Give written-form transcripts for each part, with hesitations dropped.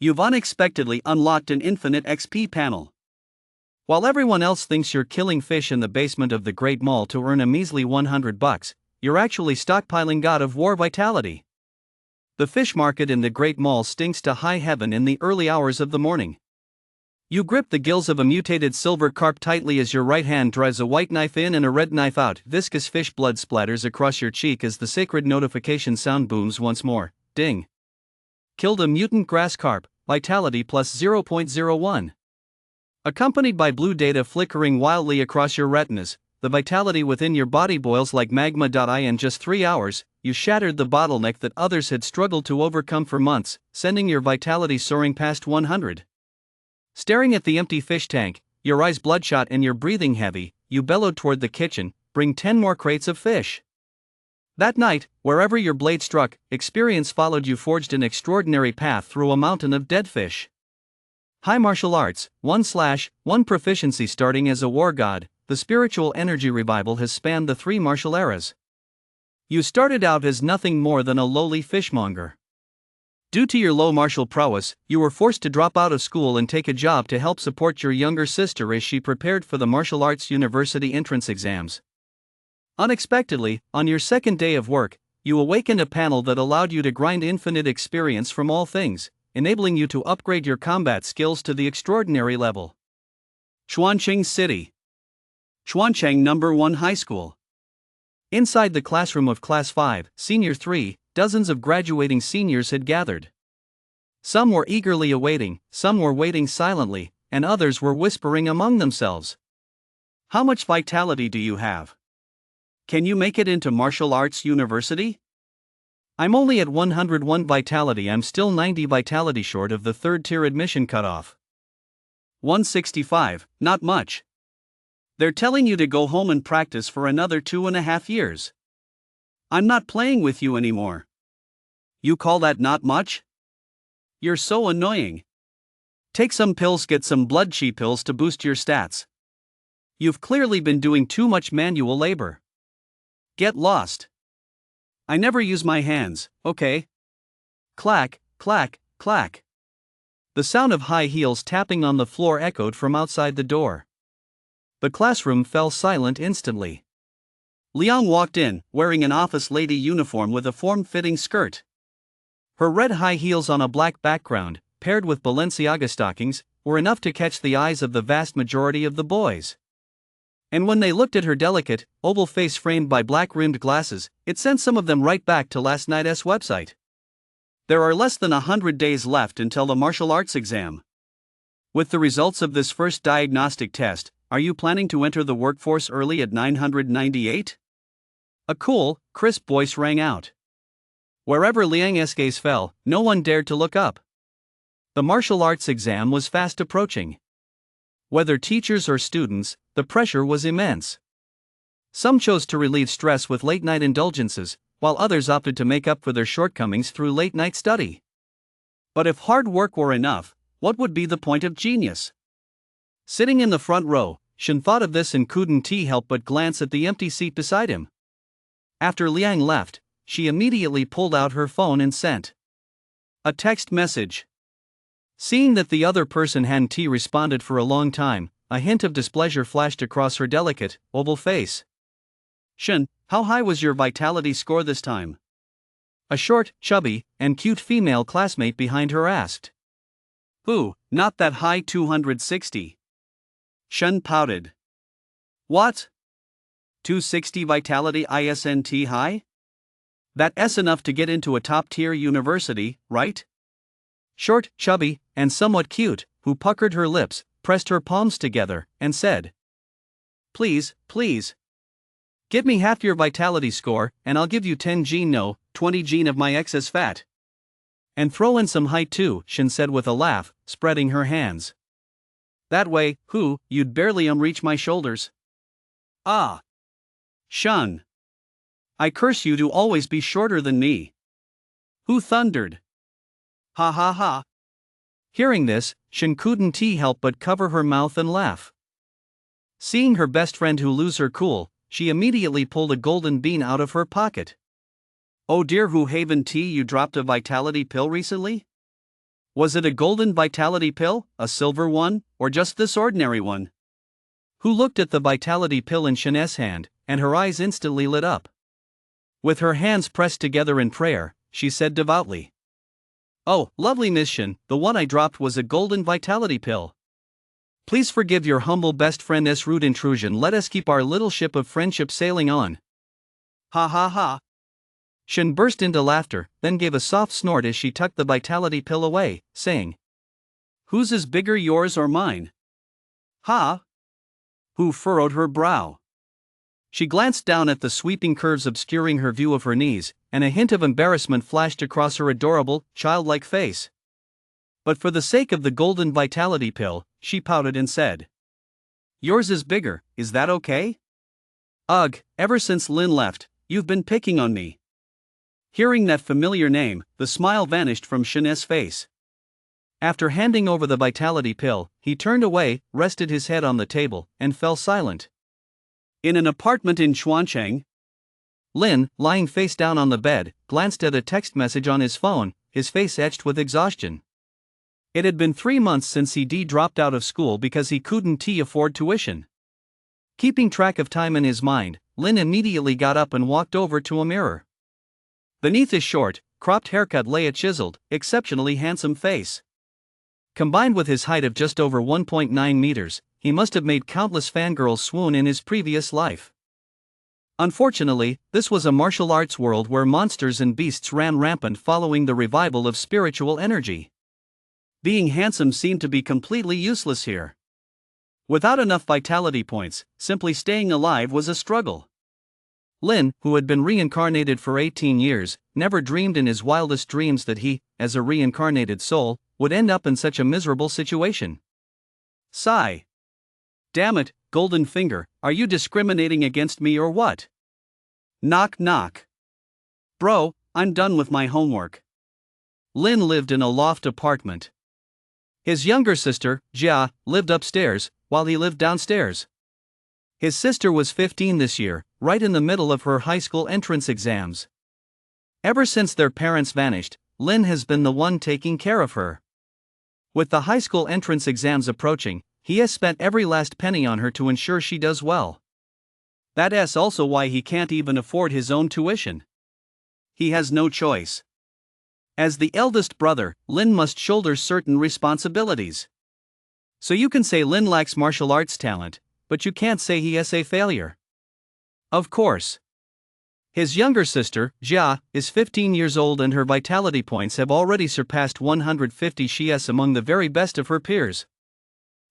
You've unexpectedly unlocked an infinite XP panel. While everyone else thinks you're killing fish in the basement of the Great Mall to earn a measly $100, you're actually stockpiling God of War vitality. The fish market in the Great Mall stinks to high heaven in the early hours of the morning. You grip the gills of a mutated silver carp tightly as your right hand drives a white knife in and a red knife out. Viscous fish blood splatters across your cheek as the sacred notification sound booms once more. Ding. Killed a mutant grass carp, vitality plus 0.01. Accompanied by blue data flickering wildly across your retinas, the vitality within your body boils like magma. In just 3 hours, you shattered the bottleneck that others had struggled to overcome for months, sending your vitality soaring past 100. Staring at the empty fish tank, your eyes bloodshot and your breathing heavy, you bellowed toward the kitchen, "Bring 10 more crates of fish." That night, wherever your blade struck, experience followed you, forged an extraordinary path through a mountain of dead fish. High martial arts, 1/1 proficiency. Starting as a war god, the spiritual energy revival has spanned the 3 martial eras. You started out as nothing more than a lowly fishmonger. Due to your low martial prowess, you were forced to drop out of school and take a job to help support your younger sister as she prepared for the martial arts university entrance exams. Unexpectedly, on your second day of work, you awakened a panel that allowed you to grind infinite experience from all things, enabling you to upgrade your combat skills to the extraordinary level. Chuancheng City. Chuancheng No. 1 High School. Inside the classroom of Class 5, Senior 3, dozens of graduating seniors had gathered. Some were eagerly awaiting, some were waiting silently, and others were whispering among themselves. How much vitality do you have? Can you make it into martial arts university? I'm only at 101 vitality. I'm still 90 vitality short of the 3rd tier admission cutoff. 165, not much. They're telling you to go home and practice for another 2.5 years. I'm not playing with you anymore. You call that not much? You're so annoying. Take some pills, get some blood chi pills to boost your stats. You've clearly been doing too much manual labor. Get lost. I never use my hands, okay? Clack, clack, clack. The sound of high heels tapping on the floor echoed from outside the door. The classroom fell silent instantly. Liang walked in, wearing an office lady uniform with a form-fitting skirt. Her red high heels on a black background, paired with Balenciaga stockings, were enough to catch the eyes of the vast majority of the boys. And when they looked at her delicate, oval face framed by black-rimmed glasses, it sent some of them right back to last night's website. There are less than 100 days left until the martial arts exam. With the results of this first diagnostic test, are you planning to enter the workforce early at 998? A cool, crisp voice rang out. Wherever Liang's gaze fell, no one dared to look up. The martial arts exam was fast approaching. Whether teachers or students, the pressure was immense. Some chose to relieve stress with late-night indulgences, while others opted to make up for their shortcomings through late-night study. But if hard work were enough, what would be the point of genius? Sitting in the front row, Shen thought of this and couldn't help but glance at the empty seat beside him. After Liang left, she immediately pulled out her phone and sent a text message. Seeing that the other person hadn't responded for a long time, a hint of displeasure flashed across her delicate, oval face. Shen, how high was your vitality score this time? A short, chubby, and cute female classmate behind her asked. Ooh, not that high, 260. Shen pouted. What? 260 vitality isn't high? That's enough to get into a top-tier university, right? Short, chubby, and somewhat cute, who puckered her lips, pressed her palms together, and said, Please, please. Give me half your vitality score, and I'll give you 10 gene, no, 20 gene of my excess fat. And throw in some height too, Shen said with a laugh, spreading her hands. That way, you'd barely reach my shoulders. Ah. Shen. I curse you to always be shorter than me. Who thundered? Ha ha ha. Hearing this, Shen couldn't help but cover her mouth and laugh. Seeing her best friend who lose her cool, she immediately pulled a golden bean out of her pocket. Oh dear, who haven't you dropped a vitality pill recently? Was it a golden vitality pill, a silver one, or just this ordinary one? Hu looked at the vitality pill in Shan's hand, and her eyes instantly lit up. With her hands pressed together in prayer, she said devoutly, "Oh, lovely Miss Shan, the one I dropped was a golden vitality pill. Please forgive your humble best friend's rude intrusion. Let us keep our little ship of friendship sailing on." Ha ha ha. Shan burst into laughter, then gave a soft snort as she tucked the vitality pill away, saying, "Whose is bigger, yours or mine?" Ha! Hu furrowed her brow. She glanced down at the sweeping curves obscuring her view of her knees, and a hint of embarrassment flashed across her adorable, childlike face. But for the sake of the golden vitality pill, she pouted and said, "Yours is bigger, is that okay?" "Ugh, ever since Lin left, you've been picking on me." Hearing that familiar name, the smile vanished from Shan's face. After handing over the vitality pill, he turned away, rested his head on the table, and fell silent. In an apartment in Xuancheng, Lin, lying face down on the bed, glanced at a text message on his phone, his face etched with exhaustion. It had been 3 months since he dropped out of school because he couldn't afford tuition. Keeping track of time in his mind, Lin immediately got up and walked over to a mirror. Beneath his short, cropped haircut lay a chiseled, exceptionally handsome face. Combined with his height of just over 1.9 meters, he must have made countless fangirls swoon in his previous life. Unfortunately, this was a martial arts world where monsters and beasts ran rampant following the revival of spiritual energy. Being handsome seemed to be completely useless here. Without enough vitality points, simply staying alive was a struggle. Lin, who had been reincarnated for 18 years, never dreamed in his wildest dreams that he, as a reincarnated soul, would end up in such a miserable situation. Sigh. Damn it, Golden Finger, are you discriminating against me or what? Knock knock. Bro, I'm done with my homework. Lin lived in a loft apartment. His younger sister, Jia, lived upstairs, while he lived downstairs. His sister was 15 this year, right in the middle of her high school entrance exams. Ever since their parents vanished, Lin has been the one taking care of her. With the high school entrance exams approaching, he has spent every last penny on her to ensure she does well. That's also why he can't even afford his own tuition. He has no choice. As the eldest brother, Lin must shoulder certain responsibilities. So you can say Lin lacks martial arts talent, but you can't say he is a failure. Of course. His younger sister, Jia, is 15 years old and her vitality points have already surpassed 150. She is among the very best of her peers.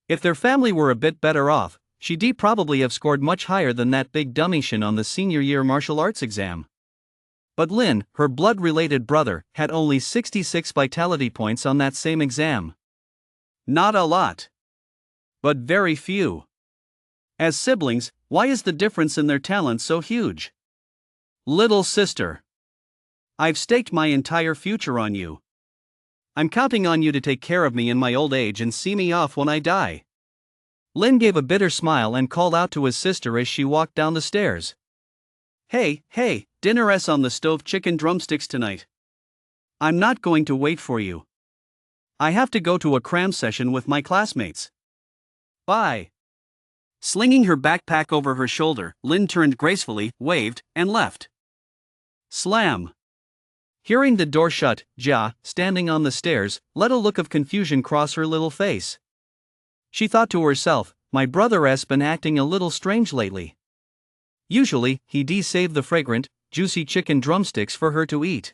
If their family were a bit better off, she'd probably have scored much higher than that big dummy Shan on the senior year martial arts exam. But Lin, her blood-related brother, had only 66 vitality points on that same exam. Not a lot. But very few. As siblings, why is the difference in their talent so huge? Little sister. I've staked my entire future on you. I'm counting on you to take care of me in my old age and see me off when I die. Lin gave a bitter smile and called out to his sister as she walked down the stairs. Hey, dinner's on the stove, chicken drumsticks tonight. I'm not going to wait for you. I have to go to a cram session with my classmates. Bye. Slinging her backpack over her shoulder, Lin turned gracefully, waved, and left. Slam. Hearing the door shut, Jia, standing on the stairs, let a look of confusion cross her little face. She thought to herself, my brother's been acting a little strange lately. Usually, he'd save the fragrant, juicy chicken drumsticks for her to eat.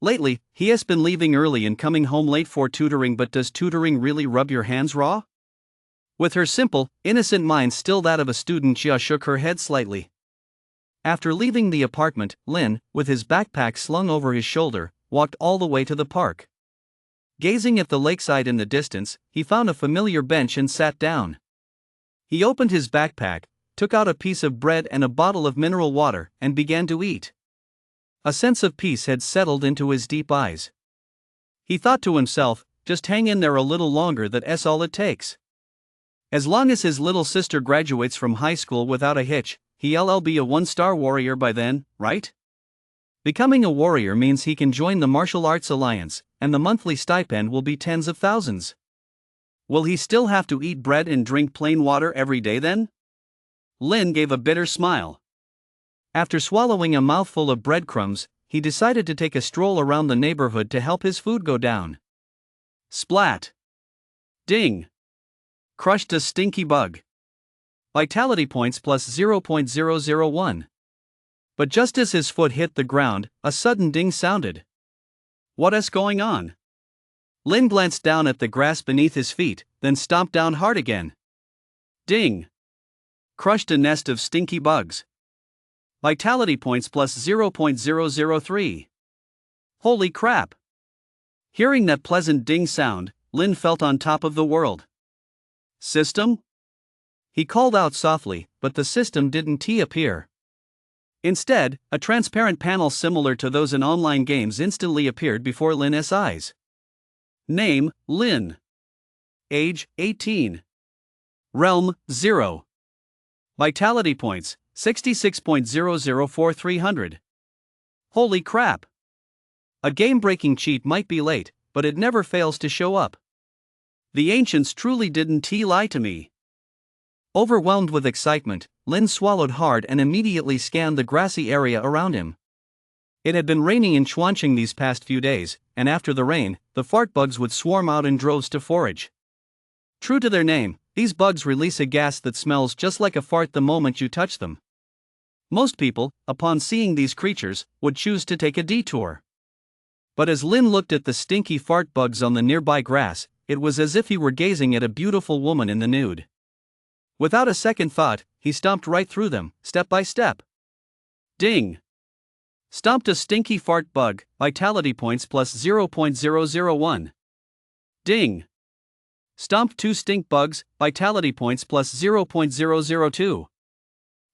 Lately, he has been leaving early and coming home late for tutoring. But does tutoring really rub your hands raw? With her simple, innocent mind still that of a student, Jia shook her head slightly. After leaving the apartment, Lin, with his backpack slung over his shoulder, walked all the way to the park. Gazing at the lakeside in the distance, he found a familiar bench and sat down. He opened his backpack, took out a piece of bread and a bottle of mineral water, and began to eat. A sense of peace had settled into his deep eyes. He thought to himself, just hang in there a little longer, that's all it takes. As long as his little sister graduates from high school without a hitch, he'll be a one-star warrior by then, right? Becoming a warrior means he can join the Martial Arts Alliance, and the monthly stipend will be tens of thousands. Will he still have to eat bread and drink plain water every day then? Lin gave a bitter smile. After swallowing a mouthful of breadcrumbs, he decided to take a stroll around the neighborhood to help his food go down. Splat! Ding! Crushed a stinky bug. Vitality points plus 0.001. But just as his foot hit the ground, a sudden ding sounded. What's going on? Lin glanced down at the grass beneath his feet, then stomped down hard again. Ding! Crushed a nest of stinky bugs. Vitality points plus 0.003. Holy crap! Hearing that pleasant ding sound, Lin felt on top of the world. System? He called out softly, but the system didn't appear. Instead, a transparent panel similar to those in online games instantly appeared before Lin's eyes. Name, Lin. Age, 18. Realm, 0. Vitality points, 66.004300. Holy crap! A game-breaking cheat might be late, but it never fails to show up. The ancients truly didn't lie to me. Overwhelmed with excitement, Lin swallowed hard and immediately scanned the grassy area around him. It had been raining in Chuanqing these past few days, and after the rain, the fart bugs would swarm out in droves to forage. True to their name, these bugs release a gas that smells just like a fart the moment you touch them. Most people, upon seeing these creatures, would choose to take a detour. But as Lin looked at the stinky fart bugs on the nearby grass, it was as if he were gazing at a beautiful woman in the nude. Without a second thought, he stomped right through them, step by step. Ding! Stomped a stinky fart bug, vitality points plus 0.001. Ding! Stomped 2 stink bugs, vitality points plus 0.002.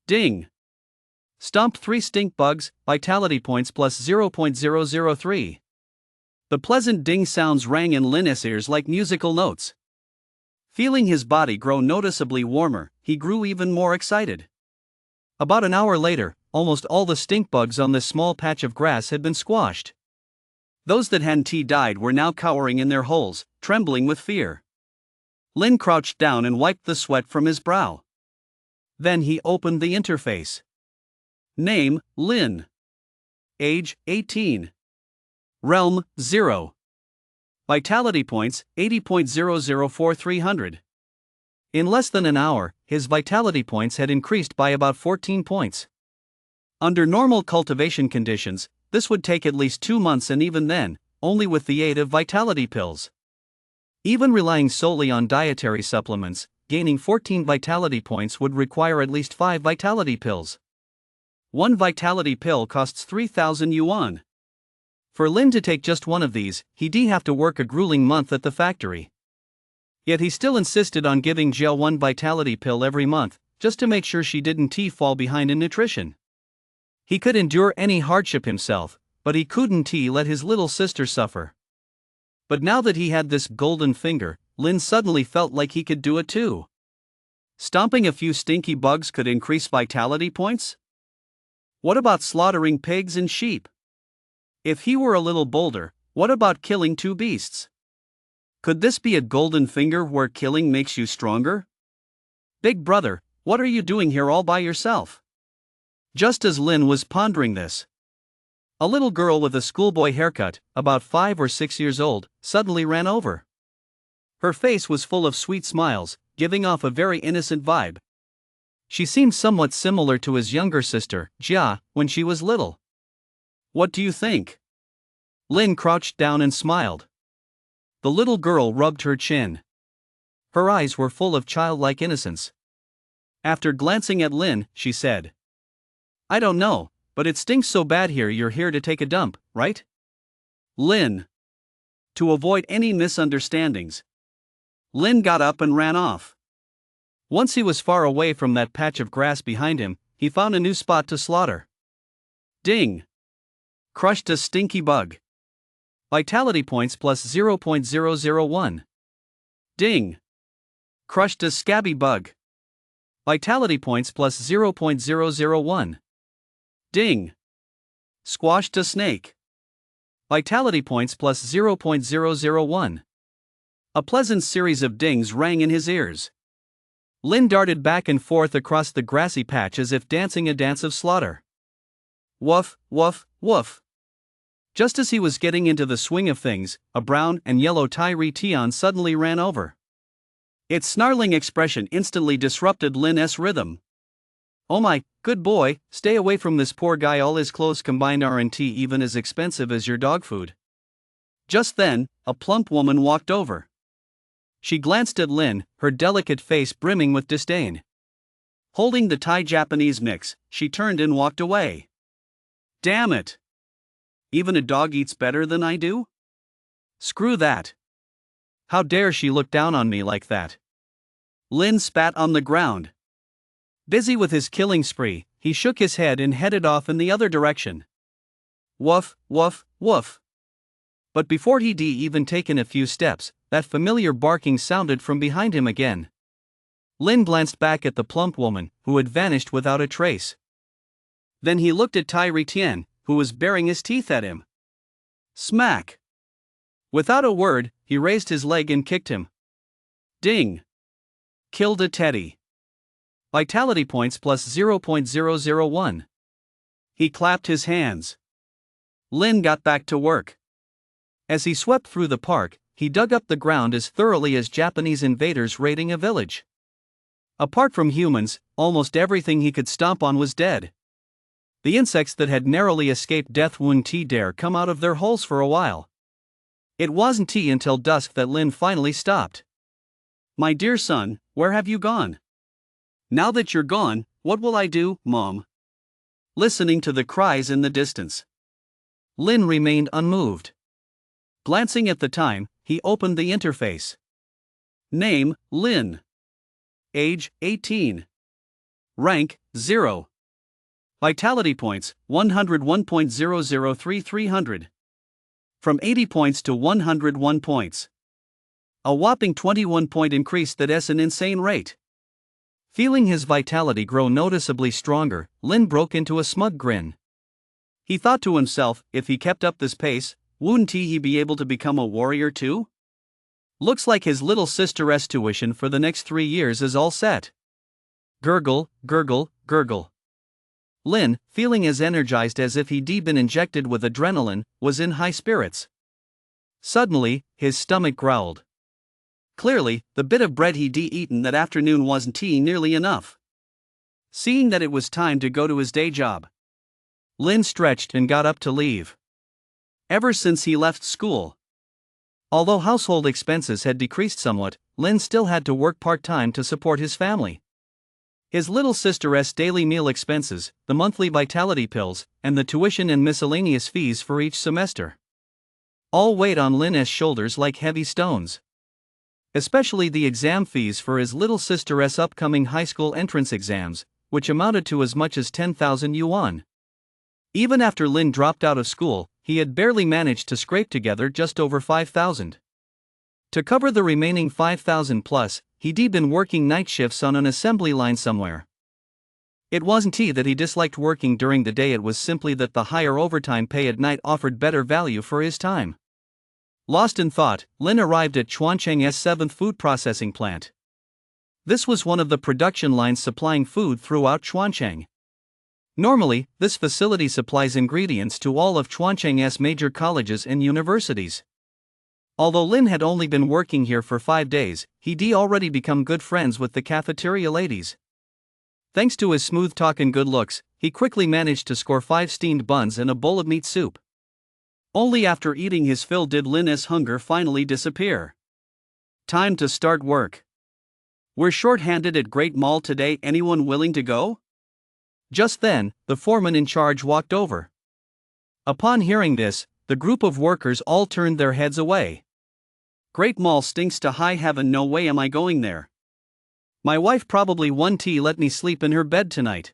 Ding! Stomped 3 stink bugs, vitality points plus 0.003. The pleasant ding sounds rang in Lin's ears like musical notes. Feeling his body grow noticeably warmer, he grew even more excited. About an hour later, almost all the stink bugs on this small patch of grass had been squashed. Those that hadn't died were now cowering in their holes, trembling with fear. Lin crouched down and wiped the sweat from his brow. Then he opened the interface. Name, Lin. Age, 18. Realm, 0. Vitality points, 80.004300. In less than an hour, his vitality points had increased by about 14 points. Under normal cultivation conditions, this would take at least 2 months, and even then, only with the aid of vitality pills. Even relying solely on dietary supplements, gaining 14 vitality points would require at least 5 vitality pills. One vitality pill costs 3,000 yuan. For Lin to take just one of these, he'd have to work a grueling month at the factory. Yet he still insisted on giving Jiao one vitality pill every month, just to make sure she didn't fall behind in nutrition. He could endure any hardship himself, but he couldn't let his little sister suffer. But now that he had this golden finger, Lin suddenly felt like he could do it too. Stomping a few stinky bugs could increase vitality points? What about slaughtering pigs and sheep? If he were a little bolder, what about killing 2 beasts? Could this be a golden finger where killing makes you stronger? Big brother, what are you doing here all by yourself? Just as Lin was pondering this, a little girl with a schoolboy haircut, about 5 or 6 years old, suddenly ran over. Her face was full of sweet smiles, giving off a very innocent vibe. She seemed somewhat similar to his younger sister, Jia, when she was little. What do you think? Lin crouched down and smiled. The little girl rubbed her chin. Her eyes were full of childlike innocence. After glancing at Lin, she said, I don't know, but it stinks so bad here. You're here to take a dump, right? Lin. To avoid any misunderstandings, Lin got up and ran off. Once he was far away from that patch of grass behind him, he found a new spot to slaughter. Ding! Crushed a stinky bug. Vitality points plus 0.001. Ding! Crushed a scabby bug. Vitality points plus 0.001. Ding! Squashed a snake. Vitality points plus 0.001. A pleasant series of dings rang in his ears. Lin darted back and forth across the grassy patch as if dancing a dance of slaughter. Woof, woof, woof. Just as he was getting into the swing of things, a brown and yellow Tyretion suddenly ran over. Its snarling expression instantly disrupted Lin's rhythm. Oh my, good boy, stay away from this poor guy, all his clothes combined aren't even as expensive as your dog food. Just then, a plump woman walked over. She glanced at Lin, her delicate face brimming with disdain. Holding the Thai-Japanese mix, she turned and walked away. Damn it! Even a dog eats better than I do? Screw that. How dare she look down on me like that? Lin spat on the ground. Busy with his killing spree, he shook his head and headed off in the other direction. Woof, woof, woof. But before he'd even taken a few steps, that familiar barking sounded from behind him again. Lin glanced back at the plump woman, who had vanished without a trace. Then he looked at Tyretion, who was baring his teeth at him. Smack! Without a word, he raised his leg and kicked him. Ding! Killed a teddy. Vitality points plus 0.001. He clapped his hands. Lin got back to work. As he swept through the park, he dug up the ground as thoroughly as Japanese invaders raiding a village. Apart from humans, almost everything he could stomp on was dead. The insects that had narrowly escaped death wouldn't dare come out of their holes for a while. It wasn't until dusk that Lin finally stopped. My dear son, where have you gone? Now that you're gone, what will I do, Mom? Listening to the cries in the distance, Lin remained unmoved. Glancing at the time, he opened the interface. Name, Lin. Age, 18. Rank, 0. Vitality points, 101.003 From 80 points to 101 points. A whopping 21-point increase, that's an insane rate. Feeling his vitality grow noticeably stronger, Lin broke into a smug grin. He thought to himself, if he kept up this pace, wouldn't he be able to become a warrior too? Looks like his little sister's tuition for the next 3 years is all set. Gurgle, gurgle, gurgle. Lin, feeling as energized as if he'd been injected with adrenaline, was in high spirits. Suddenly, his stomach growled. Clearly, the bit of bread he'd eaten that afternoon wasn't nearly enough. Seeing that it was time to go to his day job, Lin stretched and got up to leave. Ever since he left school, although household expenses had decreased somewhat, Lin still had to work part-time to support his family. His little sister's daily meal expenses, the monthly vitality pills, and the tuition and miscellaneous fees for each semester all weighed on Lin's shoulders like heavy stones. Especially the exam fees for his little sister's upcoming high school entrance exams, which amounted to as much as 10,000 yuan. Even after Lin dropped out of school, he had barely managed to scrape together just over 5,000. To cover the remaining 5,000 plus, he'd been working night shifts on an assembly line somewhere. It wasn't that he disliked working during the day, it was simply that the higher overtime pay at night offered better value for his time. Lost in thought, Lin arrived at Chuancheng's 7th food processing plant. This was one of the production lines supplying food throughout Chuancheng. Normally, this facility supplies ingredients to all of Chuancheng's major colleges and universities. Although Lin had only been working here for 5 days, he'd already become good friends with the cafeteria ladies. Thanks to his smooth talk and good looks, he quickly managed to score 5 steamed buns and a bowl of meat soup. Only after eating his fill did Lin's hunger finally disappear. Time to start work. We're short-handed at Great Mall today, anyone willing to go? Just then, the foreman in charge walked over. Upon hearing this, the group of workers all turned their heads away. Great Mall stinks to high heaven, no way am I going there. My wife probably won't let me sleep in her bed tonight.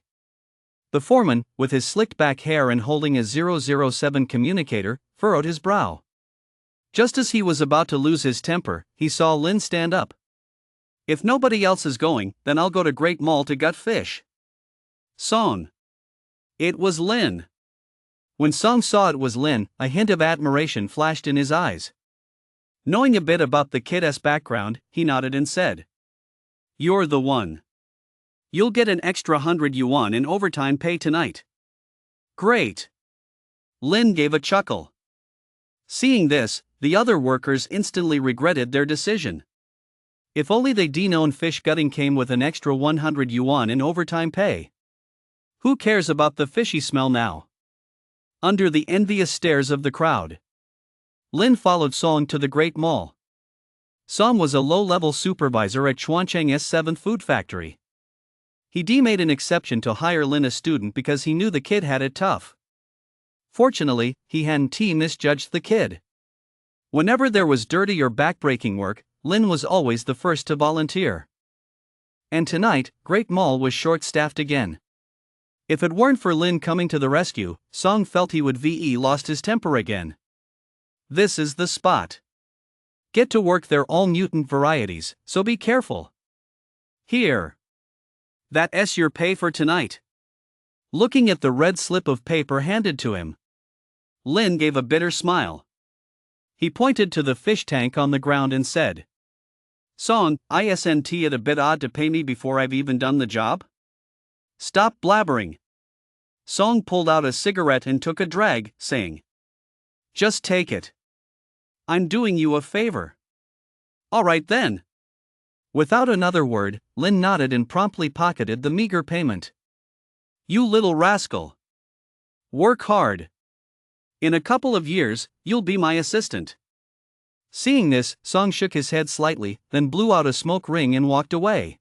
The foreman, with his slicked back hair and holding a 007 communicator, furrowed his brow. Just as he was about to lose his temper, he saw Lin stand up. If nobody else is going, then I'll go to Great Mall to gut fish. Son. It was Lin. When Song saw it was Lin, a hint of admiration flashed in his eyes. Knowing a bit about the kid's background, he nodded and said, "You're the one. You'll get an extra 100 yuan in overtime pay tonight." "Great." Lin gave a chuckle. Seeing this, the other workers instantly regretted their decision. If only they'd known fish gutting came with an extra 100 yuan in overtime pay. Who cares about the fishy smell now? Under the envious stares of the crowd, Lin followed Song to the Great Mall. Song was a low-level supervisor at Chuancheng's 7th food factory. He made an exception to hire Lin, a student, because he knew the kid had it tough. Fortunately, he hadn't misjudged the kid. Whenever there was dirty or backbreaking work, Lin was always the first to volunteer. And tonight, Great Mall was short-staffed again. If it weren't for Lin coming to the rescue, Song felt he would lost his temper again. This is the spot. Get to work, they're all mutant varieties, so be careful. Here. That's your pay for tonight. Looking at the red slip of paper handed to him, Lin gave a bitter smile. He pointed to the fish tank on the ground and said, "Song, isn't it a bit odd to pay me before I've even done the job?" "Stop blabbering." Song pulled out a cigarette and took a drag, saying, "Just take it. I'm doing you a favor." "All right then." Without another word, Lin nodded and promptly pocketed the meager payment. "You little rascal. Work hard. In a couple of years, you'll be my assistant." Seeing this, Song shook his head slightly, then blew out a smoke ring and walked away.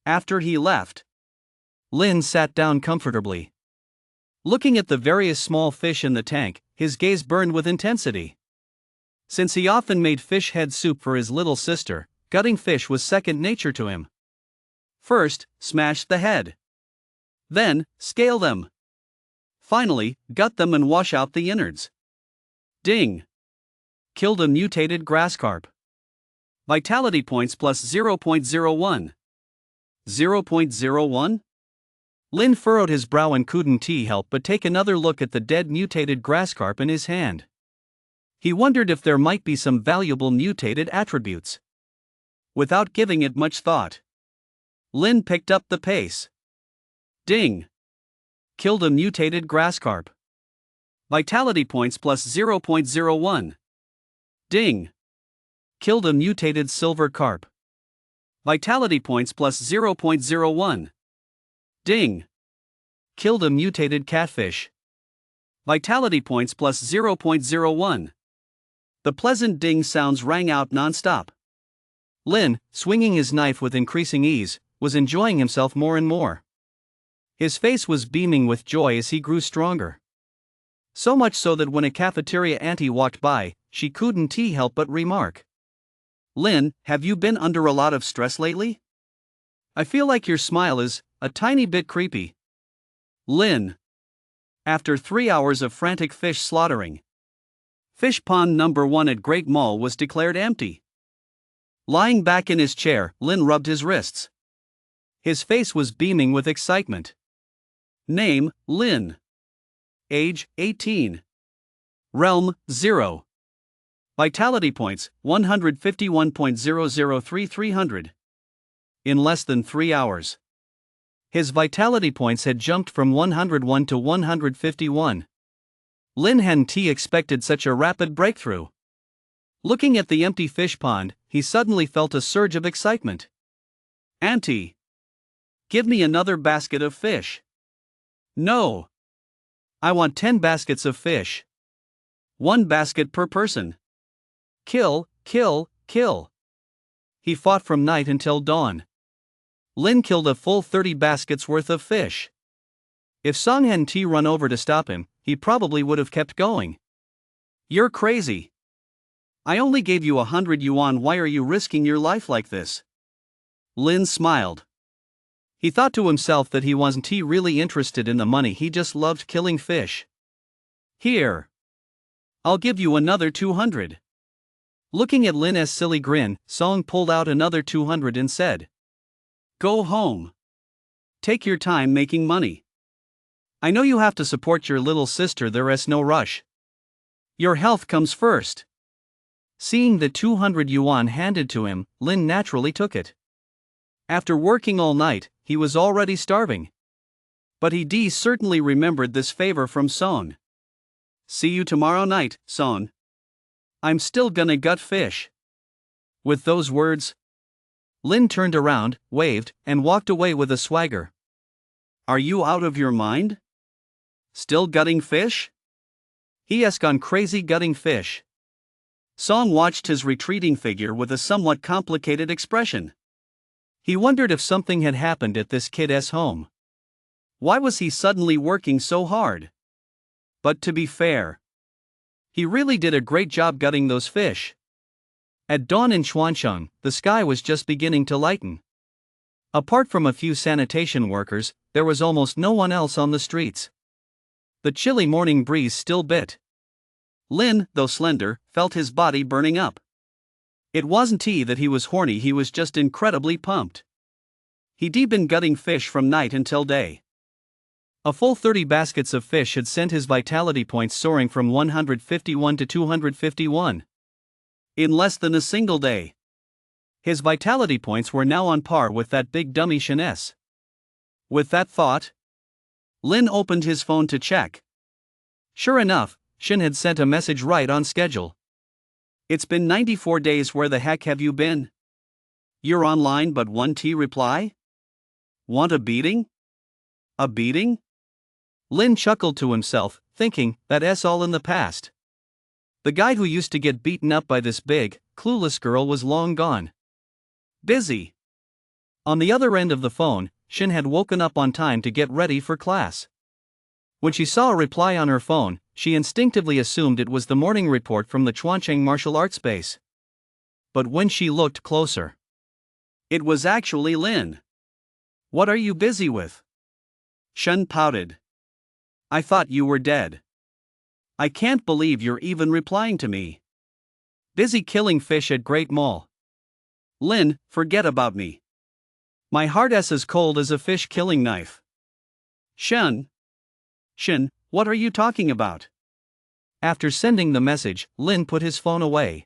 After he left, Lin sat down comfortably. Looking at the various small fish in the tank, his gaze burned with intensity. Since he often made fish head soup for his little sister, gutting fish was second nature to him. First, smash the head. Then, scale them. Finally, gut them and wash out the innards. Ding! Killed a mutated grass carp. Vitality points plus 0.01. 0.01? Lin furrowed his brow and couldn't help but take another look at the dead mutated grass carp in his hand. He wondered if there might be some valuable mutated attributes. Without giving it much thought, Lin picked up the pace. Ding! Killed a mutated grass carp. Vitality points plus 0.01. Ding! Killed a mutated silver carp. Vitality points plus 0.01. Ding! Killed a mutated catfish. Vitality points plus 0.01. The pleasant ding sounds rang out non-stop. Lin, swinging his knife with increasing ease, was enjoying himself more and more. His face was beaming with joy as he grew stronger. So much so that when a cafeteria auntie walked by, she couldn't help but remark, "Lin, have you been under a lot of stress lately? I feel like your smile is a tiny bit creepy." Lin. After 3 hours of frantic fish slaughtering, fish pond number 1 at Great Mall was declared empty. Lying back in his chair, Lin rubbed his wrists. His face was beaming with excitement. Name, Lin. Age, 18. Realm, 0. Vitality points, 151.003,300. In less than 3 hours, his vitality points had jumped from 101 to 151. Lin hadn't expected such a rapid breakthrough. Looking at the empty fish pond, he suddenly felt a surge of excitement. "Auntie! Give me another basket of fish." "No. I want 10 baskets of fish. 1 basket per person. Kill, kill, kill." He fought from night until dawn. Lin killed a full 30 baskets worth of fish. If Song hadn't run over to stop him, he probably would have kept going. "You're crazy. I only gave you 100 yuan, why are you risking your life like this?" Lin smiled. He thought to himself that he wasn't really interested in the money, he just loved killing fish. "Here. I'll give you another 200. Looking at Lin's silly grin, Song pulled out another 200 and said, "Go home. Take your time making money. I know you have to support your little sister, there's no rush. Your health comes first. Seeing the 200 yuan handed to him, Lin naturally took it. After working all night, he was already starving. But he certainly remembered this favor from Song. See you tomorrow night, Song. I'm still gonna gut fish. With those words, Lin turned around, waved, and walked away with a swagger. Are you out of your mind? Still gutting fish? He has gone crazy gutting fish. Song watched his retreating figure with a somewhat complicated expression. He wondered if something had happened at this kid's home. Why was he suddenly working so hard? But to be fair, he really did a great job gutting those fish. At dawn in Chuancheng, the sky was just beginning to lighten. Apart from a few sanitation workers, there was almost no one else on the streets. The chilly morning breeze still bit. Lin, though slender, felt his body burning up. It wasn't that he was horny, he was just incredibly pumped. He'd been gutting fish from night until day. A full 30 baskets of fish had sent his vitality points soaring from 151 to 251. In less than a single day. His vitality points were now on par with that big dummy Shen's. With that thought, Lin opened his phone to check. Sure enough, Shen had sent a message right on schedule. It's been 94 days, where the heck have you been? You're online but 1T reply? Want a beating? A beating? Lin chuckled to himself, thinking, that's all in the past. The guy who used to get beaten up by this big, clueless girl was long gone. Busy. On the other end of the phone, Shen had woken up on time to get ready for class. When she saw a reply on her phone, she instinctively assumed it was the morning report from the Chuancheng martial arts base. But when she looked closer, it was actually Lin. What are you busy with? Shen pouted. I thought you were dead. I can't believe you're even replying to me. Busy killing fish at Great Mall. Lin, forget about me. My heart's as cold as a fish killing knife. Shen, what are you talking about? After sending the message, Lin put his phone away.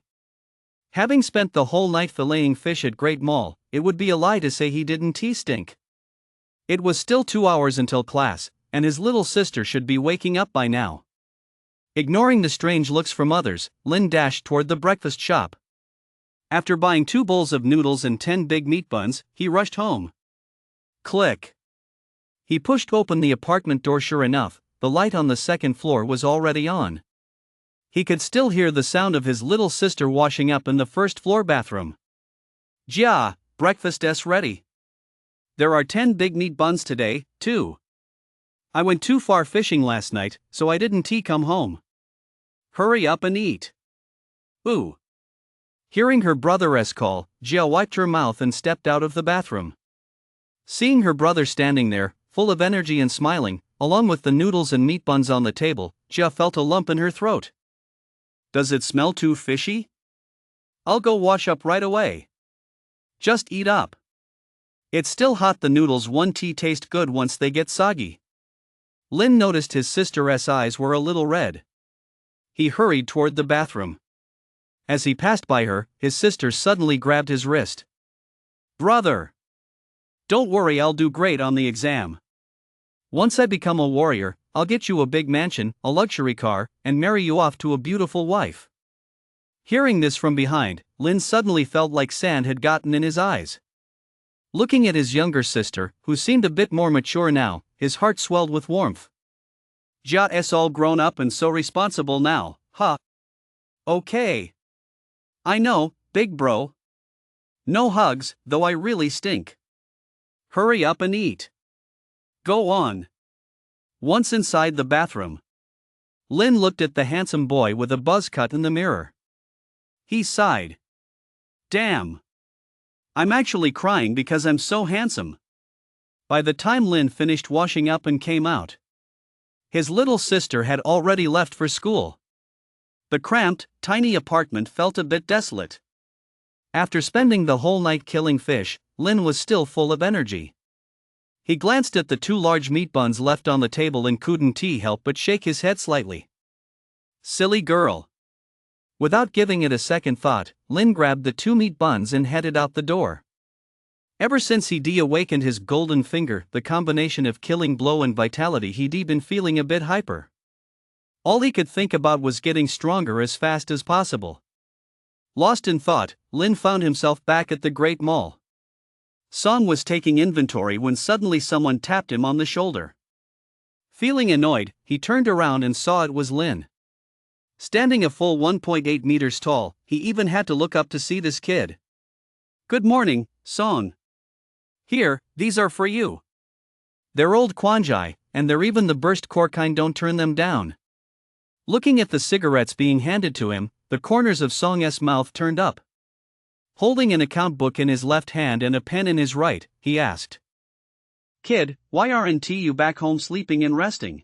Having spent the whole night filleting fish at Great Mall, it would be a lie to say he didn't stink. It was still 2 hours until class, and his little sister should be waking up by now. Ignoring the strange looks from others, Lin dashed toward the breakfast shop. After buying 2 bowls of noodles and 10 big meat buns, he rushed home. Click. He pushed open the apartment door. Sure enough, the light on the second floor was already on. He could still hear the sound of his little sister washing up in the first floor bathroom. Jia, breakfast's ready. There are 10 big meat buns today, too. I went too far fishing last night, so I didn't come home. Hurry up and eat. Ooh. Hearing her brother's call, Jia wiped her mouth and stepped out of the bathroom. Seeing her brother standing there, full of energy and smiling, along with the noodles and meat buns on the table, Jia felt a lump in her throat. Does it smell too fishy? I'll go wash up right away. Just eat up. It's still hot. The noodles 1T taste good once they get soggy. Lin noticed his sister's eyes were a little red. He hurried toward the bathroom. As he passed by her, his sister suddenly grabbed his wrist. Brother! Don't worry, I'll do great on the exam. Once I become a warrior, I'll get you a big mansion, a luxury car, and marry you off to a beautiful wife. Hearing this from behind, Lin suddenly felt like sand had gotten in his eyes. Looking at his younger sister, who seemed a bit more mature now, his heart swelled with warmth. Jia's all grown up and so responsible now, huh? Okay. I know, big bro. No hugs, though I really stink. Hurry up and eat. Go on. Once inside the bathroom, Lin looked at the handsome boy with a buzz cut in the mirror. He sighed. Damn. I'm actually crying because I'm so handsome. By the time Lin finished washing up and came out, his little sister had already left for school. The cramped, tiny apartment felt a bit desolate. After spending the whole night killing fish, Lin was still full of energy. He glanced at the 2 large meat buns left on the table and couldn't help but shake his head slightly. Silly girl. Without giving it a second thought, Lin grabbed the 2 meat buns and headed out the door. Ever since he'd awakened his golden finger, the combination of killing blow and vitality, he'd been feeling a bit hyper. All he could think about was getting stronger as fast as possible. Lost in thought, Lin found himself back at the Great Mall. Song was taking inventory when suddenly someone tapped him on the shoulder. Feeling annoyed, he turned around and saw it was Lin. Standing a full 1.8 meters tall, he even had to look up to see this kid. "Good morning, Song. Here, these are for you. They're old Kwanjai, and they're even the burst core kind, don't turn them down." Looking at the cigarettes being handed to him, the corners of Song's mouth turned up. Holding an account book in his left hand and a pen in his right, he asked, "Kid, why aren't you back home sleeping and resting?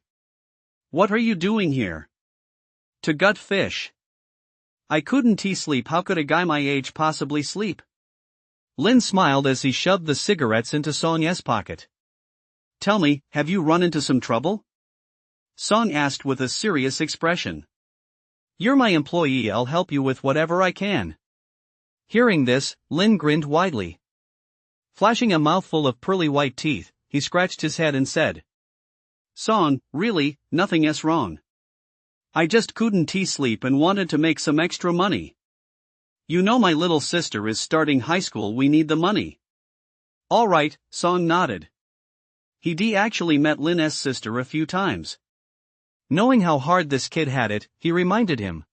What are you doing here?" "To gut fish." "I couldn't sleep. How could a guy my age possibly sleep?" Lin smiled as he shoved the cigarettes into Song's pocket. "Tell me, have you run into some trouble?" Song asked with a serious expression. "You're my employee, I'll help you with whatever I can." Hearing this, Lin grinned widely. Flashing a mouthful of pearly white teeth, he scratched his head and said, "Song, really, nothing's wrong. I just couldn't sleep and wanted to make some extra money. You know my little sister is starting high school, we need the money." "All right," Song nodded. He'd actually met Lin's sister a few times. Knowing how hard this kid had it, he reminded him,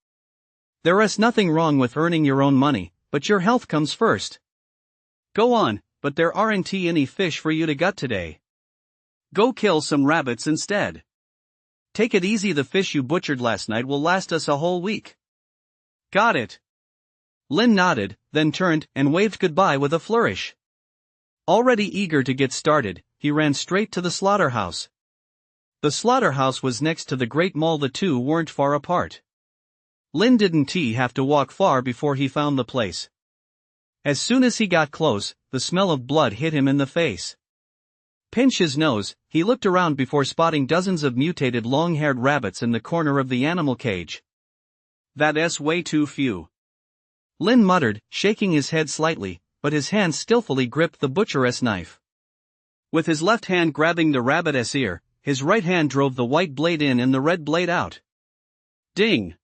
"There's nothing wrong with earning your own money, but your health comes first. Go on, but there aren't any fish for you to gut today. Go kill some rabbits instead. Take it easy, the fish you butchered last night will last us a whole week." "Got it." Lin nodded, then turned and waved goodbye with a flourish. Already eager to get started, he ran straight to the slaughterhouse. The slaughterhouse was next to the Great Mall. The two weren't far apart. Lin didn't have to walk far before he found the place. As soon as he got close, the smell of blood hit him in the face. Pinch his nose, he looked around before spotting dozens of mutated long-haired rabbits in the corner of the animal cage. "That's way too few," Lin muttered, shaking his head slightly, but his hand skillfully gripped the butcher's knife. With his left hand grabbing the rabbit's ear, his right hand drove the white blade in and the red blade out. Ding!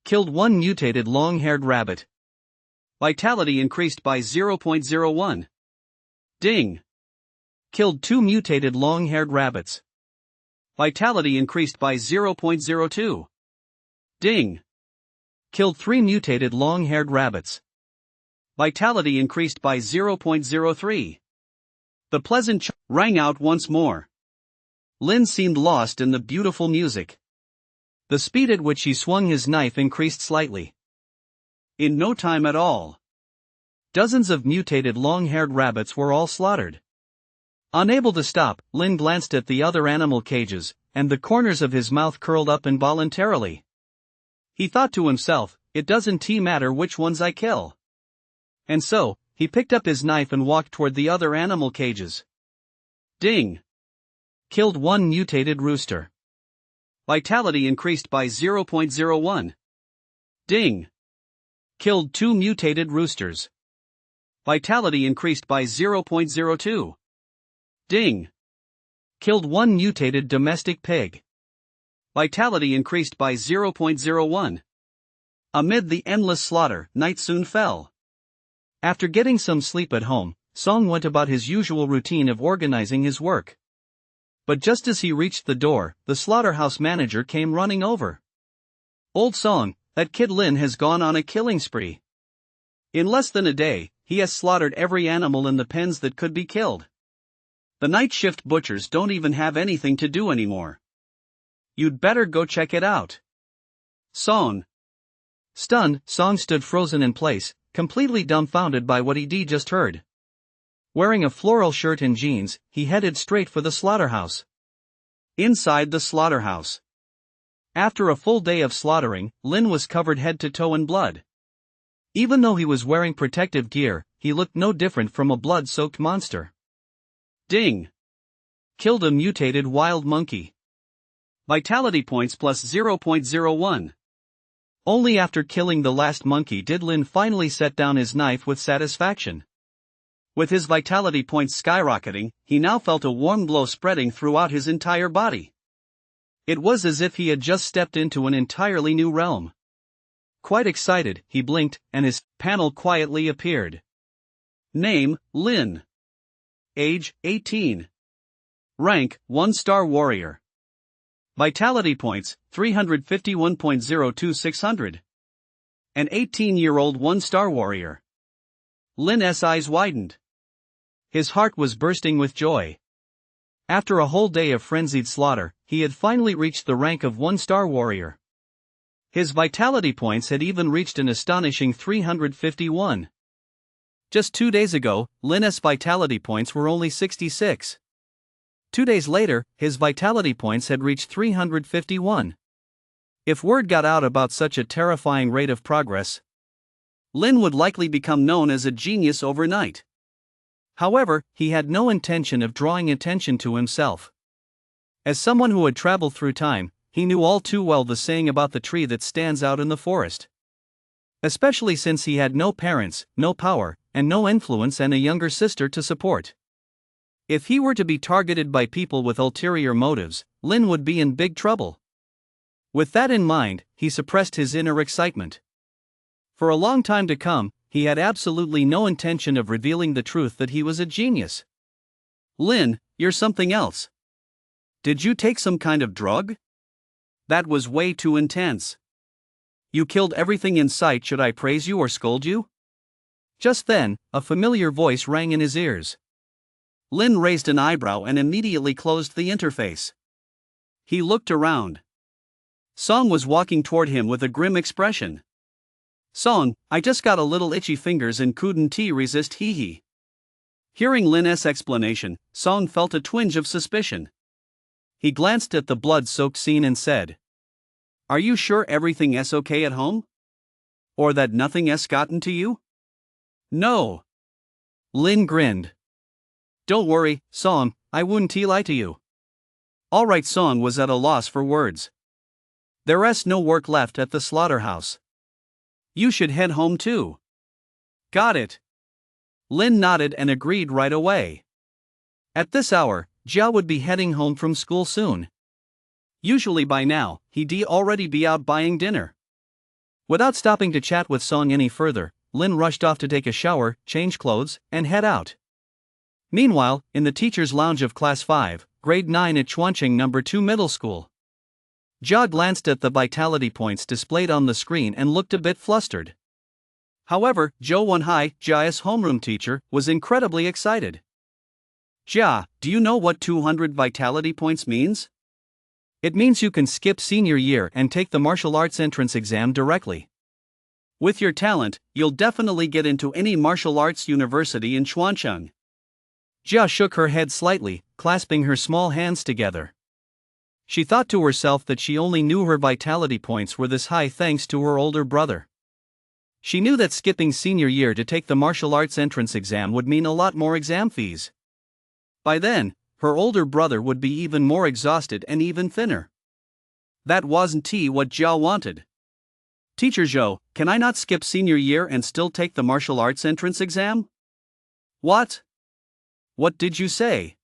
Killed 1 mutated long-haired rabbit. Vitality increased by 0.01. Ding! Killed 2 mutated long-haired rabbits. Vitality increased by 0.02. Ding! Killed 3 mutated long-haired rabbits. Vitality increased by 0.03. The pleasant rang out once more. Lin seemed lost in the beautiful music. The speed at which he swung his knife increased slightly. In no time at all, dozens of mutated long-haired rabbits were all slaughtered. Unable to stop, Lin glanced at the other animal cages, and the corners of his mouth curled up involuntarily. He thought to himself, "It doesn't matter which ones I kill." And so, he picked up his knife and walked toward the other animal cages. Ding! Killed 1 mutated rooster. Vitality increased by 0.01. Ding! Killed 2 mutated roosters. Vitality increased by 0.02. Ding! Killed 1 mutated domestic pig. Vitality increased by 0.01. Amid the endless slaughter, night soon fell. After getting some sleep at home, Song went about his usual routine of organizing his work. But just as he reached the door, the slaughterhouse manager came running over. "Old Song, that kid Lin has gone on a killing spree. In less than a day, he has slaughtered every animal in the pens that could be killed. The night shift butchers don't even have anything to do anymore. You'd better go check it out." Song. Stunned, Song stood frozen in place, completely dumbfounded by what he'd just heard. Wearing a floral shirt and jeans, he headed straight for the slaughterhouse. Inside the slaughterhouse, after a full day of slaughtering, Lin was covered head to toe in blood. Even though he was wearing protective gear, he looked no different from a blood-soaked monster. Ding! Killed a mutated wild monkey. Vitality points plus 0.01. Only after killing the last monkey did Lin finally set down his knife with satisfaction. With his vitality points skyrocketing, he now felt a warm glow spreading throughout his entire body. It was as if he had just stepped into an entirely new realm. Quite excited, he blinked, and his panel quietly appeared. Name, Lin. Age, 18. Rank, 1-star warrior. Vitality points, 351.02600. An 18-year-old 1-star warrior. Lin's eyes widened. His heart was bursting with joy. After a whole day of frenzied slaughter, he had finally reached the rank of 1-star warrior. His vitality points had even reached an astonishing 351. Just 2 days ago, Lin's vitality points were only 66. 2 days later, his vitality points had reached 351. If word got out about such a terrifying rate of progress, Lin would likely become known as a genius overnight. However, he had no intention of drawing attention to himself. As someone who had traveled through time, he knew all too well the saying about the tree that stands out in the forest. Especially since he had no parents, no power, and no influence and a younger sister to support. If he were to be targeted by people with ulterior motives, Lin would be in big trouble. With that in mind, he suppressed his inner excitement. For a long time to come, he had absolutely no intention of revealing the truth that he was a genius. Lin, you're something else. Did you take some kind of drug? That was way too intense. You killed everything in sight. Should I praise you or scold you? Just then, a familiar voice rang in his ears. Lin raised an eyebrow and immediately closed the interface. He looked around. Song was walking toward him with a grim expression. Song, I just got a little itchy fingers and couldn't resist, hee hee. Hearing Lin's explanation, Song felt a twinge of suspicion. He glanced at the blood-soaked scene and said, Are you sure everything's okay at home? Or that nothing's gotten to you? No. Lin grinned. Don't worry, Song, I wouldn't lie to you. Alright. Song was at a loss for words. There's no work left at the slaughterhouse. You should head home too. Got it. Lin nodded and agreed right away. At this hour, Jia would be heading home from school soon. Usually by now, he'd already be out buying dinner. Without stopping to chat with Song any further, Lin rushed off to take a shower, change clothes, and head out. Meanwhile, in the teacher's lounge of Class 5, Grade 9 at Chuanqing No. 2 Middle School, Jia glanced at the vitality points displayed on the screen and looked a bit flustered. However, Zhou Wenhai, Jia's homeroom teacher, was incredibly excited. Jia, do you know what 200 vitality points means? It means you can skip senior year and take the martial arts entrance exam directly. With your talent, you'll definitely get into any martial arts university in Chuancheng. Jia shook her head slightly, clasping her small hands together. She thought to herself that she only knew her vitality points were this high thanks to her older brother. She knew that skipping senior year to take the martial arts entrance exam would mean a lot more exam fees. By then, her older brother would be even more exhausted and even thinner. That wasn't what Jia wanted. Teacher Zhou, can I not skip senior year and still take the martial arts entrance exam? What? What did you say?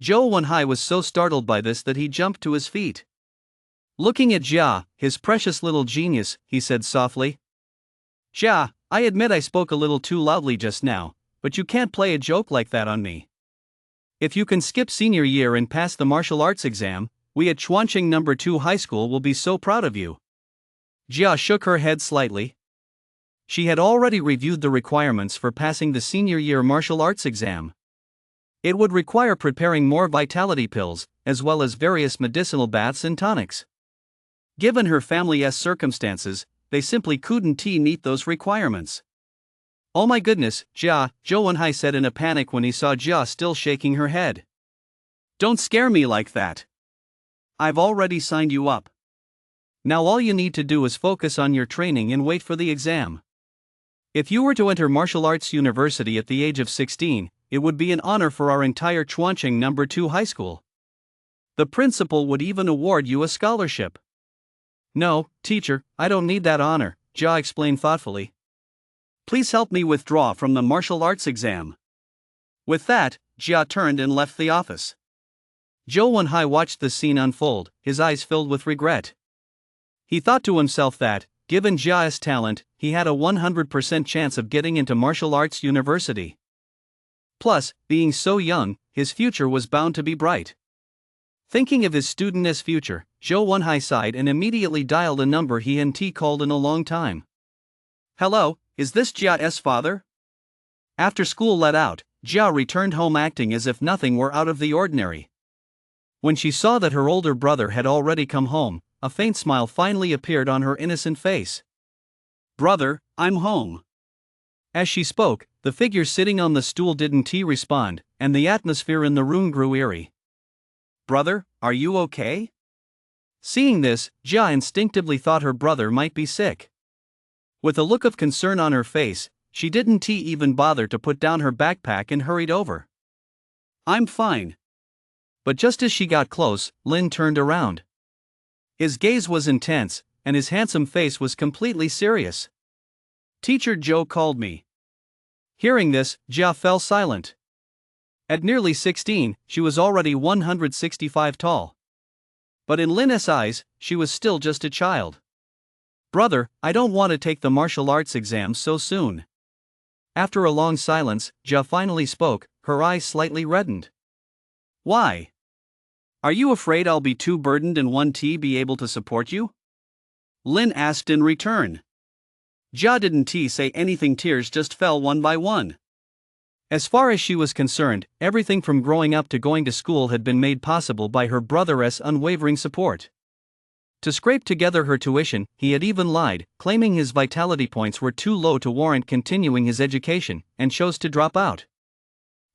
Zhou Wenhai was so startled by this that he jumped to his feet. Looking at Jia, his precious little genius, he said softly. Jia, I admit I spoke a little too loudly just now, but you can't play a joke like that on me. If you can skip senior year and pass the martial arts exam, we at Chuanqing No. 2 High School will be so proud of you. Jia shook her head slightly. She had already reviewed the requirements for passing the senior year martial arts exam. It would require preparing more vitality pills, as well as various medicinal baths and tonics. Given her family's circumstances, they simply couldn't meet those requirements. Oh my goodness, Jia, Zhou Wenhai said in a panic when he saw Jia still shaking her head. Don't scare me like that. I've already signed you up. Now all you need to do is focus on your training and wait for the exam. If you were to enter martial arts university at the age of 16, it would be an honor for our entire Chuancheng number 2 high school. The principal would even award you a scholarship. No, teacher, I don't need that honor, Jia explained thoughtfully. Please help me withdraw from the martial arts exam. With that, Jia turned and left the office. Zhou Wenhai watched the scene unfold, his eyes filled with regret. He thought to himself that, given Jia's talent, he had a 100% chance of getting into martial arts university. Plus, being so young, his future was bound to be bright. Thinking of his student's future, Zhou Wenhai sighed and immediately dialed a number he hadn't called in a long time. Hello, is this Jia's father? After school let out, Jia returned home acting as if nothing were out of the ordinary. When she saw that her older brother had already come home, a faint smile finally appeared on her innocent face. Brother, I'm home. As she spoke, the figure sitting on the stool didn't respond, and the atmosphere in the room grew eerie. Brother, are you okay? Seeing this, Jia instinctively thought her brother might be sick. With a look of concern on her face, she didn't even bother to put down her backpack and hurried over. I'm fine. But just as she got close, Lin turned around. His gaze was intense, and his handsome face was completely serious. Teacher Zhou called me. Hearing this, Jia fell silent. At nearly 16, she was already 165 tall. But in Lin's eyes, she was still just a child. Brother, I don't want to take the martial arts exam so soon. After a long silence, Jia finally spoke, her eyes slightly reddened. Why? Are you afraid I'll be too burdened and won't be able to support you? Lin asked in return. Jia didn't say anything, tears just fell one by one. As far as she was concerned, everything from growing up to going to school had been made possible by her brother's unwavering support. To scrape together her tuition, he had even lied, claiming his vitality points were too low to warrant continuing his education, and chose to drop out.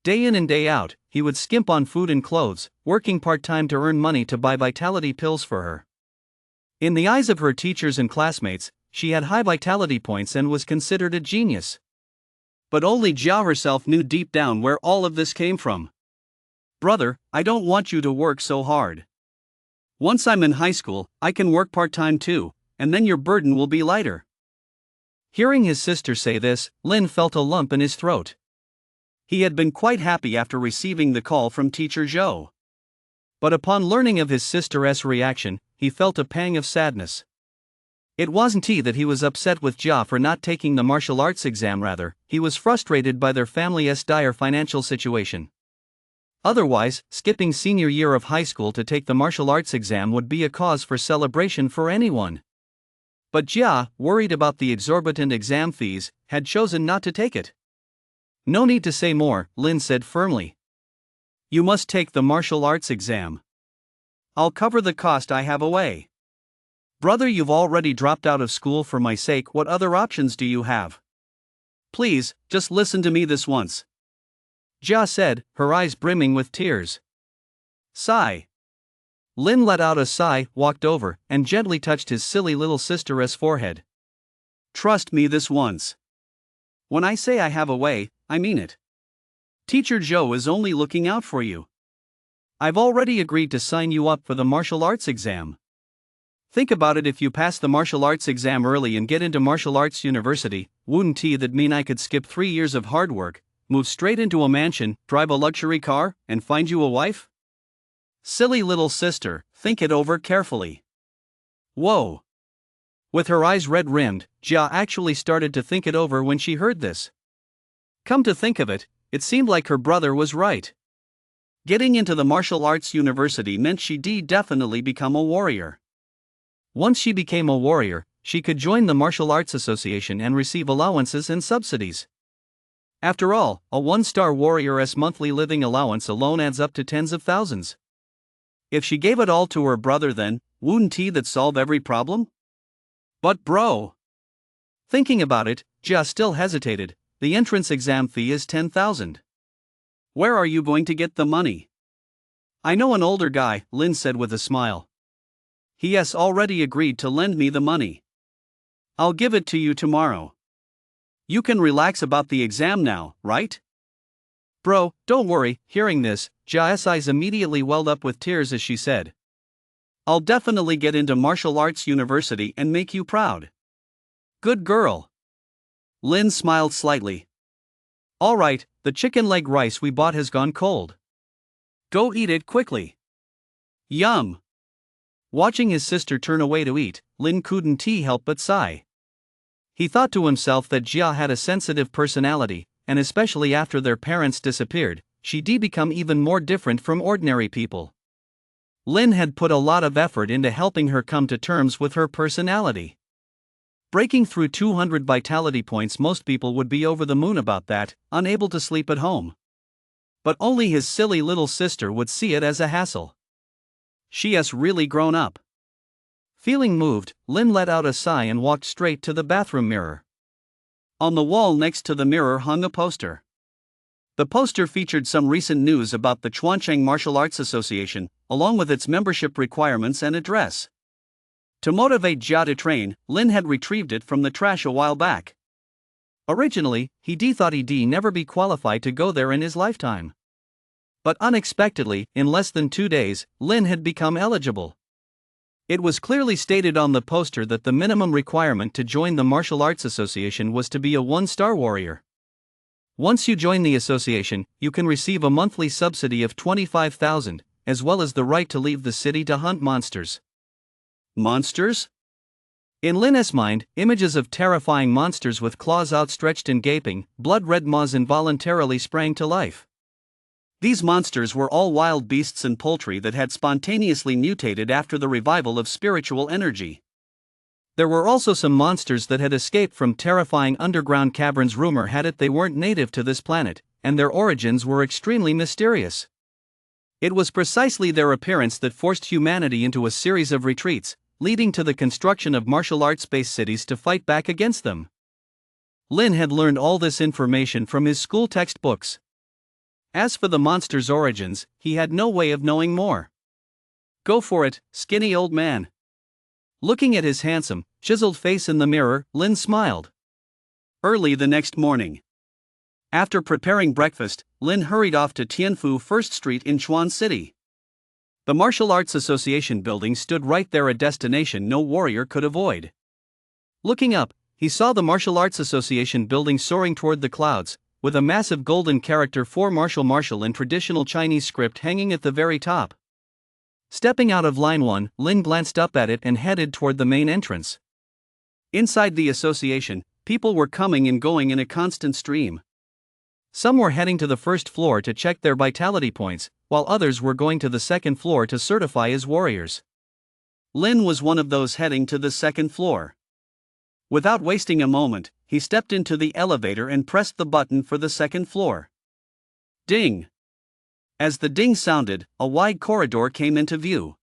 Day in and day out, he would skimp on food and clothes, working part-time to earn money to buy vitality pills for her. In the eyes of her teachers and classmates, she had high vitality points and was considered a genius. But only Jia herself knew deep down where all of this came from. Brother, I don't want you to work so hard. Once I'm in high school, I can work part-time too, and then your burden will be lighter. Hearing his sister say this, Lin felt a lump in his throat. He had been quite happy after receiving the call from Teacher Zhou. But upon learning of his sister's reaction, he felt a pang of sadness. It wasn't that he was upset with Jia for not taking the martial arts exam, rather, he was frustrated by their family's dire financial situation. Otherwise, skipping senior year of high school to take the martial arts exam would be a cause for celebration for anyone. But Jia, worried about the exorbitant exam fees, had chosen not to take it. No need to say more, Lin said firmly. You must take the martial arts exam. I'll cover the cost I have away. Brother, you've already dropped out of school for my sake, what other options do you have? Please, just listen to me this once. Jia said, her eyes brimming with tears. Sigh. Lin let out a sigh, walked over, and gently touched his silly little sister's forehead. Trust me this once. When I say I have a way, I mean it. Teacher Zhou is only looking out for you. I've already agreed to sign you up for the martial arts exam. Think about it, if you pass the martial arts exam early and get into martial arts university, wouldn't that mean I could skip 3 years of hard work, move straight into a mansion, drive a luxury car, and find you a wife? Silly little sister, think it over carefully. Whoa. With her eyes red-rimmed, Jia actually started to think it over when she heard this. Come to think of it, it seemed like her brother was right. Getting into the martial arts university meant she'd definitely become a warrior. Once she became a warrior, she could join the Martial Arts Association and receive allowances and subsidies. After all, a one-star warrior's monthly living allowance alone adds up to tens of thousands. If she gave it all to her brother, then, wouldn't that solve every problem? But bro. Thinking about it, Jia still hesitated. The entrance exam fee is 10,000. Where are you going to get the money? I know an older guy, Lin said with a smile. He has already agreed to lend me the money. I'll give it to you tomorrow. You can relax about the exam now, right? Bro, don't worry. Hearing this, Jia's eyes immediately welled up with tears as she said, I'll definitely get into martial arts university and make you proud. Good girl. Lin smiled slightly. Alright, the chicken leg rice we bought has gone cold. Go eat it quickly. Yum. Watching his sister turn away to eat, Lin couldn't help but sigh. He thought to himself that Jia had a sensitive personality, and especially after their parents disappeared, she'd become even more different from ordinary people. Lin had put a lot of effort into helping her come to terms with her personality. Breaking through 200 vitality points, most people would be over the moon about that, unable to sleep at home. But only his silly little sister would see it as a hassle. She has really grown up. Feeling moved, Lin let out a sigh and walked straight to the bathroom mirror. On the wall next to the mirror hung a poster. The poster featured some recent news about the Chuancheng Martial Arts Association, along with its membership requirements and address. To motivate Jia to train, Lin had retrieved it from the trash a while back. Originally, he thought he'd never be qualified to go there in his lifetime. But unexpectedly, in less than 2 days, Lin had become eligible. It was clearly stated on the poster that the minimum requirement to join the Martial Arts Association was to be a 1-star warrior. Once you join the association, you can receive a monthly subsidy of 25,000, as well as the right to leave the city to hunt monsters. Monsters? In Lin's mind, images of terrifying monsters with claws outstretched and gaping, blood-red maws involuntarily sprang to life. These monsters were all wild beasts and poultry that had spontaneously mutated after the revival of spiritual energy. There were also some monsters that had escaped from terrifying underground caverns. Rumor had it they weren't native to this planet, and their origins were extremely mysterious. It was precisely their appearance that forced humanity into a series of retreats, leading to the construction of martial arts-based cities to fight back against them. Lin had learned all this information from his school textbooks. As for the monster's origins, he had no way of knowing more. Go for it, skinny old man. Looking at his handsome, chiseled face in the mirror, Lin smiled. Early the next morning. After preparing breakfast, Lin hurried off to Tianfu First Street in Chuan City. The Martial Arts Association building stood right there, a destination no warrior could avoid. Looking up, he saw the Martial Arts Association building soaring toward the clouds, with a massive golden character for martial in traditional Chinese script hanging at the very top. Stepping out of line 1, Lin glanced up at it and headed toward the main entrance. Inside the association, people were coming and going in a constant stream. Some were heading to the first floor to check their vitality points, while others were going to the second floor to certify as warriors. Lin was one of those heading to the second floor. Without wasting a moment, he stepped into the elevator and pressed the button for the second floor. Ding! As the ding sounded, a wide corridor came into view.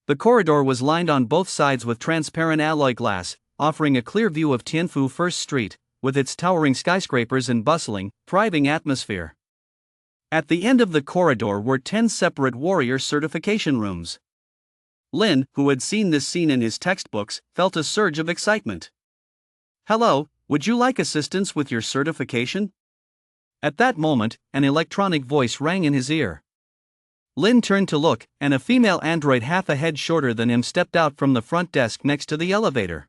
The corridor was lined on both sides with transparent alloy glass, offering a clear view of Tianfu First Street, with its towering skyscrapers and bustling, thriving atmosphere. At the end of the corridor were 10 separate warrior certification rooms. Lin, who had seen this scene in his textbooks, felt a surge of excitement. Hello, would you like assistance with your certification? At that moment, an electronic voice rang in his ear. Lin turned to look, and a female android half a head shorter than him stepped out from the front desk next to the elevator.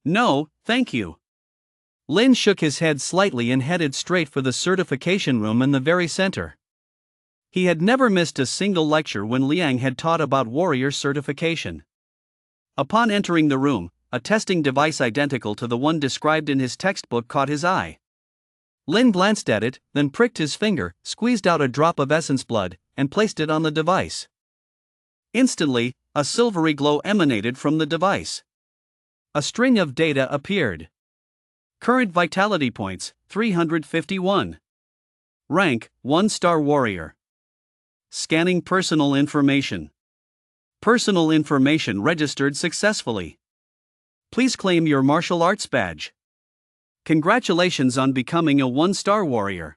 No, thank you. Lin shook his head slightly and headed straight for the certification room in the very center. He had never missed a single lecture when Liang had taught about warrior certification. Upon entering the room, a testing device identical to the one described in his textbook caught his eye. Lin glanced at it, then pricked his finger, squeezed out a drop of essence blood, and placed it on the device. Instantly, a silvery glow emanated from the device. A string of data appeared. Current vitality points, 351. Rank, 1-star warrior. Scanning personal information. Personal information registered successfully. Please claim your martial arts badge. Congratulations on becoming a 1-star warrior.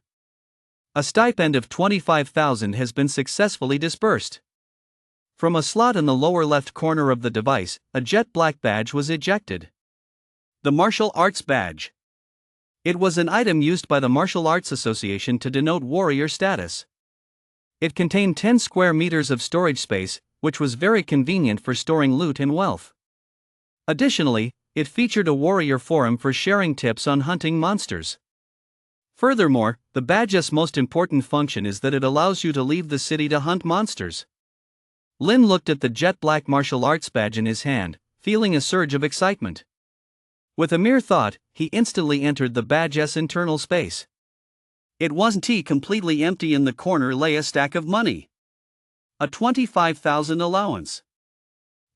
A stipend of 25,000 has been successfully disbursed. From a slot in the lower left corner of the device, a jet black badge was ejected. The martial arts badge. It was an item used by the Martial Arts Association to denote warrior status. It contained 10 square meters of storage space, which was very convenient for storing loot and wealth. Additionally, it featured a warrior forum for sharing tips on hunting monsters. Furthermore, the badge's most important function is that it allows you to leave the city to hunt monsters. Lin looked at the jet black martial arts badge in his hand, feeling a surge of excitement. With a mere thought, he instantly entered the badge's internal space. It wasn't completely empty. In the corner lay a stack of money. A 25,000 allowance.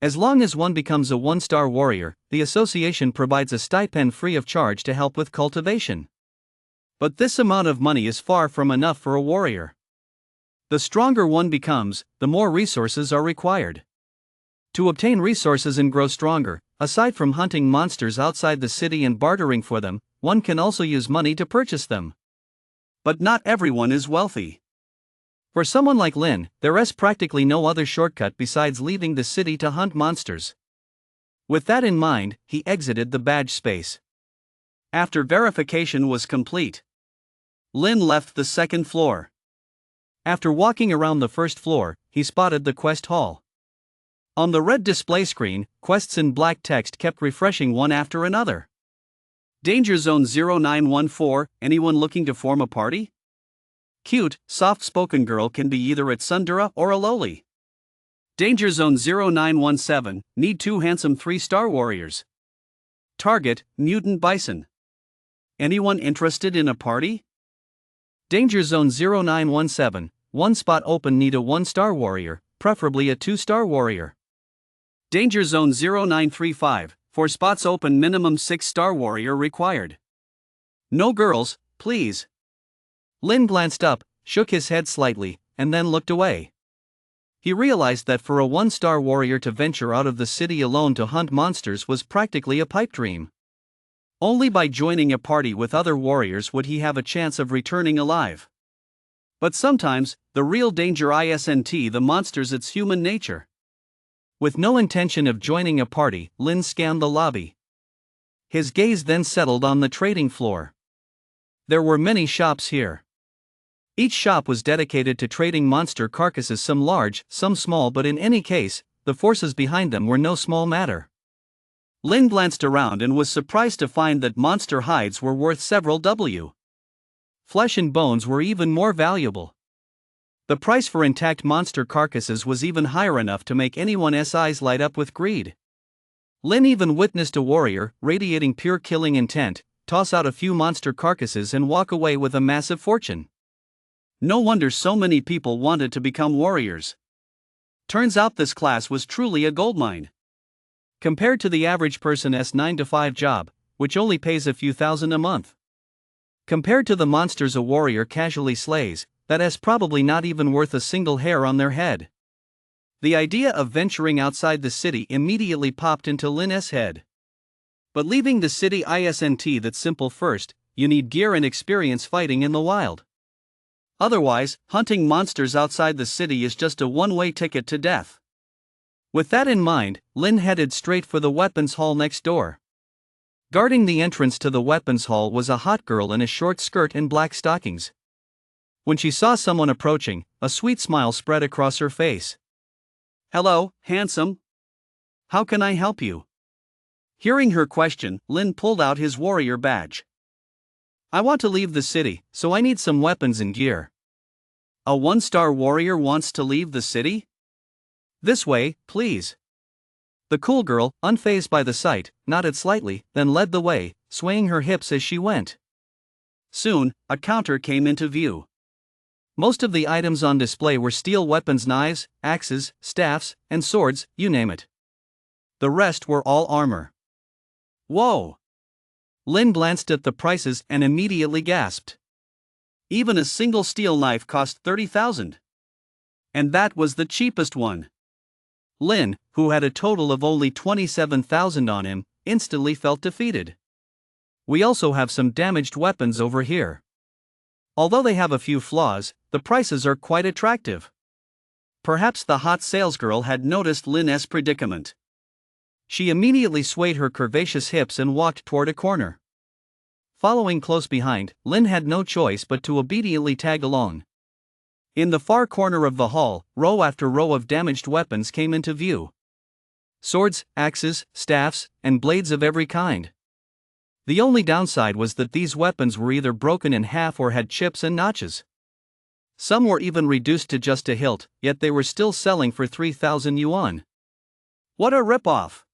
As long as one becomes a 1-star warrior, the association provides a stipend free of charge to help with cultivation. But this amount of money is far from enough for a warrior. The stronger one becomes, the more resources are required. To obtain resources and grow stronger, aside from hunting monsters outside the city and bartering for them, one can also use money to purchase them. But not everyone is wealthy. For someone like Lin, there is practically no other shortcut besides leaving the city to hunt monsters. With that in mind, he exited the badge space. After verification was complete, Lin left the second floor. After walking around the first floor, he spotted the quest hall. On the red display screen, quests in black text kept refreshing one after another. Danger Zone 0914, anyone looking to form a party? Cute, soft-spoken girl can be either a tsundere or a loli. Danger Zone 0917, need 2 handsome 3-star warriors. Target, mutant bison. Anyone interested in a party? Danger Zone 0917, 1 spot open, need a 1-star warrior, preferably a 2-star warrior. Danger Zone 0935, 4 spots open, minimum 6-star warrior required. No girls, please. Lin glanced up, shook his head slightly, and then looked away. He realized that for a 1-star warrior to venture out of the city alone to hunt monsters was practically a pipe dream. Only by joining a party with other warriors would he have a chance of returning alive. But sometimes, the real danger isn't the monsters, it's human nature. With no intention of joining a party, Lin scanned the lobby. His gaze then settled on the trading floor. There were many shops here. Each shop was dedicated to trading monster carcasses, some large, some small, but in any case, the forces behind them were no small matter. Lin glanced around and was surprised to find that monster hides were worth several W. Flesh and bones were even more valuable. The price for intact monster carcasses was even higher, enough to make anyone's eyes light up with greed. Lin even witnessed a warrior, radiating pure killing intent, toss out a few monster carcasses and walk away with a massive fortune. No wonder so many people wanted to become warriors. Turns out this class was truly a goldmine. Compared to the average person's 9-to-5 job, which only pays a few thousand a month. Compared to the monsters a warrior casually slays, that is probably not even worth a single hair on their head. The idea of venturing outside the city immediately popped into Lin's head. But leaving the city isn't that simple. First, you need gear and experience fighting in the wild. Otherwise, hunting monsters outside the city is just a one-way ticket to death. With that in mind, Lin headed straight for the weapons hall next door. Guarding the entrance to the weapons hall was a hot girl in a short skirt and black stockings. When she saw someone approaching, a sweet smile spread across her face. "Hello, handsome. How can I help you?" Hearing her question, Lin pulled out his warrior badge. "I want to leave the city, so I need some weapons and gear." "A 1-star warrior wants to leave the city? This way, please." The cool girl, unfazed by the sight, nodded slightly, then led the way, swaying her hips as she went. Soon, a counter came into view. Most of the items on display were steel weapons, knives, axes, staffs, and swords, you name it. The rest were all armor. Whoa! Lin glanced at the prices and immediately gasped. Even a single steel knife cost 30,000. And that was the cheapest one. Lin, who had a total of only 27,000 on him, instantly felt defeated. "We also have some damaged weapons over here. Although they have a few flaws, the prices are quite attractive." Perhaps the hot salesgirl had noticed Lin's predicament. She immediately swayed her curvaceous hips and walked toward a corner. Following close behind, Lin had no choice but to obediently tag along. In the far corner of the hall, row after row of damaged weapons came into view. Swords, axes, staffs, and blades of every kind. The only downside was that these weapons were either broken in half or had chips and notches. Some were even reduced to just a hilt, yet they were still selling for 3,000 yuan. What a ripoff!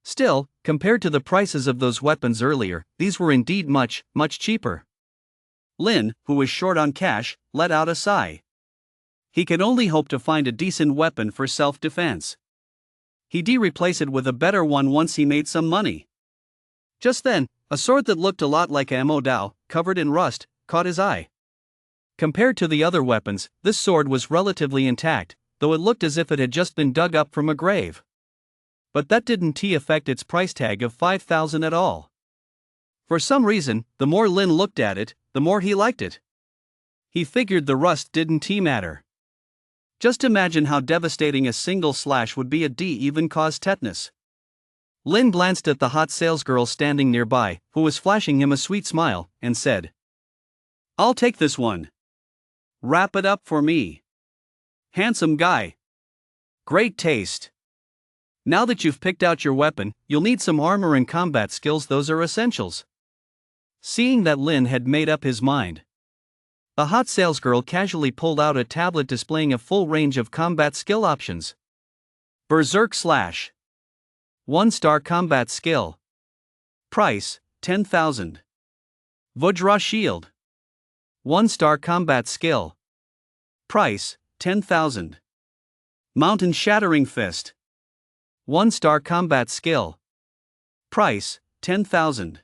Still, compared to the prices of those weapons earlier, these were indeed much, much cheaper. Lin, who was short on cash, let out a sigh. He could only hope to find a decent weapon for self-defense. He'd replace it with a better one once he made some money. Just then, a sword that looked a lot like a mo dao, covered in rust, caught his eye. Compared to the other weapons, this sword was relatively intact, though it looked as if it had just been dug up from a grave. But that didn't affect its price tag of 5,000 at all. For some reason, the more Lin looked at it, the more he liked it. He figured the rust didn't matter. Just imagine how devastating a single slash would be. Even cause tetanus. Lin glanced at the hot salesgirl standing nearby, who was flashing him a sweet smile, and said, "I'll take this one. Wrap it up for me. Handsome guy. Great taste. Now that you've picked out your weapon, you'll need some armor and combat skills. Those are essentials." Seeing that Lin had made up his mind, the hot salesgirl casually pulled out a tablet displaying a full range of combat skill options. Berserk Slash. 1-star combat skill. Price, 10,000. Vajra Shield. 1-star combat skill. Price, 10,000. Mountain Shattering Fist. 1-star combat skill. Price, 10,000.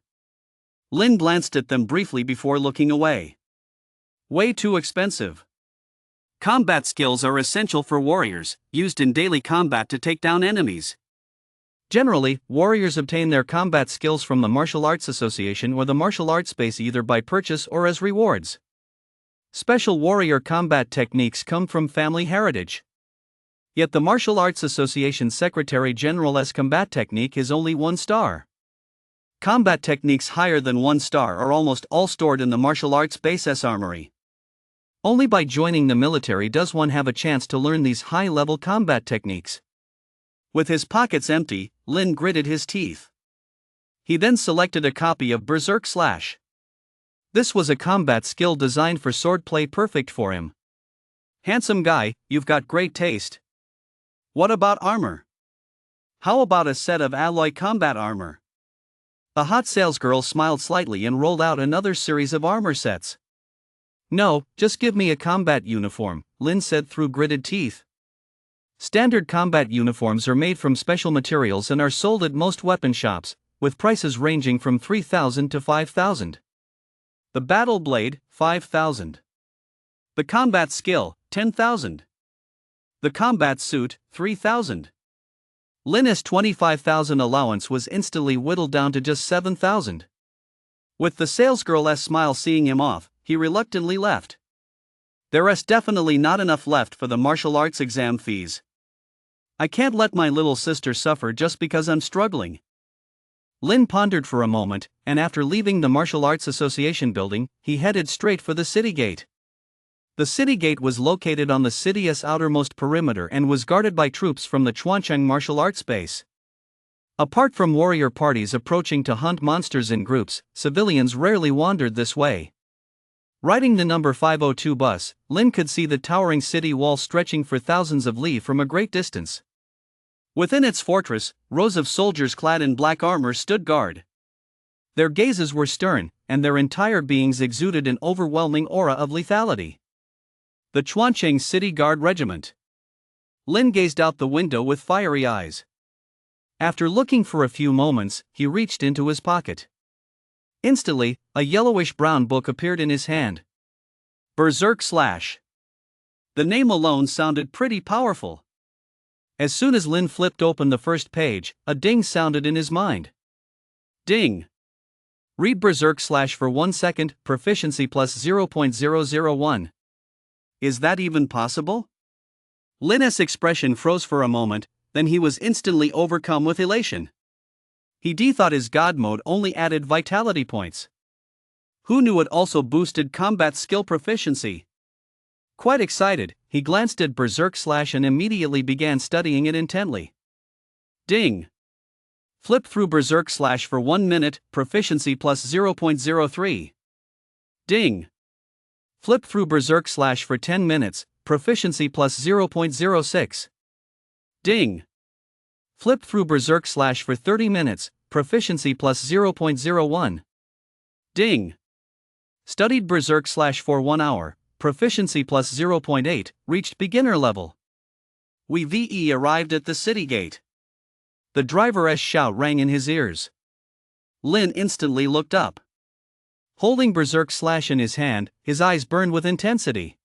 Lin glanced at them briefly before looking away. Way too expensive. Combat skills are essential for warriors, used in daily combat to take down enemies. Generally, warriors obtain their combat skills from the Martial Arts Association or the martial arts base either by purchase or as rewards. Special warrior combat techniques come from family heritage. Yet the Martial Arts Association Secretary General's combat technique is only 1 star. Combat techniques higher than 1 star are almost all stored in the martial arts base's armory. Only by joining the military does one have a chance to learn these high-level combat techniques. With his pockets empty, Lin gritted his teeth. He then selected a copy of Berserk Slash. This was a combat skill designed for swordplay, perfect for him. Handsome guy, you've got great taste. What about armor? How about a set of alloy combat armor? The hot salesgirl smiled slightly and rolled out another series of armor sets. No, just give me a combat uniform, Lin said through gritted teeth. Standard combat uniforms are made from special materials and are sold at most weapon shops, with prices ranging from 3,000 to 5,000. The battle blade, 5,000. The combat skill, 10,000. The combat suit, 3,000. Lin's 25,000 allowance was instantly whittled down to just 7,000. With the salesgirl's smile seeing him off, he reluctantly left. There's definitely not enough left for the martial arts exam fees. I can't let my little sister suffer just because I'm struggling. Lin pondered for a moment, and after leaving the Martial Arts Association building, he headed straight for the city gate. The city gate was located on the city's outermost perimeter and was guarded by troops from the Chuancheng martial arts base. Apart from warrior parties approaching to hunt monsters in groups, civilians rarely wandered this way. Riding the number 502 bus, Lin could see the towering city wall stretching for thousands of li from a great distance. Within its fortress, rows of soldiers clad in black armor stood guard. Their gazes were stern, and their entire beings exuded an overwhelming aura of lethality. The Chuancheng City Guard Regiment. Lin gazed out the window with fiery eyes. After looking for a few moments, he reached into his pocket. Instantly, a yellowish-brown book appeared in his hand. Berserk Slash. The name alone sounded pretty powerful. As soon as Lin flipped open the first page, a ding sounded in his mind. Ding. Read Berserk Slash for 1 second, proficiency plus 0.001. Is that even possible? Lin's expression froze for a moment, then he was instantly overcome with elation. He thought his god mode only added vitality points. Who knew it also boosted combat skill proficiency? Quite excited, he glanced at Berserk Slash and immediately began studying it intently. Ding! Flip through Berserk Slash for 1 minute, proficiency plus 0.03. Ding! Flip through Berserk Slash for 10 minutes, proficiency plus 0.06. Ding! Flip through Berserk Slash for 30 minutes, proficiency plus 0.01. Ding! Studied Berserk Slash for 1 hour, proficiency plus 0.8, reached beginner level. We VE arrived at the city gate. The driver's shout rang in his ears. Lin instantly looked up. Holding Berserk Slash in his hand, his eyes burned with intensity.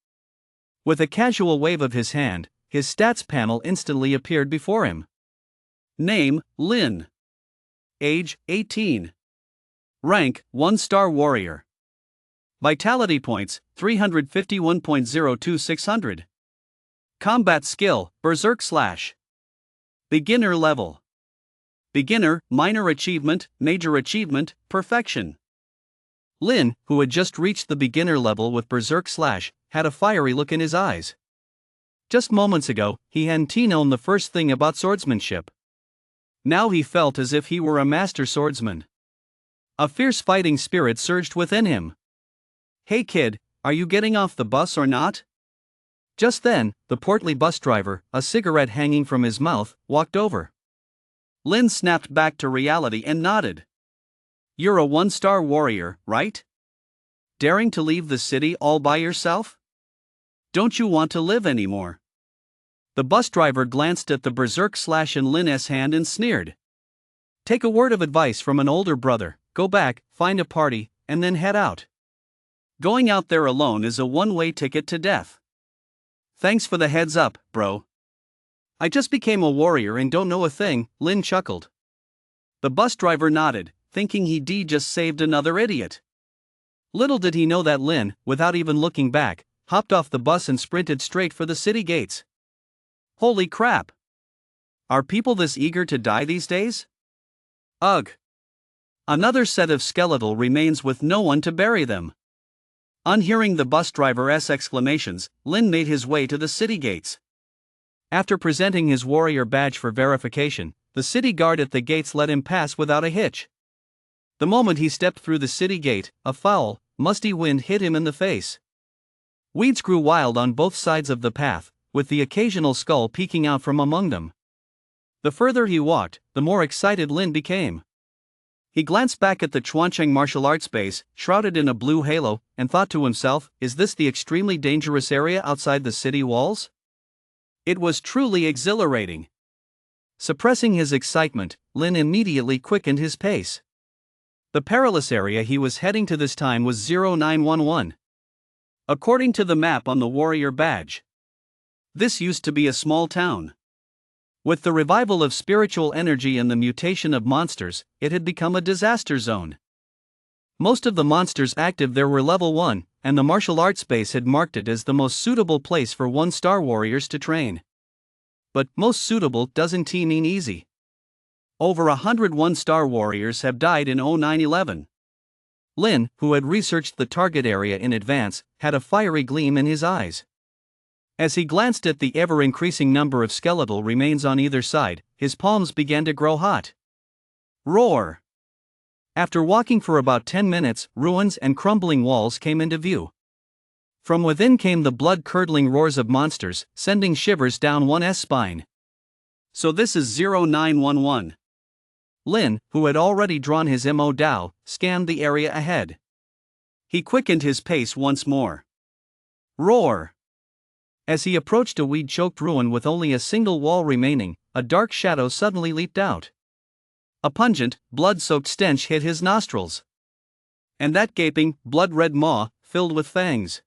With a casual wave of his hand, his stats panel instantly appeared before him. Name, Lin. Age, 18. Rank, 1-star warrior. Vitality points, 351.02600. Combat skill, Berserk Slash. Beginner level. Beginner, minor achievement, major achievement, perfection. Lin, who had just reached the beginner level with Berserk Slash, had a fiery look in his eyes. Just moments ago, he hadn't known the first thing about swordsmanship. Now he felt as if he were a master swordsman. A fierce fighting spirit surged within him. "Hey kid, are you getting off the bus or not?" Just then, the portly bus driver, a cigarette hanging from his mouth, walked over. Lin snapped back to reality and nodded. "You're a 1-star warrior, right? Daring to leave the city all by yourself? Don't you want to live anymore?" The bus driver glanced at the Berserk Slash in Lin's hand and sneered. "Take a word of advice from an older brother, go back, find a party, and then head out. Going out there alone is a one-way ticket to death." "Thanks for the heads up, bro. I just became a warrior and don't know a thing," Lin chuckled. The bus driver nodded, thinking he'd just saved another idiot. Little did he know that Lin, without even looking back, hopped off the bus and sprinted straight for the city gates. Holy crap! Are people this eager to die these days? Ugh! Another set of skeletal remains with no one to bury them. Unhearing the bus driver's exclamations, Lin made his way to the city gates. After presenting his warrior badge for verification, the city guard at the gates let him pass without a hitch. The moment he stepped through the city gate, a foul, musty wind hit him in the face. Weeds grew wild on both sides of the path, with the occasional skull peeking out from among them. The further he walked, the more excited Lin became. He glanced back at the Chuancheng martial arts base, shrouded in a blue halo, and thought to himself, is this the extremely dangerous area outside the city walls? It was truly exhilarating. Suppressing his excitement, Lin immediately quickened his pace. The perilous area he was heading to this time was 0911. According to the map on the warrior badge, this used to be a small town. With the revival of spiritual energy and the mutation of monsters, it had become a disaster zone. Most of the monsters active there were level 1, and the martial arts base had marked it as the most suitable place for 1-star warriors to train. But most suitable doesn't mean easy. Over 100 1-star warriors have died in 0911. Lin, who had researched the target area in advance, had a fiery gleam in his eyes. As he glanced at the ever-increasing number of skeletal remains on either side, his palms began to grow hot. Roar! After walking for about 10 minutes, ruins and crumbling walls came into view. From within came the blood-curdling roars of monsters, sending shivers down one's spine. So this is 0911. Lin, who had already drawn his Mo Dao, scanned the area ahead. He quickened his pace once more. Roar! As he approached a weed-choked ruin with only a single wall remaining, a dark shadow suddenly leaped out. A pungent, blood-soaked stench hit his nostrils. And that gaping, blood-red maw, filled with fangs.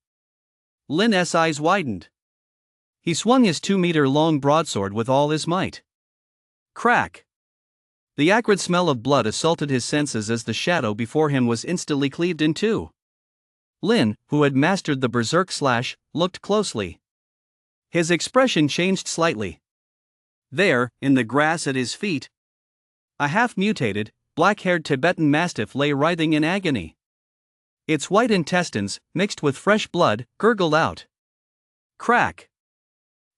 Lin's eyes widened. He swung his 2-meter-long broadsword with all his might. Crack! The acrid smell of blood assaulted his senses as the shadow before him was instantly cleaved in two. Lin, who had mastered the Berserk Slash, looked closely. His expression changed slightly. There, in the grass at his feet, a half-mutated, black-haired Tibetan Mastiff lay writhing in agony. Its white intestines, mixed with fresh blood, gurgled out. Crack!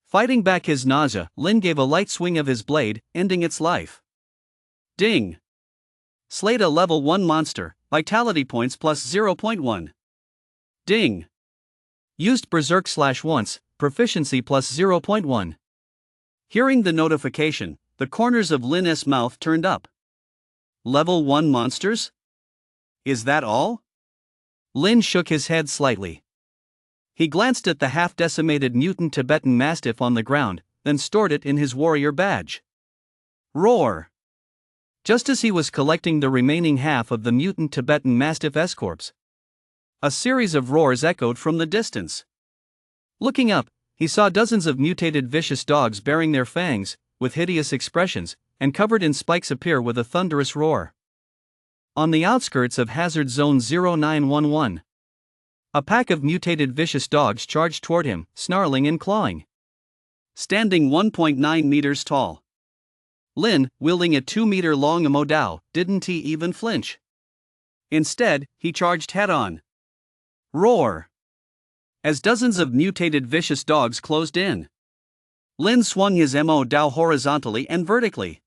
Fighting back his nausea, Lin gave a light swing of his blade, ending its life. Ding! Slayed a level 1 monster, vitality points plus 0.1. Ding! Used berserk slash once, proficiency plus 0.1. Hearing the notification, the corners of Lin's mouth turned up. Level 1 monsters? Is that all? Lin shook his head slightly. He glanced at the half-decimated mutant Tibetan Mastiff on the ground, then stored it in his warrior badge. Roar! Just as he was collecting the remaining half of the mutant Tibetan Mastiff's corpse, a series of roars echoed from the distance. Looking up, he saw dozens of mutated vicious dogs baring their fangs, with hideous expressions, and covered in spikes appear with a thunderous roar. On the outskirts of Hazard Zone 0911, a pack of mutated vicious dogs charged toward him, snarling and clawing. Standing 1.9 meters tall, Lin, wielding a 2-meter-long Amodao, didn't even flinch. Instead, he charged head-on. Roar! As dozens of mutated vicious dogs closed in, Lin swung his Amodao horizontally and vertically.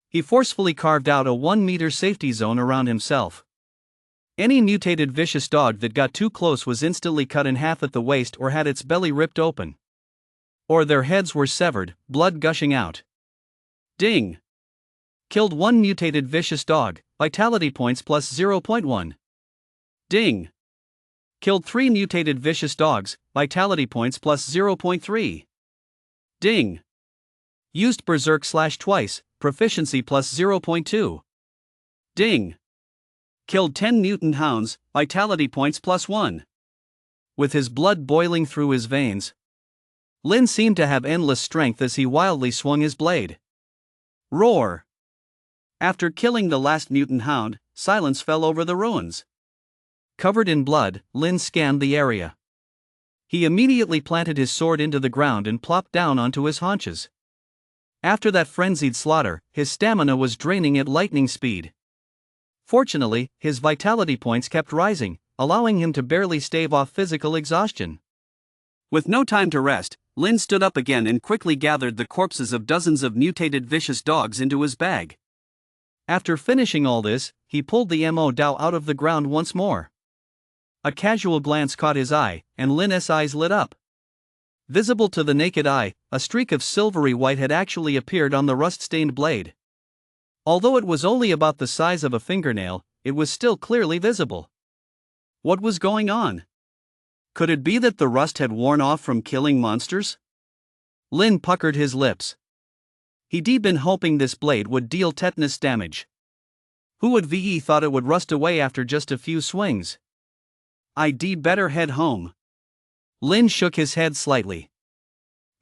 He forcefully carved out a 1-meter safety zone around himself. Any mutated vicious dog that got too close was instantly cut in half at the waist or had its belly ripped open. Or their heads were severed, blood gushing out. Ding! Killed 1 mutated vicious dog, vitality points plus 0.1. Ding! Killed 3 mutated vicious dogs, vitality points plus 0.3. Ding! Used berserk slash twice, proficiency plus 0.2. Ding! Killed 10 mutant hounds, vitality points plus 1. With his blood boiling through his veins, Lin seemed to have endless strength as he wildly swung his blade. Roar! After killing the last mutant hound, silence fell over the ruins. Covered in blood, Lin scanned the area. He immediately planted his sword into the ground and plopped down onto his haunches. After that frenzied slaughter, his stamina was draining at lightning speed. Fortunately, his vitality points kept rising, allowing him to barely stave off physical exhaustion. With no time to rest, Lin stood up again and quickly gathered the corpses of dozens of mutated vicious dogs into his bag. After finishing all this, he pulled the Amodao out of the ground once more. A casual glance caught his eye, and Lin's eyes lit up. Visible to the naked eye, a streak of silvery white had actually appeared on the rust-stained blade. Although it was only about the size of a fingernail, it was still clearly visible. What was going on? Could it be that the rust had worn off from killing monsters? Lin puckered his lips. He'd been hoping this blade would deal tetanus damage. Who would ve thought it would rust away after just a few swings? I'd better head home. Lin shook his head slightly.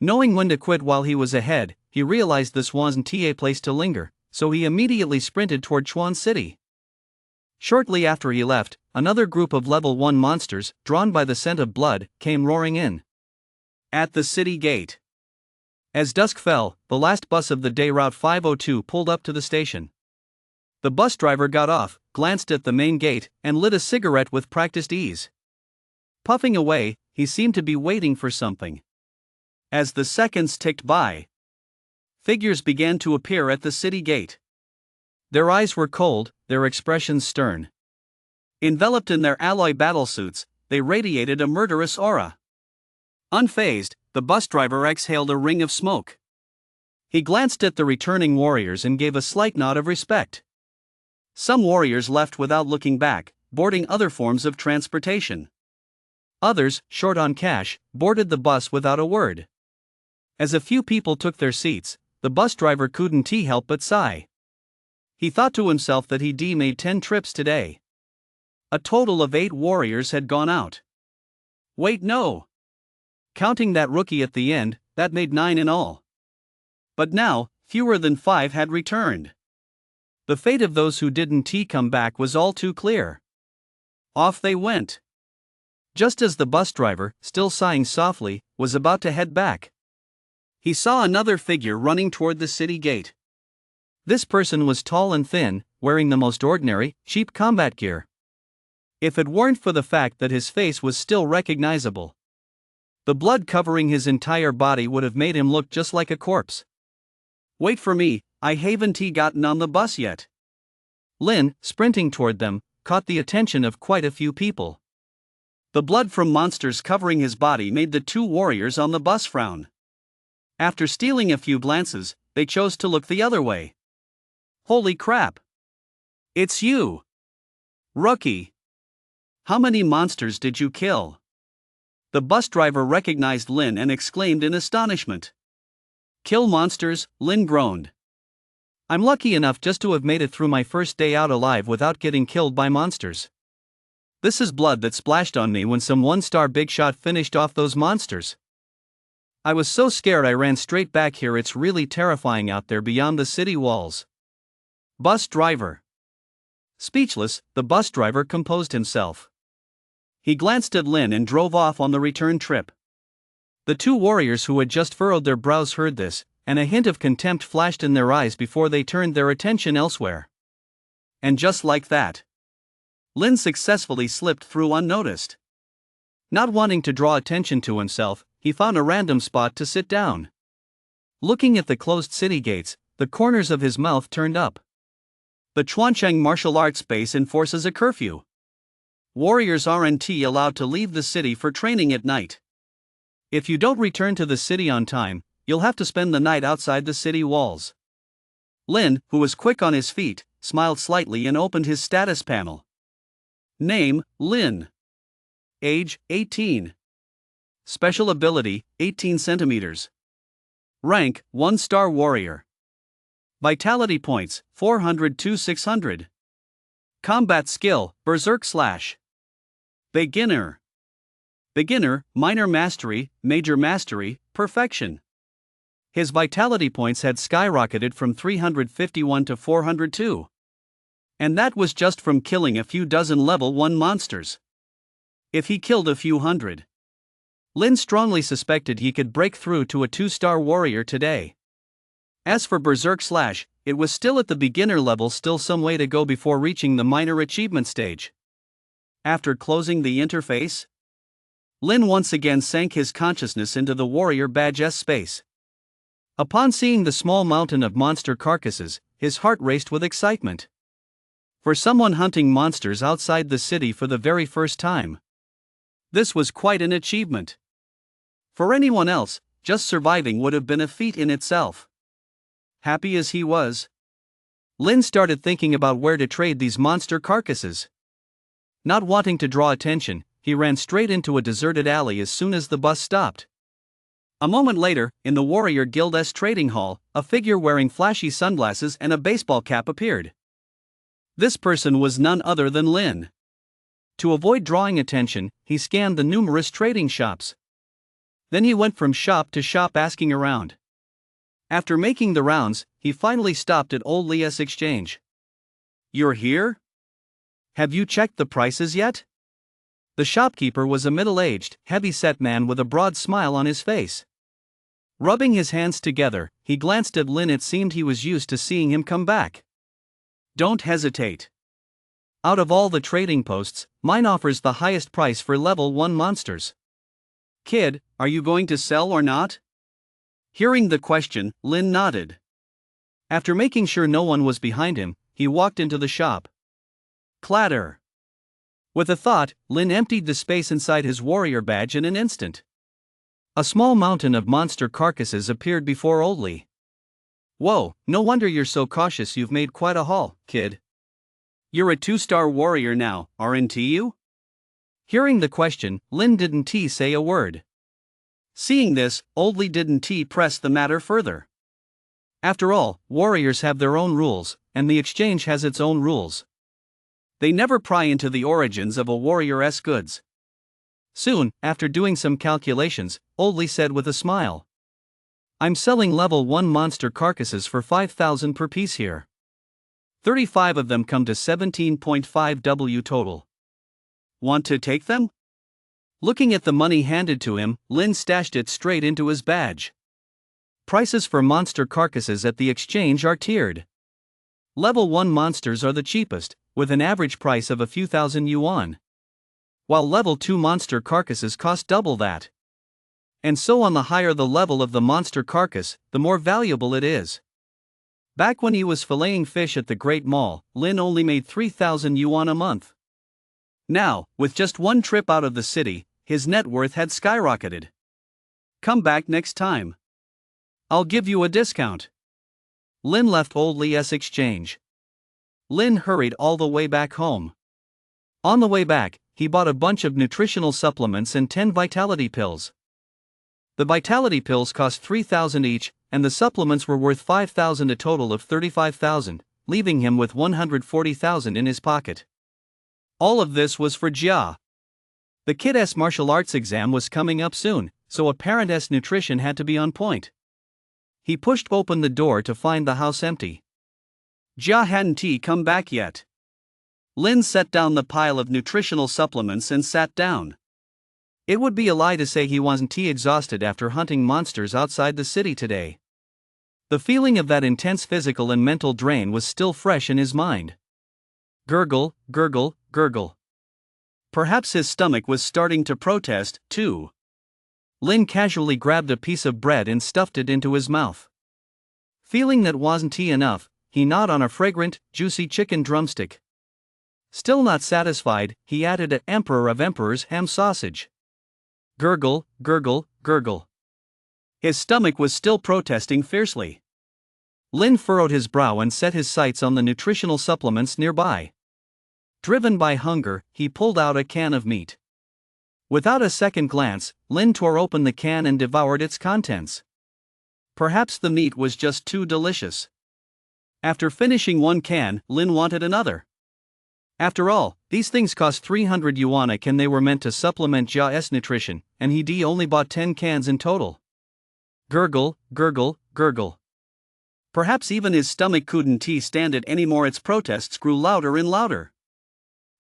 Knowing when to quit while he was ahead, he realized this wasn't a place to linger, so he immediately sprinted toward Chuan City. Shortly after he left, another group of level 1 monsters, drawn by the scent of blood, came roaring in. At the city gate. As dusk fell, the last bus of the day Route 502 pulled up to the station. The bus driver got off, glanced at the main gate, and lit a cigarette with practiced ease. Puffing away, he seemed to be waiting for something. As the seconds ticked by, figures began to appear at the city gate. Their eyes were cold, their expressions stern. Enveloped in their alloy battlesuits, they radiated a murderous aura. Unfazed, the bus driver exhaled a ring of smoke. He glanced at the returning warriors and gave a slight nod of respect. Some warriors left without looking back, boarding other forms of transportation. Others, short on cash, boarded the bus without a word. As a few people took their seats, the bus driver couldn't help but sigh. He thought to himself that he'd made 10 trips today. A total of 8 warriors had gone out. Wait, no. Counting that rookie at the end, that made 9 in all. But now, fewer than 5 had returned. The fate of those who didn't come back was all too clear. Off they went. Just as the bus driver, still sighing softly, was about to head back, he saw another figure running toward the city gate. This person was tall and thin, wearing the most ordinary, cheap combat gear. if it weren't for the fact that his face was still recognizable. The blood covering his entire body would have made him look just like a corpse. Wait for me, I haven't gotten on the bus yet. Lin, sprinting toward them, caught the attention of quite a few people. The blood from monsters covering his body made the two warriors on the bus frown. After stealing a few glances, they chose to look the other way. Holy crap! It's you! Rookie! How many monsters did you kill? The bus driver recognized Lin and exclaimed in astonishment. Kill monsters, Lin groaned. I'm lucky enough just to have made it through my first day out alive without getting killed by monsters. This is blood that splashed on me when some one-star big shot finished off those monsters. I was so scared I ran straight back here. It's really terrifying out there beyond the city walls. Bus driver. Speechless, the bus driver composed himself. He glanced at Lin and drove off on the return trip. The two warriors who had just furrowed their brows heard this, and a hint of contempt flashed in their eyes before they turned their attention elsewhere. And just like that, Lin successfully slipped through unnoticed. Not wanting to draw attention to himself, he found a random spot to sit down. Looking at the closed city gates, the corners of his mouth turned up. The Chuancheng martial arts base enforces a curfew. Warriors aren't allowed to leave the city for training at night. If you don't return to the city on time, you'll have to spend the night outside the city walls. Lin, who was quick on his feet, smiled slightly and opened his status panel. Name, Lin. Age, 18. Special ability, 18 centimeters. Rank, 1-star warrior. Vitality points, 400-600. Combat skill, Berserk Slash. Beginner. Beginner, minor mastery, major mastery, perfection. His vitality points had skyrocketed from 351 to 402. And that was just from killing a few dozen level 1 monsters. If he killed a few hundred, Lin strongly suspected he could break through to a 2-star warrior today. As for Berserk Slash, it was still at the beginner level, still some way to go before reaching the minor achievement stage. After closing the interface, Lin once again sank his consciousness into the warrior badge S space. Upon seeing the small mountain of monster carcasses, his heart raced with excitement. For someone hunting monsters outside the city for the very first time, this was quite an achievement. For anyone else, just surviving would have been a feat in itself. Happy as he was, Lin started thinking about where to trade these monster carcasses. Not wanting to draw attention, he ran straight into a deserted alley as soon as the bus stopped. A moment later, in the Warrior Guild's trading hall, a figure wearing flashy sunglasses and a baseball cap appeared. This person was none other than Lin. To avoid drawing attention, he scanned the numerous trading shops. Then he went from shop to shop asking around. After making the rounds, he finally stopped at Old Lia's exchange. You're here? Have you checked the prices yet? The shopkeeper was a middle-aged, heavy-set man with a broad smile on his face. Rubbing his hands together, he glanced at Lin. It seemed he was used to seeing him come back. Don't hesitate. Out of all the trading posts, mine offers the highest price for level 1 monsters. Kid, are you going to sell or not? Hearing the question, Lin nodded. After making sure no one was behind him, he walked into the shop. Clatter. With a thought, Lin emptied the space inside his warrior badge in an instant. A small mountain of monster carcasses appeared before Old Li. Whoa, no wonder you're so cautious. You've made quite a haul, kid. You're a 2-star warrior now, aren't you? Hearing the question, Lin didn't say a word. Seeing this, Old Li didn't press the matter further. After all, warriors have their own rules, and the exchange has its own rules. They never pry into the origins of a warrior's goods. Soon, after doing some calculations, Old Li said with a smile. I'm selling level 1 monster carcasses for 5,000 per piece here. 35 of them come to 17.5 W total. Want to take them? Looking at the money handed to him, Lin stashed it straight into his badge. Prices for monster carcasses at the exchange are tiered. Level 1 monsters are the cheapest, with an average price of a few thousand yuan. while level 2 monster carcasses cost double that. And so on, the higher the level of the monster carcass, the more valuable it is. Back when he was filleting fish at the Great Mall, Lin only made 3,000 yuan a month. Now, with just one trip out of the city, his net worth had skyrocketed. Come back next time. I'll give you a discount. Lin left Old Li's exchange. Lin hurried all the way back home. On the way back, he bought a bunch of nutritional supplements and 10 vitality pills. The vitality pills cost 3,000 each, and the supplements were worth 5,000, a total of 35,000, leaving him with 140,000 in his pocket. All of this was for Jia. The kid's martial arts exam was coming up soon, so a parent's nutrition had to be on point. He pushed open the door to find the house empty. Jia hadn't come back yet. Lin set down the pile of nutritional supplements and sat down. It would be a lie to say he wasn't exhausted after hunting monsters outside the city today. The feeling of that intense physical and mental drain was still fresh in his mind. Gurgle, gurgle, gurgle. Perhaps his stomach was starting to protest, too. Lin casually grabbed a piece of bread and stuffed it into his mouth. Feeling that wasn't enough, he gnawed on a fragrant, juicy chicken drumstick. Still not satisfied, he added an emperor of emperors ham sausage. Gurgle, gurgle, gurgle. His stomach was still protesting fiercely. Lin furrowed his brow and set his sights on the nutritional supplements nearby. Driven by hunger, he pulled out a can of meat. Without a second glance, Lin tore open the can and devoured its contents. Perhaps the meat was just too delicious. After finishing one can, Lin wanted another. After all, these things cost 300 yuan a can. They were meant to supplement Jia's nutrition, and he only bought 10 cans in total. Gurgle, gurgle, gurgle. Perhaps even his stomach couldn't stand it anymore. Its protests grew louder and louder.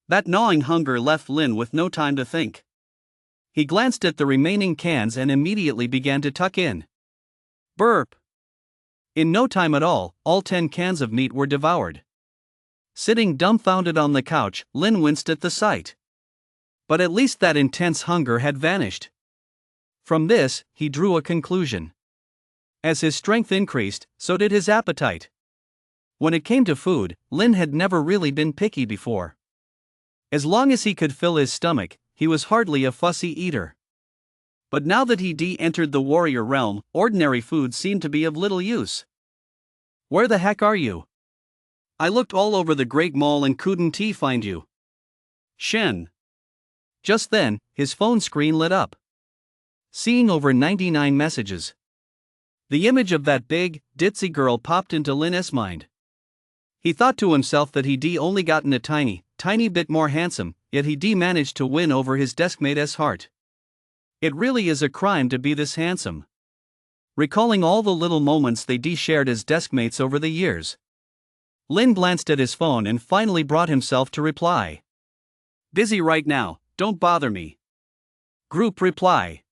That gnawing hunger left Lin with no time to think. He glanced at the remaining cans and immediately began to tuck in. Burp. In no time at all 10 cans of meat were devoured. Sitting dumbfounded on the couch, Lin winced at the sight. But at least that intense hunger had vanished. From this, he drew a conclusion. As his strength increased, so did his appetite. When it came to food, Lin had never really been picky before. As long as he could fill his stomach, he was hardly a fussy eater. But now that he entered the warrior realm, ordinary food seemed to be of little use. Where the heck are you? I looked all over the Great Mall and couldn't find you. Shen. Just then, his phone screen lit up. Seeing over 99 messages. The image of that big, ditzy girl popped into Lin's mind. He thought to himself that he'd only gotten a tiny bit more handsome, yet he'd managed to win over his deskmate's heart. It really is a crime to be this handsome. Recalling all the little moments they shared as deskmates over the years, Lin glanced at his phone and finally brought himself to reply. Busy right now, don't bother me. Group reply.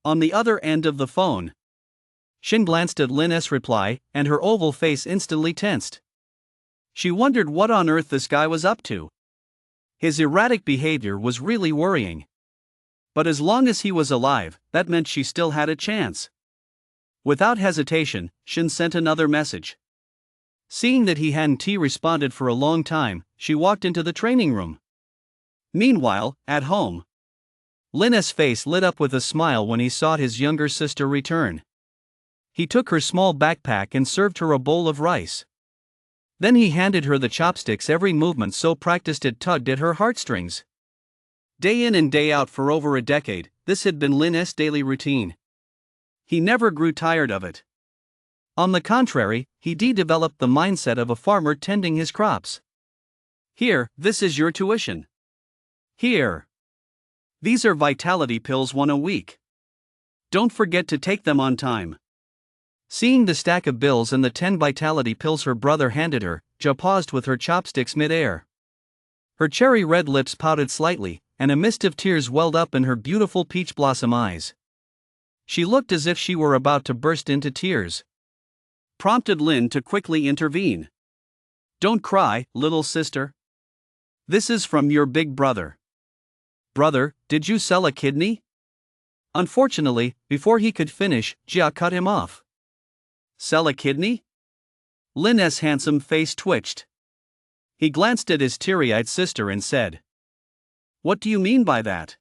On the other end of the phone, Shin glanced at Lin's reply, and her oval face instantly tensed. She wondered what on earth this guy was up to. His erratic behavior was really worrying. But as long as he was alive, that meant she still had a chance. Without hesitation, Shin sent another message. Seeing that he hadn't responded for a long time, she walked into the training room. Meanwhile, at home, Lin's face lit up with a smile when he saw his younger sister return. He took her small backpack and served her a bowl of rice. Then he handed her the chopsticks. Every movement so practiced it tugged at her heartstrings. Day in and day out for over a decade, this had been Lin's daily routine. He never grew tired of it. On the contrary, he developed the mindset of a farmer tending his crops. Here, this is your tuition. Here. These are vitality pills, 1 a week. Don't forget to take them on time. Seeing the stack of bills and the 10 vitality pills her brother handed her, Ja paused with her chopsticks mid-air. Her cherry red lips pouted slightly, and a mist of tears welled up in her beautiful peach blossom eyes. She looked as if she were about to burst into tears. Prompted Lin to quickly intervene. Don't cry, little sister. This is from your big brother. Brother, did you sell a kidney? Unfortunately, before he could finish, Jia cut him off. Sell a kidney? Lin's handsome face twitched. He glanced at his teary-eyed sister and said, "What do you mean by that?"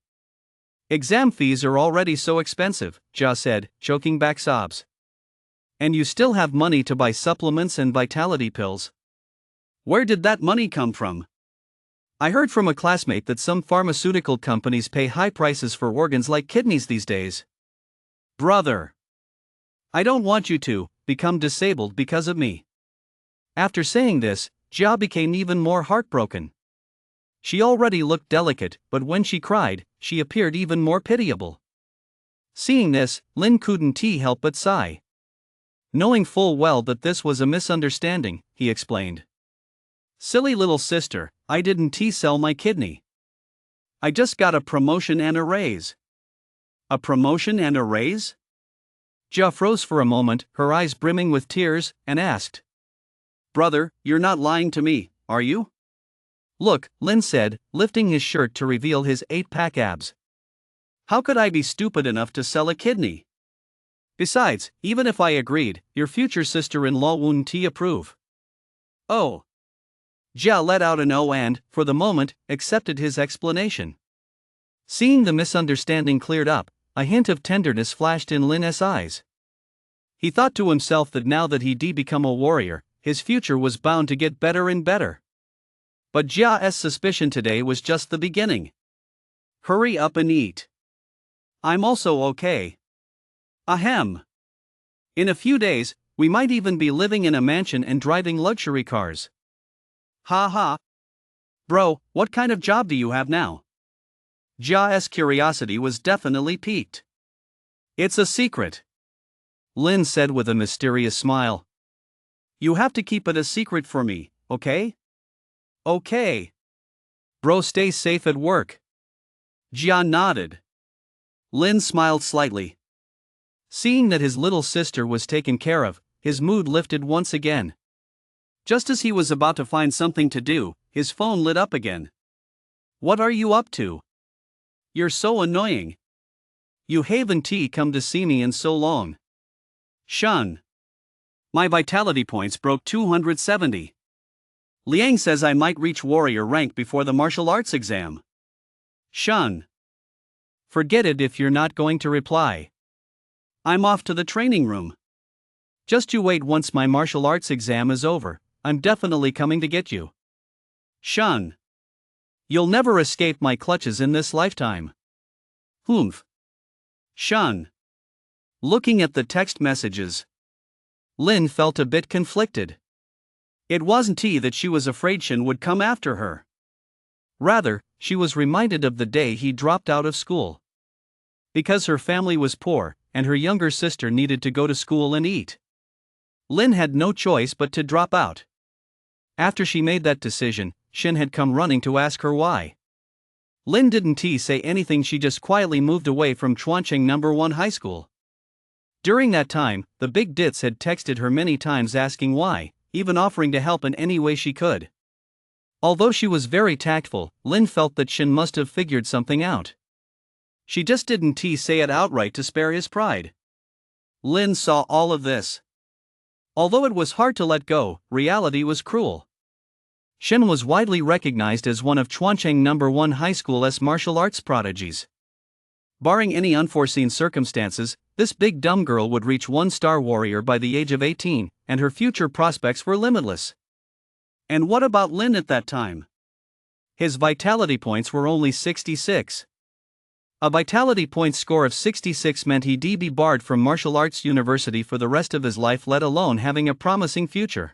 "Exam fees are already so expensive," Jia said, choking back sobs. "And you still have money to buy supplements and vitality pills. Where did that money come from?" "I heard from a classmate that some pharmaceutical companies pay high prices for organs like kidneys these days." "Brother, I don't want you to become disabled because of me." After saying this, Jia became even more heartbroken. She already looked delicate, but when she cried, she appeared even more pitiable. Seeing this, Lin couldn't help but sigh. Knowing full well that this was a misunderstanding, he explained. "Silly little sister, I didn't sell my kidney. I just got a promotion and a raise." "A promotion and a raise?" Jia froze for a moment, her eyes brimming with tears, and asked, "Brother, you're not lying to me, are you?" "Look," Lin said, lifting his shirt to reveal his 8-pack abs. "How could I be stupid enough to sell a kidney? Besides, even if I agreed, your future sister-in-law wouldn't approve." "Oh." Jia let out an "oh" and, for the moment, accepted his explanation. Seeing the misunderstanding cleared up, a hint of tenderness flashed in Lin's eyes. He thought to himself that now that he'd become a warrior, his future was bound to get better and better. But Jia's suspicion today was just the beginning. "Hurry up and eat. I'm also okay. Ahem. In a few days, we might even be living in a mansion and driving luxury cars." "Ha ha. Bro, what kind of job do you have now?" Jia's curiosity was definitely piqued. "It's a secret," Lin said with a mysterious smile. "You have to keep it a secret for me, okay?" "Okay. Bro, stay safe at work." Jia nodded. Lin smiled slightly. Seeing that his little sister was taken care of, his mood lifted once again. Just as he was about to find something to do, his phone lit up again. "What are you up to? You're so annoying. You haven't come to see me in so long." "Shun. My vitality points broke 270. Liang says I might reach warrior rank before the martial arts exam." "Shun. Forget it if you're not going to reply. I'm off to the training room. Just you wait, once my martial arts exam is over, I'm definitely coming to get you. Shun. You'll never escape my clutches in this lifetime. Humph. Shun." Looking at the text messages, Lin felt a bit conflicted. It wasn't that she was afraid Shin would come after her. Rather, she was reminded of the day he dropped out of school. Because her family was poor, and her younger sister needed to go to school and eat, Lin had no choice but to drop out. After she made that decision, Shin had come running to ask her why. Lin didn't say anything, she just quietly moved away from Chuancheng No. 1 High School. During that time, the big dits had texted her many times asking why, even offering to help in any way she could. Although she was very tactful, Lin felt that Shin must have figured something out. She just didn't say it outright to spare his pride. Lin saw all of this. Although it was hard to let go, reality was cruel. Shin was widely recognized as one of Chuancheng No. 1 High School's martial arts prodigies. Barring any unforeseen circumstances, this big dumb girl would reach 1-star warrior by the age of 18, and her future prospects were limitless. And what about Lin at that time? His vitality points were only 66. A vitality point score of 66 meant he'd be barred from martial arts university for the rest of his life, let alone having a promising future.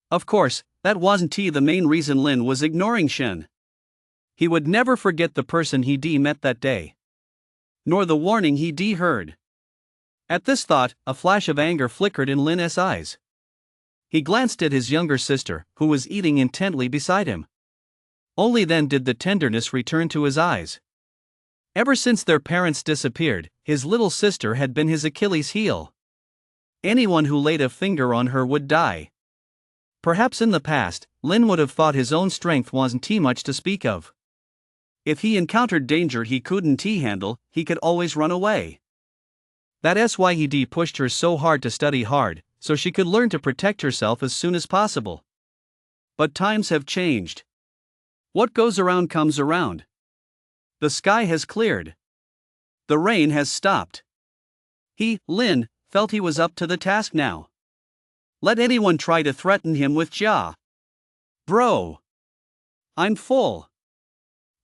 Of course, that wasn't the main reason Lin was ignoring Shin. He would never forget the person he'd met that day, nor the warning he'd heard. At this thought, a flash of anger flickered in Lin's eyes. He glanced at his younger sister, who was eating intently beside him. Only then did the tenderness return to his eyes. Ever since their parents disappeared, his little sister had been his Achilles heel. Anyone who laid a finger on her would die. Perhaps in the past, Lin would have thought his own strength wasn't much to speak of. If he encountered danger he couldn't handle, he could always run away. That's why he pushed her so hard to study hard, so she could learn to protect herself as soon as possible. But times have changed. What goes around comes around. The sky has cleared. The rain has stopped. Lin, felt he was up to the task now. Let anyone try to threaten him with Bro. I'm full.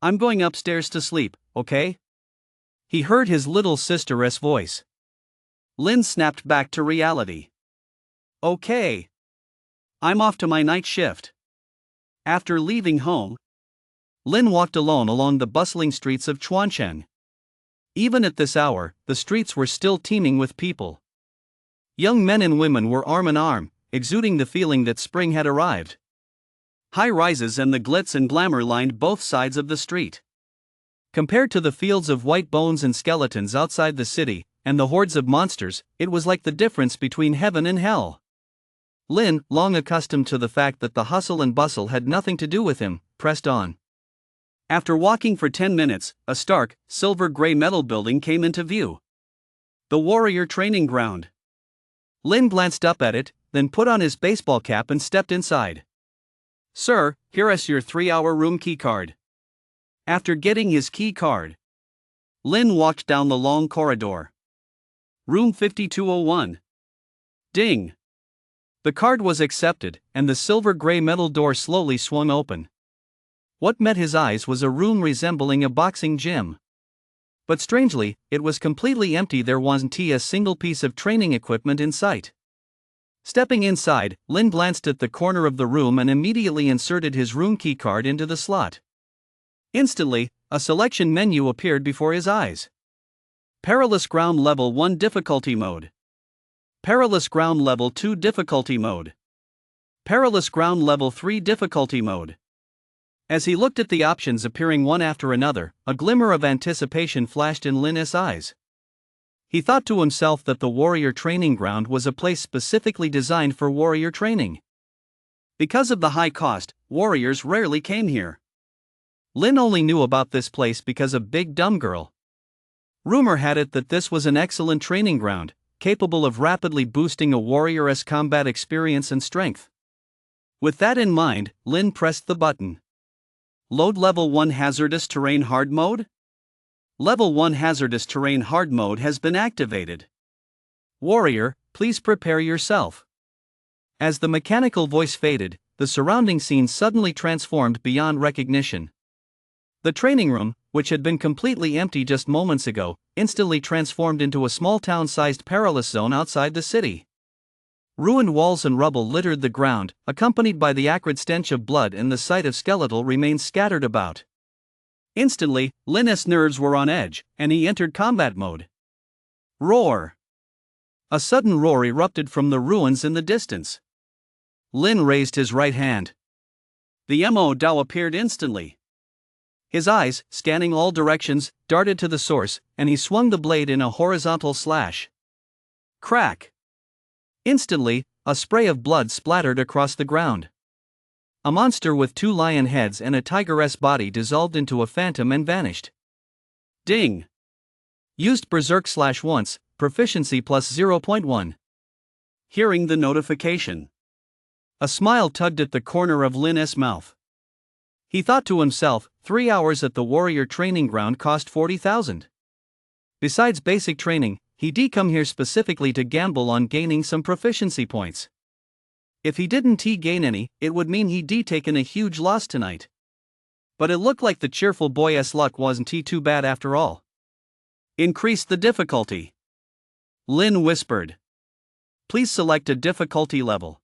I'm going upstairs to sleep, okay? He heard his little sister's voice. Lin snapped back to reality. Okay. I'm off to my night shift. After leaving home, Lin walked alone along the bustling streets of Chuancheng. Even at this hour, the streets were still teeming with people. Young men and women were arm in arm, exuding the feeling that spring had arrived. High rises and the glitz and glamour lined both sides of the street. Compared to the fields of white bones and skeletons outside the city, and the hordes of monsters, it was like the difference between heaven and hell. Lin, long accustomed to the fact that the hustle and bustle had nothing to do with him, pressed on. After walking for 10 minutes, a stark, silver-gray metal building came into view. The warrior training ground. Lin glanced up at it, then put on his baseball cap and stepped inside. Sir, here is your 3-hour room key card. After getting his key card, Lin walked down the long corridor. Room 5201. Ding. The card was accepted, and the silver-gray metal door slowly swung open. What met his eyes was a room resembling a boxing gym. But strangely, it was completely empty. There wasn't a single piece of training equipment in sight. Stepping inside, Lin glanced at the corner of the room and immediately inserted his room key card into the slot. Instantly, a selection menu appeared before his eyes. Perilous Ground Level 1 Difficulty Mode. Perilous Ground Level 2 Difficulty Mode. Perilous Ground Level 3 Difficulty Mode. As he looked at the options appearing one after another, a glimmer of anticipation flashed in Lin's eyes. He thought to himself that the warrior training ground was a place specifically designed for warrior training. Because of the high cost, warriors rarely came here. Lin only knew about this place because of Big Dumb Girl. Rumor had it that this was an excellent training ground, capable of rapidly boosting a warrior's combat experience and strength. With that in mind, Lin pressed the button. Load Level 1 Hazardous Terrain Hard Mode? Level 1 Hazardous Terrain Hard Mode has been activated. Warrior, please prepare yourself. As the mechanical voice faded, the surrounding scene suddenly transformed beyond recognition. The training room, which had been completely empty just moments ago, instantly transformed into a small town-sized perilous zone outside the city. Ruined walls and rubble littered the ground, accompanied by the acrid stench of blood, and the sight of skeletal remains scattered about. Instantly, Lin's nerves were on edge, and he entered combat mode. Roar! A sudden roar erupted from the ruins in the distance. Lin raised his right hand. The Mo Dao appeared instantly. His eyes, scanning all directions, darted to the source, and he swung the blade in a horizontal slash. Crack! Instantly, a spray of blood splattered across the ground. A monster with 2 lion heads and a tigeress body dissolved into a phantom and vanished. Ding! Used Berserk / once, proficiency plus 0.1. Hearing the notification, a smile tugged at the corner of Lin's mouth. He thought to himself, 3 hours at the warrior training ground cost 40,000. Besides basic training, he'd come here specifically to gamble on gaining some proficiency points. If he didn't gain any, it would mean he'd taken a huge loss tonight. But it looked like the cheerful boy's luck wasn't too bad after all. Increase the difficulty. Lin whispered. Please select a difficulty level.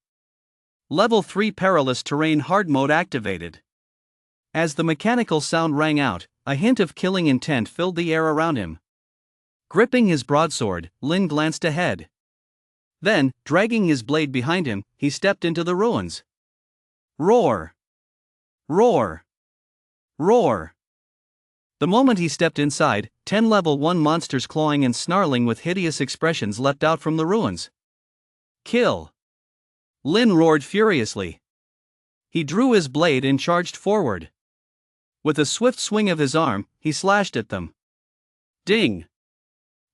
Level 3 Perilous Terrain Hard Mode activated. As the mechanical sound rang out, a hint of killing intent filled the air around him. Gripping his broadsword, Lin glanced ahead. Then, dragging his blade behind him, he stepped into the ruins. Roar! Roar! Roar! The moment he stepped inside, 10 level 1 monsters clawing and snarling with hideous expressions leapt out from the ruins. Kill! Lin roared furiously. He drew his blade and charged forward. With a swift swing of his arm, he slashed at them. Ding!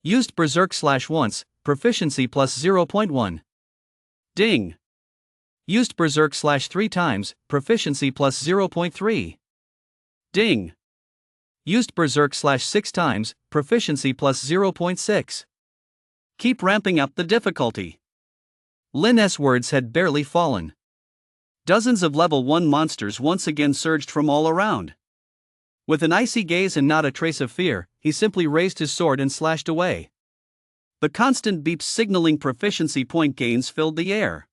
Used berserk slash once, proficiency plus 0.1. Ding! Used berserk slash 3 times, proficiency plus 0.3. Ding! Used berserk slash 6 times, proficiency plus 0.6. Keep ramping up the difficulty. Lin's words had barely fallen. Dozens of level 1 monsters once again surged from all around. With an icy gaze and not a trace of fear, he simply raised his sword and slashed away. The constant beeps signaling proficiency point gains filled the air.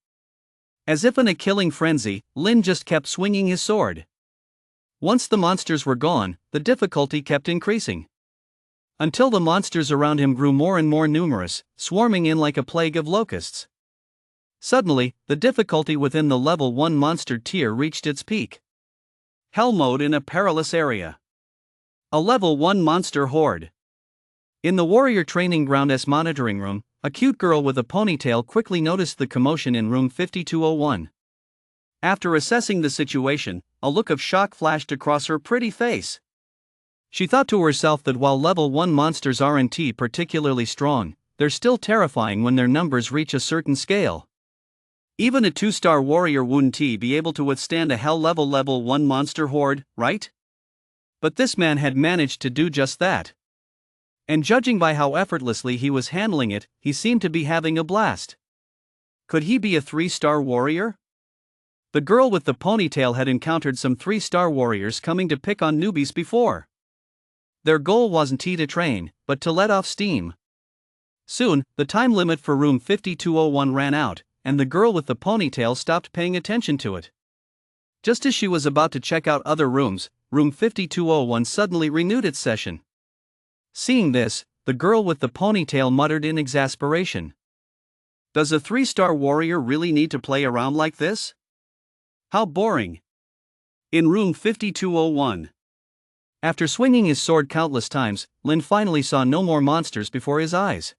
As if in a killing frenzy, Lin just kept swinging his sword. Once the monsters were gone, the difficulty kept increasing. Until the monsters around him grew more and more numerous, swarming in like a plague of locusts. Suddenly, the difficulty within the level 1 monster tier reached its peak. Hell mode in a perilous area. A level 1 monster horde. In the warrior training ground's monitoring room, a cute girl with a ponytail quickly noticed the commotion in room 5201. After assessing the situation, a look of shock flashed across her pretty face. She thought to herself that while level 1 monsters aren't particularly strong, they're still terrifying when their numbers reach a certain scale. Even a 2-star warrior wouldn't be able to withstand a hell level 1 monster horde, right? But this man had managed to do just that. And judging by how effortlessly he was handling it, he seemed to be having a blast. Could he be a 3-star warrior? The girl with the ponytail had encountered some 3-star warriors coming to pick on newbies before. Their goal wasn't to train, but to let off steam. Soon, the time limit for room 5201 ran out, and the girl with the ponytail stopped paying attention to it. Just as she was about to check out other rooms, room 5201 suddenly renewed its session. Seeing this, the girl with the ponytail muttered in exasperation. Does a 3-star warrior really need to play around like this? How boring. In room 5201. After swinging his sword countless times, Lin finally saw no more monsters before his eyes.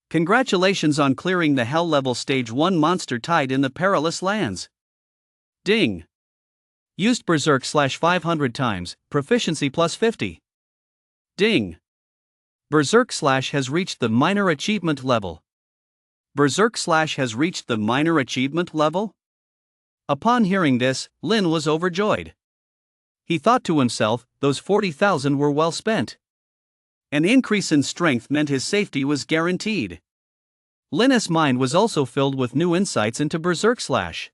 Congratulations on clearing the hell level stage 1 monster tide in the perilous lands. Ding! Used berserk slash 500 times, proficiency plus 50. Ding! Berserk slash has reached the minor achievement level. Berserk slash has reached the minor achievement level? Upon hearing this, Lin was overjoyed. He thought to himself, those 40,000 were well spent. An increase in strength meant his safety was guaranteed. Lin's mind was also filled with new insights into Berserk Slash.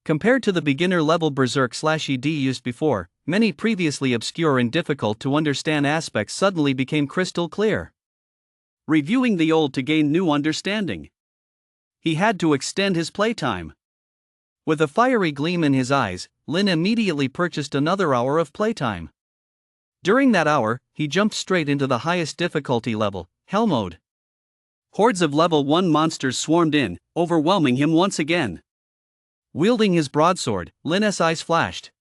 Compared to the beginner level Berserk Slash ED used before, many previously obscure and difficult to understand aspects suddenly became crystal clear. Reviewing the old to gain new understanding. He had to extend his playtime. With a fiery gleam in his eyes, Lin immediately purchased another hour of playtime. During that hour, he jumped straight into the highest difficulty level, Hell Mode. Hordes of level 1 monsters swarmed in, overwhelming him once again. Wielding his broadsword, Lin's eyes flashed.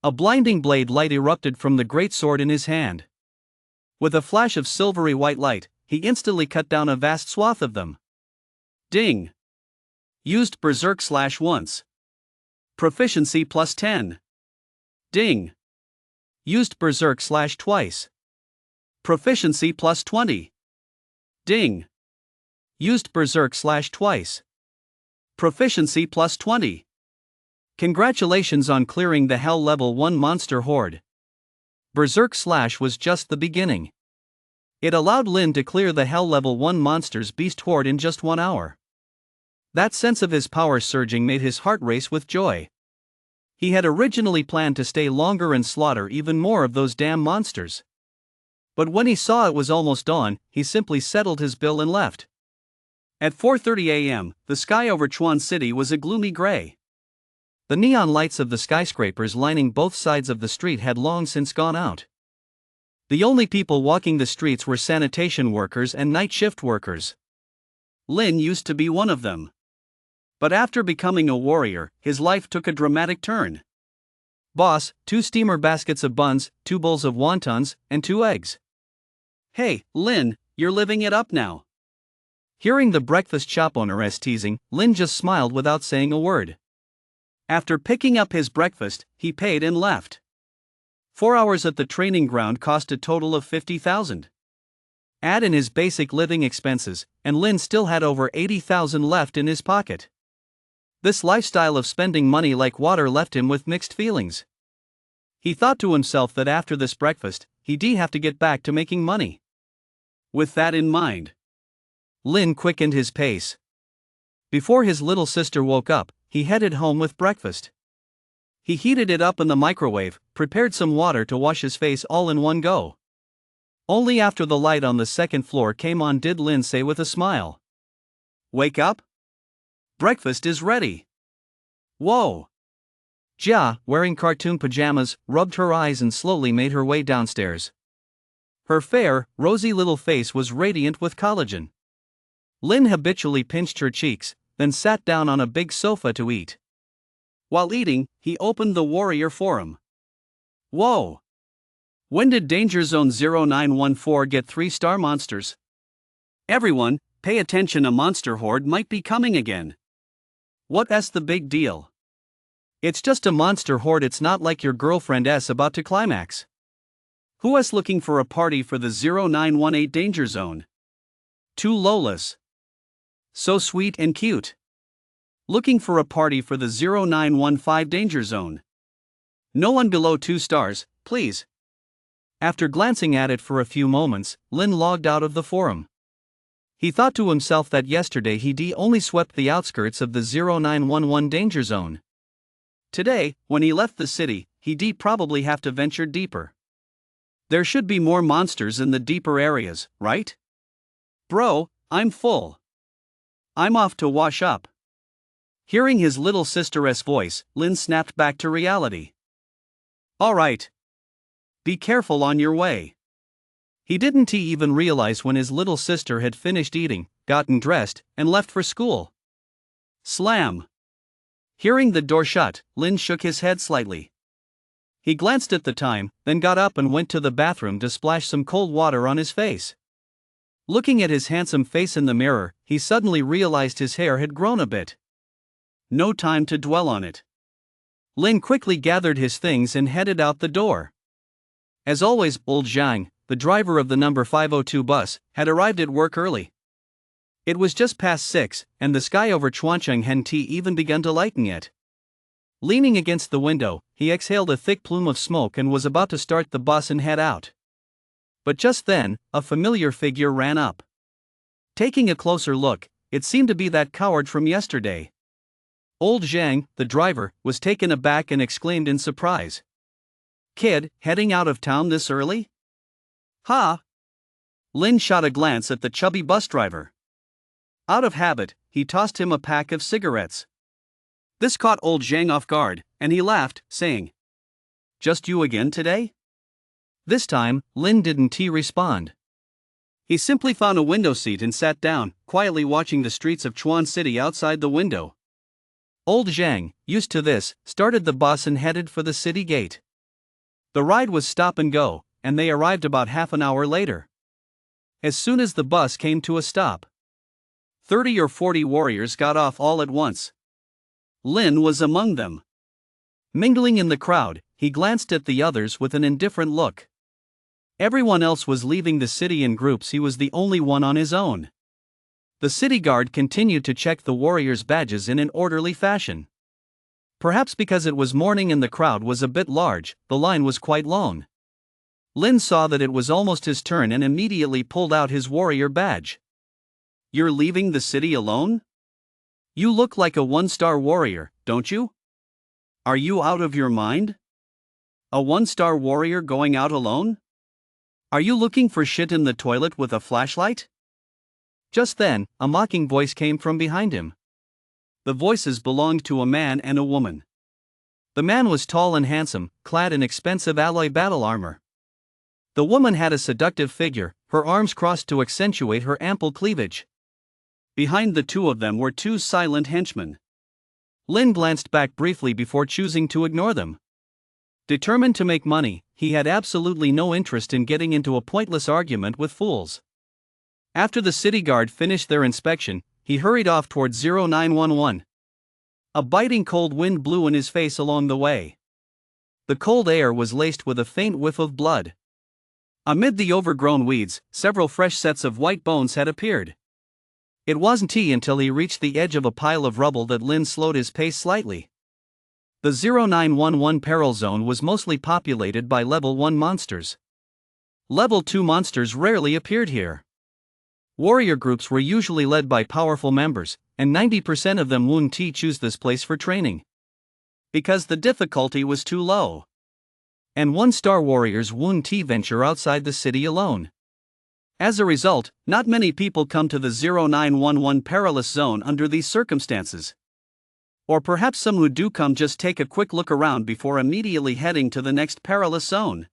A blinding blade light erupted from the great sword in his hand. With a flash of silvery white light, he instantly cut down a vast swath of them. Ding! Used Berserk Slash once. Proficiency plus 10. Ding! Used Berserk Slash twice. Proficiency plus 20. Ding! Used Berserk Slash twice. Proficiency plus 20. Congratulations on clearing the Hell Level 1 monster horde. Berserk Slash was just the beginning. It allowed Lin to clear the Hell Level 1 monster's beast horde in just 1 hour. That sense of his power surging made his heart race with joy. He had originally planned to stay longer and slaughter even more of those damn monsters. But when he saw it was almost dawn, he simply settled his bill and left. At 4:30 a.m., the sky over Chuan City was a gloomy gray. The neon lights of the skyscrapers lining both sides of the street had long since gone out. The only people walking the streets were sanitation workers and night shift workers. Lin used to be one of them. But after becoming a warrior, his life took a dramatic turn. Boss, 2 steamer baskets of buns, 2 bowls of wontons, and 2 eggs. Hey, Lin, you're living it up now. Hearing the breakfast shop owner's teasing, Lin just smiled without saying a word. After picking up his breakfast, he paid and left. 4 hours at the training ground cost a total of 50,000. Add in his basic living expenses, and Lin still had over 80,000 left in his pocket. This lifestyle of spending money like water left him with mixed feelings. He thought to himself that after this breakfast, he'd have to get back to making money. With that in mind, Lin quickened his pace. Before his little sister woke up, he headed home with breakfast. He heated it up in the microwave, prepared some water to wash his face all in one go. Only after the light on the second floor came on did Lin say with a smile, "Wake up? Breakfast is ready." Whoa! Jia, wearing cartoon pajamas, rubbed her eyes and slowly made her way downstairs. Her fair, rosy little face was radiant with collagen. Lin habitually pinched her cheeks, then sat down on a big sofa to eat. While eating, he opened the Warrior Forum. Whoa! When did Danger Zone 0914 get 3-star monsters? Everyone, pay attention, a monster horde might be coming again. What's the big deal? It's just a monster horde, it's not like your girlfriend's about to climax. Who's looking for a party for the 0918 Danger Zone? Two Lolas. So sweet and cute. Looking for a party for the 0915 Danger Zone. No one below 2 stars, please. After glancing at it for a few moments, Lin logged out of the forum. He thought to himself that yesterday he'd only swept the outskirts of the 0911 Danger Zone. Today, when he left the city, he'd probably have to venture deeper. There should be more monsters in the deeper areas, right? Bro, I'm full. I'm off to wash up. Hearing his little sister's voice, Lin snapped back to reality. Alright. Be careful on your way. He didn't even realize when his little sister had finished eating, gotten dressed, and left for school. Slam. Hearing the door shut, Lin shook his head slightly. He glanced at the time, then got up and went to the bathroom to splash some cold water on his face. Looking at his handsome face in the mirror, he suddenly realized his hair had grown a bit. No time to dwell on it. Lin quickly gathered his things and headed out the door. As always, old Zhang, the driver of the number 502 bus, had arrived at work early. It was just past 6, and the sky over Chuancheng hadn't even begun to lighten yet. Leaning against the window, he exhaled a thick plume of smoke and was about to start the bus and head out. But just then, a familiar figure ran up. Taking a closer look, it seemed to be that coward from yesterday. Old Zhang, the driver, was taken aback and exclaimed in surprise. "Kid, heading out of town this early?" "Ha!" Lin shot a glance at the chubby bus driver. Out of habit, he tossed him a pack of cigarettes. This caught old Zhang off guard, and he laughed, saying, "Just you again today?" This time, Lin didn't respond. He simply found a window seat and sat down, quietly watching the streets of Chuan City outside the window. Old Zhang, used to this, started the bus and headed for the city gate. The ride was stop and go, and they arrived about half an hour later. As soon as the bus came to a stop, 30 or 40 warriors got off all at once. Lin was among them. Mingling in the crowd, he glanced at the others with an indifferent look. Everyone else was leaving the city in groups, he was the only one on his own. The city guard continued to check the warriors' badges in an orderly fashion. Perhaps because it was morning and the crowd was a bit large, the line was quite long. Lin saw that it was almost his turn and immediately pulled out his warrior badge. "You're leaving the city alone? You look like a 1-star warrior, don't you? Are you out of your mind? A 1-star warrior going out alone? Are you looking for shit in the toilet with a flashlight?" Just then, a mocking voice came from behind him. The voices belonged to a man and a woman. The man was tall and handsome, clad in expensive alloy battle armor. The woman had a seductive figure, her arms crossed to accentuate her ample cleavage. Behind the two of them were 2 silent henchmen. Lin glanced back briefly before choosing to ignore them. Determined to make money, he had absolutely no interest in getting into a pointless argument with fools. After the city guard finished their inspection, he hurried off towards 0911. A biting cold wind blew in his face along the way. The cold air was laced with a faint whiff of blood. Amid the overgrown weeds, several fresh sets of white bones had appeared. It wasn't until he reached the edge of a pile of rubble that Lin slowed his pace slightly. The 0911 peril zone was mostly populated by level 1 monsters. Level 2 monsters rarely appeared here. Warrior groups were usually led by powerful members, and 90% of them wouldn't choose this place for training, because the difficulty was too low. And 1-star warriors wouldn't venture outside the city alone. As a result, not many people come to the 0911 perilous zone under these circumstances. Or perhaps some who do come just take a quick look around before immediately heading to the next perilous zone.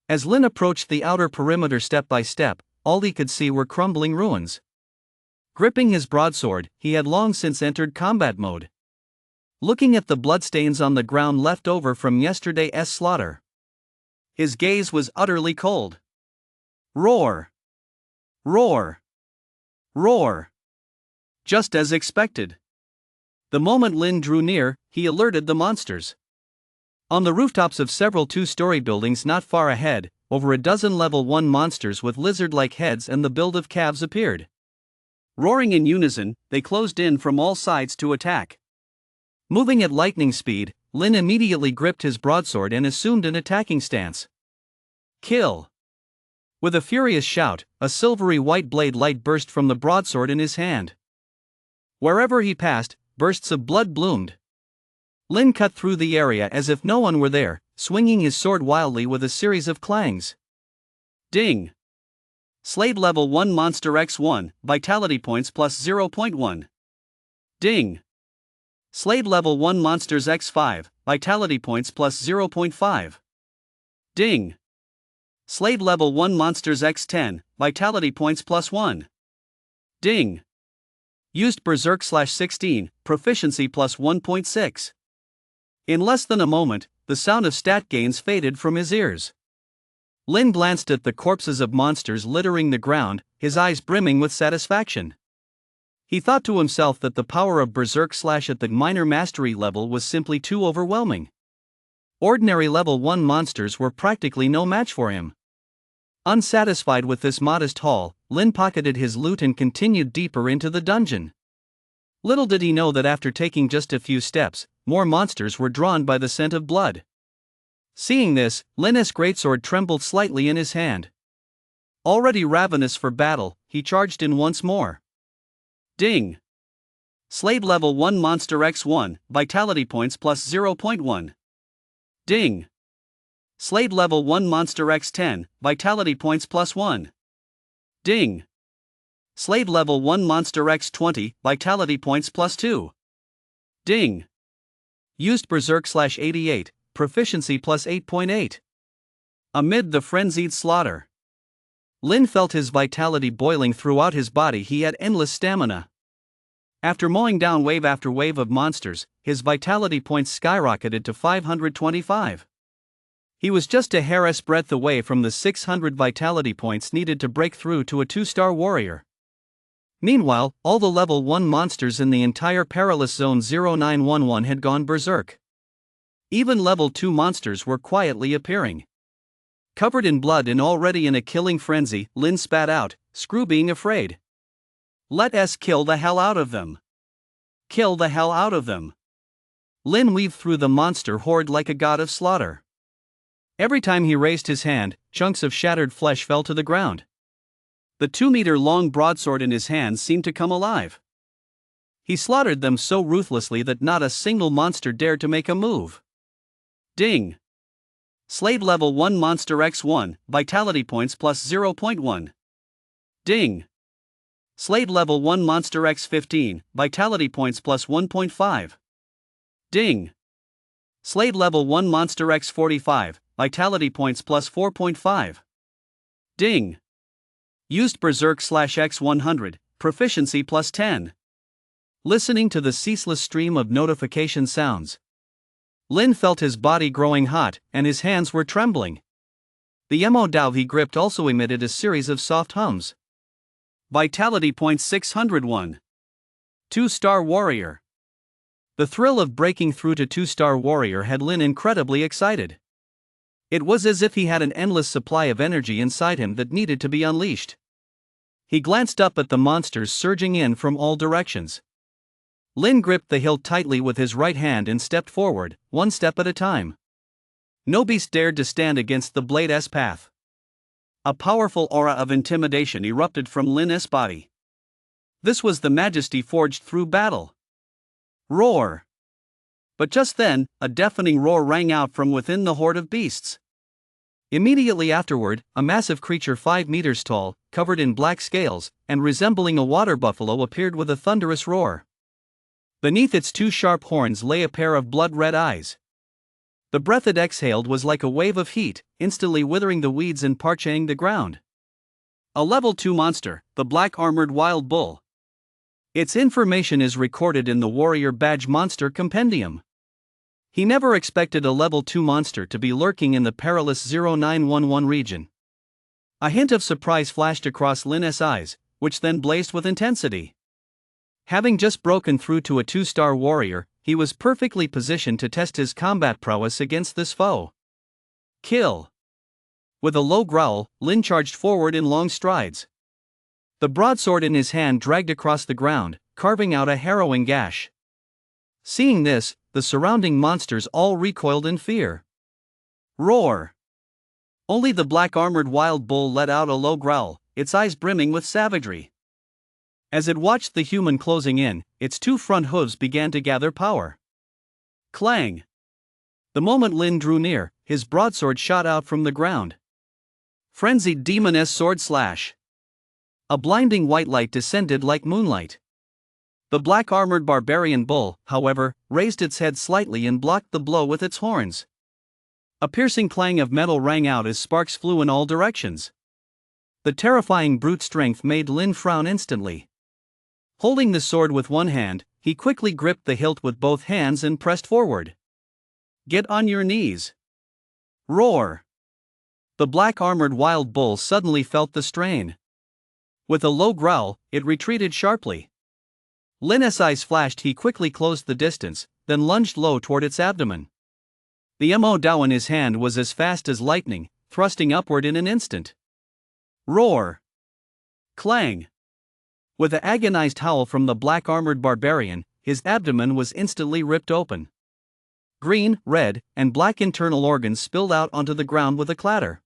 As Lin approached the outer perimeter step by step, all he could see were crumbling ruins. Gripping his broadsword, he had long since entered combat mode. Looking at the bloodstains on the ground left over from yesterday's slaughter, his gaze was utterly cold. Roar! Roar! Roar! Just as expected. The moment Lin drew near, he alerted the monsters. On the rooftops of several 2-story buildings not far ahead, over a dozen level 1 monsters with lizard-like heads and the build of calves appeared. Roaring in unison, they closed in from all sides to attack. Moving at lightning speed, Lin immediately gripped his broadsword and assumed an attacking stance. Kill! With a furious shout, a silvery white blade light burst from the broadsword in his hand. Wherever he passed, bursts of blood bloomed. Lin cut through the area as if no one were there, swinging his sword wildly with a series of clangs. Ding! Slayed level 1 monster X1, vitality points plus 0.1. Ding! Slayed level 1 monsters X5, vitality points plus 0.5. Ding! Slayed level 1 monsters X10, vitality points plus 1. Ding! Used berserk/16, proficiency plus 1.6. In less than a moment, the sound of stat gains faded from his ears. Lin glanced at the corpses of monsters littering the ground, his eyes brimming with satisfaction. He thought to himself that the power of berserk/ at the minor mastery level was simply too overwhelming. Ordinary level 1 monsters were practically no match for him. Unsatisfied with this modest haul, Lin pocketed his loot and continued deeper into the dungeon. Little did he know that after taking just a few steps, more monsters were drawn by the scent of blood. Seeing this, Lin's greatsword trembled slightly in his hand. Already ravenous for battle, he charged in once more. Ding! Slayed level 1 monster X1, vitality points plus 0.1. Ding! Slayed level 1 monster X10, vitality points plus 1. Ding! Slayed level 1 monster X20, vitality points plus 2. Ding! Used berserk/88, proficiency plus 8.8. Amid the frenzied slaughter, Lin felt his vitality boiling throughout his body. He had endless stamina. After mowing down wave after wave of monsters, his vitality points skyrocketed to 525. He was just a hair's breadth away from the 600 vitality points needed to break through to a 2-star warrior. Meanwhile, all the level 1 monsters in the entire perilous zone 0911 had gone berserk. Even level 2 monsters were quietly appearing. Covered in blood and already in a killing frenzy, Lin spat out, "Screw being afraid. Let us kill the hell out of them. Kill the hell out of them." Lin weaved through the monster horde like a god of slaughter. Every time he raised his hand, chunks of shattered flesh fell to the ground. The 2-meter-long broadsword in his hands seemed to come alive. He slaughtered them so ruthlessly that not a single monster dared to make a move. Ding! Slayed level 1 monster X1, vitality points plus 0.1. Ding! Slayed level 1 monster X15, vitality points plus 1.5. Ding! Slayed level 1 monster X45, vitality points plus 4.5. Ding! Used berserk/X100, proficiency plus 10. Listening to the ceaseless stream of notification sounds, Lin felt his body growing hot, and his hands were trembling. The mo dao he gripped also emitted a series of soft hums. Vitality points 601. 2-star warrior. The thrill of breaking through to 2-star warrior had Lin incredibly excited. It was as if he had an endless supply of energy inside him that needed to be unleashed. He glanced up at the monsters surging in from all directions. Lin gripped the hilt tightly with his right hand and stepped forward, one step at a time. No beast dared to stand against the blade's path. A powerful aura of intimidation erupted from Lin's body. This was the majesty forged through battle. Roar! But just then, a deafening roar rang out from within the horde of beasts. Immediately afterward, a massive creature 5 meters tall, covered in black scales, and resembling a water buffalo appeared with a thunderous roar. Beneath its 2 sharp horns lay a pair of blood-red eyes. The breath it exhaled was like a wave of heat, instantly withering the weeds and parching the ground. A level 2 monster, the black-armored wild bull. Its information is recorded in the Warrior Badge Monster Compendium. He never expected a level 2 monster to be lurking in the perilous 0911 region. A hint of surprise flashed across Lin's eyes, which then blazed with intensity. Having just broken through to a 2-star warrior, he was perfectly positioned to test his combat prowess against this foe. Kill! With a low growl, Lin charged forward in long strides. The broadsword in his hand dragged across the ground, carving out a harrowing gash. Seeing this, the surrounding monsters all recoiled in fear. Roar! Only the black-armored wild bull let out a low growl, its eyes brimming with savagery. As it watched the human closing in, its 2 front hooves began to gather power. Clang! The moment Lin drew near, his broadsword shot out from the ground. Frenzied demoness sword slash! A blinding white light descended like moonlight. The black-armored barbarian bull, however, raised its head slightly and blocked the blow with its horns. A piercing clang of metal rang out as sparks flew in all directions. The terrifying brute strength made Lin frown instantly. Holding the sword with one hand, he quickly gripped the hilt with both hands and pressed forward. Get on your knees! Roar! The black-armored wild bull suddenly felt the strain. With a low growl, it retreated sharply. Lin's eyes flashed. He quickly closed the distance, then lunged low toward its abdomen. The mo dao in his hand was as fast as lightning, thrusting upward in an instant. Roar! Clang! With an agonized howl from the black-armored barbarian, his abdomen was instantly ripped open. Green, red, and black internal organs spilled out onto the ground with a clatter.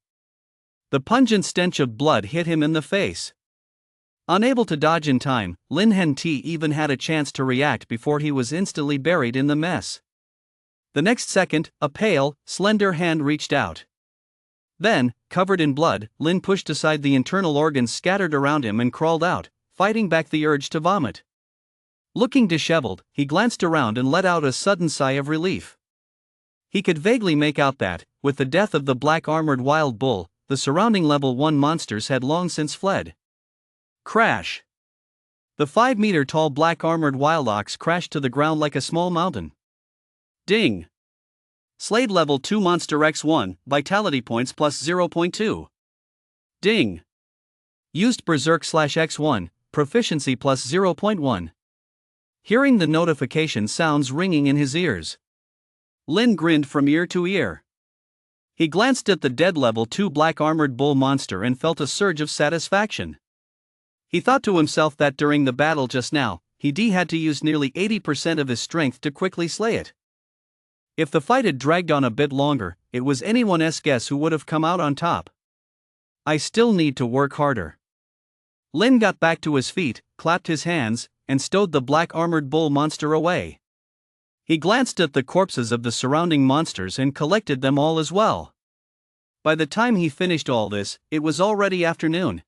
The pungent stench of blood hit him in the face. Unable to dodge in time, Lin Henti even had a chance to react before he was instantly buried in the mess. The next second, a pale, slender hand reached out. Then, covered in blood, Lin pushed aside the internal organs scattered around him and crawled out, fighting back the urge to vomit. Looking disheveled, he glanced around and let out a sudden sigh of relief. He could vaguely make out that, with the death of the black-armored wild bull, the surrounding level 1 monsters had long since fled. Crash! The 5-meter-tall black-armored wild ox crashed to the ground like a small mountain. Ding! Slayed level 2 monster X1, vitality points plus 0.2. Ding! Used berserk/X1, proficiency plus 0.1. Hearing the notification sounds ringing in his ears, Lin grinned from ear to ear. He glanced at the dead level 2 black-armored bull monster and felt a surge of satisfaction. He thought to himself that during the battle just now, he had to use nearly 80% of his strength to quickly slay it. If the fight had dragged on a bit longer, it was anyone's guess who would have come out on top. I still need to work harder. Lin got back to his feet, clapped his hands, and stowed the black-armored bull monster away. He glanced at the corpses of the surrounding monsters and collected them all as well. By the time he finished all this, it was already afternoon.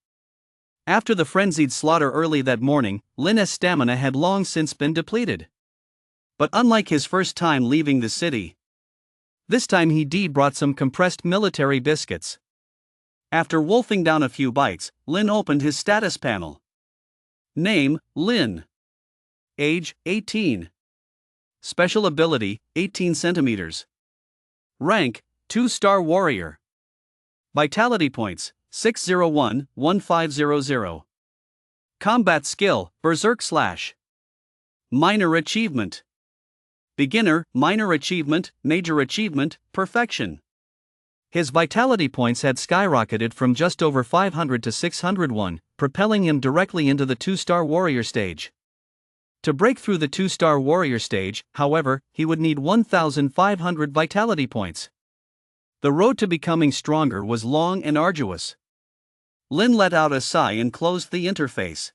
After the frenzied slaughter early that morning, Lin's stamina had long since been depleted. But unlike his first time leaving the city, this time he brought some compressed military biscuits. After wolfing down a few bites, Lin opened his status panel. Name, Lin. Age, 18. Special ability, 18 centimeters. Rank, 2-star warrior. Vitality points, 601-1500. Combat skill, berserk slash. Minor achievement. Beginner, minor achievement, major achievement, perfection. His vitality points had skyrocketed from just over 500 to 601, propelling him directly into the 2-star warrior stage. To break through the 2-star warrior stage, however, he would need 1,500 vitality points. The road to becoming stronger was long and arduous. Lin let out a sigh and closed the interface.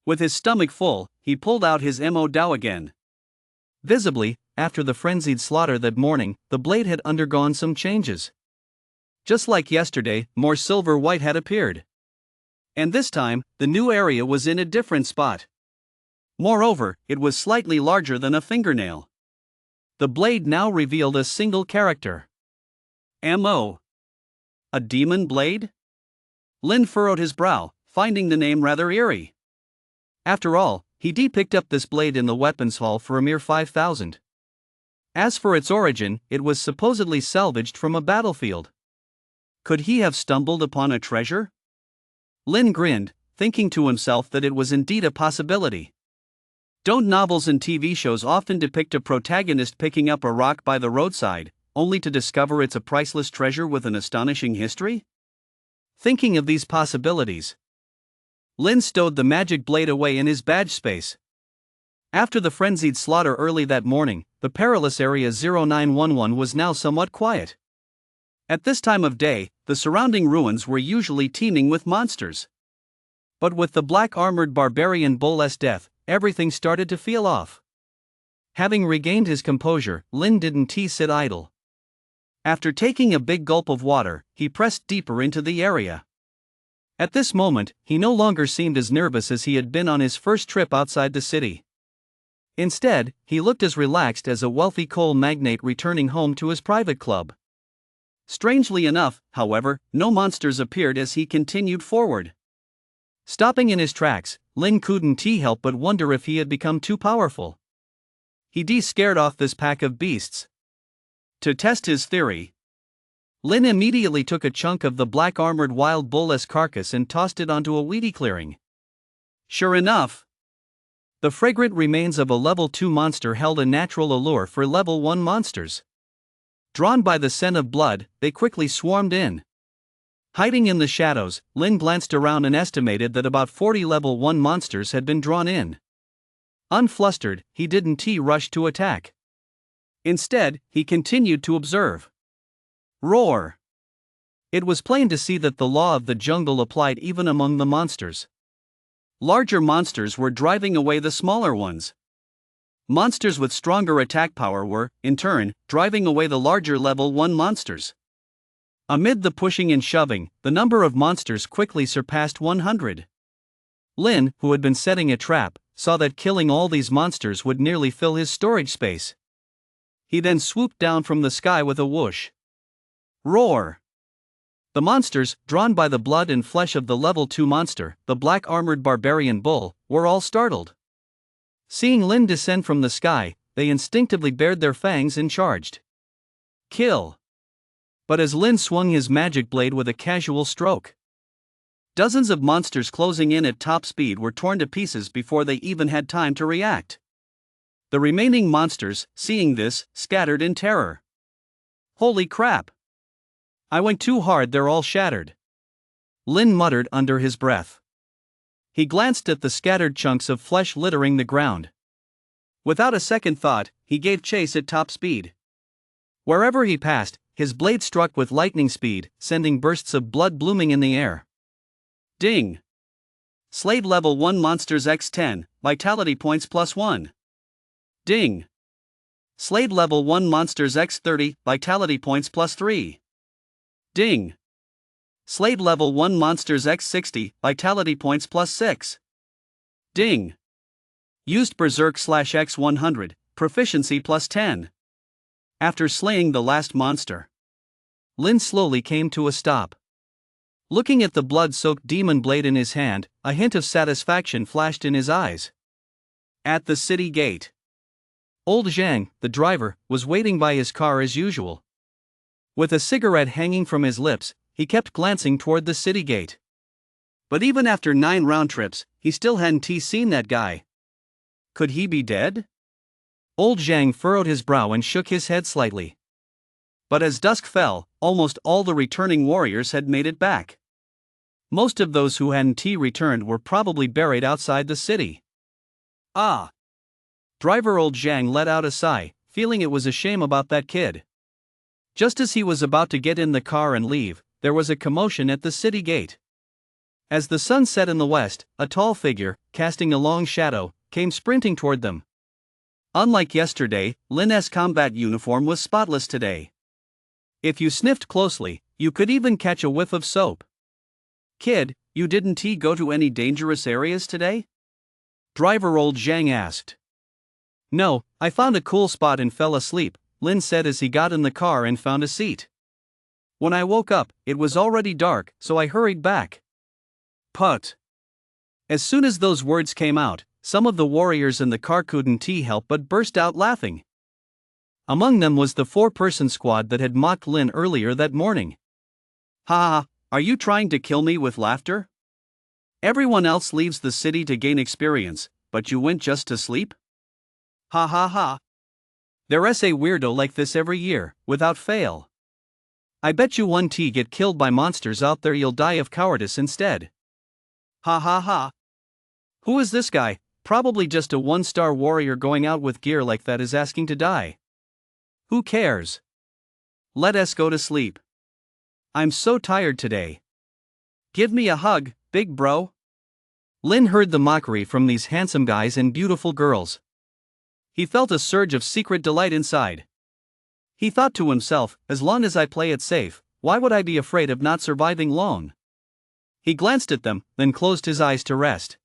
With his stomach full, he pulled out his Mo Dao again. Visibly, after the frenzied slaughter that morning, the blade had undergone some changes. Just like yesterday, more silver white had appeared. And this time, the new area was in a different spot. Moreover, it was slightly larger than a fingernail. The blade now revealed a single character. M.O. A demon blade? Lin furrowed his brow, finding the name rather eerie. After all, he picked up this blade in the weapons hall for a mere 5,000. As for its origin, it was supposedly salvaged from a battlefield. Could he have stumbled upon a treasure? Lin grinned, thinking to himself that it was indeed a possibility. Don't novels and TV shows often depict a protagonist picking up a rock by the roadside, only to discover it's a priceless treasure with an astonishing history? Thinking of these possibilities, Lin stowed the magic blade away in his badge space. After the frenzied slaughter early that morning, the perilous area 0911 was now somewhat quiet. At this time of day, the surrounding ruins were usually teeming with monsters. But with the black-armored barbarian Bull's death, everything started to feel off. Having regained his composure, Lin didn't sit idle. After taking a big gulp of water, he pressed deeper into the area. At this moment, he no longer seemed as nervous as he had been on his first trip outside the city. Instead, he looked as relaxed as a wealthy coal magnate returning home to his private club. Strangely enough, however, no monsters appeared as he continued forward. Stopping in his tracks, Lin couldn't help but wonder if he had become too powerful. He scared off this pack of beasts. To test his theory, Lin immediately took a chunk of the black-armored wild bull's carcass and tossed it onto a weedy clearing. Sure enough, the fragrant remains of a level 2 monster held a natural allure for level 1 monsters. Drawn by the scent of blood, they quickly swarmed in. Hiding in the shadows, Lin glanced around and estimated that about 40 level 1 monsters had been drawn in. Unflustered, he didn't rush to attack. Instead, he continued to observe. Roar! It was plain to see that the law of the jungle applied even among the monsters. Larger monsters were driving away the smaller ones. Monsters with stronger attack power were, in turn, driving away the larger level 1 monsters. Amid the pushing and shoving, the number of monsters quickly surpassed 100. Lin, who had been setting a trap, saw that killing all these monsters would nearly fill his storage space. He then swooped down from the sky with a whoosh. Roar! The monsters, drawn by the blood and flesh of the level 2 monster, the black-armored barbarian bull, were all startled. Seeing Lin descend from the sky, they instinctively bared their fangs and charged. Kill! But as Lin swung his magic blade with a casual stroke, dozens of monsters closing in at top speed were torn to pieces before they even had time to react. The remaining monsters, seeing this, scattered in terror. Holy crap! I went too hard, they're all shattered. Lin muttered under his breath. He glanced at the scattered chunks of flesh littering the ground. Without a second thought, he gave chase at top speed. Wherever he passed, his blade struck with lightning speed, sending bursts of blood blooming in the air. Ding! Slayed level 1 monsters x10, vitality points +1. Ding! Slayed level 1 monsters x30, vitality points +3. Ding! Slayed level 1 monsters x60, vitality points +6. Ding! Used berserk/x100, proficiency +10. After slaying the last monster, Lin slowly came to a stop. Looking at the blood-soaked demon blade in his hand, a hint of satisfaction flashed in his eyes. At the city gate, old Zhang, the driver, was waiting by his car as usual. With a cigarette hanging from his lips, he kept glancing toward the city gate. But even after 9 round trips, he still hadn't seen that guy. Could he be dead? Old Zhang furrowed his brow and shook his head slightly. But as dusk fell, almost all the returning warriors had made it back. Most of those who hadn't returned were probably buried outside the city. Ah! Driver Old Zhang let out a sigh, feeling it was a shame about that kid. Just as he was about to get in the car and leave, there was a commotion at the city gate. As the sun set in the west, a tall figure, casting a long shadow, came sprinting toward them. Unlike yesterday, Lin's combat uniform was spotless today. If you sniffed closely, you could even catch a whiff of soap. Kid, you didn't go to any dangerous areas today? Driver Old Zhang asked. No, I found a cool spot and fell asleep, Lin said as he got in the car and found a seat. When I woke up, it was already dark, so I hurried back. Put. As soon as those words came out, some of the warriors in the car couldn't help but burst out laughing. Among them was the 4-person squad that had mocked Lin earlier that morning. Ha ha, are you trying to kill me with laughter? Everyone else leaves the city to gain experience, but you went just to sleep? Ha ha ha. There's a weirdo like this every year, without fail. I bet you one get killed by monsters out there, you'll die of cowardice instead. Ha ha ha. Who is this guy? Probably just a 1-star warrior going out with gear like that is asking to die. Who cares? Let us go to sleep. I'm so tired today. Give me a hug, big bro. Lin heard the mockery from these handsome guys and beautiful girls. He felt a surge of secret delight inside. He thought to himself, as long as I play it safe, why would I be afraid of not surviving long? He glanced at them, then closed his eyes to rest.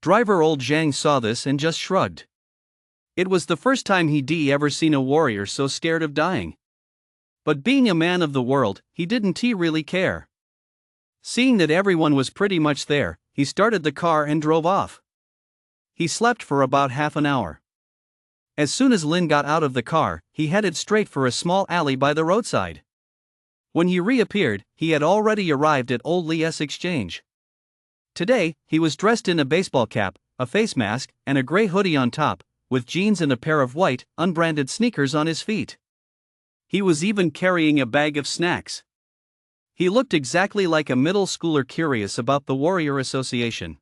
Driver Old Zhang saw this and just shrugged. It was the first time he'd ever seen a warrior so scared of dying. But being a man of the world, he didn't really care. Seeing that everyone was pretty much there, he started the car and drove off. He slept for about half an hour. As soon as Lin got out of the car, he headed straight for a small alley by the roadside. When he reappeared, he had already arrived at Old Li's exchange. Today, he was dressed in a baseball cap, a face mask, and a gray hoodie on top, with jeans and a pair of white, unbranded sneakers on his feet. He was even carrying a bag of snacks. He looked exactly like a middle schooler curious about the Warrior Association.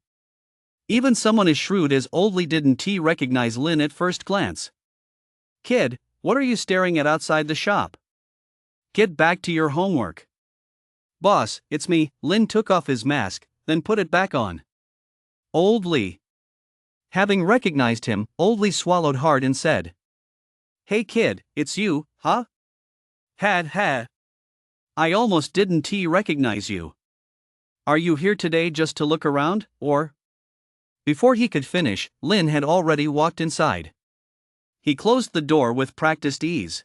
Even someone as shrewd as Old Li didn't recognize Lin at first glance. Kid, what are you staring at outside the shop? Get back to your homework. Boss, it's me. Lin took off his mask, then put it back on. Old Li. Having recognized him, Old Li swallowed hard and said, Hey kid, it's you, huh? Had. I almost didn't recognize you. Are you here today just to look around, or? Before he could finish, Lin had already walked inside. He closed the door with practiced ease.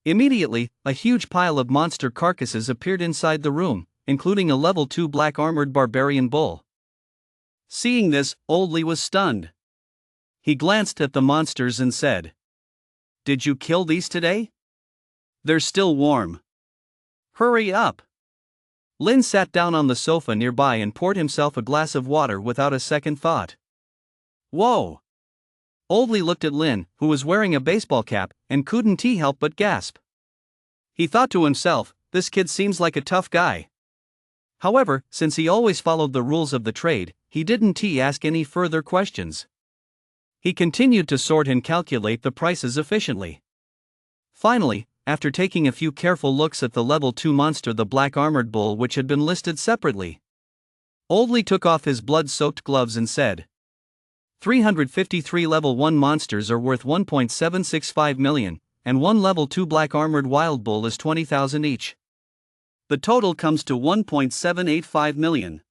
Immediately, a huge pile of monster carcasses appeared inside the room, including a level 2 black armored barbarian bull. Seeing this, Old Li was stunned. He glanced at the monsters and said, Did you kill these today? They're still warm. Hurry up. Lin sat down on the sofa nearby and poured himself a glass of water without a second thought. Whoa! Old Li looked at Lin, who was wearing a baseball cap, and couldn't help but gasp. He thought to himself, this kid seems like a tough guy. However, since he always followed the rules of the trade, he didn't ask any further questions. He continued to sort and calculate the prices efficiently. Finally, after taking a few careful looks at the level 2 monster, the black armored bull, which had been listed separately, Old Li took off his blood-soaked gloves and said, 353 level 1 monsters are worth 1.765 million, and one level 2 black armored wild bull is 20,000 each. The total comes to 1.785 million.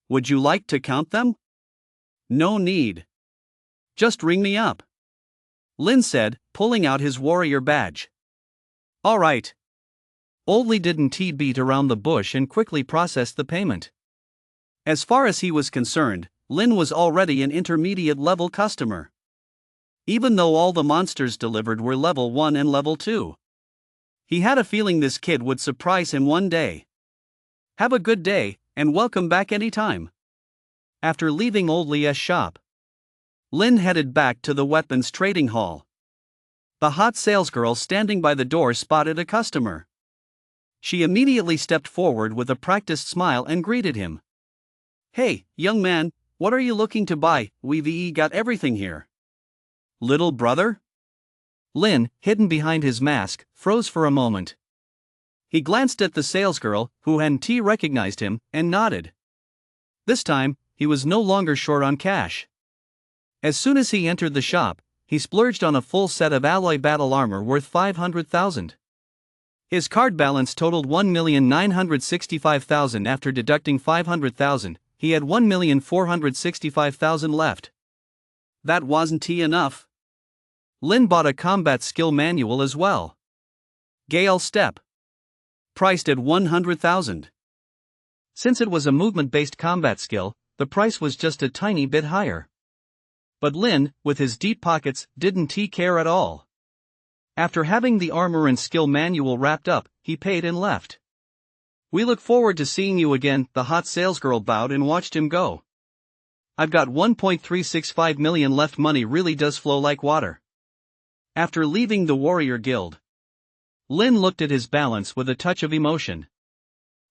Would you like to count them? No need. Just ring me up. Lin said, pulling out his warrior badge. All right. Old Li didn't beat around the bush and quickly processed the payment. As far as he was concerned, Lin was already an intermediate level customer. Even though all the monsters delivered were level 1 and level 2. He had a feeling this kid would surprise him one day. Have a good day, and welcome back anytime. After leaving Old Li's shop, Lin headed back to the weapons trading hall. The hot salesgirl standing by the door spotted a customer. She immediately stepped forward with a practiced smile and greeted him. "Hey, young man, what are you looking to buy? We've got everything here." "Little brother?" Lin, hidden behind his mask, froze for a moment. He glanced at the salesgirl, who hadn't recognized him, and nodded. This time, he was no longer short on cash. As soon as he entered the shop, he splurged on a full set of alloy battle armor worth 500,000. His card balance totaled 1,965,000. After deducting 500,000, he had 1,465,000 left. That wasn't enough. Lin bought a combat skill manual as well. Gale Step. Priced at 100,000. Since it was a movement-based combat skill, the price was just a tiny bit higher. But Lin, with his deep pockets, didn't care at all. After having the armor and skill manual wrapped up, he paid and left. "We look forward to seeing you again," the hot salesgirl bowed and watched him go. "I've got 1.365 million left. Money really does flow like water." After leaving the Warrior Guild, Lin looked at his balance with a touch of emotion.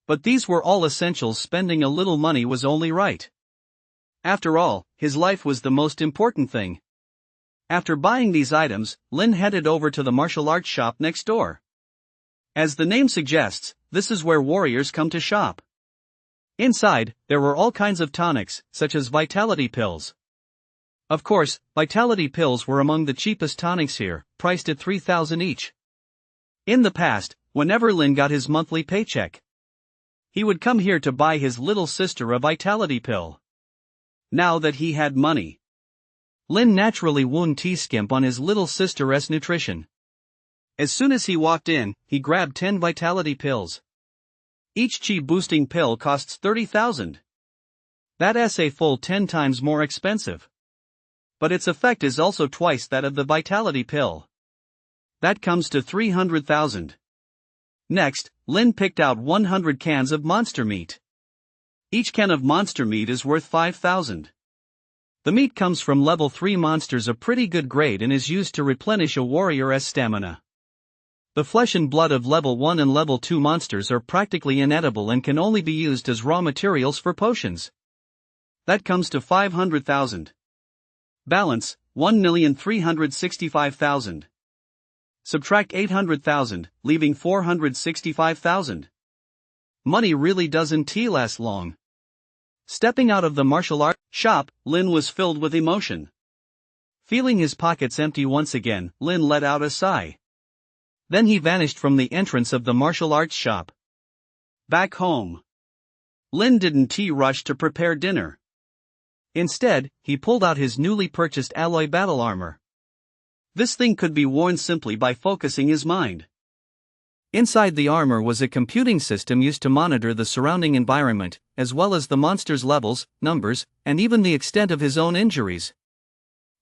But these were all essentials. Spending a little money was only right. After all, his life was the most important thing. After buying these items, Lin headed over to the martial arts shop next door. As the name suggests, this is where warriors come to shop. Inside, there were all kinds of tonics, such as vitality pills. Of course, vitality pills were among the cheapest tonics here, priced at 3,000 each. In the past, whenever Lin got his monthly paycheck, he would come here to buy his little sister a vitality pill. Now that he had money, Lin naturally wouldn't skimp on his little sister's nutrition. As soon as he walked in, he grabbed 10 vitality pills. Each chi boosting pill costs 30,000. That's a full 10 times more expensive. But its effect is also twice that of the vitality pill. That comes to 300,000. Next, Lin picked out 100 cans of monster meat. Each can of monster meat is worth 5,000. The meat comes from level 3 monsters, a pretty good grade, and is used to replenish a warrior's stamina. The flesh and blood of level 1 and level 2 monsters are practically inedible and can only be used as raw materials for potions. That comes to 500,000. Balance, 1,365,000. Subtract 800,000, leaving 465,000. Money really doesn't last long. Stepping out of the martial arts shop, Lin was filled with emotion. Feeling his pockets empty once again, Lin let out a sigh. Then he vanished from the entrance of the martial arts shop. Back home, Lin didn't rush to prepare dinner. Instead, he pulled out his newly purchased alloy battle armor. This thing could be worn simply by focusing his mind. Inside the armor was a computing system used to monitor the surrounding environment, as well as the monster's levels, numbers, and even the extent of his own injuries.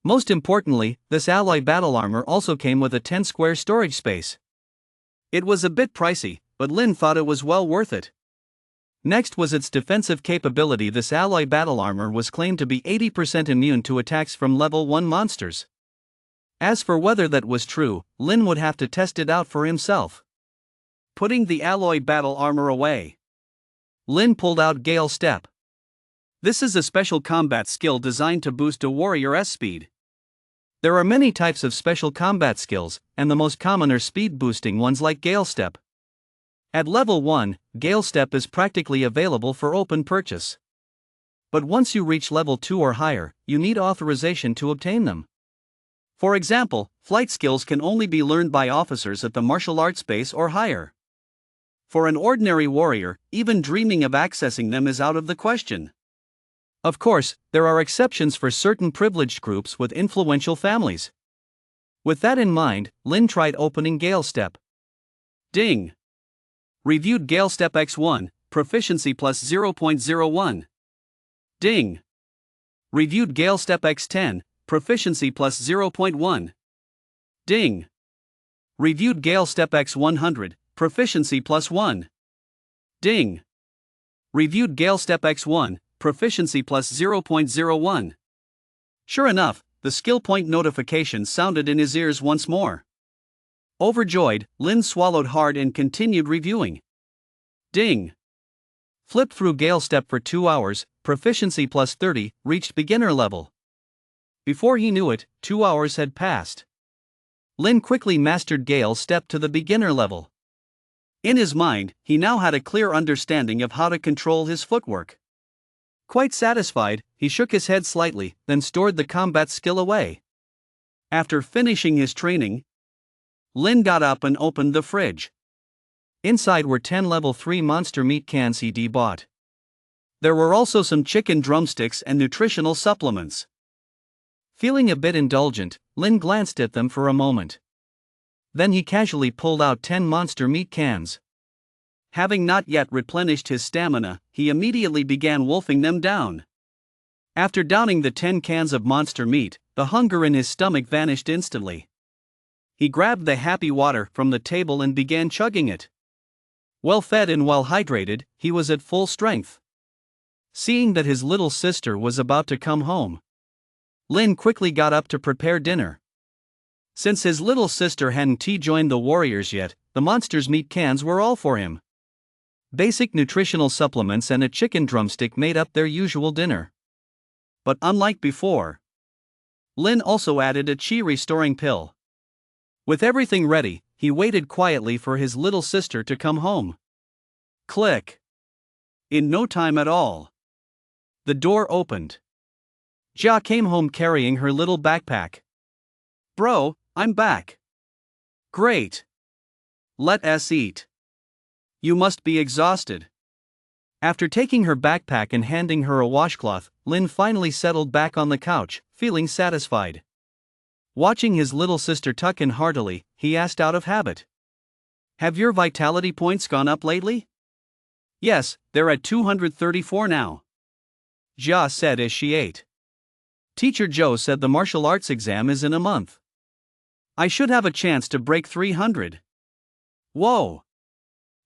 Most importantly, this alloy battle armor also came with a 10-square storage space. It was a bit pricey, but Lin thought it was well worth it. Next was its defensive capability. This alloy battle armor was claimed to be 80% immune to attacks from level 1 monsters. As for whether that was true, Lin would have to test it out for himself. Putting the alloy battle armor away, Lin pulled out Gale Step. This is a special combat skill designed to boost a warrior's speed. There are many types of special combat skills, and the most common are speed boosting ones like Gale Step. At level 1, Gale Step is practically available for open purchase. But once you reach level 2 or higher, you need authorization to obtain them. For example, flight skills can only be learned by officers at the martial arts base or higher. For an ordinary warrior, even dreaming of accessing them is out of the question. Of course, there are exceptions for certain privileged groups with influential families. With that in mind, Lin tried opening Gale Step. Ding! Reviewed Gale Step X1, proficiency plus 0.01. Ding! Reviewed Gale Step X10, proficiency plus 0.1. Ding! Reviewed Gale Step X100, proficiency plus 1. Ding! Reviewed Gale Step X1, proficiency plus 0.01. Sure enough, the skill point notification sounded in his ears once more. Overjoyed, Lin swallowed hard and continued reviewing. Ding! Flipped through Gale Step for 2 hours, proficiency plus 30, reached beginner level. Before he knew it, 2 hours had passed. Lin quickly mastered Gale Step to the beginner level. In his mind, he now had a clear understanding of how to control his footwork. Quite satisfied, he shook his head slightly, then stored the combat skill away. After finishing his training, Lin got up and opened the fridge. Inside were 10 level 3 monster meat cans he'd bought. There were also some chicken drumsticks and nutritional supplements. Feeling a bit indulgent, Lin glanced at them for a moment. Then he casually pulled out 10 monster meat cans. Having not yet replenished his stamina, he immediately began wolfing them down. After downing the 10 cans of monster meat, the hunger in his stomach vanished instantly. He grabbed the happy water from the table and began chugging it. Well fed and well hydrated, he was at full strength. Seeing that his little sister was about to come home, Lin quickly got up to prepare dinner. Since his little sister hadn't joined the warriors yet, the monster's meat cans were all for him. Basic nutritional supplements and a chicken drumstick made up their usual dinner. But unlike before, Lin also added a chi restoring pill. With everything ready, he waited quietly for his little sister to come home. Click. In no time at all, the door opened. Jia came home carrying her little backpack. Bro, I'm back. Great. Let us eat. You must be exhausted. After taking her backpack and handing her a washcloth, Lin finally settled back on the couch, feeling satisfied. Watching his little sister tuck in heartily, he asked out of habit, "Have your vitality points gone up lately?" "Yes, they're at 234 now," Jia said as she ate. "Teacher Joe said the martial arts exam is in a month. I should have a chance to break 300. Whoa!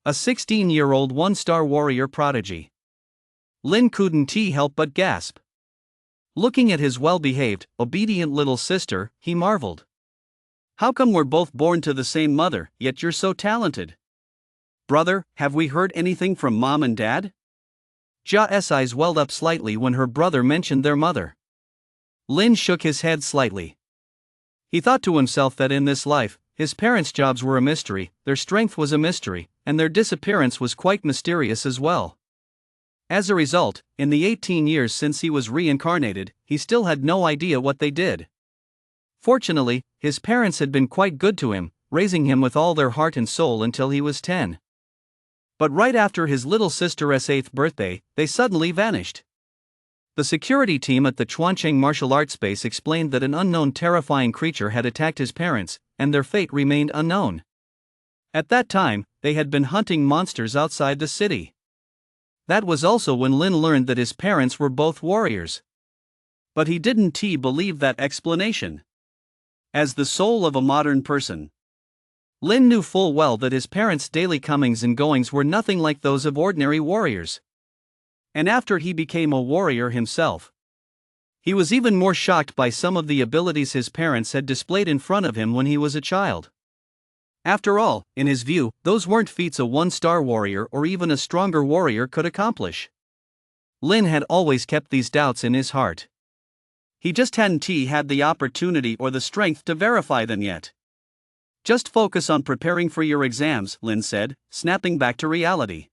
A 16-year-old one-star warrior prodigy." Lin couldn't help but gasp. Looking at his well-behaved, obedient little sister, he marveled. "How come we're both born to the same mother, yet you're so talented? Brother, have we heard anything from Mom and Dad?" Jia's eyes welled up slightly when her brother mentioned their mother. Lin shook his head slightly. He thought to himself that in this life, his parents' jobs were a mystery, their strength was a mystery, and their disappearance was quite mysterious as well. As a result, in the 18 years since he was reincarnated, he still had no idea what they did. Fortunately, his parents had been quite good to him, raising him with all their heart and soul until he was 10. But right after his little sister's 8th birthday, they suddenly vanished. The security team at the Chuancheng martial arts base explained that an unknown terrifying creature had attacked his parents, and their fate remained unknown. At that time, they had been hunting monsters outside the city. That was also when Lin learned that his parents were both warriors. But he didn't believe that explanation. As the soul of a modern person, Lin knew full well that his parents' daily comings and goings were nothing like those of ordinary warriors. And after he became a warrior himself, he was even more shocked by some of the abilities his parents had displayed in front of him when he was a child. After all, in his view, those weren't feats a one-star warrior or even a stronger warrior could accomplish. Lin had always kept these doubts in his heart. He just hadn't had the opportunity or the strength to verify them yet. "Just focus on preparing for your exams," Lin said, snapping back to reality.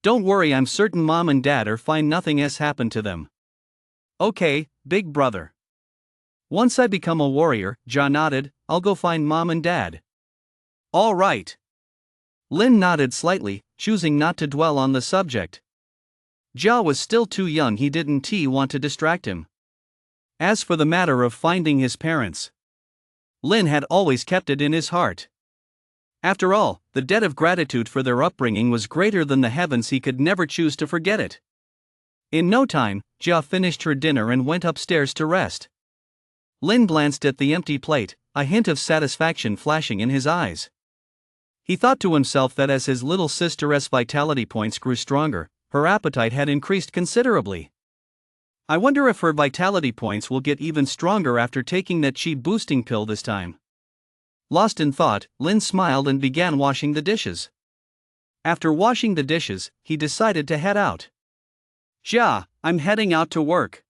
"Don't worry, I'm certain Mom and Dad are fine, nothing has happened to them." "Okay, big brother. Once I become a warrior," Jia nodded, "I'll go find Mom and Dad." "All right." Lin nodded slightly, choosing not to dwell on the subject. Jia was still too young, he didn't want to distract him. As for the matter of finding his parents, Lin had always kept it in his heart. After all, the debt of gratitude for their upbringing was greater than the heavens, he could never choose to forget it. In no time, Jia finished her dinner and went upstairs to rest. Lin glanced at the empty plate, a hint of satisfaction flashing in his eyes. He thought to himself that as his little sister's vitality points grew stronger, her appetite had increased considerably. I wonder if her vitality points will get even stronger after taking that cheap boosting pill this time. Lost in thought, Lin smiled and began washing the dishes. After washing the dishes, he decided to head out. "Ja, I'm heading out to work."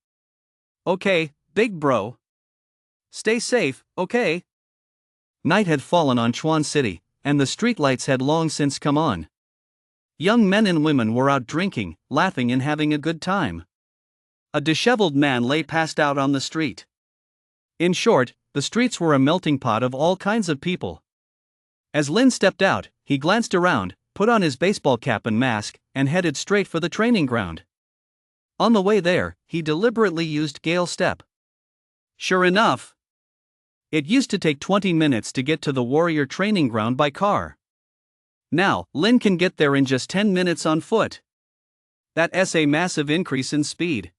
"Okay, big bro. Stay safe, okay?" Night had fallen on Chuan City, and the streetlights had long since come on. Young men and women were out drinking, laughing and having a good time. A disheveled man lay passed out on the street. In short, the streets were a melting pot of all kinds of people. As Lin stepped out, he glanced around, put on his baseball cap and mask, and headed straight for the training ground. On the way there, he deliberately used Gale Step. Sure enough, it used to take 20 minutes to get to the warrior training ground by car. Now, Lin can get there in just 10 minutes on foot. That's a massive increase in speed.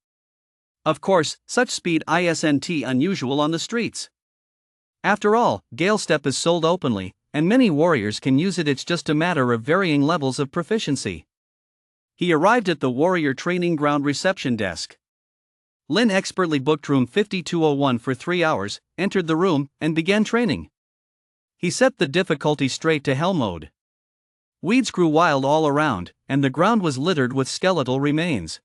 Of course, such speed isn't unusual on the streets. After all, Gale Step is sold openly, and many warriors can use it. It's just a matter of varying levels of proficiency. He arrived at the warrior training ground reception desk. Lin expertly booked room 5201 for 3 hours, entered the room, and began training. He set the difficulty straight to hell mode. Weeds grew wild all around, and the ground was littered with skeletal remains.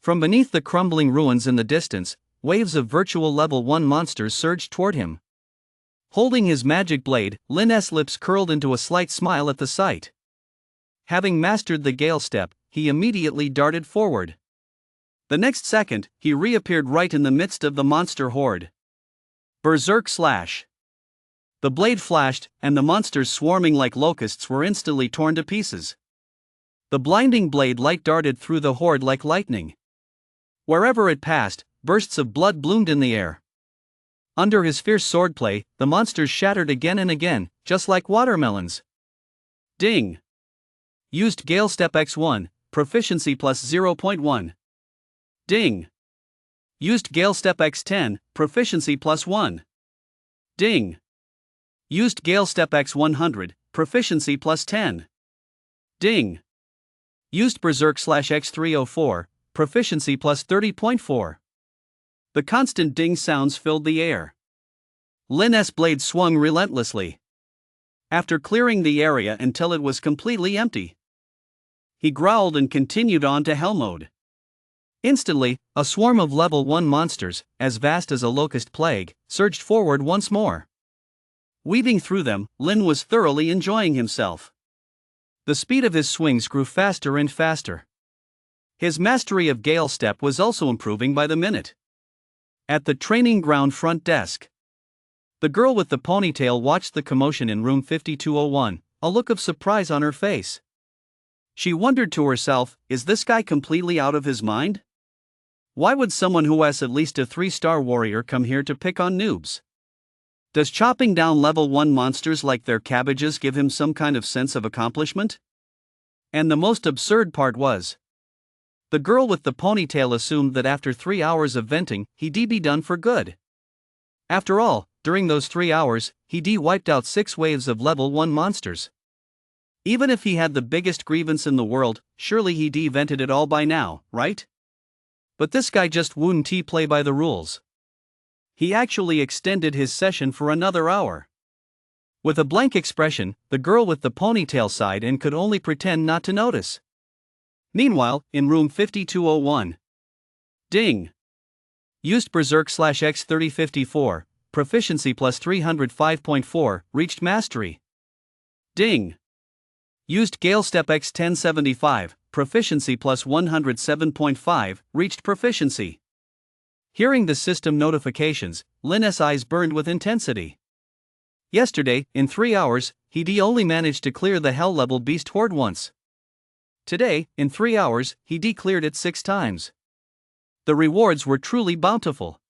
From beneath the crumbling ruins in the distance, waves of virtual level 1 monsters surged toward him. Holding his magic blade, Lin's lips curled into a slight smile at the sight. Having mastered the Gale Step, he immediately darted forward. The next second, he reappeared right in the midst of the monster horde. Berserk Slash! The blade flashed, and the monsters swarming like locusts were instantly torn to pieces. The blinding blade light darted through the horde like lightning. Wherever it passed, bursts of blood bloomed in the air. Under his fierce swordplay, the monsters shattered again and again, just like watermelons. Ding! Used Gale Step X1, proficiency plus 0.1. Ding! Used Gale Step X10, proficiency plus 1. Ding! Used Gale Step X100, proficiency plus 10. Ding! Used Berserk Slash X304, proficiency plus 30.4. The constant ding sounds filled the air. Lin's blade swung relentlessly. After clearing the area until it was completely empty, he growled and continued on to hell mode. Instantly, a swarm of level 1 monsters, as vast as a locust plague, surged forward once more. Weaving through them, Lin was thoroughly enjoying himself. The speed of his swings grew faster and faster. His mastery of Gale Step was also improving by the minute. At the training ground front desk, the girl with the ponytail watched the commotion in room 5201, a look of surprise on her face. She wondered to herself, is this guy completely out of his mind? Why would someone who has at least a 3-star warrior come here to pick on noobs? Does chopping down level 1 monsters like their cabbages give him some kind of sense of accomplishment? And the most absurd part was, the girl with the ponytail assumed that after 3 hours of venting, he'd be done for good. After all, during those 3 hours, he'd wiped out 6 waves of level 1 monsters. Even if he had the biggest grievance in the world, surely he'd vented it all by now, right? But this guy just wouldn't play by the rules. He actually extended his session for another hour. With a blank expression, the girl with the ponytail sighed and could only pretend not to notice. Meanwhile, in room 5201. Ding! Used Berserk Slash X3054, proficiency plus 305.4, reached mastery. Ding! Used Gale Step X1075, proficiency plus 107.5, reached proficiency. Hearing the system notifications, Lin's eyes burned with intensity. Yesterday, in 3 hours, he'd only managed to clear the hell level beast horde once. Today, in 3 hours, he'd cleared it 6 times. The rewards were truly bountiful.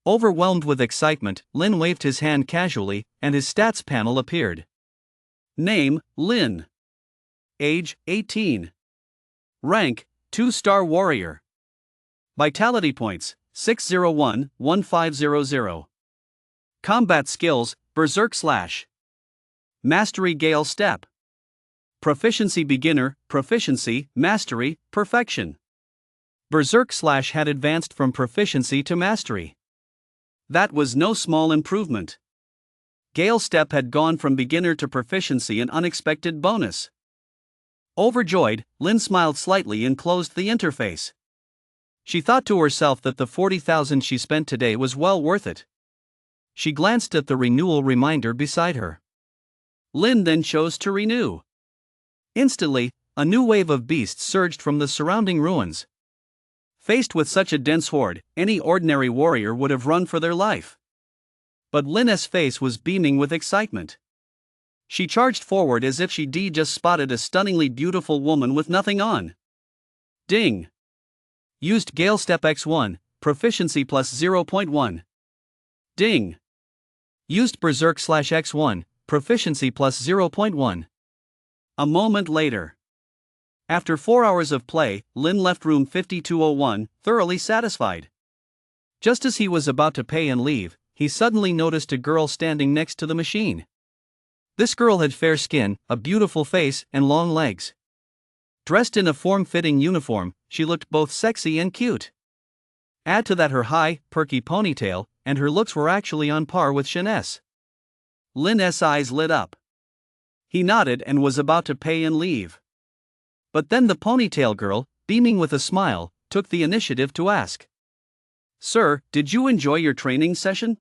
Overwhelmed with excitement, Lin waved his hand casually, and his stats panel appeared. Name, Lin. Age, 18. Rank, 2-star warrior. Vitality points, 601-1500. Combat skills, Berserk Slash. Mastery Gale Step. Proficiency Beginner, Proficiency, Mastery, Perfection. Berserk Slash had advanced from proficiency to mastery. That was no small improvement. Gale Step had gone from beginner to proficiency, an unexpected bonus. Overjoyed, Lynn smiled slightly and closed the interface. She thought to herself that the 40,000 she spent today was well worth it. She glanced at the renewal reminder beside her. Lynn then chose to renew. Instantly, a new wave of beasts surged from the surrounding ruins. Faced with such a dense horde, any ordinary warrior would have run for their life. But Lynn's face was beaming with excitement. She charged forward as if she'd just spotted a stunningly beautiful woman with nothing on. Ding! Used Gale Step X1, proficiency plus 0.1. Ding! Used Berserk Slash X1, proficiency plus 0.1. A moment later. After 4 hours of play, Lynn left room 5201, thoroughly satisfied. Just as he was about to pay and leave, he suddenly noticed a girl standing next to the machine. This girl had fair skin, a beautiful face, and long legs. Dressed in a form-fitting uniform, she looked both sexy and cute. Add to that her high, perky ponytail, and her looks were actually on par with Shaness. Lynn's eyes lit up. He nodded and was about to pay and leave. But then the ponytail girl, beaming with a smile, took the initiative to ask. "Sir, did you enjoy your training session?"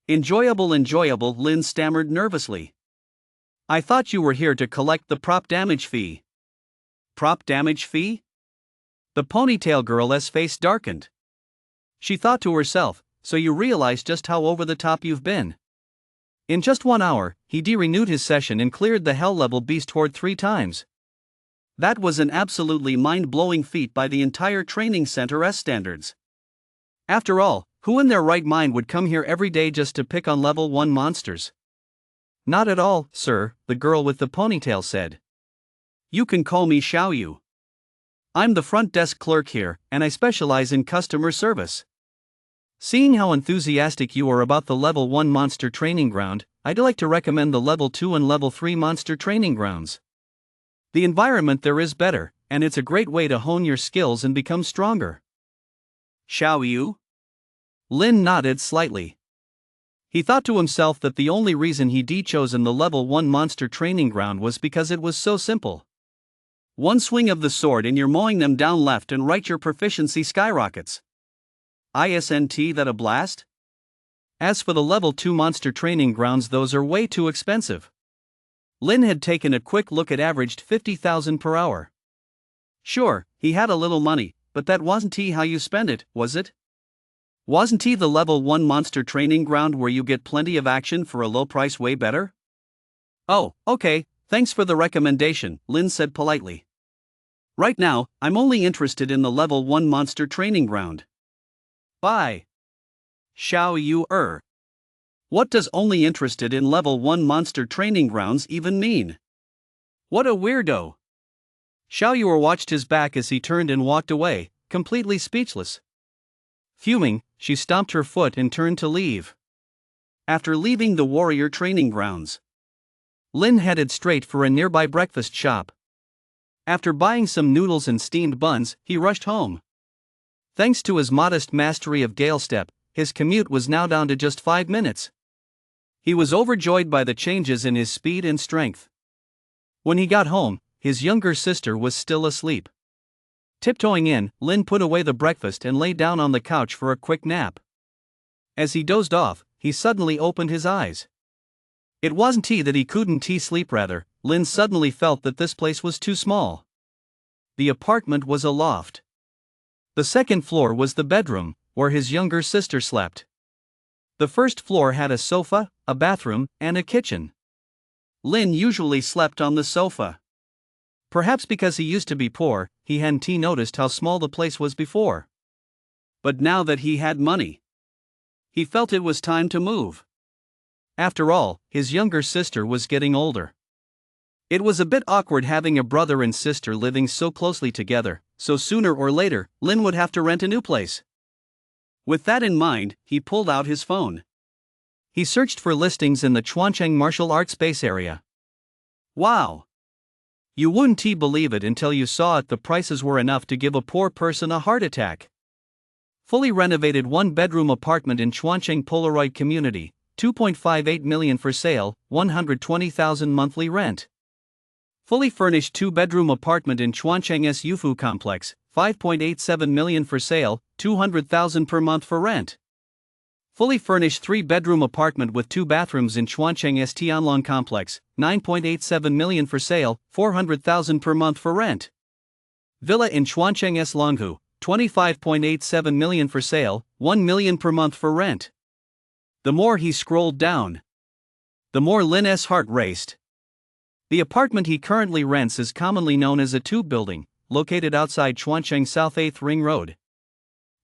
Enjoyable, Lynn stammered nervously. "I thought you were here to collect the prop damage fee." Prop damage fee? The ponytail girl's face darkened. She thought to herself, so you realize just how over the top you've been. In just 1 hour, he renewed his session and cleared the hell-level beast horde 3 times. That was an absolutely mind-blowing feat by the entire training center's standards. After all, who in their right mind would come here every day just to pick on level 1 monsters? Not at all, sir, the girl with the ponytail said. You can call me Xiao Yu. I'm the front desk clerk here, and I specialize in customer service. Seeing how enthusiastic you are about the level 1 monster training ground, I'd like to recommend the level 2 and level 3 monster training grounds. The environment there is better, and it's a great way to hone your skills and become stronger. Xiao Yu? Lin nodded slightly. He thought to himself that the only reason he'd chosen the level 1 monster training ground was because it was so simple. One swing of the sword and you're mowing them down left and right, your proficiency skyrockets. Isn't that a blast? As for the level 2 monster training grounds, those are way too expensive. Lin had taken a quick look at averaged 50,000 per hour. Sure, he had a little money, but that wasn't how you spend it, was it? Wasn't the level 1 monster training ground where you get plenty of action for a low price way better? Oh, okay, thanks for the recommendation, Lin said politely. Right now, I'm only interested in the level 1 monster training ground. Bye. Xiao Yu. What does only interested in level 1 monster training grounds even mean? What a weirdo. Xiao Yu watched his back as he turned and walked away, completely speechless. Fuming, she stomped her foot and turned to leave. After leaving the warrior training grounds, Lin headed straight for a nearby breakfast shop. After buying some noodles and steamed buns, he rushed home. Thanks to his modest mastery of Gale Step, his commute was now down to just 5 minutes. He was overjoyed by the changes in his speed and strength. When he got home, his younger sister was still asleep. Tiptoeing in, Lin put away the breakfast and lay down on the couch for a quick nap. As he dozed off, he suddenly opened his eyes. It wasn't that he couldn't sleep, rather, Lin suddenly felt that this place was too small. The apartment was a loft. The second floor was the bedroom, where his younger sister slept. The first floor had a sofa, a bathroom, and a kitchen. Lin usually slept on the sofa. Perhaps because he used to be poor, he hadn't noticed how small the place was before. But now that he had money, he felt it was time to move. After all, his younger sister was getting older. It was a bit awkward having a brother and sister living so closely together, so sooner or later, Lin would have to rent a new place. With that in mind, he pulled out his phone. He searched for listings in the Chuancheng martial arts base area. Wow! You wouldn't believe it until you saw it. The prices were enough to give a poor person a heart attack. Fully renovated 1-bedroom apartment in Chuancheng Polaroid community, 2.58 million for sale, 120,000 monthly rent. Fully furnished 2-bedroom apartment in Chuancheng Yufu complex, 5.87 million for sale, 200,000 per month for rent. Fully furnished 3-bedroom apartment with 2 bathrooms in Chuancheng Tianlong complex, 9.87 million for sale, 400,000 per month for rent. Villa in Chuancheng Longhu, 25.87 million for sale, 1 million per month for rent. The more he scrolled down, the more Lin's heart raced. The apartment he currently rents is commonly known as a tube building, located outside Chuancheng South 8th Ring Road.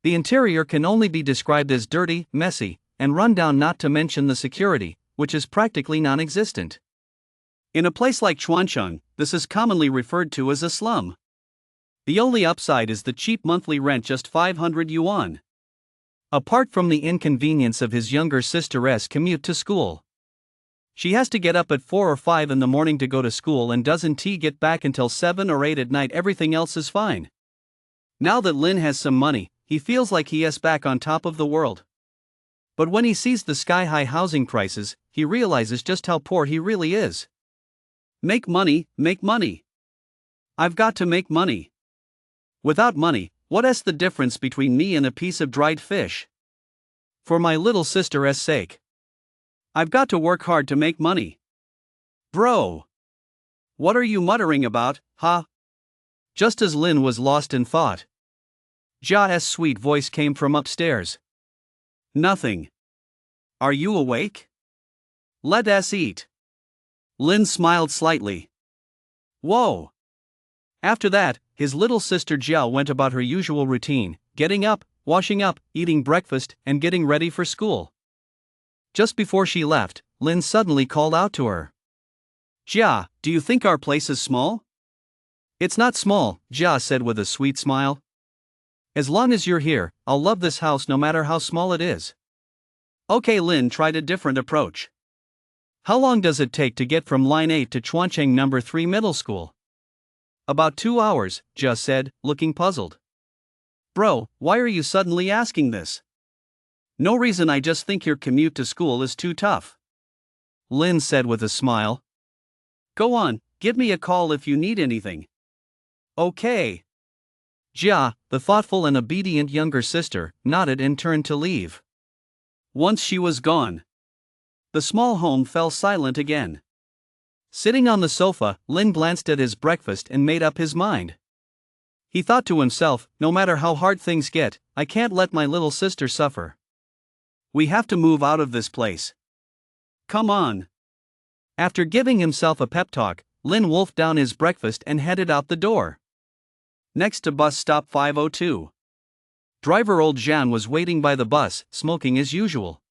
The interior can only be described as dirty, messy, and run down, not to mention the security, which is practically non-existent. In a place like Chuancheng, this is commonly referred to as a slum. The only upside is the cheap monthly rent, just 500 yuan. Apart from the inconvenience of his younger sister's commute to school. She has to get up at 4 or 5 in the morning to go to school and doesn't get back until 7 or 8 at night. Everything else is fine. Now that Lin has some money, he feels like he is back on top of the world. But when he sees the sky-high housing prices, he realizes just how poor he really is. Make money, make money. I've got to make money. Without money, what's the difference between me and a piece of dried fish? For my little sister's sake. I've got to work hard to make money. Bro! What are you muttering about, huh? Just as Lin was lost in thought, Jia's sweet voice came from upstairs. Nothing. Are you awake? Let us eat. Lin smiled slightly. Whoa! After that, his little sister Jia went about her usual routine, getting up, washing up, eating breakfast, and getting ready for school. Just before she left, Lin suddenly called out to her. Jia, do you think our place is small? It's not small, Jia said with a sweet smile. As long as you're here, I'll love this house no matter how small it is. Okay, Lin tried a different approach. How long does it take to get from Line 8 to Chuancheng No. 3 Middle School? About 2 hours, Jia said, looking puzzled. Bro, why are you suddenly asking this? No reason, I just think your commute to school is too tough. Lin said with a smile. Go on, give me a call if you need anything. Okay. Jia, the thoughtful and obedient younger sister, nodded and turned to leave. Once she was gone, the small home fell silent again. Sitting on the sofa, Lin glanced at his breakfast and made up his mind. He thought to himself, no matter how hard things get, I can't let my little sister suffer. We have to move out of this place. Come on. After giving himself a pep talk, Lin wolfed down his breakfast and headed out the door. Next to bus stop 502. Driver old Zhan was waiting by the bus, smoking as usual.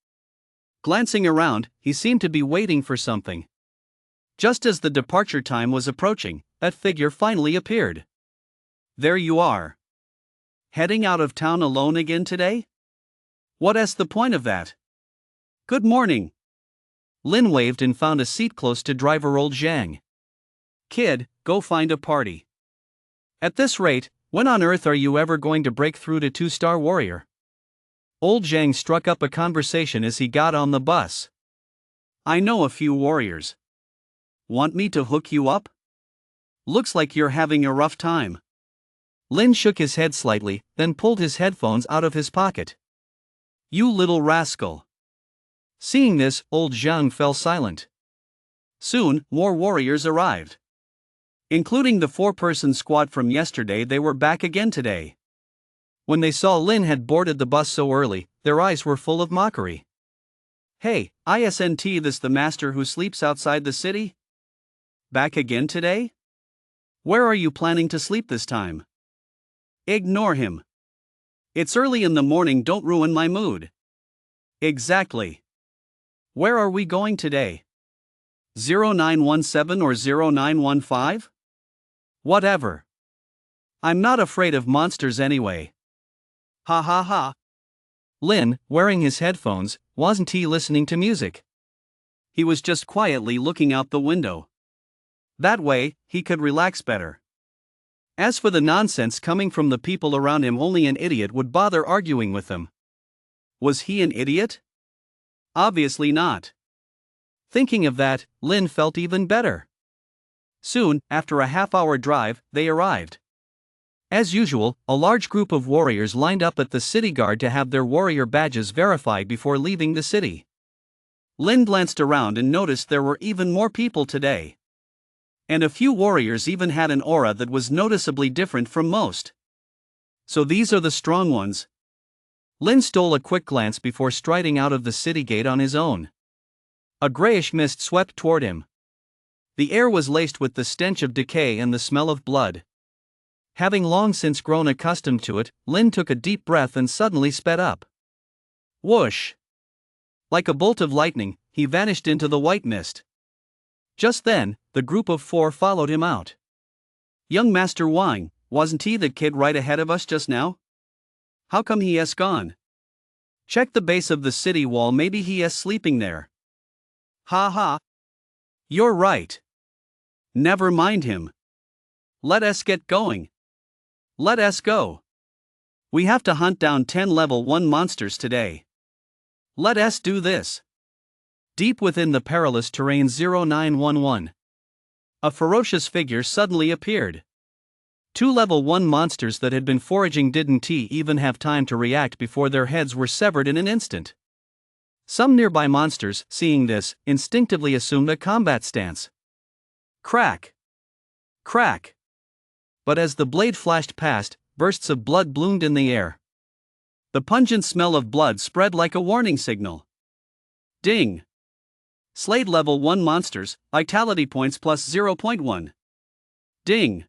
Glancing around, he seemed to be waiting for something. Just as the departure time was approaching, that figure finally appeared. There you are. Heading out of town alone again today? What's the point of that? Good morning. Lin waved and found a seat close to driver old Zhang. Kid, go find a party. At this rate, when on earth are you ever going to break through to 2-star warrior? Old Zhang struck up a conversation as he got on the bus. I know a few warriors. Want me to hook you up? Looks like you're having a rough time. Lin shook his head slightly, then pulled his headphones out of his pocket. You little rascal. Seeing this, old Zhang fell silent. Soon, more warriors arrived. Including the 4-person squad from yesterday, they were back again today. When they saw Lin had boarded the bus so early, their eyes were full of mockery. Hey, isn't this the master who sleeps outside the city? Back again today? Where are you planning to sleep this time? Ignore him. It's early in the morning, don't ruin my mood. Exactly. Where are we going today? 0917 or 0915? Whatever. I'm not afraid of monsters anyway. Ha ha ha. Lin, wearing his headphones, wasn't listening to music. He was just quietly looking out the window. That way, he could relax better. As for the nonsense coming from the people around him, only an idiot would bother arguing with them. Was he an idiot? Obviously not. Thinking of that, Lin felt even better. Soon, after a half-hour drive, they arrived. As usual, a large group of warriors lined up at the city guard to have their warrior badges verified before leaving the city. Lin glanced around and noticed there were even more people today. And a few warriors even had an aura that was noticeably different from most. So these are the strong ones. Lin stole a quick glance before striding out of the city gate on his own. A grayish mist swept toward him. The air was laced with the stench of decay and the smell of blood. Having long since grown accustomed to it, Lin took a deep breath and suddenly sped up. Whoosh! Like a bolt of lightning, he vanished into the white mist. Just then, the group of 4 followed him out. Young Master Wang, wasn't he the kid right ahead of us just now? How come he has gone? Check the base of the city wall, maybe he is sleeping there. Ha ha! You're right. Never mind him. Let us get going. Let us go. We have to hunt down 10 level 1 monsters today. Let us do this. Deep within the perilous terrain 0911. A ferocious figure suddenly appeared. 2 level 1 monsters that had been foraging didn't even have time to react before their heads were severed in an instant. Some nearby monsters, seeing this, instinctively assumed a combat stance. Crack! Crack! But as the blade flashed past, bursts of blood bloomed in the air. The pungent smell of blood spread like a warning signal. Ding! Slayed level 1 monsters, vitality points plus 0.1. Ding!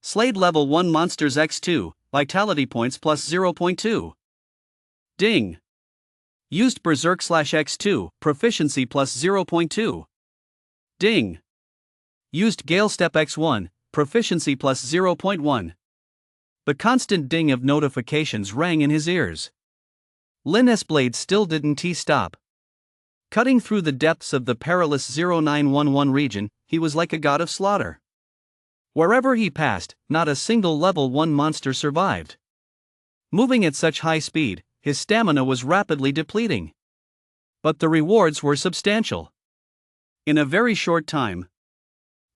Slayed level 1 monsters x2, vitality points plus 0.2. Ding! Used berserk/x2, proficiency plus 0.2. Ding! Used gale step x1, proficiency plus 0.1. The constant ding of notifications rang in his ears. Lin's blade still didn't stop. Cutting through the depths of the perilous 0911 region, he was like a god of slaughter. Wherever he passed, not a single level 1 monster survived. Moving at such high speed, his stamina was rapidly depleting. But the rewards were substantial. In a very short time,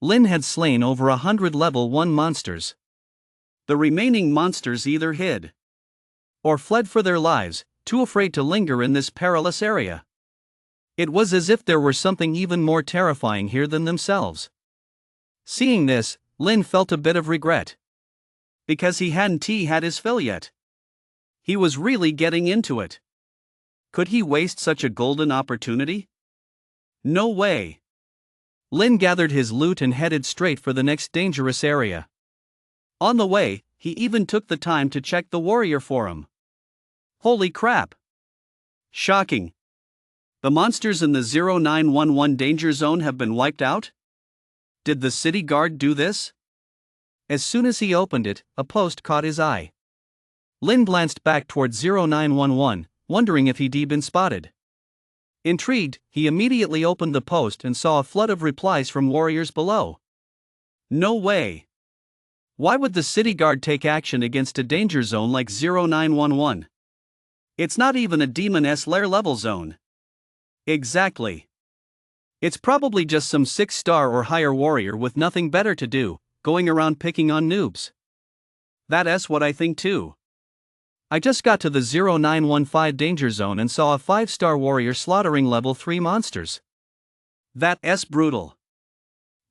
Lin had slain over 100 level 1 monsters. The remaining monsters either hid or fled for their lives, too afraid to linger in this perilous area. It was as if there were something even more terrifying here than themselves. Seeing this, Lin felt a bit of regret. Because he hadn't had his fill yet. He was really getting into it. Could he waste such a golden opportunity? No way. Lin gathered his loot and headed straight for the next dangerous area. On the way, he even took the time to check the warrior forum. Holy crap! Shocking. The monsters in the 0911 danger zone have been wiped out? Did the city guard do this? As soon as he opened it, a post caught his eye. Lin glanced back toward 0911, wondering if he'd been spotted. Intrigued, he immediately opened the post and saw a flood of replies from warriors below. No way! Why would the city guard take action against a danger zone like 0911? It's not even a demon's lair level zone. Exactly. It's probably just some 6-star or higher warrior with nothing better to do, going around picking on noobs. That's what I think too. I just got to the 0915 danger zone and saw a 5-star warrior slaughtering level 3 monsters. That's brutal.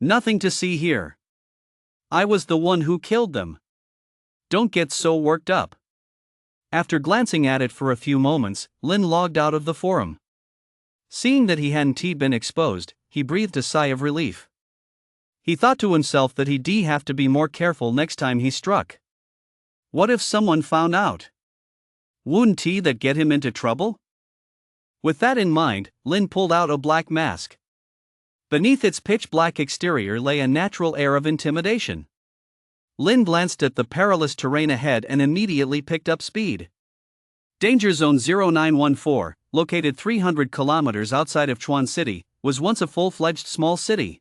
Nothing to see here. I was the one who killed them. Don't get so worked up. After glancing at it for a few moments, Lin logged out of the forum. Seeing that he hadn't been exposed, he breathed a sigh of relief. He thought to himself that he'd have to be more careful next time he struck. What if someone found out? Wouldn't that get him into trouble? With that in mind, Lin pulled out a black mask. Beneath its pitch-black exterior lay a natural air of intimidation. Lin glanced at the perilous terrain ahead and immediately picked up speed. Danger Zone 0914, located 300 kilometers outside of Chuan City, was once a full-fledged small city.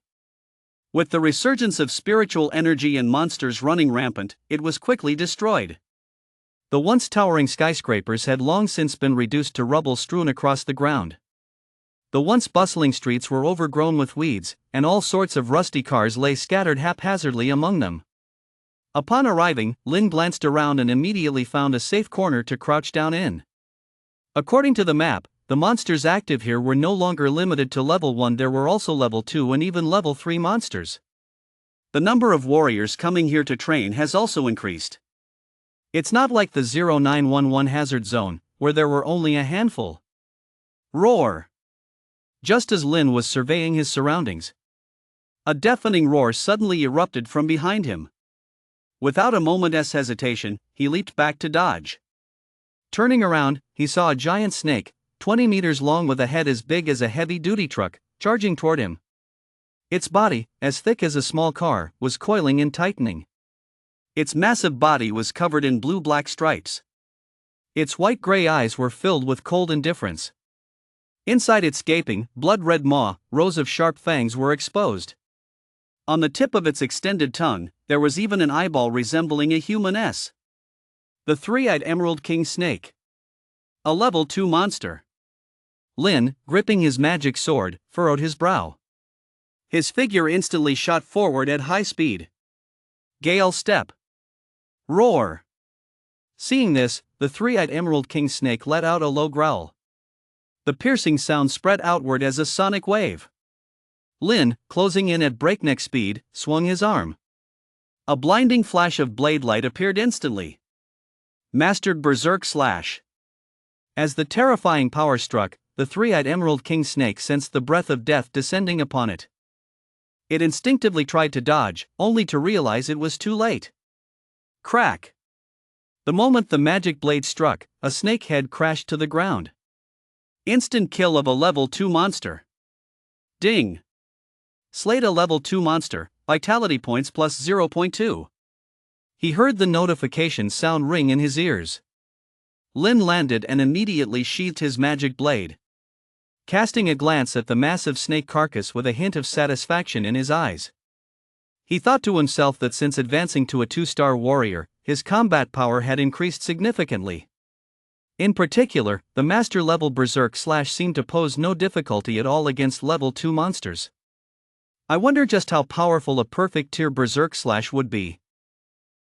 With the resurgence of spiritual energy and monsters running rampant, it was quickly destroyed. The once towering skyscrapers had long since been reduced to rubble strewn across the ground. The once bustling streets were overgrown with weeds, and all sorts of rusty cars lay scattered haphazardly among them. Upon arriving, Lin glanced around and immediately found a safe corner to crouch down in. According to the map, the monsters active here were no longer limited to level 1, there were also level 2 and even level 3 monsters. The number of warriors coming here to train has also increased. It's not like the 0911 hazard zone, where there were only a handful. Roar! Just as Lin was surveying his surroundings, a deafening roar suddenly erupted from behind him. Without a moment's hesitation, he leaped back to dodge. Turning around, he saw a giant snake, 20 meters long with a head as big as a heavy-duty truck, charging toward him. Its body, as thick as a small car, was coiling and tightening. Its massive body was covered in blue-black stripes. Its white-gray eyes were filled with cold indifference. Inside its gaping, blood-red maw, rows of sharp fangs were exposed. On the tip of its extended tongue, there was even an eyeball resembling a human S. The three-eyed Emerald King Snake. A level 2 monster. Lin, gripping his magic sword, furrowed his brow. His figure instantly shot forward at high speed. Gale step. Roar! Seeing this, the three-eyed Emerald King Snake let out a low growl. The piercing sound spread outward as a sonic wave. Lin, closing in at breakneck speed, swung his arm. A blinding flash of blade light appeared instantly. Mastered Berserk Slash. As the terrifying power struck, the three-eyed Emerald King Snake sensed the breath of death descending upon it. It instinctively tried to dodge, only to realize it was too late. Crack! The moment the magic blade struck, a snake head crashed to the ground. Instant kill of a level 2 monster. Ding! Slayed a level 2 monster, vitality points plus 0.2. He heard the notification sound ring in his ears. Lin landed and immediately sheathed his magic blade. Casting a glance at the massive snake carcass with a hint of satisfaction in his eyes, he thought to himself that since advancing to a 2-star warrior, his combat power had increased significantly. In particular, the master-level Berserk Slash seemed to pose no difficulty at all against level 2 monsters. I wonder just how powerful a perfect tier Berserk Slash would be.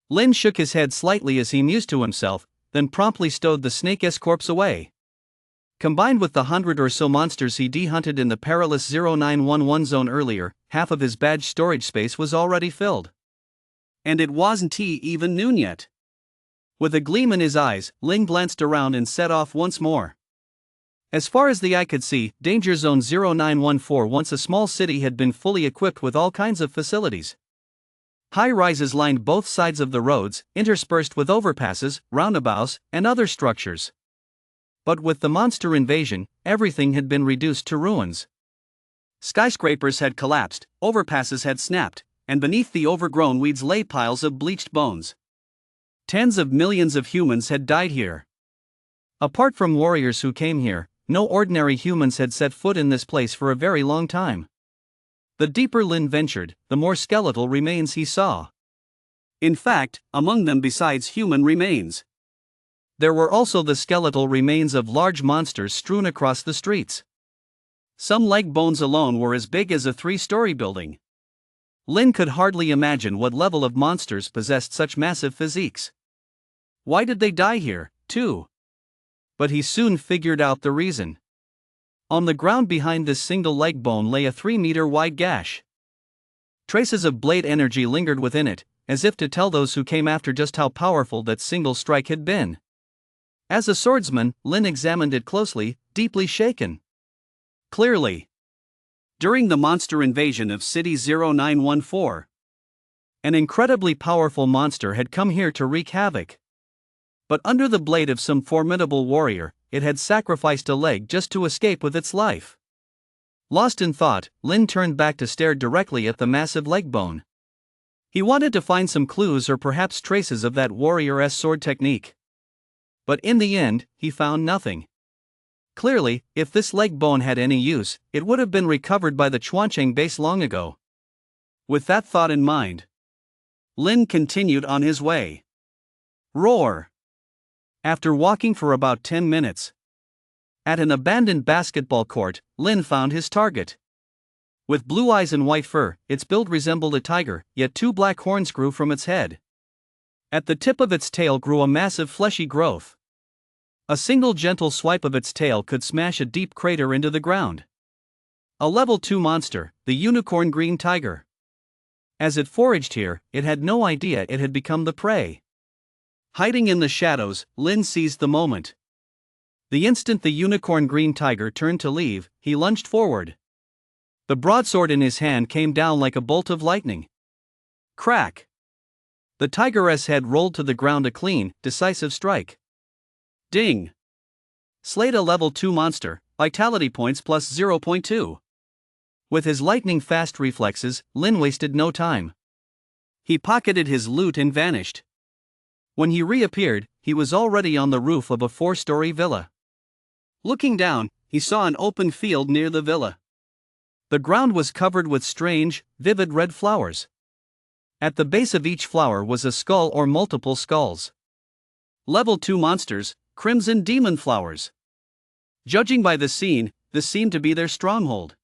Lin shook his head slightly as he mused to himself, then promptly stowed the snake's corpse away. Combined with the 100 or so monsters he de-hunted in the perilous 0911 zone earlier, half of his badge storage space was already filled. And it wasn't even noon yet. With a gleam in his eyes, Lin glanced around and set off once more. As far as the eye could see, Danger Zone 0914, once a small city, had been fully equipped with all kinds of facilities. High-rises lined both sides of the roads, interspersed with overpasses, roundabouts, and other structures. But with the monster invasion, everything had been reduced to ruins. Skyscrapers had collapsed, overpasses had snapped, and beneath the overgrown weeds lay piles of bleached bones. Tens of millions of humans had died here. Apart from warriors who came here, no ordinary humans had set foot in this place for a very long time. The deeper Lin ventured, the more skeletal remains he saw. In fact, among them besides human remains, there were also the skeletal remains of large monsters strewn across the streets. Some leg bones alone were as big as a 3-story building. Lin could hardly imagine what level of monsters possessed such massive physiques. Why did they die here, too? But he soon figured out the reason. On the ground behind this single leg bone lay a 3-meter-wide gash. Traces of blade energy lingered within it, as if to tell those who came after just how powerful that single strike had been. As a swordsman, Lin examined it closely, deeply shaken. Clearly, during the monster invasion of City 0914, an incredibly powerful monster had come here to wreak havoc. But under the blade of some formidable warrior, it had sacrificed a leg just to escape with its life. Lost in thought, Lin turned back to stare directly at the massive leg bone. He wanted to find some clues or perhaps traces of that warrior's sword technique. But in the end, he found nothing. Clearly, if this leg bone had any use, it would have been recovered by the Chuancheng base long ago. With that thought in mind, Lin continued on his way. Roar! After walking for about 10 minutes, at an abandoned basketball court, Lin found his target. With blue eyes and white fur, its build resembled a tiger, yet two black horns grew from its head. At the tip of its tail grew a massive fleshy growth. A single gentle swipe of its tail could smash a deep crater into the ground. A level 2 monster, the unicorn green tiger. As it foraged here, it had no idea it had become the prey. Hiding in the shadows, Lin seized the moment. The instant the unicorn green tiger turned to leave, he lunged forward. The broadsword in his hand came down like a bolt of lightning. Crack! The tigeress head rolled to the ground, a clean, decisive strike. Ding! Slayed a level 2 monster, vitality points plus 0.2. With his lightning-fast reflexes, Lin wasted no time. He pocketed his loot and vanished. When he reappeared, he was already on the roof of a 4-story villa. Looking down, he saw an open field near the villa. The ground was covered with strange, vivid red flowers. At the base of each flower was a skull or multiple skulls. Level 2 monsters, crimson demon flowers. Judging by the scene, this seemed to be their stronghold.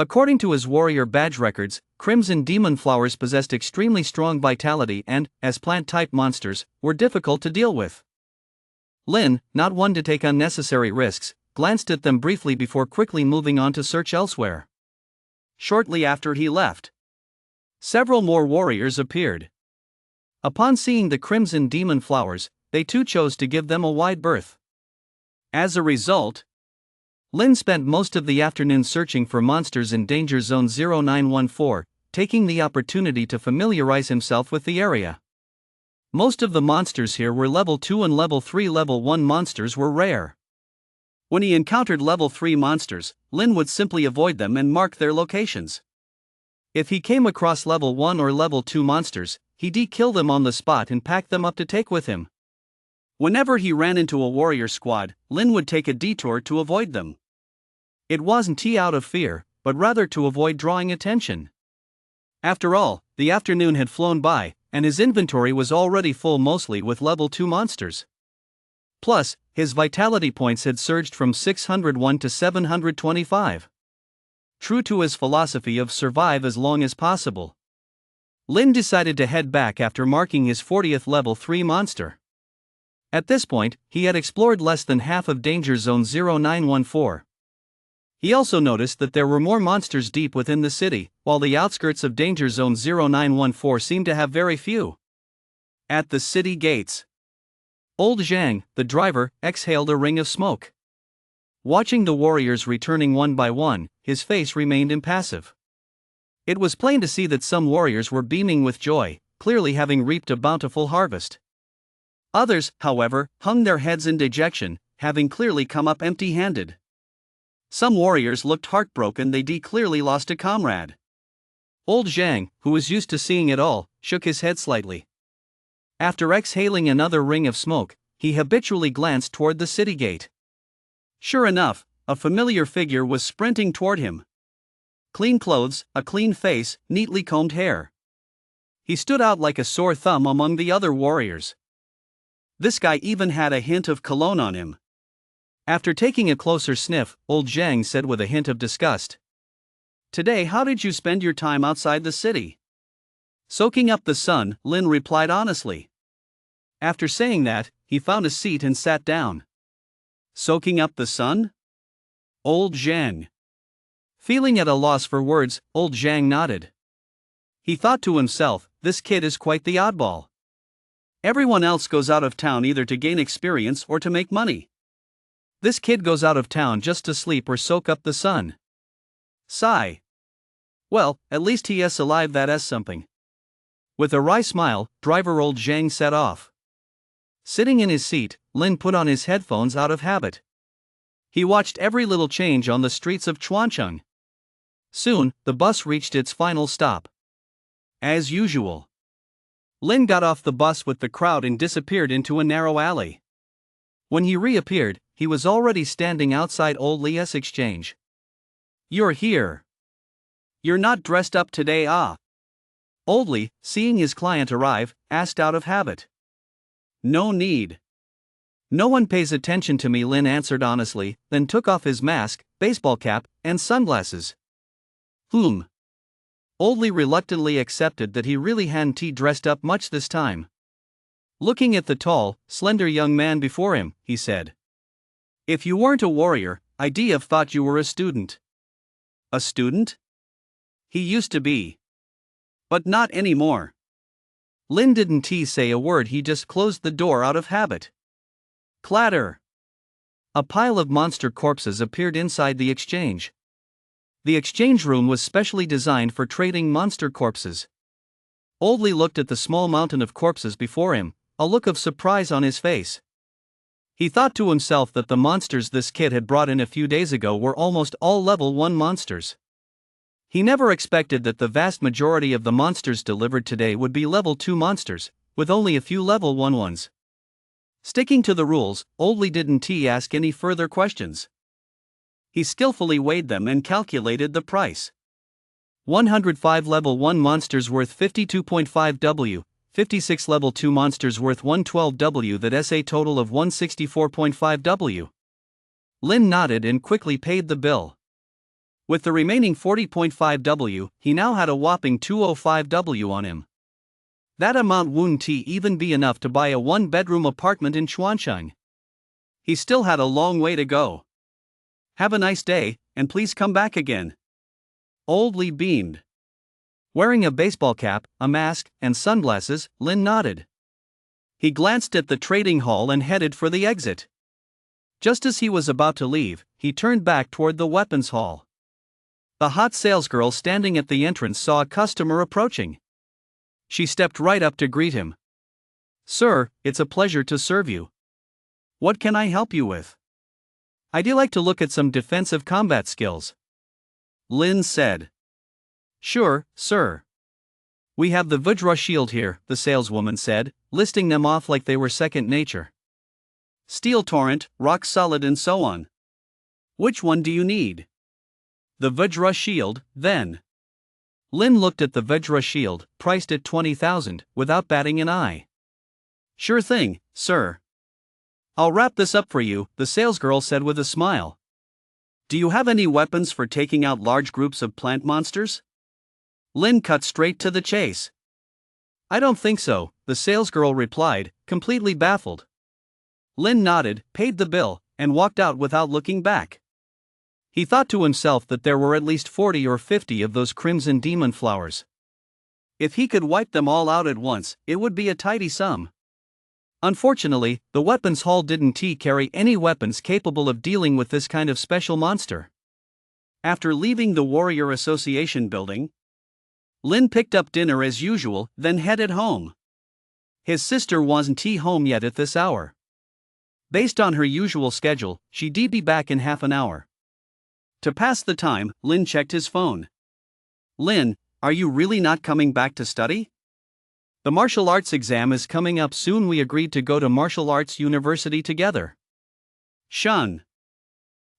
According to his warrior badge records, crimson demon flowers possessed extremely strong vitality and, as plant-type monsters, were difficult to deal with. Lin, not one to take unnecessary risks, glanced at them briefly before quickly moving on to search elsewhere. Shortly after he left, several more warriors appeared. Upon seeing the crimson demon flowers, they too chose to give them a wide berth. As a result, Lin spent most of the afternoon searching for monsters in Danger Zone 0914, taking the opportunity to familiarize himself with the area. Most of the monsters here were level 2 and level 3. Level 1 monsters were rare. When he encountered level 3 monsters, Lin would simply avoid them and mark their locations. If he came across level 1 or level 2 monsters, he'd kill them on the spot and pack them up to take with him. Whenever he ran into a warrior squad, Lin would take a detour to avoid them. It wasn't out of fear, but rather to avoid drawing attention. After all, the afternoon had flown by, and his inventory was already full, mostly with level 2 monsters. Plus, his vitality points had surged from 601 to 725. True to his philosophy of survive as long as possible, Lin decided to head back after marking his 40th level 3 monster. At this point, he had explored less than half of Danger Zone 0914. He also noticed that there were more monsters deep within the city, while the outskirts of Danger Zone 0914 seemed to have very few. At the city gates, Old Zhang, the driver, exhaled a ring of smoke. Watching the warriors returning one by one, his face remained impassive. It was plain to see that some warriors were beaming with joy, clearly having reaped a bountiful harvest. Others, however, hung their heads in dejection, having clearly come up empty-handed. Some warriors looked heartbroken, they'd clearly lost a comrade. Old Zhang, who was used to seeing it all, shook his head slightly. After exhaling another ring of smoke, he habitually glanced toward the city gate. Sure enough, a familiar figure was sprinting toward him. Clean clothes, a clean face, neatly combed hair. He stood out like a sore thumb among the other warriors. This guy even had a hint of cologne on him. After taking a closer sniff, Old Zhang said with a hint of disgust, "Today, how did you spend your time outside the city?" "Soaking up the sun," Lin replied honestly. After saying that, he found a seat and sat down. "Soaking up the sun?" Old Zhang. Feeling at a loss for words, Old Zhang nodded. He thought to himself, this kid is quite the oddball. Everyone else goes out of town either to gain experience or to make money. This kid goes out of town just to sleep or soak up the sun. Sigh. Well, at least he is alive, that is something. With a wry smile, driver Old Zhang set off. Sitting in his seat, Lin put on his headphones out of habit. He watched every little change on the streets of Chuancheng. Soon, the bus reached its final stop. As usual, Lin got off the bus with the crowd and disappeared into a narrow alley. When he reappeared, he was already standing outside Old Li's exchange. "You're here. You're not dressed up today, ah?" Oldley, seeing his client arrive, asked out of habit. No need. No one pays attention to me, Lin answered honestly, then took off his mask, baseball cap, and sunglasses. Oldley reluctantly accepted that he really hadn't dressed up much this time. Looking at the tall, slender young man before him, he said, "If you weren't a warrior, I'd have thought you were a student." A student? He used to be. But not anymore. Lin didn't say a word, he just closed the door out of habit. Clatter! A pile of monster corpses appeared inside the exchange. The exchange room was specially designed for trading monster corpses. Oldley looked at the small mountain of corpses before him, a look of surprise on his face. He thought to himself that the monsters this kid had brought in a few days ago were almost all level 1 monsters. He never expected that the vast majority of the monsters delivered today would be level 2 monsters, with only a few level 1 ones. Sticking to the rules, Oldley didn't ask any further questions. He skillfully weighed them and calculated the price. 105 level 1 monsters worth 52.5 W, 56 level 2 monsters worth 112 W, that's a total of 164.5 W. Lin nodded and quickly paid the bill. With the remaining 40.5 W, he now had a whopping 205 W on him. That amount wouldn't even be enough to buy a 1-bedroom apartment in Chuancheng. He still had a long way to go. Have a nice day, and please come back again. Oldley beamed. Wearing a baseball cap, a mask, and sunglasses, Lin nodded. He glanced at the trading hall and headed for the exit. Just as he was about to leave, he turned back toward the weapons hall. The hot salesgirl standing at the entrance saw a customer approaching. She stepped right up to greet him. "Sir, it's a pleasure to serve you. What can I help you with?" "I'd like to look at some defensive combat skills," Lin said. "Sure, sir. We have the Vajra shield here," the saleswoman said, listing them off like they were second nature. "Steel torrent, rock solid, and so on. Which one do you need?" "The Vajra shield, then." Lin looked at the Vajra shield, priced at 20,000, without batting an eye. "Sure thing, sir. I'll wrap this up for you," the salesgirl said with a smile. "Do you have any weapons for taking out large groups of plant monsters?" Lin cut straight to the chase. "I don't think so," the salesgirl replied, completely baffled. Lin nodded, paid the bill, and walked out without looking back. He thought to himself that there were at least 40 or 50 of those crimson demon flowers. If he could wipe them all out at once, it would be a tidy sum. Unfortunately, the weapons hall didn't carry any weapons capable of dealing with this kind of special monster. After leaving the Warrior Association building, Lin picked up dinner as usual, then headed home. His sister wasn't home yet at this hour. Based on her usual schedule, she'd be back in half an hour. To pass the time, Lin checked his phone. "Lin, are you really not coming back to study? The martial arts exam is coming up soon. We agreed to go to martial arts university together." "Shun."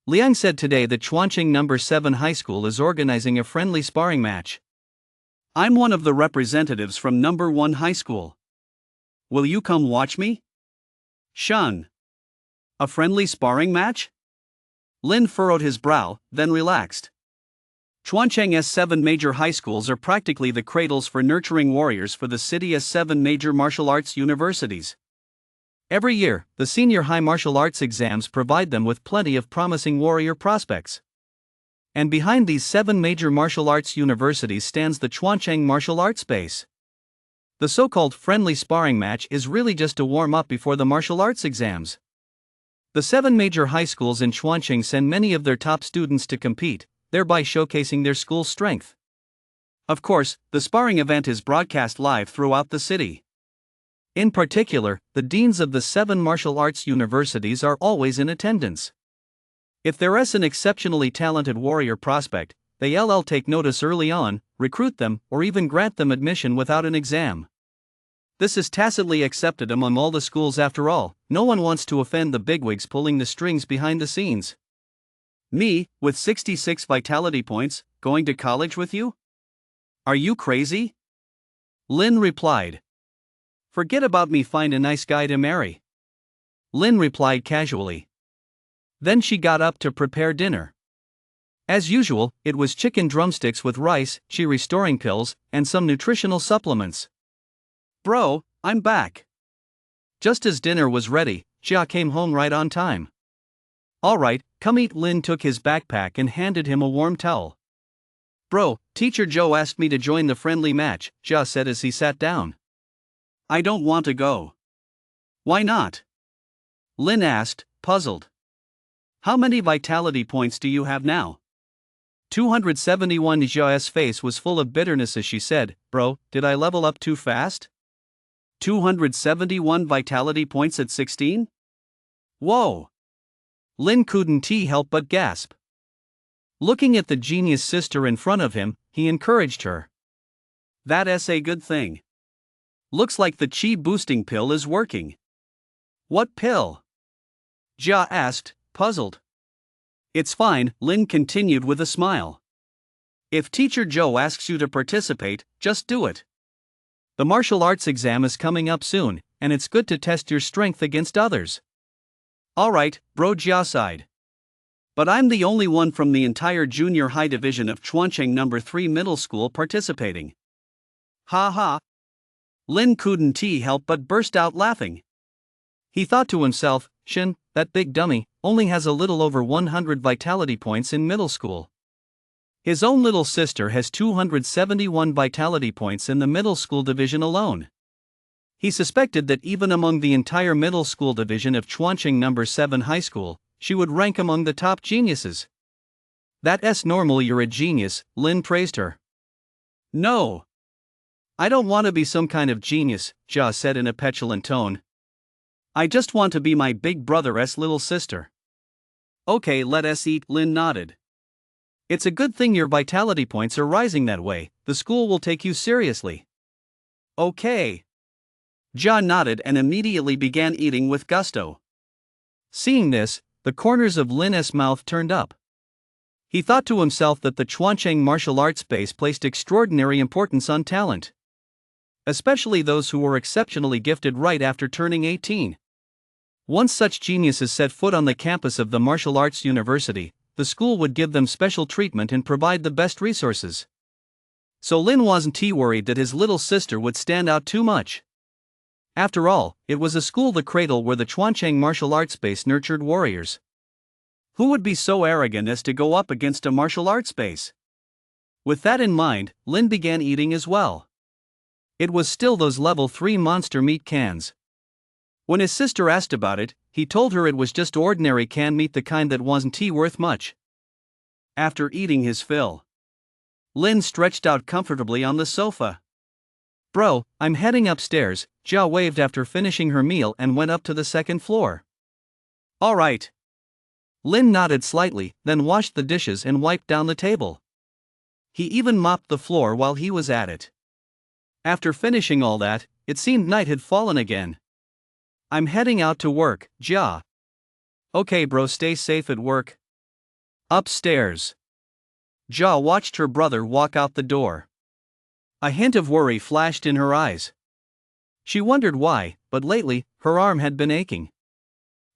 Liang said today that Chuancheng No. 7 High School is organizing a friendly sparring match. I'm one of the representatives from No. 1 High School. Will you come watch me? Shun. A friendly sparring match? Lin furrowed his brow, then relaxed. Chuancheng's 7 major high schools are practically the cradles for nurturing warriors for the city's 7 major martial arts universities. Every year, the senior high martial arts exams provide them with plenty of promising warrior prospects. And behind these 7 major martial arts universities stands the Chuancheng Martial Arts Base. The so-called friendly sparring match is really just a warm-up before the martial arts exams. The 7 major high schools in Chuancheng send many of their top students to compete, thereby showcasing their school's strength. Of course, the sparring event is broadcast live throughout the city. In particular, the deans of the 7 martial arts universities are always in attendance. If there is an exceptionally talented warrior prospect, they'll take notice early on, recruit them, or even grant them admission without an exam. This is tacitly accepted among all the schools. After all, no one wants to offend the bigwigs pulling the strings behind the scenes. Me, with 66 vitality points, going to college with you? Are you crazy? Lin replied. Forget about me, find a nice guy to marry. Lin replied casually. Then she got up to prepare dinner. As usual, it was chicken drumsticks with rice, chi restoring pills, and some nutritional supplements. Bro, I'm back. Just as dinner was ready, Jia came home right on time. Alright, come eat. Lin took his backpack and handed him a warm towel. Bro, Teacher Joe asked me to join the friendly match, Jia said as he sat down. I don't want to go. Why not? Lin asked, puzzled. How many vitality points do you have now? 271. Jia's face was full of bitterness as she said, Bro, did I level up too fast? 271 vitality points at 16? Whoa! Lin couldn't help but gasp. Looking at the genius sister in front of him, he encouraged her. That's a good thing. Looks like the chi boosting pill is working. What pill? Jia asked, puzzled. It's fine, Lin continued with a smile. If Teacher Joe asks you to participate, just do it. The martial arts exam is coming up soon, and it's good to test your strength against others. Alright, bro, Jia sighed. But I'm the only one from the entire junior high division of Chuancheng No. 3 middle school participating. Ha ha. Lin couldn't help but burst out laughing. He thought to himself, Shin, that big dummy, only has a little over 100 vitality points in middle school. His own little sister has 271 vitality points in the middle school division alone. He suspected that even among the entire middle school division of Chuancheng No. 7 high school, she would rank among the top geniuses. That's normal, you're a genius, Lin praised her. No. I don't want to be some kind of genius, Jia said in a petulant tone. I just want to be my big brother's little sister. Okay, let us eat, Lin nodded. It's a good thing your vitality points are rising that way, the school will take you seriously. Okay. Jia nodded and immediately began eating with gusto. Seeing this, the corners of Lin's mouth turned up. He thought to himself that the Chuancheng martial arts base placed extraordinary importance on talent. Especially those who were exceptionally gifted right after turning 18. Once such geniuses set foot on the campus of the martial arts university, the school would give them special treatment and provide the best resources. So Lin wasn't too worried that his little sister would stand out too much. After all, it was a school, the cradle where the Chuancheng martial arts base nurtured warriors. Who would be so arrogant as to go up against a martial arts base? With that in mind, Lin began eating as well. It was still those level 3 monster meat cans. When his sister asked about it, he told her it was just ordinary canned meat, the kind that wasn't worth much. After eating his fill, Lin stretched out comfortably on the sofa. Bro, I'm heading upstairs, Jia waved after finishing her meal and went up to the second floor. Alright. Lin nodded slightly, then washed the dishes and wiped down the table. He even mopped the floor while he was at it. After finishing all that, it seemed night had fallen again. I'm heading out to work, Jia. Okay bro, stay safe at work. Upstairs. Jia watched her brother walk out the door. A hint of worry flashed in her eyes. She wondered why, but lately, her arm had been aching.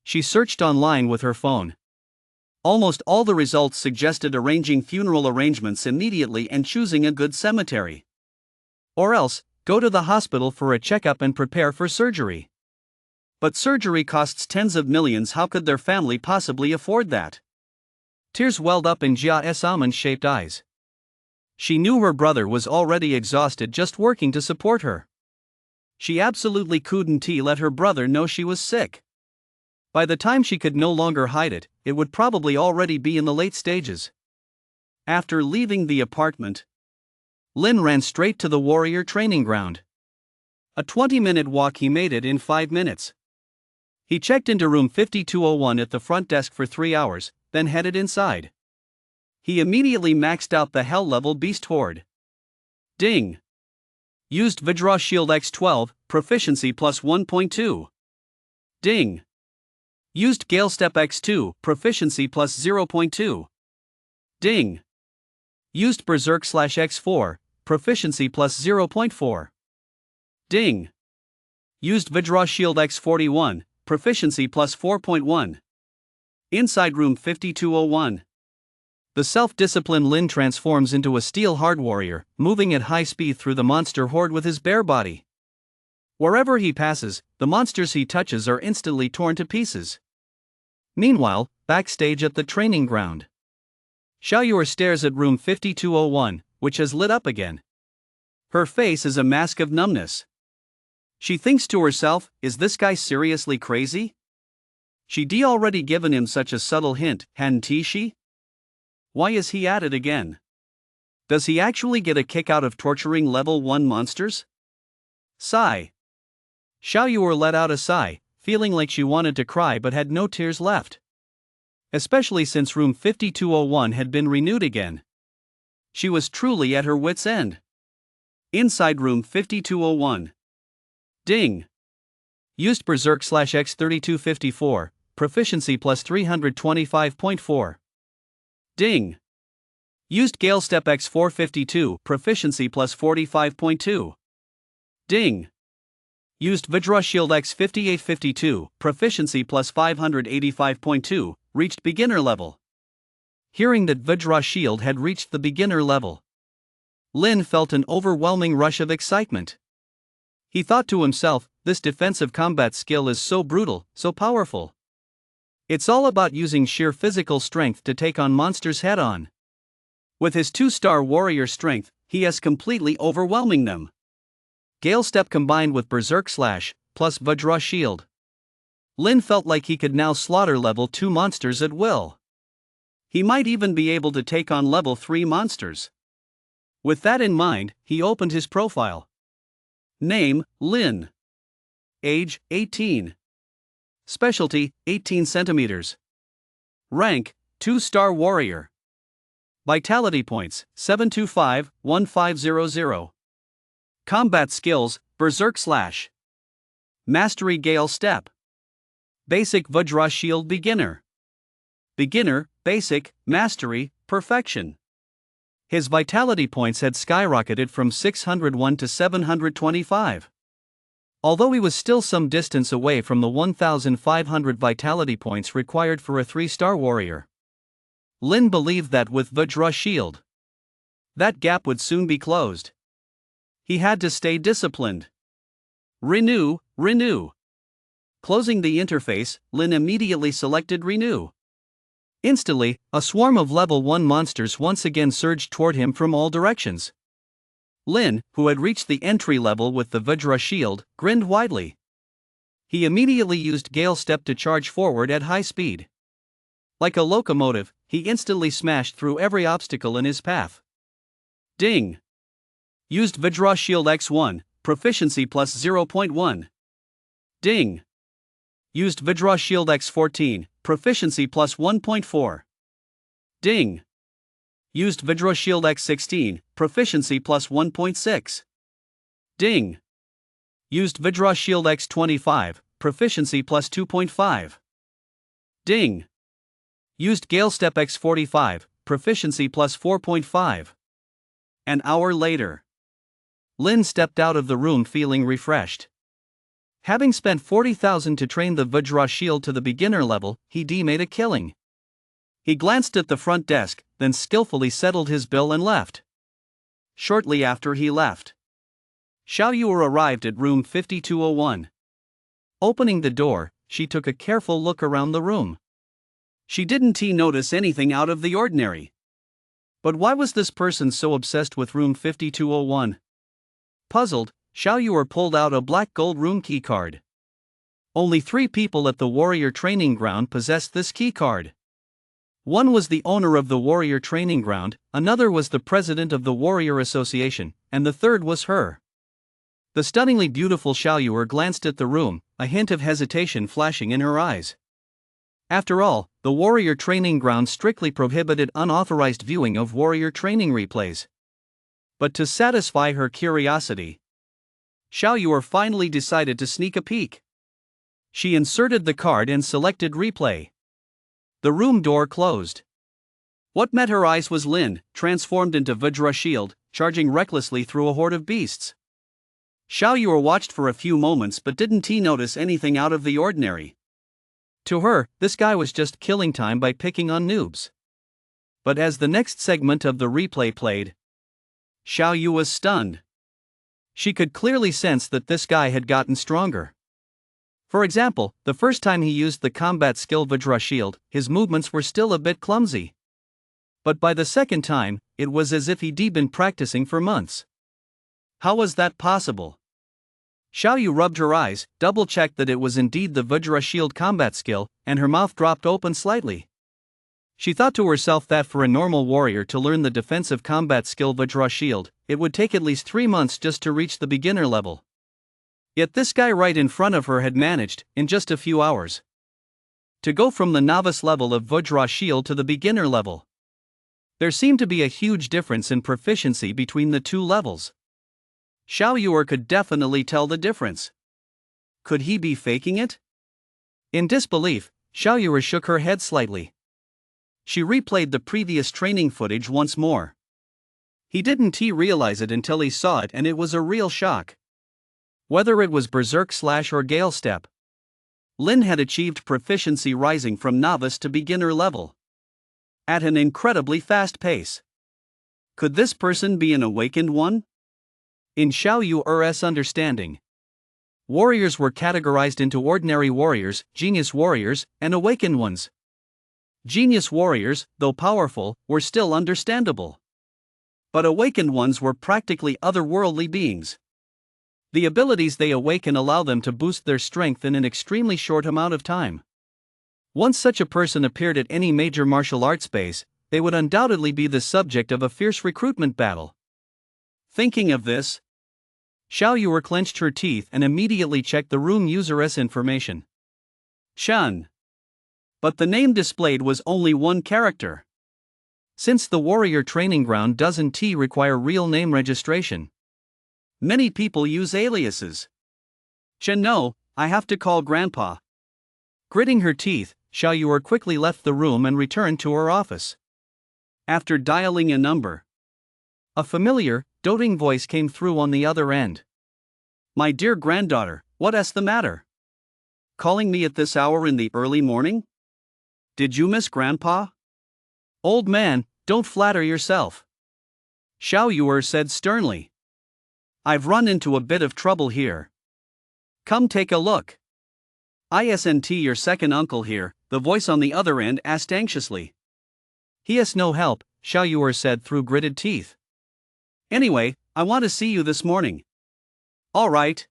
She searched online with her phone. Almost all the results suggested arranging funeral arrangements immediately and choosing a good cemetery. Or else, go to the hospital for a checkup and prepare for surgery. But surgery costs tens of millions. How could their family possibly afford that? Tears welled up in Jia's almond-shaped eyes. She knew her brother was already exhausted just working to support her. She absolutely couldn't let her brother know she was sick. By the time she could no longer hide it, it would probably already be in the late stages. After leaving the apartment, Lin ran straight to the warrior training ground. A 20-minute walk, he made it in 5 minutes. He checked into room 5201 at the front desk for 3 hours, then headed inside. He immediately maxed out the Hell level Beast Horde. Ding! Used Vajra Shield X12, proficiency plus 1.2. Ding! Used Gale Step X2, proficiency plus 0.2. Ding! Used Berserk/X4, proficiency plus 0.4. Ding! Used Vidra Shield X41, proficiency plus 4.1. Inside room 5201. The self-disciplined Lin transforms into a steel-hard warrior, moving at high speed through the monster horde with his bare body. Wherever he passes, the monsters he touches are instantly torn to pieces. Meanwhile, backstage at the training ground, Xiaoyue stares at room 5201, which has lit up again. Her face is a mask of numbness. She thinks to herself, is this guy seriously crazy? She'd already given him such a subtle hint, hadn't she? Why is he at it again? Does he actually get a kick out of torturing level 1 monsters? Sigh. Xiaoyue let out a sigh, feeling like she wanted to cry but had no tears left. Especially since room 5201 had been renewed again. She was truly at her wit's end. Inside room 5201. Ding! Used Berserk X3254, proficiency plus 325.4. Ding! Used Gale Step X452, proficiency plus 45.2. Ding! Used Vidra Shield X5852, proficiency plus 585.2, reached beginner level. Hearing that Vidra Shield had reached the beginner level, Lin felt an overwhelming rush of excitement. He thought to himself, this defensive combat skill is so brutal, so powerful. It's all about using sheer physical strength to take on monsters head-on. With his 2-star warrior strength, he is completely overwhelming them. Gale Step combined with Berserk Slash, plus Vidra Shield. Lin felt like he could now slaughter level 2 monsters at will. He might even be able to take on level 3 monsters. With that in mind, he opened his profile. Name, Lin. Age, 18. Specialty, 18 centimeters. Rank, 2-star warrior. Vitality points, 725-1500. Combat skills, Berserk Slash. Mastery Gale Step. Basic Vidra Shield Beginner. Beginner, Basic, Mastery, Perfection. His vitality points had skyrocketed from 601 to 725. Although he was still some distance away from the 1,500 vitality points required for a 3-star warrior, Lin believed that with Vidra Shield, that gap would soon be closed. He had to stay disciplined. Renew. Closing the interface, Lin immediately selected Renew. Instantly, a swarm of level 1 monsters once again surged toward him from all directions. Lin, who had reached the entry level with the Vidra Shield, grinned widely. He immediately used Gale Step to charge forward at high speed. Like a locomotive, he instantly smashed through every obstacle in his path. Ding! Used Vidra Shield X1, proficiency plus 0.1. Ding! Used Vidra Shield X14, proficiency plus 1.4. Ding! Used Vidra Shield X16, proficiency plus 1.6. Ding! Used Vidra Shield X25, proficiency plus 2.5. Ding! Used Gale Step X45, proficiency plus 4.5. An hour later, Lin stepped out of the room feeling refreshed. Having spent 40,000 to train the Vidra Shield to the beginner level, he made a killing. He glanced at the front desk, then skillfully settled his bill and left. Shortly after he left, Xiaoyue arrived at room 5201. Opening the door, she took a careful look around the room. She didn't notice anything out of the ordinary. But why was this person so obsessed with room 5201? Puzzled, Xiaoyue pulled out a black gold room key card. Only 3 people at the warrior training ground possessed this key card. One was the owner of the warrior training ground, another was the president of the warrior association, and the third was her. The stunningly beautiful Xiaoyue glanced at the room, a hint of hesitation flashing in her eyes. After all, the warrior training ground strictly prohibited unauthorized viewing of warrior training replays. But to satisfy her curiosity, Xiaoyue finally decided to sneak a peek. She inserted the card and selected replay. The room door closed. What met her eyes was Lin, transformed into Vidra Shield, charging recklessly through a horde of beasts. Xiao Yue watched for a few moments but didn't notice anything out of the ordinary. To her, this guy was just killing time by picking on noobs. But as the next segment of the replay played, Xiao Yue was stunned. She could clearly sense that this guy had gotten stronger. For example, the first time he used the combat skill Vajra Shield, his movements were still a bit clumsy. But by the second time, it was as if he'd been practicing for months. How was that possible? Xiao Yue rubbed her eyes, double-checked that it was indeed the Vajra Shield combat skill, and her mouth dropped open slightly. She thought to herself that for a normal warrior to learn the defensive combat skill Vajra Shield, it would take at least 3 months just to reach the beginner level. Yet this guy right in front of her had managed, in just a few hours, to go from the novice level of Vajra Shield to the beginner level. There seemed to be a huge difference in proficiency between the two levels. Xiao Yue could definitely tell the difference. Could he be faking it? In disbelief, Xiao Yue shook her head slightly. She replayed the previous training footage once more. He didn't realize it until he saw it, and it was a real shock. Whether it was Berserk Slash or Gale Step, Lin had achieved proficiency rising from novice to beginner level at an incredibly fast pace. Could this person be an awakened one? In Xiao Yue's understanding, warriors were categorized into ordinary warriors, genius warriors, and awakened ones. Genius warriors, though powerful, were still understandable. But awakened ones were practically otherworldly beings. The abilities they awaken allow them to boost their strength in an extremely short amount of time. Once such a person appeared at any major martial arts base, they would undoubtedly be the subject of a fierce recruitment battle. Thinking of this, Xiao Yue clenched her teeth and immediately checked the room user's information. Shan. But the name displayed was only one character. Since the warrior training ground doesn't require real name registration, many people use aliases. Chen, no, I have to call Grandpa. Gritting her teeth, Xiao Yue quickly left the room and returned to her office. After dialing a number, a familiar, doting voice came through on the other end. My dear granddaughter, what's the matter? Calling me at this hour in the early morning? Did you miss Grandpa? Old man, don't flatter yourself, Xiao Yue said sternly. I've run into a bit of trouble here. Come take a look. Isn't your second uncle here? The voice on the other end asked anxiously. He has no help, Xiao Yue said through gritted teeth. Anyway, I want to see you this morning. All right.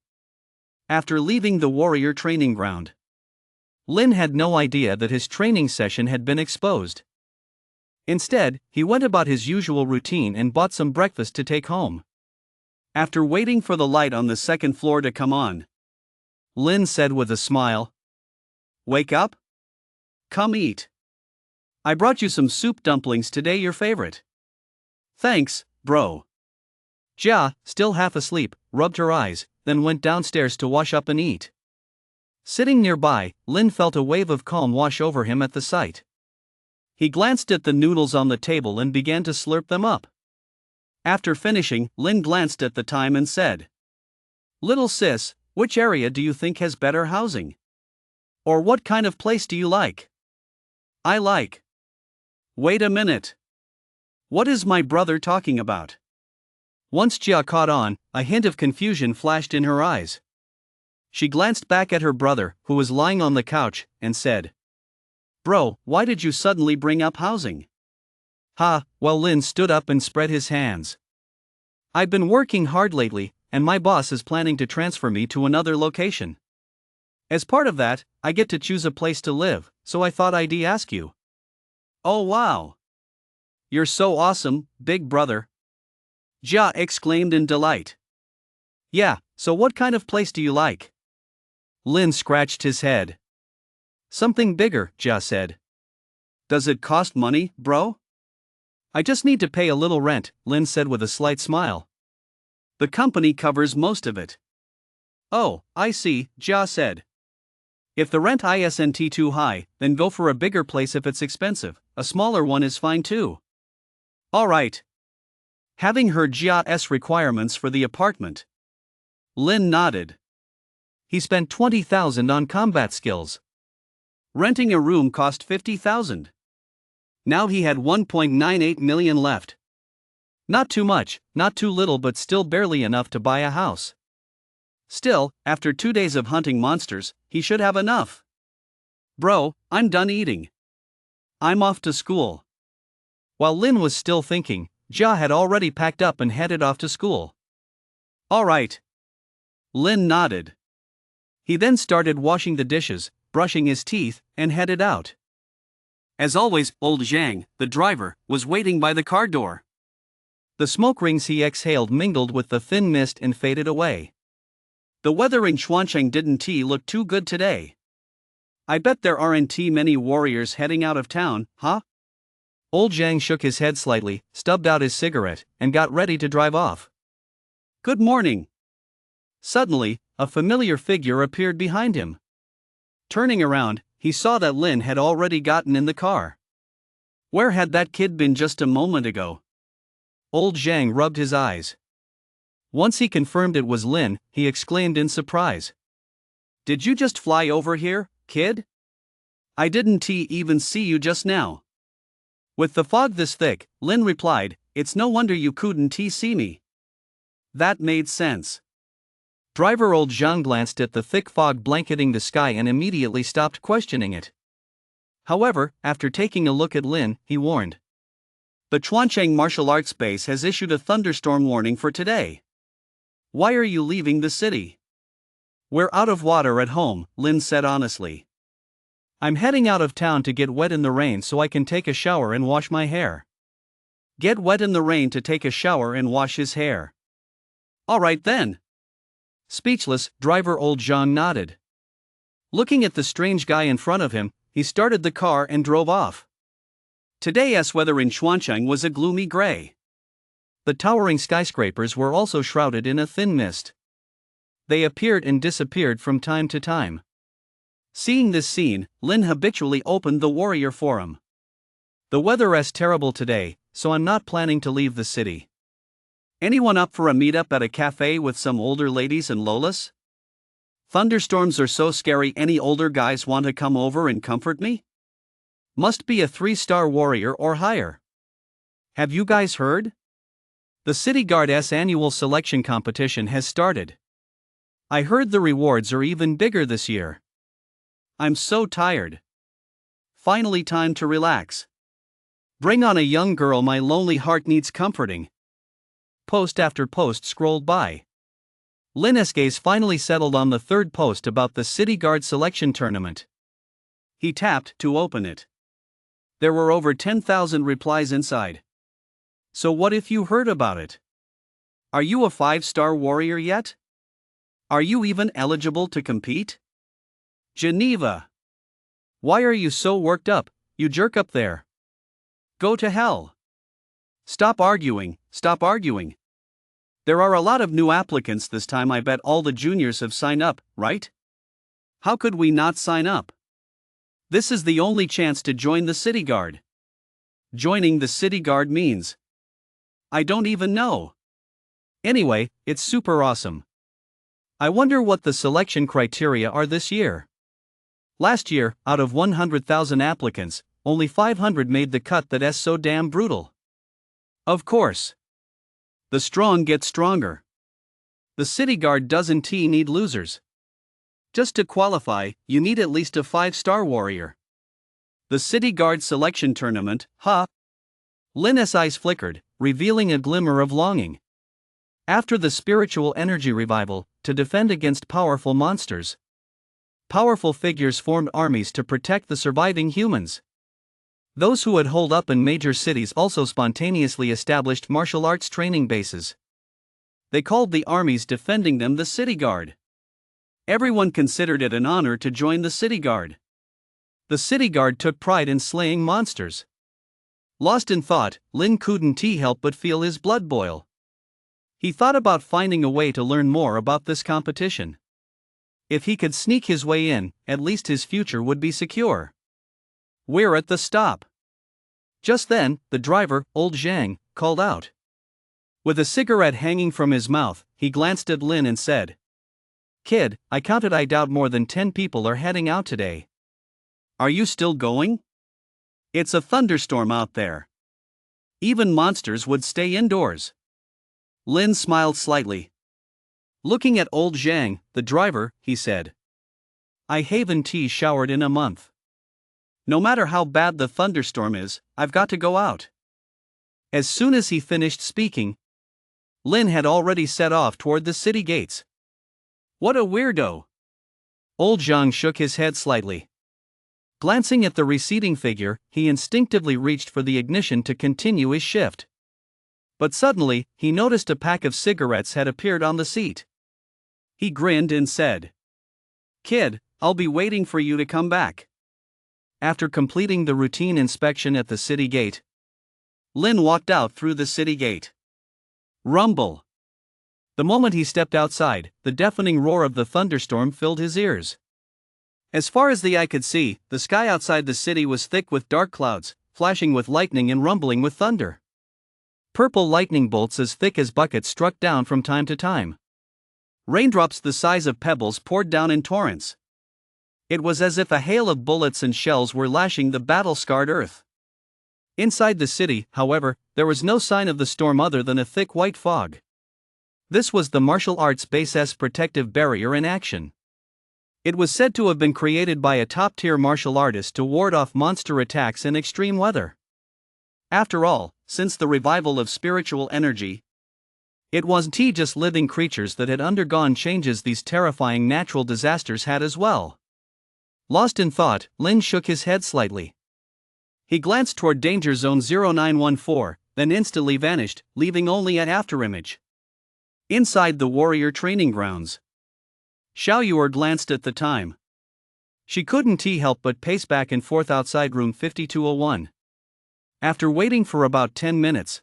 After leaving the warrior training ground, Lin had no idea that his training session had been exposed. Instead, he went about his usual routine and bought some breakfast to take home. After waiting for the light on the second floor to come on, Lin said with a smile, Wake up? Come eat. I brought you some soup dumplings today, your favorite. Thanks, bro. Jia, still half asleep, rubbed her eyes, then went downstairs to wash up and eat. Sitting nearby, Lin felt a wave of calm wash over him at the sight. He glanced at the noodles on the table and began to slurp them up. After finishing, Lin glanced at the time and said, Little sis, which area do you think has better housing? Or what kind of place do you like? I like. Wait a minute. What is my brother talking about? Once Jia caught on, a hint of confusion flashed in her eyes. She glanced back at her brother, who was lying on the couch, and said, Bro, why did you suddenly bring up housing? Well, Lin stood up and spread his hands. I've been working hard lately, and my boss is planning to transfer me to another location. As part of that, I get to choose a place to live, so I thought I'd ask you. Oh wow! You're so awesome, big brother! Jia exclaimed in delight. Yeah, so what kind of place do you like? Lin scratched his head. Something bigger, Jia said. Does it cost money, bro? I just need to pay a little rent, Lin said with a slight smile. The company covers most of it. Oh, I see, Jia said. If the rent isn't too high, then go for a bigger place if it's expensive. A smaller one is fine too. Alright. Having heard Jia's requirements for the apartment, Lin nodded. He spent 20,000 on combat skills. Renting a room cost 50,000. Now he had 1.98 million left. Not too much, not too little, but still barely enough to buy a house. Still, after 2 days of hunting monsters, he should have enough. Bro, I'm done eating. I'm off to school. While Lin was still thinking, Jia had already packed up and headed off to school. All right. Lin nodded. He then started washing the dishes, brushing his teeth, and headed out. As always, old Zhang, the driver, was waiting by the car door. The smoke rings he exhaled mingled with the thin mist and faded away. The weather in Xuancheng didn't look too good today. I bet there aren't many warriors heading out of town, huh? Old Zhang shook his head slightly, stubbed out his cigarette, and got ready to drive off. Good morning. Suddenly, a familiar figure appeared behind him. Turning around, he saw that Lin had already gotten in the car. Where had that kid been just a moment ago? Old Zhang rubbed his eyes. Once he confirmed it was Lin, he exclaimed in surprise. Did you just fly over here, kid? I didn't even see you just now. With the fog this thick, Lin replied, it's no wonder you couldn't see me. That made sense. Driver Old Zhang glanced at the thick fog blanketing the sky and immediately stopped questioning it. However, after taking a look at Lin, he warned. The Xuancheng martial arts base has issued a thunderstorm warning for today. Why are you leaving the city? We're out of water at home, Lin said honestly. I'm heading out of town to get wet in the rain so I can take a shower and wash my hair. Get wet in the rain to take a shower and wash his hair. All right then. Speechless, driver Old Zhang nodded. Looking at the strange guy in front of him, he started the car and drove off. Today's weather in Xuancheng was a gloomy gray. The towering skyscrapers were also shrouded in a thin mist. They appeared and disappeared from time to time. Seeing this scene, Lin habitually opened the Warrior Forum. The weather's terrible today, so I'm not planning to leave the city. Anyone up for a meetup at a cafe with some older ladies and lolas? Thunderstorms are so scary, any older guys want to come over and comfort me? Must be a 3-star warrior or higher. Have you guys heard? The City Guard's annual selection competition has started. I heard the rewards are even bigger this year. I'm so tired. Finally time to relax. Bring on a young girl, my lonely heart needs comforting. Post after post scrolled by. Lin's gaze finally settled on the third post about the City Guard selection tournament. He tapped to open it. There were over 10,000 replies inside. So what if you heard about it? Are you a 5-star warrior yet? Are you even eligible to compete? Geneva. Why are you so worked up, you jerk up there? Go to hell. Stop arguing, stop arguing. There are a lot of new applicants this time. I bet all the juniors have signed up, right? How could we not sign up? This is the only chance to join the City Guard. Joining the City Guard means I don't even know. Anyway, it's super awesome. I wonder what the selection criteria are this year. Last year, out of 100,000 applicants, only 500 made the cut. That's so damn brutal. Of course. The strong get stronger. The City Guard doesn't need losers. Just to qualify, you need at least a 5-star warrior. The City Guard selection tournament, huh? Lin's eyes flickered, revealing a glimmer of longing. After the spiritual energy revival, to defend against powerful monsters, powerful figures formed armies to protect the surviving humans. Those who had holed up in major cities also spontaneously established martial arts training bases. They called the armies defending them the City Guard. Everyone considered it an honor to join the City Guard. The City Guard took pride in slaying monsters. Lost in thought, Lin couldn't help but feel his blood boil. He thought about finding a way to learn more about this competition. If he could sneak his way in, at least his future would be secure. We're at the stop. Just then, the driver, Old Zhang, called out. With a cigarette hanging from his mouth, he glanced at Lin and said, Kid, I counted, I doubt more than 10 people are heading out today. Are you still going? It's a thunderstorm out there. Even monsters would stay indoors. Lin smiled slightly. Looking at old Zhang, the driver, he said. I haven't showered in a month. No matter how bad the thunderstorm is, I've got to go out. As soon as he finished speaking, Lin had already set off toward the city gates. What a weirdo. Old Zhang shook his head slightly. Glancing at the receding figure, he instinctively reached for the ignition to continue his shift. But suddenly, he noticed a pack of cigarettes had appeared on the seat. He grinned and said, Kid, I'll be waiting for you to come back. After completing the routine inspection at the city gate, Lin walked out through the city gate. Rumble. The moment he stepped outside, the deafening roar of the thunderstorm filled his ears. As far as the eye could see, the sky outside the city was thick with dark clouds, flashing with lightning and rumbling with thunder. Purple lightning bolts as thick as buckets struck down from time to time. Raindrops the size of pebbles poured down in torrents. It was as if a hail of bullets and shells were lashing the battle-scarred earth. Inside the city, however, there was no sign of the storm other than a thick white fog. This was the martial arts base's protective barrier in action. It was said to have been created by a top-tier martial artist to ward off monster attacks in extreme weather. After all, since the revival of spiritual energy, it wasn't just living creatures that had undergone changes, these terrifying natural disasters had as well. Lost in thought, Lin shook his head slightly. He glanced toward Danger Zone 0914, then instantly vanished, leaving only an afterimage. Inside the warrior training grounds, Xiao Yuer glanced at the time. She couldn't help but pace back and forth outside room 5201. After waiting for about 10 minutes,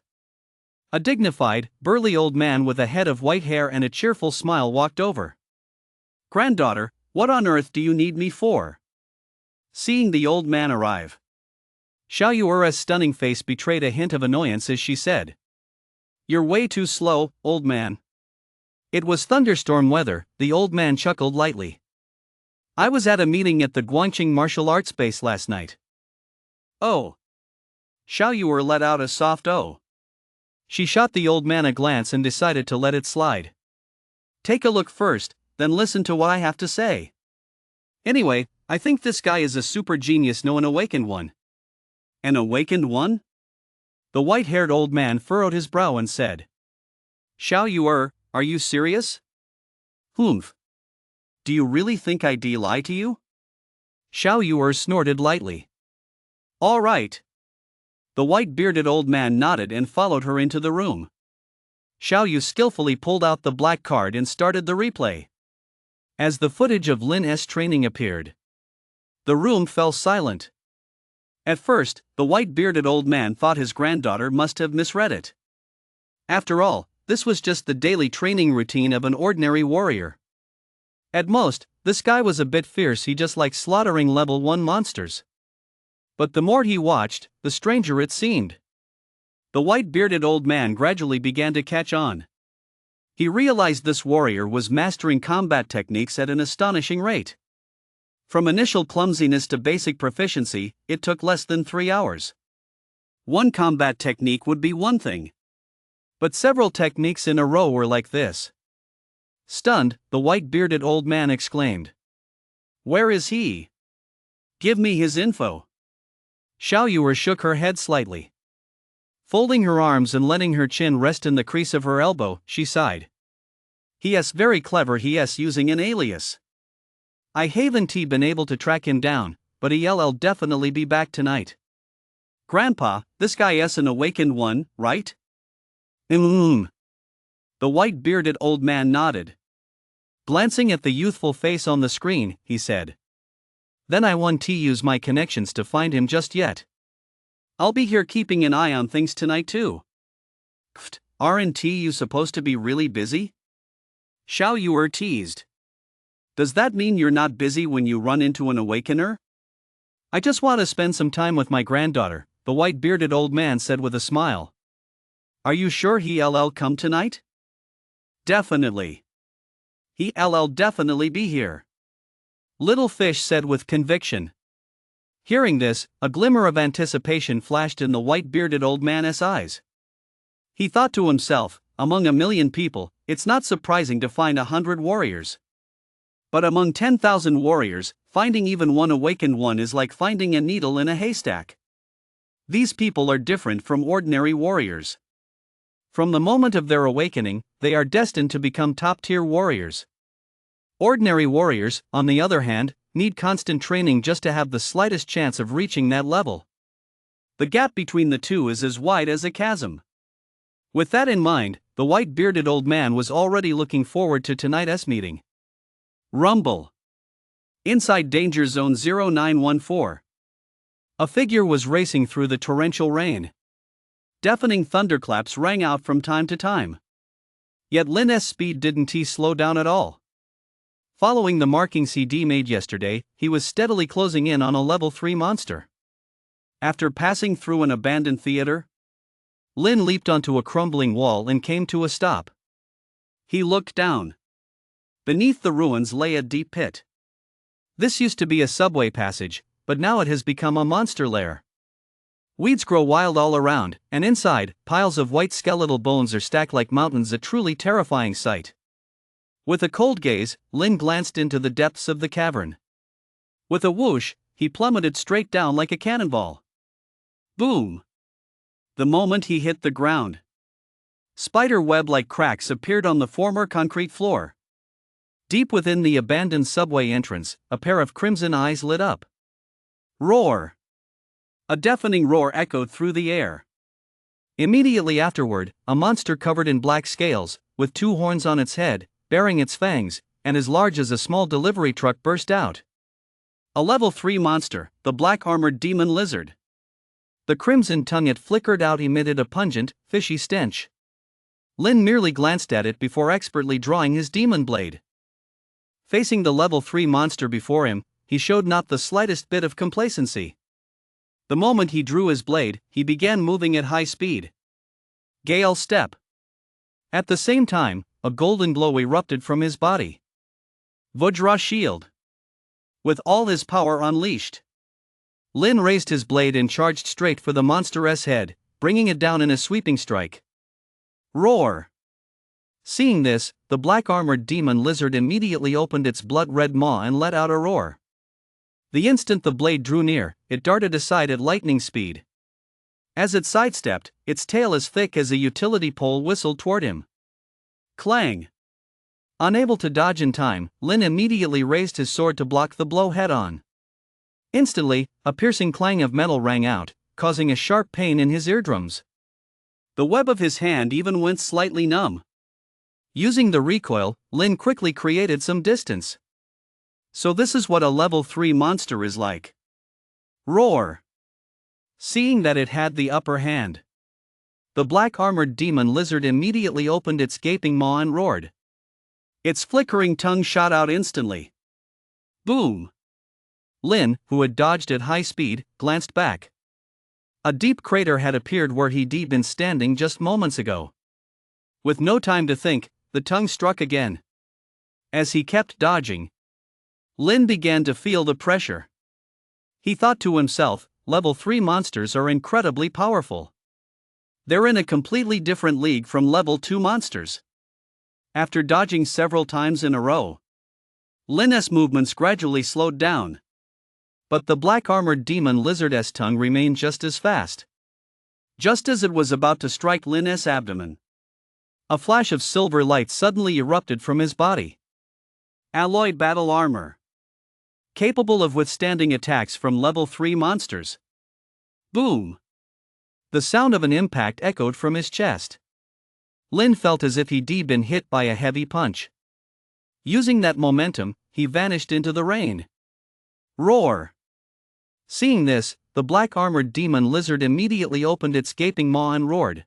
a dignified, burly old man with a head of white hair and a cheerful smile walked over. Granddaughter, what on earth do you need me for? Seeing the old man arrive, Xiao Yuer's stunning face betrayed a hint of annoyance as she said, You're way too slow, old man. It was thunderstorm weather, the old man chuckled lightly. I was at a meeting at the Guangqing martial arts base last night. Oh. Xiao Yuer let out a soft oh. She shot the old man a glance and decided to let it slide. Take a look first, then listen to what I have to say. Anyway, I think this guy is a super genius, no, an awakened one. An awakened one? The white-haired old man furrowed his brow and said, Xiao Yuer, are you serious? Humph. Do you really think I'd lie to you? Xiao Yuer snorted lightly. All right. The white-bearded old man nodded and followed her into the room. Xiao Yu skillfully pulled out the black card and started the replay. As the footage of Lin's training appeared, the room fell silent. At first, the white-bearded old man thought his granddaughter must have misread it. After all, this was just the daily training routine of an ordinary warrior. At most, this guy was a bit fierce, he just liked slaughtering level 1 monsters. But the more he watched, the stranger it seemed. The white-bearded old man gradually began to catch on. He realized this warrior was mastering combat techniques at an astonishing rate. From initial clumsiness to basic proficiency, it took less than 3 hours. One combat technique would be one thing, but several techniques in a row were like this. Stunned, the white-bearded old man exclaimed, Where is he? Give me his info. Xiao Yuer shook her head slightly. Folding her arms and letting her chin rest in the crease of her elbow, she sighed. He*s very clever, he*s using an alias. I haven't been able to track him down, but he'll definitely be back tonight. Grandpa, this guy*s an awakened one, right? The white-bearded old man nodded. Glancing at the youthful face on the screen, he said, Then I won't use my connections to find him just yet. I'll be here keeping an eye on things tonight too. Aren't you supposed to be really busy? Xiao Yuer teased. Does that mean you're not busy when you run into an awakener? I just want to spend some time with my granddaughter, the white-bearded old man said with a smile. Are you sure he'll come tonight? Definitely. He'll definitely be here," Little Fish said with conviction. Hearing this, a glimmer of anticipation flashed in the white-bearded old man's eyes. He thought to himself, among 1,000,000 people, it's not surprising to find 100 warriors. But among 10,000 warriors, finding even one awakened one is like finding a needle in a haystack. These people are different from ordinary warriors. From the moment of their awakening, they are destined to become top-tier warriors. Ordinary warriors, on the other hand, need constant training just to have the slightest chance of reaching that level. The gap between the two is as wide as a chasm. With that in mind, the white-bearded old man was already looking forward to tonight's meeting. Rumble. Inside Danger Zone 0914. A figure was racing through the torrential rain. Deafening thunderclaps rang out from time to time. Yet Lin's speed didn't slow down at all. Following the markings he made yesterday, he was steadily closing in on a level 3 monster. After passing through an abandoned theater, Lin leaped onto a crumbling wall and came to a stop. He looked down. Beneath the ruins lay a deep pit. This used to be a subway passage, but now it has become a monster lair. Weeds grow wild all around, and inside, piles of white skeletal bones are stacked like mountains, a truly terrifying sight. With a cold gaze, Lin glanced into the depths of the cavern. With a whoosh, he plummeted straight down like a cannonball. Boom! The moment he hit the ground, spider web-like cracks appeared on the former concrete floor. Deep within the abandoned subway entrance, a pair of crimson eyes lit up. Roar! A deafening roar echoed through the air. Immediately afterward, a monster covered in black scales, with 2 horns on its head, bearing its fangs, and as large as a small delivery truck burst out. A level 3 monster, the black-armored demon lizard. The crimson tongue it flickered out emitted a pungent, fishy stench. Lin merely glanced at it before expertly drawing his demon blade. Facing the level 3 monster before him, he showed not the slightest bit of complacency. The moment he drew his blade, he began moving at high speed. Gale step. At the same time, a golden glow erupted from his body. Vajra shield. With all his power unleashed, Lin raised his blade and charged straight for the monster's head, bringing it down in a sweeping strike. Roar! Seeing this, the black-armored demon lizard immediately opened its blood-red maw and let out a roar. The instant the blade drew near, it darted aside at lightning speed. As it sidestepped, its tail as thick as a utility pole whistled toward him. Clang! Unable to dodge in time, Lin immediately raised his sword to block the blow head-on. Instantly, a piercing clang of metal rang out, causing a sharp pain in his eardrums. The web of his hand even went slightly numb. Using the recoil, Lin quickly created some distance. So this is what a level 3 monster is like. Roar! Seeing that it had the upper hand, the black-armored demon lizard immediately opened its gaping maw and roared. Its flickering tongue shot out instantly. Boom! Lin, who had dodged at high speed, glanced back. A deep crater had appeared where he'd been standing just moments ago. With no time to think, the tongue struck again. As he kept dodging, Lin began to feel the pressure. He thought to himself, level 3 monsters are incredibly powerful. They're in a completely different league from level 2 monsters. After dodging several times in a row, Lin's movements gradually slowed down. But the black-armored demon lizard's tongue remained just as fast. Just as it was about to strike Lin's abdomen, a flash of silver light suddenly erupted from his body. Alloy battle armor. Capable of withstanding attacks from level 3 monsters. Boom! The sound of an impact echoed from his chest. Lin felt as if he'd been hit by a heavy punch. Using that momentum, he vanished into the rain. Roar! Seeing this, the black-armored demon lizard immediately opened its gaping maw and roared.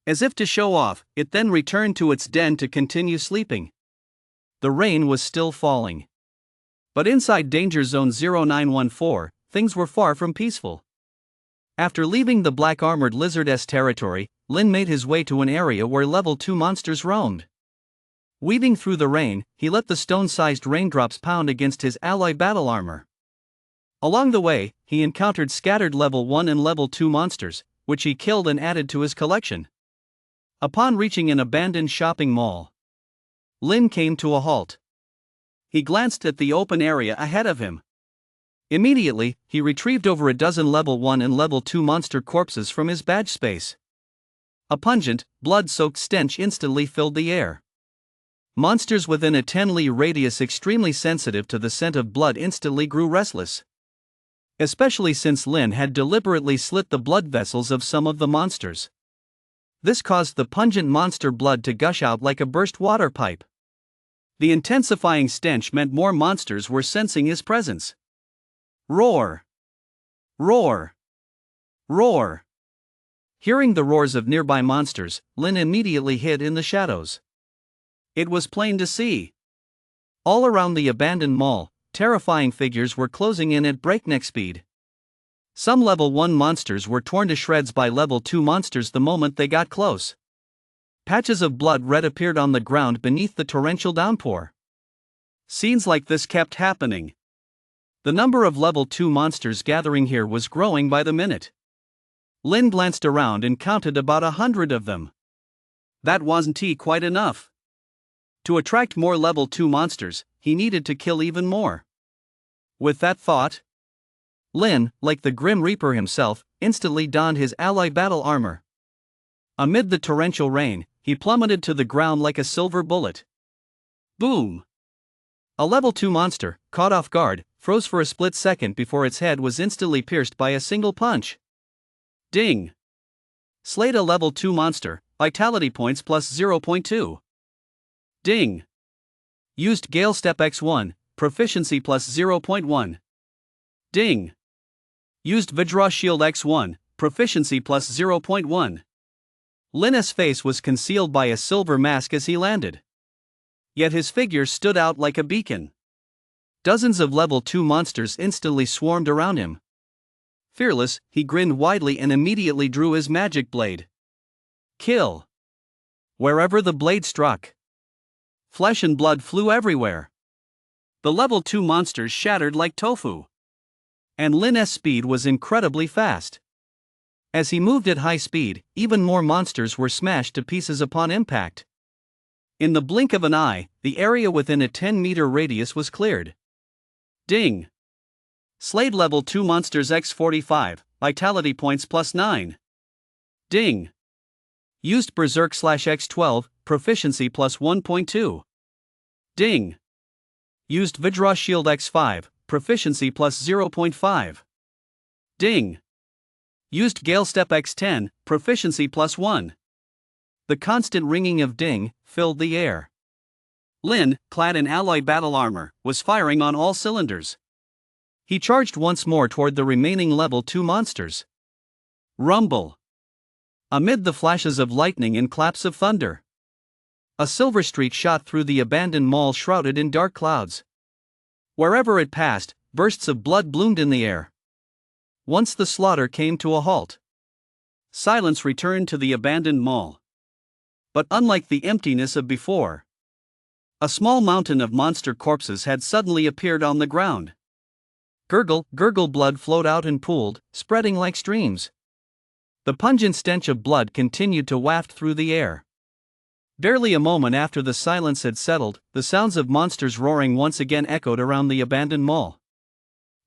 As if to show off, it then returned to its den to continue sleeping. The rain was still falling. But inside Danger Zone 0914, things were far from peaceful. After leaving the black-armored lizard's territory, Lin made his way to an area where level 2 monsters roamed. Weaving through the rain, he let the stone-sized raindrops pound against his ally battle armor. Along the way, he encountered scattered level 1 and level 2 monsters, which he killed and added to his collection. Upon reaching an abandoned shopping mall, Lin came to a halt. He glanced at the open area ahead of him. Immediately, he retrieved over a dozen level 1 and level 2 monster corpses from his badge space. A pungent, blood-soaked stench instantly filled the air. Monsters within a 10-li radius extremely sensitive to the scent of blood instantly grew restless. Especially since Lin had deliberately slit the blood vessels of some of the monsters. This caused the pungent monster blood to gush out like a burst water pipe. The intensifying stench meant more monsters were sensing his presence. Roar! Roar! Roar! Hearing the roars of nearby monsters, Lin immediately hid in the shadows. It was plain to see. All around the abandoned mall, terrifying figures were closing in at breakneck speed. Some level 1 monsters were torn to shreds by level 2 monsters the moment they got close. Patches of blood red appeared on the ground beneath the torrential downpour. Scenes like this kept happening. The number of level 2 monsters gathering here was growing by the minute. Lin glanced around and counted about 100 of them. That wasn't quite enough. To attract more level 2 monsters, he needed to kill even more. With that thought, Lin, like the Grim Reaper himself, instantly donned his ally battle armor. Amid the torrential rain, he plummeted to the ground like a silver bullet. Boom! A level 2 monster, caught off guard, froze for a split second before its head was instantly pierced by a single punch. Ding! Slayed a level 2 monster, vitality points plus 0.2. Ding! Used Gale Step X1, proficiency plus 0.1. Ding! Used Vidra Shield X1, proficiency plus 0.1. Lin's face was concealed by a silver mask as he landed. Yet his figure stood out like a beacon. Dozens of level 2 monsters instantly swarmed around him. Fearless, he grinned widely and immediately drew his magic blade. Kill! Wherever the blade struck, flesh and blood flew everywhere. The level 2 monsters shattered like tofu. And Lin's speed was incredibly fast. As he moved at high speed, even more monsters were smashed to pieces upon impact. In the blink of an eye, the area within a 10-meter radius was cleared. Ding! Slayed level 2 monsters X45, vitality points plus 9. Ding! Used Berserk/X12, proficiency plus 1.2. Ding! Used Vidra Shield X5, proficiency plus 0.5. Ding! Used Gale Step X10, proficiency plus 1. The constant ringing of ding filled the air. Lin, clad in alloy battle armor, was firing on all cylinders. He charged once more toward the remaining level 2 monsters. Rumble! Amid the flashes of lightning and claps of thunder, a silver streak shot through the abandoned mall shrouded in dark clouds. Wherever it passed, bursts of blood bloomed in the air. Once the slaughter came to a halt, silence returned to the abandoned mall. But unlike the emptiness of before, a small mountain of monster corpses had suddenly appeared on the ground. Gurgle, gurgle, blood flowed out and pooled, spreading like streams. The pungent stench of blood continued to waft through the air. Barely a moment after the silence had settled, the sounds of monsters roaring once again echoed around the abandoned mall.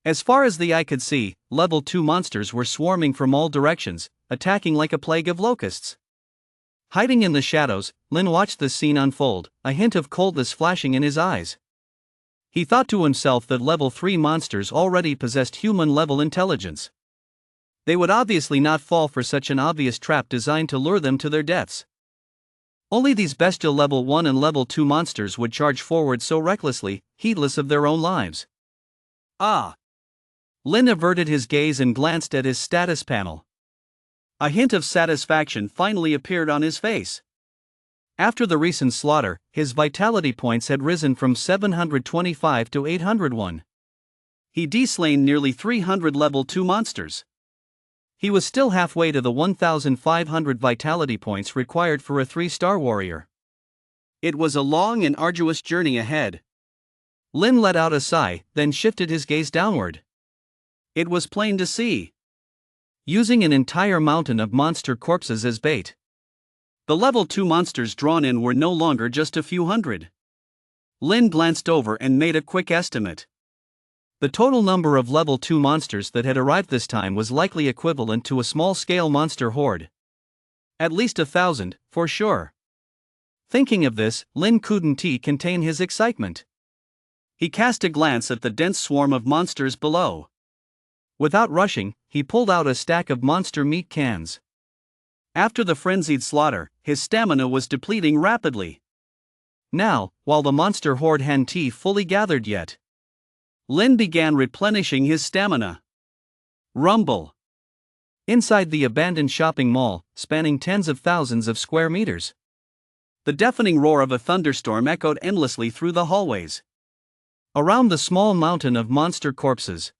As far as the eye could see, level 2 monsters were swarming from all directions, attacking like a plague of locusts. Hiding in the shadows, Lin watched the scene unfold, a hint of coldness flashing in his eyes. He thought to himself that level 3 monsters already possessed human-level intelligence. They would obviously not fall for such an obvious trap designed to lure them to their deaths. Only these bestial level 1 and level 2 monsters would charge forward so recklessly, heedless of their own lives. Ah! Lin averted his gaze and glanced at his status panel. A hint of satisfaction finally appeared on his face. After the recent slaughter, his vitality points had risen from 725 to 801. He deslain nearly 300 level 2 monsters. He was still halfway to the 1,500 vitality points required for a 3-star warrior. It was a long and arduous journey ahead. Lin let out a sigh, then shifted his gaze downward. It was plain to see. Using an entire mountain of monster corpses as bait, the level 2 monsters drawn in were no longer just a few hundred. Lin glanced over and made a quick estimate. The total number of level 2 monsters that had arrived this time was likely equivalent to a small-scale monster horde. At least 1,000, for sure. Thinking of this, Lin couldn't contain his excitement. He cast a glance at the dense swarm of monsters below. Without rushing, he pulled out a stack of monster meat cans. After the frenzied slaughter, his stamina was depleting rapidly. Now, while the monster horde hadn't fully gathered yet, Lin began replenishing his stamina. Rumble. Inside the abandoned shopping mall, spanning tens of thousands of square meters, the deafening roar of a thunderstorm echoed endlessly through the hallways. Around the small mountain of monster corpses,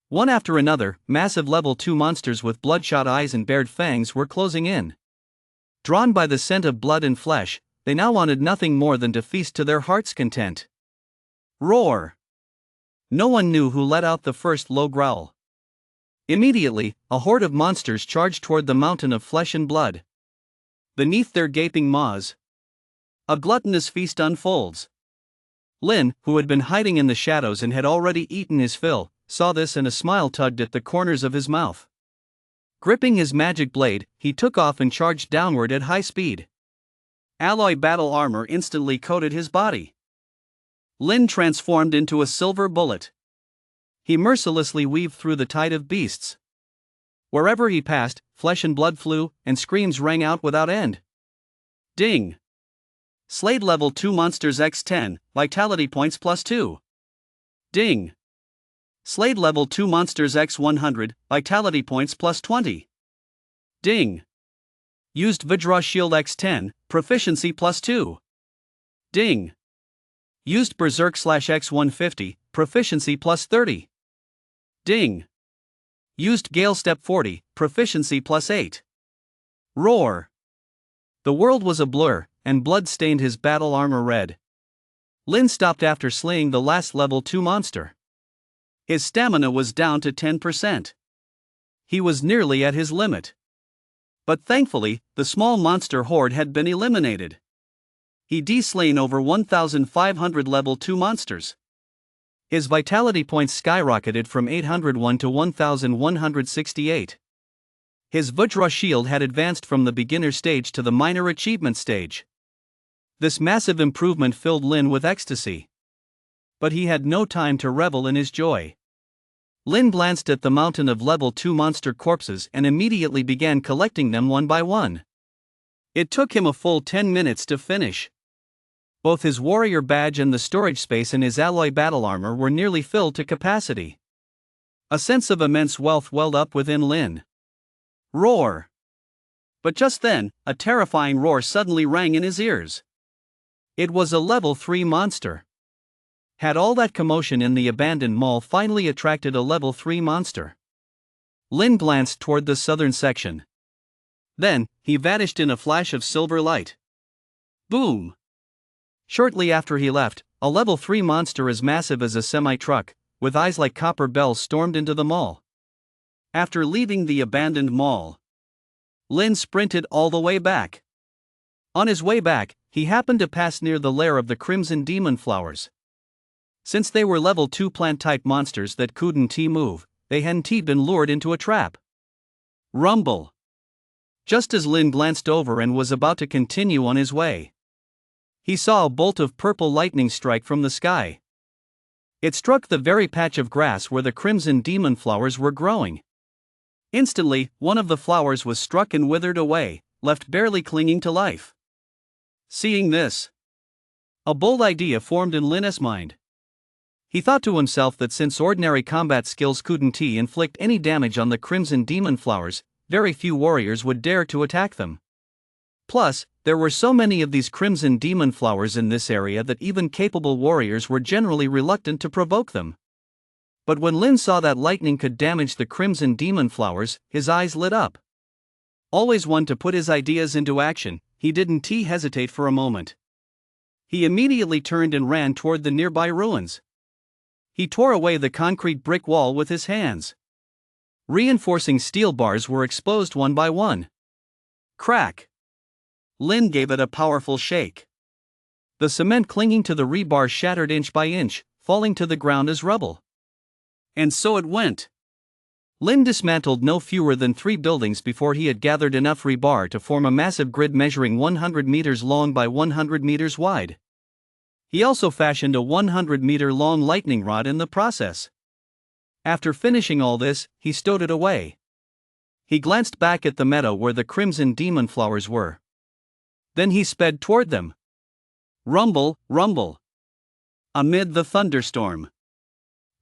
one after another, massive level 2 monsters with bloodshot eyes and bared fangs were closing in. Drawn by the scent of blood and flesh, they now wanted nothing more than to feast to their heart's content. Roar. No one knew who let out the first low growl. Immediately, a horde of monsters charged toward the mountain of flesh and blood. Beneath their gaping maws, a gluttonous feast unfolds. Lin, who had been hiding in the shadows and had already eaten his fill, saw this and a smile tugged at the corners of his mouth. Gripping his magic blade, he took off and charged downward at high speed. Alloy battle armor instantly coated his body. Lin transformed into a silver bullet. He mercilessly weaved through the tide of beasts. Wherever he passed, flesh and blood flew, and screams rang out without end. Ding! Slayed level 2 monsters x10, vitality points +2. Ding! Slayed level 2 monsters x100, vitality points +20. Ding! Used Vajra Shield x10, proficiency +2. Ding! Used Berserk /x150, proficiency +30. Ding! Used Gale Step 40, proficiency +8. Roar! The world was a blur, and blood stained his battle armor red. Lin stopped after slaying the last level 2 monster. His stamina was down to 10%. He was nearly at his limit. But thankfully, the small monster horde had been eliminated. He slain over 1,500 level 2 monsters. His vitality points skyrocketed from 801 to 1,168. His Vajra shield had advanced from the beginner stage to the minor achievement stage. This massive improvement filled Lin with ecstasy. But he had no time to revel in his joy. Lin glanced at the mountain of level 2 monster corpses and immediately began collecting them one by one. It took him a full 10 minutes to finish. Both his warrior badge and the storage space in his alloy battle armor were nearly filled to capacity. A sense of immense wealth welled up within Lin. Roar! But just then, a terrifying roar suddenly rang in his ears. It was a level 3 monster. Had all that commotion in the abandoned mall finally attracted a level 3 monster? Lin glanced toward the southern section. Then, he vanished in a flash of silver light. Boom! Shortly after he left, a level 3 monster as massive as a semi-truck, with eyes like copper bells stormed into the mall. After leaving the abandoned mall, Lin sprinted all the way back. On his way back, he happened to pass near the lair of the crimson demon flowers. Since they were level 2 plant-type monsters that couldn't move, they hadn't been lured into a trap. Rumble! Just as Lin glanced over and was about to continue on his way, he saw a bolt of purple lightning strike from the sky. It struck the very patch of grass where the crimson demon flowers were growing. Instantly, one of the flowers was struck and withered away, left barely clinging to life. Seeing this, a bold idea formed in Lin's mind. He thought to himself that since ordinary combat skills couldn't inflict any damage on the crimson demon flowers, very few warriors would dare to attack them. Plus, there were so many of these crimson demon flowers in this area that even capable warriors were generally reluctant to provoke them. But when Lin saw that lightning could damage the crimson demon flowers, his eyes lit up. Always one to put his ideas into action, he didn't hesitate for a moment. He immediately turned and ran toward the nearby ruins. He tore away the concrete brick wall with his hands. Reinforcing steel bars were exposed one by one. Crack! Lin gave it a powerful shake. The cement clinging to the rebar shattered inch by inch, falling to the ground as rubble. And so it went. Lin dismantled no fewer than 3 buildings before he had gathered enough rebar to form a massive grid measuring 100 meters long by 100 meters wide. He also fashioned a 100-meter-long lightning rod in the process. After finishing all this, he stowed it away. He glanced back at the meadow where the crimson demon flowers were. Then he sped toward them. Rumble, rumble. Amid the thunderstorm,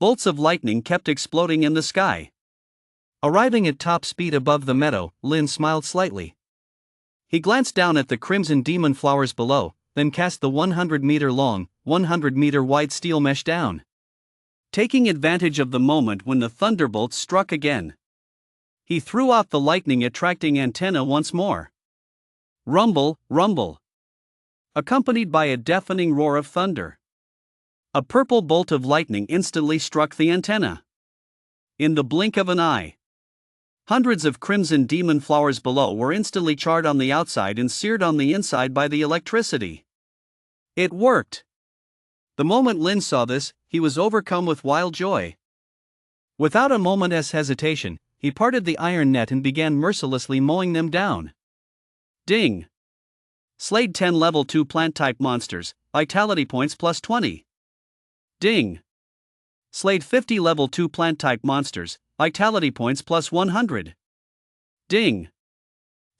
bolts of lightning kept exploding in the sky. Arriving at top speed above the meadow, Lin smiled slightly. He glanced down at the crimson demon flowers below, then cast the 100-meter-long, 100-meter-wide steel mesh down. Taking advantage of the moment when the thunderbolts struck again, he threw out the lightning-attracting antenna once more. Rumble, rumble. Accompanied by a deafening roar of thunder. A purple bolt of lightning instantly struck the antenna. In the blink of an eye, hundreds of crimson demon flowers below were instantly charred on the outside and seared on the inside by the electricity. It worked! The moment Lin saw this, he was overcome with wild joy. Without a moment's hesitation, he parted the iron net and began mercilessly mowing them down. Ding! Slayed 10 level 2 plant-type monsters, vitality points plus 20. Ding! Slayed 50 level 2 plant-type monsters, vitality points plus 100. Ding!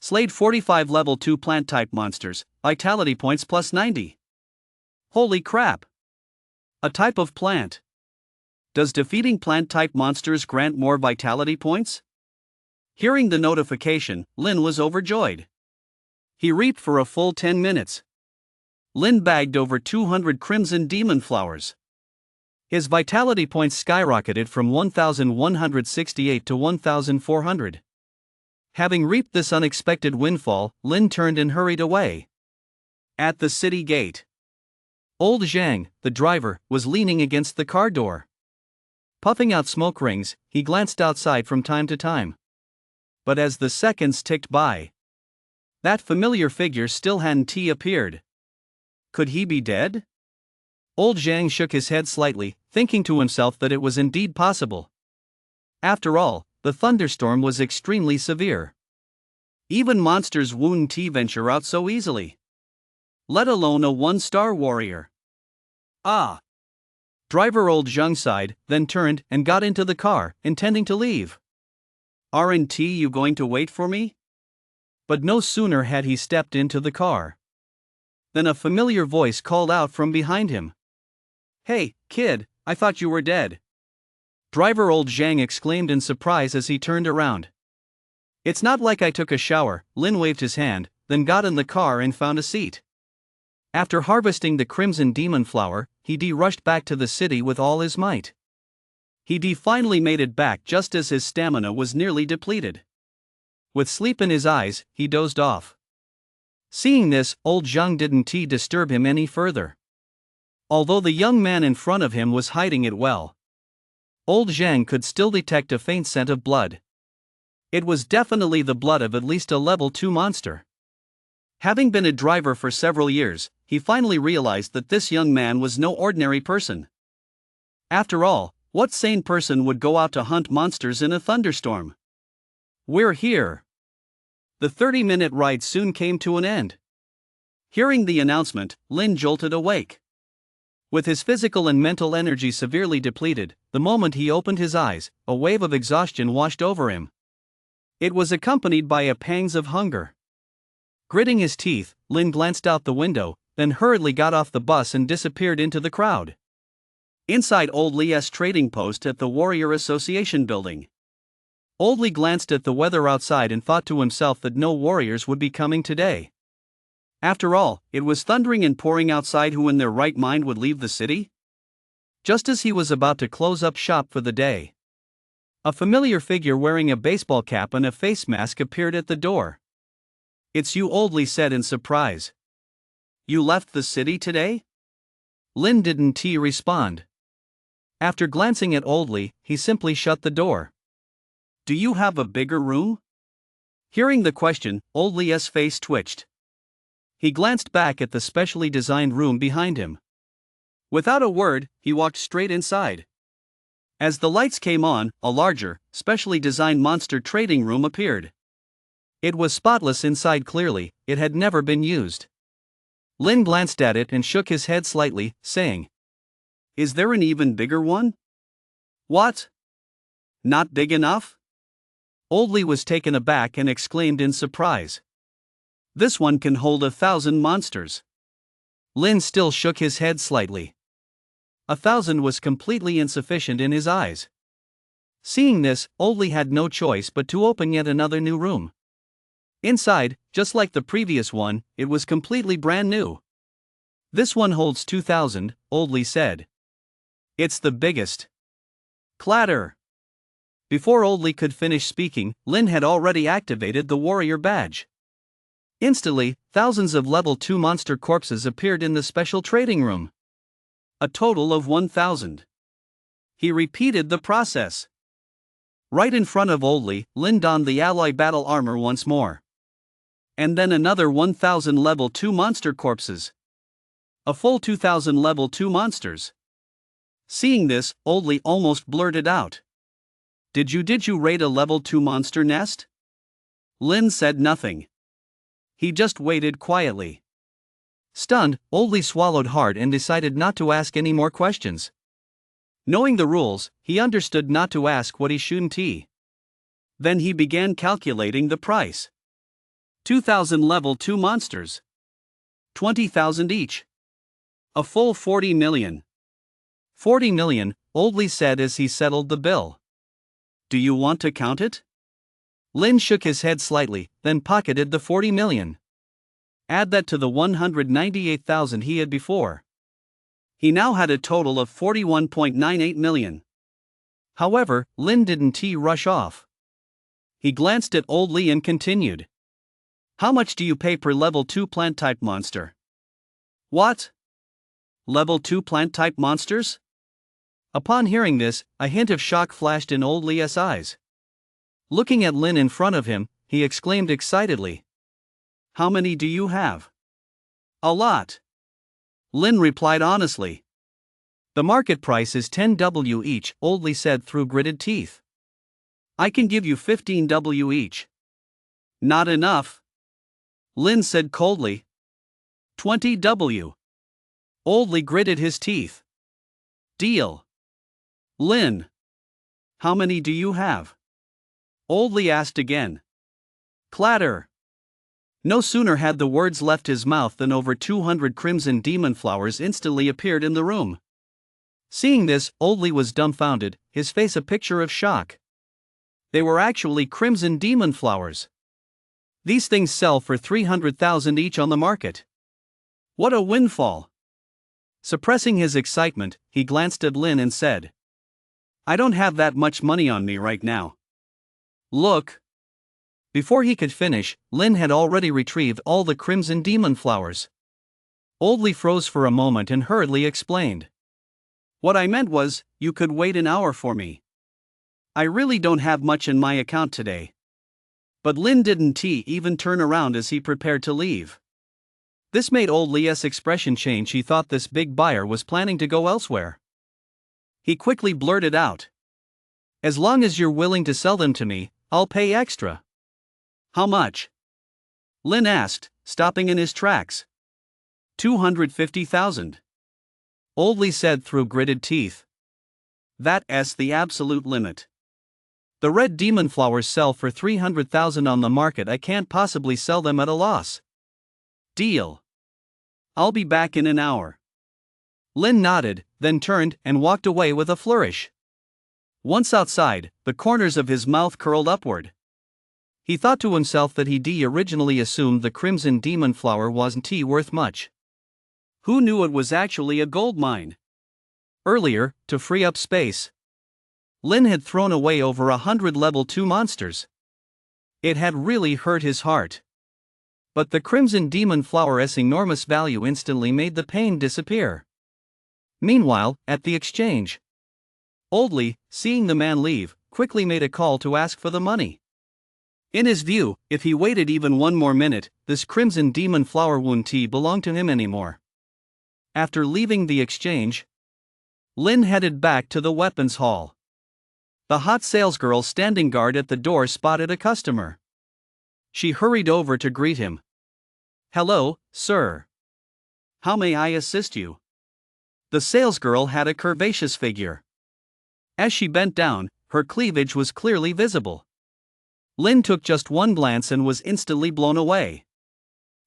Slayed 45 level 2 plant-type monsters, vitality points plus 90. Holy crap! A type of plant. Does defeating plant-type monsters grant more vitality points? Hearing the notification, Lin was overjoyed. He reaped for a full 10 minutes. Lin bagged over 200 crimson demon flowers. His vitality points skyrocketed from 1,168 to 1,400. Having reaped this unexpected windfall, Lin turned and hurried away. At the city gate, old Zhang, the driver, was leaning against the car door. Puffing out smoke rings, he glanced outside from time to time. But as the seconds ticked by, that familiar figure still hadn't appeared. Could he be dead? Old Zhang shook his head slightly, thinking to himself that it was indeed possible. After all, the thunderstorm was extremely severe. Even monsters wouldn't venture out so easily, let alone a 1-star warrior. Ah! Driver old Zhang sighed, then turned and got into the car, intending to leave. Aren't you going to wait for me? But no sooner had he stepped into the car than a familiar voice called out from behind him. Hey, kid, I thought you were dead. Driver old Zhang exclaimed in surprise as he turned around. It's not like I took a shower, Lin waved his hand, then got in the car and found a seat. After harvesting the crimson demon flower, he rushed back to the city with all his might. He finally made it back just as his stamina was nearly depleted. With sleep in his eyes, he dozed off. Seeing this, old Zhang didn't disturb him any further. Although the young man in front of him was hiding it well, old Zhang could still detect a faint scent of blood. It was definitely the blood of at least a level 2 monster. Having been a driver for several years, he finally realized that this young man was no ordinary person. After all, what sane person would go out to hunt monsters in a thunderstorm? We're here. The 30-minute ride soon came to an end. Hearing the announcement, Lin jolted awake. With his physical and mental energy severely depleted, the moment he opened his eyes, a wave of exhaustion washed over him. It was accompanied by a pangs of hunger. Gritting his teeth, Lin glanced out the window, then hurriedly got off the bus and disappeared into the crowd. Inside Old Li's trading post at the Warrior Association building, Old Li glanced at the weather outside and thought to himself that no warriors would be coming today. After all, it was thundering and pouring outside. Who in their right mind would leave the city? Just as he was about to close up shop for the day, a familiar figure wearing a baseball cap and a face mask appeared at the door. It's you, Old Li said in surprise. You left the city today? Lin didn't respond. After glancing at Oldley, he simply shut the door. Do you have a bigger room? Hearing the question, Oldley's face twitched. He glanced back at the specially designed room behind him. Without a word, he walked straight inside. As the lights came on, a larger, specially designed monster trading room appeared. It was spotless inside. Clearly, it had never been used. Lin glanced at it and shook his head slightly, saying, Is there an even bigger one? What? Not big enough? Oldley was taken aback and exclaimed in surprise. This one can hold 1,000 monsters. Lin still shook his head slightly. 1,000 was completely insufficient in his eyes. Seeing this, Oldley had no choice but to open yet another new room. Inside, just like the previous one, it was completely brand new. This one holds 2,000, Oldley said. It's the biggest. Clatter! Before Oldley could finish speaking, Lin had already activated the warrior badge. Instantly, thousands of level 2 monster corpses appeared in the special trading room. A total of 1,000. He repeated the process. Right in front of Oldley, Lin donned the alloy battle armor once more. And then another 1,000 level 2 monster corpses. A full 2,000 level 2 monsters. Seeing this, Oldley almost blurted out. Did you raid a level 2 monster nest? Lin said nothing. He just waited quietly. Stunned, Oldley swallowed hard and decided not to ask any more questions. Knowing the rules, he understood not to ask what he shouldn't. Then he began calculating the price. 2,000 level 2 monsters. 20,000 each. A full 40 million. 40 million, Oldley said as he settled the bill. Do you want to count it? Lin shook his head slightly, then pocketed the 40 million. Add that to the 198,000 he had before. He now had a total of 41.98 million. However, Lin didn't rush off. He glanced at Oldley and continued. How much do you pay per level 2 plant-type monster? What? Level 2 plant-type monsters? Upon hearing this, a hint of shock flashed in Oldley's eyes. Looking at Lin in front of him, he exclaimed excitedly. How many do you have? A lot. Lin replied honestly. The market price is 10W each, Oldley said through gritted teeth. I can give you 15W each. Not enough. Lin said coldly. 20W. Oldley gritted his teeth. Deal. Lin. How many do you have? Oldley asked again. Clatter. No sooner had the words left his mouth than over 200 crimson demon flowers instantly appeared in the room. Seeing this, Oldley was dumbfounded, his face a picture of shock. They were actually crimson demon flowers. These things sell for 300,000 each on the market. What a windfall! Suppressing his excitement, he glanced at Lin and said, I don't have that much money on me right now. Look. Before he could finish, Lin had already retrieved all the crimson demon flowers. Oldley froze for a moment and hurriedly explained. What I meant was, you could wait an hour for me. I really don't have much in my account today. But Lin didn't even turn around as he prepared to leave. This made Oldley's expression change. He thought this big buyer was planning to go elsewhere. He quickly blurted out. As long as you're willing to sell them to me, I'll pay extra. How much? Lin asked, stopping in his tracks. 250,000. Oldley said through gritted teeth. That's the absolute limit. The red demon flowers sell for 300,000 on the market. I can't possibly sell them at a loss. Deal. I'll be back in an hour. Lin nodded, then turned and walked away with a flourish. Once outside, the corners of his mouth curled upward. He thought to himself that he originally assumed the crimson demon flower wasn't worth much. Who knew it was actually a gold mine? Earlier, to free up space, Lin had thrown away over 100 level 2 monsters. It had really hurt his heart. But the crimson demon flower's enormous value instantly made the pain disappear. Meanwhile, at the exchange, Oldley, seeing the man leave, quickly made a call to ask for the money. In his view, if he waited even one more minute, this crimson demon flower wouldn't belong to him anymore. After leaving the exchange, Lynn headed back to the weapons hall. The hot salesgirl standing guard at the door spotted a customer. She hurried over to greet him. "Hello, sir. How may I assist you?" The salesgirl had a curvaceous figure. As she bent down, her cleavage was clearly visible. Lynn took just one glance and was instantly blown away.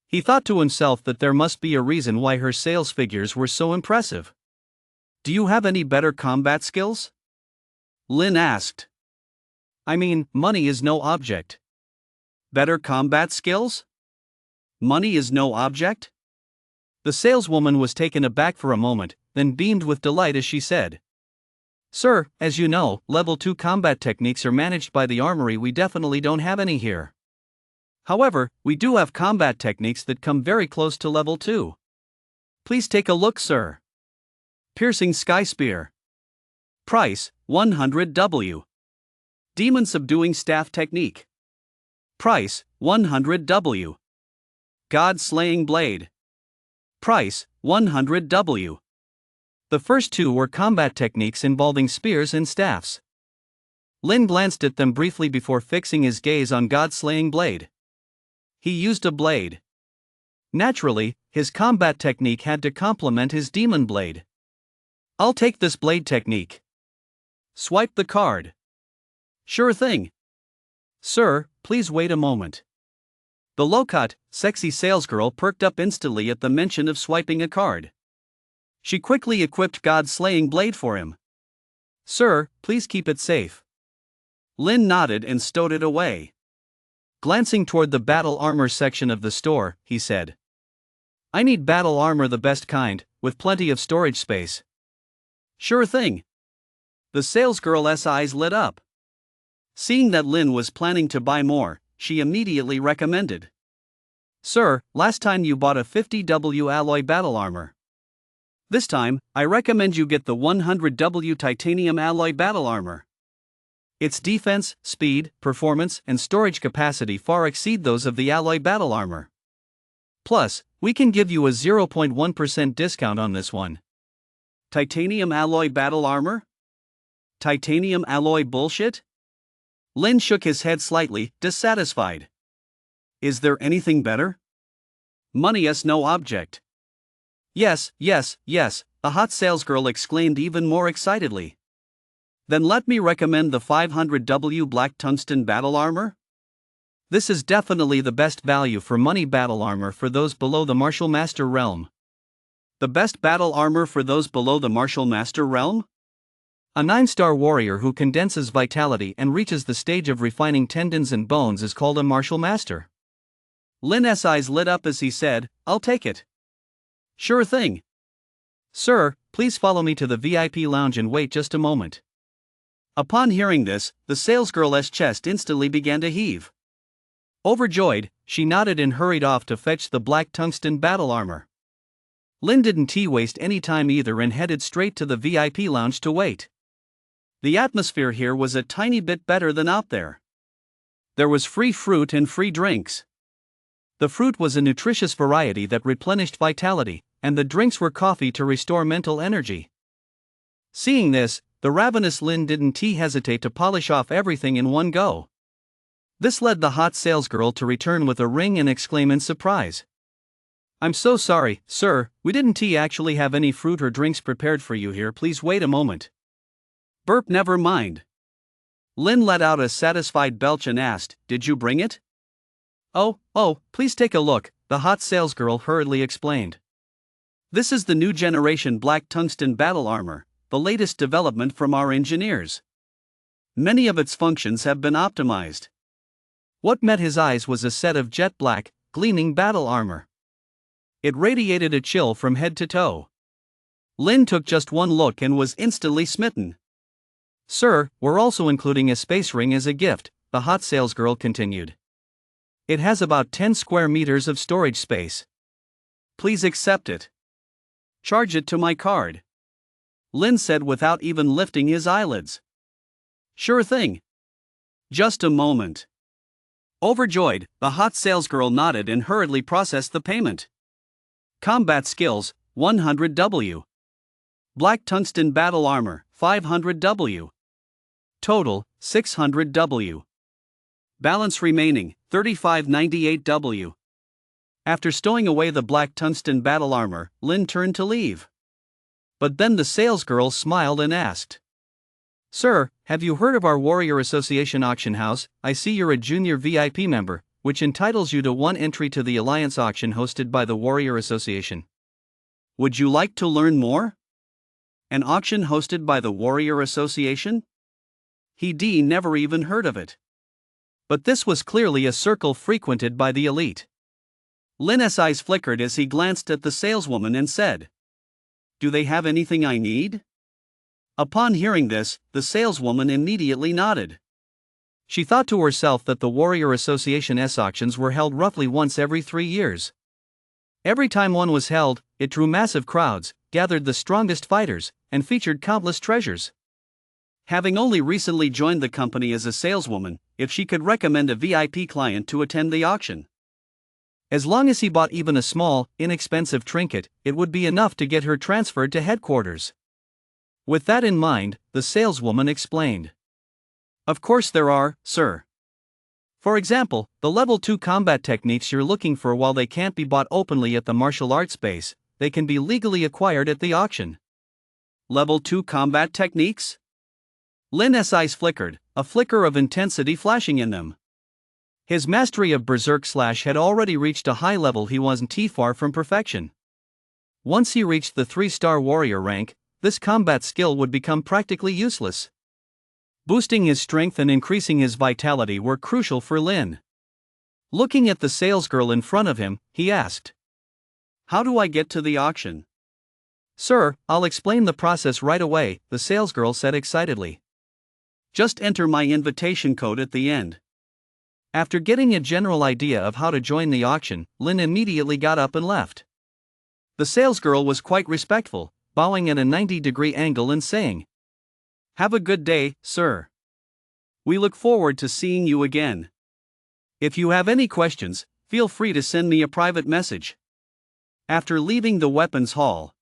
He thought to himself that there must be a reason why her sales figures were so impressive. "Do you have any better combat skills?" Lynn asked. "I mean, money is no object." "Better combat skills? Money is no object?" The saleswoman was taken aback for a moment, then beamed with delight as she said, "Sir, as you know, level 2 combat techniques are managed by the armory. We definitely don't have any here. However, we do have combat techniques that come very close to level 2. Please take a look, sir. Piercing Sky Spear. Price, 100W. Demon Subduing Staff Technique. Price, 100W. God Slaying Blade. Price, 100W. The first two were combat techniques involving spears and staffs. Lynn glanced at them briefly before fixing his gaze on God Slaying Blade. He used a blade. Naturally, his combat technique had to complement his demon blade. "I'll take this blade technique." "Swipe the card." "Sure thing." "Sir, please wait a moment." The low-cut, sexy salesgirl perked up instantly at the mention of swiping a card. She quickly equipped God's Slaying Blade for him. "Sir, please keep it safe." Lynn nodded and stowed it away. Glancing toward the battle armor section of the store, he said, "I need battle armor, the best kind, with plenty of storage space." "Sure thing." The salesgirl's eyes lit up. Seeing that Lynn was planning to buy more, she immediately recommended, "Sir, last time you bought a 50W alloy battle armor. This time, I recommend you get the 100W titanium alloy battle armor. Its defense, speed, performance, and storage capacity far exceed those of the alloy battle armor. Plus, we can give you a 0.1% discount on this one." Titanium alloy battle armor? Titanium alloy bullshit? Lynn shook his head slightly, dissatisfied. "Is there anything better? Money is no object." Yes, the hot salesgirl exclaimed even more excitedly. "Then let me recommend the 500W black tungsten battle armor. This is definitely the best value for money battle armor for those below the Martial Master realm." "The best battle armor for those below the Martial Master realm?" A 9-star warrior who condenses vitality and reaches the stage of refining tendons and bones is called a Martial Master. Lynn's eyes lit up as he said, "I'll take it." "Sure thing." "Sir, please follow me to the VIP lounge and wait just a moment." Upon hearing this, the salesgirl's chest instantly began to heave. Overjoyed, she nodded and hurried off to fetch the black tungsten battle armor. Lynn didn't waste any time either and headed straight to the VIP lounge to wait. The atmosphere here was a tiny bit better than out there. There was free fruit and free drinks. The fruit was a nutritious variety that replenished vitality, and the drinks were coffee to restore mental energy. Seeing this, the ravenous Lynn didn't hesitate to polish off everything in one go. This led the hot salesgirl to return with a ring and exclaim in surprise, "I'm so sorry, sir, we didn't actually have any fruit or drinks prepared for you here. Please wait a moment." "Burp, never mind." Lynn let out a satisfied belch and asked, "Did you bring it?" Oh, please take a look," the hot salesgirl hurriedly explained. "This is the new generation black tungsten battle armor, the latest development from our engineers. Many of its functions have been optimized." What met his eyes was a set of jet black, gleaming battle armor. It radiated a chill from head to toe. Lynn took just one look and was instantly smitten. "Sir, we're also including a space ring as a gift," the hot salesgirl continued. It has about 10 square meters of storage space. Please accept it. Charge it to my card. Lin said without even lifting his eyelids. Sure thing. Just a moment. Overjoyed, the hot salesgirl nodded and hurriedly processed the payment. Combat skills, 100W. Black tungsten battle armor, 500W. Total, 600W. Balance remaining, 3598W. After stowing away the black tungsten battle armor, Lin turned to leave. But then the salesgirl smiled and asked, "Sir, have you heard of our Warrior Association auction house? I see you're a junior VIP member, which entitles you to one entry to the Alliance auction hosted by the Warrior Association. Would you like to learn more? An auction hosted by the Warrior Association? He never even heard of it. But this was clearly a circle frequented by the elite. Lin's eyes flickered as he glanced at the saleswoman and said, "Do they have anything I need?" Upon hearing this, the saleswoman immediately nodded. She thought to herself that the Warrior Association's auctions were held roughly once every 3 years. Every time one was held, it drew massive crowds, gathered the strongest fighters, and featured countless treasures. Having only recently joined the company as a saleswoman, if she could recommend a VIP client to attend the auction. As long as he bought even a small, inexpensive trinket, it would be enough to get her transferred to headquarters. With that in mind, the saleswoman explained. Of course there are, sir. For example, the level 2 combat techniques you're looking for, while they can't be bought openly at the martial arts space, they can be legally acquired at the auction. Level 2 combat techniques? Lin's eyes flickered, a flicker of intensity flashing in them. His mastery of Berserk Slash had already reached a high level. He wasn't far from perfection. Once he reached the 3-star warrior rank, this combat skill would become practically useless. Boosting his strength and increasing his vitality were crucial for Lin. Looking at the salesgirl in front of him, he asked, "How do I get to the auction?" "Sir, I'll explain the process right away," the salesgirl said excitedly. "Just enter my invitation code at the end." After getting a general idea of how to join the auction, Lin immediately got up and left. The salesgirl was quite respectful, bowing at a 90-degree angle and saying, "Have a good day, sir. We look forward to seeing you again. If you have any questions, feel free to send me a private message." After leaving the weapons hall,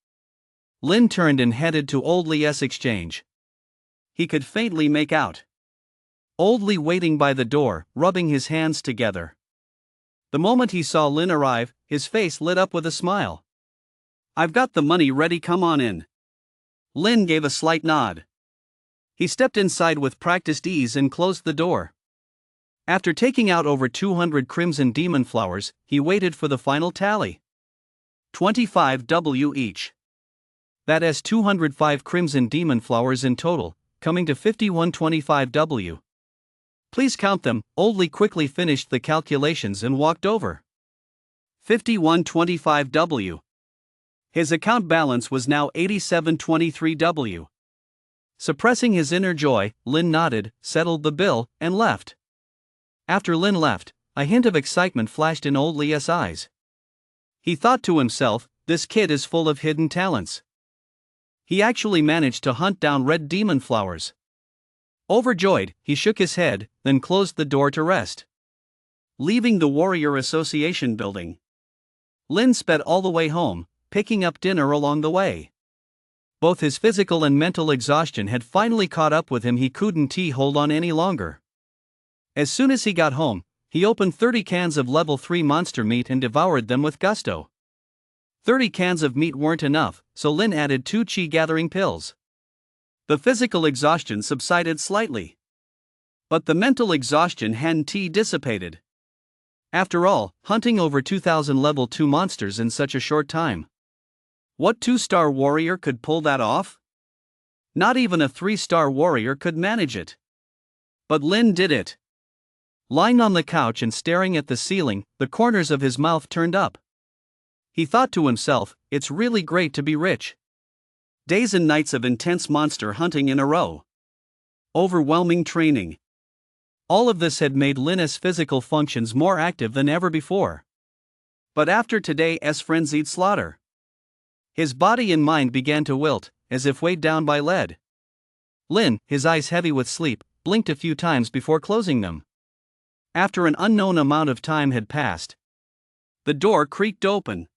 Lin turned and headed to Old Lee's exchange. He could faintly make out Old Lee waiting by the door, rubbing his hands together. The moment he saw Lin arrive, his face lit up with a smile. "I've got the money ready, come on in." Lin gave a slight nod. He stepped inside with practiced ease and closed the door. After taking out over 200 crimson demon flowers, he waited for the final tally. 25W each. That is 205 crimson demon flowers in total, coming to 5125W. Please count them. Old Lee quickly finished the calculations and walked over. 5125W. His account balance was now 8723W. Suppressing his inner joy, Lin nodded, settled the bill, and left. After Lin left, a hint of excitement flashed in Old Lee's eyes. He thought to himself, this kid is full of hidden talents. He actually managed to hunt down red demon flowers. Overjoyed, he shook his head, then closed the door to rest. Leaving the Warrior Association building, Lin sped all the way home, picking up dinner along the way. Both his physical and mental exhaustion had finally caught up with him. He couldn't hold on any longer. As soon as he got home, he opened 30 cans of level 3 monster meat and devoured them with gusto. 30 cans of meat weren't enough, so Lin added 2 chi gathering pills. The physical exhaustion subsided slightly, but the mental exhaustion hadn't dissipated. After all, hunting over 2,000 level 2 monsters in such a short time. What 2-star warrior could pull that off? Not even a 3-star warrior could manage it. But Lin did it. Lying on the couch and staring at the ceiling, the corners of his mouth turned up. He thought to himself, it's really great to be rich. Days and nights of intense monster hunting in a row. Overwhelming training. All of this had made Linus' physical functions more active than ever before. But after today's frenzied slaughter, his body and mind began to wilt, as if weighed down by lead. Lin, his eyes heavy with sleep, blinked a few times before closing them. After an unknown amount of time had passed, the door creaked open.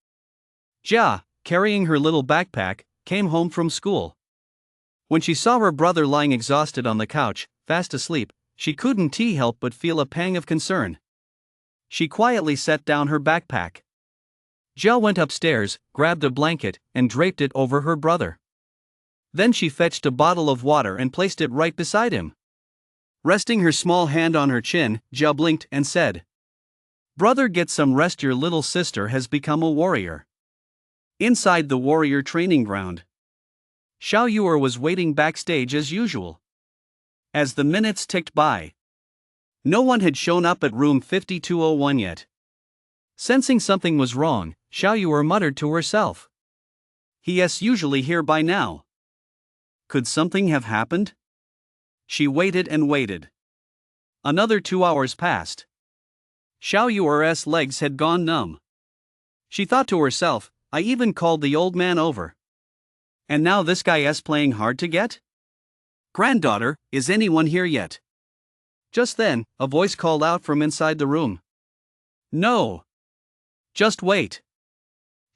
Jia, carrying her little backpack, came home from school. When she saw her brother lying exhausted on the couch, fast asleep, she couldn't help but feel a pang of concern. She quietly set down her backpack. Jia went upstairs, grabbed a blanket, and draped it over her brother. Then she fetched a bottle of water and placed it right beside him. Resting her small hand on her chin, Jia blinked and said, "Brother, get some rest. Your little sister has become a warrior." Inside the warrior training ground, Xiao Yuer was waiting backstage as usual. As the minutes ticked by, no one had shown up at room 5201 yet. Sensing something was wrong, Xiao Yuer muttered to herself, "He's usually here by now. Could something have happened?" She waited and waited. Another 2 hours passed. Xiao Yuer's legs had gone numb. She thought to herself, "I even called the old man over. And now this guy's playing hard to get? Granddaughter, is anyone here yet?" Just then, a voice called out from inside the room. "No. Just wait."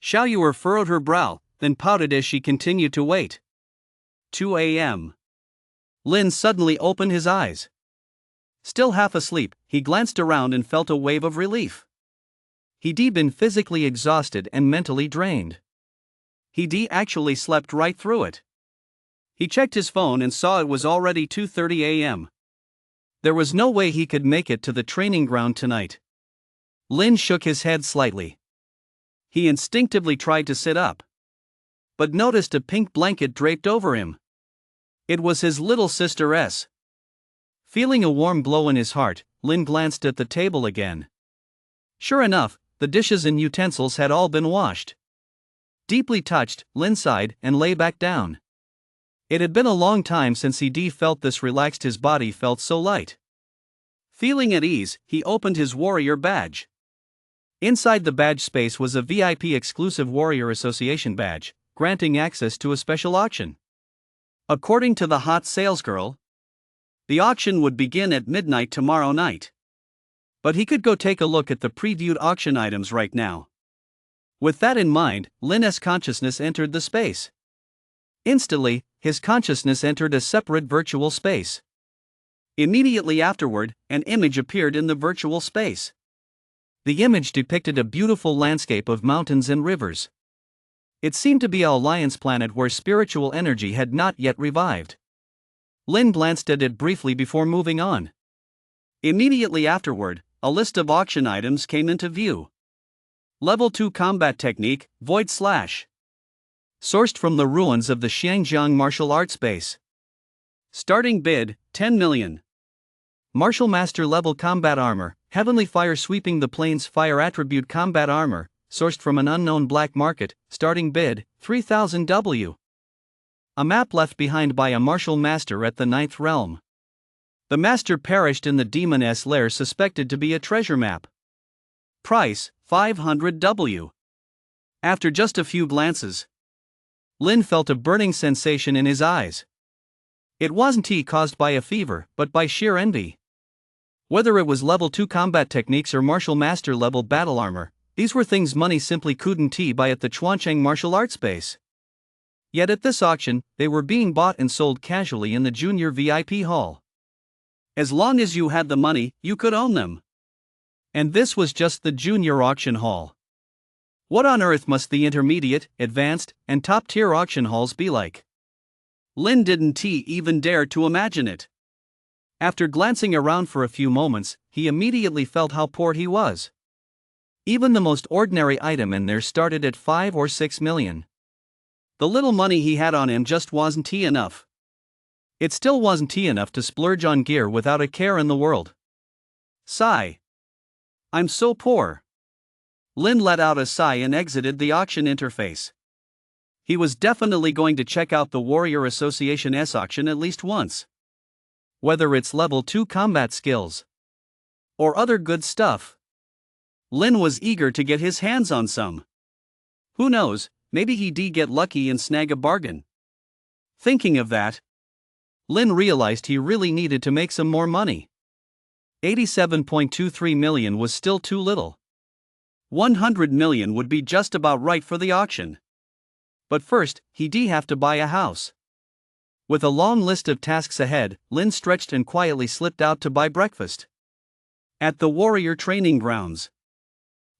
Xiao Yuer furrowed her brow, then pouted as she continued to wait. 2 a.m. Lin suddenly opened his eyes. Still half asleep, he glanced around and felt a wave of relief. He'd been physically exhausted and mentally drained. He'd actually slept right through it. He checked his phone and saw it was already 2:30 a.m. There was no way he could make it to the training ground tonight. Lin shook his head slightly. He instinctively tried to sit up, but noticed a pink blanket draped over him. It was his little sister's. Feeling a warm glow in his heart, Lin glanced at the table again. Sure enough, the dishes and utensils had all been washed. Deeply touched, Lin sighed and lay back down. It had been a long time since he'd felt this relaxed. His body felt so light. Feeling at ease, he opened his warrior badge. Inside the badge space was a VIP exclusive Warrior Association badge, granting access to a special auction. According to the hot salesgirl, the auction would begin at midnight tomorrow night. But he could go take a look at the previewed auction items right now. With that in mind, Lin's consciousness entered the space. Instantly, his consciousness entered a separate virtual space. Immediately afterward, an image appeared in the virtual space. The image depicted a beautiful landscape of mountains and rivers. It seemed to be an alliance planet where spiritual energy had not yet revived. Lin glanced at it briefly before moving on. Immediately afterward, a list of auction items came into view. Level 2 combat technique, Void Slash. Sourced from the ruins of the Xiangjiang martial arts base. Starting bid, 10 million. Martial Master level combat armor, Heavenly Fire sweeping the plains fire attribute combat armor, sourced from an unknown black market, starting bid, 3000 W. A map left behind by a martial master at the 9th realm. The master perished in the demoness lair, suspected to be a treasure map. Price, 500 W. After just a few glances, Lin felt a burning sensation in his eyes. It wasn't caused by a fever, but by sheer envy. Whether it was level 2 combat techniques or martial master level battle armor, these were things money simply couldn't buy at the Chuancheng martial arts base. Yet at this auction, they were being bought and sold casually in the junior VIP hall. As long as you had the money, you could own them. And this was just the junior auction hall. What on earth must the intermediate, advanced, and top-tier auction halls be like? Lin didn't even dare to imagine it. After glancing around for a few moments, he immediately felt how poor he was. Even the most ordinary item in there started at 5 or 6 million. The little money he had on him just wasn't enough. It still wasn't enough to splurge on gear without a care in the world. Sigh. I'm so poor. Lin let out a sigh and exited the auction interface. He was definitely going to check out the Warrior Association's auction at least once. Whether it's level 2 combat skills, Or other good stuff. Lin was eager to get his hands on some. Who knows, maybe he'd get lucky and snag a bargain. Thinking of that, Lin realized he really needed to make some more money. 87.23 million was still too little. 100 million would be just about right for the auction. But first, he'd have to buy a house. With a long list of tasks ahead, Lin stretched and quietly slipped out to buy breakfast. At the warrior training grounds,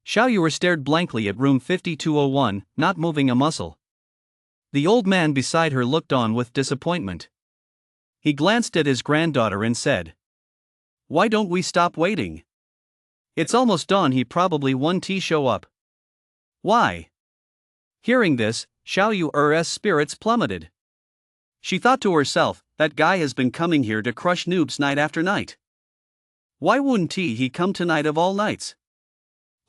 Xiaoyue stared blankly at room 5201, not moving a muscle. The old man beside her looked on with disappointment. He glanced at his granddaughter and said, "Why don't we stop waiting? It's almost dawn. He probably won't show up." "Why?" Hearing this, Xiaoyu's spirits plummeted. She thought to herself, that guy has been coming here to crush noobs night after night. Why wouldn't he come tonight of all nights?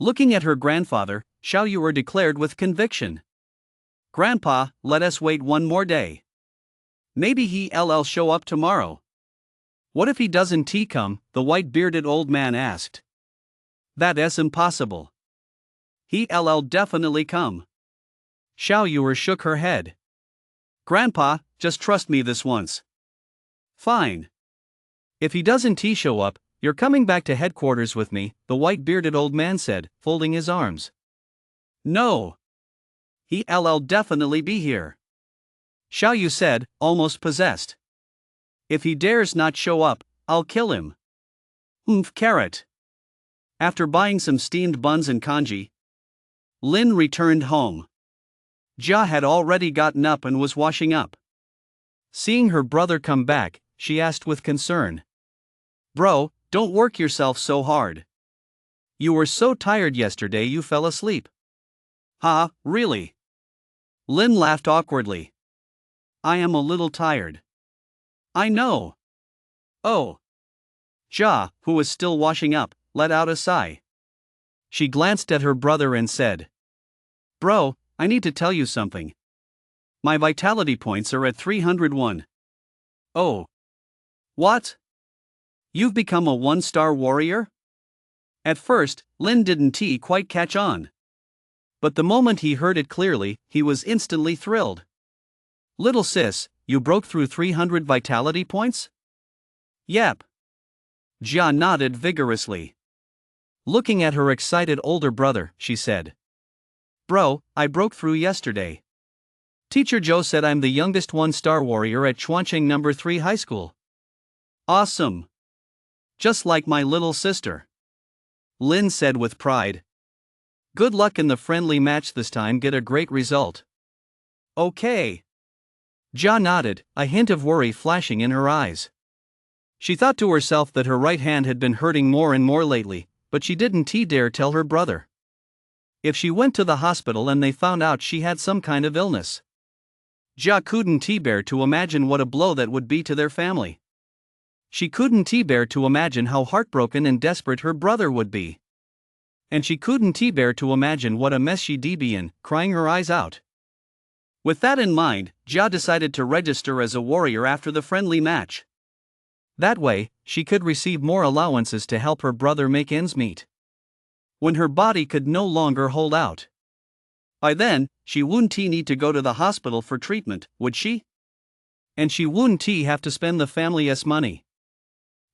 Looking at her grandfather, Xiaoyue declared with conviction, "Grandpa, let us wait one more day. Maybe he'll show up tomorrow." "What if he doesn't come?" the white-bearded old man asked. "That's impossible. He'll definitely come." Xiaoyue shook her head. "Grandpa, just trust me this once." "Fine. If he doesn't show up, you're coming back to headquarters with me," the white-bearded old man said, folding his arms. "No. He'll definitely be here," Xiaoyue said, almost possessed. "If he dares not show up, I'll kill him." Carrot. After buying some steamed buns and congee, Lin returned home. Jia had already gotten up and was washing up. Seeing her brother come back, she asked with concern, "Bro, don't work yourself so hard. You were so tired yesterday you fell asleep." "Huh, really?" Lin laughed awkwardly. "I am a little tired." "I know." "Oh." Jia, who was still washing up, let out a sigh. She glanced at her brother and said, "Bro, I need to tell you something. My vitality points are at 301. "Oh. What? You've become a one-star warrior?" At first, Lin didn't quite catch on. But the moment he heard it clearly, he was instantly thrilled. "Little sis, you broke through 300 vitality points?" "Yep." Jia nodded vigorously. Looking at her excited older brother, she said, "Bro, I broke through yesterday. Teacher Joe said I'm the youngest one-star warrior at Chuancheng No. 3 High School." "Awesome. Just like my little sister," Lin said with pride. "Good luck in the friendly match this time. Get a great result." "Okay." Jia nodded, a hint of worry flashing in her eyes. She thought to herself that her right hand had been hurting more and more lately, but she didn't dare tell her brother. If she went to the hospital and they found out she had some kind of illness, Jia couldn't bear to imagine what a blow that would be to their family. She couldn't bear to imagine how heartbroken and desperate her brother would be. And she couldn't bear to imagine what a mess she'd be in, crying her eyes out. With that in mind, Jia decided to register as a warrior after the friendly match. That way, she could receive more allowances to help her brother make ends meet. When her body could no longer hold out. By then, she wouldn't need to go to the hospital for treatment, would she? And she wouldn't have to spend the family's money.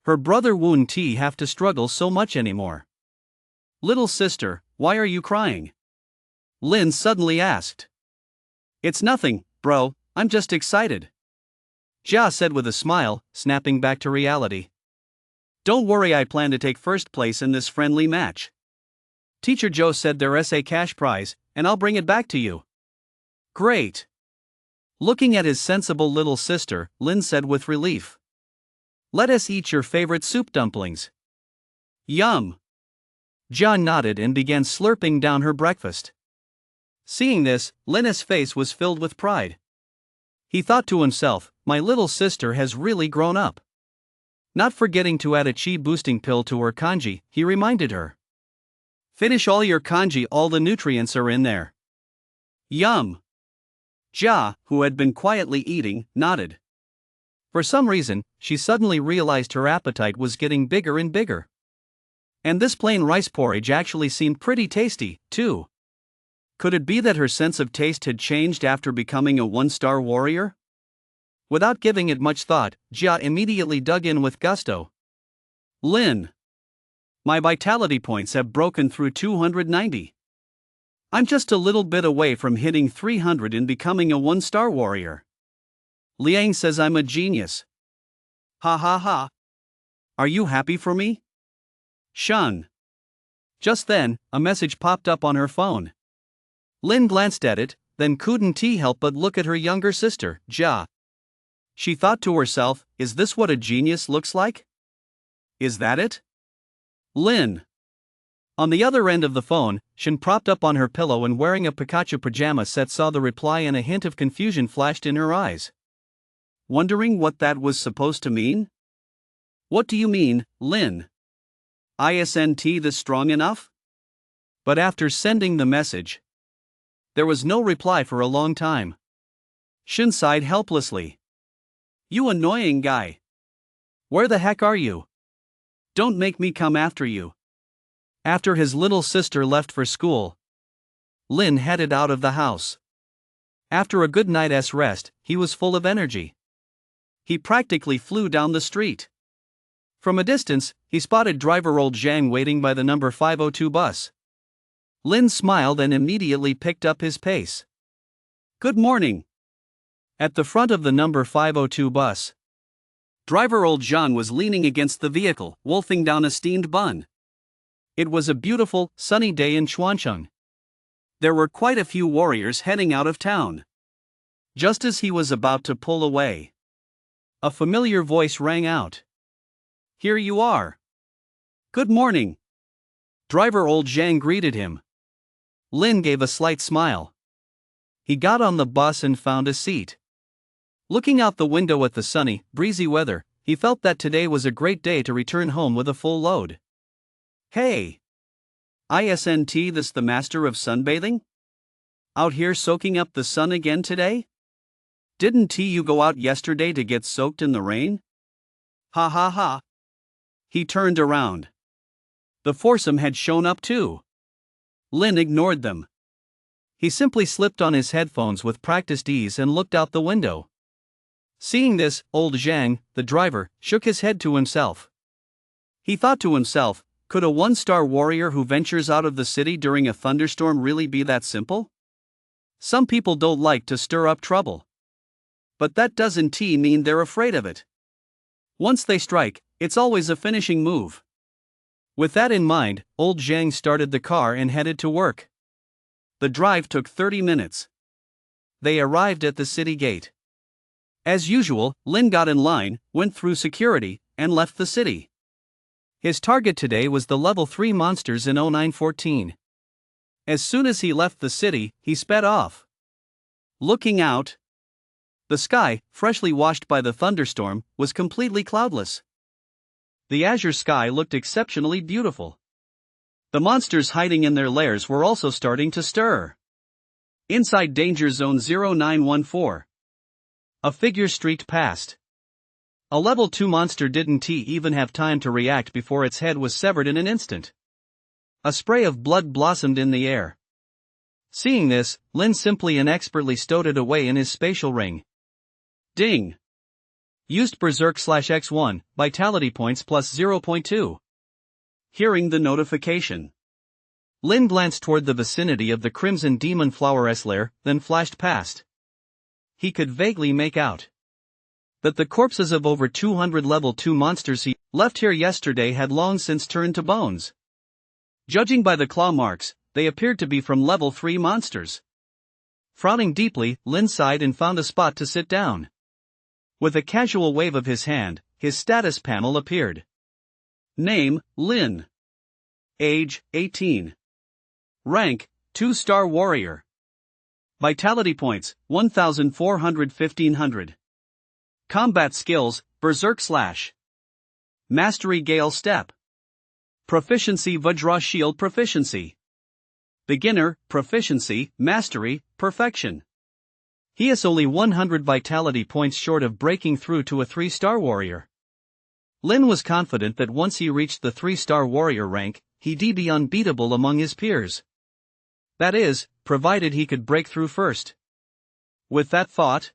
Her brother wouldn't have to struggle so much anymore. "Little sister, why are you crying?" Lin suddenly asked. "It's nothing, bro, I'm just excited," Jia said with a smile, snapping back to reality. "Don't worry, I plan to take first place in this friendly match. Teacher Joe said there's a cash prize, and I'll bring it back to you." "Great." Looking at his sensible little sister, Lin said with relief, "Let us eat your favorite soup dumplings." "Yum." Jia nodded and began slurping down her breakfast. Seeing this, Lin's face was filled with pride. He thought to himself, my little sister has really grown up. Not forgetting to add a chi boosting pill to her kanji, he reminded her. "Finish all your kanji, all the nutrients are in there." "Yum." Jia, who had been quietly eating, nodded. For some reason, she suddenly realized her appetite was getting bigger and bigger. And this plain rice porridge actually seemed pretty tasty, too. Could it be that her sense of taste had changed after becoming a one-star warrior? Without giving it much thought, Jia immediately dug in with gusto. Lin. My vitality points have broken through 290. I'm just a little bit away from hitting 300 and becoming a one-star warrior. Liang says I'm a genius. Ha ha ha. Are you happy for me? Shun. Just then, a message popped up on her phone. Lin glanced at it, then couldn't help but look at her younger sister, Jia. She thought to herself, is this what a genius looks like? Is that it? Lin. On the other end of the phone, Shin propped up on her pillow and wearing a Pikachu pajama set saw the reply and a hint of confusion flashed in her eyes. Wondering what that was supposed to mean? What do you mean, Lin? Isn't this strong enough? But after sending the message, there was no reply for a long time. Shin sighed helplessly. You annoying guy. Where the heck are you? Don't make me come after you. After his little sister left for school, Lin headed out of the house. After a good night's rest, he was full of energy. He practically flew down the street. From a distance, he spotted driver old Zhang waiting by the number 502 bus. Lin smiled and immediately picked up his pace. Good morning. At the front of the number 502 bus, driver old Zhang was leaning against the vehicle, wolfing down a steamed bun. It was a beautiful, sunny day in Chuancheng. There were quite a few warriors heading out of town. Just as he was about to pull away, a familiar voice rang out. Here you are. Good morning. Driver old Zhang greeted him. Lin gave a slight smile. He got on the bus and found a seat. Looking out the window at the sunny, breezy weather, he felt that today was a great day to return home with a full load. Hey! Isn't this the master of sunbathing? Out here soaking up the sun again today? Didn't you go out yesterday to get soaked in the rain? Ha ha ha. He turned around. The foursome had shown up too. Lin ignored them. He simply slipped on his headphones with practiced ease and looked out the window. Seeing this, old Zhang, the driver, shook his head to himself. He thought to himself, could a one-star warrior who ventures out of the city during a thunderstorm really be that simple? Some people don't like to stir up trouble. But that doesn't mean they're afraid of it. Once they strike, it's always a finishing move. With that in mind, old Zhang started the car and headed to work. The drive took 30 minutes. They arrived at the city gate. As usual, Lin got in line, went through security, and left the city. His target today was the level 3 monsters in 0914. As soon as he left the city, he sped off. Looking out, the sky, freshly washed by the thunderstorm, was completely cloudless. The azure sky looked exceptionally beautiful. The monsters hiding in their lairs were also starting to stir. Inside Danger Zone 0914, a figure streaked past. A level 2 monster didn't even have time to react before its head was severed in an instant. A spray of blood blossomed in the air. Seeing this, Lin simply and expertly stowed it away in his spatial ring. Ding! Used Berserk/X1, vitality points plus 0.2. Hearing the notification, Lin glanced toward the vicinity of the Crimson Demon Flower's lair, then flashed past. He could vaguely make out that the corpses of over 200 level 2 monsters he left here yesterday had long since turned to bones. Judging by the claw marks, they appeared to be from level 3 monsters. Frowning deeply, Lin sighed and found a spot to sit down. With a casual wave of his hand, his status panel appeared. Name, Lin. Age, 18. Rank, 2-star warrior. Vitality points, 1,400-1,500. Combat skills, Berserk Slash. Mastery Gale Step. Proficiency Vajra Shield Proficiency. Beginner, Proficiency, Mastery, Perfection. He is only 100 vitality points short of breaking through to a 3-star warrior. Lin was confident that once he reached the 3-star warrior rank, he'd be unbeatable among his peers. That is, provided he could break through first. With that thought,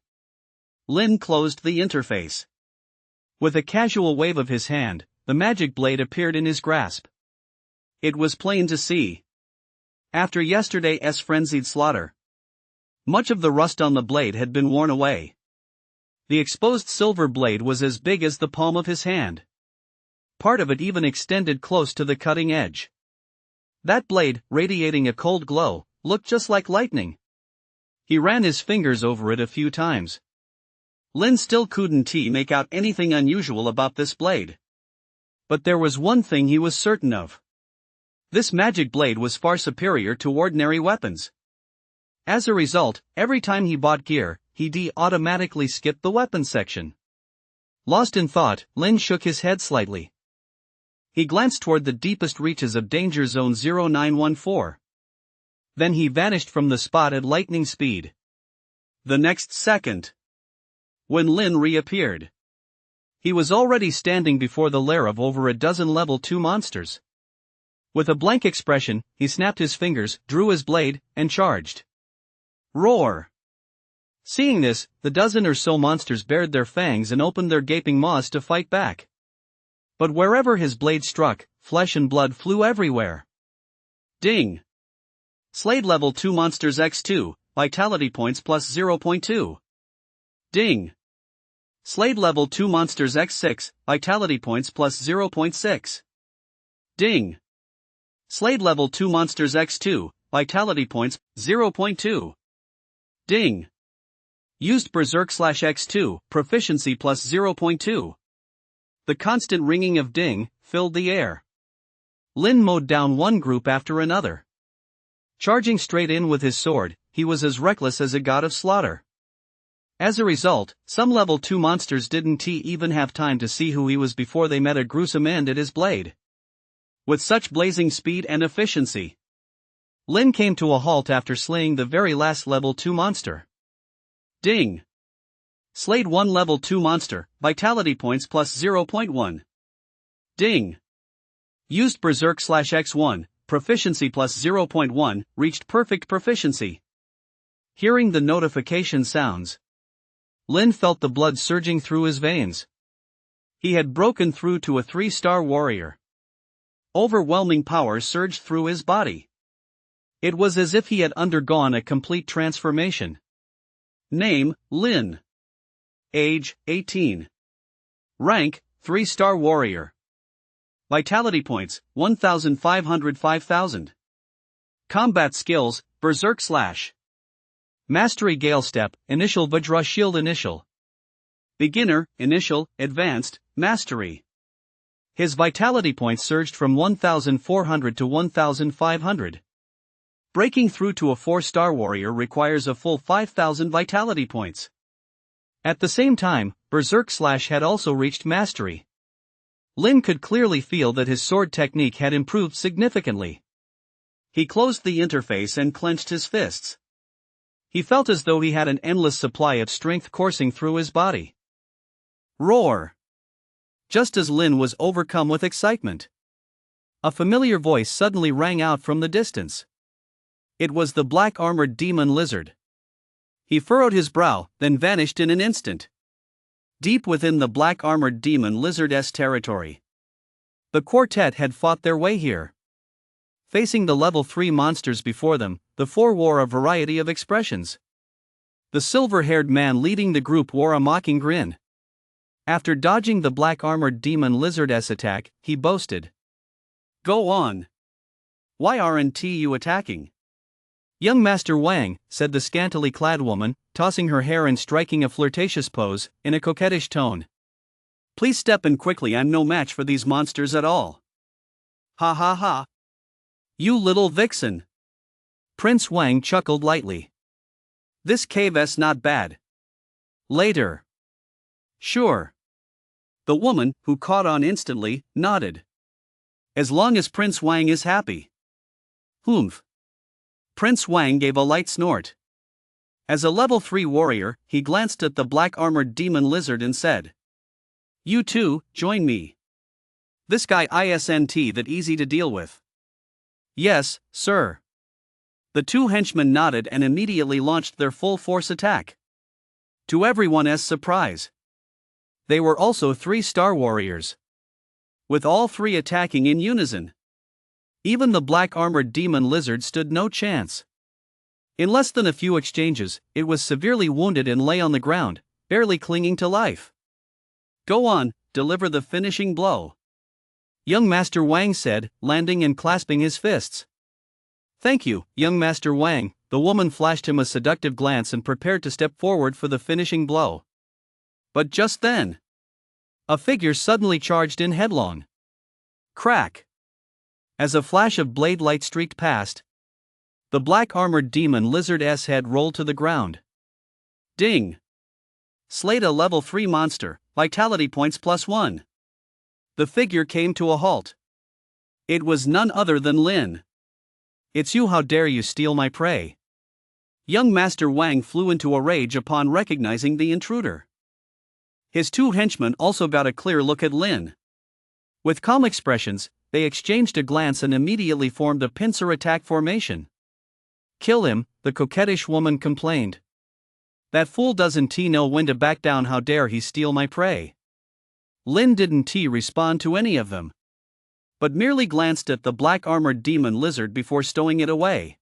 Lin closed the interface. With a casual wave of his hand, the magic blade appeared in his grasp. It was plain to see. After yesterday's frenzied slaughter, much of the rust on the blade had been worn away. The exposed silver blade was as big as the palm of his hand. Part of it even extended close to the cutting edge. That blade, radiating a cold glow, looked just like lightning. He ran his fingers over it a few times. Lin still couldn't make out anything unusual about this blade. But there was one thing he was certain of. This magic blade was far superior to ordinary weapons. As a result, every time he bought gear, he'd automatically skip the weapons section. Lost in thought, Lin shook his head slightly. He glanced toward the deepest reaches of Danger Zone 0914. Then he vanished from the spot at lightning speed. The next second, when Lin reappeared, he was already standing before the lair of over a dozen level 2 monsters. With a blank expression, he snapped his fingers, drew his blade, and charged. Roar! Seeing this, the dozen or so monsters bared their fangs and opened their gaping maws to fight back. But wherever his blade struck, flesh and blood flew everywhere. Ding! Slayed level 2 monsters x2, vitality points plus 0.2. Ding! Slayed level 2 monsters x6, vitality points plus 0.6. Ding! Slayed level 2 monsters x2, vitality points, 0.2. Ding! Used berserk/x2, proficiency plus 0.2. The constant ringing of ding filled the air. Lin mowed down one group after another. Charging straight in with his sword, he was as reckless as a god of slaughter. As a result, some level 2 monsters didn't even have time to see who he was before they met a gruesome end at his blade. With such blazing speed and efficiency, Lin came to a halt after slaying the very last level 2 monster. Ding! Slayed one level 2 monster, vitality points plus 0.1. Ding! Used berserk/x1, proficiency plus 0.1, reached perfect proficiency. Hearing the notification sounds, Lin felt the blood surging through his veins. He had broken through to a 3-star warrior. Overwhelming power surged through his body. It was as if he had undergone a complete transformation. Name, Lin. Age, 18. Rank, 3-star warrior. Vitality points, 1,500 5,000. Combat skills, Berserk / Mastery Gale Step, Initial Vajra Shield Initial. Beginner, Initial, Advanced, Mastery. His vitality points surged from 1,400 to 1,500. Breaking through to a 4-star warrior requires a full 5,000 vitality points. At the same time, Berserk / had also reached mastery. Lin could clearly feel that his sword technique had improved significantly. He closed the interface and clenched his fists. He felt as though he had an endless supply of strength coursing through his body. Roar! Just as Lin was overcome with excitement, a familiar voice suddenly rang out from the distance. It was the black-armored demon lizard. He furrowed his brow, then vanished in an instant. Deep within the black-armored demon lizard's territory, the quartet had fought their way here. Facing the level 3 monsters before them, the 4 wore a variety of expressions. The silver-haired man leading the group wore a mocking grin. After dodging the black-armored demon lizard's attack, he boasted. Go on. Why aren't you attacking? Young Master Wang, said the scantily clad woman, tossing her hair and striking a flirtatious pose, in a coquettish tone. Please step in quickly, I'm no match for these monsters at all. Ha ha ha. You little vixen. Prince Wang chuckled lightly. This cave's not bad. Later. Sure. The woman, who caught on instantly, nodded. As long as Prince Wang is happy. Humph. Prince Wang gave a light snort. As a level 3 warrior, he glanced at the black-armored demon lizard and said. You too, join me. This guy isn't that easy to deal with. Yes, sir. The two henchmen nodded and immediately launched their full force attack. To everyone's surprise, They were also 3-star warriors, with all three attacking in unison. Even the black-armored demon lizard stood no chance. In less than a few exchanges, it was severely wounded and lay on the ground, barely clinging to life. Go on, deliver the finishing blow, Young Master Wang said, landing and clasping his fists. Thank you, Young Master Wang. The woman flashed him a seductive glance and prepared to step forward for the finishing blow. But just then, a figure suddenly charged in headlong. Crack! As a flash of blade light streaked past, the black-armored demon lizard's head rolled to the ground. Ding! Slayed a level 3 monster, vitality points +1. The figure came to a halt. It was none other than Lin. It's you, how dare you steal my prey? Young Master Wang flew into a rage upon recognizing the intruder. His two henchmen also got a clear look at Lin. With calm expressions, they exchanged a glance and immediately formed a pincer attack formation. Kill him, the coquettish woman complained. That fool doesn't know when to back down, how dare he steal my prey? Lin didn't respond to any of them, but merely glanced at the black-armored demon lizard before stowing it away.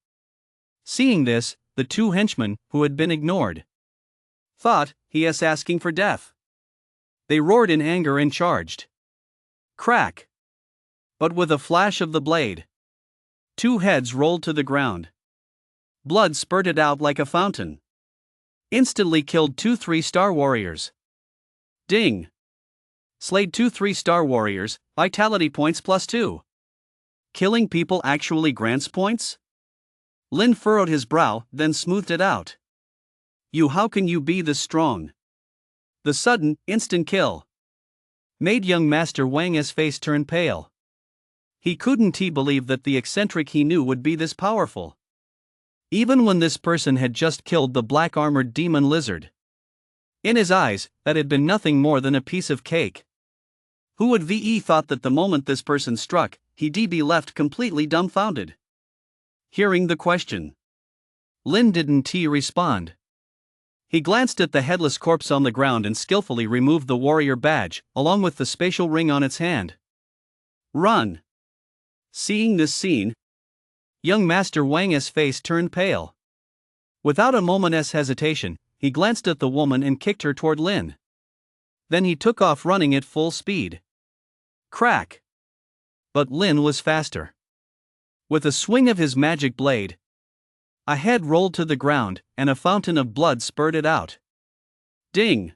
Seeing this, the two henchmen, who had been ignored, thought he is asking for death. They roared in anger and charged. Crack! But with a flash of the blade, two heads rolled to the ground. Blood spurted out like a fountain. Instantly killed 2 3-star warriors. Ding! Slayed 2 3-star warriors, vitality points +2. Killing people actually grants points? Lin furrowed his brow, then smoothed it out. How can you be this strong? The sudden, instant kill made young Master Wang's face turn pale. He couldn't believe that the eccentric he knew would be this powerful, even when this person had just killed the black-armored demon lizard. In his eyes, that had been nothing more than a piece of cake. Who would thought that the moment this person struck, he'd be left completely dumbfounded? Hearing the question, Lin didn't respond. He glanced at the headless corpse on the ground and skillfully removed the warrior badge, along with the spatial ring on its hand. Run! Seeing this scene, young Master Wang's face turned pale. Without a moment's hesitation, he glanced at the woman and kicked her toward Lin. Then he took off running at full speed. Crack! But Lin was faster. With a swing of his magic blade, a head rolled to the ground, and a fountain of blood spurted out. Ding!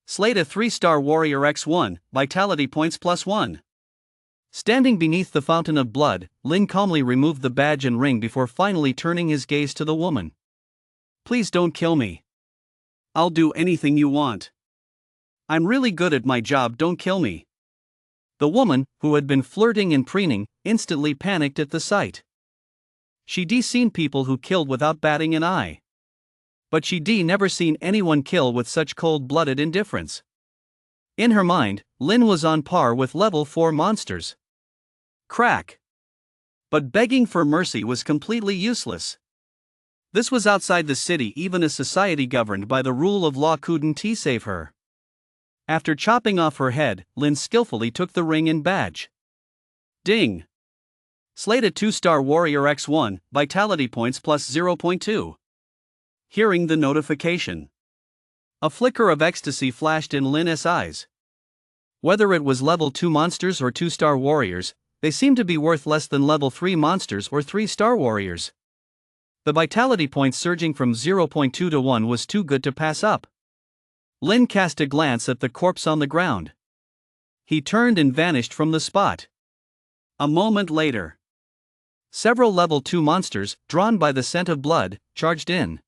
Slayed a 3-star warrior X1, vitality points +1. Standing beneath the fountain of blood, Lin calmly removed the badge and ring before finally turning his gaze to the woman. Please don't kill me. I'll do anything you want. I'm really good at my job, don't kill me. The woman, who had been flirting and preening, instantly panicked at the sight. She'd seen people who killed without batting an eye, but she'd never seen anyone kill with such cold-blooded indifference. In her mind, Lin was on par with level 4 monsters. Crack! But begging for mercy was completely useless. This was outside the city. Even a society governed by the rule of law couldn't save her. After chopping off her head, Lin skillfully took the ring and badge. Ding! Slayed a 2-star warrior X1, vitality points +0.2. Hearing the notification, a flicker of ecstasy flashed in Lin's eyes. Whether it was level 2 monsters or 2-star warriors, they seemed to be worth less than level 3 monsters or 3-star warriors. The vitality point surging from 0.2 to 1 was too good to pass up. Lin cast a glance at the corpse on the ground. He turned and vanished from the spot. A moment later, several level 2 monsters, drawn by the scent of blood, charged in.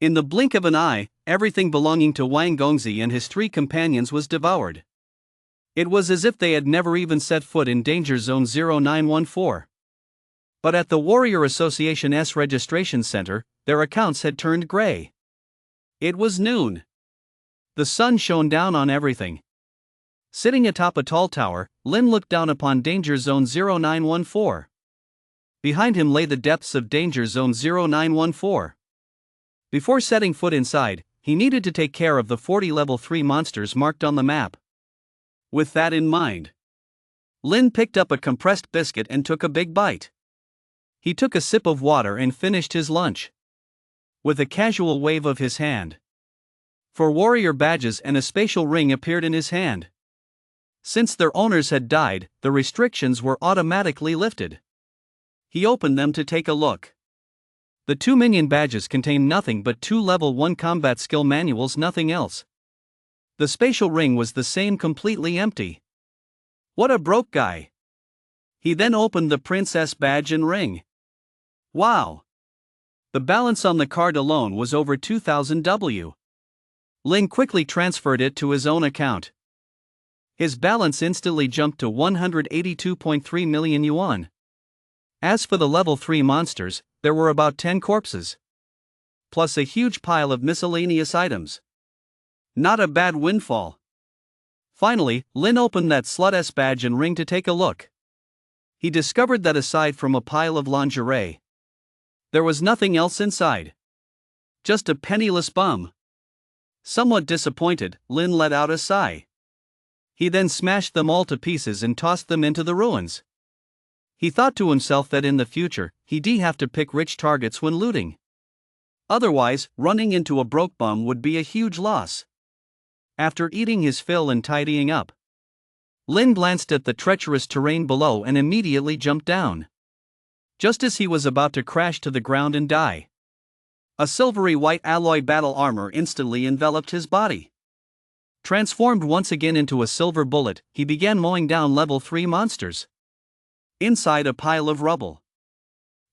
In the blink of an eye, everything belonging to Wang Gongzi and his 3 companions was devoured. It was as if they had never even set foot in Danger Zone 0914. But at the Warrior Association's registration center, their accounts had turned gray. It was noon. The sun shone down on everything. Sitting atop a tall tower, Lin looked down upon Danger Zone 0914. Behind him lay the depths of Danger Zone 0914. Before setting foot inside, he needed to take care of the 40 level 3 monsters marked on the map. With that in mind, Lin picked up a compressed biscuit and took a big bite. He took a sip of water and finished his lunch with a casual wave of his hand. 4 warrior badges and a spatial ring appeared in his hand. Since their owners had died, the restrictions were automatically lifted. He opened them to take a look. The 2 minion badges contained nothing but 2 level 1 combat skill manuals, nothing else. The spatial ring was the same, completely empty. What a broke guy. He then opened the princess badge and ring. Wow! The balance on the card alone was over 2,000 W. Lin quickly transferred it to his own account. His balance instantly jumped to 182.3 million yuan. As for the level 3 monsters, there were about 10 corpses, plus a huge pile of miscellaneous items. Not a bad windfall. Finally, Lin opened that slut's badge and ring to take a look. He discovered that aside from a pile of lingerie, there was nothing else inside. Just a penniless bum. Somewhat disappointed, Lin let out a sigh. He then smashed them all to pieces and tossed them into the ruins. He thought to himself that in the future, he'd have to pick rich targets when looting. Otherwise, running into a broke bum would be a huge loss. After eating his fill and tidying up, Lin glanced at the treacherous terrain below and immediately jumped down. Just as he was about to crash to the ground and die, a silvery white alloy battle armor instantly enveloped his body. Transformed once again into a silver bullet, he began mowing down level 3 monsters. Inside a pile of rubble,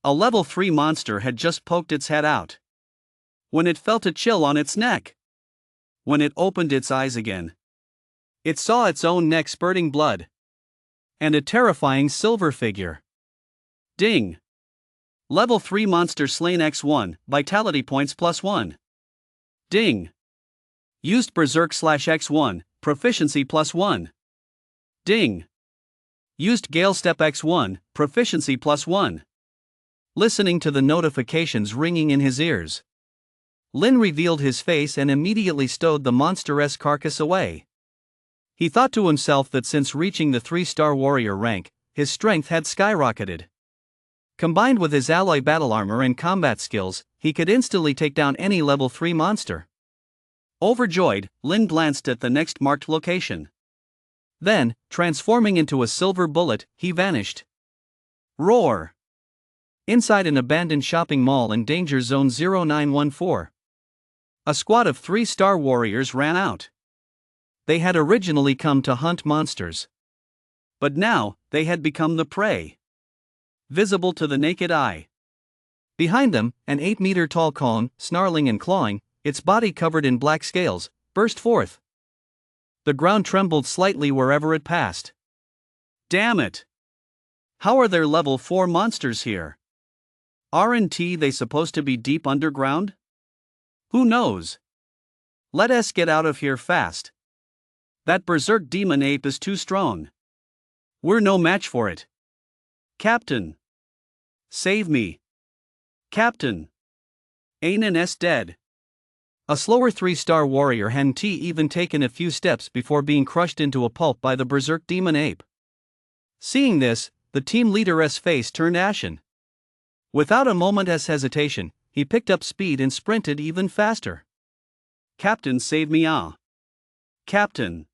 a level 3 monster had just poked its head out. When it felt a chill on its neck. When it opened its eyes again, it saw its own neck spurting blood. And a terrifying silver figure. Ding! Level 3 monster slain X1, vitality points +1. Ding! Used berserk/X1, proficiency +1. Ding! Used gale step X1, proficiency +1. Listening to the notifications ringing in his ears, Lin revealed his face and immediately stowed the monster-esque carcass away. He thought to himself that since reaching the 3-star warrior rank, his strength had skyrocketed. Combined with his alloy battle armor and combat skills, he could instantly take down any level 3 monster. Overjoyed, Lin glanced at the next marked location. Then, transforming into a silver bullet, he vanished. Roar! Inside an abandoned shopping mall in Danger Zone 0914, a squad of 3-star warriors ran out. They had originally come to hunt monsters, but now, they had become the prey, visible to the naked eye. Behind them, an 8-meter-tall cone, snarling and clawing, its body covered in black scales, burst forth. The ground trembled slightly wherever it passed. Damn it! How are there level 4 monsters here? Aren't they supposed to be deep underground? Who knows? Let us get out of here fast. That berserk demon ape is too strong. We're no match for it. Captain! Save me! Captain! Ainan's dead. A slower 3-star warrior hadn't even taken a few steps before being crushed into a pulp by the berserk demon ape. Seeing this, the team leader's face turned ashen. Without a moment's hesitation, he picked up speed and sprinted even faster. Captain, save me, ah! Captain!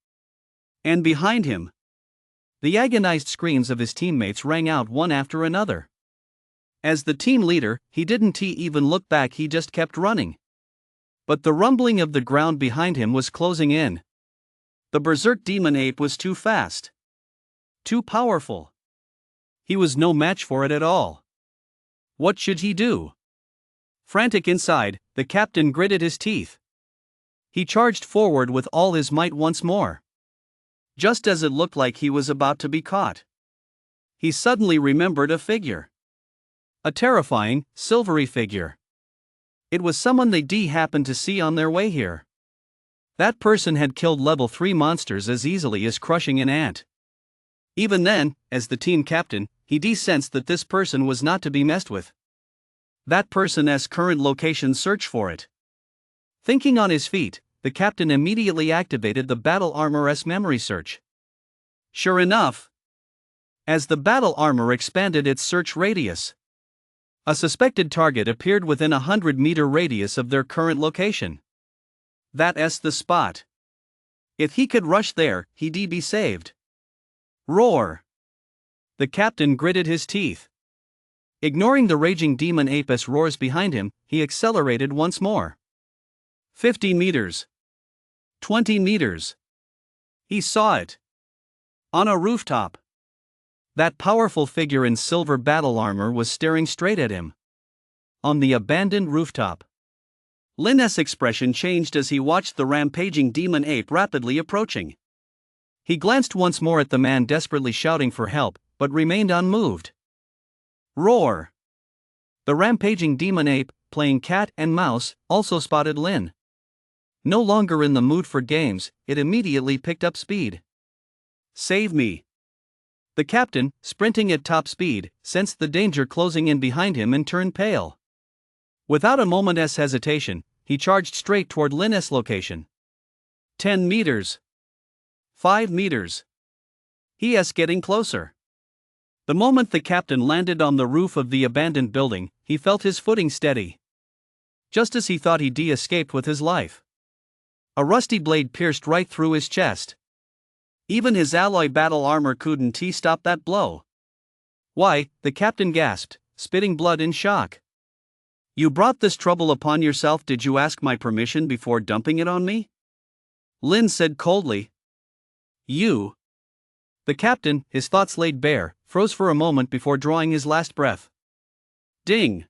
And behind him, the agonized screams of his teammates rang out one after another. As the team leader, he didn't even look back, he just kept running. But the rumbling of the ground behind him was closing in. The berserk demon ape was too fast. Too powerful. He was no match for it at all. What should he do? Frantic inside, the captain gritted his teeth. He charged forward with all his might once more. Just as it looked like he was about to be caught, he suddenly remembered a figure. A terrifying, silvery figure. It was someone they happened to see on their way here. That person had killed level 3 monsters as easily as crushing an ant. Even then, as the team captain, he sensed that this person was not to be messed with. That person's current location, search for it. Thinking on his feet, the captain immediately activated the battle armor's memory search. Sure enough, as the battle armor expanded its search radius, a suspected target appeared within a 100-meter radius of their current location. That's the spot. If he could rush there, he'd be saved. Roar! The captain gritted his teeth. Ignoring the raging demon ape's roars behind him, he accelerated once more. 50 meters. 20 meters. He saw it. On a rooftop. That powerful figure in silver battle armor was staring straight at him. On the abandoned rooftop. Lin's expression changed as he watched the rampaging demon ape rapidly approaching. He glanced once more at the man desperately shouting for help, but remained unmoved. Roar! The rampaging demon ape, playing cat and mouse, also spotted Lin. No longer in the mood for games, it immediately picked up speed. Save me! The captain, sprinting at top speed, sensed the danger closing in behind him and turned pale. Without a moment's hesitation, he charged straight toward Lin's location. 10 meters. 5 meters. He's getting closer. The moment the captain landed on the roof of the abandoned building, he felt his footing steady. Just as he thought he'd escaped with his life, a rusty blade pierced right through his chest. Even his alloy battle armor couldn't stop that blow. Why, the captain gasped, spitting blood in shock. You brought this trouble upon yourself. Did you ask my permission before dumping it on me? Lin said coldly. You. The captain, his thoughts laid bare, froze for a moment before drawing his last breath. Ding.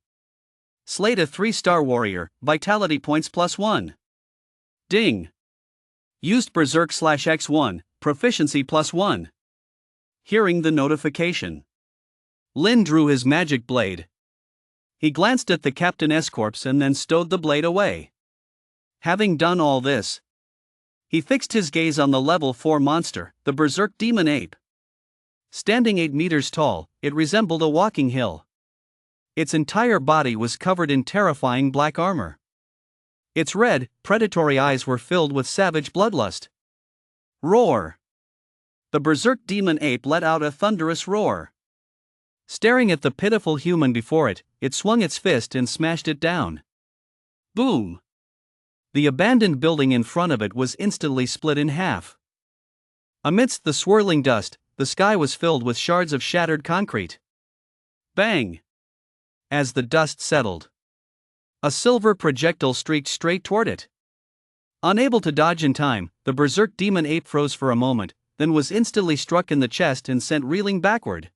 Slayed a 3-star warrior, vitality points +1. Ding. Used berserk/x1, proficiency +1. Hearing the notification, Lin drew his magic blade. He glanced at the captain's corpse and then stowed the blade away. Having done all this, he fixed his gaze on the level 4 monster, the berserk demon ape. Standing 8 meters tall, it resembled a walking hill. Its entire body was covered in terrifying black armor. Its red, predatory eyes were filled with savage bloodlust. Roar! The berserk demon ape let out a thunderous roar. Staring at the pitiful human before it, it swung its fist and smashed it down. Boom! The abandoned building in front of it was instantly split in half. Amidst the swirling dust, the sky was filled with shards of shattered concrete. Bang! As the dust settled, a silver projectile streaked straight toward it. Unable to dodge in time, the berserk demon ape froze for a moment, then was instantly struck in the chest and sent reeling backward.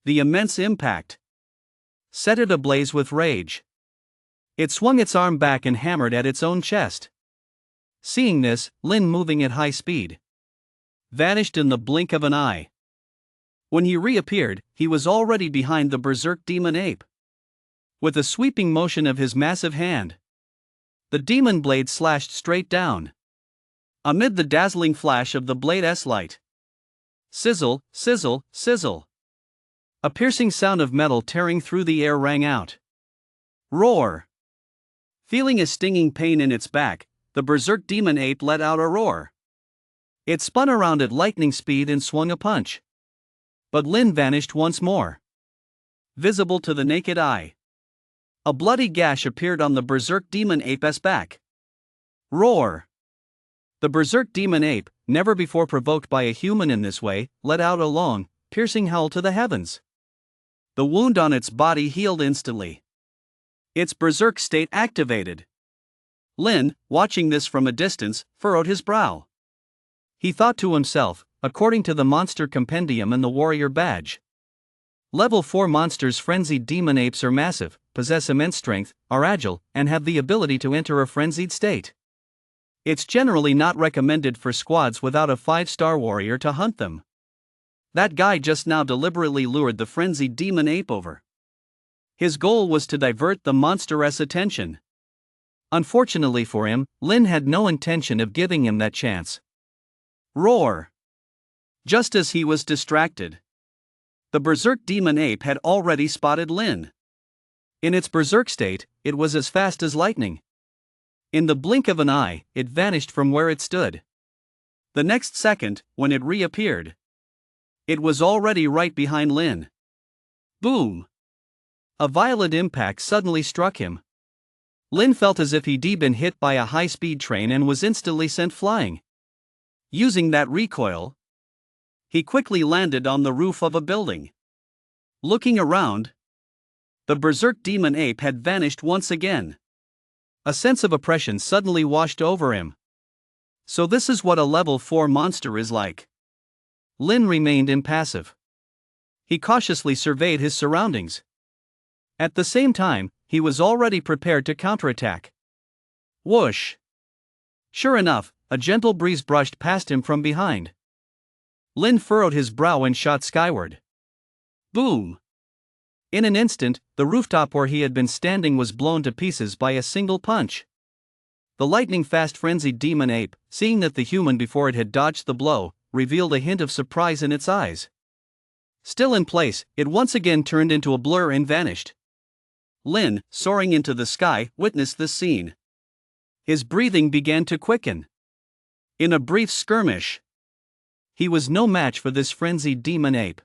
The immense impact set it ablaze with rage. It swung its arm back and hammered at its own chest. Seeing this, Lin, moving at high speed, vanished in the blink of an eye. When he reappeared, he was already behind the berserk demon ape. With a sweeping motion of his massive hand, the demon blade slashed straight down. Amid the dazzling flash of the blade's light, sizzle, sizzle, sizzle, a piercing sound of metal tearing through the air rang out. Roar! Feeling a stinging pain in its back, the berserk demon ape let out a roar. It spun around at lightning speed and swung a punch. But Lin vanished once more. Visible to the naked eye, a bloody gash appeared on the berserk demon ape's back. Roar! The berserk demon ape, never before provoked by a human in this way, let out a long, piercing howl to the heavens. The wound on its body healed instantly. Its berserk state activated. Lin, watching this from a distance, furrowed his brow. He thought to himself, according to the monster compendium and the warrior badge, Level 4 monsters' frenzied demon apes are massive, possess immense strength, are agile, and have the ability to enter a frenzied state. It's generally not recommended for squads without a 5-star warrior to hunt them. That guy just now deliberately lured the frenzied demon ape over. His goal was to divert the monster's attention. Unfortunately for him, Lin had no intention of giving him that chance. Roar! Just as he was distracted, the berserk demon ape had already spotted Lin. In its berserk state, it was as fast as lightning. In the blink of an eye, it vanished from where it stood. The next second, when it reappeared, it was already right behind Lin. Boom! A violent impact suddenly struck him. Lin felt as if he'd been hit by a high-speed train and was instantly sent flying. Using that recoil, he quickly landed on the roof of a building. Looking around, the berserk demon ape had vanished once again. A sense of oppression suddenly washed over him. So this is what a level 4 monster is like. Lin remained impassive. He cautiously surveyed his surroundings. At the same time, he was already prepared to counterattack. Whoosh! Sure enough, a gentle breeze brushed past him from behind. Lin furrowed his brow and shot skyward. Boom! In an instant, the rooftop where he had been standing was blown to pieces by a single punch. The lightning-fast frenzied demon ape, seeing that the human before it had dodged the blow, revealed a hint of surprise in its eyes. Still in place, it once again turned into a blur and vanished. Lin, soaring into the sky, witnessed this scene. His breathing began to quicken. In a brief skirmish, he was no match for this frenzied demon ape.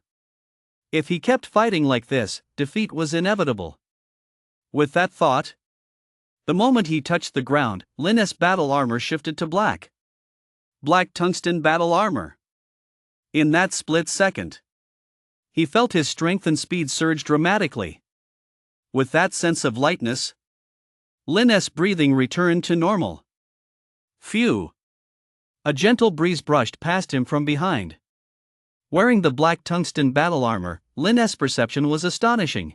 If he kept fighting like this, defeat was inevitable. With that thought, the moment he touched the ground, Lin's battle armor shifted to black. Black tungsten battle armor. In that split second, he felt his strength and speed surge dramatically. With that sense of lightness, Lin's breathing returned to normal. Phew! A gentle breeze brushed past him from behind. Wearing the black tungsten battle armor, Lin's perception was astonishing.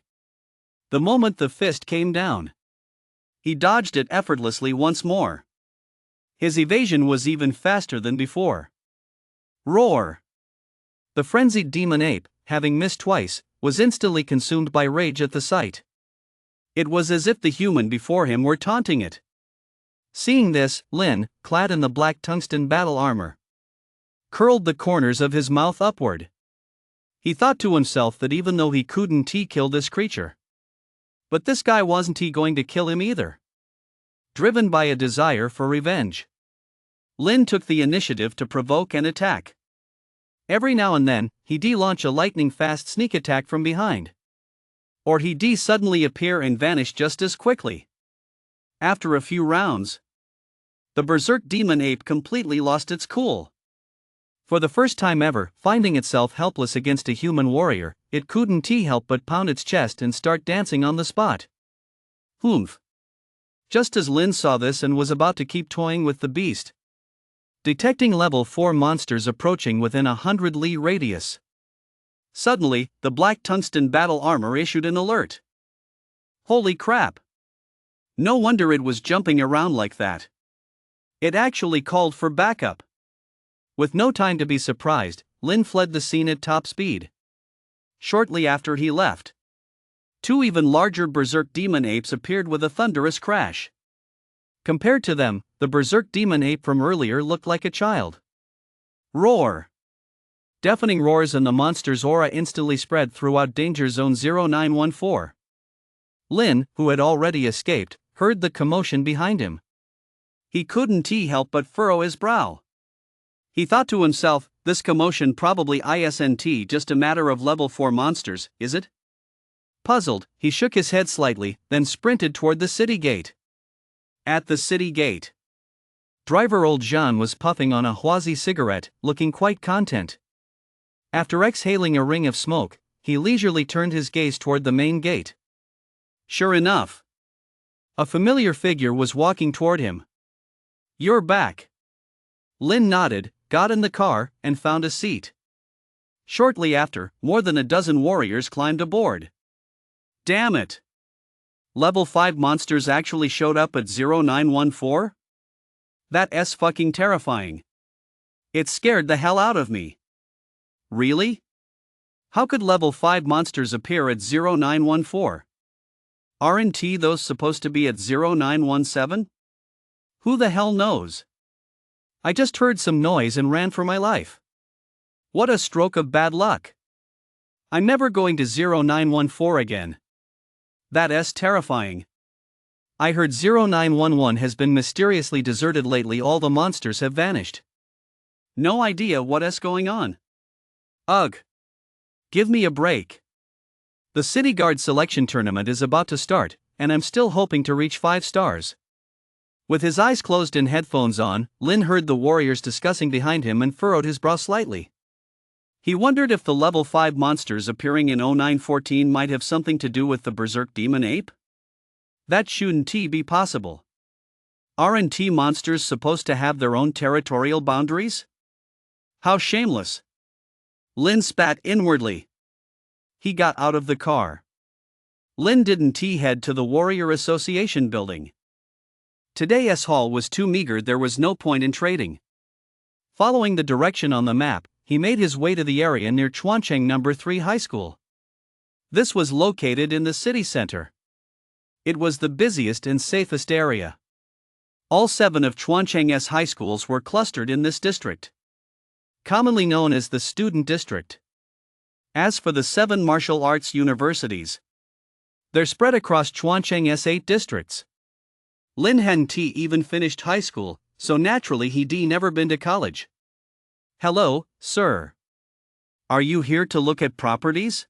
The moment the fist came down, he dodged it effortlessly once more. His evasion was even faster than before. Roar! The frenzied demon ape, having missed twice, was instantly consumed by rage at the sight. It was as if the human before him were taunting it. Seeing this, Lin, clad in the black tungsten battle armor, curled the corners of his mouth upward. He thought to himself that even though he couldn't kill this creature, but this guy wasn't going to kill him either. Driven by a desire for revenge, Lin took the initiative to provoke an attack. Every now and then, he'd launch a lightning-fast sneak attack from behind. Or he'd suddenly appear and vanish just as quickly. After a few rounds, the berserk demon ape completely lost its cool. For the first time ever, finding itself helpless against a human warrior, it couldn't help but pound its chest and start dancing on the spot. Humph! Just as Lin saw this and was about to keep toying with the beast, detecting level 4 monsters approaching within 100 li radius, suddenly, the black tungsten battle armor issued an alert. Holy crap! No wonder it was jumping around like that. It actually called for backup. With no time to be surprised, Lin fled the scene at top speed. Shortly after he left, 2 even larger berserk demon apes appeared with a thunderous crash. Compared to them, the berserk demon ape from earlier looked like a child. Roar! Deafening roars and the monster's aura instantly spread throughout Danger Zone 0914. Lin, who had already escaped, heard the commotion behind him. He couldn't help but furrow his brow. He thought to himself, this commotion probably isn't just a matter of level 4 monsters, is it? Puzzled, he shook his head slightly, then sprinted toward the city gate. At the city gate, driver old Jean was puffing on a Huazi cigarette, looking quite content. After exhaling a ring of smoke, he leisurely turned his gaze toward the main gate. Sure enough, a familiar figure was walking toward him. "You're back." Lin nodded, got in the car, and found a seat. Shortly after, more than a dozen warriors climbed aboard. Damn it! Level 5 monsters actually showed up at 0914? That's fucking terrifying. It scared the hell out of me. Really? How could level 5 monsters appear at 0914? Aren't those supposed to be at 0917? Who the hell knows? I just heard some noise and ran for my life. What a stroke of bad luck. I'm never going to 0914 again. That's terrifying. I heard 0911 has been mysteriously deserted lately. All the monsters have vanished. No idea what's going on. Ugh. Give me a break. The City Guard selection tournament is about to start, and I'm still hoping to reach 5 stars. With his eyes closed and headphones on, Lin heard the warriors discussing behind him and furrowed his brow slightly. He wondered if the level 5 monsters appearing in 0914 might have something to do with the berserk demon ape? That shouldn't be possible. Aren't monsters supposed to have their own territorial boundaries? How shameless. Lin spat inwardly. He got out of the car. Lin didn't head to the Warrior Association building. Today's haul was too meager, there was no point in trading. Following the direction on the map, he made his way to the area near Chuancheng No. 3 High School. This was located in the city center. It was the busiest and safest area. All 7 of Chuancheng's high schools were clustered in this district, commonly known as the Student District. As for the 7 martial arts universities, they're spread across Chuancheng's 8 districts. Lin hadn't even finished high school, so naturally he'd never been to college. Hello, sir. Are you here to look at properties?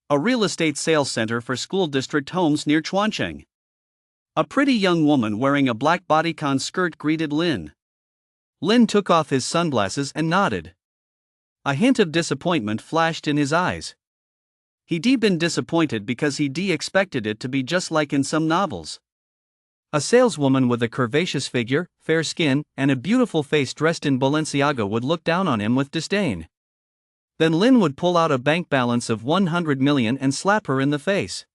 A real estate sales center for school district homes near Chuancheng. A pretty young woman wearing a black bodycon skirt greeted Lin. Lin took off his sunglasses and nodded. A hint of disappointment flashed in his eyes. He'd been disappointed because he'd expected it to be just like in some novels. A saleswoman with a curvaceous figure, fair skin, and a beautiful face dressed in Balenciaga would look down on him with disdain. Then Lin would pull out a bank balance of 100 million and slap her in the face.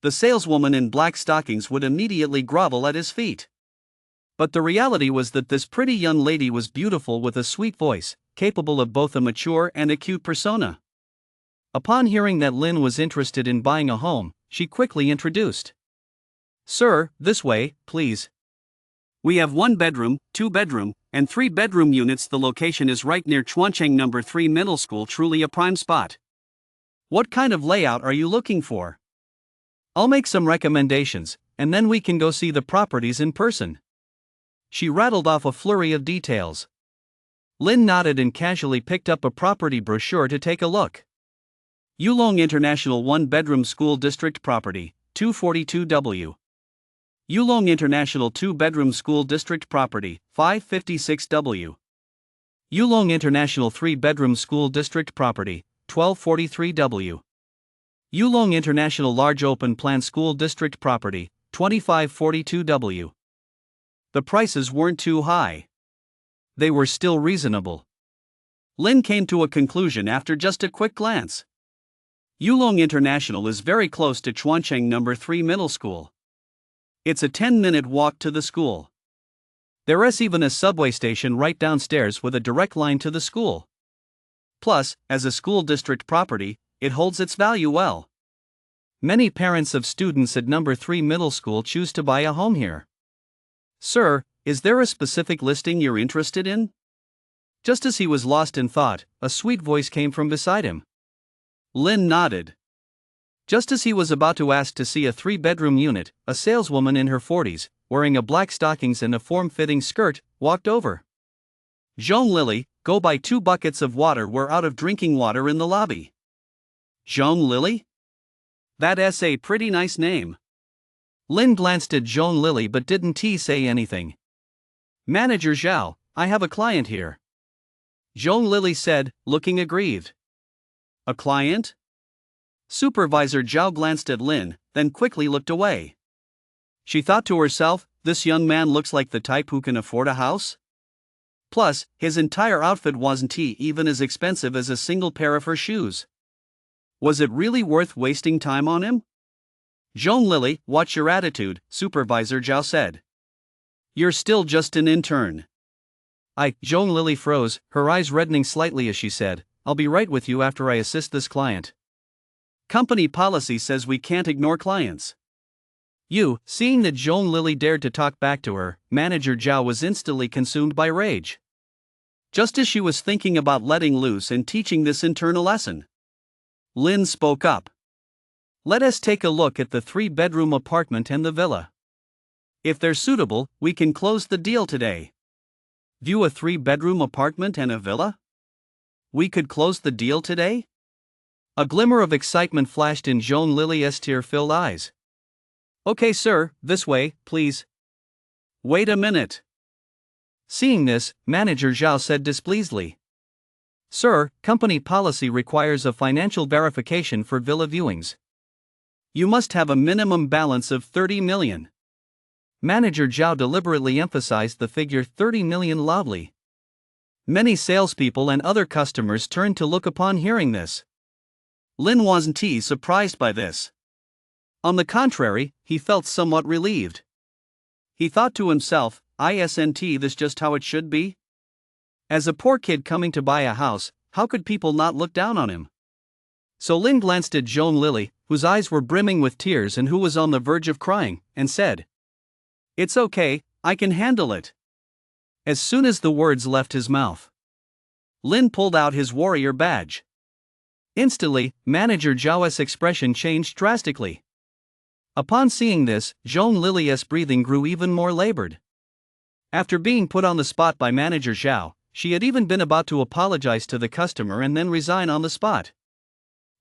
The saleswoman in black stockings would immediately grovel at his feet. But the reality was that this pretty young lady was beautiful with a sweet voice, capable of both a mature and a cute persona. Upon hearing that Lin was interested in buying a home, she quickly introduced. Sir, this way, please. We have 1 bedroom, 2 bedroom, and 3 bedroom units. The location is right near Chuancheng No. 3 Middle School, truly a prime spot. What kind of layout are you looking for? I'll make some recommendations, and then we can go see the properties in person. She rattled off a flurry of details. Lin nodded and casually picked up a property brochure to take a look. Yulong International 1-bedroom school district property, 242W. Yulong International 2-bedroom school district property, 556W. Yulong International 3-bedroom school district property, 1243W. Yulong International large open plan school district property, 2542W. The prices weren't too high. They were still reasonable. Lin came to a conclusion after just a quick glance. Yulong International is very close to Chuancheng No. 3 Middle School. It's a 10-minute walk to the school. There's even a subway station right downstairs with a direct line to the school. Plus, as a school district property, it holds its value well. Many parents of students at No. 3 Middle School choose to buy a home here. Sir, is there a specific listing you're interested in? Just as he was lost in thought, a sweet voice came from beside him. Lin nodded. Just as he was about to ask to see a 3-bedroom unit, a saleswoman in her 40s, wearing a black stockings and a form-fitting skirt, walked over. Zhong Lily, go buy 2 buckets of water. We're out of drinking water in the lobby. Zhong Lily? That's a pretty nice name. Lin glanced at Zhong Lily but didn't say anything. Manager Zhao, I have a client here. Zhong Lily said, looking aggrieved. A client? Supervisor Zhao glanced at Lin, then quickly looked away. She thought to herself, this young man looks like the type who can afford a house. Plus, his entire outfit wasn't even as expensive as a single pair of her shoes. Was it really worth wasting time on him? Zhong Lily, watch your attitude, Supervisor Zhao said. You're still just an intern. Zhong Lily froze, her eyes reddening slightly as she said, I'll be right with you after I assist this client. Company policy says we can't ignore clients. Seeing that Zhong Lili dared to talk back to her, Manager Zhao was instantly consumed by rage. Just as she was thinking about letting loose and teaching this internal lesson, Lin spoke up. Let us take a look at the 3-bedroom apartment and the villa. If they're suitable, we can close the deal today. View a 3-bedroom apartment and a villa? We could close the deal today? A glimmer of excitement flashed in Zhong Lili's tear-filled eyes. Okay, sir, this way, please. Wait a minute. Seeing this, Manager Zhao said displeasedly. Sir, company policy requires a financial verification for villa viewings. You must have a minimum balance of 30 million. Manager Zhao deliberately emphasized the figure 30 million loudly. Many salespeople and other customers turned to look upon hearing this. Lin wasn't surprised by this. On the contrary, he felt somewhat relieved. He thought to himself, isn't this just how it should be? As a poor kid coming to buy a house, how could people not look down on him? So Lin glanced at Zhong Lili, whose eyes were brimming with tears and who was on the verge of crying, and said, It's okay, I can handle it. As soon as the words left his mouth, Lin pulled out his warrior badge. Instantly, Manager Zhao's expression changed drastically. Upon seeing this, Zhong Lili's breathing grew even more labored. After being put on the spot by Manager Zhao, she had even been about to apologize to the customer and then resign on the spot.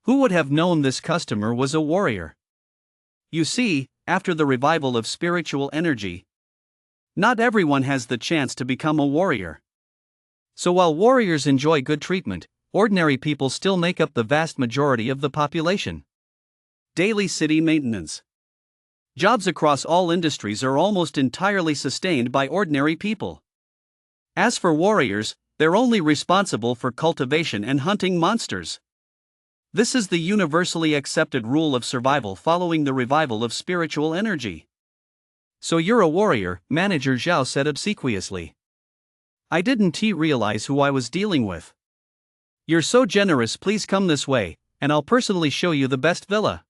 Who would have known this customer was a warrior? You see, after the revival of spiritual energy, not everyone has the chance to become a warrior. So while warriors enjoy good treatment, ordinary people still make up the vast majority of the population. Daily city maintenance. Jobs across all industries are almost entirely sustained by ordinary people. As for warriors, they're only responsible for cultivation and hunting monsters. This is the universally accepted rule of survival following the revival of spiritual energy. So you're a warrior, Manager Zhao said obsequiously. I didn't realize who I was dealing with. You're so generous, please come this way, and I'll personally show you the best villa.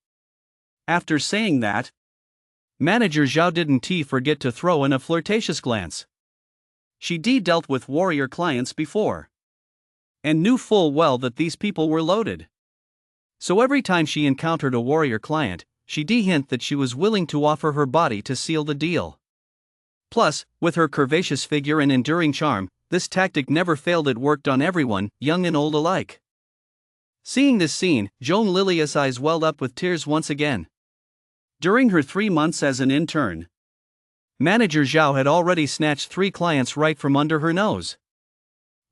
After saying that, Manager Zhao didn't forget to throw in a flirtatious glance. She dealt with warrior clients before, and knew full well that these people were loaded. So every time she encountered a warrior client, she hint that she was willing to offer her body to seal the deal. Plus, with her curvaceous figure and enduring charm, this tactic never failed. It worked on everyone, young and old alike. Seeing this scene, Zhong Lili's eyes welled up with tears once again. During her 3 months as an intern, Manager Zhao had already snatched 3 clients right from under her nose.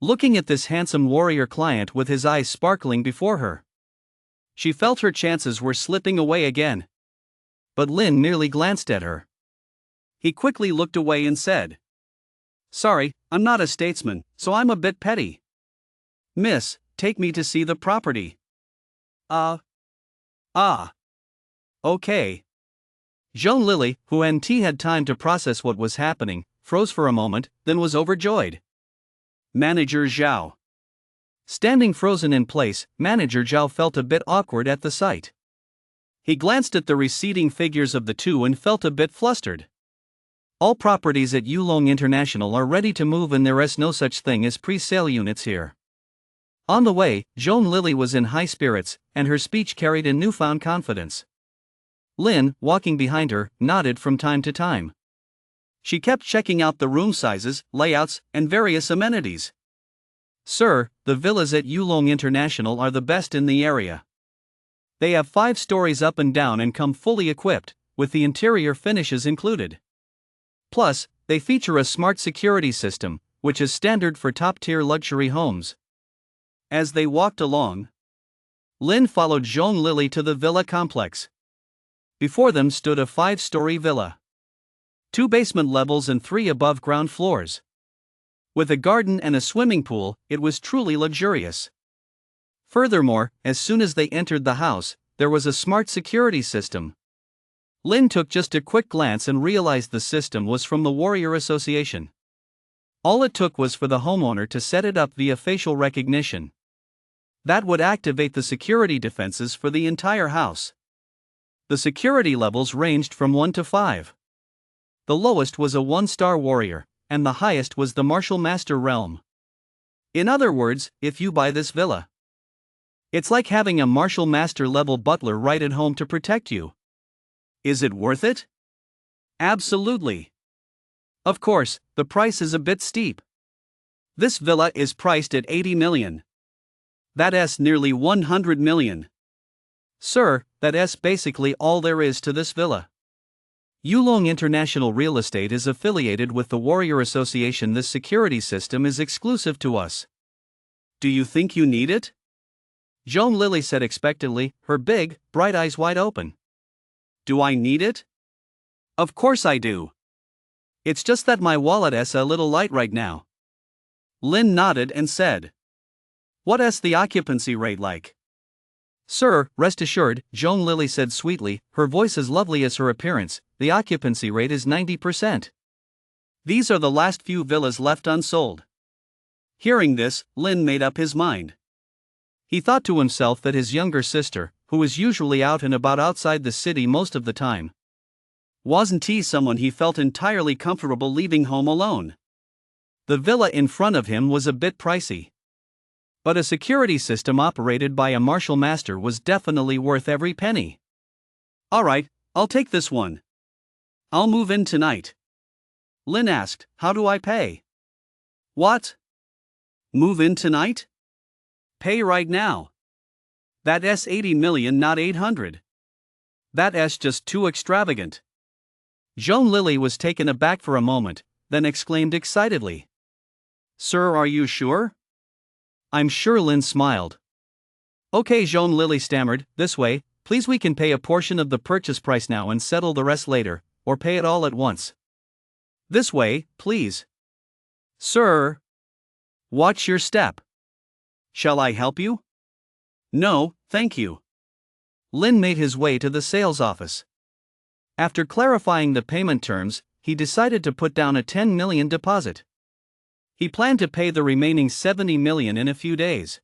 Looking at this handsome warrior client with his eyes sparkling before her, she felt her chances were slipping away again. But Lin merely glanced at her. He quickly looked away and said, Sorry, I'm not a statesman, so I'm a bit petty. Miss, take me to see the property. Okay. Zhong Lili, who had time to process what was happening, froze for a moment, then was overjoyed. Manager Zhao. Standing frozen in place, Manager Zhao felt a bit awkward at the sight. He glanced at the receding figures of the two and felt a bit flustered. All properties at Yulong International are ready to move and there is no such thing as pre-sale units here. On the way, Zhong Lili was in high spirits, and her speech carried a newfound confidence. Lin, walking behind her, nodded from time to time. She kept checking out the room sizes, layouts, and various amenities. Sir, the villas at Yulong International are the best in the area. They have 5 stories up and down and come fully equipped, with the interior finishes included. Plus, they feature a smart security system, which is standard for top-tier luxury homes. As they walked along, Lin followed Zhong Lili to the villa complex. Before them stood a 5-story villa. 2 basement levels and 3 above-ground floors. With a garden and a swimming pool, it was truly luxurious. Furthermore, as soon as they entered the house, there was a smart security system. Lin took just a quick glance and realized the system was from the Warrior Association. All it took was for the homeowner to set it up via facial recognition. That would activate the security defenses for the entire house. The security levels ranged from 1 to 5. The lowest was a 1-star warrior, and the highest was the martial master realm. In other words, if you buy this villa, it's like having a martial master level butler right at home to protect you. Is it worth it? Absolutely. Of course, the price is a bit steep. This villa is priced at 80 million. That's nearly 100 million. Sir, that's basically all there is to this villa. Yulong International Real Estate is affiliated with the Warrior Association. This security system is exclusive to us. Do you think you need it? Joan Lily said expectantly, her big, bright eyes wide open. Do I need it? Of course I do. It's just that my wallet's a little light right now. Lin nodded and said, What's the occupancy rate like? Sir, rest assured, Joan Lily said sweetly, her voice as lovely as her appearance, the occupancy rate is 90%. These are the last few villas left unsold. Hearing this, Lin made up his mind. He thought to himself that his younger sister, who was usually out and about outside the city most of the time, wasn't he someone he felt entirely comfortable leaving home alone. The villa in front of him was a bit pricey, but a security system operated by a martial master was definitely worth every penny. Alright, I'll take this one. I'll move in tonight. Lin asked, How do I pay? What? Move in tonight? Pay right now. That's 80 million, not 800. That's just too extravagant. Joan Lily was taken aback for a moment, then exclaimed excitedly. Sir, are you sure? I'm sure. Lin smiled. Okay, Joan Lily stammered, this way, please. We can pay a portion of the purchase price now and settle the rest later, or pay it all at once. This way, please. Sir. Watch your step. Shall I help you? No, thank you. Lin made his way to the sales office. After clarifying the payment terms, he decided to put down a 10 million deposit. He planned to pay the remaining 70 million in a few days.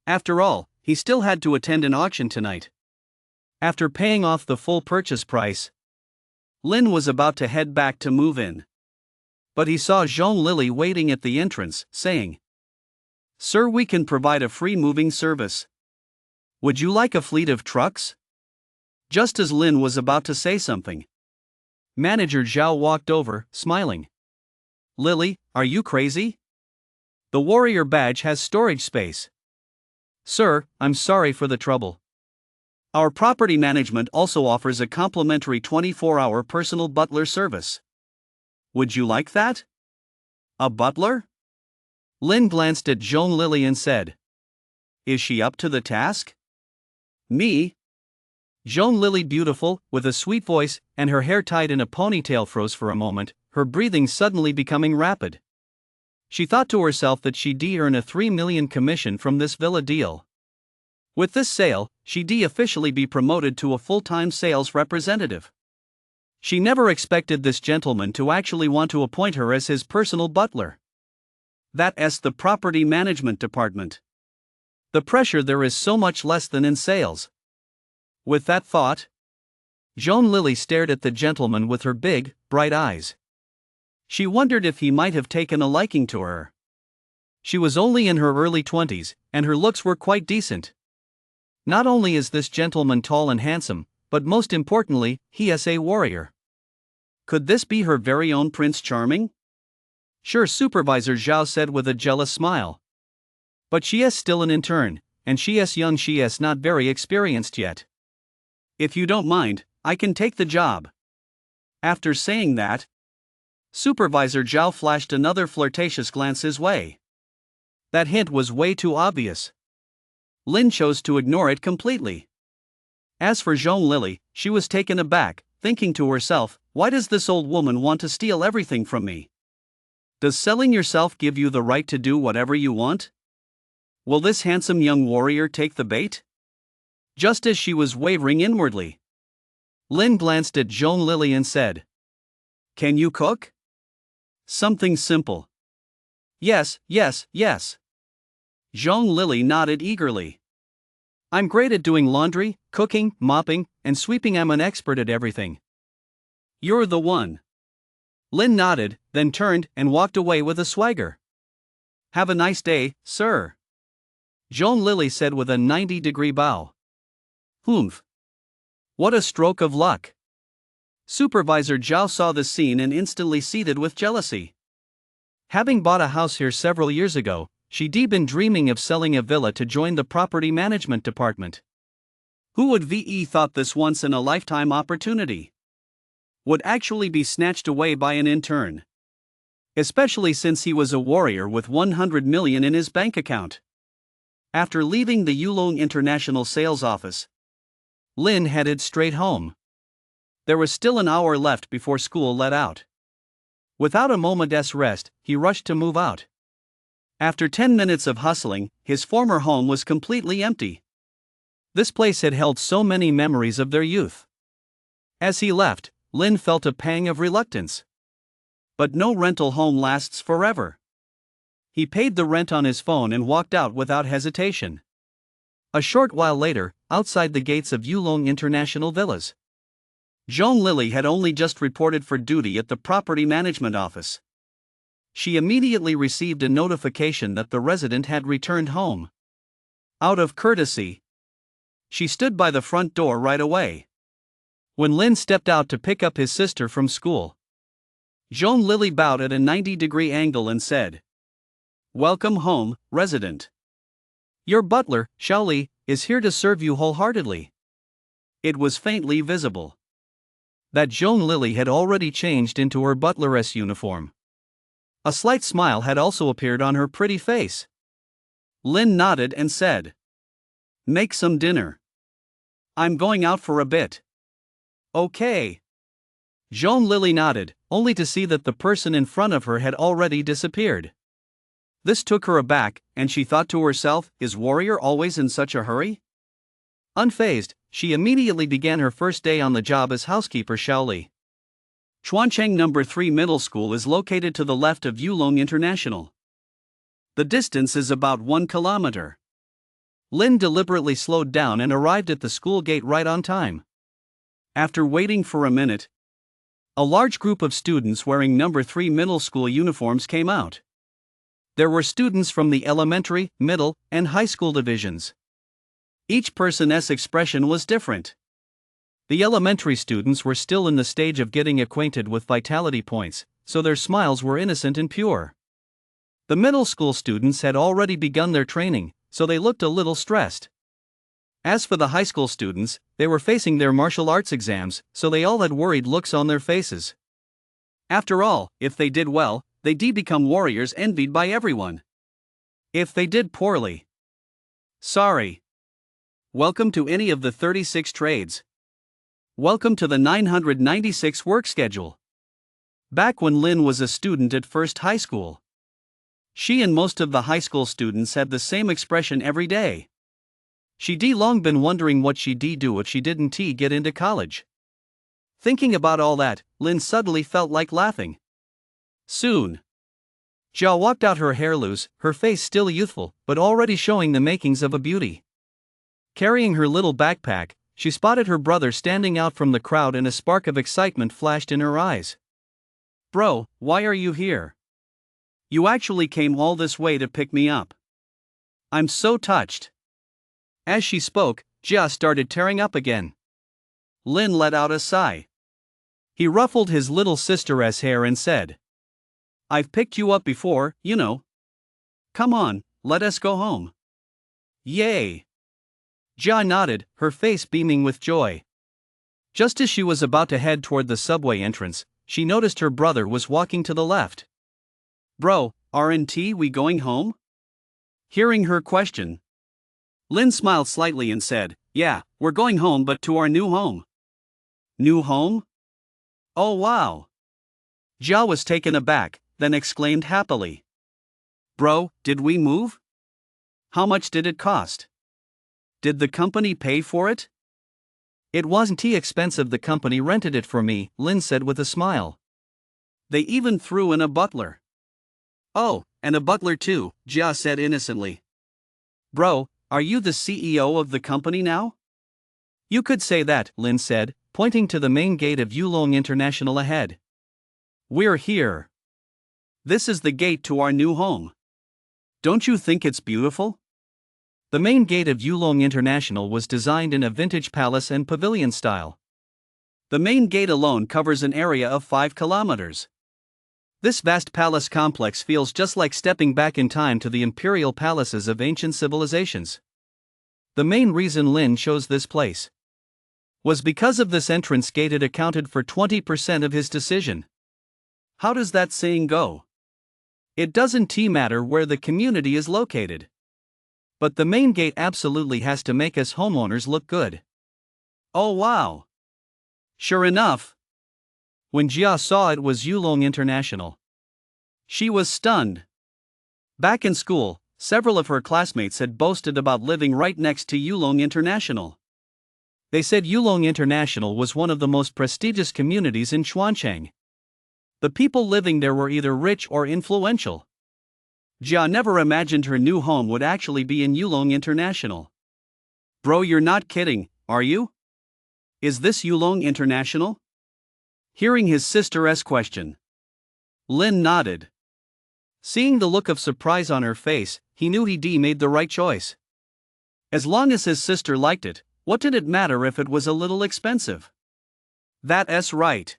After all, he still had to attend an auction tonight. After paying off the full purchase price, Lin was about to head back to move in. But he saw Joan Lily waiting at the entrance, saying, Sir, we can provide a free moving service. Would you like a fleet of trucks? Just as Lin was about to say something, Manager Zhao walked over, smiling. Lily, are you crazy? The warrior badge has storage space. Sir, I'm sorry for the trouble. Our property management also offers a complimentary 24-hour personal butler service. Would you like that? A butler? Lin glanced at Joan Lily and said, Is she up to the task? Me? Joan Lily, beautiful, with a sweet voice, and her hair tied in a ponytail, froze for a moment, her breathing suddenly becoming rapid. She thought to herself that she'd earn a 3 million commission from this villa deal. With this sale, she'd officially be promoted to a full-time sales representative. She never expected this gentleman to actually want to appoint her as his personal butler. That's the property management department. The pressure there is so much less than in sales. With that thought, Joan Lily stared at the gentleman with her big, bright eyes. She wondered if he might have taken a liking to her. She was only in her early 20s, and her looks were quite decent. Not only is this gentleman tall and handsome, but most importantly, he is a warrior. Could this be her very own Prince Charming? Sure, Supervisor Zhao said with a jealous smile. But she is still an intern, and she is young, she is not very experienced yet. If you don't mind, I can take the job. After saying that, Supervisor Zhao flashed another flirtatious glance his way. That hint was way too obvious. Lin chose to ignore it completely. As for Joan Lily, she was taken aback, thinking to herself, why does this old woman want to steal everything from me? Does selling yourself give you the right to do whatever you want? Will this handsome young warrior take the bait? Just as she was wavering inwardly, Lin glanced at Joan Lily and said, Can you cook? Something simple. Yes. Joan Lily nodded eagerly. I'm great at doing laundry, Cooking, mopping, and sweeping. I'm an expert at everything. You're the one. Lynn nodded, then turned and walked away with a swagger. Have a nice day, sir. Joan Lily said with a 90-degree bow. Humph. What a stroke of luck. Supervisor Zhao saw the scene and instantly seethed with jealousy. Having bought a house here several years ago, she'd been dreaming of selling a villa to join the property management department. Who would VE thought this once-in-a-lifetime opportunity would actually be snatched away by an intern? Especially since he was a warrior with 100 million in his bank account. After leaving the Yulong International Sales Office, Lin headed straight home. There was still an hour left before school let out. Without a moment's rest, he rushed to move out. After 10 minutes of hustling, his former home was completely empty. This place had held so many memories of their youth. As he left, Lin felt a pang of reluctance. But no rental home lasts forever. He paid the rent on his phone and walked out without hesitation. A short while later, outside the gates of Yulong International Villas, Joan Lily had only just reported for duty at the property management office. She immediately received a notification that the resident had returned home. Out of courtesy, she stood by the front door right away. When Lin stepped out to pick up his sister from school, Joan Lily bowed at a 90-degree angle and said, "Welcome home, resident. Your butler, Xiaoli, is here to serve you wholeheartedly." It was faintly visible that Joan Lily had already changed into her butleress uniform. A slight smile had also appeared on her pretty face. Lin nodded and said, "Make some dinner. I'm going out for a bit." "Okay." Joan Lily nodded, only to see that the person in front of her had already disappeared. This took her aback, and she thought to herself, is Warrior always in such a hurry? Unfazed, she immediately began her first day on the job as housekeeper Xiaoli. Chuancheng No. 3 Middle School is located to the left of Yulong International. The distance is about 1 kilometer. Lin deliberately slowed down and arrived at the school gate right on time. After waiting for a minute, a large group of students wearing No. 3 Middle School uniforms came out. There were students from the elementary, middle, and high school divisions. Each person's expression was different. The elementary students were still in the stage of getting acquainted with vitality points, so their smiles were innocent and pure. The middle school students had already begun their training, so they looked a little stressed. As for the high school students, they were facing their martial arts exams, so they all had worried looks on their faces. After all, if they did well, they'd become warriors envied by everyone. If they did poorly, sorry. Welcome to any of the 36 trades. Welcome to the 996 work schedule. Back when Lin was a student at First High School, she and most of the high school students had the same expression every day. She'd long been wondering what she'd do if she didn't get into college. Thinking about all that, Lin suddenly felt like laughing. Soon, Jia walked out, her hair loose, her face still youthful, but already showing the makings of a beauty. Carrying her little backpack, she spotted her brother standing out from the crowd and a spark of excitement flashed in her eyes. "Bro, why are you here? You actually came all this way to pick me up. I'm so touched." As she spoke, Jia started tearing up again. Lin let out a sigh. He ruffled his little sister's hair and said, "I've picked you up before, you know. Come on, let us go home." "Yay!" Jia nodded, her face beaming with joy. Just as she was about to head toward the subway entrance, she noticed her brother was walking to the left. "Bro, aren't we going home?" Hearing her question, Lin smiled slightly and said, "Yeah, we're going home, but to our new home." "New home? Oh wow." Jia was taken aback, then exclaimed happily, "Bro, did we move? How much did it cost? Did the company pay for it?" "It wasn't too expensive, the company rented it for me," Lin said with a smile. "They even threw in a butler." "Oh, and a butler too," Jia said innocently. "Bro, are you the CEO of the company now?" You could say that, Lin said, pointing to the main gate of Yulong International ahead. We're here. This is the gate to our new home. Don't you think it's beautiful? The main gate of Yulong International was designed in a vintage palace and pavilion style. The main gate alone covers an area of 5 kilometers. This vast palace complex feels just like stepping back in time to the imperial palaces of ancient civilizations. The main reason Lin chose this place was because of this entrance gate. It accounted for 20% of his decision. How does that saying go? It doesn't matter where the community is located. But the main gate absolutely has to make us homeowners look good. Oh wow. Sure enough. When Jia saw it was Yulong International, she was stunned. Back in school, several of her classmates had boasted about living right next to Yulong International. They said Yulong International was one of the most prestigious communities in Xuancheng. The people living there were either rich or influential. Jia never imagined her new home would actually be in Yulong International. Bro, you're not kidding, are you? Is this Yulong International? Hearing his sister's question, Lin nodded. Seeing the look of surprise on her face, he knew he'd made the right choice. As long as his sister liked it, what did it matter if it was a little expensive? That's right.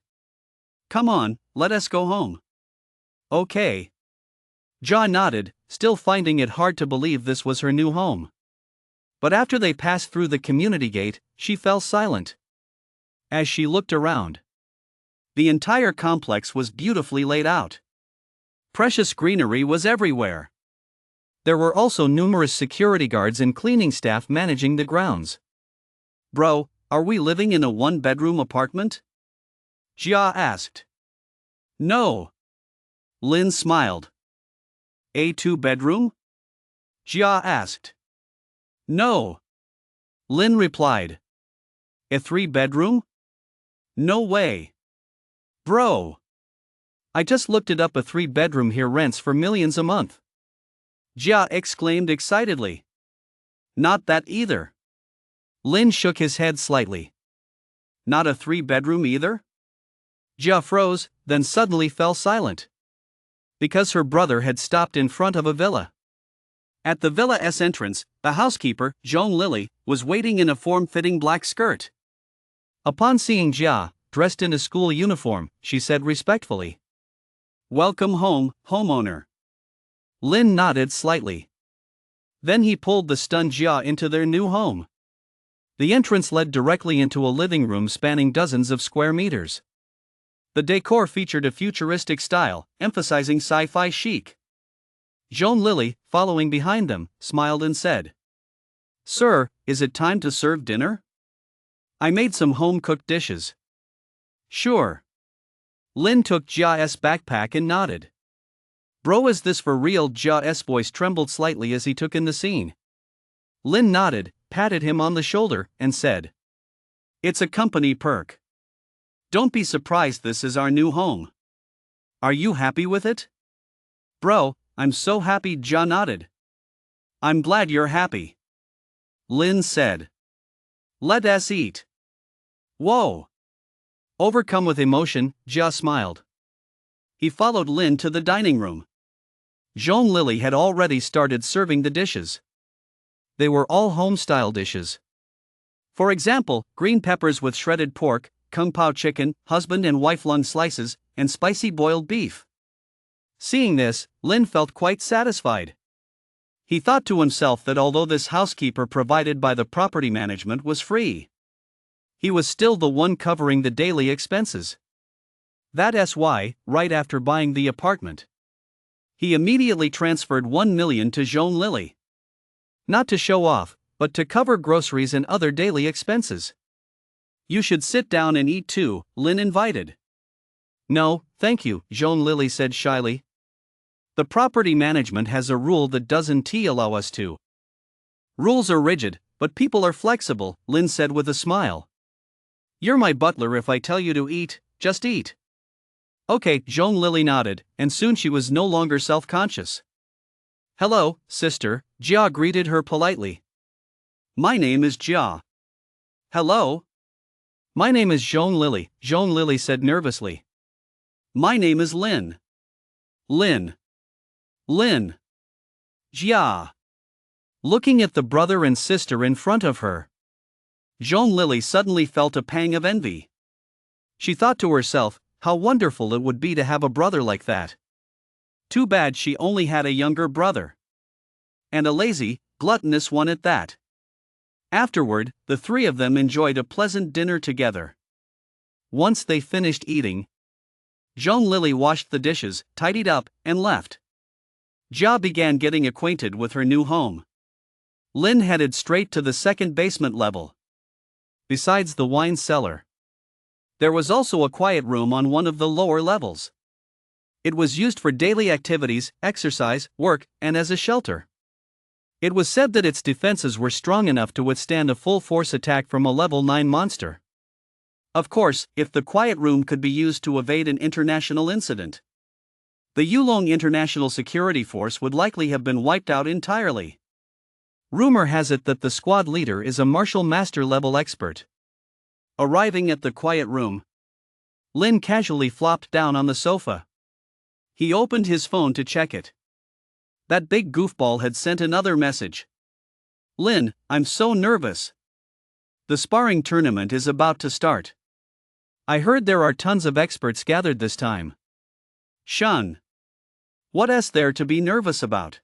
Come on, let us go home. Okay. Jia nodded, still finding it hard to believe this was her new home. But after they passed through the community gate, she fell silent. As she looked around, the entire complex was beautifully laid out. Precious greenery was everywhere. There were also numerous security guards and cleaning staff managing the grounds. Bro, are we living in a one-bedroom apartment? Jia asked. No. Lin smiled. A 2-bedroom? Jia asked. No. Lin replied. A 3-bedroom? No way. Bro. I just looked it up. A 3-bedroom here rents for millions a month. Jia exclaimed excitedly. Not that either. Lin shook his head slightly. Not a 3-bedroom either? Jia froze, then suddenly fell silent. Because her brother had stopped in front of a villa. At the villa's entrance, the housekeeper, Zhong Lily, was waiting in a form-fitting black skirt. Upon seeing Jia, dressed in a school uniform, she said respectfully, "Welcome home, homeowner." Lin nodded slightly. Then he pulled the stunned Jia into their new home. The entrance led directly into a living room spanning dozens of square meters. The decor featured a futuristic style, emphasizing sci-fi chic. Zhong Lily, following behind them, smiled and said, "Sir, is it time to serve dinner? I made some home-cooked dishes." "Sure." Lin took Jia's backpack and nodded. "Bro, is this for real?" Jia's voice trembled slightly as he took in the scene. Lin nodded, patted him on the shoulder, and said, "It's a company perk. Don't be surprised, this is our new home. Are you happy with it?" "Bro, I'm so happy." Jia nodded. "I'm glad you're happy." Lin said, "Let us eat." "Whoa." Overcome with emotion, Jia smiled. He followed Lin to the dining room. Zhong Lily had already started serving the dishes. They were all home-style dishes. For example, green peppers with shredded pork, kung pao chicken, husband and wife lung slices, and spicy boiled beef. Seeing this, Lin felt quite satisfied. He thought to himself that although this housekeeper provided by the property management was free, he was still the one covering the daily expenses. That's why, right after buying the apartment, he immediately transferred 1 million to Zhong Lily. Not to show off, but to cover groceries and other daily expenses. "You should sit down and eat too," Lin invited. "No, thank you," Zhong Lily said shyly. "The property management has a rule that doesn't allow us to." "Rules are rigid, but people are flexible," Lin said with a smile. "You're my butler. If I tell you to eat, just eat." "Okay," Zhong Lily nodded, and soon she was no longer self-conscious. "Hello, sister," Jia greeted her politely. "My name is Jia." Hello? My name is Jean Lily said nervously. My name is Lin. Lin. Jia. Looking at the brother and sister in front of her, Jean Lily suddenly felt a pang of envy. she thought to herself, how wonderful it would be to have a brother like that. Too bad she only had a younger brother. And a lazy, gluttonous one at that. Afterward, the three of them enjoyed a pleasant dinner together. Once they finished eating, Jean Lily washed the dishes, tidied up, and left. Jia began getting acquainted with her new home. Lin headed straight to the second basement level. Besides the wine cellar, there was also a quiet room on one of the lower levels. It was used for daily activities, exercise, work, and as a shelter. It was said that its defenses were strong enough to withstand a full-force attack from a level 9 monster. Of course, if the quiet room could be used to evade an international incident, the Yulong International Security Force would likely have been wiped out entirely. Rumor has it that the squad leader is a martial master level expert. Arriving at the quiet room, Lin casually flopped down on the sofa. He opened his phone to check it. That big goofball had sent another message. Lin, I'm so nervous. The sparring tournament is about to start. I heard there are tons of experts gathered this time. Shun. What is there to be nervous about?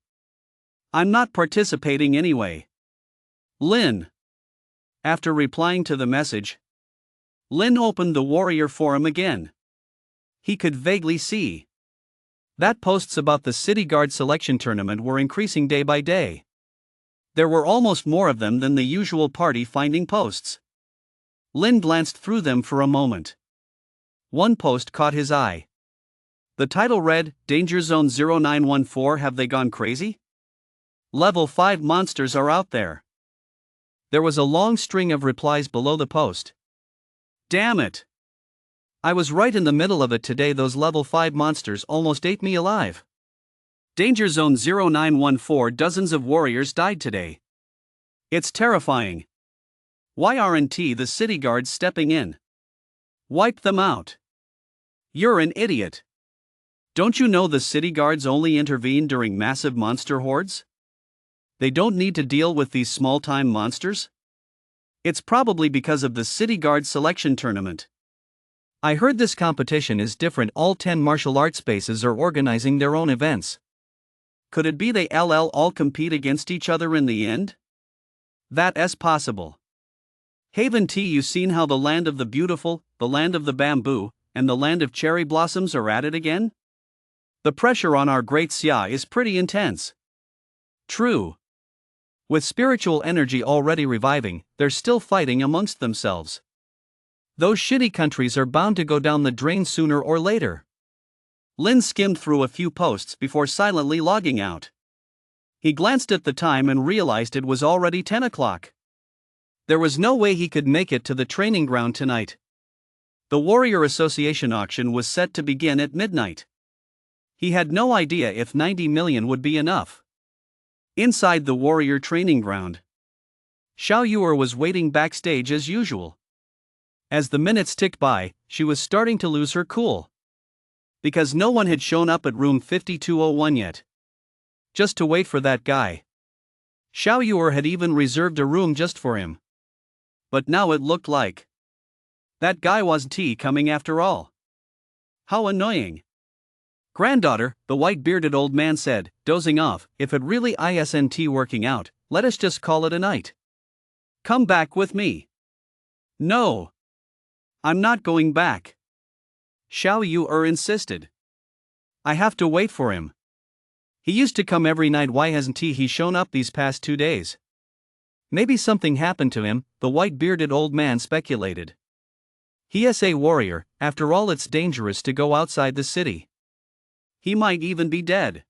I'm not participating anyway. Lin. After replying to the message, Lin opened the Warrior Forum again. He could vaguely see that posts about the City Guard selection tournament were increasing day by day. There were almost more of them than the usual party-finding posts. Lin glanced through them for a moment. One post caught his eye. The title read, Danger Zone 0914. Have they gone crazy? Level 5 monsters are out there. There was a long string of replies below the post. Damn it! I was right in the middle of it today. Those level 5 monsters almost ate me alive. Danger Zone 0914. Dozens of warriors died today. It's terrifying. Why aren't the city guards stepping in? Wipe them out. You're an idiot. Don't you know the city guards only intervene during massive monster hordes? They don't need to deal with these small-time monsters? It's probably because of the city guard selection tournament. I heard this competition is different. All 10 martial arts bases are organizing their own events. Could it be they all compete against each other in the end? That is possible. Haven't you seen how the land of the beautiful, the land of the bamboo, and the land of cherry blossoms are at it again? The pressure on our great Xia is pretty intense. True. With spiritual energy already reviving, they're still fighting amongst themselves. Those shitty countries are bound to go down the drain sooner or later. Lin skimmed through a few posts before silently logging out. He glanced at the time and realized it was already 10 o'clock. There was no way he could make it to the training ground tonight. The Warrior Association auction was set to begin at midnight. He had no idea if 90 million would be enough. Inside the Warrior training ground, Xiao Yuer was waiting backstage as usual. As the minutes ticked by, she was starting to lose her cool. Because no one had shown up at room 5201 yet. Just to wait for that guy. Xiao Yuer had even reserved a room just for him. But now it looked like that guy wasn't coming after all. How annoying. Granddaughter, the white-bearded old man said, dozing off, if it really isn't working out, let us just call it a night. Come back with me. No. I'm not going back. Xiao Yuer insisted. I have to wait for him. He used to come every night. Why hasn't he shown up these past 2 days? Maybe something happened to him, the white-bearded old man speculated. He is a warrior, after all. It's dangerous to go outside the city. He might even be dead.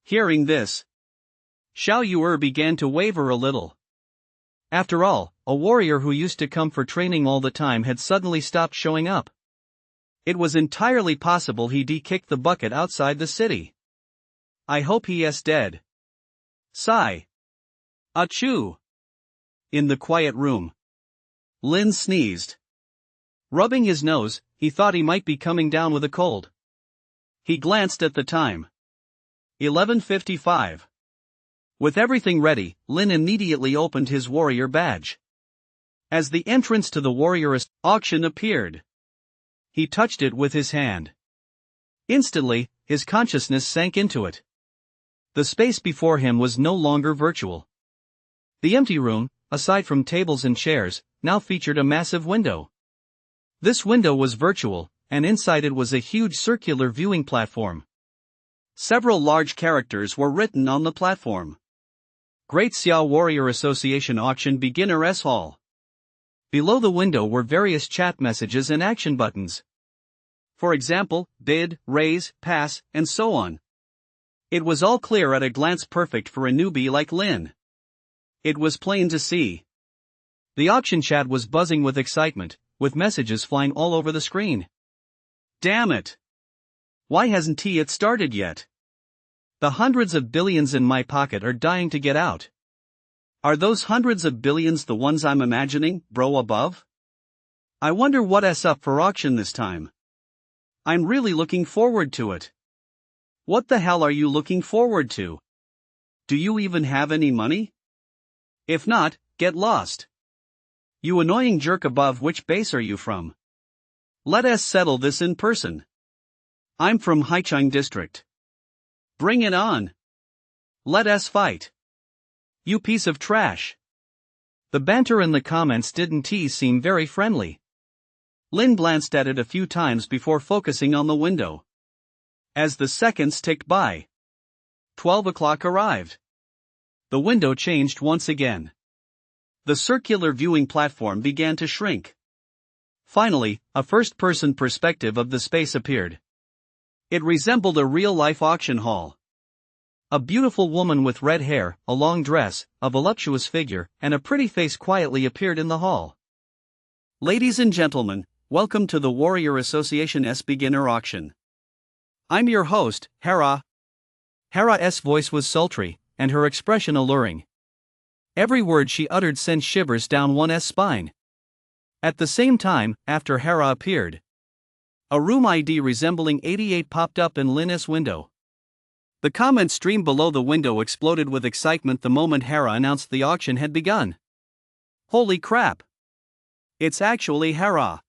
Hearing this, Xiao Yuer began to waver a little. After all, a warrior who used to come for training all the time had suddenly stopped showing up. It was entirely possible he'd kicked the bucket outside the city. I hope he is dead. Sigh. Achoo. In the quiet room, Lin sneezed. Rubbing his nose, he thought he might be coming down with a cold. He glanced at the time. 11:55. With everything ready, Lin immediately opened his warrior badge. As the entrance to the warrior auction appeared, he touched it with his hand. Instantly, his consciousness sank into it. The space before him was no longer virtual. The empty room, aside from tables and chairs, now featured a massive window. This window was virtual, and inside it was a huge circular viewing platform. Several large characters were written on the platform. Great Xiao Warrior Association Auction Beginner S Hall. Below the window were various chat messages and action buttons. For example, bid, raise, pass, and so on. It was all clear at a glance, perfect for a newbie like Lin. It was plain to see. The auction chat was buzzing with excitement, with messages flying all over the screen. Damn it! Why hasn't it started yet? The hundreds of billions in my pocket are dying to get out. Are those hundreds of billions the ones I'm imagining, bro, above? I wonder what's up for auction this time. I'm really looking forward to it. What the hell are you looking forward to? Do you even have any money? If not, get lost. You annoying jerk above, which base are you from? Let us settle this in person. I'm from Haicheng District. Bring it on. Let us fight. You piece of trash. The banter in the comments didn't seem very friendly. Lin glanced at it a few times before focusing on the window. As the seconds ticked by, 12 o'clock arrived. The window changed once again. The circular viewing platform began to shrink. Finally, a first-person perspective of the space appeared. It resembled a real-life auction hall. A beautiful woman with red hair, a long dress, a voluptuous figure, and a pretty face quietly appeared in the hall. Ladies and gentlemen, welcome to the Warrior Association's beginner auction. I'm your host, Hera. Hera's voice was sultry, and her expression alluring. Every word she uttered sent shivers down one's spine. At the same time, after Hera appeared, a room ID resembling 88 popped up in Lin's window. The comment stream below the window exploded with excitement the moment Hera announced the auction had begun. Holy crap! It's actually Hera.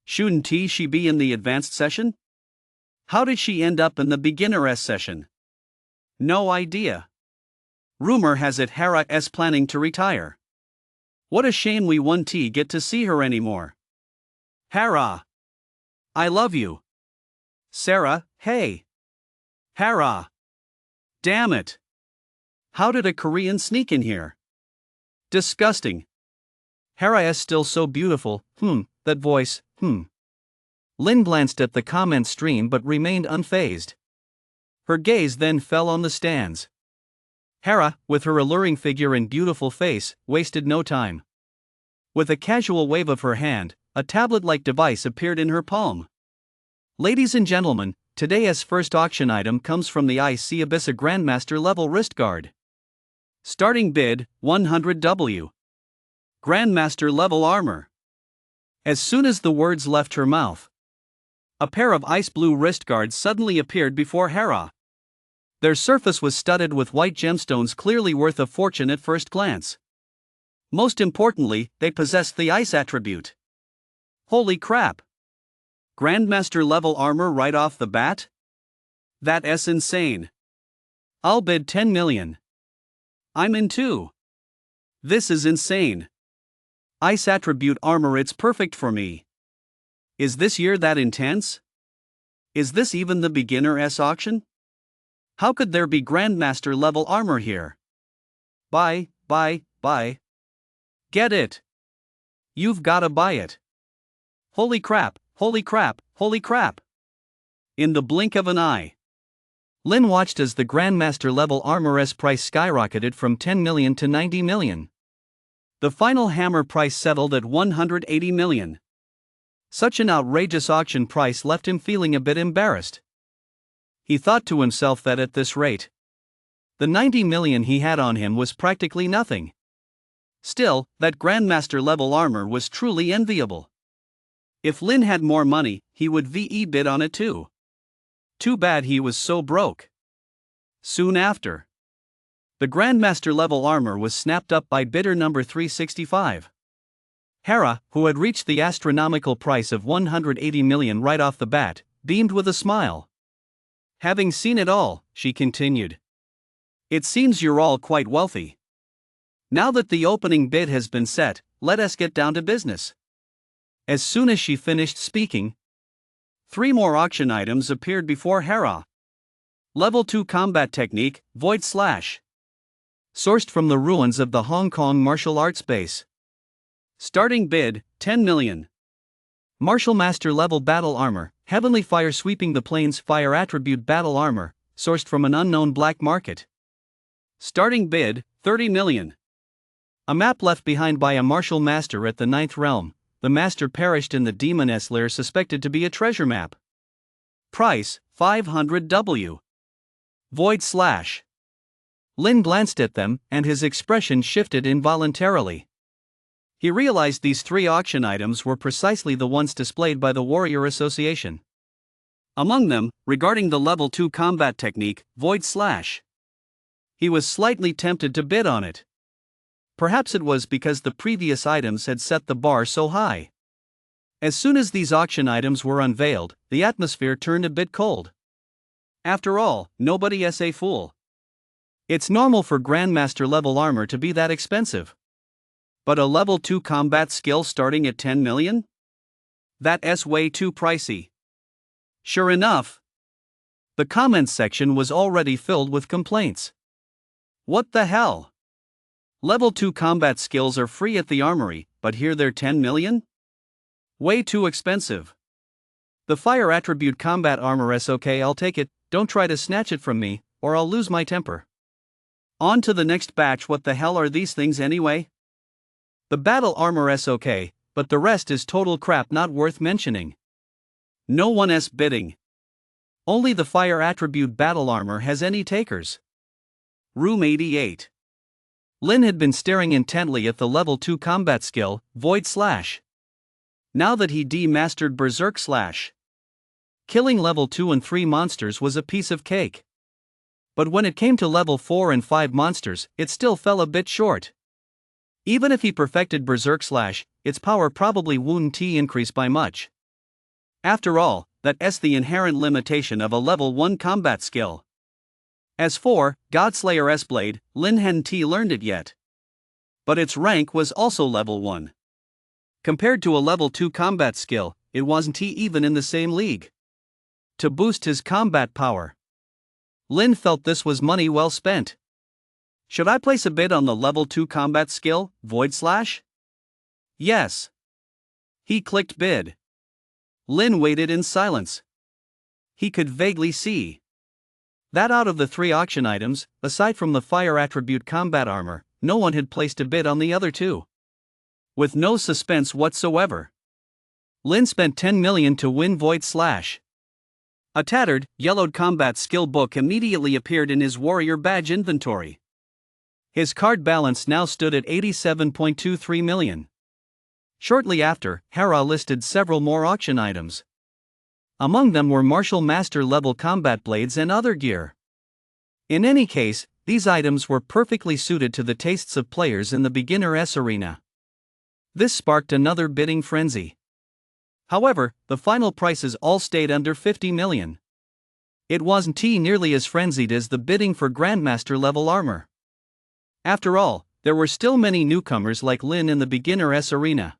Shouldn't she be in the advanced session? How did she end up in the beginner session? No idea. Rumor has it Hera's planning to retire. What a shame we won't get to see her anymore. Hera! I love you. Sarah, hey. Hera! Damn it! How did a Korean sneak in here? Disgusting. Hera's still so beautiful, that voice, Lin glanced at the comment stream but remained unfazed. Her gaze then fell on the stands. Hera, with her alluring figure and beautiful face, wasted no time. With a casual wave of her hand, a tablet-like device appeared in her palm. Ladies and gentlemen, today's first auction item comes from the IC Abyssa Grandmaster level wrist guard. Starting bid, 100W. Grandmaster level armor. As soon as the words left her mouth, a pair of ice blue wrist guards suddenly appeared before Hera. Their surface was studded with white gemstones, clearly worth a fortune at first glance. Most importantly, they possessed the ice attribute. Holy crap! Grandmaster level armor right off the bat? That's insane. I'll bid 10 million. I'm in too. This is insane. Ice attribute armor, it's perfect for me. Is this year that intense? Is this even the beginner auction? How could there be Grandmaster level armor here? Buy. Get it. You've gotta buy it. Holy crap, holy crap, holy crap. In the blink of an eye, Lin watched as the Grandmaster level armor's price skyrocketed from 10 million to 90 million. The final hammer price settled at 180 million. Such an outrageous auction price left him feeling a bit embarrassed. He thought to himself that at this rate, the 90 million he had on him was practically nothing. Still, that Grandmaster level armor was truly enviable. If Lin had more money, he would VE bid on it too. Too bad he was so broke. Soon after, the Grandmaster level armor was snapped up by bidder number 365. Hera, who had reached the astronomical price of 180 million right off the bat, beamed with a smile. Having seen it all, she continued. It seems you're all quite wealthy. Now that the opening bid has been set, let us get down to business. As soon as she finished speaking, 3 more auction items appeared before Hera. Level 2 combat technique, Void Slash. Sourced from the ruins of the Hong Kong martial arts base. Starting bid, 10 million. Martial Master level battle armor, Heavenly Fire sweeping the plains fire attribute battle armor, sourced from an unknown black market. Starting bid, 30 million. A map left behind by a martial master at the 9th realm. The master perished in the demoness lair suspected to be a treasure map. Price, 500W. Void Slash. Lin glanced at them, and his expression shifted involuntarily. He realized these 3 auction items were precisely the ones displayed by the Warrior Association. Among them, regarding the level 2 combat technique, Void Slash. He was slightly tempted to bid on it. Perhaps it was because the previous items had set the bar so high. As soon as these auction items were unveiled, the atmosphere turned a bit cold. After all, nobody's a fool. It's normal for Grandmaster level armor to be that expensive. But a level 2 combat skill starting at 10 million? That's way too pricey. Sure enough, the comments section was already filled with complaints. What the hell? Level 2 combat skills are free at the armory, but here they're 10 million? Way too expensive. The fire attribute combat armor okay, I'll take it, don't try to snatch it from me, or I'll lose my temper. On to the next batch. What the hell are these things anyway? The battle armor okay, but the rest is total crap not worth mentioning. No one's bidding. Only the fire attribute battle armor has any takers. Room 88. Lin had been staring intently at the level 2 combat skill, Void Slash. Now that he demastered Berserk Slash, killing level 2 and 3 monsters was a piece of cake. But when it came to level 4 and 5 monsters, it still fell a bit short. Even if he perfected Berserk Slash, its power probably wouldn't increase by much. After all, that's the inherent limitation of a level 1 combat skill. As for Godslayer's Blade, Lin hadn't learned it yet. But its rank was also level 1. Compared to a level 2 combat skill, it wasn't even in the same league. To boost his combat power, Lin felt this was money well spent. Should I place a bid on the level 2 combat skill, Void Slash? Yes. He clicked bid. Lin waited in silence. He could vaguely see that out of the 3 auction items, aside from the fire attribute combat armor, no one had placed a bid on the other 2. With no suspense whatsoever, Lin spent 10 million to win Void Slash. A tattered, yellowed combat skill book immediately appeared in his warrior badge inventory. His card balance now stood at 87.23 million. Shortly after, Hera listed several more auction items. Among them were Martial Master level combat blades and other gear. In any case, these items were perfectly suited to the tastes of players in the beginner-s arena. This sparked another bidding frenzy. However, the final prices all stayed under 50 million. It wasn't nearly as frenzied as the bidding for Grandmaster level armor. After all, there were still many newcomers like Lin in the beginner-s arena.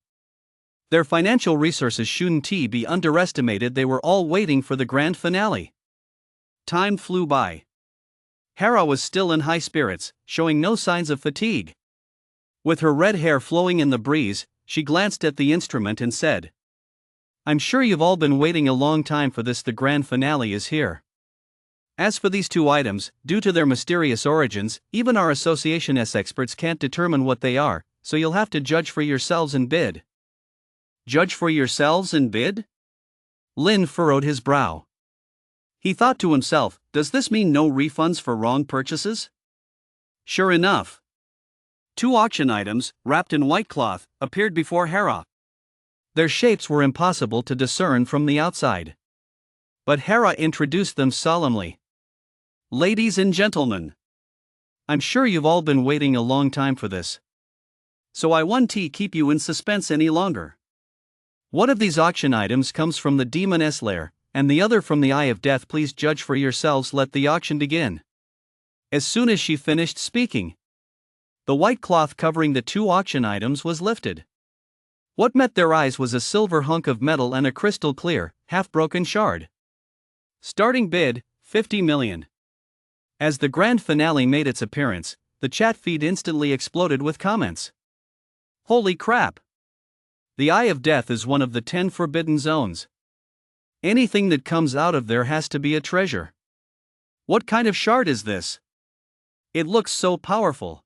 Their financial resources shouldn't be underestimated. They were all waiting for the grand finale. Time flew by. Hera was still in high spirits, showing no signs of fatigue. With her red hair flowing in the breeze, she glanced at the instrument and said, "I'm sure you've all been waiting a long time for this. The grand finale is here. As for these 2 items, due to their mysterious origins, even our association's experts can't determine what they are, so you'll have to judge for yourselves and bid." Judge for yourselves and bid? Lin furrowed his brow. He thought to himself, does this mean no refunds for wrong purchases? Sure enough, Two auction items, wrapped in white cloth, appeared before Hera. Their shapes were impossible to discern from the outside. But Hera introduced them solemnly. Ladies and gentlemen, I'm sure you've all been waiting a long time for this. So I won't keep you in suspense any longer. One of these auction items comes from the demoness lair, and the other from the Eye of Death. Please judge for yourselves. Let the auction begin. As soon as she finished speaking, the white cloth covering the two auction items was lifted. What met their eyes was a silver hunk of metal and a crystal clear, half-broken shard. Starting bid, 50 million. As the grand finale made its appearance, the chat feed instantly exploded with comments. Holy crap! The Eye of Death is one of the 10 forbidden zones. Anything that comes out of there has to be a treasure. What kind of shard is this? It looks so powerful.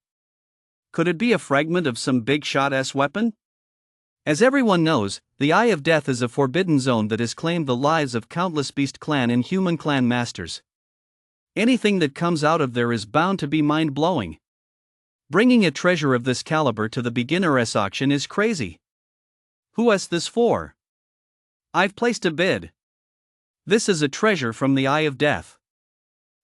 Could it be a fragment of some big shot-ass weapon? As everyone knows, the Eye of Death is a forbidden zone that has claimed the lives of countless beast clan and human clan masters. Anything that comes out of there is bound to be mind-blowing. Bringing a treasure of this caliber to the beginner's auction is crazy. Who is this for? I've placed a bid. This is a treasure from the Eye of Death.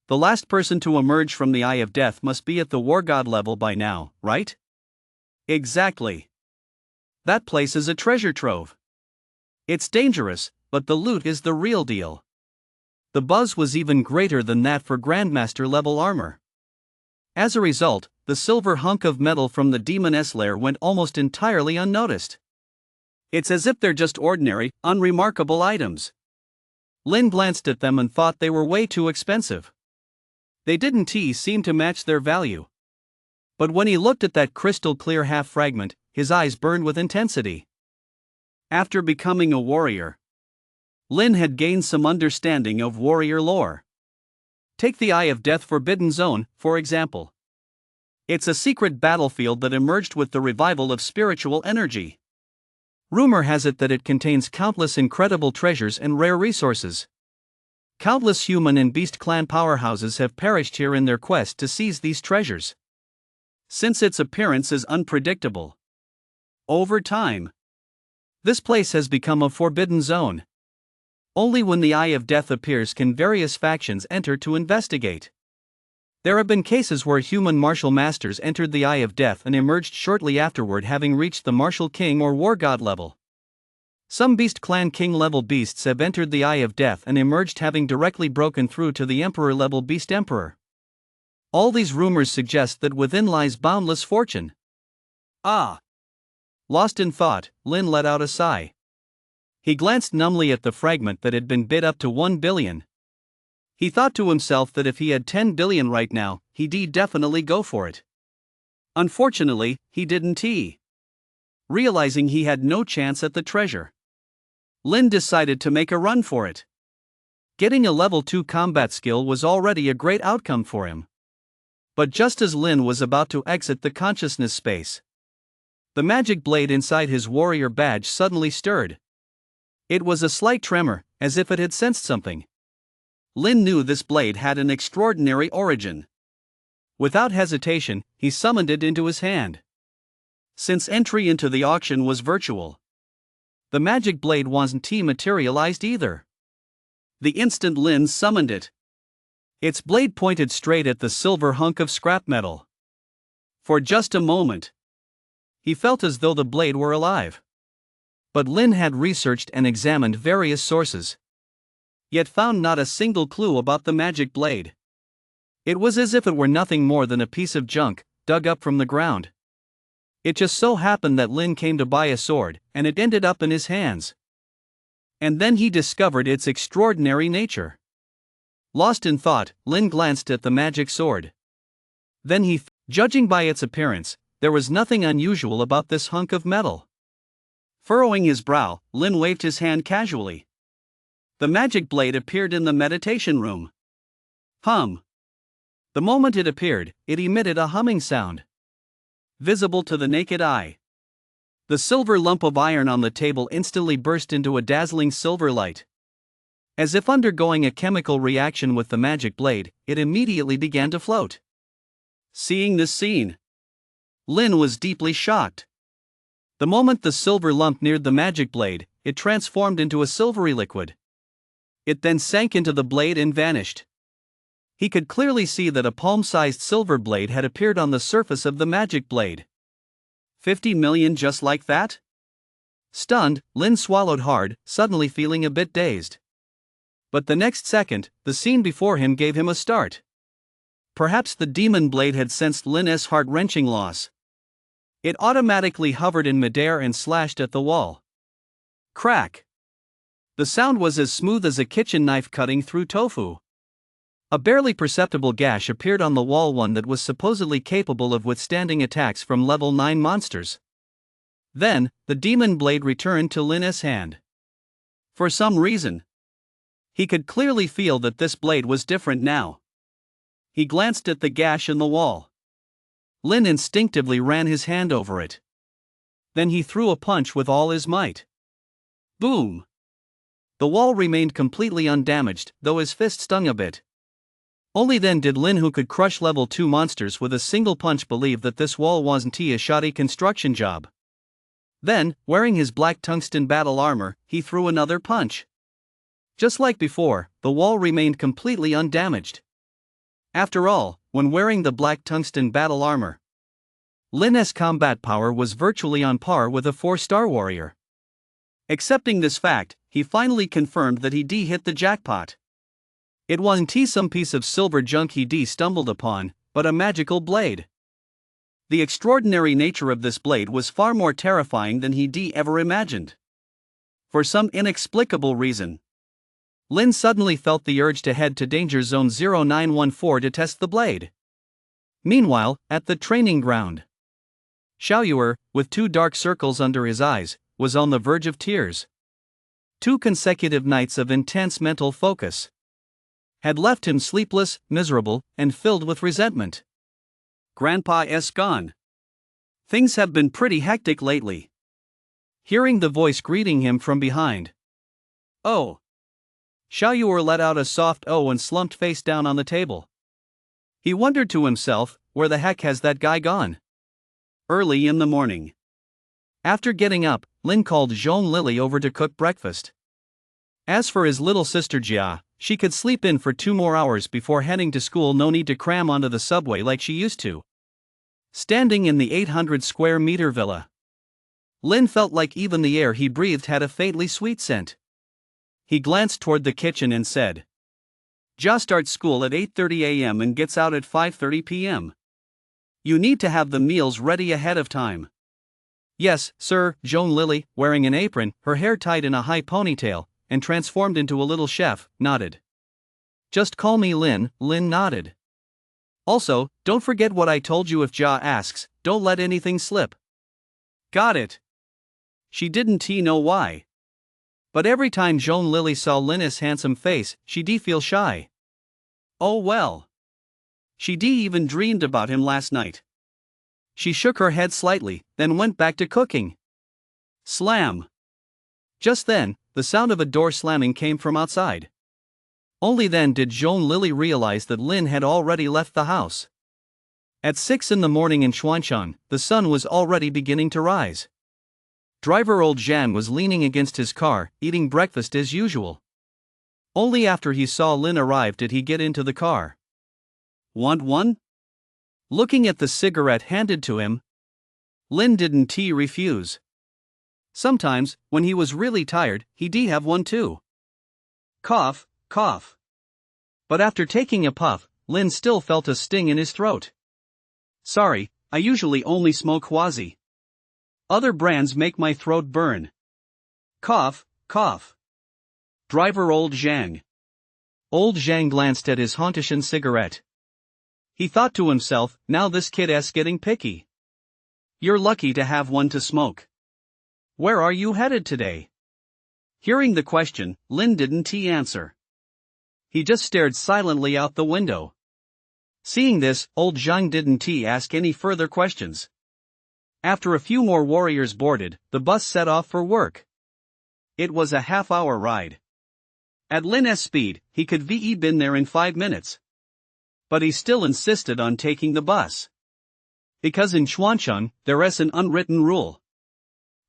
The last person to emerge from the Eye of Death must be at the War God level by now, right? Exactly. That place is a treasure trove. It's dangerous, but the loot is the real deal. The buzz was even greater than that for Grandmaster level armor. As a result, the silver hunk of metal from the demoness lair went almost entirely unnoticed. It's as if they're just ordinary, unremarkable items. Lin glanced at them and thought they were way too expensive. They didn't seem to match their value. But when he looked at that crystal clear half fragment, his eyes burned with intensity. After becoming a warrior, Lin had gained some understanding of warrior lore. Take the Eye of Death Forbidden Zone, for example. It's a secret battlefield that emerged with the revival of spiritual energy. Rumor has it that it contains countless incredible treasures and rare resources. Countless human and beast clan powerhouses have perished here in their quest to seize these treasures. Since its appearance is unpredictable, over time, this place has become a forbidden zone. Only when the Eye of Death appears can various factions enter to investigate. There have been cases where human martial masters entered the Eye of Death and emerged shortly afterward, having reached the martial king or war god level. Some beast clan king level beasts have entered the Eye of Death and emerged having directly broken through to the emperor level beast emperor. All these rumors suggest that within lies boundless fortune. Ah! Lost in thought, Lin let out a sigh. He glanced numbly at the fragment that had been bid up to 1 billion. He thought to himself that if he had 10 billion right now, he'd definitely go for it. Unfortunately, he didn't. Realizing he had no chance at the treasure, Lin decided to make a run for it. Getting a level 2 combat skill was already a great outcome for him. But just as Lin was about to exit the consciousness space, the magic blade inside his warrior badge suddenly stirred. It was a slight tremor, as if it had sensed something. Lin knew this blade had an extraordinary origin. Without hesitation, he summoned it into his hand. Since entry into the auction was virtual, the magic blade wasn't materialized either. The instant Lin summoned it, its blade pointed straight at the silver hunk of scrap metal. For just a moment, he felt as though the blade were alive. But Lin had researched and examined various sources, yet found not a single clue about the magic blade. It was as if it were nothing more than a piece of junk, dug up from the ground. It just so happened that Lin came to buy a sword, and it ended up in his hands. And then he discovered its extraordinary nature. Lost in thought, Lin glanced at the magic sword. Then judging by its appearance, there was nothing unusual about this hunk of metal. Furrowing his brow, Lin waved his hand casually. The magic blade appeared in the meditation room. Hum. The moment it appeared, it emitted a humming sound, visible to the naked eye. The silver lump of iron on the table instantly burst into a dazzling silver light. As if undergoing a chemical reaction with the magic blade, it immediately began to float. Seeing this scene, Lin was deeply shocked. The moment the silver lump neared the magic blade, it transformed into a silvery liquid. It then sank into the blade and vanished. He could clearly see that a palm-sized silver blade had appeared on the surface of the magic blade. 50 million just like that? Stunned, Lin swallowed hard, suddenly feeling a bit dazed. But the next second, the scene before him gave him a start. Perhaps the demon blade had sensed Lin's heart-wrenching loss. It automatically hovered in midair and slashed at the wall. Crack! The sound was as smooth as a kitchen knife cutting through tofu. A barely perceptible gash appeared on the wall, one that was supposedly capable of withstanding attacks from level 9 monsters. Then, the demon blade returned to Lin's hand. For some reason, he could clearly feel that this blade was different now. He glanced at the gash in the wall. Lin instinctively ran his hand over it. Then he threw a punch with all his might. Boom! The wall remained completely undamaged, though his fist stung a bit. Only then did Lin, who could crush level 2 monsters with a single punch, believe that this wall wasn't a shoddy construction job. Then, wearing his black tungsten battle armor, he threw another punch. Just like before, the wall remained completely undamaged. After all, when wearing the black tungsten battle armor, Lin's combat power was virtually on par with a 4-star warrior. Accepting this fact, he finally confirmed that he hit the jackpot. It wasn't some piece of silver junk he stumbled upon, but a magical blade. The extraordinary nature of this blade was far more terrifying than he ever imagined. For some inexplicable reason, Lin suddenly felt the urge to head to Danger Zone 0914 to test the blade. Meanwhile, at the training ground, Xiaoyuer, with 2 dark circles under his eyes, was on the verge of tears. 2 consecutive nights of intense mental focus had left him sleepless, miserable, and filled with resentment. Grandpa's gone. Things have been pretty hectic lately. Hearing the voice greeting him from behind. Oh! Xiaoyuer let out a soft "oh" and slumped face down on the table. He wondered to himself, where the heck has that guy gone? Early in the morning, after getting up, Lin called Zhong Lily over to cook breakfast. As for his little sister Jia, she could sleep in for 2 more hours before heading to school. No need to cram onto the subway like she used to. Standing in the 800 square meter villa, Lin felt like even the air he breathed had a faintly sweet scent. He glanced toward the kitchen and said, "Jia starts school at 8:30 a.m. and gets out at 5:30 p.m. You need to have the meals ready ahead of time." "Yes, sir." Zhong Lily, wearing an apron, her hair tied in a high ponytail, and transformed into a little chef, nodded. "Just call me Lin." Lin nodded. "Also, don't forget what I told you. If Jia asks, don't let anything slip." "Got it." She didn't know why, but every time Zhong Lily saw Lin's handsome face, she'd feel shy. Oh well. She'd even dreamed about him last night. She shook her head slightly, then went back to cooking. Slam! Just then, the sound of a door slamming came from outside. Only then did Zhong Lily realize that Lin had already left the house. At 6 in the morning in Xuanshan, the sun was already beginning to rise. Driver old Zhang was leaning against his car, eating breakfast as usual. Only after he saw Lin arrive did he get into the car. "Want one?" Looking at the cigarette handed to him, Lin didn't refuse. Sometimes, when he was really tired, he'd have one too. Cough, cough. But after taking a puff, Lin still felt a sting in his throat. "Sorry, I usually only smoke Huazi. Other brands make my throat burn." Cough, cough. Driver old Zhang. Old Zhang glanced at his Hauntishan cigarette. He thought to himself, now this kid's getting picky. "You're lucky to have one to smoke. Where are you headed today?" Hearing the question, Lin didn't answer. He just stared silently out the window. Seeing this, old Zhang didn't ask any further questions. After a few more warriors boarded, the bus set off for work. It was a half-hour ride. At Lin's speed, he could been there in 5 minutes. But he still insisted on taking the bus. Because in Xuancheng, there is an unwritten rule.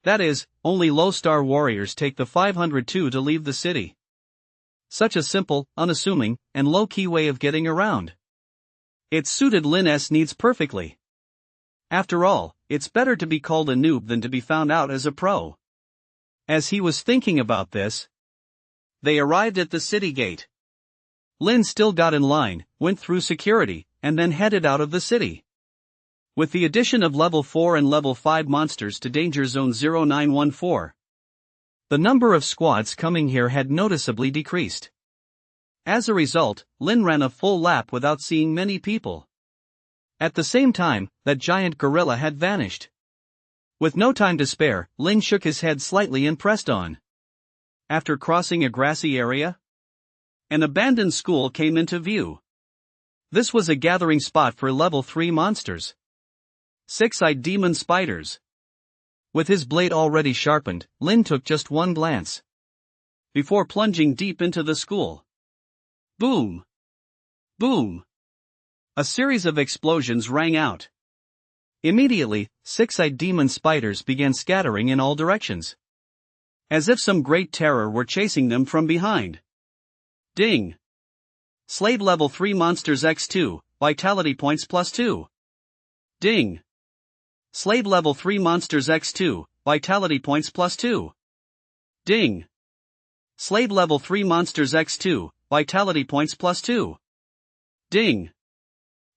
That is, only low-star warriors take the 502 to leave the city. Such a simple, unassuming, and low-key way of getting around. It suited Lin's needs perfectly. After all, it's better to be called a noob than to be found out as a pro. As he was thinking about this, they arrived at the city gate. Lin still got in line, went through security, and then headed out of the city. With the addition of level 4 and level 5 monsters to Danger Zone 0914, the number of squads coming here had noticeably decreased. As a result, Lin ran a full lap without seeing many people. At the same time, that giant gorilla had vanished. With no time to spare, Lin shook his head slightly and pressed on. After crossing a grassy area, an abandoned school came into view. This was a gathering spot for level 3 monsters. Six-eyed demon spiders. With his blade already sharpened, Lin took just one glance before plunging deep into the school. Boom! Boom! A series of explosions rang out. Immediately, six-eyed demon spiders began scattering in all directions, as if some great terror were chasing them from behind. Ding! Slave level 3 monsters x2, vitality points +2. Ding! Slave level 3 monsters x2, vitality points +2. Ding! Slave level 3 monsters x2, vitality points +2. Ding!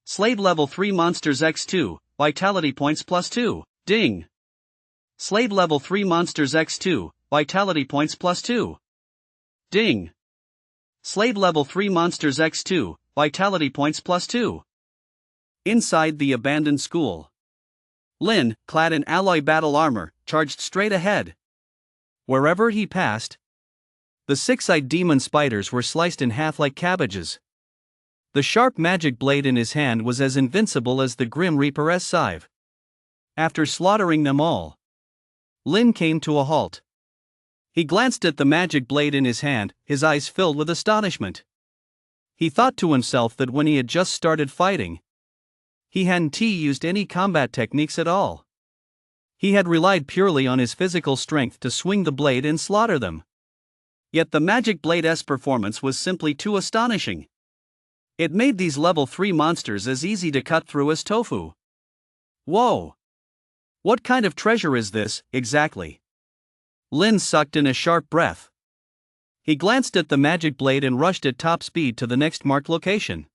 Slave level 3 monsters x2, vitality points +2. Ding! Slave level 3 monsters x2, vitality points +2. Ding! Slave level 3 monsters x2, vitality points +2. Inside the abandoned school, Lin, clad in alloy battle armor, charged straight ahead. Wherever he passed, the six-eyed demon spiders were sliced in half like cabbages. The sharp magic blade in his hand was as invincible as the Grim Reaper's scythe. After slaughtering them all, Lin came to a halt. He glanced at the magic blade in his hand, his eyes filled with astonishment. He thought to himself that when he had just started fighting, he hadn't used any combat techniques at all. He had relied purely on his physical strength to swing the blade and slaughter them. Yet the magic blade's performance was simply too astonishing. It made these level 3 monsters as easy to cut through as tofu. Whoa! What kind of treasure is this, exactly? Lin sucked in a sharp breath. He glanced at the magic blade and rushed at top speed to the next marked location.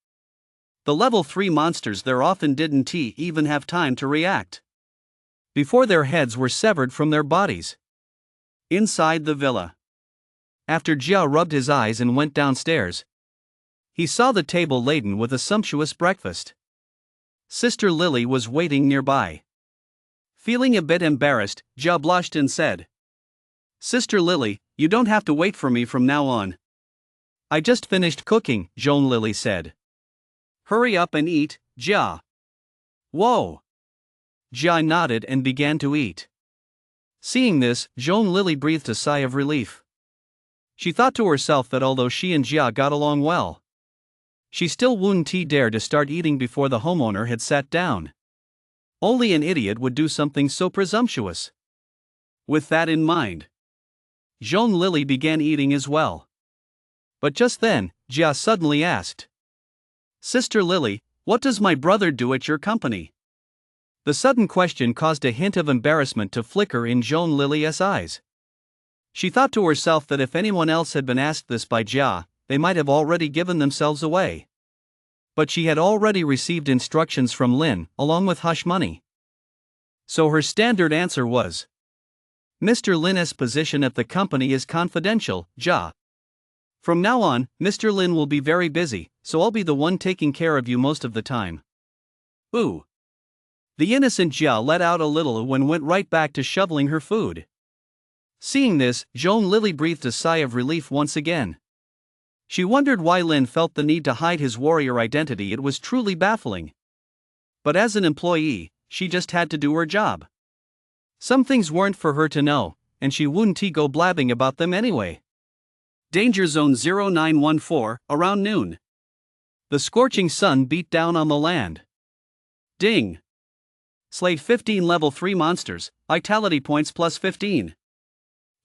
The level 3 monsters there often didn't even have time to react before their heads were severed from their bodies. Inside the villa, after Jia rubbed his eyes and went downstairs, he saw the table laden with a sumptuous breakfast. Sister Lily was waiting nearby. Feeling a bit embarrassed, Jia blushed and said, "Sister Lily, you don't have to wait for me from now on. I just finished cooking," Joan Lily said. "Hurry up and eat, Jia." "Whoa!" Jia nodded and began to eat. Seeing this, Joan Lily breathed a sigh of relief. She thought to herself that although she and Jia got along well, she still wouldn't dare to start eating before the homeowner had sat down. Only an idiot would do something so presumptuous. With that in mind, Joan Lily began eating as well. But just then, Jia suddenly asked, "Sister Lily, what does my brother do at your company?" The sudden question caused a hint of embarrassment to flicker in Joan Lily's eyes. She thought to herself that if anyone else had been asked this by Jia, they might have already given themselves away. But she had already received instructions from Lin, along with hush money. So her standard answer was, "Mr. Lin's position at the company is confidential, Jia. From now on, Mr. Lin will be very busy, so I'll be the one taking care of you most of the time." Ooh. The innocent Jia let out a little and went right back to shoveling her food. Seeing this, Joan Lily breathed a sigh of relief once again. She wondered why Lin felt the need to hide his warrior identity. It was truly baffling. But as an employee, she just had to do her job. Some things weren't for her to know, and she wouldn't go blabbing about them anyway. Danger Zone 0914, around noon. The scorching sun beat down on the land. Ding! Slayed 15 level 3 monsters, vitality points plus 15.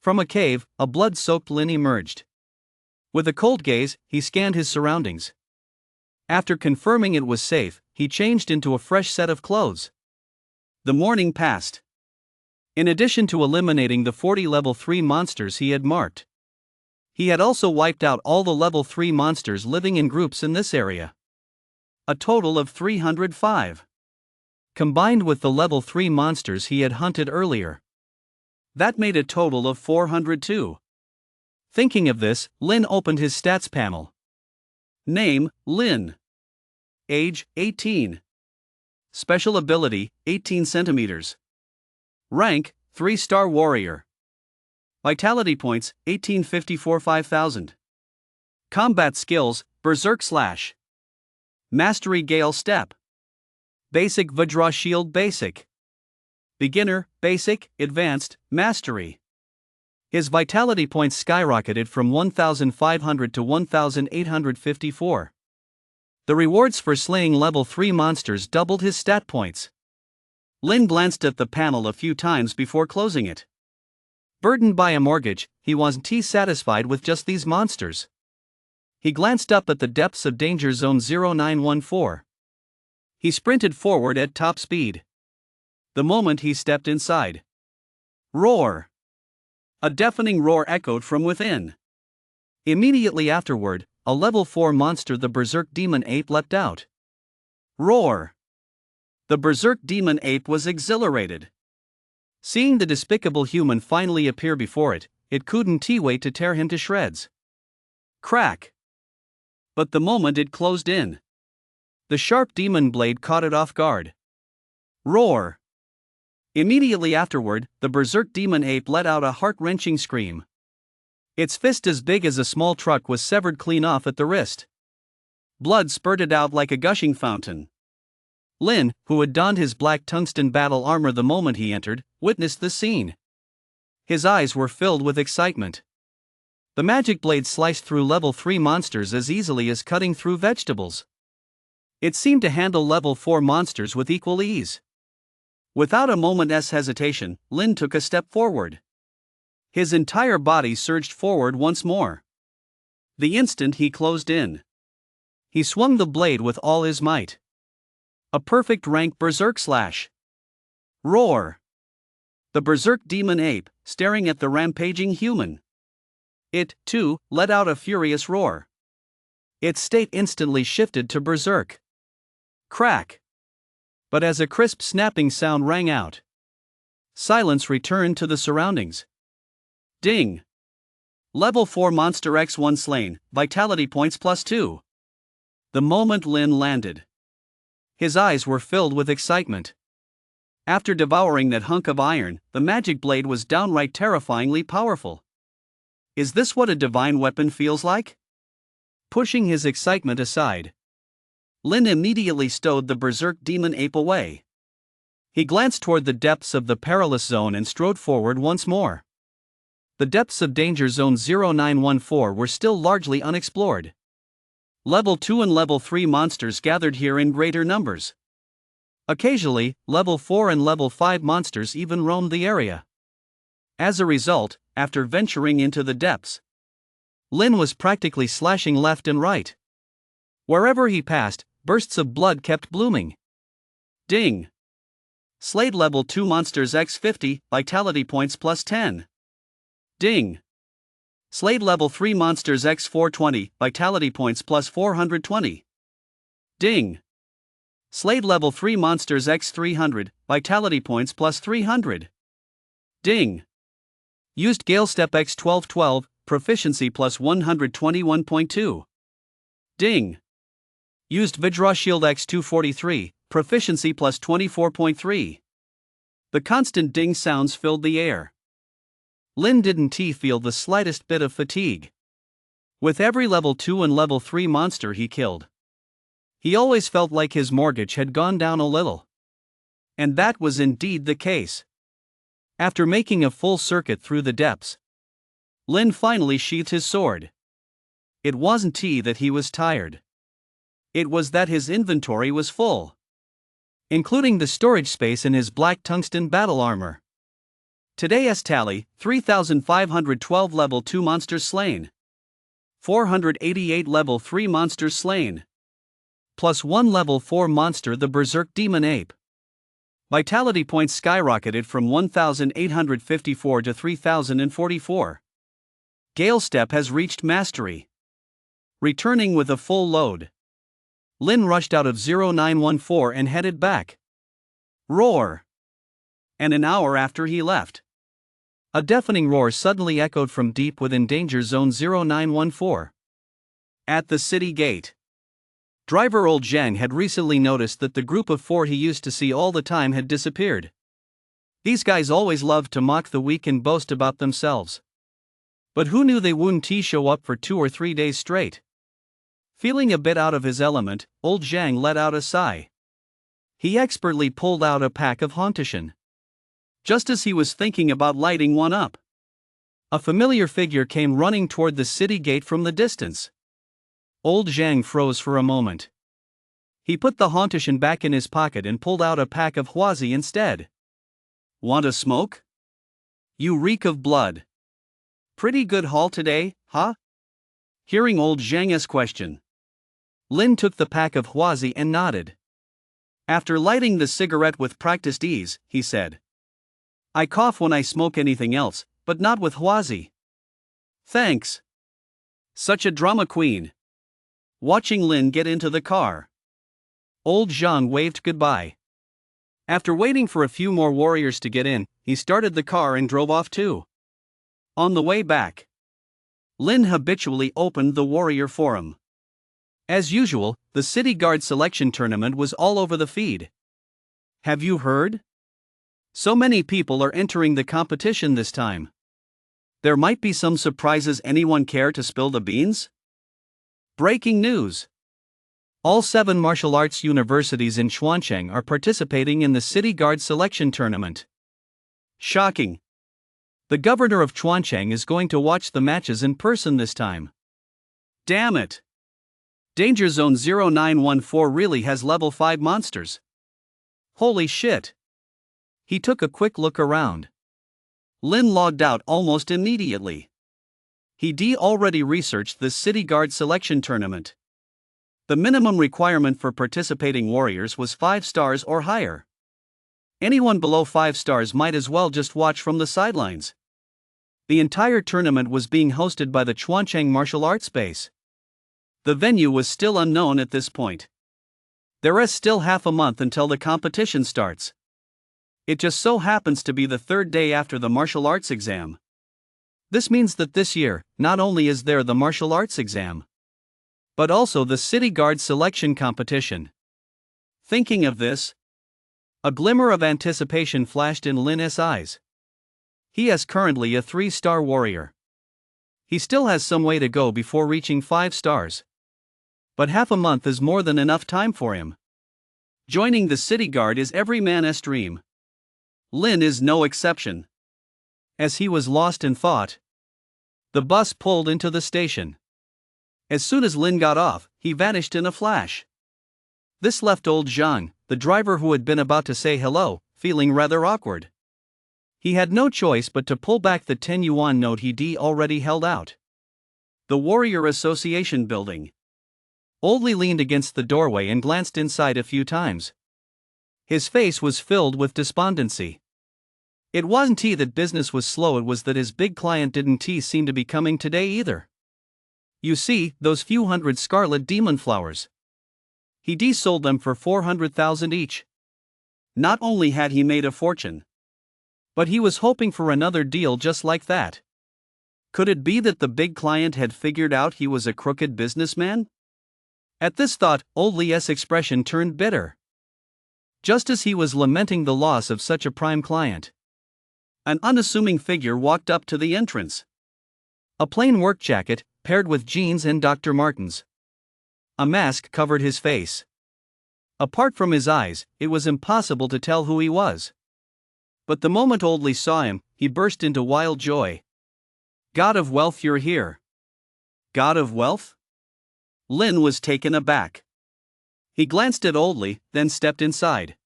From a cave, a blood-soaked Lin emerged. With a cold gaze, he scanned his surroundings. After confirming it was safe, he changed into a fresh set of clothes. The morning passed. In addition to eliminating the 40 level 3 monsters he had marked, he had also wiped out all the level 3 monsters living in groups in this area. A total of 305. Combined with the level 3 monsters he had hunted earlier, that made a total of 402. Thinking of this, Lin opened his stats panel. Name, Lin. Age, 18. Special ability, 18 centimeters. Rank, 3-star warrior. Vitality points, 1854 5000. Combat skills, Berserk Slash. Mastery Gale Step. Basic Vajra Shield Basic. Beginner, Basic, Advanced, Mastery. His vitality points skyrocketed from 1,500 to 1,854. The rewards for slaying level 3 monsters doubled his stat points. Lin glanced at the panel a few times before closing it. Burdened by a mortgage, he wasn't satisfied with just these monsters. He glanced up at the depths of danger zone 0914. He sprinted forward at top speed. The moment he stepped inside, roar! A deafening roar echoed from within. Immediately afterward, a level 4 monster, the Berserk Demon Ape, leapt out. Roar! The Berserk Demon Ape was exhilarated. Seeing the despicable human finally appear before it, it couldn't wait to tear him to shreds. Crack! But the moment it closed in, the sharp demon blade caught it off guard. Roar! Immediately afterward, the Berserk Demon Ape let out a heart-wrenching scream. Its fist as big as a small truck was severed clean off at the wrist. Blood spurted out like a gushing fountain. Lin, who had donned his black tungsten battle armor the moment he entered, witnessed the scene. His eyes were filled with excitement. The magic blade sliced through level 3 monsters as easily as cutting through vegetables. It seemed to handle level 4 monsters with equal ease. Without a moment's hesitation, Lin took a step forward. His entire body surged forward once more. The instant he closed in, he swung the blade with all his might. A perfect rank Berserk Slash. Roar! The Berserk Demon Ape, staring at the rampaging human. It, too, let out a furious roar. Its state instantly shifted to berserk. Crack! But as a crisp snapping sound rang out, silence returned to the surroundings. Ding! Level 4 Monster X1 slain, vitality points plus 2. The moment Lin landed, his eyes were filled with excitement. After devouring that hunk of iron, the magic blade was downright terrifyingly powerful. Is this what a divine weapon feels like? Pushing his excitement aside, Lin immediately stowed the Berserk Demon Ape away. He glanced toward the depths of the perilous zone and strode forward once more. The depths of danger zone 0914 were still largely unexplored. Level 2 and level 3 monsters gathered here in greater numbers. Occasionally, level 4 and level 5 monsters even roamed the area. As a result, after venturing into the depths, Lin was practically slashing left and right. Wherever he passed, bursts of blood kept blooming. Ding! Slayed level 2 monsters x50, vitality points plus 10. Ding! Slayed level 3 monsters x420, vitality points plus 420. Ding! Slayed level 3 monsters x300, vitality points plus 300. Ding! Used Gale Step x1212, proficiency plus 121.2. Ding! Used Vajra Shield x243, proficiency plus 24.3. The constant ding sounds filled the air. Lin didn't feel the slightest bit of fatigue. With every level 2 and level 3 monster he killed, he always felt like his mortgage had gone down a little. And that was indeed the case. After making a full circuit through the depths, Lin finally sheathed his sword. It wasn't that he was tired. It was that his inventory was full. including the storage space in his black tungsten battle armor. Today's tally: 3,512 level 2 monsters slain, 488 level 3 monsters slain, plus 1 level 4 monster, the Berserk Demon Ape. Vitality points skyrocketed from 1,854 to 3,044. Gale Step has reached mastery, returning with a full load. Lin rushed out of 0914 and headed back. Roar! And an hour after he left, a deafening roar suddenly echoed from deep within danger zone 0914. At the city gate, driver Old Zhang had recently noticed that the group of 4 he used to see all the time had disappeared. These guys always loved to mock the weak and boast about themselves. But who knew they wouldn't show up for 2 or 3 days straight? Feeling a bit out of his element, Old Zhang let out a sigh. He expertly pulled out a pack of Hauntishin. Just as he was thinking about lighting one up, a familiar figure came running toward the city gate from the distance. Old Zhang froze for a moment. He put the Hauntishin back in his pocket and pulled out a pack of Huazi instead. Want a smoke? You reek of blood. Pretty good haul today, huh? Hearing Old Zhang's question, Lin took the pack of Huazi and nodded. After lighting the cigarette with practiced ease, he said, I cough when I smoke anything else, but not with Huazi. Thanks. Such a drama queen. Watching Lin get into the car, Old Zhang waved goodbye. After waiting for a few more warriors to get in, he started the car and drove off too. On the way back, Lin habitually opened the warrior forum. As usual, the City Guard selection tournament was all over the feed. Have you heard? So many people are entering the competition this time. There might be some surprises. Anyone care to spill the beans? Breaking news. All 7 martial arts universities in Xuancheng are participating in the City Guard selection tournament. Shocking. The governor of Xuancheng is going to watch the matches in person this time. Damn it. Danger Zone 0914 really has level 5 monsters. Holy shit. He took a quick look around. Lin logged out almost immediately. He already researched the City Guard selection tournament. The minimum requirement for participating warriors was 5 stars or higher. Anyone below 5 stars might as well just watch from the sidelines. The entire tournament was being hosted by the Xuancheng Martial Arts Base. The venue was still unknown at this point. There is still half a month until the competition starts. It just so happens to be the 3rd day after the martial arts exam. This means that this year, not only is there the martial arts exam, but also the City Guard selection competition. Thinking of this, a glimmer of anticipation flashed in Lin's eyes. He is currently a 3-star warrior. He still has some way to go before reaching 5 stars. But half a month is more than enough time for him. Joining the City Guard is every man's dream. Lin is no exception. As he was lost in thought, the bus pulled into the station. As soon as Lin got off, he vanished in a flash. This left Old Zhang, the driver who had been about to say hello, feeling rather awkward. He had no choice but to pull back the 10 yuan note he already held out. The Warrior Association building. Oldly leaned against the doorway and glanced inside a few times. His face was filled with despondency. It wasn't that business was slow, it was that his big client didn't seem to be coming today either. You see, those few hundred scarlet demon flowers. He sold them for 400,000 each. Not only had he made a fortune, but he was hoping for another deal just like that. Could it be that the big client had figured out he was a crooked businessman? At this thought, Old Li's expression turned bitter. Just as he was lamenting the loss of such a prime client, an unassuming figure walked up to the entrance. A plain work jacket, paired with jeans and Dr. Martens. A mask covered his face. Apart from his eyes, it was impossible to tell who he was. But the moment Old Li saw him, he burst into wild joy. God of wealth, you're here. God of wealth? Lin was taken aback. He glanced at Old Li, then stepped inside.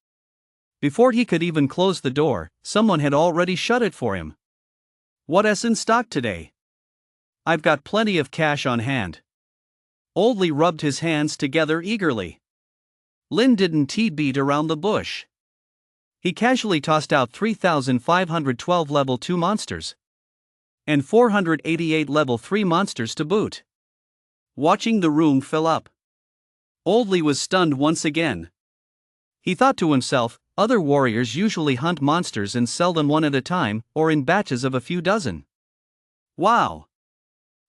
Before he could even close the door, someone had already shut it for him. What's in stock today? I've got plenty of cash on hand. Oldley rubbed his hands together eagerly. Lynn didn't beat around the bush. He casually tossed out 3,512 level 2 monsters. And 488 level 3 monsters to boot. Watching the room fill up, Oldley was stunned once again. He thought to himself, other warriors usually hunt monsters and sell them one at a time, or in batches of a few dozen. Wow!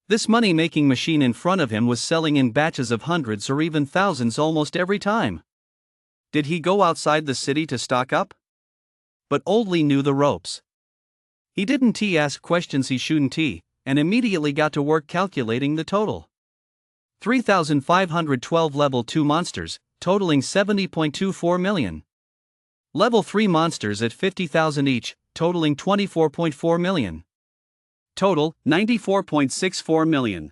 This money-making machine in front of him was selling in batches of hundreds or even thousands almost every time. Did he go outside the city to stock up? But Oldley knew the ropes. He didn't ask questions he shouldn't, and immediately got to work calculating the total. 3,512 level 2 monsters, totaling 70.24 million. Level 3 monsters at 50,000 each, totaling 24.4 million. Total, 94.64 million.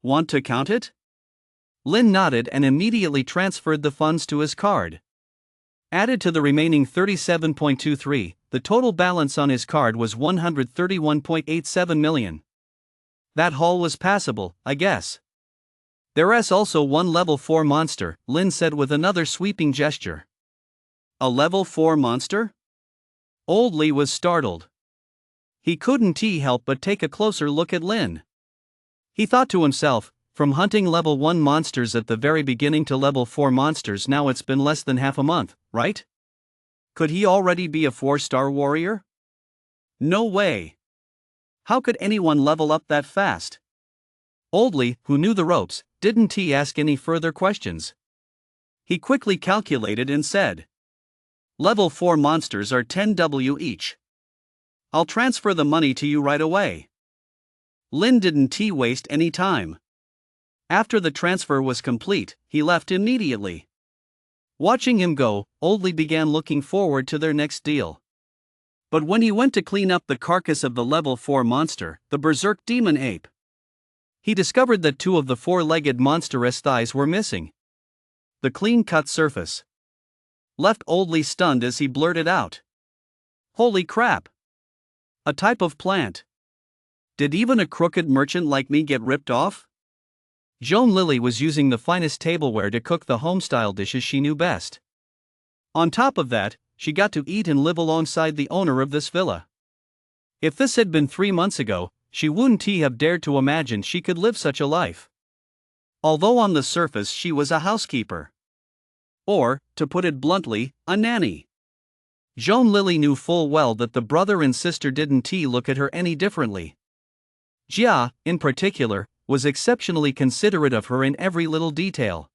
Want to count it? Lynn nodded and immediately transferred the funds to his card. Added to the remaining 37.23, the total balance on his card was 131.87 million. That haul was passable, I guess. There's also one level 4 monster, Lynn said with another sweeping gesture. A level 4 monster? Oldley was startled. He couldn't help but take a closer look at Lynn. He thought to himself, from hunting level 1 monsters at the very beginning to level 4 monsters now it's been less than half a month, right? Could he already be a 4-star warrior? No way. How could anyone level up that fast? Oldley, who knew the ropes, didn't ask any further questions. He quickly calculated and said, Level 4 monsters are 10W each. I'll transfer the money to you right away. Lynn didn't waste any time. After the transfer was complete, he left immediately. Watching him go, Oldley began looking forward to their next deal. But when he went to clean up the carcass of the level 4 monster, the berserk demon ape, he discovered that 2 of the 4-legged monster's thighs were missing. The clean-cut surface left Oldley stunned as he blurted out, Holy crap! A type of plant. Did even a crooked merchant like me get ripped off? Joan Lily was using the finest tableware to cook the home-style dishes she knew best. On top of that, she got to eat and live alongside the owner of this villa. If this had been 3 months ago, she wouldn't have dared to imagine she could live such a life. Although on the surface she was a housekeeper. Or, to put it bluntly, a nanny. Joan Lily knew full well that the brother and sister didn't look at her any differently. Jia, in particular, was exceptionally considerate of her in every little detail.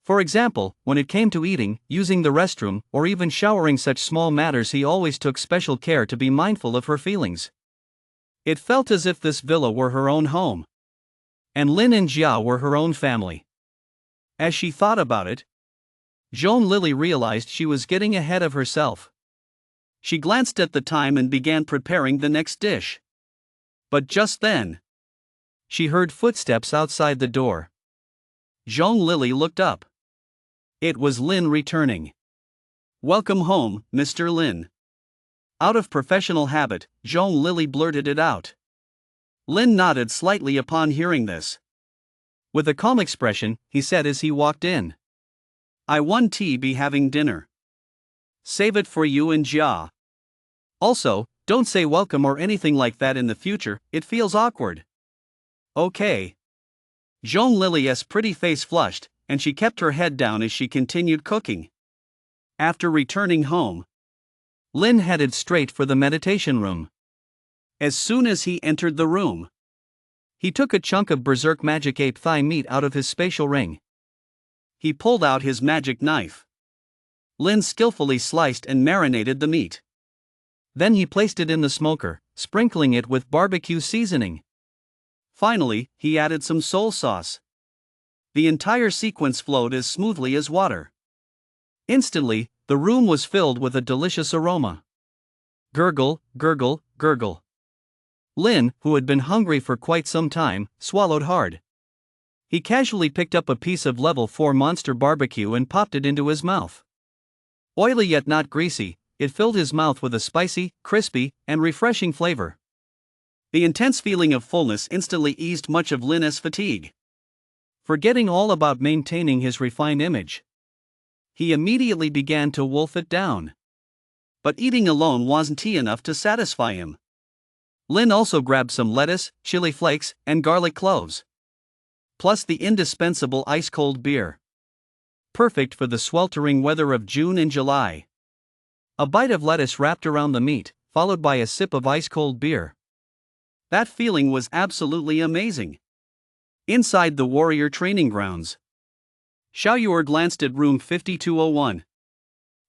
For example, when it came to eating, using the restroom, or even showering, such small matters, he always took special care to be mindful of her feelings. It felt as if this villa were her own home. And Lynn and Jia were her own family. As she thought about it, Joan Lily realized she was getting ahead of herself. She glanced at the time and began preparing the next dish. But just then, she heard footsteps outside the door. Joan Lily looked up. It was Lynn returning. Welcome home, Mr. Lynn. Out of professional habit, Joan Lily blurted it out. Lynn nodded slightly upon hearing this. With a calm expression, he said as he walked in, I won't be having dinner. Save it for you and Jia. Also, don't say welcome or anything like that in the future, it feels awkward. Okay. Joan Lily's pretty face flushed, and she kept her head down as she continued cooking. After returning home, Lynn headed straight for the meditation room. As soon as he entered the room, he took a chunk of berserk magic ape thigh meat out of his spatial ring. He pulled out his magic knife. Lynn skillfully sliced and marinated the meat. Then he placed it in the smoker, sprinkling it with barbecue seasoning. Finally, he added some soy sauce. The entire sequence flowed as smoothly as water. Instantly, the room was filled with a delicious aroma. Gurgle, gurgle, gurgle. Lynn, who had been hungry for quite some time, swallowed hard. He casually picked up a piece of level 4 monster barbecue and popped it into his mouth. Oily yet not greasy, it filled his mouth with a spicy, crispy, and refreshing flavor. The intense feeling of fullness instantly eased much of Lin's fatigue. Forgetting all about maintaining his refined image, he immediately began to wolf it down. But eating alone wasn't enough to satisfy him. Lin also grabbed some lettuce, chili flakes, and garlic cloves. Plus the indispensable ice-cold beer. Perfect for the sweltering weather of June and July. A bite of lettuce wrapped around the meat, followed by a sip of ice-cold beer. That feeling was absolutely amazing. Inside the warrior training grounds, Xiao Yuer glanced at room 5201.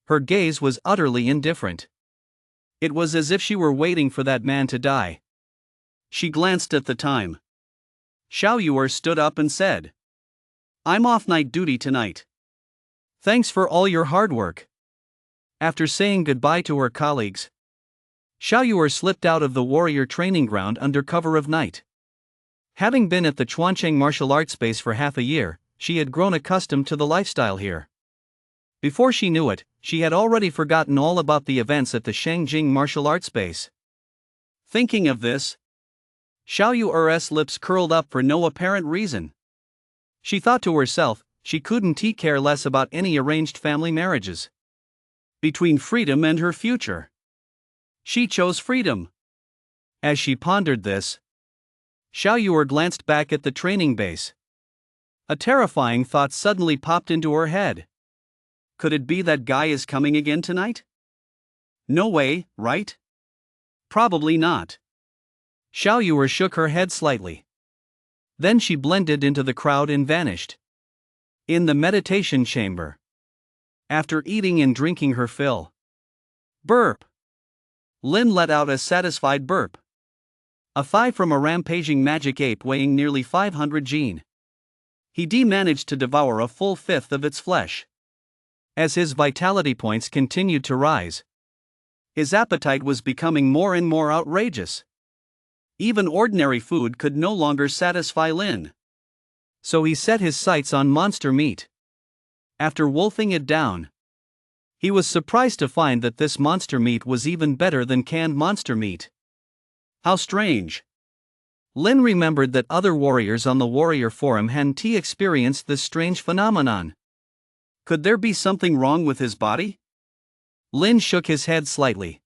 Her gaze was utterly indifferent. It was as if she were waiting for that man to die. She glanced at the time. Xiao Yuer stood up and said, "I'm off night duty tonight." "Thanks for all your hard work." After saying goodbye to her colleagues, Xiao Yuer slipped out of the warrior training ground under cover of night. Having been at the Chuancheng martial arts base for half a year, she had grown accustomed to the lifestyle here. Before she knew it, she had already forgotten all about the events at the Shangjing martial arts base. Thinking of this, Xiao Yuer's lips curled up for no apparent reason. She thought to herself, she couldn't care less about any arranged family marriages. Between freedom and her future, she chose freedom. As she pondered this, Xiao Yuer glanced back at the training base. A terrifying thought suddenly popped into her head. Could it be that guy is coming again tonight? No way, right? Probably not. Xiao Yuer shook her head slightly. Then she blended into the crowd and vanished. In the meditation chamber, after eating and drinking her fill, burp. Lin let out a satisfied burp. A thigh from a rampaging magic ape weighing nearly 500 jin. He managed to devour a full fifth of its flesh. As his vitality points continued to rise, his appetite was becoming more and more outrageous. Even ordinary food could no longer satisfy Lin. So he set his sights on monster meat. After wolfing it down, he was surprised to find that this monster meat was even better than canned monster meat. How strange. Lin remembered that other warriors on the warrior forum hadn't experienced this strange phenomenon. Could there be something wrong with his body? Lin shook his head slightly.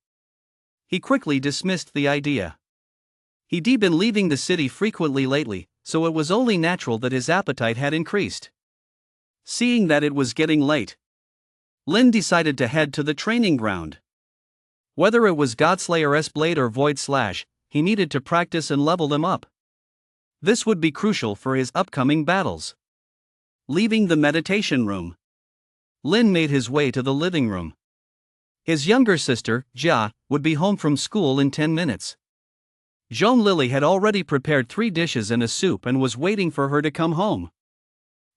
He quickly dismissed the idea. He'd been leaving the city frequently lately, so it was only natural that his appetite had increased. Seeing that it was getting late, Lin decided to head to the training ground. Whether it was Godslayer's blade or Void Slash, he needed to practice and level them up. This would be crucial for his upcoming battles. Leaving the meditation room, Lin made his way to the living room. His younger sister, Jia, would be home from school in 10 minutes. Zhong Lily had already prepared 3 dishes and a soup and was waiting for her to come home.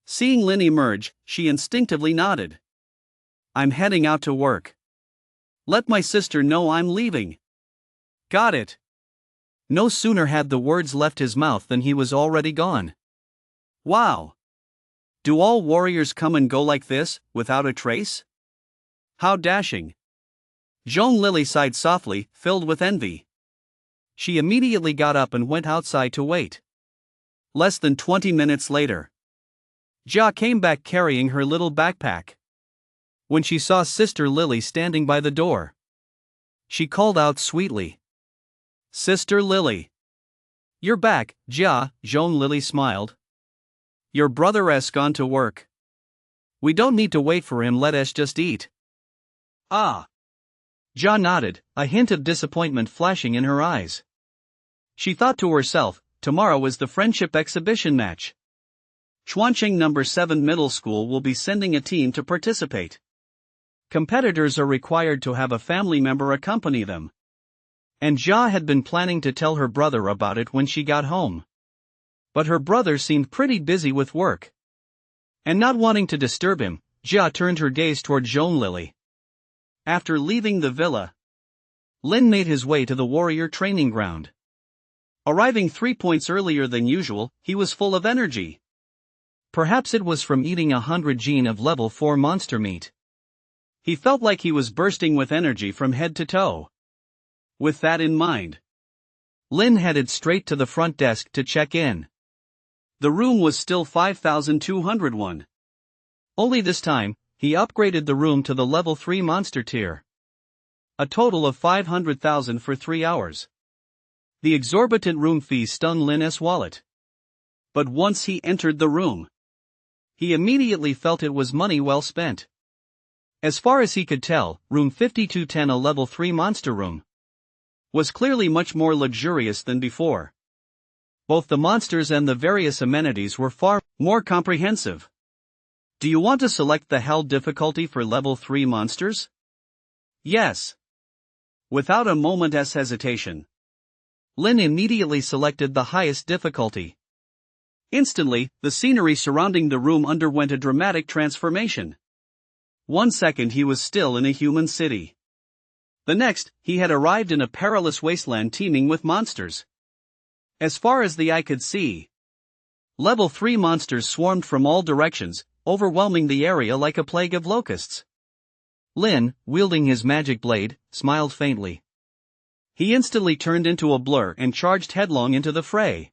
Seeing Lin emerge, she instinctively nodded. "I'm heading out to work. Let my sister know I'm leaving." "Got it." No sooner had the words left his mouth than he was already gone. Wow. Do all warriors come and go like this, without a trace? How dashing. Zhong Lily sighed softly, filled with envy. She immediately got up and went outside to wait. Less than 20 minutes later, Jia came back carrying her little backpack. When she saw Sister Lily standing by the door, she called out sweetly, "Sister Lily." "You're back, Jia," Zhong Lily smiled. "Your brother's gone to work. We don't need to wait for him, let us just eat." Ah. Jia nodded, a hint of disappointment flashing in her eyes. She thought to herself, tomorrow is the friendship exhibition match. Chuancheng No. 7 Middle School will be sending a team to participate. Competitors are required to have a family member accompany them. And Jia had been planning to tell her brother about it when she got home. But her brother seemed pretty busy with work. And not wanting to disturb him, Jia turned her gaze toward Zhong Lily. After leaving the villa, Lin made his way to the warrior training ground. Arriving 3 points earlier than usual, he was full of energy. Perhaps it was from eating 100 jin of level 4 monster meat. He felt like he was bursting with energy from head to toe. With that in mind, Lin headed straight to the front desk to check in. The room was still 5201. Only this time, he upgraded the room to the level 3 monster tier. A total of 500,000 for 3 hours. The exorbitant room fee stung Lin's wallet. But once he entered the room, he immediately felt it was money well spent. As far as he could tell, room 5210, a level 3 monster room, was clearly much more luxurious than before. Both the monsters and the various amenities were far more comprehensive. Do you want to select the hell difficulty for level 3 monsters? Yes. Without a moment's hesitation, Lin immediately selected the highest difficulty. Instantly, the scenery surrounding the room underwent a dramatic transformation. 1 second he was still in a human city. The next, he had arrived in a perilous wasteland teeming with monsters. As far as the eye could see, level 3 monsters swarmed from all directions, overwhelming the area like a plague of locusts. Lin, wielding his magic blade, smiled faintly. He instantly turned into a blur and charged headlong into the fray.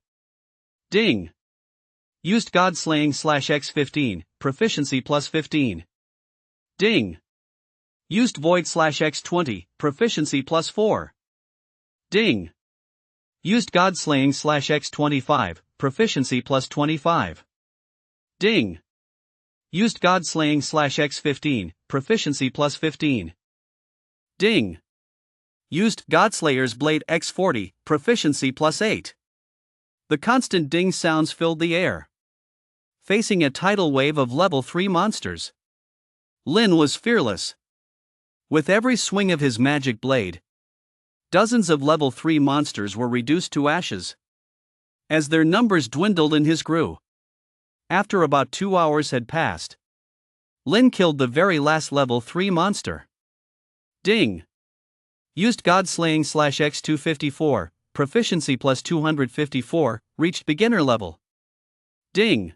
Ding! Used God-slaying/X15, proficiency plus 15. Ding! Used void/X20, proficiency plus 4. Ding! Used God-slaying/X25, proficiency plus 25. Ding! Used God-slaying/X15, proficiency plus 15. Ding! Used Godslayer's Blade X40, proficiency plus 8. The constant ding sounds filled the air. Facing a tidal wave of level 3 monsters, Lin was fearless. With every swing of his magic blade, dozens of level 3 monsters were reduced to ashes. As their numbers dwindled in his crew, after about 2 hours had passed, Lin killed the very last level 3 monster. Ding! Used God-slaying/X254, proficiency plus 254, reached beginner level. Ding!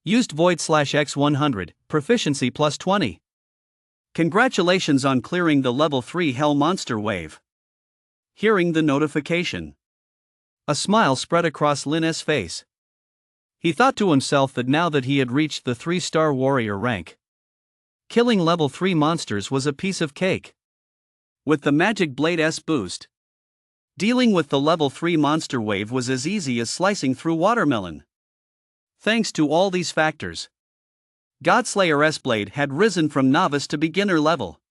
Used void/X100, proficiency plus 20. Congratulations on clearing the level 3 hell monster wave. Hearing the notification, a smile spread across Lin's face. He thought to himself that now that he had reached the 3-star warrior rank, killing level 3 monsters was a piece of cake. With the Magic Blade's boost, dealing with the level 3 monster wave was as easy as slicing through watermelon. Thanks to all these factors, Godslayer's Blade had risen from novice to beginner level.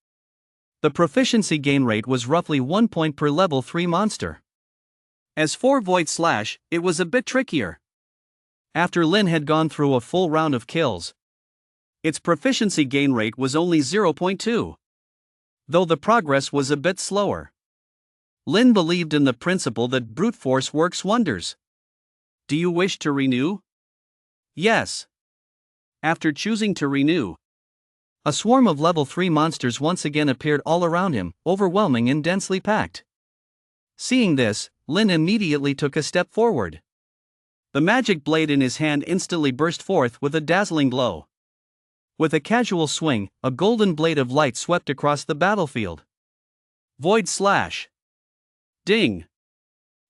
The proficiency gain rate was roughly 1 point per level 3 monster. As for Void Slash, it was a bit trickier. After Lin had gone through a full round of kills, its proficiency gain rate was only 0.2. Though the progress was a bit slower. Lin believed in the principle that brute force works wonders. Do you wish to renew? Yes. After choosing to renew, a swarm of level 3 monsters once again appeared all around him, overwhelming and densely packed. Seeing this, Lin immediately took a step forward. The magic blade in his hand instantly burst forth with a dazzling glow. With a casual swing, a golden blade of light swept across the battlefield. Void Slash. Ding!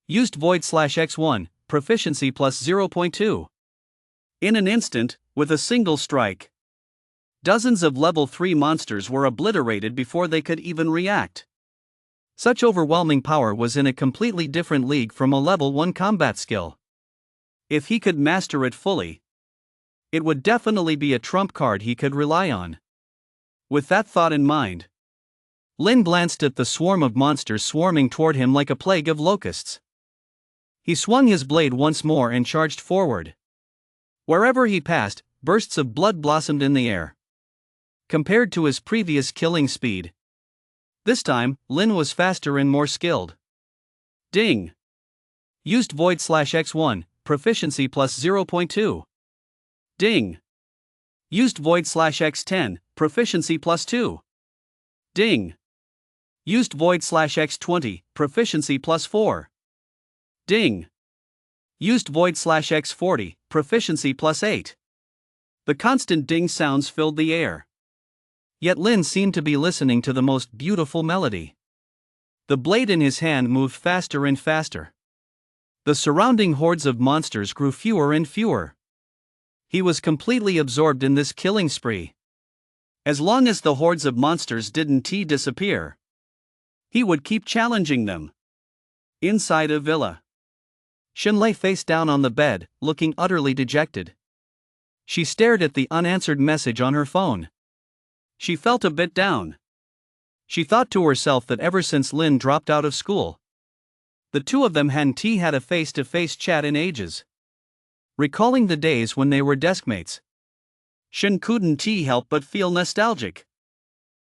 Used void/X1, proficiency plus 0.2. In an instant, with a single strike, dozens of level 3 monsters were obliterated before they could even react. Such overwhelming power was in a completely different league from a level 1 combat skill. If he could master it fully, it would definitely be a trump card he could rely on. With that thought in mind, Lin glanced at the swarm of monsters swarming toward him like a plague of locusts. He swung his blade once more and charged forward. Wherever he passed, bursts of blood blossomed in the air. Compared to his previous killing speed, this time, Lin was faster and more skilled. Ding! Used void/X1, proficiency plus 0.2. Ding! Used void/X10, proficiency plus 2. Ding! Used void/X20, proficiency plus 4. Ding! Used void/X40, proficiency plus 8. The constant ding sounds filled the air. Yet Lin seemed to be listening to the most beautiful melody. The blade in his hand moved faster and faster. The surrounding hordes of monsters grew fewer and fewer. He was completely absorbed in this killing spree. As long as the hordes of monsters didn't disappear, he would keep challenging them. Inside a villa, Shen lay face down on the bed, looking utterly dejected. She stared at the unanswered message on her phone. She felt a bit down. She thought to herself that ever since Lin dropped out of school, the two of them hadn't had a face-to-face chat in ages. Recalling the days when they were deskmates, Shen couldn't help but feel nostalgic.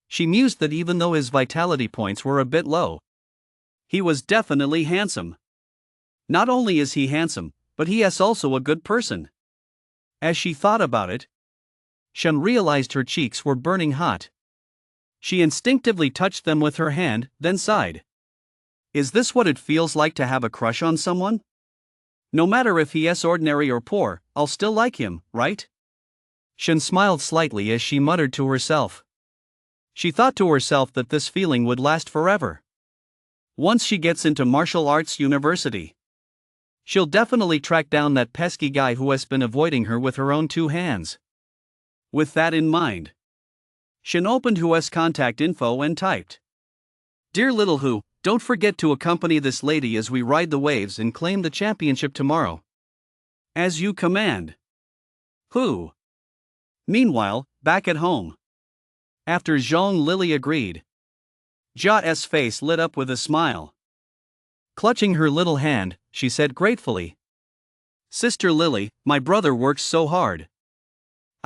She mused that even though his vitality points were a bit low, he was definitely handsome. Not only is he handsome, but he is also a good person. As she thought about it, Shen realized her cheeks were burning hot. She instinctively touched them with her hand, then sighed. Is this what it feels like to have a crush on someone? No matter if he is ordinary or poor, I'll still like him, right? Shen smiled slightly as she muttered to herself. She thought to herself that this feeling would last forever. Once she gets into martial arts university, she'll definitely track down that pesky guy who has been avoiding her with her own two hands. With that in mind, Shen opened Hu's contact info and typed, "Dear little Hu, don't forget to accompany this lady as we ride the waves and claim the championship tomorrow. As you command. Hu." Meanwhile, back at home, after Zhong Lily agreed, Jia's face lit up with a smile. Clutching her little hand, she said gratefully, "Sister Lily, my brother works so hard.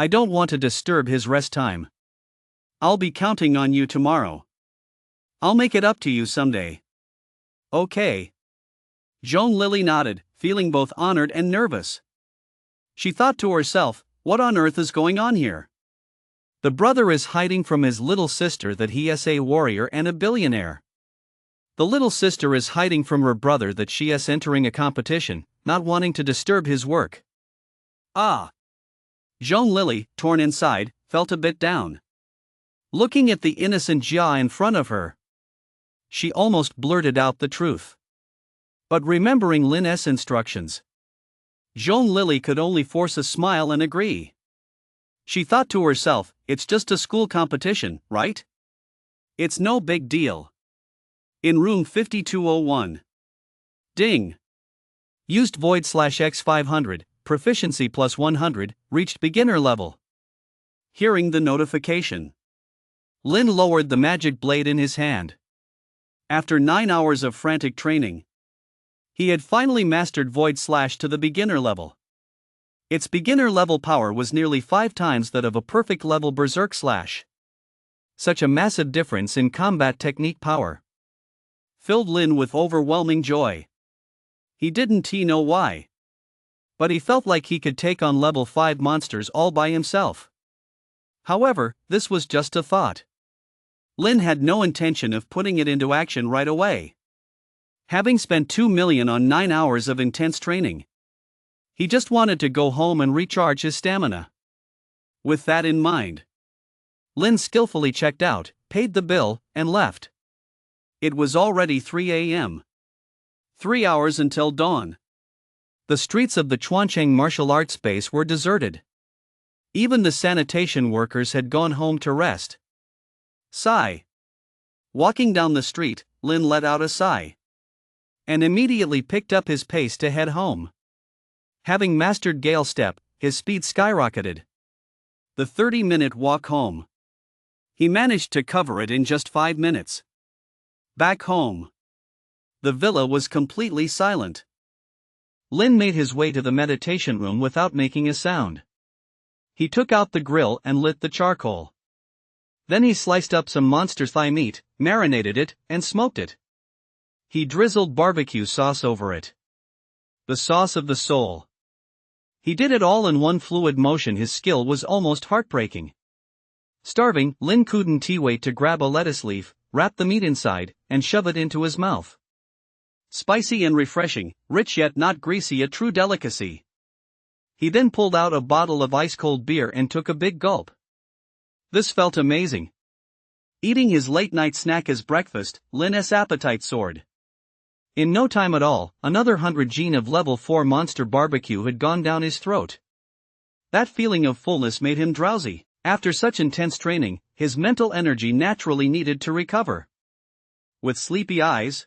I don't want to disturb his rest time. I'll be counting on you tomorrow. I'll make it up to you someday." "Okay." Zhong Lily nodded, feeling both honored and nervous. She thought to herself, what on earth is going on here? The brother is hiding from his little sister that he is a warrior and a billionaire. The little sister is hiding from her brother that she is entering a competition, not wanting to disturb his work. Ah! Zhong Lily, torn inside, felt a bit down. Looking at the innocent Jia in front of her, she almost blurted out the truth. But remembering Lin's instructions, Zhong Lily could only force a smile and agree. She thought to herself, it's just a school competition, right? It's no big deal. In room 5201. Ding. Used void/x500, proficiency plus 100, reached beginner level. Hearing the notification, Lin lowered the magic blade in his hand. After 9 hours of frantic training, he had finally mastered void/ to the beginner level. Its beginner level power was nearly 5 times that of a perfect level berserk slash. Such a massive difference in combat technique power filled Lin with overwhelming joy. He didn't know why, but he felt like he could take on level 5 monsters all by himself. However, this was just a thought. Lin had no intention of putting it into action right away. Having spent 2 million on 9 hours of intense training, he just wanted to go home and recharge his stamina. With that in mind, Lin skillfully checked out, paid the bill, and left. It was already 3 a.m. 3 hours until dawn. The streets of the Chuancheng martial arts base were deserted. Even the sanitation workers had gone home to rest. Sigh. Walking down the street, Lin let out a sigh and immediately picked up his pace to head home. Having mastered Gale Step, his speed skyrocketed. The 30-minute walk home, he managed to cover it in just 5 minutes. Back home, the villa was completely silent. Lin made his way to the meditation room without making a sound. He took out the grill and lit the charcoal. Then he sliced up some monster thigh meat, marinated it, and smoked it. He drizzled barbecue sauce over it. The sauce of the soul. He did it all in one fluid motion. His skill was almost heartbreaking. Starving, Lin couldn't wait to grab a lettuce leaf, wrap the meat inside, and shove it into his mouth. Spicy and refreshing, rich yet not greasy, a true delicacy. He then pulled out a bottle of ice-cold beer and took a big gulp. This felt amazing. Eating his late-night snack as breakfast, Lin's appetite soared. In no time at all, another 100 gene of level 4 monster barbecue had gone down his throat. That feeling of fullness made him drowsy. After such intense training, his mental energy naturally needed to recover. With sleepy eyes,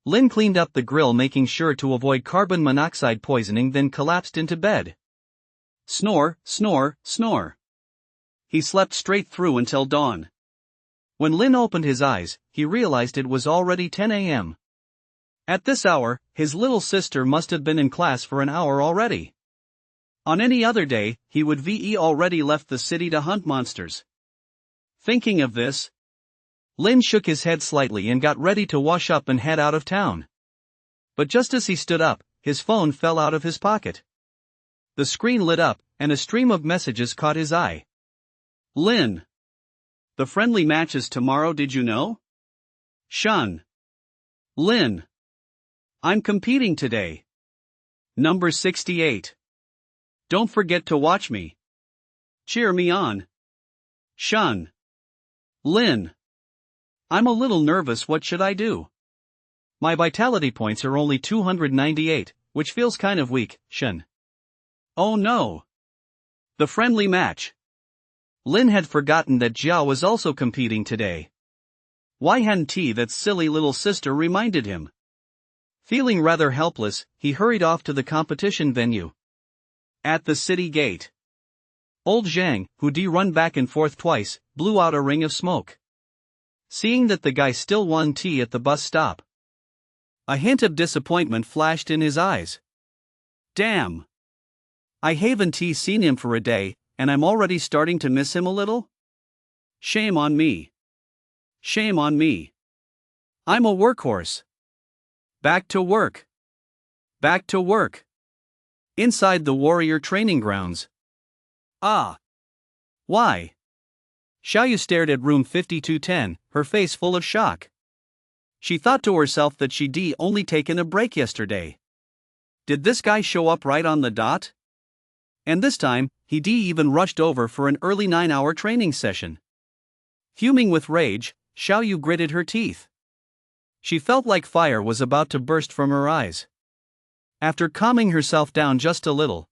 Lin cleaned up the grill, making sure to avoid carbon monoxide poisoning, then collapsed into bed. Snore, snore, snore. He slept straight through until dawn. When Lin opened his eyes, he realized it was already 10 a.m. At this hour, his little sister must have been in class for an hour already. On any other day, he would have already left the city to hunt monsters. Thinking of this, Lin shook his head slightly and got ready to wash up and head out of town. But just as he stood up, his phone fell out of his pocket. The screen lit up, and a stream of messages caught his eye. Lin. The friendly match is tomorrow, did you know? Shun. Lin. I'm competing today. Number 68. Don't forget to watch me. Cheer me on. Shun. Lin. I'm a little nervous, what should I do? My vitality points are only 298, which feels kind of weak, Shun. Oh no. The friendly match. Lin had forgotten that Jiao was also competing today. Why hadn't that silly little sister reminded him? Feeling rather helpless, he hurried off to the competition venue. At the city gate, old Zhang, who'd run back and forth twice, blew out a ring of smoke. Seeing that the guy still won tea at the bus stop, a hint of disappointment flashed in his eyes. Damn. I haven't seen him for a day, and I'm already starting to miss him a little? Shame on me. Shame on me. I'm a workhorse. Back to work. Back to work. Inside the warrior training grounds. Ah. Why? Xiaoyu stared at room 5210, her face full of shock. She thought to herself that she'd only taken a break yesterday. Did this guy show up right on the dot? And this time, he'd even rushed over for an early 9-hour training session. Fuming with rage, Xiaoyu gritted her teeth. She felt like fire was about to burst from her eyes. After calming herself down just a little,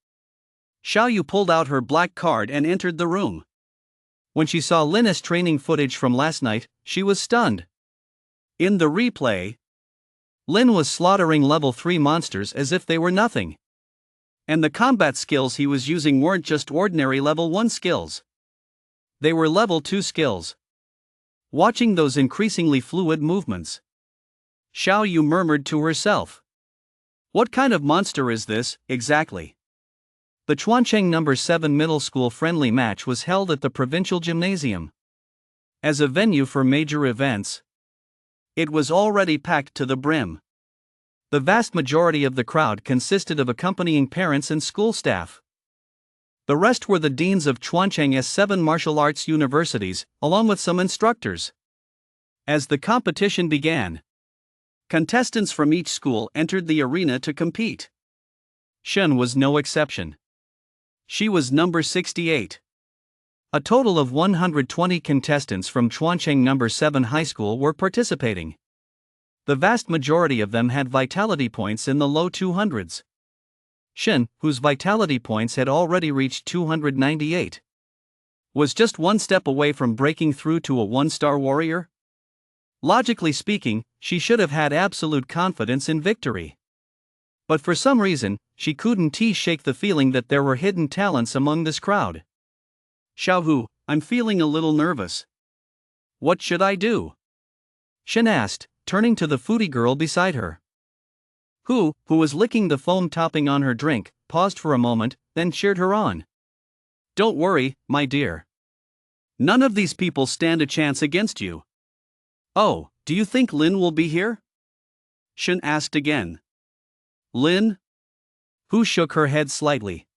Xiaoyu pulled out her black card and entered the room. When she saw Lin's training footage from last night, she was stunned. In the replay, Lin was slaughtering level 3 monsters as if they were nothing. And the combat skills he was using weren't just ordinary level 1 skills. They were level 2 skills. Watching those increasingly fluid movements, Xiaoyu murmured to herself. What kind of monster is this, exactly? The Chuancheng No. 7 middle school friendly match was held at the provincial gymnasium. As a venue for major events, it was already packed to the brim. The vast majority of the crowd consisted of accompanying parents and school staff. The rest were the deans of Chuancheng's 7 martial arts universities, along with some instructors. As the competition began, contestants from each school entered the arena to compete. Shun was no exception. She was number 68. A total of 120 contestants from Chuancheng No. 7 High School were participating. The vast majority of them had vitality points in the low 200s. Shun, whose vitality points had already reached 298, was just one step away from breaking through to a 1-star warrior. Logically speaking, she should have had absolute confidence in victory. But for some reason, she couldn't shake the feeling that there were hidden talents among this crowd. Xiaohu, I'm feeling a little nervous. What should I do? Shun asked, turning to the foodie girl beside her. Who was licking the foam topping on her drink, paused for a moment, then cheered her on. Don't worry, my dear. None of these people stand a chance against you. Oh, do you think Lin will be here? Shun asked again. Lin? Hu shook her head slightly.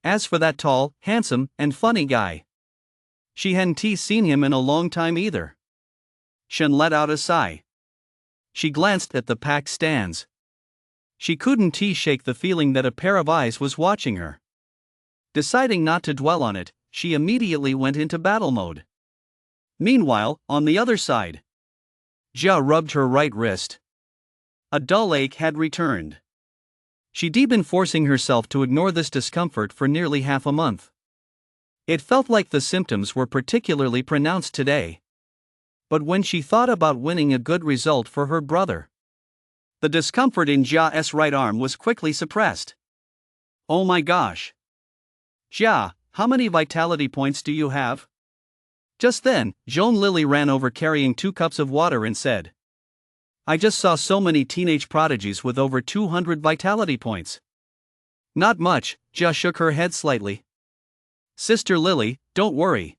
As for that tall, handsome, and funny guy, she hadn't seen him in a long time either. Shun let out a sigh. She glanced at the packed stands. She couldn't shake the feeling that a pair of eyes was watching her. Deciding not to dwell on it, she immediately went into battle mode. Meanwhile, on the other side, Jia rubbed her right wrist. a dull ache had returned. She'd been forcing herself to ignore this discomfort for nearly half a month. It felt like the symptoms were particularly pronounced today. But when she thought about winning a good result for her brother, the discomfort in Jia's right arm was quickly suppressed. Oh my gosh! Jia, how many vitality points do you have? Just then, Joan Lily ran over carrying 2 cups of water and said, I just saw so many teenage prodigies with over 200 vitality points. Not much, Jia shook her head slightly. Sister Lily, don't worry.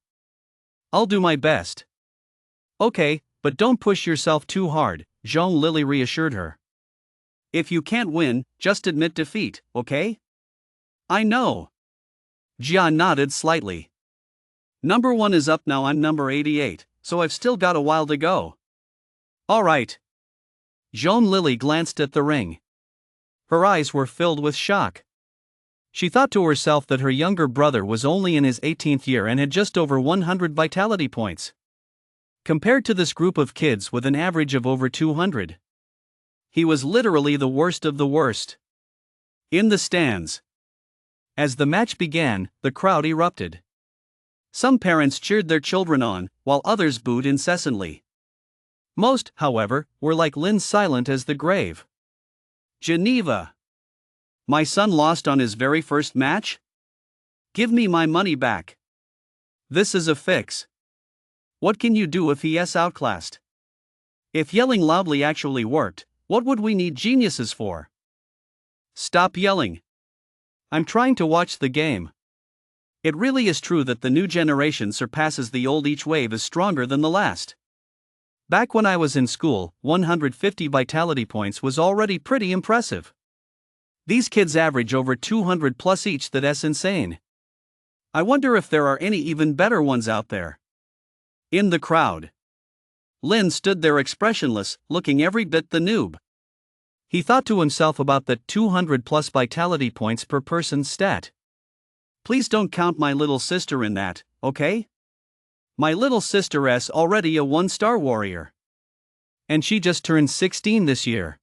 I'll do my best. Okay, but don't push yourself too hard, Joan Lily reassured her. If you can't win, just admit defeat, okay? I know. Jia nodded slightly. Number 1 is up now, I'm number 88, so I've still got a while to go. Alright. Joan Lily glanced at the ring. Her eyes were filled with shock. She thought to herself that her younger brother was only in his 18th year and had just over 100 vitality points. Compared to this group of kids with an average of over 200, he was literally the worst of the worst. In the stands, as the match began, the crowd erupted. Some parents cheered their children on, while others booed incessantly. Most, however, were like Lin, silent as the grave. Geneva. My son lost on his very first match? Give me my money back. This is a fix. What can you do if he is outclassed? If yelling loudly actually worked, what would we need geniuses for? Stop yelling. I'm trying to watch the game. It really is true that the new generation surpasses the old. Each wave is stronger than the last. Back when I was in school, 150 vitality points was already pretty impressive. These kids average over 200 plus each. That's insane. I wonder if there are any even better ones out there. In the crowd, Lin stood there expressionless, looking every bit the noob. He thought to himself about that 200 plus vitality points per person stat. Please don't count my little sister in that, okay? My little sister's already a 1-star warrior. And she just turned 16 this year.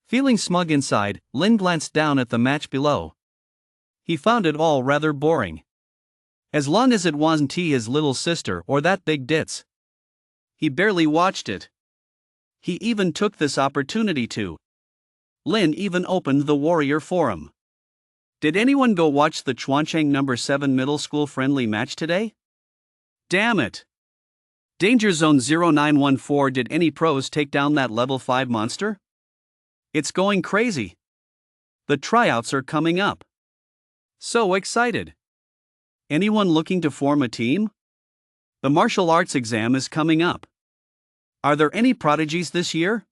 Feeling smug inside, Lin glanced down at the match below. He found it all rather boring. As long as it wasn't his little sister or that big ditz. He barely watched it. He even took this opportunity to. Lin even opened the Warrior Forum. Did anyone go watch the Chuancheng number 7 middle school friendly match today? Damn it! Danger Zone 0914. Did any pros take down that level 5 monster? It's going crazy. The tryouts are coming up. So excited. Anyone looking to form a team? The martial arts exam is coming up. Are there any prodigies this year?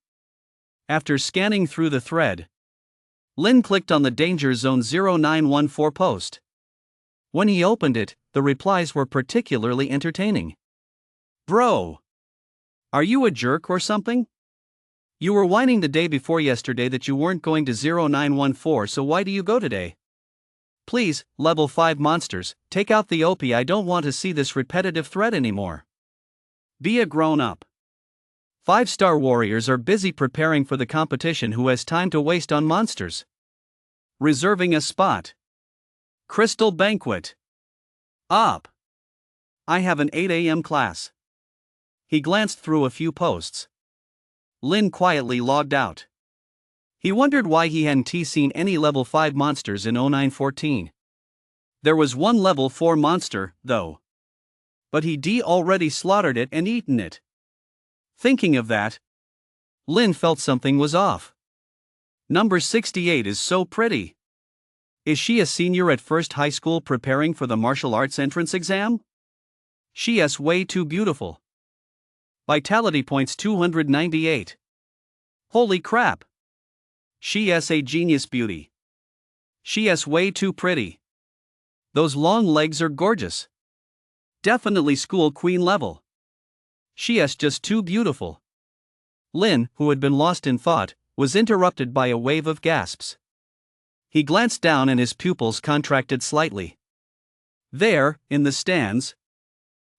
After scanning through the thread, Lin clicked on the Danger Zone 0914 post. When he opened it, the replies were particularly entertaining. Bro! Are you a jerk or something? You were whining the day before yesterday that you weren't going to 0914, so why do you go today? Please, level 5 monsters, take out the OP. I don't want to see this repetitive thread anymore. Be a grown-up. 5-star warriors are busy preparing for the competition. Who has time to waste on monsters? Reserving a spot. Crystal Banquet. Up. I have an 8 a.m. class. He glanced through a few posts. Lin quietly logged out. He wondered why he hadn't seen any level 5 monsters in 0914. There was one level 4 monster, though. But he'd already slaughtered it and eaten it. Thinking of that, Lin felt something was off. Number 68 is so pretty. Is she a senior at First High School preparing for the martial arts entrance exam? She is way too beautiful. Vitality points 298. Holy crap. She is a genius beauty. She is way too pretty. Those long legs are gorgeous. Definitely school queen level. She is just too beautiful. Lin, who had been lost in thought, was interrupted by a wave of gasps. He glanced down and his pupils contracted slightly. There, in the stands,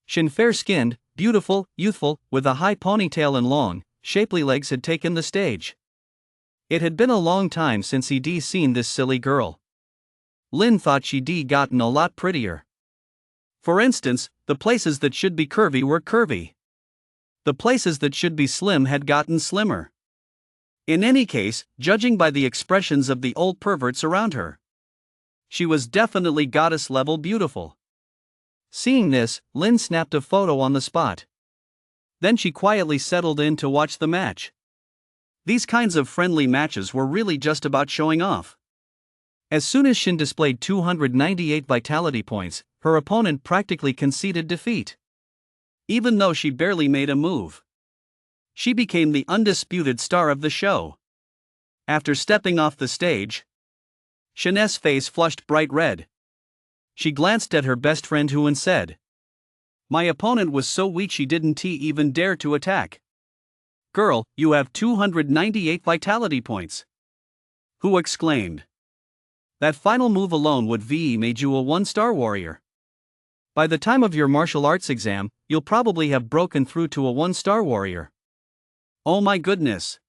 Shin, fair-skinned, beautiful, youthful, with a high ponytail and long, shapely legs had taken the stage. It had been a long time since he'd seen this silly girl. Lin thought she'd gotten a lot prettier. For instance, the places that should be curvy were curvy. The places that should be slim had gotten slimmer. In any case, judging by the expressions of the old perverts around her, she was definitely goddess-level beautiful. Seeing this, Lin snapped a photo on the spot. Then she quietly settled in to watch the match. These kinds of friendly matches were really just about showing off. As soon as Shin displayed 298 vitality points, her opponent practically conceded defeat. Even though she barely made a move, she became the undisputed star of the show. After stepping off the stage, Shin's face flushed bright red. She glanced at her best friend Hu and said, "My opponent was so weak she didn't even dare to attack." "Girl, you have 298 vitality points," Hu exclaimed. "That final move alone would made you a 1-star warrior. By the time of your martial arts exam, you'll probably have broken through to a 1-star warrior." "Oh my goodness.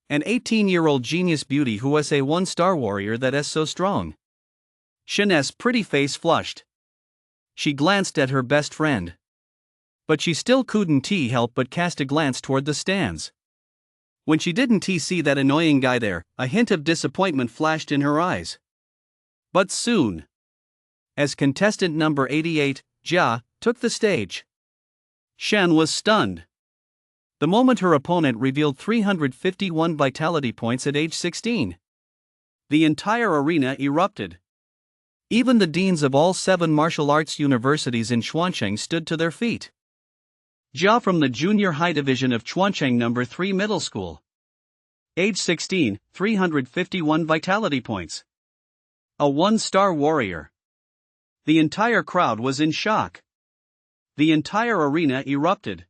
An 18-year-old genius beauty who is a 1-star warrior that is so strong." Shin's pretty face flushed. She glanced at her best friend. But she still couldn't help but cast a glance toward the stands. When she didn't see that annoying guy there, a hint of disappointment flashed in her eyes. But soon, as contestant number 88, Jia, took the stage, Shen was stunned. The moment her opponent revealed 351 vitality points at age 16, the entire arena erupted. Even the deans of all 7 martial arts universities in Chuancheng stood to their feet. Jia from the junior high division of Chuancheng No. 3 Middle School. Age 16, 351 vitality points. A 1-star warrior. The entire crowd was in shock. The entire arena erupted.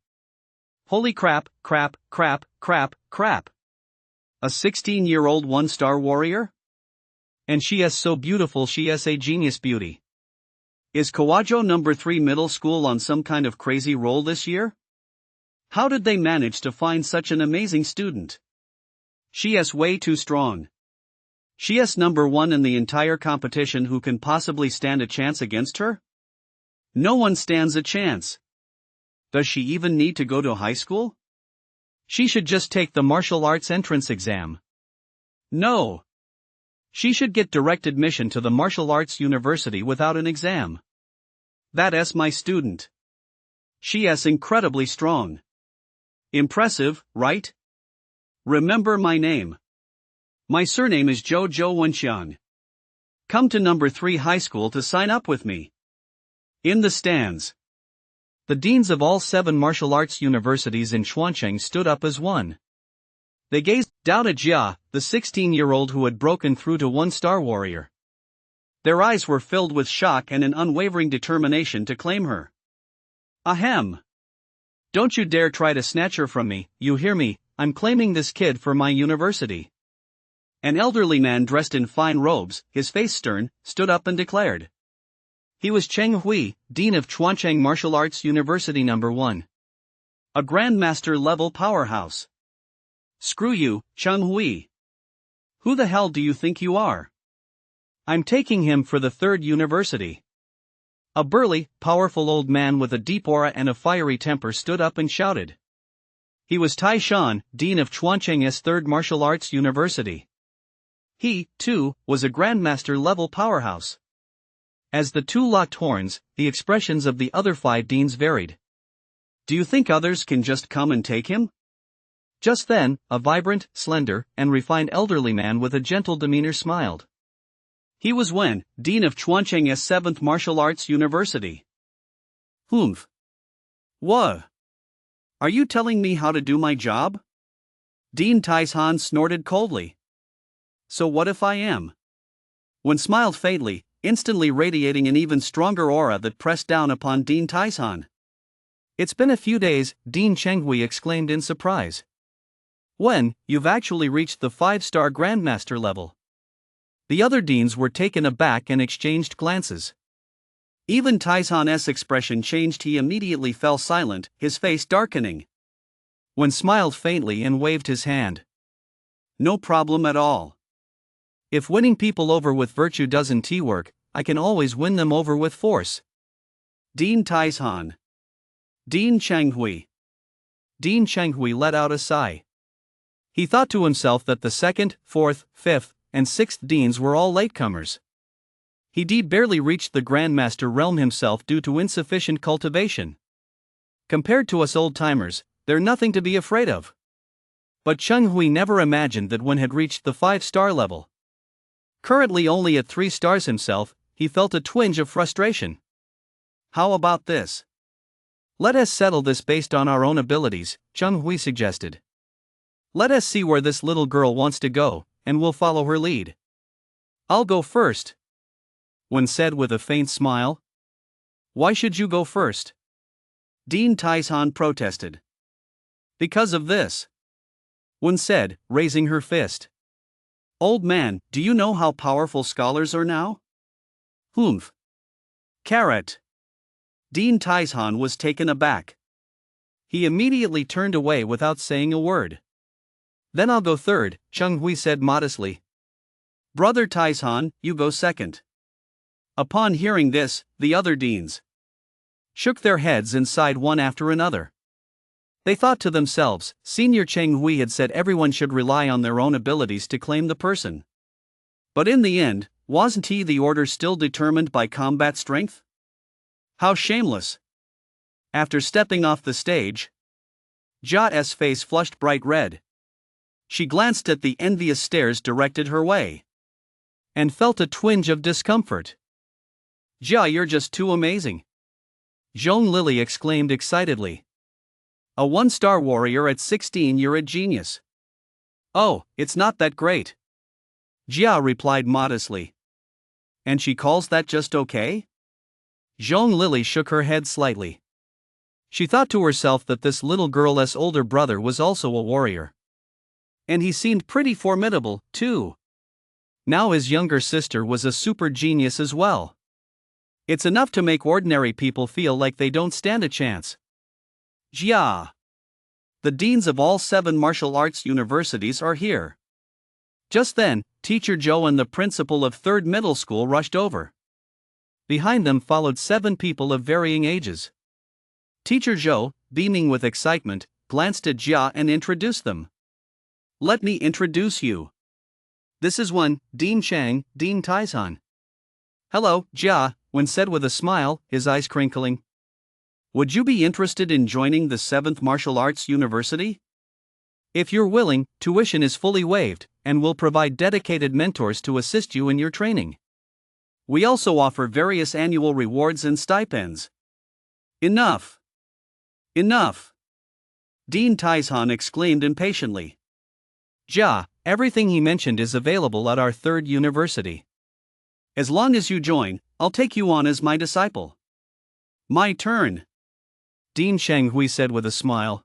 Holy crap, crap, crap, crap, crap. A 16-year-old 1-star warrior? And she is so beautiful, she is a genius beauty. Is Kawajo No. 3 Middle School on some kind of crazy roll this year? How did they manage to find such an amazing student? She is way too strong. She is number 1 in the entire competition. Who can possibly stand a chance against her? No one stands a chance. Does she even need to go to high school? She should just take the martial arts entrance exam. No. She should get direct admission to the martial arts university without an exam. That is my student. She is incredibly strong. Impressive, right? Remember my name. My surname is Zhou Wenxiang. Come to No. 3 high school to sign up with me. In the stands, the deans of all 7 martial arts universities in Chuancheng stood up as one. They gazed down at Jia, the 16-year-old who had broken through to 1-star warrior. Their eyes were filled with shock and an unwavering determination to claim her. Ahem. Don't you dare try to snatch her from me, you hear me? I'm claiming this kid for my university. An elderly man dressed in fine robes, his face stern, stood up and declared. He was Cheng Hui, dean of Chuancheng Martial Arts University No. 1. A grandmaster-level powerhouse. Screw you, Cheng Hui. Who the hell do you think you are? I'm taking him for the 3rd university. A burly, powerful old man with a deep aura and a fiery temper stood up and shouted. He was Tai Shan, dean of Chuancheng's 3rd Martial Arts University. He, too, was a grandmaster-level powerhouse. As the two locked horns, the expressions of the other 5 deans varied. Do you think others can just come and take him? Just then, a vibrant, slender, and refined elderly man with a gentle demeanor smiled. He was Wen, dean of Chuancheng's 7th Martial Arts University. Humph. What? Are you telling me how to do my job? Dean Taishan snorted coldly. So what if I am? Wen smiled faintly, instantly radiating an even stronger aura that pressed down upon Dean Taishan. It's been a few days, Dean Chenghui exclaimed in surprise. Wen, you've actually reached the 5-star Grandmaster level. The other deans were taken aback and exchanged glances. Even Taizhan's expression changed. He immediately fell silent, his face darkening. Wen smiled faintly and waved his hand. No problem at all. If winning people over with virtue doesn't work, I can always win them over with force. Dean Taizhan. Dean Changhui. Dean Changhui let out a sigh. He thought to himself that the second, fourth, fifth, and sixth deans were all latecomers. He'd barely reached the Grandmaster realm himself due to insufficient cultivation. Compared to us old-timers, they're nothing to be afraid of. But Changhui never imagined that Wen had reached the 5-star level. Currently only at 3 stars himself, he felt a twinge of frustration. How about this? Let us settle this based on our own abilities, Changhui suggested. Let us see where this little girl wants to go, and we'll follow her lead. I'll go first, Wen said with a faint smile. Why should you go first? Dean Taizhan protested. Because of this, Wen said, raising her fist. Old man, do you know how powerful scholars are now? Humph. Carrot. Dean Taizhan was taken aback. He immediately turned away without saying a word. Then I'll go third, Changhui said modestly. Brother Taizhan, you go second. Upon hearing this, the other deans shook their heads and sighed one after another. They thought to themselves, Senior Changhui had said everyone should rely on their own abilities to claim the person. But in the end, wasn't the order still determined by combat strength? How shameless! After stepping off the stage, Jia's face flushed bright red. She glanced at the envious stares directed her way, and felt a twinge of discomfort. Jia, you're just too amazing! Zhong Lily exclaimed excitedly. A 1-star warrior at 16, you're a genius. Oh, it's not that great, Jia replied modestly. And she calls that just okay? Zhong Lily shook her head slightly. She thought to herself that this little girl's older brother was also a warrior. And he seemed pretty formidable, too. Now his younger sister was a super genius as well. It's enough to make ordinary people feel like they don't stand a chance. Jia. The deans of all 7 martial arts universities are here. Just then, Teacher Zhou and the principal of 3rd Middle School rushed over. Behind them followed 7 people of varying ages. Teacher Zhou, beaming with excitement, glanced at Jia and introduced them. Let me introduce you. This is one, Dean Chang, Dean Taizhan. Hello, Jia, Wen said with a smile, his eyes crinkling. Would you be interested in joining the 7th Martial Arts University? If you're willing, tuition is fully waived, and we'll provide dedicated mentors to assist you in your training. We also offer various annual rewards and stipends. Enough! Enough! Dean Taizhan exclaimed impatiently. Jia, everything he mentioned is available at our 3rd university. As long as you join, I'll take you on as my disciple. My turn, Dean Changhui said with a smile.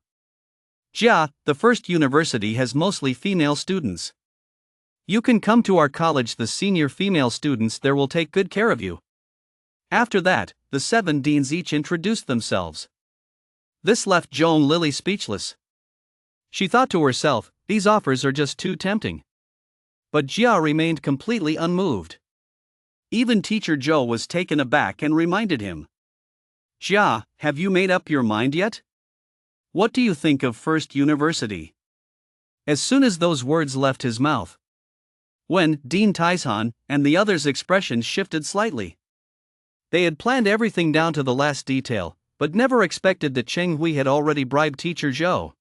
Jia, the 1st university has mostly female students. You can come to our college. The senior female students there will take good care of you. After that, the 7 deans each introduced themselves. This left Zhong Lily speechless. She thought to herself, these offers are just too tempting. But Jia remained completely unmoved. Even Teacher Zhou was taken aback and reminded him. Jia, have you made up your mind yet? What do you think of 1st university? As soon as those words left his mouth, Wen, Dean Taizhan, and the others' expressions shifted slightly. They had planned everything down to the last detail, but never expected that Changhui had already bribed Teacher Zhou.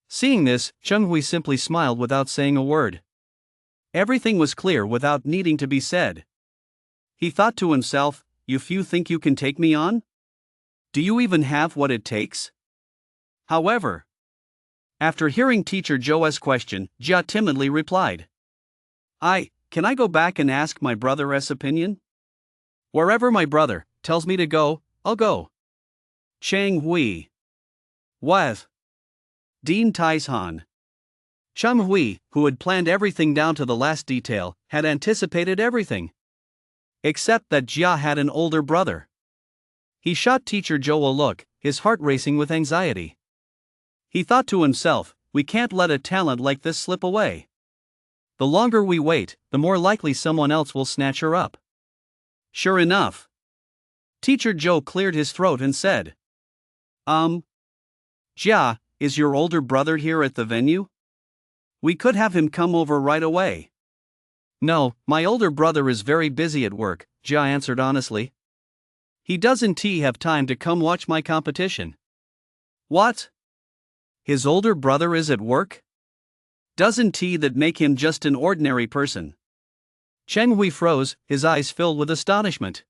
Seeing this, Changhui simply smiled without saying a word. Everything was clear without needing to be said. He thought to himself, if you think you can take me on? Do you even have what it takes? However, after hearing Teacher Zhou's question, Jia timidly replied. Can I go back and ask my brother's opinion? Wherever my brother tells me to go, I'll go. Changhui. What? Dean Taizhan. Changhui, who had planned everything down to the last detail, had anticipated everything. Except that Jia had an older brother. He shot Teacher Zhou a look, his heart racing with anxiety. He thought to himself, we can't let a talent like this slip away. The longer we wait, the more likely someone else will snatch her up. Sure enough. Teacher Zhou cleared his throat and said, Jia, is your older brother here at the venue? We could have him come over right away. No, my older brother is very busy at work, Jia answered honestly. He doesn't have time to come watch my competition. What? His older brother is at work? Doesn't that make him just an ordinary person? Cheng Hui froze, his eyes filled with astonishment.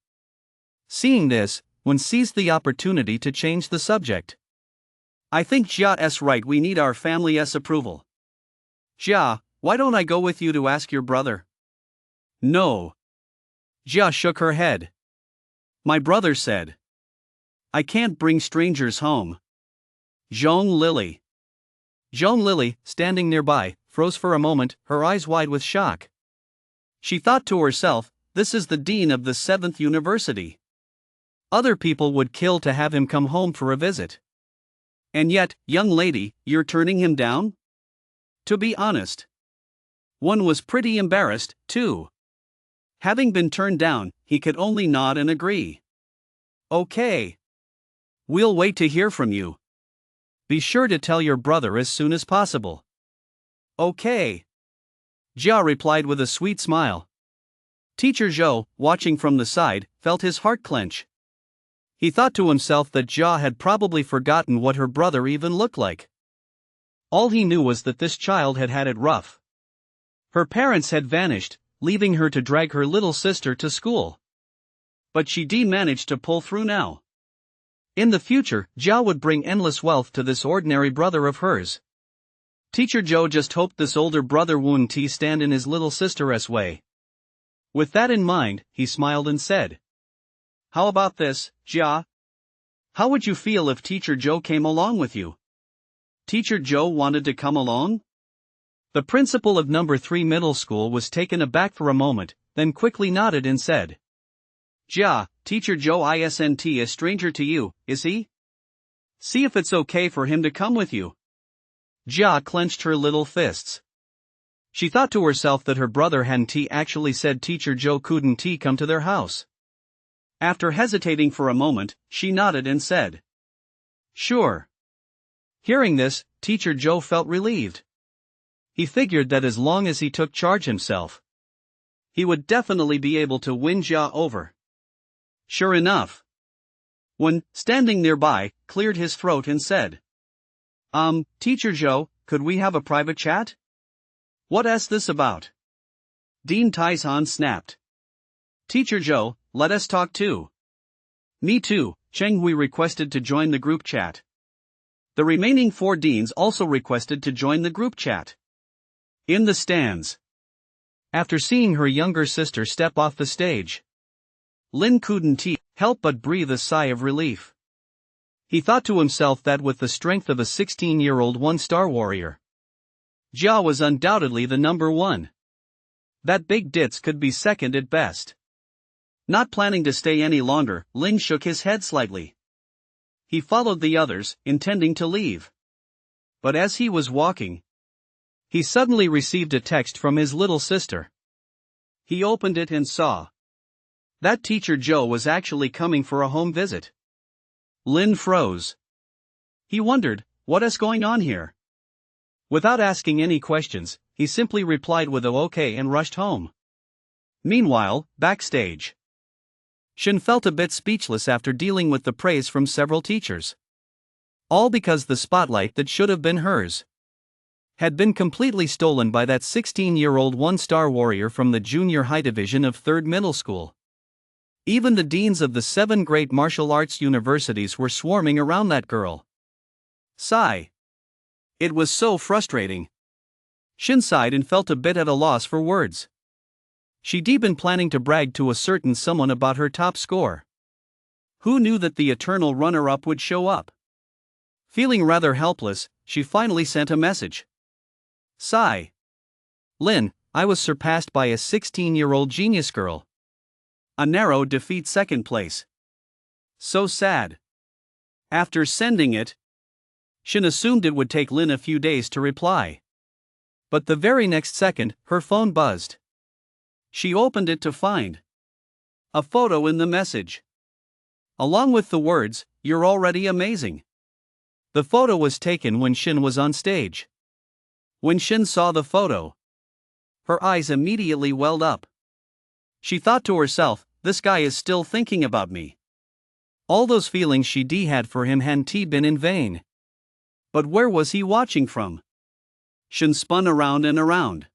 Seeing this, Wen seized the opportunity to change the subject. I think Jia's right, we need our family's approval. Jia, why don't I go with you to ask your brother? No. Jia shook her head. My brother said. I can't bring strangers home. Zhong Lily. Zhong Lily, standing nearby, froze for a moment, her eyes wide with shock. She thought to herself, this is the dean of the 7th university. Other people would kill to have him come home for a visit. And yet, young lady, you're turning him down? To be honest. One was pretty embarrassed, too. Having been turned down, he could only nod and agree. Okay. We'll wait to hear from you. Be sure to tell your brother as soon as possible. Okay. Jia replied with a sweet smile. Teacher Zhou, watching from the side, felt his heart clench. He thought to himself that Jia had probably forgotten what her brother even looked like. All he knew was that this child had had it rough. Her parents had vanished, leaving her to drag her little sister to school. But she managed to pull through now. In the future, Jia would bring endless wealth to this ordinary brother of hers. Teacher Zhou just hoped this older brother wouldn't stand in his little sister's way. With that in mind, he smiled and said, How about this, Jia? How would you feel if Teacher Zhou came along with you? Teacher Zhou wanted to come along? The principal of number 3 middle school was taken aback for a moment, then quickly nodded and said, Jia, Teacher Zhou isn't a stranger to you, is he? See if it's okay for him to come with you. Jia clenched her little fists. She thought to herself that her brother hadn't actually said Teacher Zhou couldn't come to their house. After hesitating for a moment, she nodded and said, Sure. Hearing this, Teacher Zhou felt relieved. He figured that as long as he took charge himself, he would definitely be able to win Jia over. Sure enough. Wen, standing nearby, cleared his throat and said, Teacher Zhou, could we have a private chat? What's this about? Dean Taizhan snapped. Teacher Zhou, let us talk too. Me too, Cheng Hui requested to join the group chat. The remaining 4 deans also requested to join the group chat. In the stands. After seeing her younger sister step off the stage, Lin couldn't help but breathe a sigh of relief. He thought to himself that with the strength of a 16-year-old 1-star warrior, Jia was undoubtedly the number 1. That big ditz could be second at best. Not planning to stay any longer, Lin shook his head slightly. He followed the others, intending to leave. But as he was walking, he suddenly received a text from his little sister. He opened it and saw that Teacher Zhou was actually coming for a home visit. Lin froze. He wondered, what's going on here? Without asking any questions, he simply replied with a okay and rushed home. Meanwhile, backstage, Shen felt a bit speechless after dealing with the praise from several teachers. All because the spotlight that should have been hers had been completely stolen by that 16-year-old 1-star warrior from the junior high division of 3rd middle school. Even the deans of the 7 great martial arts universities were swarming around that girl. Sigh. It was so frustrating. Shin sighed and felt a bit at a loss for words. She'd been planning to brag to a certain someone about her top score. Who knew that the eternal runner-up would show up? Feeling rather helpless, she finally sent a message. Sigh. Lin, I was surpassed by a 16-year-old genius girl. A narrow defeat second place. So sad. After sending it, Shin assumed it would take Lin a few days to reply. But the very next second, her phone buzzed. She opened it to find a photo in the message, along with the words, "You're already amazing." The photo was taken when Shin was on stage. When Shin saw the photo, her eyes immediately welled up. She thought to herself, this guy is still thinking about me. All those feelings she had for him hadn't been in vain. But where was he watching from? Shin spun around and around.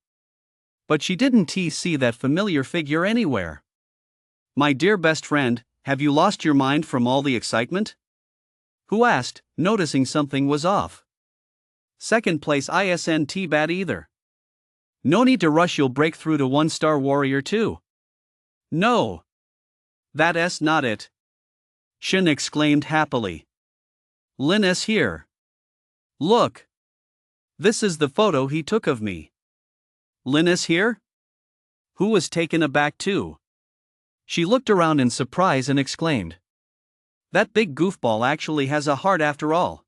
But she didn't see that familiar figure anywhere. "My dear best friend, have you lost your mind from all the excitement?" Who asked, noticing something was off. "Second place isn't bad either. No need to rush, you'll break through to 1-star warrior too." "No. That's not it," Shin exclaimed happily. "Lin is here. Look. This is the photo he took of me." "Lin is here?" Who was taken aback too. She looked around in surprise and exclaimed, "That big goofball actually has a heart after all.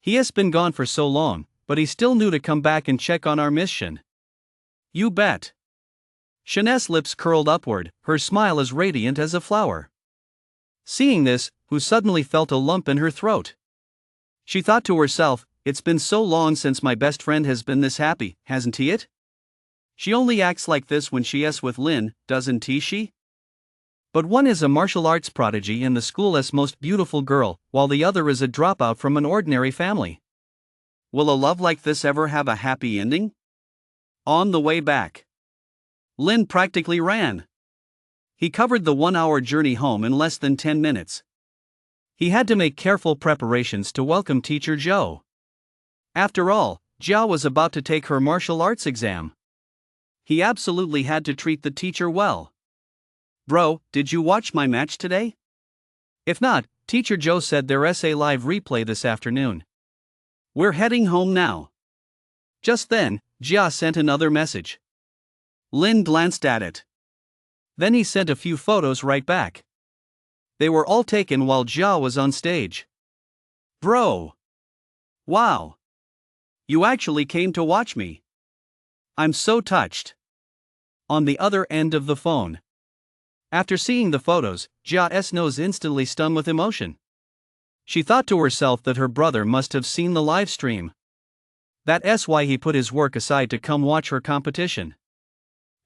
He has been gone for so long, but he still knew to come back and check on our mission." "You bet." Shin's lips curled upward, her smile as radiant as a flower. Seeing this, Hu suddenly felt a lump in her throat. She thought to herself, it's been so long since my best friend has been this happy, hasn't he it? She only acts like this when she's with Lin, doesn't she? But one is a martial arts prodigy and the school's most beautiful girl, while the other is a dropout from an ordinary family. Will a love like this ever have a happy ending? On the way back, Lin practically ran. He covered the 1-hour journey home in less than 10 minutes. He had to make careful preparations to welcome Teacher Zhou. After all, Zhao was about to take her martial arts exam. He absolutely had to treat the teacher well. "Bro, did you watch my match today?" If not, Teacher Zhou said there's a live replay this afternoon. "We're heading home now." Just then, Jia sent another message. Lin glanced at it. Then he sent a few photos right back. They were all taken while Jia was on stage. "Bro! Wow! You actually came to watch me. I'm so touched." On the other end of the phone. After seeing the photos, Jia's nose instantly stung with emotion. She thought to herself that her brother must have seen the live stream. That's why he put his work aside to come watch her competition.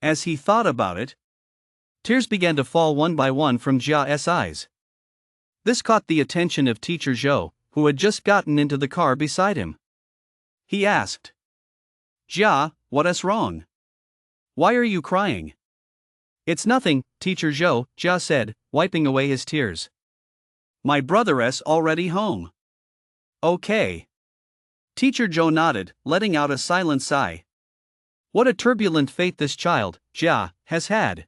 As he thought about it, tears began to fall one by one from Jia's eyes. This caught the attention of Teacher Zhou, who had just gotten into the car beside him. He asked, "Jia, what's wrong? Why are you crying?" "It's nothing, Teacher Zhou," Jia said, wiping away his tears. "My brother's already home." "Okay." Teacher Zhou nodded, letting out a silent sigh. What a turbulent fate this child, Jia, has had.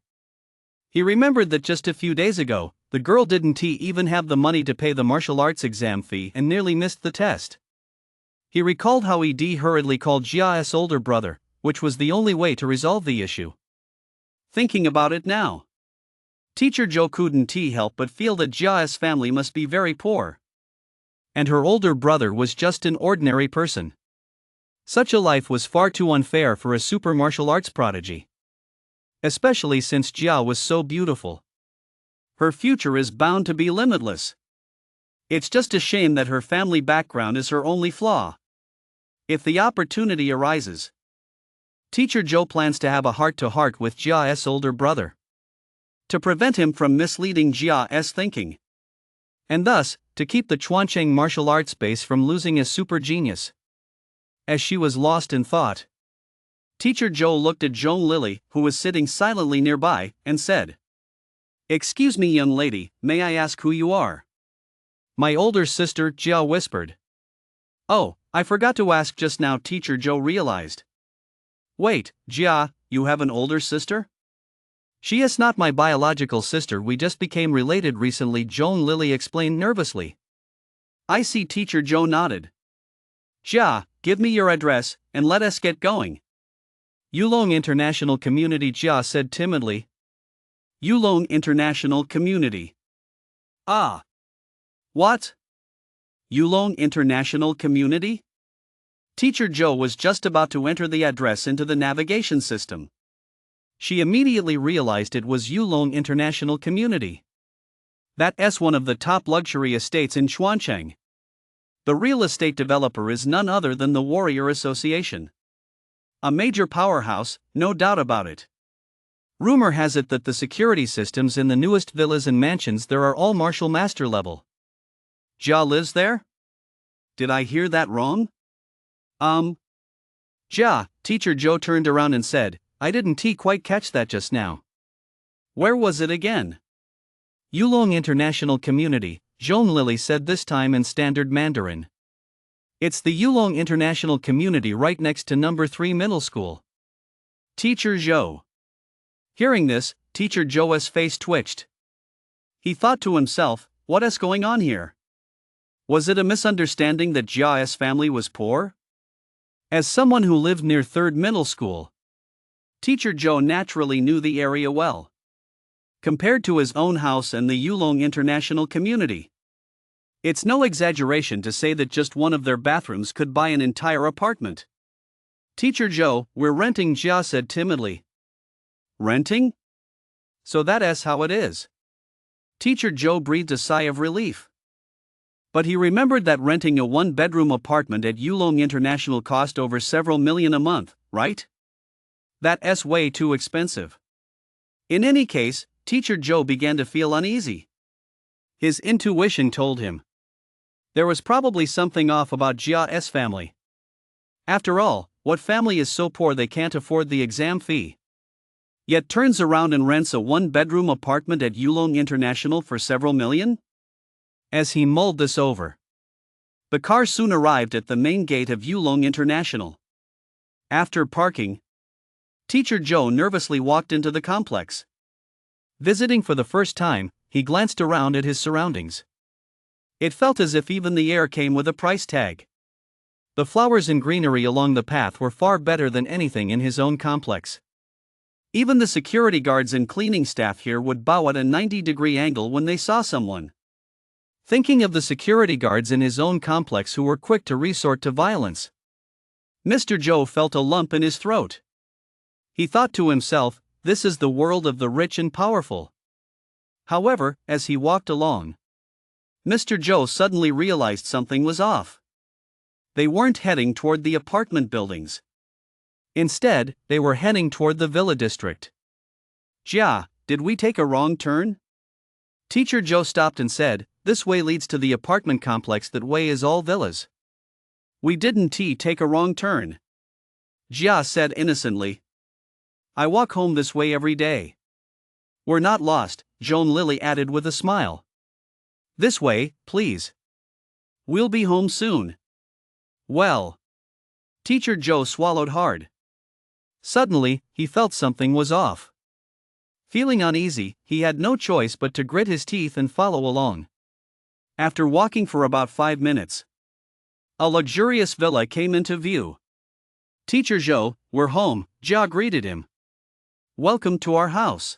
He remembered that just a few days ago, the girl didn't even have the money to pay the martial arts exam fee and nearly missed the test. He recalled how he hurriedly called Jia's older brother, which was the only way to resolve the issue. Thinking about it now, Teacher Zhou couldn't help but feel that Jia's family must be very poor. And her older brother was just an ordinary person. Such a life was far too unfair for a super martial arts prodigy. Especially since Jia was so beautiful. Her future is bound to be limitless. It's just a shame that her family background is her only flaw. If the opportunity arises, Teacher Zhou plans to have a heart-to-heart with Jia's older brother, to prevent him from misleading Jia's thinking, and thus, to keep the Chuancheng martial arts base from losing a super genius. As she was lost in thought, Teacher Zhou looked at Zhong Lily, who was sitting silently nearby, and said, "Excuse me, young lady, may I ask who you are?" "My older sister," Jia whispered. "Oh, I forgot to ask just now," Teacher Zhou realized. "Wait, Jia, you have an older sister?" "She is not my biological sister, we just became related recently," Zhong Lily explained nervously. "I see." Teacher Zhou nodded. "Jia, give me your address, and let us get going." "Yulong International Community," Jia said timidly. Yulong International Community. Ah. What? Yulong International Community? Teacher Joe was just about to enter the address into the navigation system. She immediately realized it was Yulong International Community. That's one of the top luxury estates in Chuancheng. The real estate developer is none other than the Warrior Association. A major powerhouse, no doubt about it. Rumor has it that the security systems in the newest villas and mansions there are all martial master level. Jia lives there? Did I hear that wrong? Jia, Teacher Joe turned around and said, I didn't quite catch that just now. Where was it again? Yulong International Community, Zhong Lily said this time in standard Mandarin. It's the Yulong International Community right next to number 3 middle school. Teacher Zhou. Hearing this, Teacher Zhou's face twitched. He thought to himself, what's going on here? Was it a misunderstanding that Jia's family was poor? As someone who lived near 3rd middle school, Teacher Zhou naturally knew the area well. Compared to his own house and the Yulong International Community, it's no exaggeration to say that just one of their bathrooms could buy an entire apartment. Teacher Zhou, we're renting, Jia said timidly. Renting? So that's how it is. Teacher Zhou breathed a sigh of relief. But he remembered that renting a 1-bedroom apartment at Yulong International cost over several million a month, right? That's way too expensive. In any case, Teacher Zhou began to feel uneasy. His intuition told him there was probably something off about Jia's family. After all, what family is so poor they can't afford the exam fee? Yet turns around and rents a 1-bedroom apartment at Yulong International for several million? As he mulled this over, the car soon arrived at the main gate of Yulong International. After parking, Teacher Zhou nervously walked into the complex. Visiting for the first time, he glanced around at his surroundings. It felt as if even the air came with a price tag. The flowers and greenery along the path were far better than anything in his own complex. Even the security guards and cleaning staff here would bow at a 90-degree angle when they saw someone. Thinking of the security guards in his own complex who were quick to resort to violence, Mr. Zhou felt a lump in his throat. He thought to himself, this is the world of the rich and powerful. However, as he walked along, Mr. Zhou suddenly realized something was off. They weren't heading toward the apartment buildings. Instead, they were heading toward the villa district. Jia, did we take a wrong turn? Teacher Zhou stopped and said, this way leads to the apartment complex, that way is all villas. We didn't take a wrong turn. Jia said innocently. I walk home this way every day. We're not lost, Zhong Lily added with a smile. This way, please. We'll be home soon. Well. Teacher Zhou swallowed hard. Suddenly, he felt something was off. Feeling uneasy, he had no choice but to grit his teeth and follow along. After walking for about 5 minutes, a luxurious villa came into view. Teacher Zhou, we're home, Jia greeted him. Welcome to our house.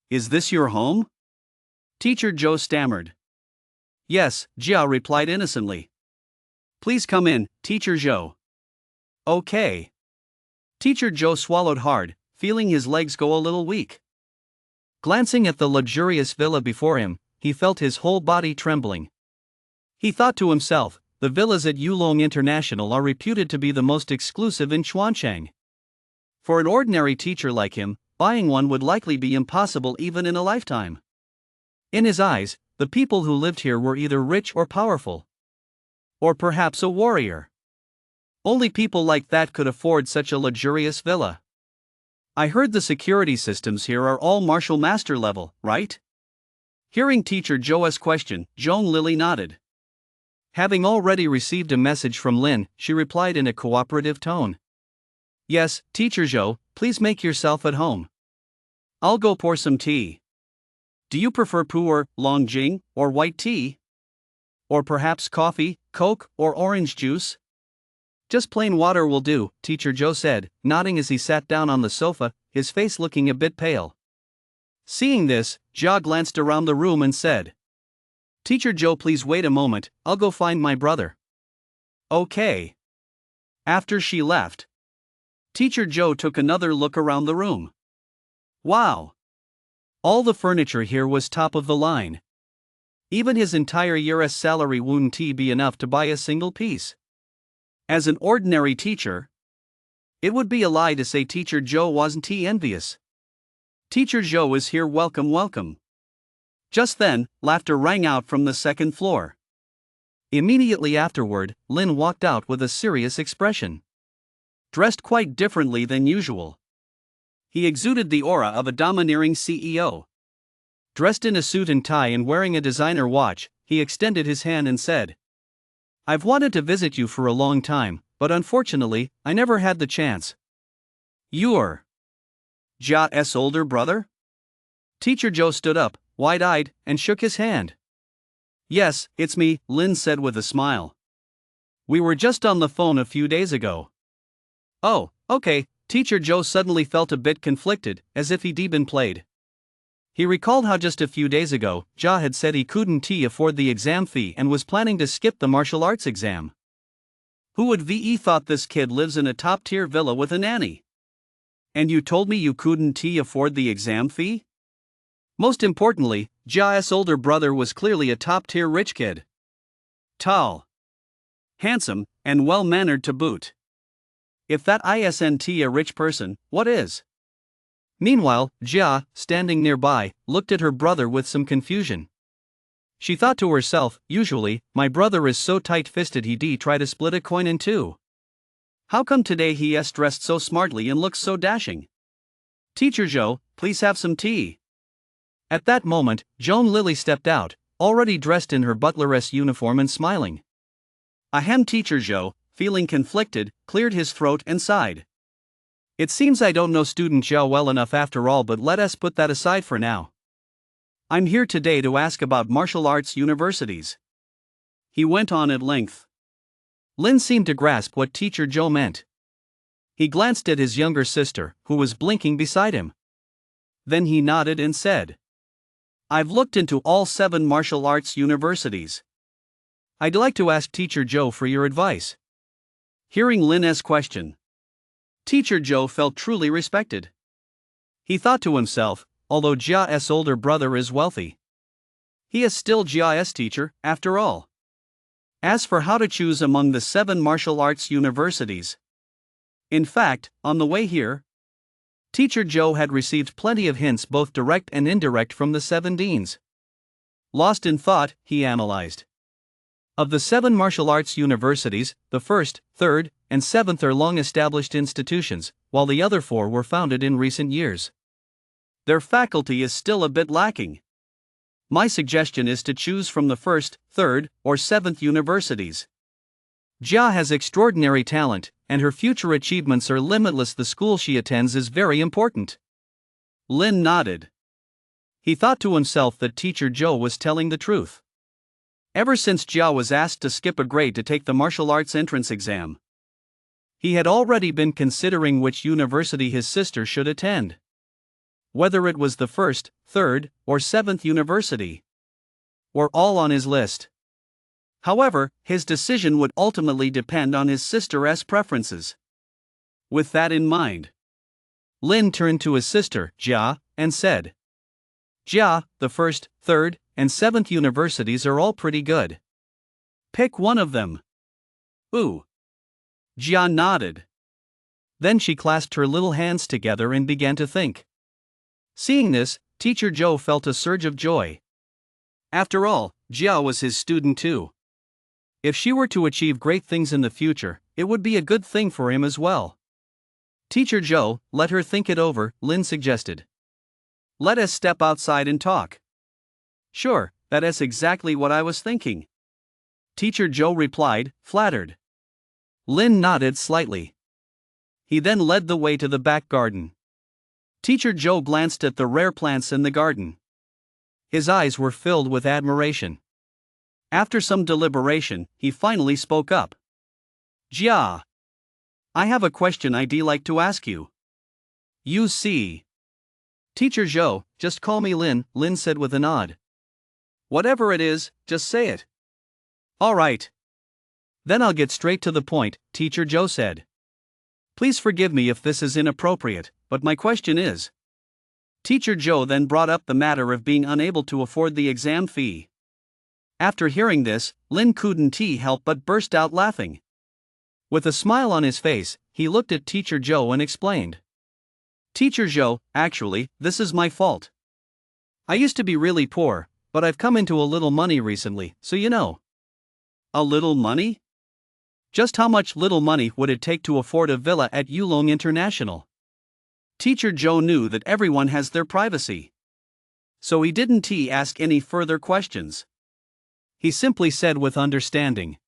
Is this your home? Teacher Zhou stammered. Yes, Jia replied innocently. Please come in, Teacher Zhou. Okay. Teacher Zhou swallowed hard, feeling his legs go a little weak. Glancing at the luxurious villa before him, he felt his whole body trembling. He thought to himself, the villas at Yulong International are reputed to be the most exclusive in Chuancheng. For an ordinary teacher like him, buying one would likely be impossible even in a lifetime. In his eyes, the people who lived here were either rich or powerful. Or perhaps a warrior. Only people like that could afford such a luxurious villa. I heard the security systems here are all martial master level, right? Hearing Teacher Zhou's question, Zhong Lily nodded. Having already received a message from Lin, she replied in a cooperative tone. Yes, Teacher Zhou, please make yourself at home. I'll go pour some tea. Do you prefer pu'er, longjing, or white tea? Or perhaps coffee, Coke, or orange juice? Just plain water will do, Teacher Zhou said, nodding as he sat down on the sofa, his face looking a bit pale. Seeing this, Jia glanced around the room and said, Teacher Joe, please wait a moment, I'll go find my brother. Okay. After she left, Teacher Joe took another look around the room. Wow! All the furniture here was top of the line. Even his entire year's salary wouldn't be enough to buy a single piece. As an ordinary teacher, it would be a lie to say Teacher Joe wasn't envious. Teacher Joe is here, welcome, welcome. Just then, laughter rang out from the second floor. Immediately afterward, Lin walked out with a serious expression. Dressed quite differently than usual. He exuded the aura of a domineering CEO. Dressed in a suit and tie and wearing a designer watch, he extended his hand and said, I've wanted to visit you for a long time, but unfortunately, I never had the chance. You're Jia's older brother? Teacher Joe stood up, wide-eyed, and shook his hand. Yes, it's me, Lin said with a smile. We were just on the phone a few days ago. Oh, okay. Teacher Joe suddenly felt a bit conflicted, as if he'd been played. He recalled how just a few days ago, Jia had said he couldn't afford the exam fee and was planning to skip the martial arts exam. Who would thought this kid lives in a top-tier villa with a nanny? And you told me you couldn't afford the exam fee? Most importantly, Jia's older brother was clearly a top-tier rich kid. Tall, handsome, and well-mannered to boot. If that isn't a rich person, what is? Meanwhile, Jia, standing nearby, looked at her brother with some confusion. She thought to herself, usually, my brother is so tight-fisted he'd try to split a coin in two. How come today he's dressed so smartly and looks so dashing? Teacher Joe, please have some tea. At that moment, Joan Lily stepped out, already dressed in her butleress uniform and smiling. Ahem. Teacher Joe, feeling conflicted, cleared his throat and sighed. It seems I don't know student Zhao well enough after all, but let us put that aside for now. I'm here today to ask about martial arts universities. He went on at length. Lin seemed to grasp what Teacher Joe meant. He glanced at his younger sister, who was blinking beside him. Then he nodded and said, I've looked into all 7 martial arts universities. I'd like to ask Teacher Joe for your advice. Hearing Lin's question, Teacher Joe felt truly respected. He thought to himself, although Jia's older brother is wealthy, he is still Jia's teacher, after all. As for how to choose among the 7 martial arts universities. In fact, on the way here, Teacher Joe had received plenty of hints, both direct and indirect, from the 7 deans. Lost in thought, he analyzed. Of the 7 martial arts universities, the 1st, 3rd, and 7th are long-established institutions, while the other 4 were founded in recent years. Their faculty is still a bit lacking. My suggestion is to choose from the 1st, 3rd, or 7th universities. Jia has extraordinary talent, and her future achievements are limitless. The school she attends is very important. Lin nodded. He thought to himself that Teacher Joe was telling the truth. Ever since Jia was asked to skip a grade to take the martial arts entrance exam, he had already been considering which university his sister should attend. Whether it was the 1st, 3rd, or 7th university, were all on his list. However, his decision would ultimately depend on his sister's preferences. With that in mind, Lin turned to his sister, Jia, and said, Jia, the 1st, 3rd, and 7th universities are all pretty good. Pick one of them. Ooh. Jia nodded. Then she clasped her little hands together and began to think. Seeing this, Teacher Joe felt a surge of joy. After all, Jia was his student too. If she were to achieve great things in the future, it would be a good thing for him as well. Teacher Joe, let her think it over, Lin suggested. Let us step outside and talk. Sure, that is exactly what I was thinking. Teacher Joe replied, flattered. Lin nodded slightly. He then led the way to the back garden. Teacher Joe glanced at the rare plants in the garden. His eyes were filled with admiration. After some deliberation, he finally spoke up. Jia, I have a question I'd like to ask you. You see, Teacher Zhou, just call me Lin, Lin said with a nod. Whatever it is, just say it. All right. Then I'll get straight to the point, Teacher Zhou said. Please forgive me if this is inappropriate, but my question is. Teacher Zhou then brought up the matter of being unable to afford the exam fee. After hearing this, Lin couldn't help but burst out laughing. With a smile on his face, he looked at Teacher Zhou and explained. Teacher Zhou, actually, this is my fault. I used to be really poor, but I've come into a little money recently, so you know. A little money? Just how much little money would it take to afford a villa at Yulong International? Teacher Zhou knew that everyone has their privacy. So he didn't ask any further questions. He simply said with understanding.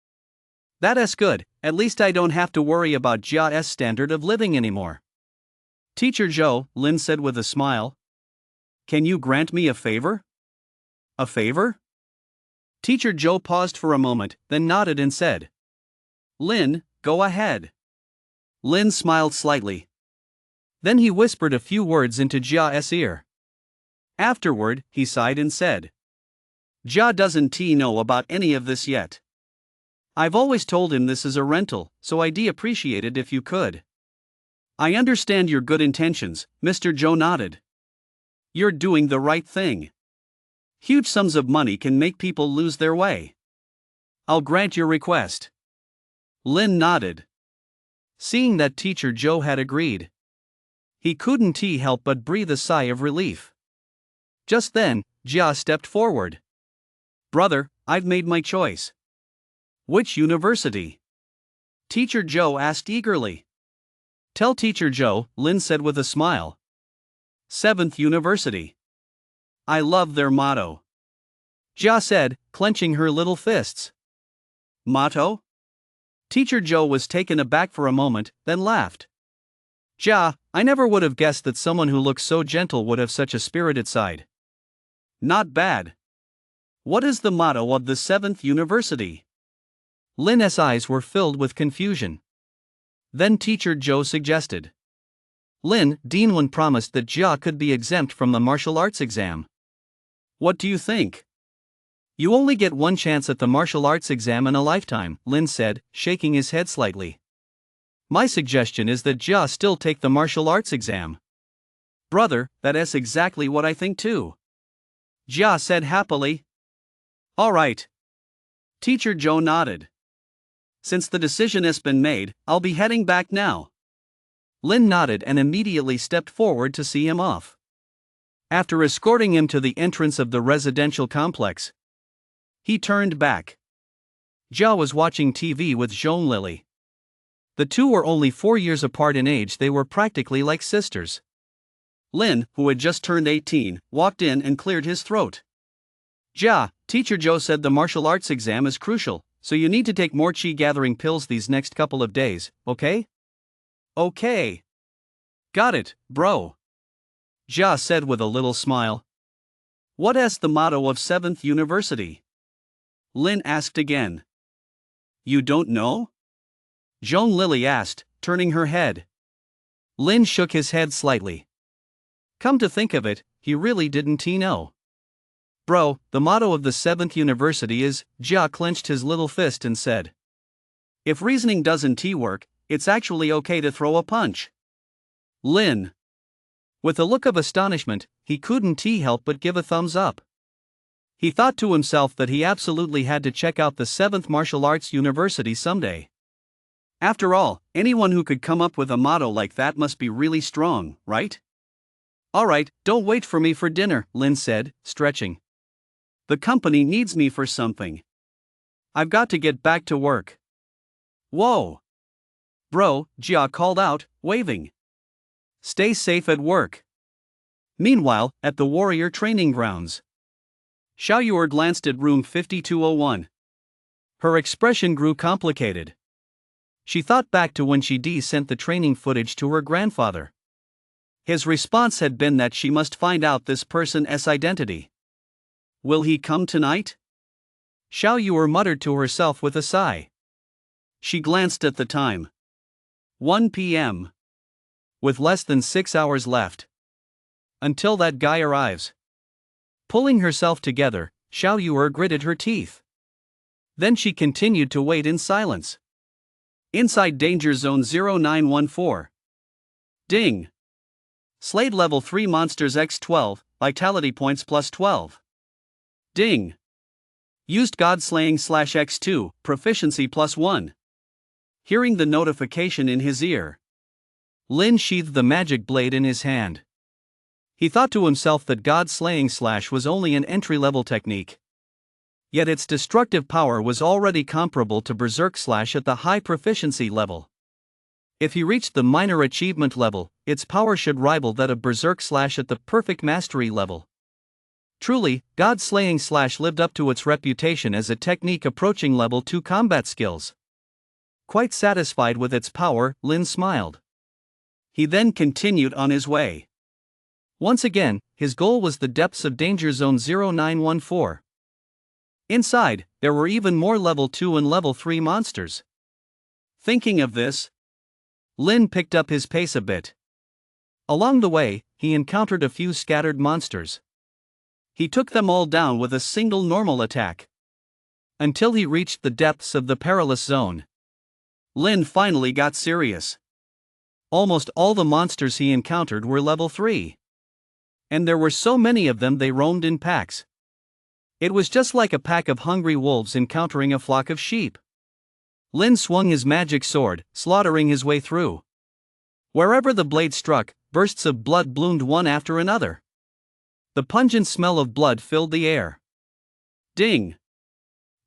That's good, at least I don't have to worry about Jia's standard of living anymore. Teacher Zhou, Lin said with a smile. Can you grant me a favor? A favor? Teacher Zhou paused for a moment, then nodded and said. Lin, go ahead. Lin smiled slightly. Then he whispered a few words into Jia's ear. Afterward, he sighed and said. Jia doesn't know about any of this yet. I've always told him this is a rental, so I'd appreciate it if you could. I understand your good intentions, Mr. Zhou nodded. You're doing the right thing. Huge sums of money can make people lose their way. I'll grant your request. Lin nodded. Seeing that Teacher Zhou had agreed, he couldn't help but breathe a sigh of relief. Just then, Jia stepped forward. Brother, I've made my choice. Which university? Teacher Zhou asked eagerly. Tell Teacher Zhou, Lin said with a smile. 7th University. I love their motto. Jia said, clenching her little fists. Motto? Teacher Zhou was taken aback for a moment, then laughed. Jia, I never would have guessed that someone who looks so gentle would have such a spirited side. Not bad. What is the motto of the 7th University? Lin's eyes were filled with confusion. Then Teacher Zhou suggested. Lin, Dean promised that Jia could be exempt from the martial arts exam. What do you think? You only get one chance at the martial arts exam in a lifetime, Lin said, shaking his head slightly. My suggestion is that Jia still take the martial arts exam. Brother, that's exactly what I think too. Jia said happily. All right. Teacher Zhou nodded. Since the decision has been made, I'll be heading back now. Lin nodded and immediately stepped forward to see him off. After escorting him to the entrance of the residential complex, he turned back. Jia was watching TV with Zhong Lily. The two were only 4 years apart in age. They were practically like sisters. Lin, who had just turned 18, walked in and cleared his throat. Jia, Teacher Zhou said the martial arts exam is crucial, so you need to take more chi gathering pills these next couple of days, okay? Okay. Got it, bro. Jia said with a little smile. What is the motto of 7th University? Lin asked again. You don't know? Zhong Lily asked, turning her head. Lin shook his head slightly. Come to think of it, he really didn't know. Bro, the motto of the 7th University is, Jia clenched his little fist and said. If reasoning doesn't work, it's actually okay to throw a punch. Lin. With a look of astonishment, he couldn't help but give a thumbs up. He thought to himself that he absolutely had to check out the 7th Martial Arts University someday. After all, anyone who could come up with a motto like that must be really strong, right? Alright, don't wait for me for dinner, Lin said, stretching. The company needs me for something. I've got to get back to work. Whoa! Bro, Jia called out, waving. Stay safe at work. Meanwhile, at the warrior training grounds, Xiao Yuer glanced at room 5201. Her expression grew complicated. She thought back to when she sent the training footage to her grandfather. His response had been that she must find out this person's identity. Will he come tonight? Xiao Yuer muttered to herself with a sigh. She glanced at the time. 1 p.m. With less than 6 hours left, Until that guy arrives. Pulling herself together, Xiao Yuer gritted her teeth. Then she continued to wait in silence. Inside Danger Zone 0914. Ding. Slayed level 3 monsters x12, vitality points plus 12. Ding. Used God Slaying /x2, proficiency plus 1. Hearing the notification in his ear, Lin sheathed the magic blade in his hand. He thought to himself that God Slaying / was only an entry-level technique. Yet its destructive power was already comparable to Berserk / at the high proficiency level. If he reached the minor achievement level, its power should rival that of Berserk / at the perfect mastery level. Truly, God Slaying / lived up to its reputation as a technique approaching level 2 combat skills. Quite satisfied with its power, Lin smiled. He then continued on his way. Once again, his goal was the depths of Danger Zone 0914. Inside, there were even more level 2 and level 3 monsters. Thinking of this, Lin picked up his pace a bit. Along the way, he encountered a few scattered monsters. He took them all down with a single normal attack. Until he reached the depths of the perilous zone. Lin finally got serious. Almost all the monsters he encountered were level 3. And there were so many of them they roamed in packs. It was just like a pack of hungry wolves encountering a flock of sheep. Lin swung his magic sword, slaughtering his way through. Wherever the blade struck, bursts of blood bloomed one after another. The pungent smell of blood filled the air. Ding.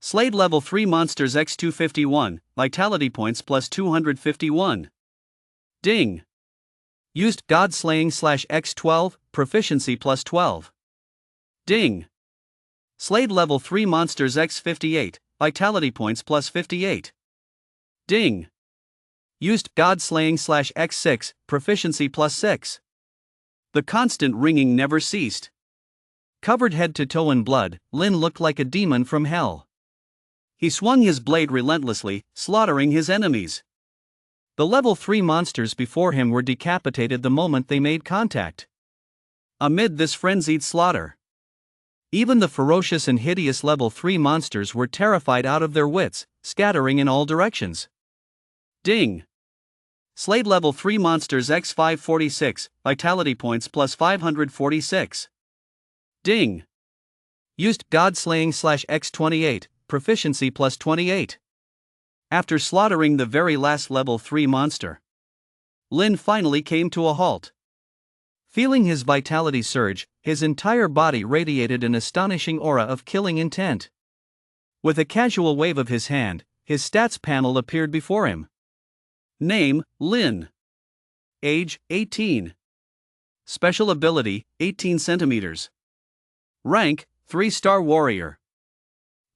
Slayed level 3 monsters x251, vitality points plus 251. Ding. Used God Slaying /x12, proficiency plus 12. Ding. Slayed level 3 monsters x58, vitality points plus 58. Ding. Used God Slaying /x6, proficiency plus 6. The constant ringing never ceased. Covered head to toe in blood, Lin looked like a demon from hell. He swung his blade relentlessly, slaughtering his enemies. The level 3 monsters before him were decapitated the moment they made contact. Amid this frenzied slaughter, even the ferocious and hideous level 3 monsters were terrified out of their wits, scattering in all directions. Ding. Slayed level 3 monsters x546, vitality points plus 546. Ding. Used God Slaying /x28, proficiency plus 28. After slaughtering the very last level 3 monster, Lin finally came to a halt. Feeling his vitality surge, his entire body radiated an astonishing aura of killing intent. With a casual wave of his hand, his stats panel appeared before him. Name, Lin. Age, 18. Special ability, 18 centimeters. Rank, 3-star warrior.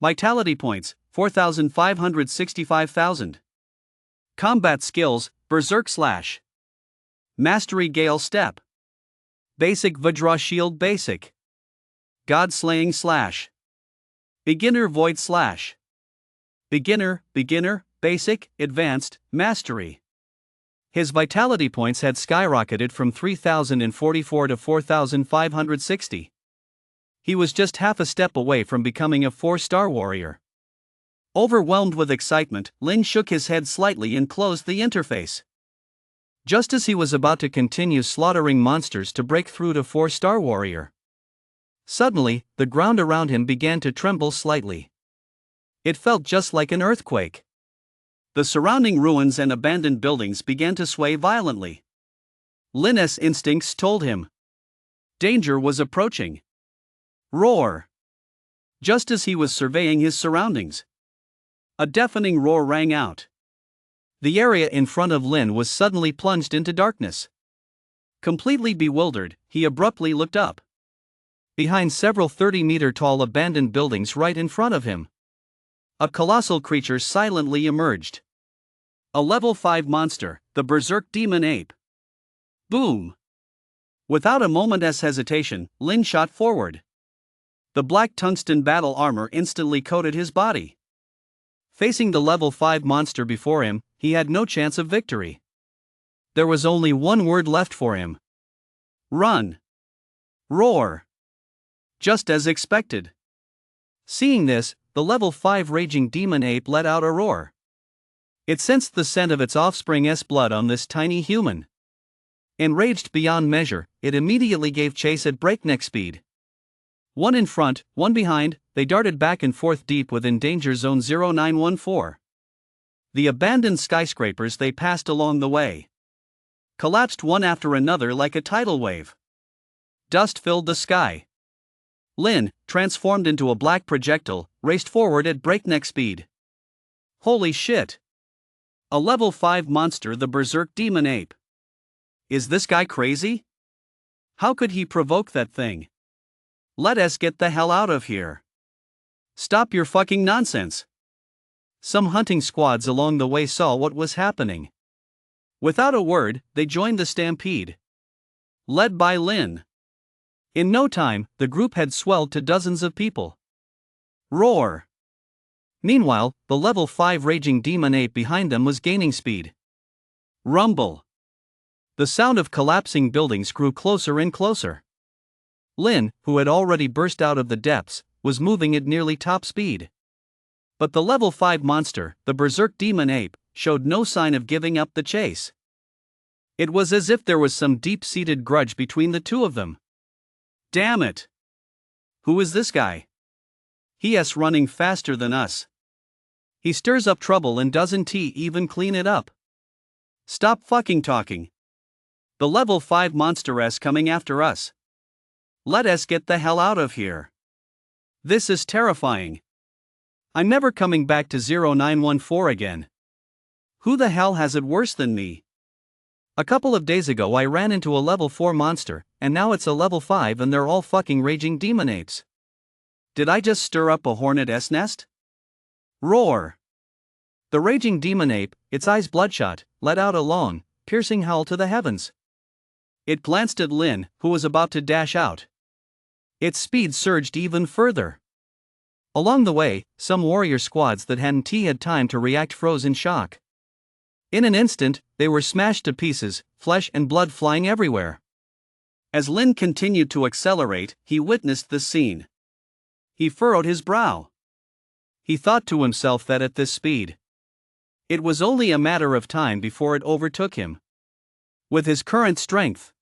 Vitality points, 4,565,000. Combat skills, Berserk /. Mastery Gale Step. Basic Vajra Shield Basic. God Slaying /. Beginner Void /. Beginner, Basic, Advanced, Mastery. His vitality points had skyrocketed from 3,044 to 4,560. He was just half a step away from becoming a 4-star warrior. Overwhelmed with excitement, Lin shook his head slightly and closed the interface. Just as he was about to continue slaughtering monsters to break through to 4-star warrior, suddenly, the ground around him began to tremble slightly. It felt just like an earthquake. The surrounding ruins and abandoned buildings began to sway violently. Lin's instincts told him danger was approaching. Roar! Just as he was surveying his surroundings, a deafening roar rang out. The area in front of Lin was suddenly plunged into darkness. Completely bewildered, he abruptly looked up. Behind several 30-meter-tall abandoned buildings right in front of him, a colossal creature silently emerged. A level 5 monster, the Berserk Demon Ape. Boom! Without a moment's hesitation, Lin shot forward. The black tungsten battle armor instantly coated his body. Facing the level 5 monster before him, he had no chance of victory. There was only one word left for him. Run! Roar! Just as expected. Seeing this, the level 5 raging demon ape let out a roar. It sensed the scent of its offspring's blood on this tiny human. Enraged beyond measure, it immediately gave chase at breakneck speed. One in front, one behind, they darted back and forth deep within danger zone 0914. The abandoned skyscrapers they passed along the way collapsed one after another like a tidal wave. Dust filled the sky. Lin, transformed into a black projectile, raced forward at breakneck speed. Holy shit! A level 5 monster, the berserk demon ape. Is this guy crazy? How could he provoke that thing? Let us get the hell out of here. Stop your fucking nonsense. Some hunting squads along the way saw what was happening. Without a word, they joined the stampede. Led by Lin. In no time, the group had swelled to dozens of people. Roar! Meanwhile, the level 5 raging demon ape behind them was gaining speed. Rumble! The sound of collapsing buildings grew closer and closer. Lin, who had already burst out of the depths, was moving at nearly top speed. But the level 5 monster, the berserk demon ape, showed no sign of giving up the chase. It was as if there was some deep-seated grudge between the two of them. Damn it! Who is this guy? He's running faster than us. He stirs up trouble and doesn't even clean it up. Stop fucking talking. The level 5 monster's coming after us. Let us get the hell out of here. This is terrifying. I'm never coming back to 0914 again. Who the hell has it worse than me? A couple of days ago I ran into a level 4 monster, and now it's a level 5 and they're all fucking raging demon apes. Did I just stir up a hornet's nest? Roar! The raging demon ape, its eyes bloodshot, let out a long, piercing howl to the heavens. It glanced at Lin, who was about to dash out. Its speed surged even further. Along the way, some warrior squads that hadn't had time to react froze in shock. In an instant, they were smashed to pieces, flesh and blood flying everywhere. As Lin continued to accelerate, he witnessed the scene. He furrowed his brow. He thought to himself that at this speed, it was only a matter of time before it overtook him. With his current strength,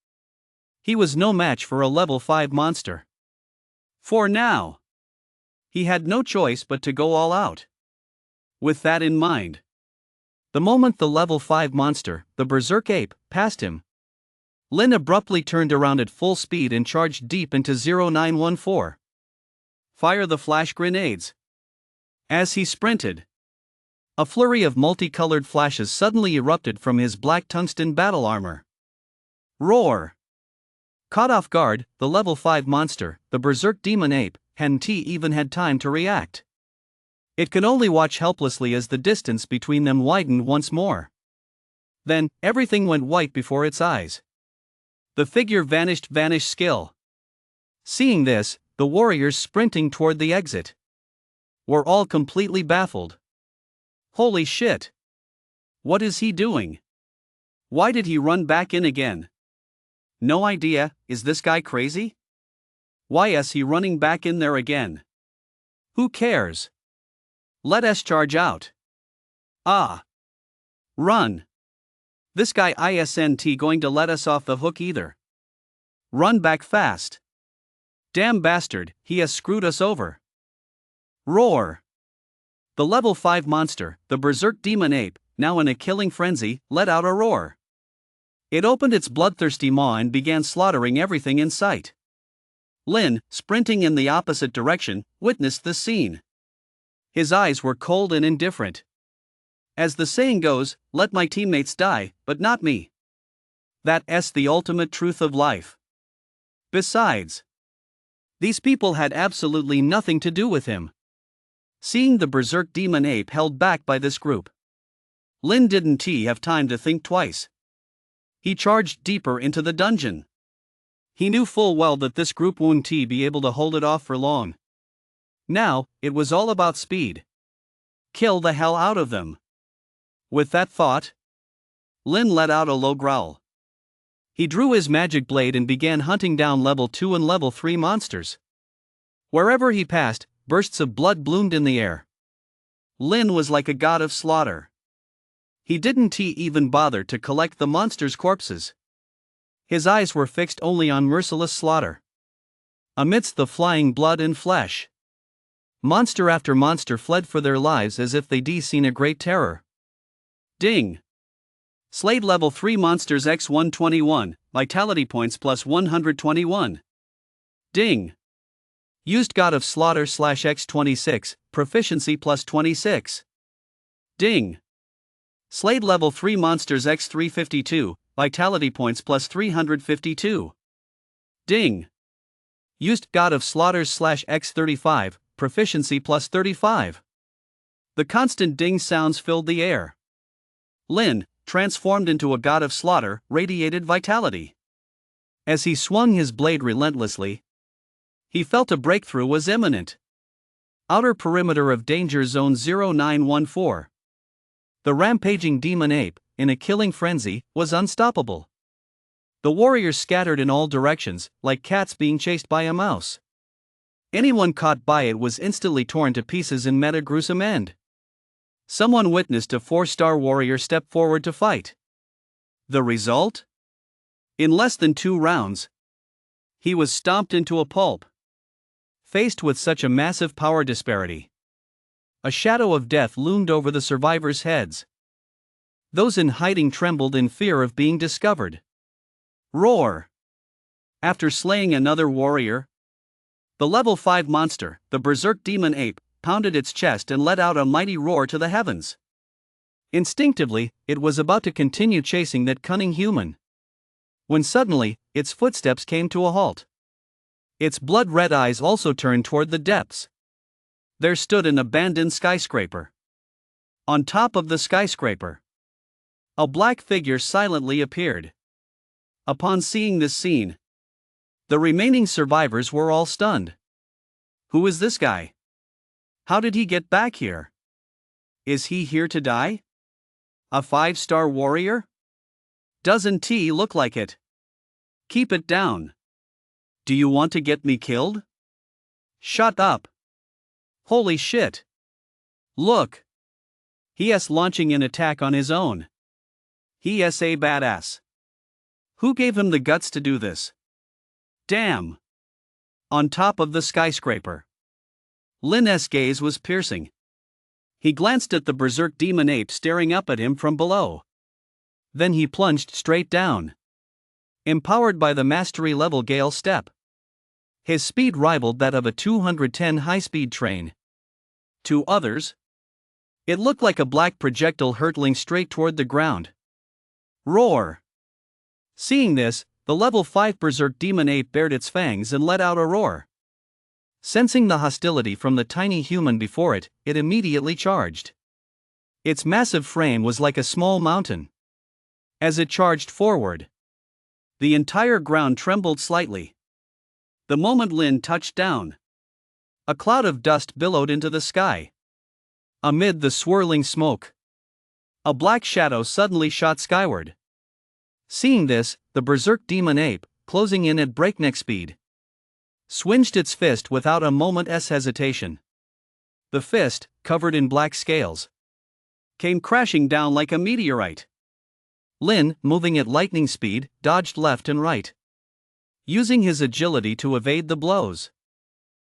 he was no match for a level 5 monster. For now, he had no choice but to go all out. With that in mind, the moment the level 5 monster, the berserk ape, passed him, Lin abruptly turned around at full speed and charged deep into 0914. Fire the flash grenades. As he sprinted, a flurry of multicolored flashes suddenly erupted from his black tungsten battle armor. Roar! Caught off guard, the level 5 monster, the berserk demon ape, hadn't even had time to react. It could only watch helplessly as the distance between them widened once more. Then, everything went white before its eyes. The figure vanished skill. Seeing this, the warriors sprinting toward the exit were all completely baffled. Holy shit! What is he doing? Why did he run back in again? No idea. Is this guy crazy? Why is he running back in there again? Who cares? Let us charge out. Ah! Run! This guy isn't going to let us off the hook either. Run back fast. Damn bastard, he has screwed us over. Roar! The level 5 monster, the berserk demon ape, now in a killing frenzy, let out a roar. It opened its bloodthirsty maw and began slaughtering everything in sight. Lin, sprinting in the opposite direction, witnessed the scene. His eyes were cold and indifferent. As the saying goes, let my teammates die, but not me. That's the ultimate truth of life. Besides, these people had absolutely nothing to do with him. Seeing the berserk demon ape held back by this group, Lin didn't have time to think twice. He charged deeper into the dungeon. He knew full well that this group wouldn't be able to hold it off for long. Now, it was all about speed. Kill the hell out of them. With that thought, Lin let out a low growl. He drew his magic blade and began hunting down level 2 and level 3 monsters. Wherever he passed, bursts of blood bloomed in the air. Lin was like a god of slaughter. He didn't even bother to collect the monsters' corpses. His eyes were fixed only on merciless slaughter. Amidst the flying blood and flesh, monster after monster fled for their lives as if they'd seen a great terror. Ding! Slayed level 3 monsters x 121, vitality points plus 121. Ding! Used God of Slaughter / x 26, proficiency plus 26. Ding! Slayed level 3 monsters x 352, vitality points plus 352. Ding! Used God of Slaughters / x 35, proficiency plus 35. The constant ding sounds filled the air. Lin, transformed into a god of slaughter, radiated vitality. As he swung his blade relentlessly, he felt a breakthrough was imminent. Outer perimeter of danger zone 0914. The rampaging demon ape, in a killing frenzy, was unstoppable. The warriors scattered in all directions, like cats being chased by a mouse. Anyone caught by it was instantly torn to pieces and met a gruesome end. Someone witnessed a 4-star warrior step forward to fight. The result? In less than 2 rounds, he was stomped into a pulp. Faced with such a massive power disparity, a shadow of death loomed over the survivors' heads. Those in hiding trembled in fear of being discovered. Roar! After slaying another warrior, the level 5 monster, the berserk demon ape, pounded its chest and let out a mighty roar to the heavens. Instinctively, it was about to continue chasing that cunning human, when suddenly, its footsteps came to a halt. Its blood-red eyes also turned toward the depths. There stood an abandoned skyscraper. On top of the skyscraper, a black figure silently appeared. Upon seeing this scene, the remaining survivors were all stunned. Who is this guy? How did he get back here? Is he here to die? A 5-star warrior? Doesn't he look like it? Keep it down. Do you want to get me killed? Shut up. Holy shit. Look. He's launching an attack on his own. He's a badass. Who gave him the guts to do this? Damn. On top of the skyscraper, Lin's gaze was piercing. He glanced at the berserk demon ape staring up at him from below. Then he plunged straight down, empowered by the mastery level Gale Step. His speed rivaled that of a 210 high-speed train. To others, it looked like a black projectile hurtling straight toward the ground. Roar! Seeing this, the level 5 berserk demon ape bared its fangs and let out a roar. Sensing the hostility from the tiny human before it, it immediately charged. Its massive frame was like a small mountain. As it charged forward, the entire ground trembled slightly. The moment Lin touched down, a cloud of dust billowed into the sky. Amid the swirling smoke, a black shadow suddenly shot skyward. Seeing this, the berserk demon ape, closing in at breakneck speed, swinged its fist without a moment's hesitation. The fist, covered in black scales, came crashing down like a meteorite. Lin, moving at lightning speed, dodged left and right, using his agility to evade the blows.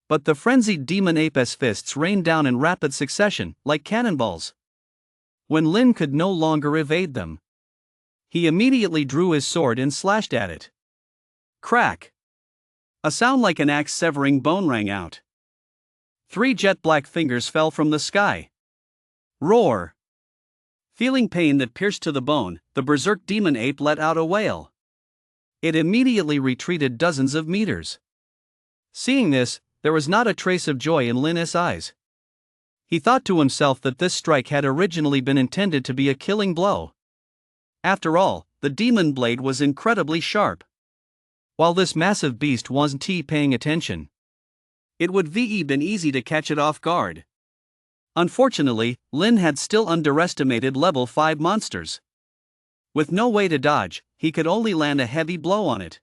But the frenzied demon ape's fists rained down in rapid succession, like cannonballs. When Lin could no longer evade them, he immediately drew his sword and slashed at it. Crack! A sound like an axe severing bone rang out. 3 jet-black fingers fell from the sky. Roar! Feeling pain that pierced to the bone, the berserk demon ape let out a wail. It immediately retreated dozens of meters. Seeing this, there was not a trace of joy in Lin's eyes. He thought to himself that this strike had originally been intended to be a killing blow. After all, the demon blade was incredibly sharp. While this massive beast wasn't paying attention, it would been easy to catch it off guard. Unfortunately, Lin had still underestimated level 5 monsters. With no way to dodge, he could only land a heavy blow on it.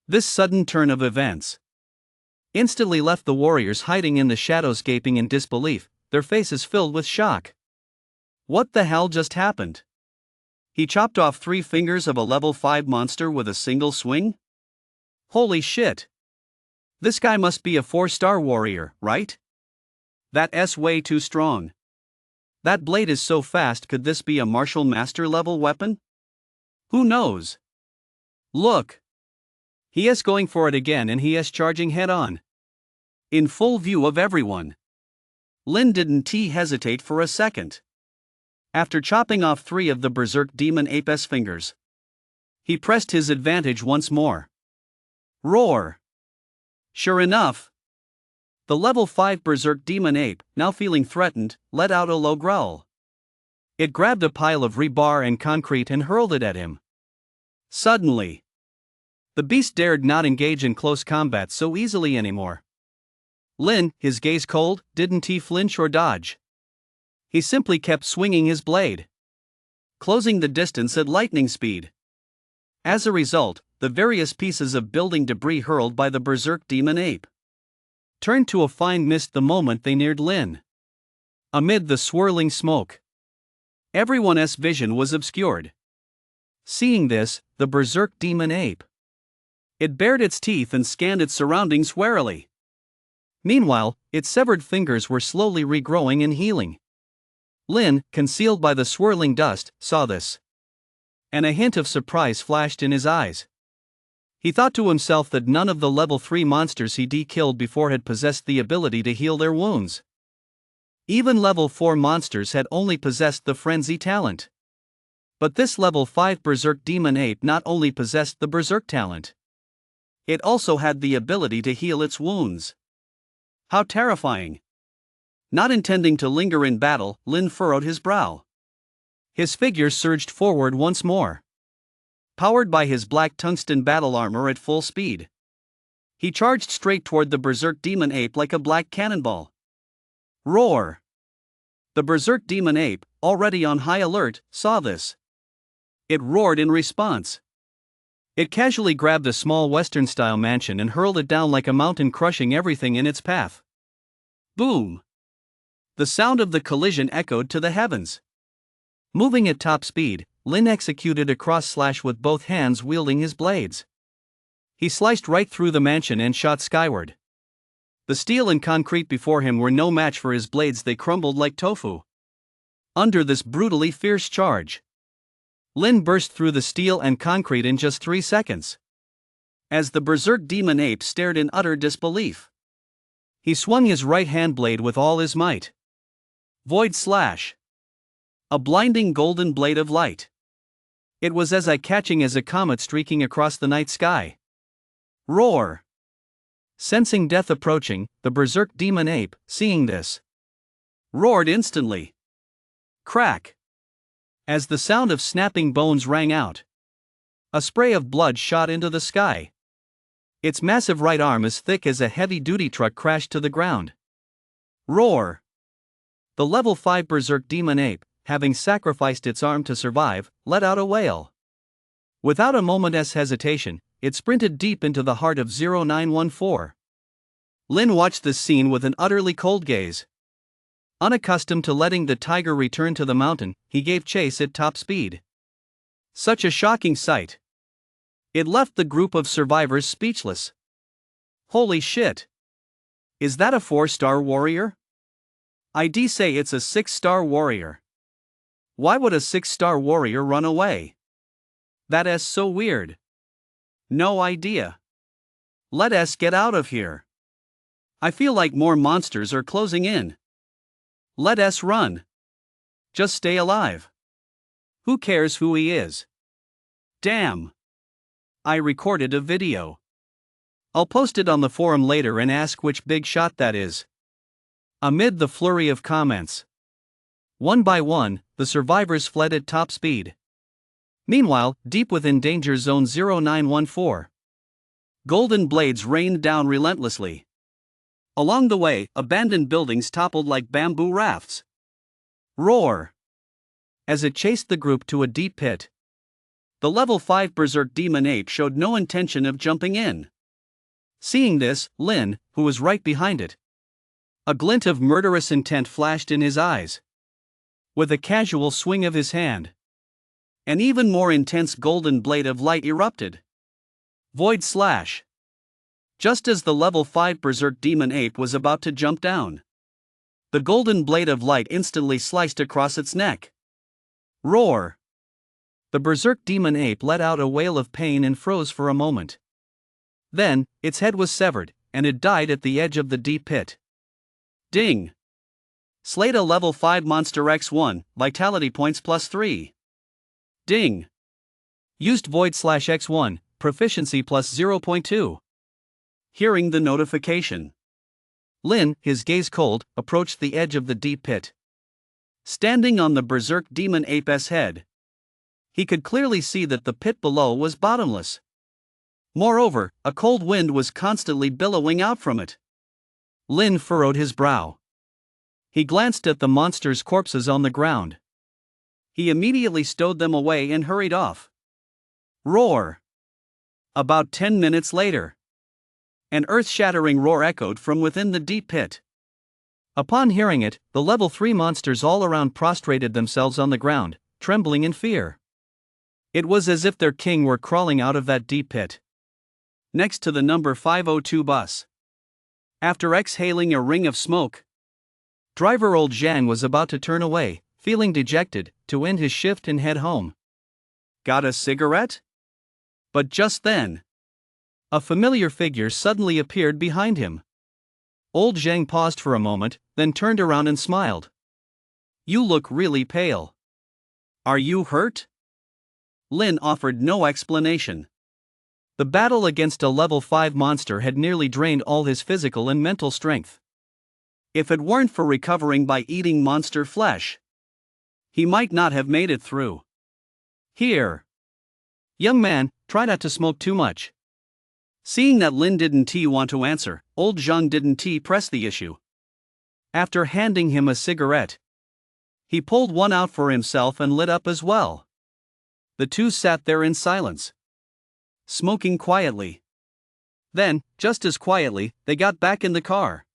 This sudden turn of events instantly left the warriors hiding in the shadows gaping in disbelief, their faces filled with shock. What the hell just happened? He chopped off 3 fingers of a level 5 monster with a single swing? Holy shit! This guy must be a 4-star warrior, right? That's way too strong. That blade is so fast, could this be a martial master level weapon? Who knows? Look! He is going for it again and he is charging head on. In full view of everyone. Lin didn't hesitate for a second. After chopping off 3 of the berserk demon ape's fingers, he pressed his advantage once more. Roar! Sure enough, the level 5 berserk demon ape, now feeling threatened, let out a low growl. It grabbed a pile of rebar and concrete and hurled it at him. Suddenly, the beast dared not engage in close combat so easily anymore. Lin, his gaze cold, didn't flinch or dodge. He simply kept swinging his blade, closing the distance at lightning speed. As a result, the various pieces of building debris hurled by the berserk demon ape turned to a fine mist the moment they neared Lin. Amid the swirling smoke, everyone's vision was obscured. Seeing this, the berserk demon ape, it bared its teeth and scanned its surroundings warily. Meanwhile, its severed fingers were slowly regrowing and healing. Lin, concealed by the swirling dust, saw this, and a hint of surprise flashed in his eyes. He thought to himself that none of the level 3 monsters he killed before had possessed the ability to heal their wounds. Even level 4 monsters had only possessed the frenzy talent. But this level 5 berserk demon ape not only possessed the berserk talent, it also had the ability to heal its wounds. How terrifying! Not intending to linger in battle, Lin furrowed his brow. His figure surged forward once more, powered by his black tungsten battle armor at full speed. He charged straight toward the berserk demon ape like a black cannonball. Roar! The berserk demon ape, already on high alert, saw this. It roared in response. It casually grabbed a small Western-style mansion and hurled it down like a mountain, crushing everything in its path. Boom! The sound of the collision echoed to the heavens. Moving at top speed, Lin executed a cross-slash with both hands, wielding his blades. He sliced right through the mansion and shot skyward. The steel and concrete before him were no match for his blades, they crumbled like tofu under this brutally fierce charge. Lin burst through the steel and concrete in just 3 seconds. As the berserk demon ape stared in utter disbelief, he swung his right-hand blade with all his might. Void slash! A blinding golden blade of light. It was as eye-catching as a comet streaking across the night sky. Roar! Sensing death approaching, the berserk demon ape, seeing this, roared instantly. Crack! As the sound of snapping bones rang out, a spray of blood shot into the sky. Its massive right arm, as thick as a heavy-duty truck, crashed to the ground. Roar! The level 5 berserk demon ape, having sacrificed its arm to survive, let out a wail. Without a moment's hesitation, it sprinted deep into the heart of 0914. Lin watched this scene with an utterly cold gaze. Unaccustomed to letting the tiger return to the mountain, he gave chase at top speed. Such a shocking sight. It left the group of survivors speechless. Holy shit! Is that a 4-star warrior? I'd say it's a 6-star warrior. Why would a 6-star warrior run away? That is so weird. No idea. Let us get out of here. I feel like more monsters are closing in. Let us run. Just stay alive. Who cares who he is? Damn. I recorded a video. I'll post it on the forum later and ask which big shot that is. Amid the flurry of comments, one by one, the survivors fled at top speed. Meanwhile, deep within danger zone 0914, golden blades rained down relentlessly. Along the way, abandoned buildings toppled like bamboo rafts. Roar! As it chased the group to a deep pit, the level 5 Berserk Demon Ape showed no intention of jumping in. Seeing this, Lin, who was right behind it. A glint of murderous intent flashed in his eyes. With a casual swing of his hand, an even more intense golden blade of light erupted. Void Slash. Just as the level 5 Berserk Demon Ape was about to jump down, the golden blade of light instantly sliced across its neck. Roar! The Berserk Demon Ape let out a wail of pain and froze for a moment. Then, its head was severed, and it died at the edge of the deep pit. Ding! Slayed a level 5 monster X1, vitality points +3. Ding! Used Void Slash X1, proficiency +0.2. Hearing the notification, Lin, his gaze cold, approached the edge of the deep pit. Standing on the Berserk Demon Ape's head, he could clearly see that the pit below was bottomless. Moreover, a cold wind was constantly billowing out from it. Lin furrowed his brow. He glanced at the monster's corpses on the ground. He immediately stowed them away and hurried off. Roar! About 10 minutes later, an earth-shattering roar echoed from within the deep pit. Upon hearing it, the level 3 monsters all around prostrated themselves on the ground, trembling in fear. It was as if their king were crawling out of that deep pit. Next to the number 502 bus. After exhaling a ring of smoke, driver old Zhang was about to turn away, feeling dejected, to end his shift and head home. Got a cigarette? But just then, a familiar figure suddenly appeared behind him. Old Zhang paused for a moment, then turned around and smiled. You look really pale. Are you hurt? Lin offered no explanation. The battle against a level 5 monster had nearly drained all his physical and mental strength. If it weren't for recovering by eating monster flesh, he might not have made it through. Here. Young man, try not to smoke too much. Seeing that Lin didn't want to answer, old Zhang didn't press the issue. After handing him a cigarette, he pulled one out for himself and lit up as well. The two sat there in silence, smoking quietly. Then, just as quietly, they got back in the car.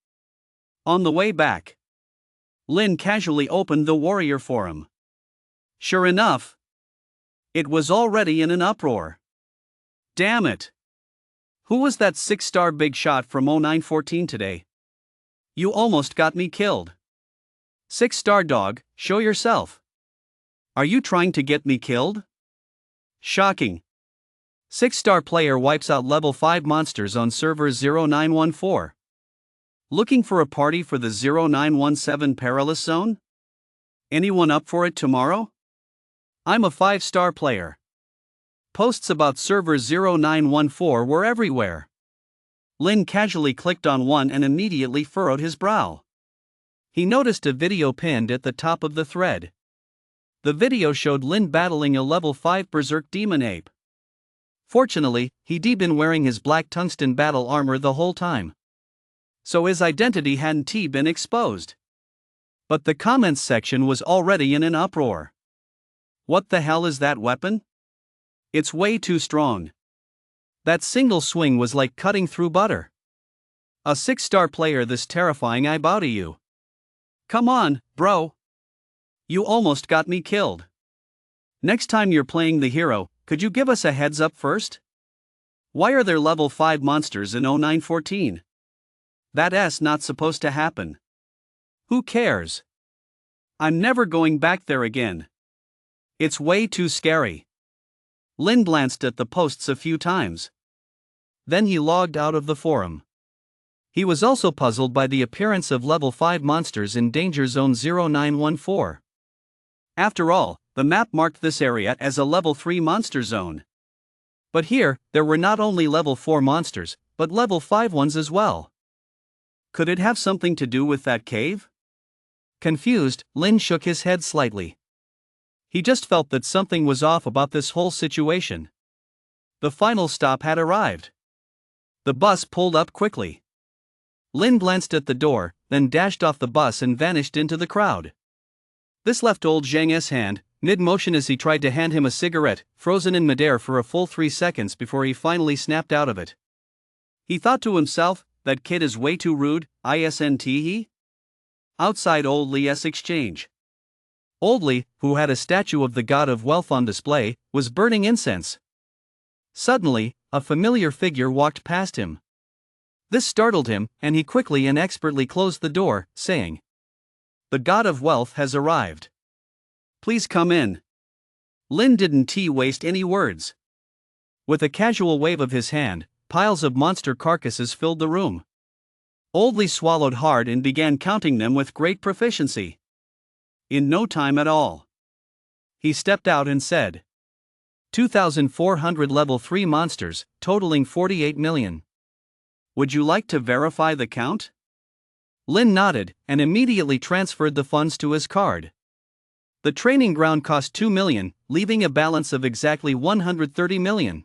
On the way back, Lin casually opened the warrior forum. Sure enough, it was already in an uproar. Damn it! Who was that 6-star big shot from 0914 today? You almost got me killed. 6-star dog, show yourself. Are you trying to get me killed? Shocking. 6-star player wipes out level 5 monsters on server 0914. Looking for a party for the 0917 Perilous Zone? Anyone up for it tomorrow? I'm a 5-star player. Posts about server 0914 were everywhere. Lin casually clicked on one and immediately furrowed his brow. He noticed a video pinned at the top of the thread. The video showed Lin battling a level 5 Berserk Demon Ape. Fortunately, he'd been wearing his black tungsten battle armor the whole time, so his identity hadn't been exposed. But the comments section was already in an uproar. What the hell is that weapon? It's way too strong. That single swing was like cutting through butter. A 6-star player this terrifying, I bow to you. Come on, bro. You almost got me killed. Next time you're playing the hero, could you give us a heads up first? Why are there level 5 monsters in 0914? That's not supposed to happen. Who cares? I'm never going back there again. It's way too scary. Lin glanced at the posts a few times. Then he logged out of the forum. He was also puzzled by the appearance of level 5 monsters in Danger Zone 0914. After all, the map marked this area as a level 3 monster zone. But here, there were not only level 4 monsters, but level 5 ones as well. Could it have something to do with that cave? Confused, Lin shook his head slightly. He just felt that something was off about this whole situation. The final stop had arrived. The bus pulled up quickly. Lin glanced at the door, then dashed off the bus and vanished into the crowd. This left old Zhang's hand, mid-motion as he tried to hand him a cigarette, frozen in midair for a full 3 seconds before he finally snapped out of it. He thought to himself, that kid is way too rude, isn't he? Outside Old Lee's exchange. Old Lee, who had a statue of the god of wealth on display, was burning incense. Suddenly, a familiar figure walked past him. This startled him, and he quickly and expertly closed the door, saying, "The god of wealth has arrived. Please come in." Lin didn't waste any words. With a casual wave of his hand, piles of monster carcasses filled the room. Old Lee swallowed hard and began counting them with great proficiency. In no time at all, he stepped out and said, 2,400 level 3 monsters, totaling 48 million. Would you like to verify the count? Lin nodded, and immediately transferred the funds to his card. The training ground cost 2 million, leaving a balance of exactly 130 million.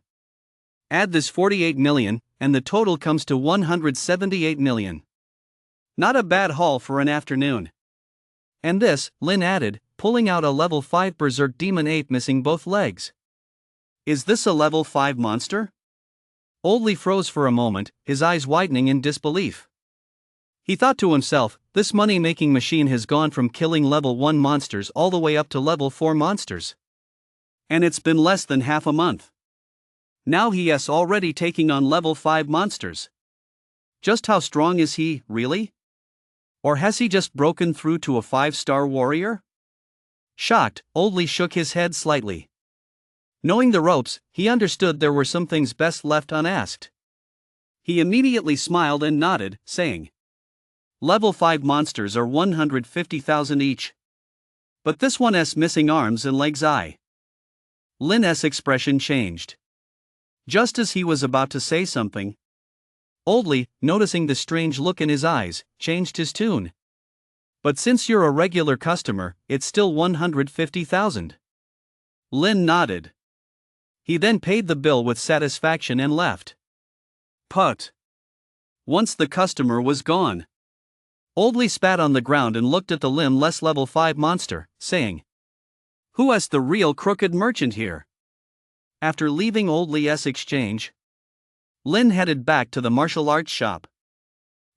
Add this 48 million, and the total comes to 178 million. Not a bad haul for an afternoon. And this, Lin added, pulling out a level 5 berserk demon ape missing both legs. Is this a level 5 monster? Old Lee froze for a moment, his eyes widening in disbelief. He thought to himself, this money-making machine has gone from killing level 1 monsters all the way up to level 4 monsters. And it's been less than half a month. Now he is already taking on level 5 monsters. Just how strong is he, really? Or has he just broken through to a 5-star warrior? Shocked, Old Lee shook his head slightly. Knowing the ropes, he understood there were some things best left unasked. He immediately smiled and nodded, saying, Level 5 monsters are 150,000 each. But this one's missing arms and legs. Lin's expression changed. Just as he was about to say something, Old Lee, noticing the strange look in his eyes, changed his tune. But since you're a regular customer, it's still 150,000. Lin nodded. He then paid the bill with satisfaction and left. Put. Once the customer was gone, Old Lee spat on the ground and looked at the limbless level 5 monster, saying, Who is the real crooked merchant here? After leaving Old Lee's exchange, Lin headed back to the martial arts shop.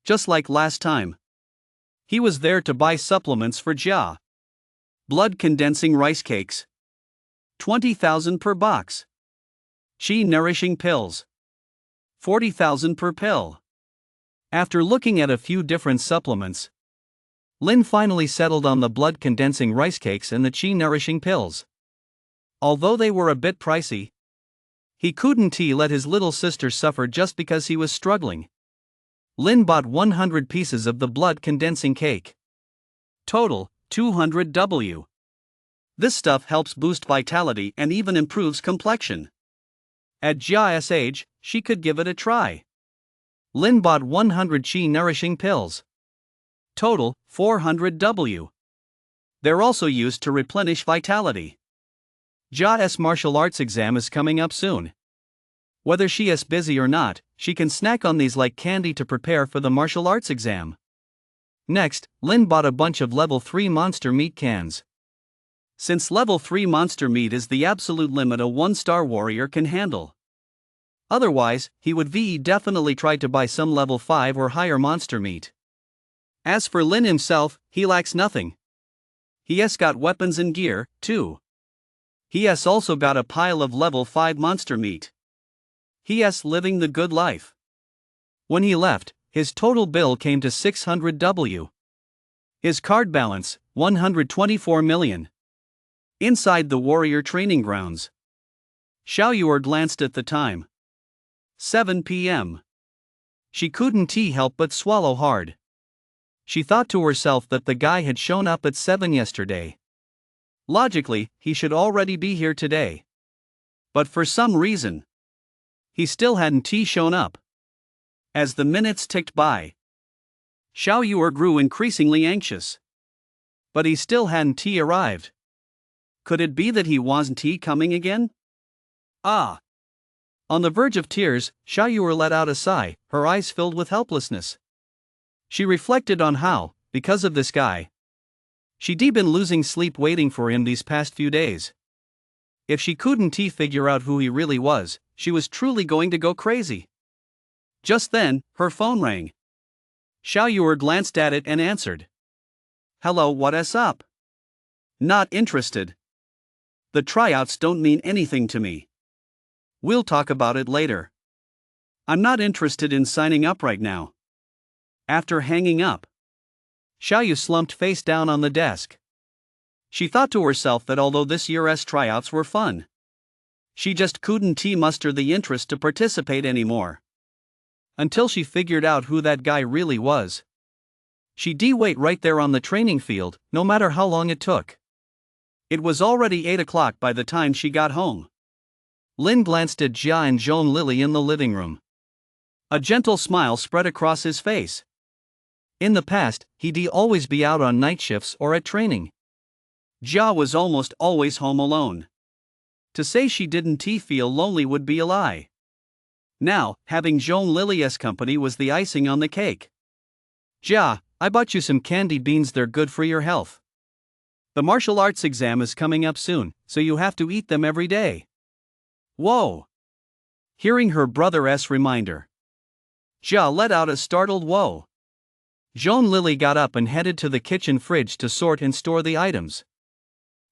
Just like last time, he was there to buy supplements for Jia. Blood-condensing rice cakes. 20,000 per box. Chi-nourishing pills. 40,000 per pill. After looking at a few different supplements, Lin finally settled on the blood-condensing rice cakes and the chi-nourishing pills. Although they were a bit pricey, he couldn't let his little sister suffer just because he was struggling. Lin bought 100 pieces of the blood-condensing cake. Total, 200 W. This stuff helps boost vitality and even improves complexion. At Jia's age, she could give it a try. Lin bought 100 chi-nourishing pills. Total, 400 W. They're also used to replenish vitality. Jia's martial arts exam is coming up soon. Whether she is busy or not, she can snack on these like candy to prepare for the martial arts exam. Next, Lin bought a bunch of level 3 monster meat cans. Since level 3 monster meat is the absolute limit a 1-star warrior can handle. Otherwise, he would definitely try to buy some level 5 or higher monster meat. As for Lin himself, he lacks nothing. He has got weapons and gear, too. He has also got a pile of level 5 monster meat. He is living the good life. When he left, his total bill came to 600 W. His card balance, 124 million. Inside the warrior training grounds, Xiao Yuer glanced at the time. 7 p.m. She couldn't help but swallow hard. She thought to herself that the guy had shown up at 7 yesterday. Logically, he should already be here today. But for some reason, he still hadn't shown up. As the minutes ticked by, Xiao Yuer grew increasingly anxious. But he still hadn't arrived. Could it be that he wasn't coming again? On the verge of tears, Xiao Yuer let out a sigh, her eyes filled with helplessness. She reflected on how, because of this guy, She'd been losing sleep waiting for him these past few days. If she couldn't figure out who he really was, she was truly going to go crazy. Just then, her phone rang. Xiao Yuer glanced at it and answered. Hello, what's up? Not interested. The tryouts don't mean anything to me. We'll talk about it later. I'm not interested in signing up right now. After hanging up, Xiaoyu slumped face down on the desk. She thought to herself that although this year's tryouts were fun, she just couldn't muster the interest to participate anymore. Until she figured out who that guy really was. She'd wait right there on the training field, no matter how long it took. It was already 8 o'clock by the time she got home. Lin glanced at Jia and Zhong Lily in the living room. A gentle smile spread across his face. In the past, he'd always be out on night shifts or at training. Jia was almost always home alone. To say she didn't feel lonely would be a lie. Now, having Zhong Lily's company was the icing on the cake. Jia, I bought you some candy beans, they're good for your health. The martial arts exam is coming up soon, so you have to eat them every day. Whoa! Hearing her brother's reminder, Jia let out a startled whoa. Zhong Lily got up and headed to the kitchen fridge to sort and store the items.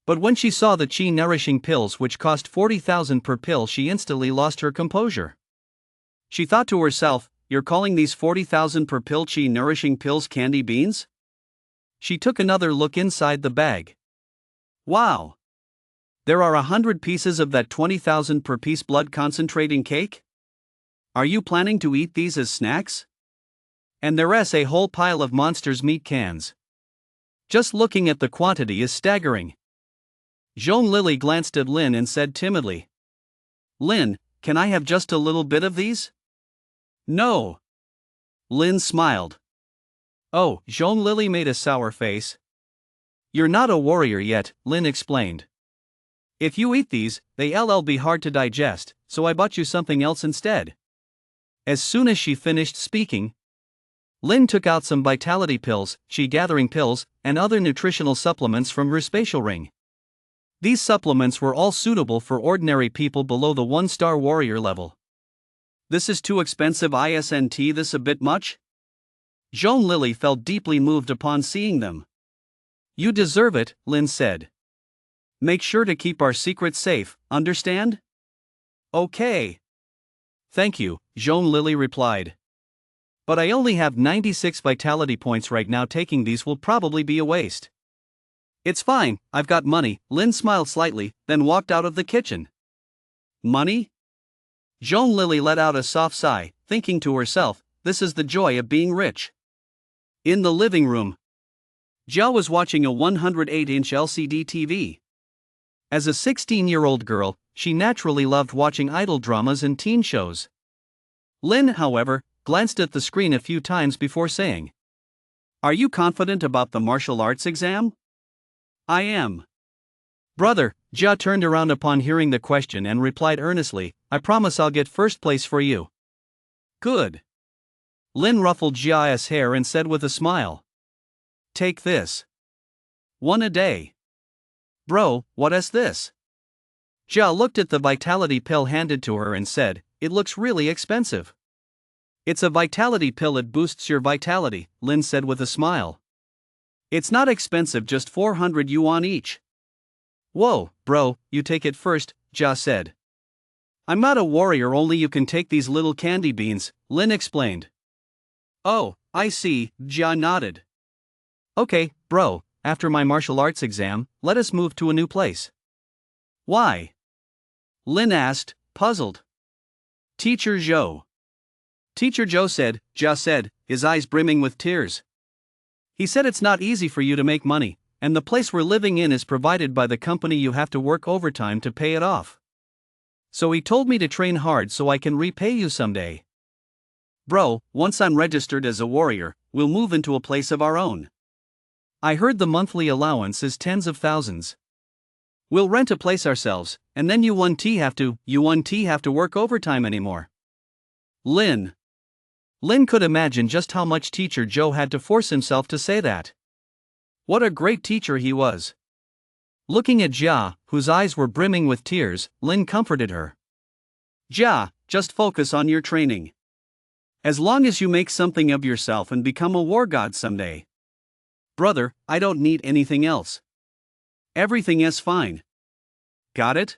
But when she saw the chi nourishing pills which cost 40,000 per pill, she instantly lost her composure. She thought to herself, you're calling these 40,000 per pill chi nourishing pills candy beans? She took another look inside the bag. Wow! There are 100 pieces of that 20,000 per piece blood concentrating cake? Are you planning to eat these as snacks? And there's a whole pile of Monster's meat cans. Just looking at the quantity is staggering. Zhong Lily glanced at Lin and said timidly, Lin, can I have just a little bit of these? No. Lin smiled. Oh, Zhong Lily made a sour face. You're not a warrior yet, Lin explained. If you eat these, they'll be hard to digest, so I bought you something else instead. As soon as she finished speaking, Lin took out some vitality pills, chi gathering pills, and other nutritional supplements from her spatial ring. These supplements were all suitable for ordinary people below the 1-star warrior level. This is too expensive, isn't this a bit much? Zhong Lily felt deeply moved upon seeing them. You deserve it, Lin said. Make sure to keep our secret safe, understand? Okay. Thank you, Zhong Lily replied. But I only have 96 vitality points right now, taking these will probably be a waste. It's fine, I've got money, Lin smiled slightly, then walked out of the kitchen. Money? Zhong Lily let out a soft sigh, thinking to herself, this is the joy of being rich. In the living room, Jia was watching a 108-inch LCD TV. As a 16-year-old girl, she naturally loved watching idol dramas and teen shows. Lin, however, glanced at the screen a few times before saying, Are you confident about the martial arts exam? I am. Brother, Jia turned around upon hearing the question and replied earnestly, I promise I'll get first place for you. Good. Lin ruffled Jia's hair and said with a smile, Take this. One a day. Bro, what's this? Jia looked at the vitality pill handed to her and said, It looks really expensive. It's a vitality pill, it boosts your vitality, Lin said with a smile. It's not expensive, just 400 yuan each. Whoa, bro, you take it first, Jia said. I'm not a warrior, only you can take these little candy beans, Lin explained. Oh, I see, Jia nodded. Okay, bro, after my martial arts exam, let us move to a new place. Why? Lin asked, puzzled. Teacher Zhou. Teacher Zhou said, Jia said, his eyes brimming with tears. He said it's not easy for you to make money, and the place we're living in is provided by the company, you have to work overtime to pay it off. So he told me to train hard so I can repay you someday. Bro, once I'm registered as a warrior, we'll move into a place of our own. I heard the monthly allowance is tens of thousands. We'll rent a place ourselves, and then you won't have to work overtime anymore. Lin could imagine just how much Teacher Zhou had to force himself to say that. What a great teacher he was. Looking at Jia, whose eyes were brimming with tears, Lin comforted her. Jia, just focus on your training. As long as you make something of yourself and become a war god someday. Brother, I don't need anything else. Everything is fine. Got it?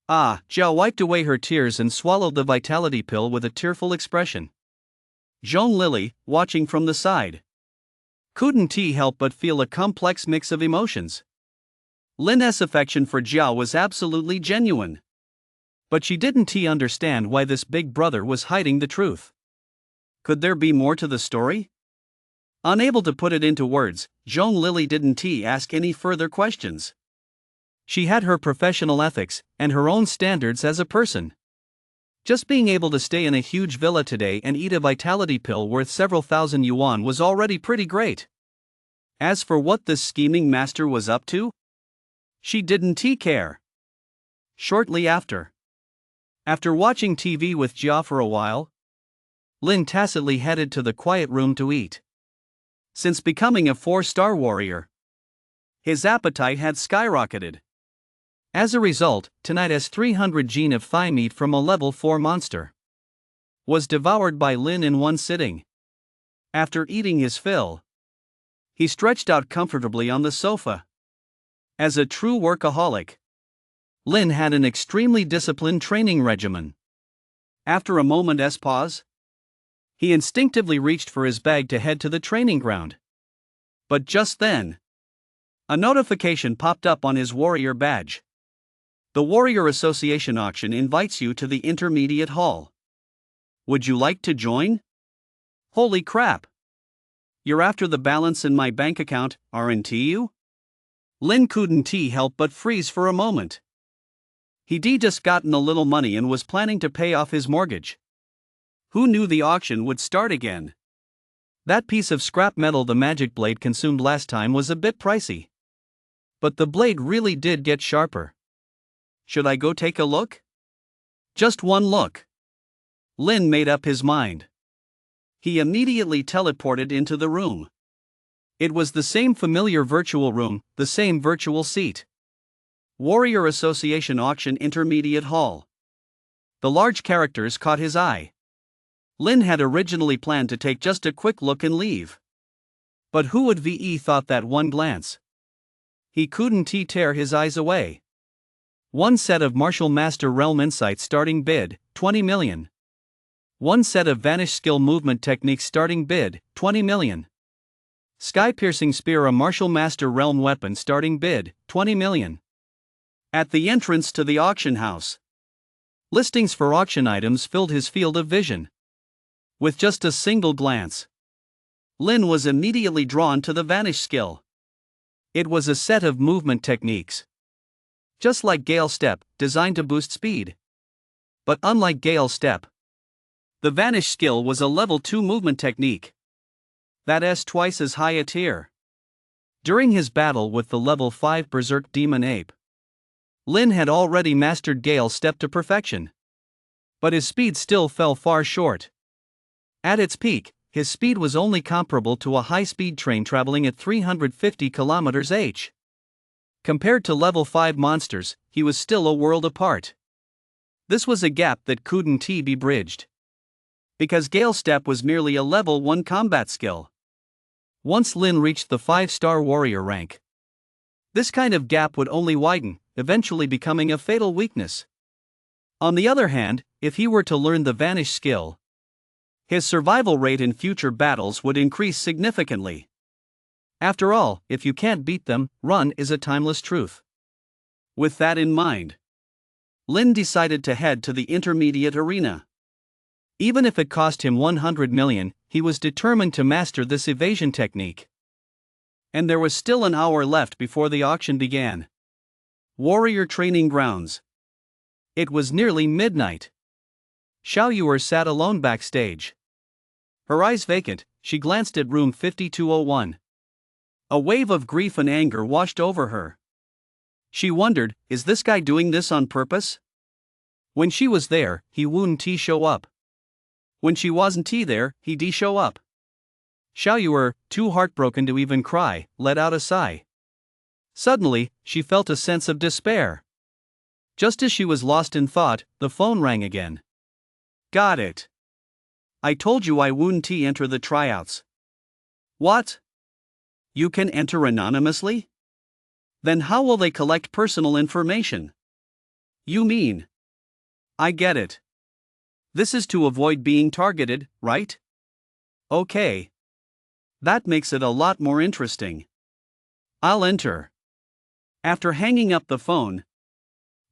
Jia wiped away her tears and swallowed the vitality pill with a tearful expression. Zhong Lily, watching from the side, couldn't help but feel a complex mix of emotions. Lin's affection for Jia was absolutely genuine. But she didn't understand why this big brother was hiding the truth. Could there be more to the story? Unable to put it into words, Zhong Lily didn't ask any further questions. She had her professional ethics, and her own standards as a person. Just being able to stay in a huge villa today and eat a vitality pill worth several thousand yuan was already pretty great. As for what this scheming master was up to, she didn't care. Shortly after watching TV with Jia for a while, Lin tacitly headed to the quiet room to eat. Since becoming a 4-star warrior, his appetite had skyrocketed. As a result, tonight's 300 gene of thigh meat from a level 4 monster was devoured by Lin in one sitting. After eating his fill, he stretched out comfortably on the sofa. As a true workaholic, Lin had an extremely disciplined training regimen. After a moment's pause, he instinctively reached for his bag to head to the training ground. But just then, a notification popped up on his warrior badge. The Warrior Association auction invites you to the intermediate hall. Would you like to join? Holy crap! You're after the balance in my bank account, aren't you? Lin couldn't help but freeze for a moment. He'd just gotten a little money and was planning to pay off his mortgage. Who knew the auction would start again? That piece of scrap metal the magic blade consumed last time was a bit pricey. But the blade really did get sharper. Should I go take a look? Just one look. Lin made up his mind. He immediately teleported into the room. It was the same familiar virtual room, the same virtual seat. Warrior Association Auction Intermediate Hall. The large characters caught his eye. Lin had originally planned to take just a quick look and leave. But who would thought that one glance? He couldn't tear his eyes away. One set of Martial Master Realm Insights starting bid, 20 million. One set of Vanish Skill Movement Techniques starting bid, 20 million. Sky Piercing Spear, a Martial Master Realm Weapon starting bid, 20 million. At the entrance to the auction house, listings for auction items filled his field of vision. With just a single glance, Lin was immediately drawn to the Vanish skill. It was a set of movement techniques, just like Gale Step, designed to boost speed. But unlike Gale Step, the Vanish skill was a level 2 movement technique. That's twice as high a tier. During his battle with the level 5 Berserk Demon Ape, Lin had already mastered Gale Step to perfection. But his speed still fell far short. At its peak, his speed was only comparable to a high-speed train traveling at 350 km/h. Compared to level 5 monsters, he was still a world apart. This was a gap that couldn't be bridged, because Gale Step was merely a level 1 combat skill. Once Lin reached the 5-star warrior rank, this kind of gap would only widen, eventually becoming a fatal weakness. On the other hand, if he were to learn the Vanish skill, his survival rate in future battles would increase significantly. After all, if you can't beat them, run is a timeless truth. With that in mind, Lin decided to head to the intermediate arena. Even if it cost him 100 million, he was determined to master this evasion technique. And there was still an hour left before the auction began. Warrior Training Grounds. It was nearly midnight. Xiao Yuer sat alone backstage. Her eyes vacant, she glanced at room 5201. A wave of grief and anger washed over her. She wondered, is this guy doing this on purpose? When she was there, he wouldn't show up. When she wasn't there, he'd show up. Xiao Yuer, too heartbroken to even cry, let out a sigh. Suddenly, she felt a sense of despair. Just as she was lost in thought, the phone rang again. Got it. I told you I wouldn't enter the tryouts. What? You can enter anonymously? Then how will they collect personal information? You mean? I get it. This is to avoid being targeted, right? Okay. That makes it a lot more interesting. I'll enter. After hanging up the phone,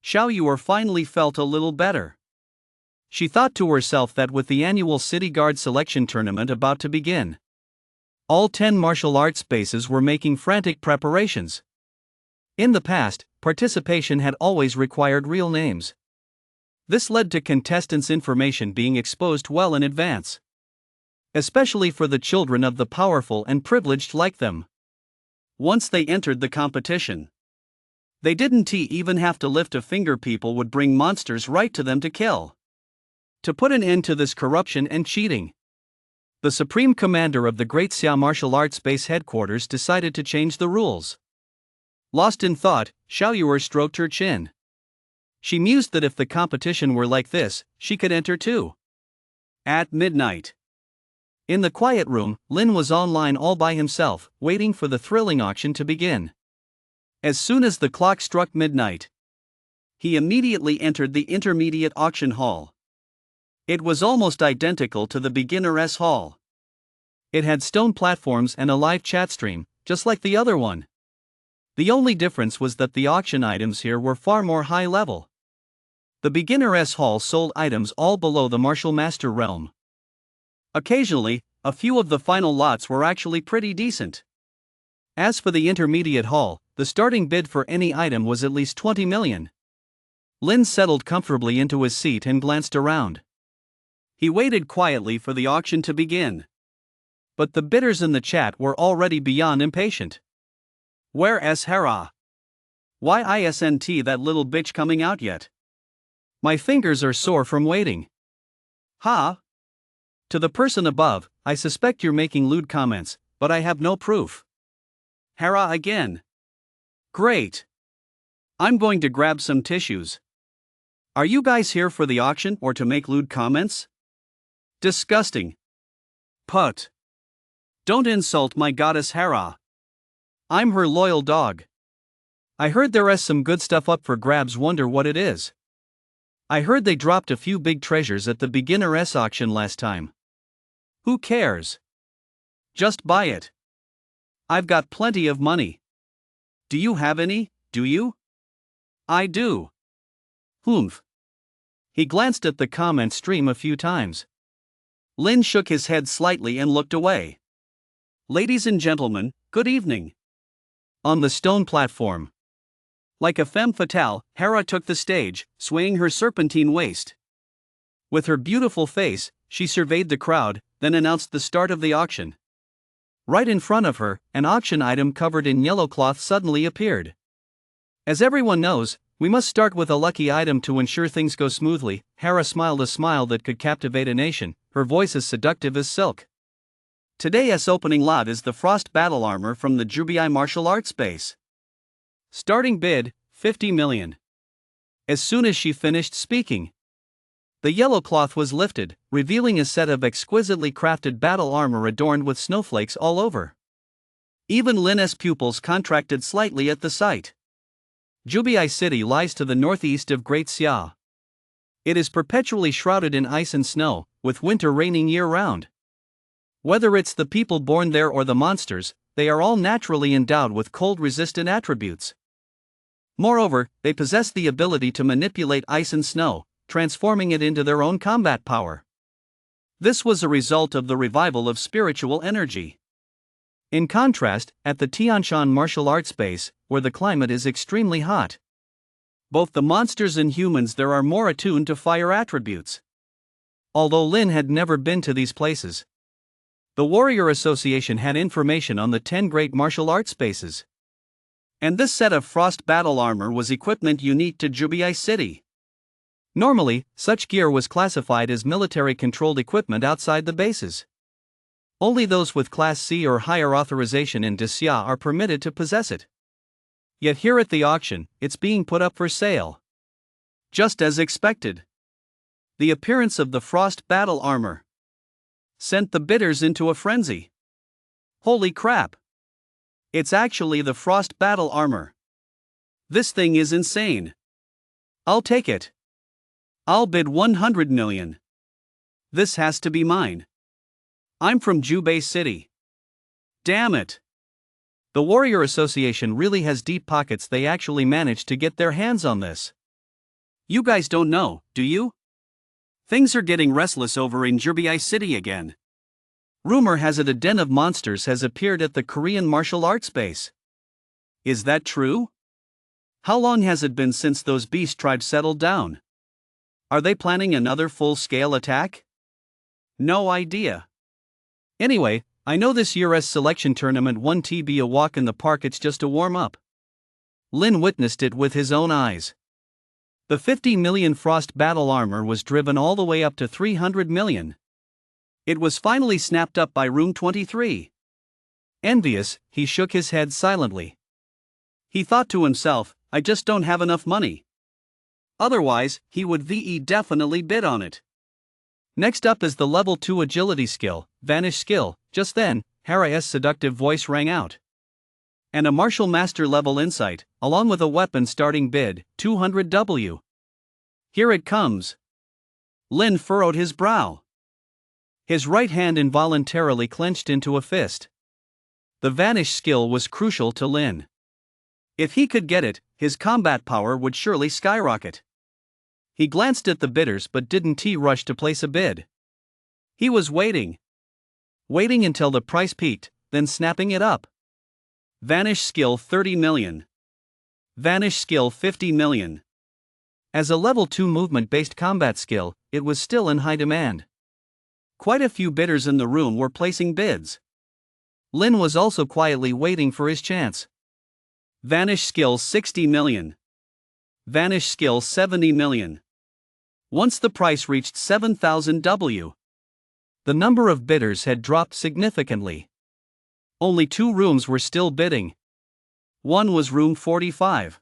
Xiao Yuer finally felt a little better. She thought to herself that with the annual City Guard selection tournament about to begin, all 10 martial arts bases were making frantic preparations. In the past, participation had always required real names. This led to contestants' information being exposed well in advance, especially for the children of the powerful and privileged like them. Once they entered the competition, they didn't even have to lift a finger. People would bring monsters right to them to kill. To put an end to this corruption and cheating, the supreme commander of the Great Xia Martial Arts Base headquarters decided to change the rules. Lost in thought, Xiao Yuer stroked her chin. She mused that if the competition were like this, she could enter too. At midnight, in the quiet room, Lin was online all by himself, waiting for the thrilling auction to begin. As soon as the clock struck midnight, he immediately entered the intermediate auction hall. It was almost identical to the beginner's hall. It had stone platforms and a live chat stream, just like the other one. The only difference was that the auction items here were far more high level. The beginner's hall sold items all below the martial master realm. Occasionally, a few of the final lots were actually pretty decent. As for the intermediate hall, the starting bid for any item was at least 20 million. Lin settled comfortably into his seat and glanced around. He waited quietly for the auction to begin. But the bidders in the chat were already beyond impatient. Where's Hera? Why isn't that little bitch coming out yet? My fingers are sore from waiting. Ha! To the person above, I suspect you're making lewd comments, but I have no proof. Hera again. Great. I'm going to grab some tissues. Are you guys here for the auction or to make lewd comments? Disgusting. Put. Don't insult my goddess Hera. I'm her loyal dog. I heard there is some good stuff up for grabs. Wonder what it is. I heard they dropped a few big treasures at the beginner's auction last time. Who cares? Just buy it. I've got plenty of money. Do you have any, do you? I do. Humph. He glanced at the comment stream a few times. Lin shook his head slightly and looked away. Ladies and gentlemen, good evening. On the stone platform, like a femme fatale, Hera took the stage, swaying her serpentine waist. With her beautiful face, she surveyed the crowd, then announced the start of the auction. Right in front of her, an auction item covered in yellow cloth suddenly appeared. As everyone knows, we must start with a lucky item to ensure things go smoothly. Hera smiled a smile that could captivate a nation, her voice as seductive as silk. Today's opening lot is the Frost Battle Armor from the Jubi Martial Arts Base. Starting bid, 50 million. As soon as she finished speaking, the yellow cloth was lifted, revealing a set of exquisitely crafted battle armor adorned with snowflakes all over. Even Lin's pupils contracted slightly at the sight. Jubi City lies to the northeast of Great Xia. It is perpetually shrouded in ice and snow, with winter reigning year-round. Whether it's the people born there or the monsters, they are all naturally endowed with cold-resistant attributes. Moreover, they possess the ability to manipulate ice and snow, transforming it into their own combat power. This was a result of the revival of spiritual energy. In contrast, at the Tianshan Martial Arts Base, where the climate is extremely hot, both the monsters and humans there are more attuned to fire attributes. Although Lin had never been to these places, the Warrior Association had information on the 10 great martial arts bases. And this set of frost battle armor was equipment unique to Jubi City. Normally, such gear was classified as military-controlled equipment outside the bases. Only those with Class C or higher authorization in Disya are permitted to possess it. Yet here at the auction, it's being put up for sale. Just as expected. The appearance of the Frost battle armor sent the bidders into a frenzy. Holy crap! It's actually the Frost battle armor. This thing is insane. I'll take it. I'll bid 100 million. This has to be mine. I'm from Jubei City. Damn it. The Warrior Association really has deep pockets. They actually managed to get their hands on this. You guys don't know, do you? Things are getting restless over in Jubei City again. Rumor has it a den of monsters has appeared at the Korean martial arts base. Is that true? How long has it been since those beast tribes settled down? Are they planning another full-scale attack? No idea. Anyway, I know this year's selection tournament won't be a walk in the park, it's just a warm-up. Lin witnessed it with his own eyes. The 50 million Frost battle armor was driven all the way up to 300 million. It was finally snapped up by Room 23. Envious, he shook his head silently. He thought to himself, I just don't have enough money. Otherwise, he would definitely bid on it. Next up is the level 2 agility skill, Vanish skill. Just then, Haray's seductive voice rang out. And a martial master level insight, along with a weapon starting bid, 200W. Here it comes. Lin furrowed his brow. His right hand involuntarily clenched into a fist. The Vanish skill was crucial to Lin. If he could get it, his combat power would surely skyrocket. He glanced at the bidders but didn't rush to place a bid. He was waiting until the price peaked, then snapping it up. Vanish skill 30 million. Vanish skill 50 million. As a level 2 movement-based combat skill, it was still in high demand. Quite a few bidders in the room were placing bids. Lin was also quietly waiting for his chance. Vanish skill 60 million. Vanish skill 70 million. Once the price reached 7,000W, the number of bidders had dropped significantly. Only 2 rooms were still bidding. One was room 45.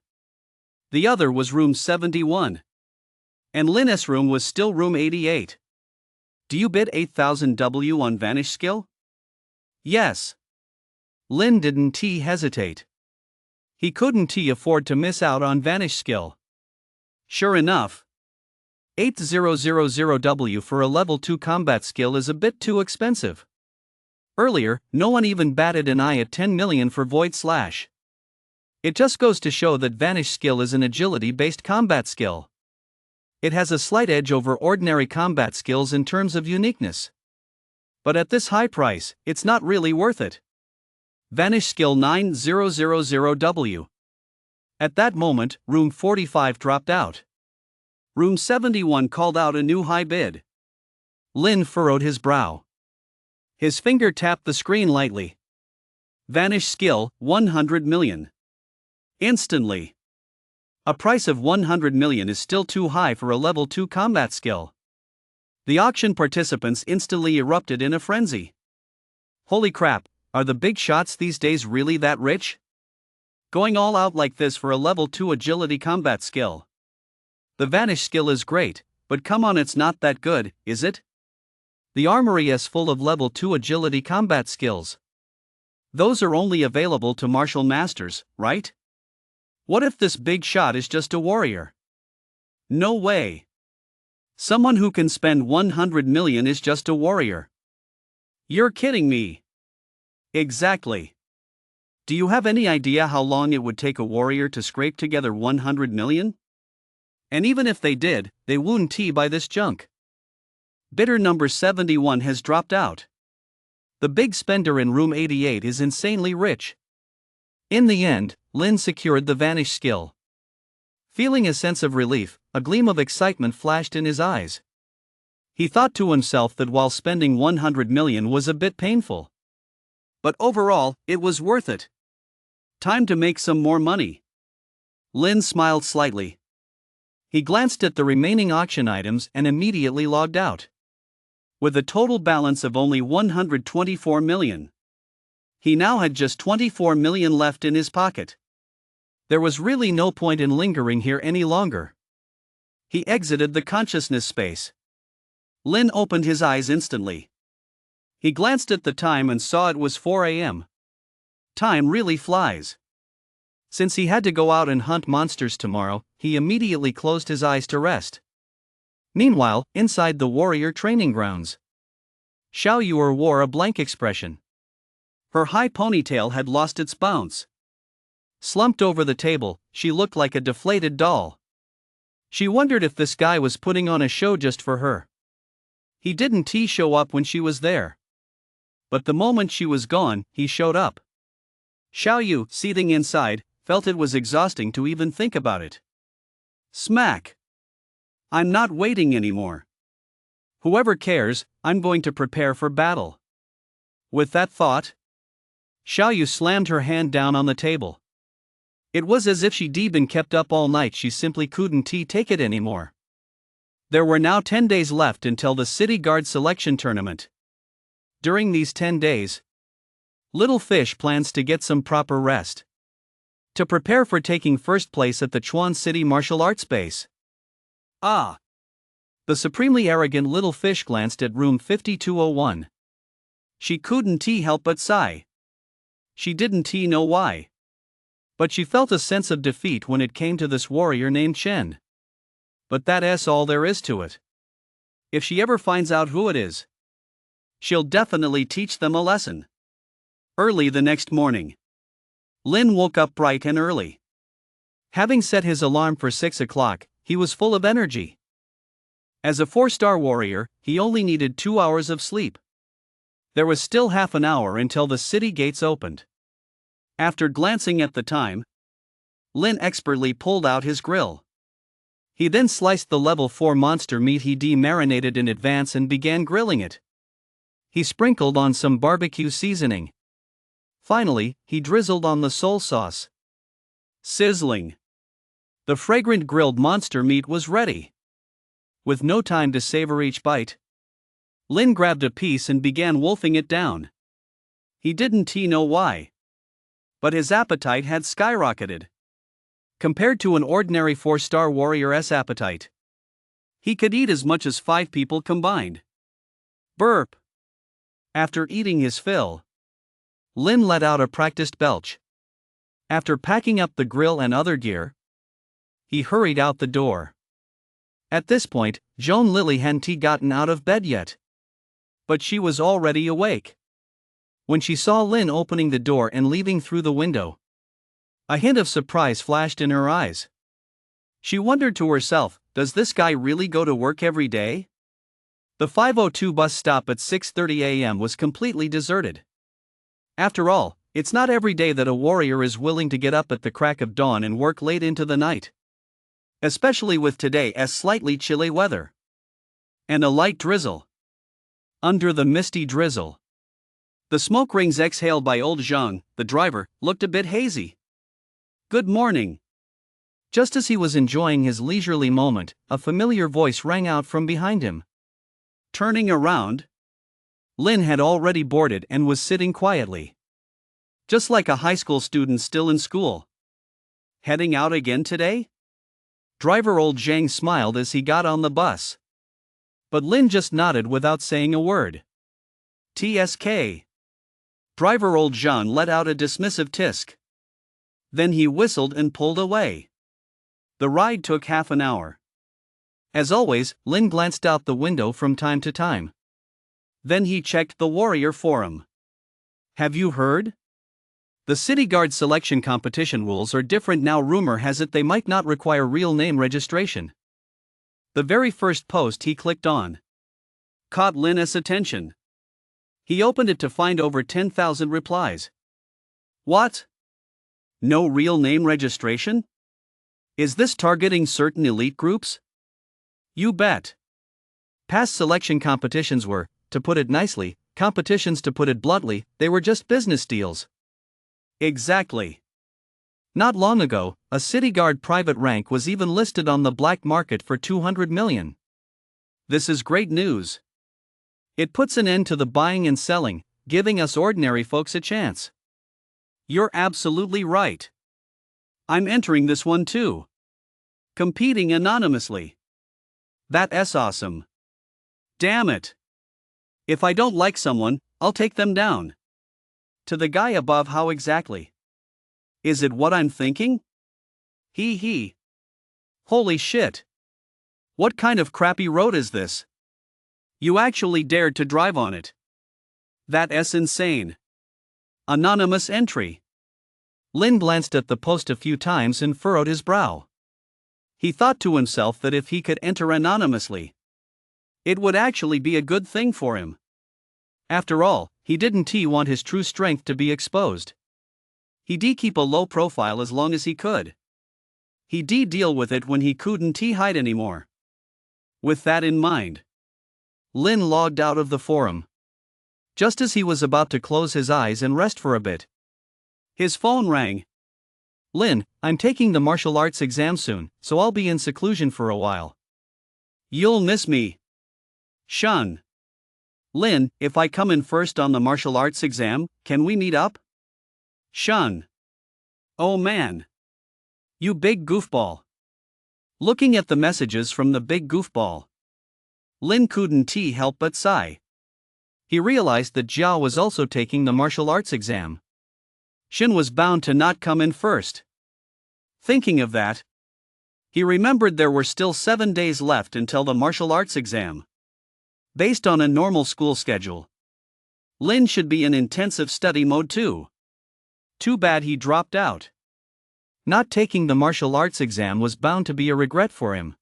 The other was room 71. And Lin's room was still room 88. Do you bid 8,000W on Vanish skill? Yes. Lin didn't hesitate. He couldn't afford to miss out on Vanish skill. Sure enough, 8000W for a level 2 combat skill is a bit too expensive. Earlier, no one even batted an eye at 10 million for Void Slash. It just goes to show that Vanish skill is an agility-based combat skill. It has a slight edge over ordinary combat skills in terms of uniqueness. But at this high price, it's not really worth it. Vanish skill 9000W. At that moment, room 45 dropped out. Room 71 called out a new high bid. Lin furrowed his brow. His finger tapped the screen lightly. Vanish skill 100 million. Instantly. A price of 100 million is still too high for a level 2 combat skill. The auction participants instantly erupted in a frenzy. Holy crap, are the big shots these days really that rich? Going all out like this for a level 2 agility combat skill. The Vanish skill is great, but come on, it's not that good, is it? The armory is full of level 2 agility combat skills. Those are only available to martial masters, right? What if this big shot is just a warrior? No way. Someone who can spend 100 million is just a warrior. You're kidding me. Exactly. Do you have any idea how long it would take a warrior to scrape together 100 million? And even if they did, they wouldn't buy this junk. Bidder number 71 has dropped out. The big spender in room 88 is insanely rich. In the end, Lin secured the Vanish skill. Feeling a sense of relief, a gleam of excitement flashed in his eyes. He thought to himself that while spending 100 million was a bit painful, but overall, it was worth it. Time to make some more money. Lin smiled slightly. He glanced at the remaining auction items and immediately logged out. with a total balance of only 124 million. He now had just 24 million left in his pocket. There was really no point in lingering here any longer. He exited the consciousness space. Lin opened his eyes instantly. He glanced at the time and saw it was 4 a.m. Time really flies. Since he had to go out and hunt monsters tomorrow, he immediately closed his eyes to rest. Meanwhile, inside the warrior training grounds, Xiao Yuer wore a blank expression. Her high ponytail had lost its bounce. Slumped over the table, she looked like a deflated doll. She wondered if this guy was putting on a show just for her. He didn't show up when she was there. But the moment she was gone, he showed up. Xiao Yu, seething inside, felt it was exhausting to even think about it. Smack! I'm not waiting anymore. Whoever cares, I'm going to prepare for battle. With that thought, Xiao Yu slammed her hand down on the table. It was as if she'd been kept up all night. She simply couldn't take it anymore. There were now 10 days left until the City Guard selection tournament. During these 10 days, Little Fish plans to get some proper rest, to prepare for taking first place at the Chuan City Martial Arts Base. Ah! The supremely arrogant Little Fish glanced at room 5201. She couldn't help but sigh. She didn't know why. But she felt a sense of defeat when it came to this warrior named Chen. But that's all there is to it. If she ever finds out who it is, she'll definitely teach them a lesson. Early the next morning, Lin woke up bright and early. Having set his alarm for 6 o'clock, he was full of energy. As a 4-star warrior, he only needed 2 hours of sleep. There was still half an hour until the city gates opened. After glancing at the time, Lin expertly pulled out his grill. He then sliced the level 4 monster meat he demarinated in advance and began grilling it. He sprinkled on some barbecue seasoning. Finally, he drizzled on the soul sauce. Sizzling! The fragrant grilled monster meat was ready. With no time to savor each bite, Lin grabbed a piece and began wolfing it down. He didn't know why, but his appetite had skyrocketed. Compared to an ordinary 4-star warrior's appetite, he could eat as much as 5 people combined. Burp! After eating his fill, Lin let out a practiced belch. After packing up the grill and other gear, he hurried out the door. At this point, Joan Lily hadn't gotten out of bed yet. But she was already awake. When she saw Lin opening the door and leaving through the window, a hint of surprise flashed in her eyes. She wondered to herself, does this guy really go to work every day? The 502 bus stop at 6:30 a.m. was completely deserted. After all, it's not every day that a warrior is willing to get up at the crack of dawn and work late into the night. Especially with today's slightly chilly weather. And a light drizzle. Under the misty drizzle, the smoke rings exhaled by old Zhang, the driver, looked a bit hazy. Good morning. Just as he was enjoying his leisurely moment, a familiar voice rang out from behind him. Turning around, Lin had already boarded and was sitting quietly. Just like a high school student still in school. Heading out again today? Driver old Zhang smiled as he got on the bus. But Lin just nodded without saying a word. TSK. Driver old Zhang let out a dismissive tisk. Then he whistled and pulled away. The ride took half an hour. As always, Lin glanced out the window from time to time. Then he checked the Warrior Forum. Have you heard? The City Guard selection competition rules are different now. Rumor has it they might not require real name registration. The very first post he clicked on caught Lin's attention. He opened it to find over 10,000 replies. What? No real name registration? Is this targeting certain elite groups? You bet. Past selection competitions were, to put it nicely, competitions. To put it bluntly, they were just business deals. Exactly. Not long ago, a City Guard private rank was even listed on the black market for 200 million. This is great news. It puts an end to the buying and selling, giving us ordinary folks a chance. You're absolutely right. I'm entering this one too. Competing anonymously. That's awesome. Damn it. If I don't like someone, I'll take them down. To the guy above, how exactly? Is it what I'm thinking? He. Holy shit. What kind of crappy road is this? You actually dared to drive on it. That's insane. Anonymous entry. Lin glanced at the post a few times and furrowed his brow. He thought to himself that if he could enter anonymously, it would actually be a good thing for him. After all, he didn't want his true strength to be exposed. He'd keep a low profile as long as he could. He'd deal with it when he couldn't hide anymore. With that in mind, Lin logged out of the forum. Just as he was about to close his eyes and rest for a bit, his phone rang. Lin, I'm taking the martial arts exam soon, so I'll be in seclusion for a while. You'll miss me. Shun. Lin, if I come in first on the martial arts exam, can we meet up? Shun. Oh man. You big goofball. Looking at the messages from the big goofball, Lin couldn't help but sigh. He realized that Jiao was also taking the martial arts exam. Shin was bound to not come in first. Thinking of that, he remembered there were still 7 days left until the martial arts exam. Based on a normal school schedule, Lin should be in intensive study mode too. Too bad he dropped out. Not taking the martial arts exam was bound to be a regret for him.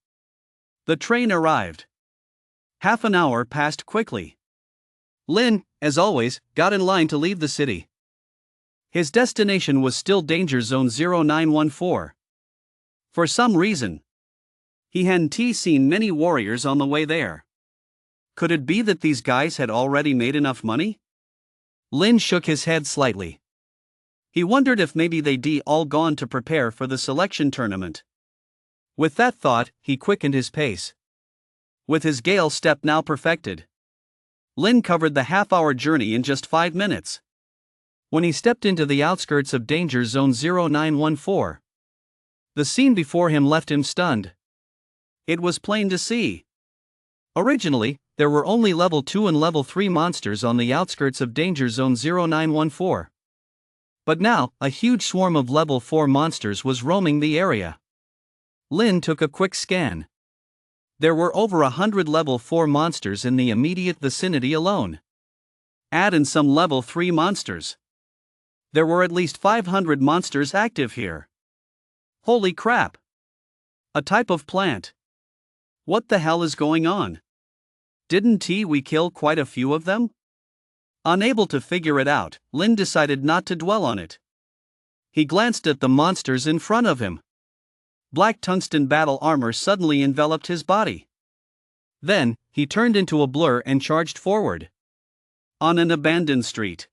The train arrived. Half an hour passed quickly. Lin, as always, got in line to leave the city. His destination was still Danger Zone 0914. For some reason, he hadn't seen many warriors on the way there. Could it be that these guys had already made enough money? Lin shook his head slightly. He wondered if maybe they'd all gone to prepare for the selection tournament. With that thought, he quickened his pace. With his Gale step now perfected, Lin covered the half-hour journey in just 5 minutes. When he stepped into the outskirts of Danger Zone 0914, the scene before him left him stunned. It was plain to see. Originally, there were only level 2 and level 3 monsters on the outskirts of Danger Zone 0914. But now, a huge swarm of level 4 monsters was roaming the area. Lin took a quick scan. There were over 100 level 4 monsters in the immediate vicinity alone. Add in some level 3 monsters. There were at least 500 monsters active here. Holy crap! A type of plant. What the hell is going on? Didn't we kill quite a few of them? Unable to figure it out, Lin decided not to dwell on it. He glanced at the monsters in front of him. Black tungsten battle armor suddenly enveloped his body. Then, he turned into a blur and charged forward. On an abandoned street,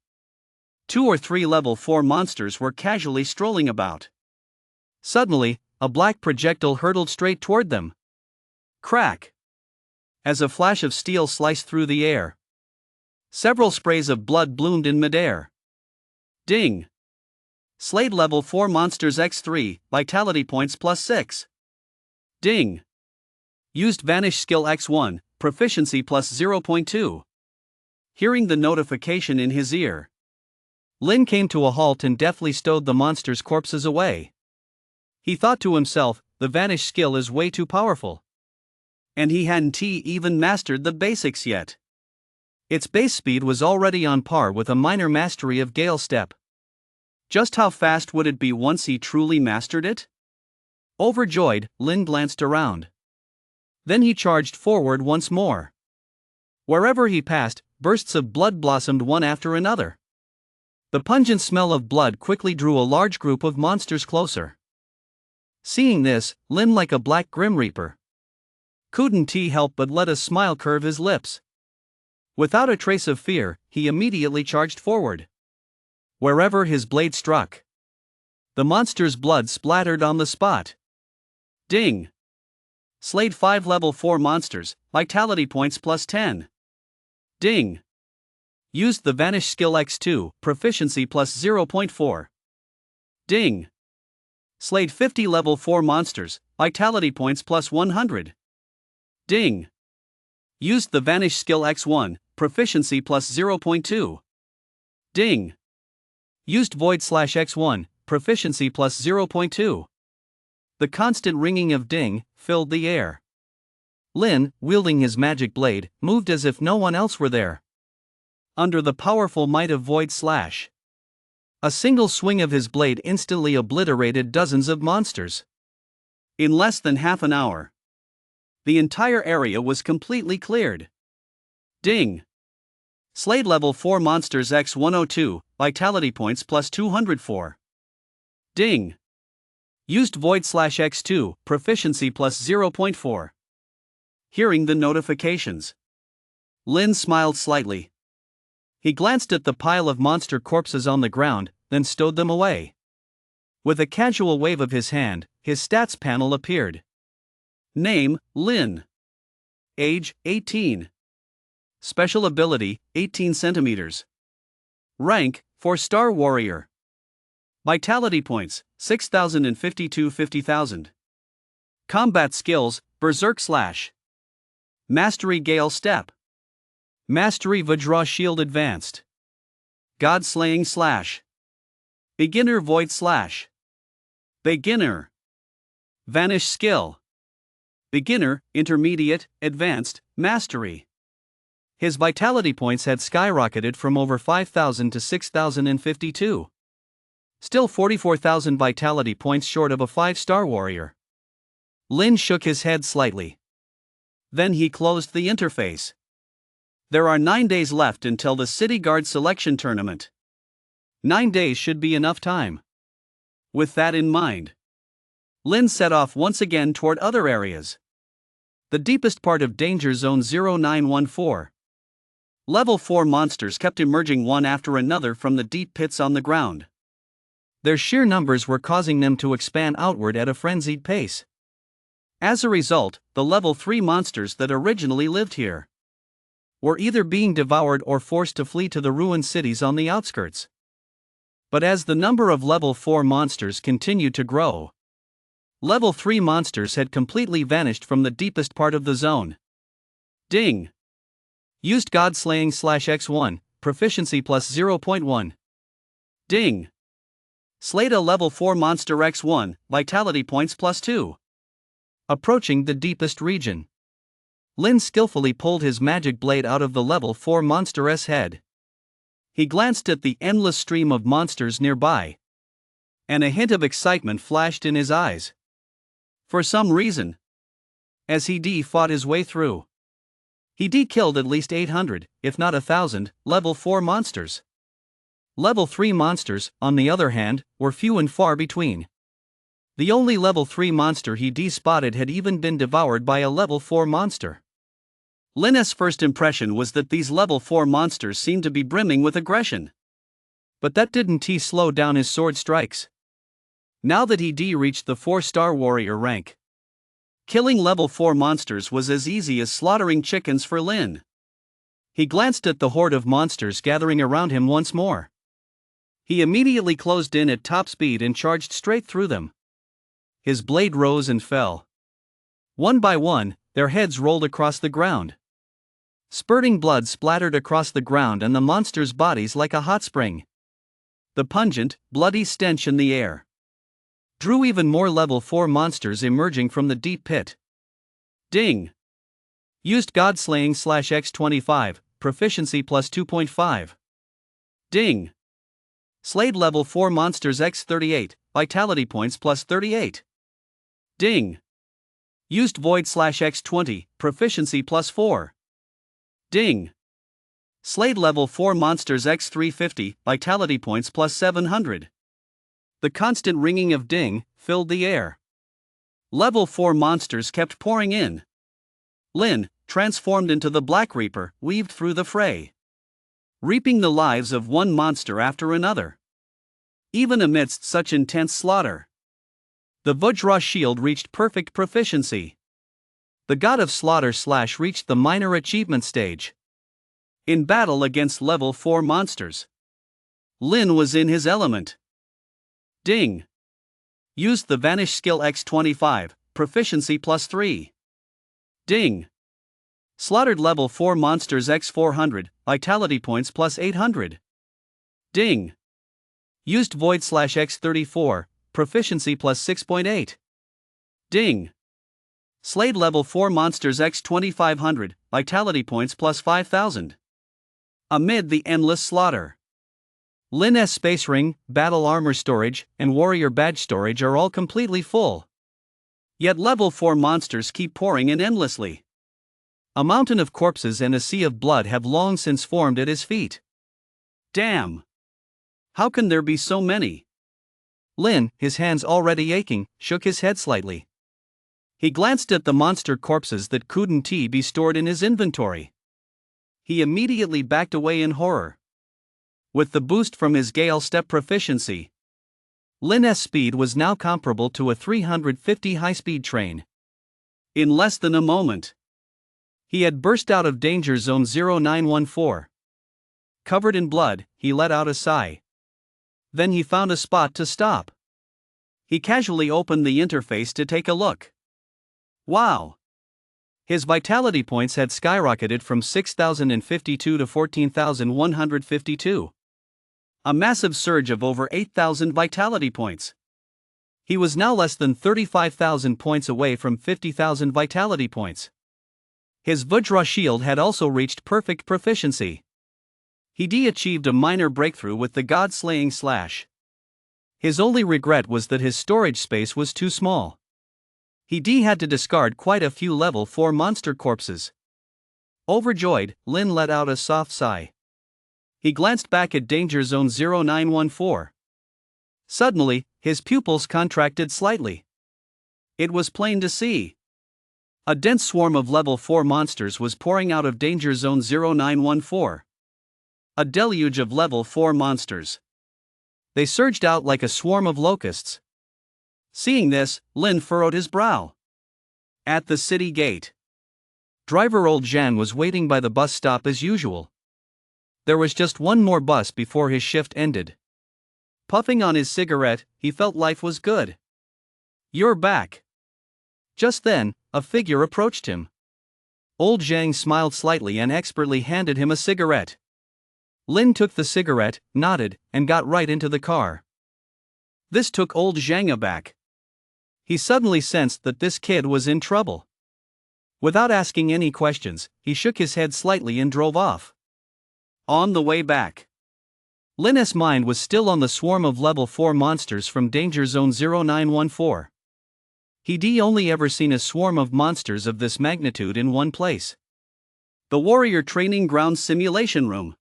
2 or 3 level 4 monsters were casually strolling about. Suddenly, a black projectile hurtled straight toward them. Crack! As a flash of steel sliced through the air, several sprays of blood bloomed in midair. Ding! Slayed level 4 monsters x3, vitality points +6. Ding! Used vanish skill x1, proficiency +0.2. Hearing the notification in his ear, Lin came to a halt and deftly stowed the monsters' corpses away. He thought to himself, the vanish skill is way too powerful. And he hadn't even mastered the basics yet. Its base speed was already on par with a minor mastery of Gale Step. Just how fast would it be once he truly mastered it? Overjoyed, Lin glanced around. Then he charged forward once more. Wherever he passed, bursts of blood blossomed one after another. The pungent smell of blood quickly drew a large group of monsters closer. Seeing this, Lin, like a black Grim Reaper, couldn't help but let a smile curve his lips. Without a trace of fear, he immediately charged forward. Wherever his blade struck, the monster's blood splattered on the spot. Ding! Slayed 5 level 4 monsters, vitality points +10. Ding! Used the Vanish skill X2, proficiency plus 0.4. Ding! Slayed 50 level 4 monsters, vitality points plus 100. Ding! Used the Vanish skill X1, proficiency plus 0.2. Ding! Used Void/X1, proficiency plus 0.2. The constant ringing of ding filled the air. Lin, wielding his magic blade, moved as if no one else were there. Under the powerful might of Void Slash, a single swing of his blade instantly obliterated dozens of monsters. In less than half an hour, the entire area was completely cleared. Ding! Slayed level 4 monsters X102, vitality points plus 204. Ding! Used Void/X2, proficiency plus 0.4. Hearing the notifications, Lin smiled slightly. He glanced at the pile of monster corpses on the ground, then stowed them away. With a casual wave of his hand, his stats panel appeared. Name, Lin. Age, 18. Special ability, 18 centimeters. Rank, 4-star warrior. Vitality points, 6,052 50,000. Combat skills, Berserk Slash. Mastery Gale Step. Mastery Vajra Shield Advanced. God Slaying Slash. Beginner Void Slash. Beginner. Vanish Skill. Beginner, Intermediate, Advanced, Mastery. His vitality points had skyrocketed from over 5,000 to 6,052. Still 44,000 vitality points short of a 5-star warrior. Lin shook his head slightly. Then he closed the interface. There are 9 days left until the City Guard selection tournament. 9 days should be enough time. With that in mind, Lin set off once again toward other areas. The deepest part of Danger Zone 0914. Level 4 monsters kept emerging one after another from the deep pits on the ground. Their sheer numbers were causing them to expand outward at a frenzied pace. As a result, the level 3 monsters that originally lived here were either being devoured or forced to flee to the ruined cities on the outskirts. But as the number of level 4 monsters continued to grow, level 3 monsters had completely vanished from the deepest part of the zone. Ding! Used God Slaying/X1, proficiency plus 0.1. Ding! Slayed a level 4 monster X1, vitality points plus 2. Approaching the deepest region, Lin skillfully pulled his magic blade out of the level 4 monster's head. He glanced at the endless stream of monsters nearby, and a hint of excitement flashed in his eyes. For some reason, as he fought his way through, he killed at least 800, if not 1,000, level 4 monsters. Level 3 monsters, on the other hand, were few and far between. The only level 3 monster he spotted had even been devoured by a level 4 monster. Lin's first impression was that these level 4 monsters seemed to be brimming with aggression. But that didn't slow down his sword strikes. Now that he reached the 4-star warrior rank, killing level 4 monsters was as easy as slaughtering chickens for Lin. He glanced at the horde of monsters gathering around him once more. He immediately closed in at top speed and charged straight through them. His blade rose and fell. One by one, their heads rolled across the ground. Spurting blood splattered across the ground and the monsters' bodies like a hot spring. The pungent, bloody stench in the air drew even more level 4 monsters emerging from the deep pit. Ding! Used God Slaying/X25, proficiency plus 2.5. Ding! Slayed level 4 monsters X38, vitality points plus 38. Ding! Used Void/X20, proficiency plus 4. Ding! Slayed level 4 monsters X350, vitality points plus 700. The constant ringing of ding filled the air. Level 4 monsters kept pouring in. Lin, transformed into the Black Reaper, weaved through the fray, reaping the lives of one monster after another. Even amidst such intense slaughter, the Vajra shield reached perfect proficiency. The God of Slaughter / reached the minor achievement stage. In battle against level 4 monsters, Lin was in his element. Ding! Used the Vanish skill x25, proficiency +3. Ding! Slaughtered level 4 monsters x400, vitality points +800. Ding! Used Void/x34, proficiency +6.8. Ding! Slayed level 4 monsters x2500, vitality points +5000. Amid the endless slaughter, Lin's space ring, battle armor storage, and warrior badge storage are all completely full. Yet level 4 monsters keep pouring in endlessly. A mountain of corpses and a sea of blood have long since formed at his feet. Damn! How can there be so many? Lin, his hands already aching, shook his head slightly. He glanced at the monster corpses that couldn't be stored in his inventory. He immediately backed away in horror. With the boost from his Gale Step proficiency, Lin's speed was now comparable to a 350 high-speed train. In less than a moment, he had burst out of Danger Zone 0914. Covered in blood, he let out a sigh. Then he found a spot to stop. He casually opened the interface to take a look. Wow! His vitality points had skyrocketed from 6,052 to 14,152. A massive surge of over 8,000 vitality points. He was now less than 35,000 points away from 50,000 vitality points. His Vajra shield had also reached perfect proficiency. He achieved a minor breakthrough with the God-slaying slash. His only regret was that his storage space was too small. He had to discard quite a few level 4 monster corpses. Overjoyed, Lin let out a soft sigh. He glanced back at Danger Zone 0914. Suddenly, his pupils contracted slightly. It was plain to see. A dense swarm of level 4 monsters was pouring out of Danger Zone 0914. A deluge of level 4 monsters. They surged out like a swarm of locusts. Seeing this, Lin furrowed his brow. At the city gate, driver Old Zhang was waiting by the bus stop as usual. There was just one more bus before his shift ended. Puffing on his cigarette, he felt life was good. "You're back." Just then, a figure approached him. Old Zhang smiled slightly and expertly handed him a cigarette. Lin took the cigarette, nodded, and got right into the car. This took Old Zhang aback. He suddenly sensed that this kid was in trouble. Without asking any questions, he shook his head slightly and drove off. On the way back, Lin's mind was still on the swarm of level 4 monsters from Danger Zone 0914. He'd only ever seen a swarm of monsters of this magnitude in one place: the Warrior Training Ground Simulation Room.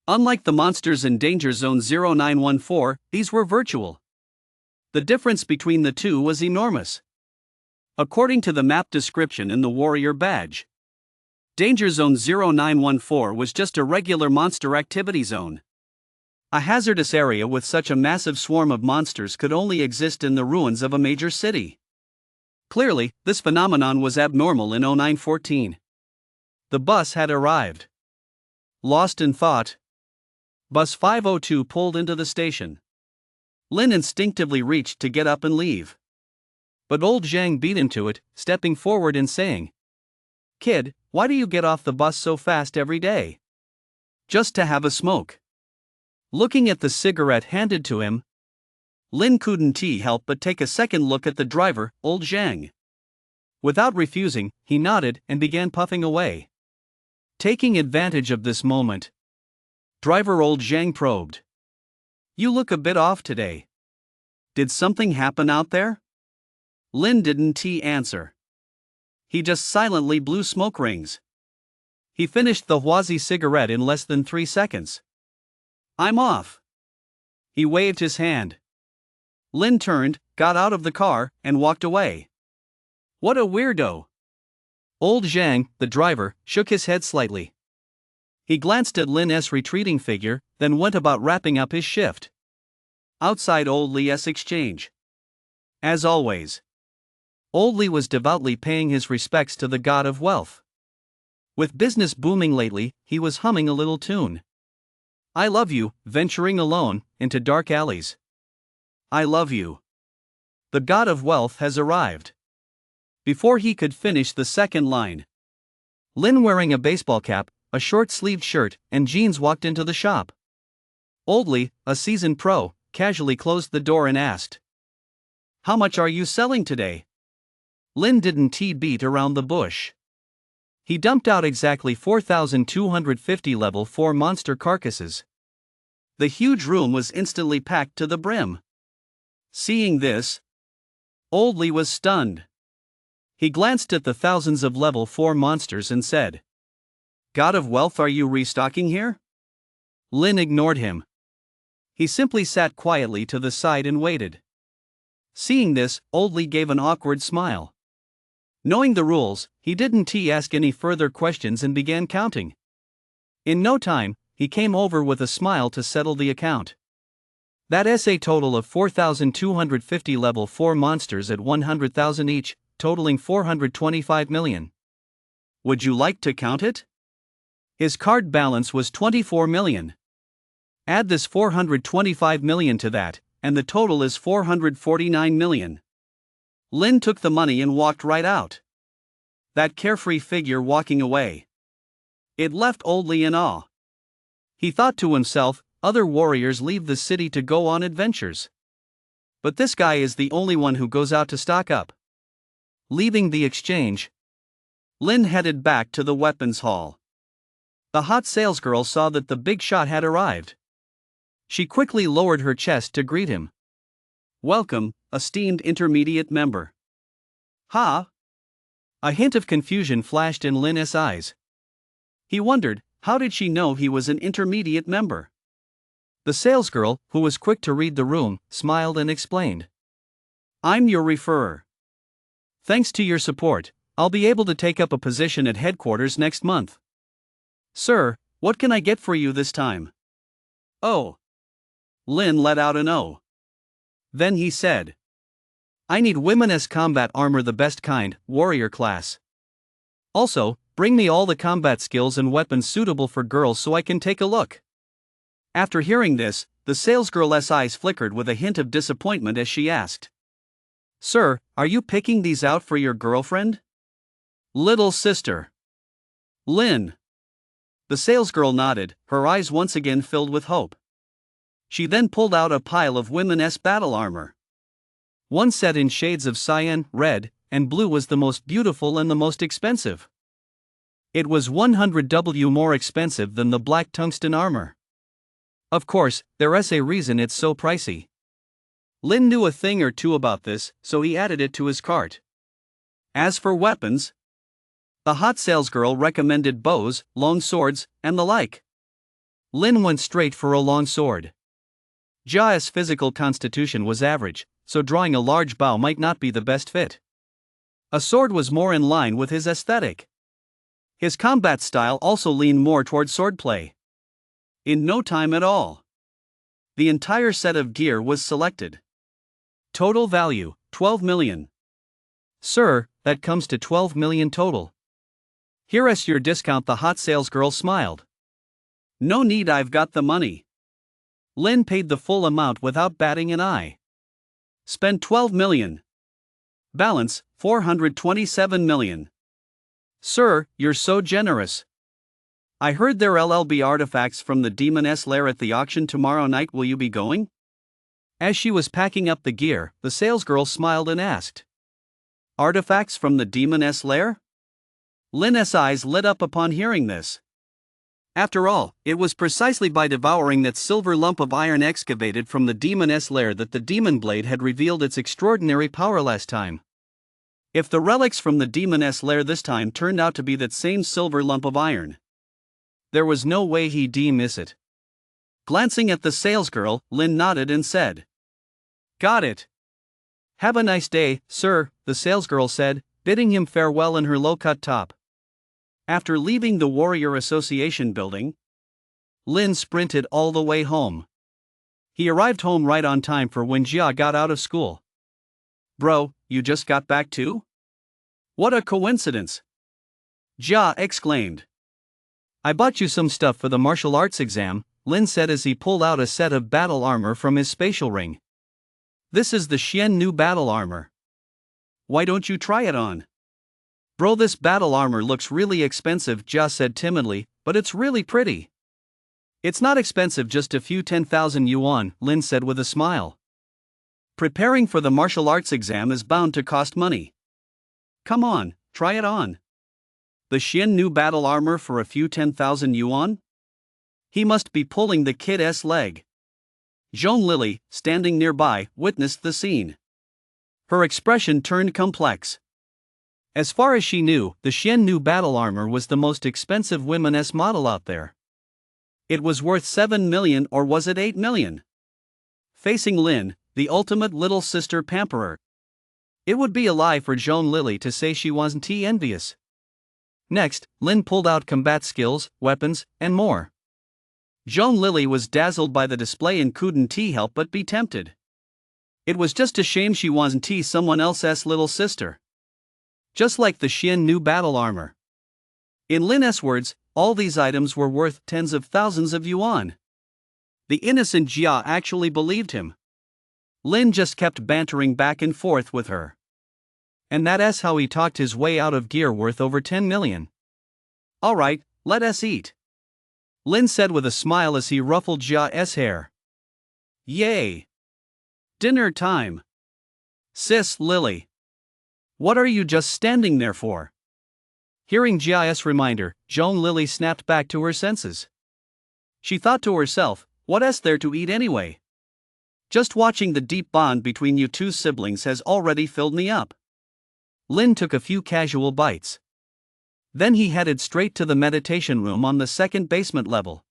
Unlike the monsters in Danger Zone 0914, these were virtual. The difference between the two was enormous. According to the map description in the Warrior badge, Danger Zone 0914 was just a regular monster activity zone. A hazardous area with such a massive swarm of monsters could only exist in the ruins of a major city. Clearly, this phenomenon was abnormal in 0914. The bus had arrived. Lost in thought, Bus 502 pulled into the station. Lin instinctively reached to get up and leave. But Old Zhang beat him to it, stepping forward and saying, "Kid, why do you get off the bus so fast every day? Just to have a smoke?" Looking at the cigarette handed to him, Lin couldn't help but take a second look at the driver, Old Zhang. Without refusing, he nodded and began puffing away. Taking advantage of this moment, driver Old Zhang probed, "You look a bit off today. Did something happen out there?" Lin didn't answer. He just silently blew smoke rings. He finished the Huazi cigarette in less than 3 seconds. "I'm off." He waved his hand. Lin turned, got out of the car, and walked away. What a weirdo. Old Zhang, the driver, shook his head slightly. He glanced at Lin's retreating figure, then went about wrapping up his shift. Outside Old Li's exchange, as always, Old Li was devoutly paying his respects to the god of wealth. With business booming lately, he was humming a little tune. I love you, venturing alone into dark alleys. I love you. The god of wealth has arrived. Before he could finish the second line, Lin, wearing a baseball cap, a short-sleeved shirt, and jeans, walked into the shop. Oldley, a seasoned pro, casually closed the door and asked, How much are you selling today? Lin didn't beat around the bush. He dumped out exactly 4,250 level 4 monster carcasses. The huge room was instantly packed to the brim. Seeing this, Oldley was stunned. He glanced at the thousands of level 4 monsters and said, God of wealth, are you restocking here? Lin ignored him. He simply sat quietly to the side and waited. Seeing this, Oldley gave an awkward smile. Knowing the rules, he didn't ask any further questions and began counting. In no time, he came over with a smile to settle the account. That's a total of 4,250 level 4 monsters at 100,000 each, totaling 425 million. Would you like to count it? His card balance was 24 million. Add this 425 million to that, and the total is 449 million. Lin took the money and walked right out. That carefree figure walking away. It left Oldley in awe. He thought to himself, other warriors leave the city to go on adventures. But this guy is the only one who goes out to stock up. Leaving the exchange, Lin headed back to the weapons hall. The hot salesgirl saw that the big shot had arrived. She quickly lowered her chest to greet him. Welcome, esteemed intermediate member. Ha! A hint of confusion flashed in Lin's eyes. He wondered, how did she know he was an intermediate member? The salesgirl, who was quick to read the room, smiled and explained. I'm your referrer. Thanks to your support, I'll be able to take up a position at headquarters next month. Sir, what can I get for you this time? Oh. Lin let out an oh. Then he said, I need women's combat armor, the best kind, warrior class. Also, bring me all the combat skills and weapons suitable for girls so I can take a look. After hearing this, the salesgirl's eyes flickered with a hint of disappointment as she asked, Sir, are you picking these out for your girlfriend? Little sister. Lin. The salesgirl nodded, her eyes once again filled with hope. She then pulled out a pile of women's battle armor. One set in shades of cyan, red, and blue was the most beautiful and the most expensive. It was 100W more expensive than the black tungsten armor. Of course, there's a reason it's so pricey. Lin knew a thing or two about this, so he added it to his cart. As for weapons, the hot salesgirl recommended bows, long swords, and the like. Lin went straight for a long sword. Ja's physical constitution was average, so drawing a large bow might not be the best fit. A sword was more in line with his aesthetic. His combat style also leaned more toward swordplay. In no time at all, the entire set of gear was selected. Total value, 12 million. Sir, that comes to 12 million total. Here's your discount, the hot salesgirl smiled. No need, I've got the money. Lin paid the full amount without batting an eye. Spend 12 million. Balance, 427 million. Sir, you're so generous. I heard there'll be artifacts from the demoness lair at the auction tomorrow night, will you be going? As she was packing up the gear, the salesgirl smiled and asked. Artifacts from the demoness lair? Lin's eyes lit up upon hearing this. After all, it was precisely by devouring that silver lump of iron excavated from the demoness lair that the demon blade had revealed its extraordinary power last time. If the relics from the demoness lair this time turned out to be that same silver lump of iron, there was no way he'd miss it. Glancing at the salesgirl, Lin nodded and said, Got it. Have a nice day, sir, the salesgirl said, bidding him farewell in her low-cut top. After leaving the Warrior Association building, Lin sprinted all the way home. He arrived home right on time for when Jia got out of school. Bro, you just got back too? What a coincidence. Jia exclaimed. I bought you some stuff for the martial arts exam, Lin said as he pulled out a set of battle armor from his spatial ring. This is the Xian new battle armor. Why don't you try it on? Bro, this battle armor looks really expensive, Jia said timidly, but it's really pretty. It's not expensive, just a few 10,000 yuan, Lin said with a smile. Preparing for the martial arts exam is bound to cost money. Come on, try it on. The Xian new battle armor for a few 10,000 yuan? He must be pulling the kid's leg. Zhong Lily, standing nearby, witnessed the scene. Her expression turned complex. As far as she knew, the Xian new battle armor was the most expensive women's model out there. It was worth 7 million, or was it 8 million? Facing Lin, the ultimate little sister pamperer. It would be a lie for Zhong Lily to say she wasn't envious. Next, Lin pulled out combat skills, weapons, and more. Zhong Lily was dazzled by the display and couldn't help but be tempted. It was just a shame she wasn't someone else's little sister. Just like the Xian new battle armor. In Lin's words, all these items were worth tens of thousands of yuan. The innocent Jia actually believed him. Lin just kept bantering back and forth with her. And that's how he talked his way out of gear worth over 10 million. Alright, let us eat. Lin said with a smile as he ruffled Jia's hair. Yay! Dinner time. Sis Lily. What are you just standing there for? Hearing Jia's reminder, Zhong Lily snapped back to her senses. She thought to herself, what's there to eat anyway? Just watching the deep bond between you two siblings has already filled me up. Lin took a few casual bites. Then he headed straight to the meditation room on the second basement level.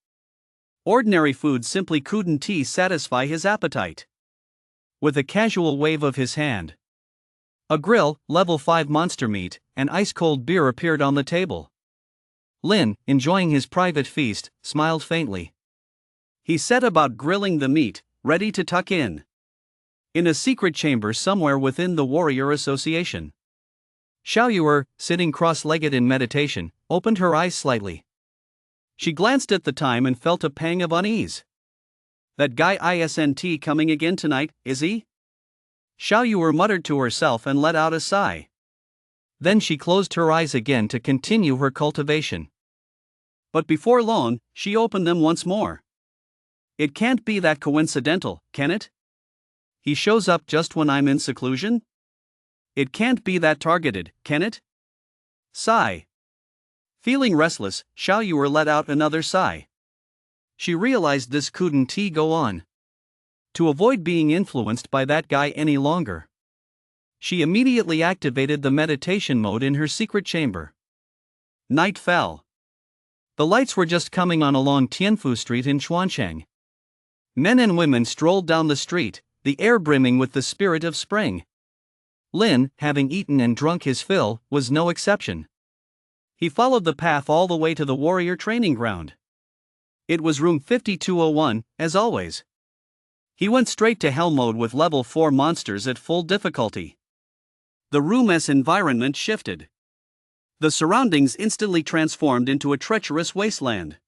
Ordinary food simply couldn't satisfy his appetite. With a casual wave of his hand, a grill, level 5 monster meat, and ice-cold beer appeared on the table. Lin, enjoying his private feast, smiled faintly. He set about grilling the meat, ready to tuck in a secret chamber somewhere within the Warrior Association. Xiaoyuer, sitting cross-legged in meditation, opened her eyes slightly. She glanced at the time and felt a pang of unease. That guy isn't coming again tonight, is he? Xiaoyuer muttered to herself and let out a sigh. Then she closed her eyes again to continue her cultivation. But before long, she opened them once more. It can't be that coincidental, can it? He shows up just when I'm in seclusion? It can't be that targeted, can it? Sigh. Feeling restless, Xiaoyuer let out another sigh. She realized this couldn't go on. To avoid being influenced by that guy any longer, she immediately activated the meditation mode in her secret chamber. Night fell. The lights were just coming on along Tianfu Street in Xuancheng. Men and women strolled down the street, the air brimming with the spirit of spring. Lin, having eaten and drunk his fill, was no exception. He followed the path all the way to the warrior training ground. It was room 5201, as always. He went straight to hell mode with level 4 monsters at full difficulty. The room's environment shifted. The surroundings instantly transformed into a treacherous wasteland.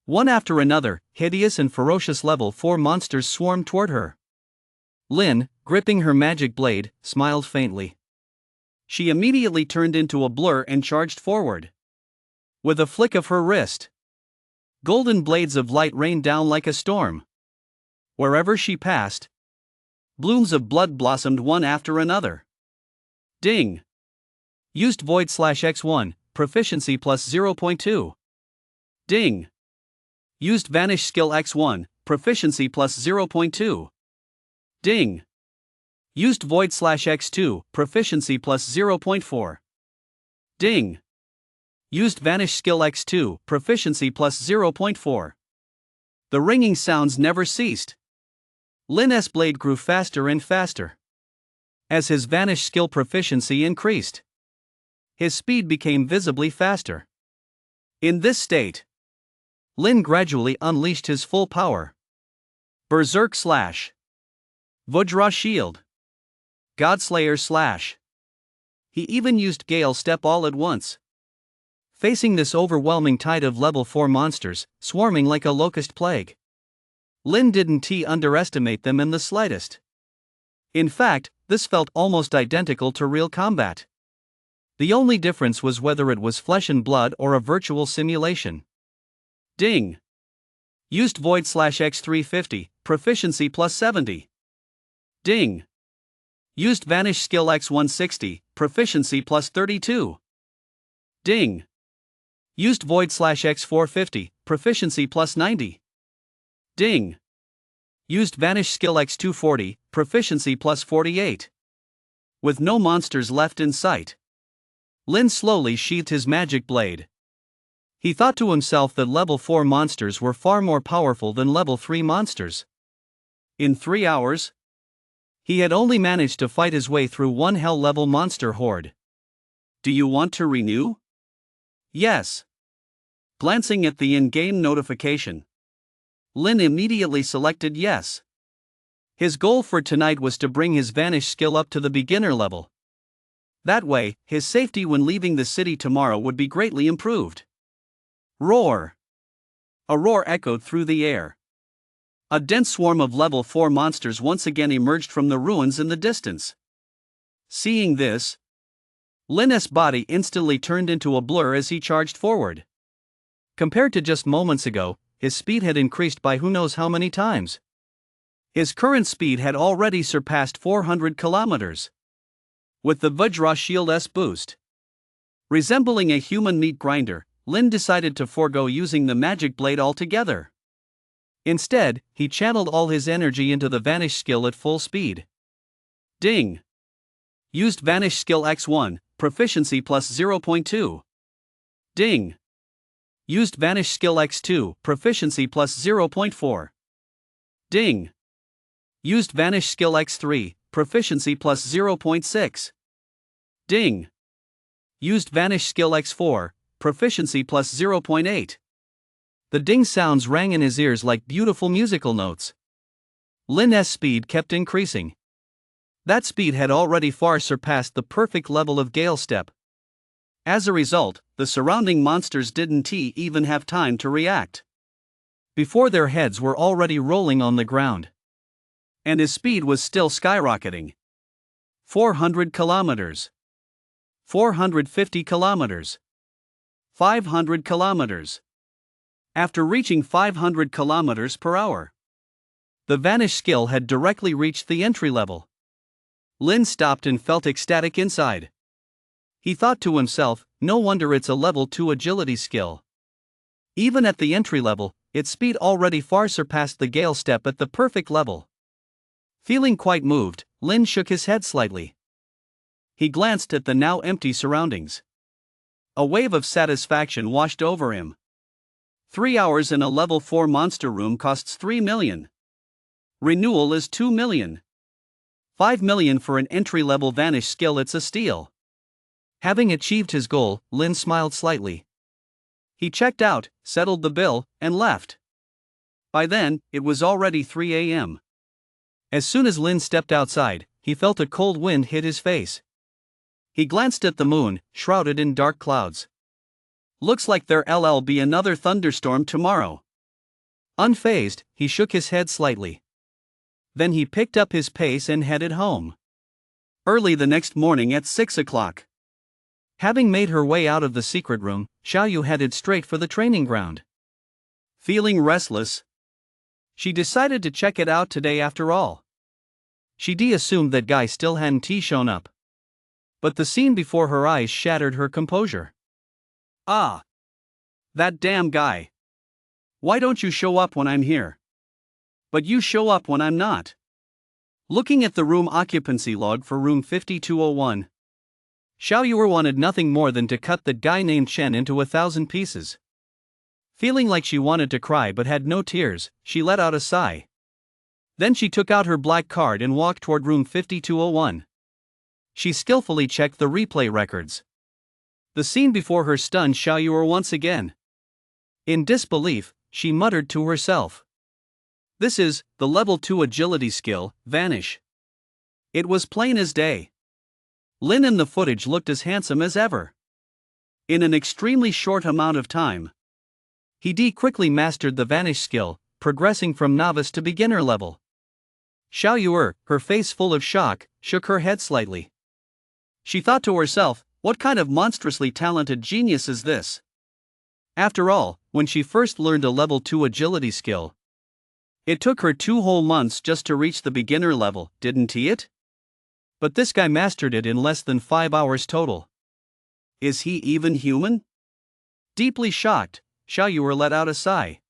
One after another, hideous and ferocious level 4 monsters swarmed toward her. Lin, gripping her magic blade, smiled faintly. She immediately turned into a blur and charged forward. With a flick of her wrist, golden blades of light rained down like a storm. Wherever she passed, blooms of blood blossomed one after another. Ding! Used void/x1, proficiency plus 0.2. Ding! Used vanish skill x1, proficiency plus 0.2. Ding! Used void/x2, proficiency plus 0.4. Ding! Used vanish skill x2, proficiency plus 0.4. The ringing sounds never ceased. Lin's blade grew faster and faster. As his vanish skill proficiency increased, his speed became visibly faster. In this state, Lin gradually unleashed his full power. Berserk Slash. Vajra Shield. Godslayer Slash. He even used Gale Step all at once. Facing this overwhelming tide of level 4 monsters, swarming like a locust plague, Lin didn't underestimate them in the slightest. In fact, this felt almost identical to real combat. The only difference was whether it was flesh and blood or a virtual simulation. Ding! Used void/x350, proficiency plus 70. Ding! Used vanish skill x160, proficiency plus 32. Ding! Used void/x450, proficiency plus 90. Ding! Used vanish skill x240, proficiency plus 48. With no monsters left in sight, Lin slowly sheathed his magic blade. He thought to himself that level 4 monsters were far more powerful than level 3 monsters. In 3 hours, he had only managed to fight his way through one hell-level monster horde. Do you want to renew? Yes. Glancing at the in-game notification, Lin immediately selected yes. His goal for tonight was to bring his vanish skill up to the beginner level. That way, his safety when leaving the city tomorrow would be greatly improved. Roar! A roar echoed through the air. A dense swarm of level 4 monsters once again emerged from the ruins in the distance. Seeing this, Lin's body instantly turned into a blur as he charged forward. Compared to just moments ago, his speed had increased by who knows how many times. His current speed had already surpassed 400 kilometers. With the Vajra Shield S boost, resembling a human meat grinder, Lin decided to forego using the magic blade altogether. Instead, he channeled all his energy into the vanish skill at full speed. Ding! Used vanish skill x1, proficiency plus 0.2. Ding! Used vanish skill x2, proficiency plus 0.4. Ding! Used vanish skill x3, proficiency plus 0.6. Ding! Used vanish skill x4, proficiency plus 0.8. The ding sounds rang in his ears like beautiful musical notes. Lin's speed kept increasing. That speed had already far surpassed the perfect level of Gale Step. As a result, the surrounding monsters didn't even have time to react. Before their heads were already rolling on the ground. And his speed was still skyrocketing. 400 kilometers. 450 kilometers. 500 kilometers. After reaching 500 kilometers per hour, the vanish skill had directly reached the entry level. Lin stopped and felt ecstatic inside. He thought to himself, no wonder it's a level 2 agility skill. Even at the entry level, its speed already far surpassed the Gale Step at the perfect level. Feeling quite moved, Lin shook his head slightly. He glanced at the now empty surroundings. A wave of satisfaction washed over him. 3 hours in a level 4 monster room costs 3 million. Renewal is 2 million. 5 million for an entry-level vanish skill, it's a steal. Having achieved his goal, Lin smiled slightly. He checked out, settled the bill, and left. By then, it was already 3 a.m. As soon as Lin stepped outside, he felt a cold wind hit his face. He glanced at the moon, shrouded in dark clouds. Looks like there'll be another thunderstorm tomorrow. Unfazed, he shook his head slightly. Then he picked up his pace and headed home. Early the next morning at 6 o'clock. Having made her way out of the secret room, Xiaoyu headed straight for the training ground. Feeling restless, she decided to check it out today after all. She assumed that guy still hadn't shown up. But the scene before her eyes shattered her composure. Ah! That damn guy. Why don't you show up when I'm here? But you show up when I'm not. Looking at the room occupancy log for room 5201, Xiaoyu wanted nothing more than to cut that guy named Chen into 1,000 pieces. Feeling like she wanted to cry but had no tears, she let out a sigh. Then she took out her black card and walked toward room 5201. She skillfully checked the replay records. The scene before her stunned Xiaoyu once again. In disbelief, she muttered to herself. This is the level 2 agility skill, Vanish. It was plain as day. Lin in the footage looked as handsome as ever. in an extremely short amount of time. Quickly mastered the vanish skill, progressing from novice to beginner level. Xiao Yuer, her face full of shock, shook her head slightly. She thought to herself, what kind of monstrously talented genius is this? After all, when she first learned a level 2 agility skill, it took her 2 whole months just to reach the beginner level, didn't it? But this guy mastered it in less than 5 hours total. Is he even human? Deeply shocked, Xiao Yuer let out a sigh.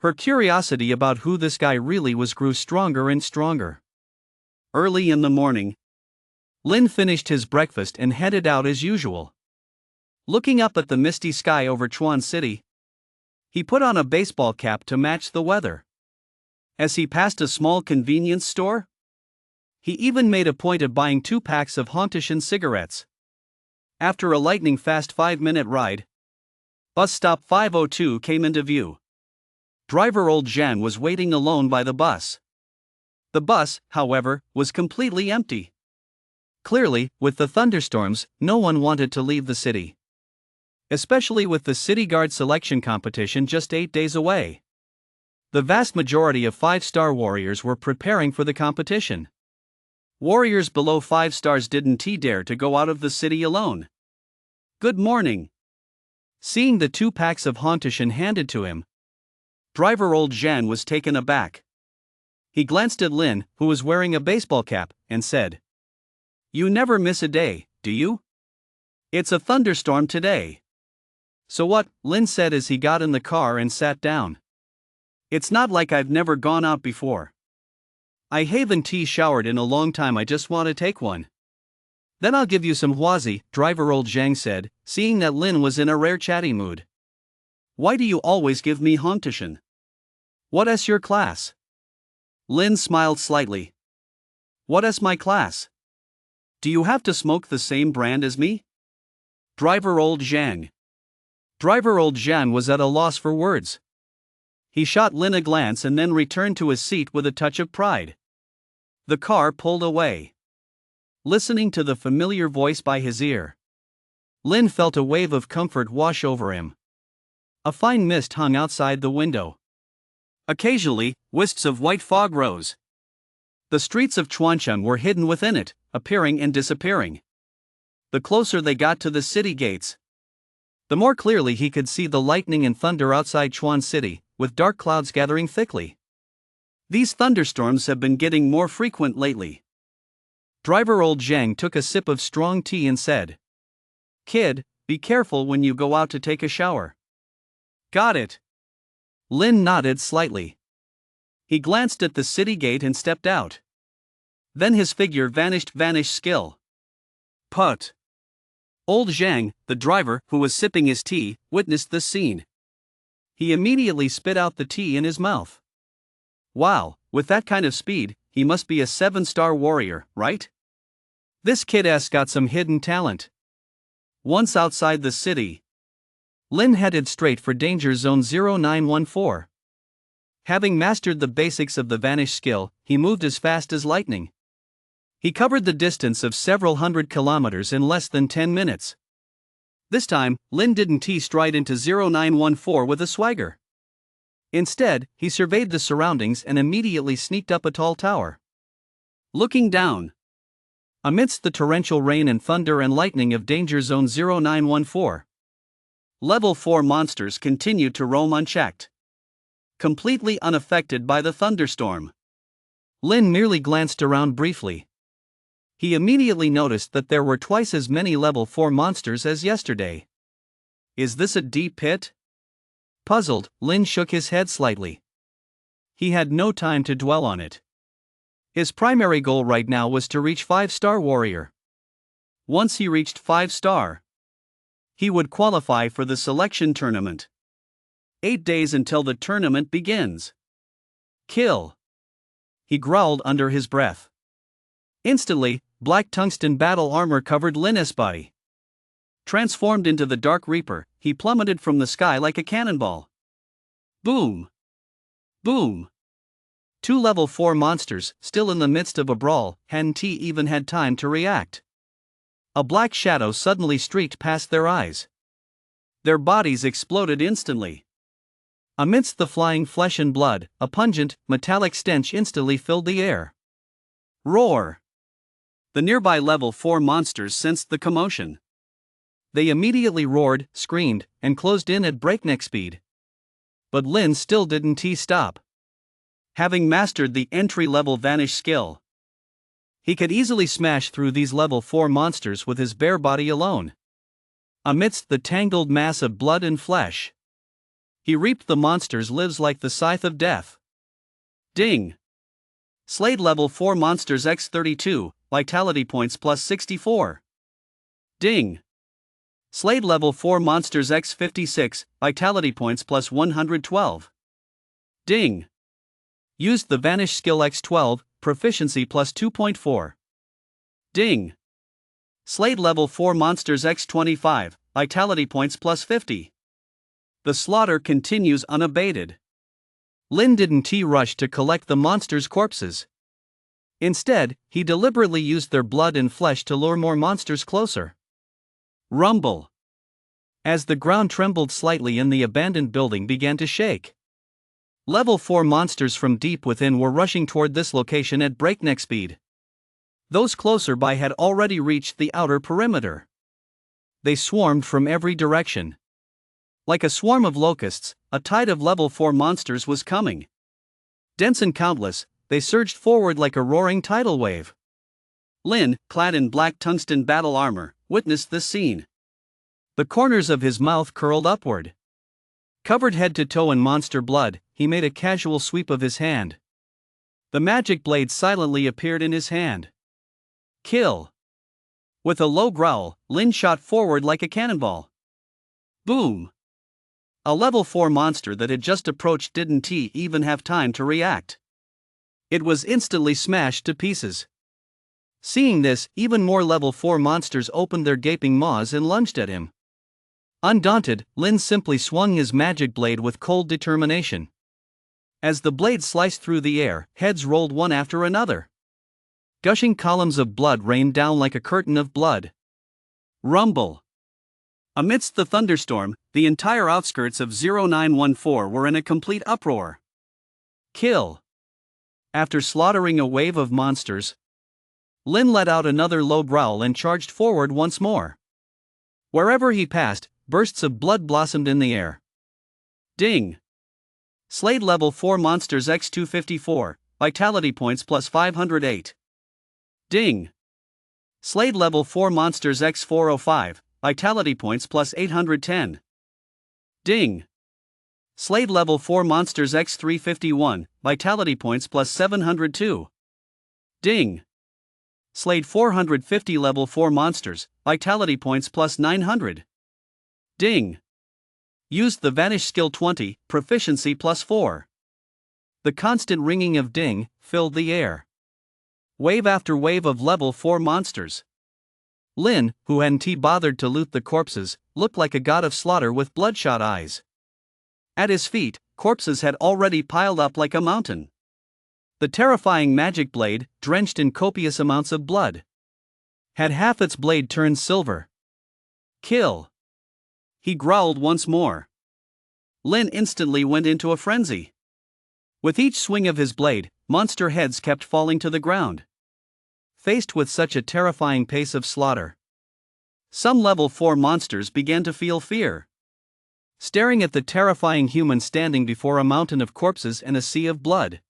Her curiosity about who this guy really was grew stronger and stronger. Early in the morning, Lin finished his breakfast and headed out as usual. Looking up at the misty sky over Chuan City, he put on a baseball cap to match the weather. As he passed a small convenience store, he even made a point of buying 2 packs of Hontishan cigarettes. After a lightning-fast 5-minute ride, bus stop 502 came into view. Driver old Zhan was waiting alone by the bus. The bus, however, was completely empty. Clearly, with the thunderstorms, no one wanted to leave the city. Especially with the city guard selection competition just 8 days away. The vast majority of 5-star warriors were preparing for the competition. Warriors below 5 stars didn't dare to go out of the city alone. Good morning. Seeing the 2 packs of Hontishan handed to him, driver old Zhan was taken aback. He glanced at Lin, who was wearing a baseball cap, and said, "You never miss a day, do you? It's a thunderstorm today." "So what?" Lin said as he got in the car and sat down. "It's not like I've never gone out before. I haven't showered in a long time, I just want to take one." "Then I'll give you some huazi," driver old Zhang said, seeing that Lin was in a rare chatty mood. "Why do you always give me Hontishan? What's your class?" Lin smiled slightly. "What's my class? Do you have to smoke the same brand as me?" Driver old Zhang. Driver old Zhang was at a loss for words. He shot Lin a glance and then returned to his seat with a touch of pride. The car pulled away. Listening to the familiar voice by his ear, Lin felt a wave of comfort wash over him. A fine mist hung outside the window. Occasionally, wisps of white fog rose. The streets of Chuanshan were hidden within it, appearing and disappearing. The closer they got to the city gates, the more clearly he could see the lightning and thunder outside Chuan City, with dark clouds gathering thickly. These thunderstorms have been getting more frequent lately. Driver old Zhang took a sip of strong tea and said, "Kid, be careful when you go out to take a shower." "Got it." Lin nodded slightly. He glanced at the city gate and stepped out. Then his figure vanished. Vanish skill. Put. Old Zhang, the driver, who was sipping his tea, witnessed the scene. He immediately spit out the tea in his mouth. "Wow, with that kind of speed, he must be a 7-star warrior, right? This kid's got some hidden talent." Once outside the city, Lin headed straight for Danger Zone 0914. Having mastered the basics of the vanish skill, he moved as fast as lightning. He covered the distance of several hundred kilometers in less than 10 minutes. This time, Lin didn't stride into 0914 with a swagger. Instead, he surveyed the surroundings and immediately sneaked up a tall tower. Looking down, amidst the torrential rain and thunder and lightning of Danger Zone 0914, Level 4 monsters continued to roam unchecked, completely unaffected by the thunderstorm. Lin merely glanced around briefly. He immediately noticed that there were twice as many level 4 monsters as yesterday. Is this a deep pit? Puzzled, Lin shook his head slightly. He had no time to dwell on it. His primary goal right now was to reach 5-star warrior. Once he reached 5-star, he would qualify for the selection tournament. 8 days until the tournament begins. Kill. He growled under his breath. Instantly, black tungsten battle armor covered Lin's body. Transformed into the Dark Reaper, he plummeted from the sky like a cannonball. Boom! Boom! 2 level 4 monsters, still in the midst of a brawl, hadn't even had time to react. A black shadow suddenly streaked past their eyes. Their bodies exploded instantly. Amidst the flying flesh and blood, a pungent, metallic stench instantly filled the air. Roar! The nearby level 4 monsters sensed the commotion. They immediately roared, screamed, and closed in at breakneck speed. But Lin still didn't stop. Having mastered the entry-level vanish skill, he could easily smash through these level 4 monsters with his bare body alone. Amidst the tangled mass of blood and flesh, he reaped the monsters' lives like the scythe of death. Ding! Slayed level 4 monsters x32, vitality points plus 64. Ding! Slayed level 4 monsters x56, vitality points plus 112. Ding! Used the vanish skill x12, proficiency plus 2.4. Ding! Slayed level 4 monsters x25, vitality points plus 50. The slaughter continues unabated. Lin didn't rush to collect the monsters' corpses. Instead, he deliberately used their blood and flesh to lure more monsters closer. Rumble! As the ground trembled slightly and the abandoned building began to shake. Level 4 monsters from deep within were rushing toward this location at breakneck speed. Those closer by had already reached the outer perimeter. They swarmed from every direction. Like a swarm of locusts, a tide of level 4 monsters was coming. Dense and countless, they surged forward like a roaring tidal wave. Lin, clad in black tungsten battle armor, witnessed this scene. The corners of his mouth curled upward. Covered head to toe in monster blood, he made a casual sweep of his hand. The magic blade silently appeared in his hand. Kill! With a low growl, Lin shot forward like a cannonball. Boom! A level 4 monster that had just approached didn't even have time to react. It was instantly smashed to pieces. Seeing this, even more level 4 monsters opened their gaping maws and lunged at him. Undaunted, Lin simply swung his magic blade with cold determination. As the blade sliced through the air, heads rolled one after another. Gushing columns of blood rained down like a curtain of blood. Rumble! Amidst the thunderstorm, the entire outskirts of 0914 were in a complete uproar. Kill! After slaughtering a wave of monsters, Lin let out another low growl and charged forward once more. Wherever he passed, bursts of blood blossomed in the air. Ding! Slayed level 4 monsters x254, vitality points plus 508. Ding! Slayed level 4 monsters x405, vitality points plus 810. Ding! Slayed level 4 monsters x351, vitality points plus 702. Ding! Slayed 450 level 4 monsters, vitality points plus 900. Ding! Used the vanish skill 20, proficiency plus 4. The constant ringing of ding filled the air. Wave after wave of level 4 monsters. Lin, who hadn't bothered to loot the corpses, looked like a god of slaughter with bloodshot eyes. At his feet, corpses had already piled up like a mountain. The terrifying magic blade, drenched in copious amounts of blood, had half its blade turned silver. Kill! He growled once more. Lin instantly went into a frenzy. With each swing of his blade, monster heads kept falling to the ground. Faced with such a terrifying pace of slaughter, some level 4 monsters began to feel fear. Staring at the terrifying human standing before a mountain of corpses and a sea of blood,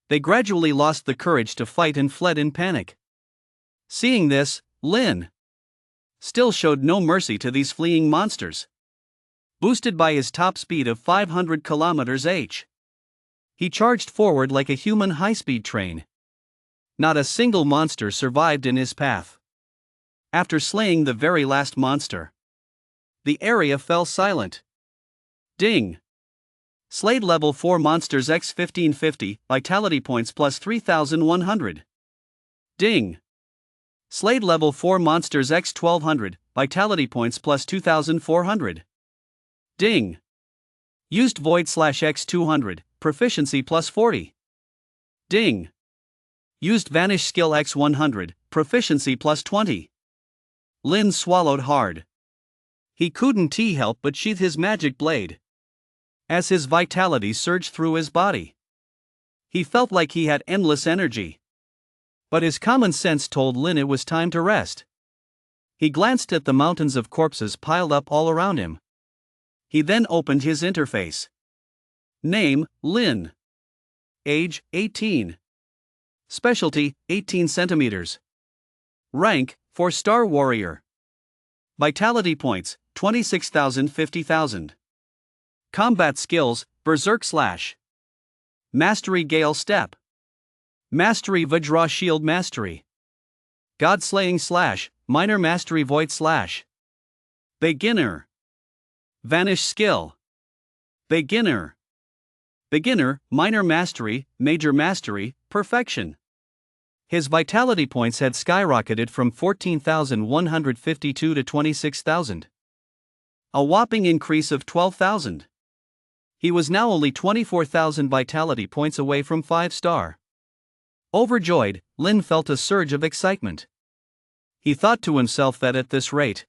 they gradually lost the courage to fight and fled in panic. Seeing this, Lin still showed no mercy to these fleeing monsters. Boosted by his top speed of 500 km/h, he charged forward like a human high-speed train. Not a single monster survived in his path. After slaying the very last monster, the area fell silent. Ding! Slayed level 4 monsters x1550, vitality points plus 3100. Ding! Slayed level 4 monsters x1200, vitality points plus 2400. Ding! Used void/x200, proficiency plus 40. Ding! Used vanish skill x100, proficiency plus 20. Lin swallowed hard. He couldn't help but sheath his magic blade. As his vitality surged through his body, he felt like he had endless energy. But his common sense told Lin it was time to rest. He glanced at the mountains of corpses piled up all around him. He then opened his interface. Name, Lin. Age, 18. Specialty, 18 centimeters. Rank, 4-star warrior. Vitality points, 26,000 50,000. Combat skills, Berserk Slash. Mastery Gale Step. Mastery Vajra Shield Mastery. God Slaying Slash, Minor Mastery Void Slash. Beginner. Vanish Skill. Beginner. Beginner, Minor Mastery, Major Mastery, Perfection. His vitality points had skyrocketed from 14,152 to 26,000. A whopping increase of 12,000. He was now only 24,000 vitality points away from 5-star. Overjoyed, Lin felt a surge of excitement. He thought to himself that at this rate,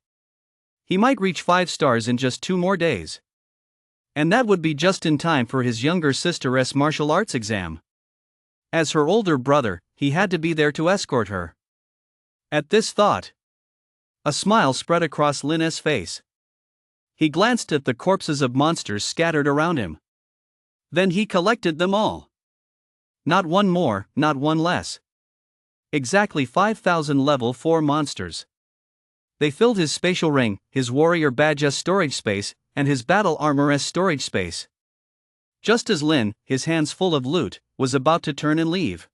he might reach 5 stars in just 2 more days. And that would be just in time for his younger sister's martial arts exam. As her older brother, he had to be there to escort her. At this thought, a smile spread across Lin's face. He glanced at the corpses of monsters scattered around him. Then he collected them all. Not one more, not one less. Exactly 5,000 level 4 monsters. They filled his spatial ring, his warrior badge's storage space, and his battle armor's storage space. Just as Lin, his hands full of loot, was about to turn and leave.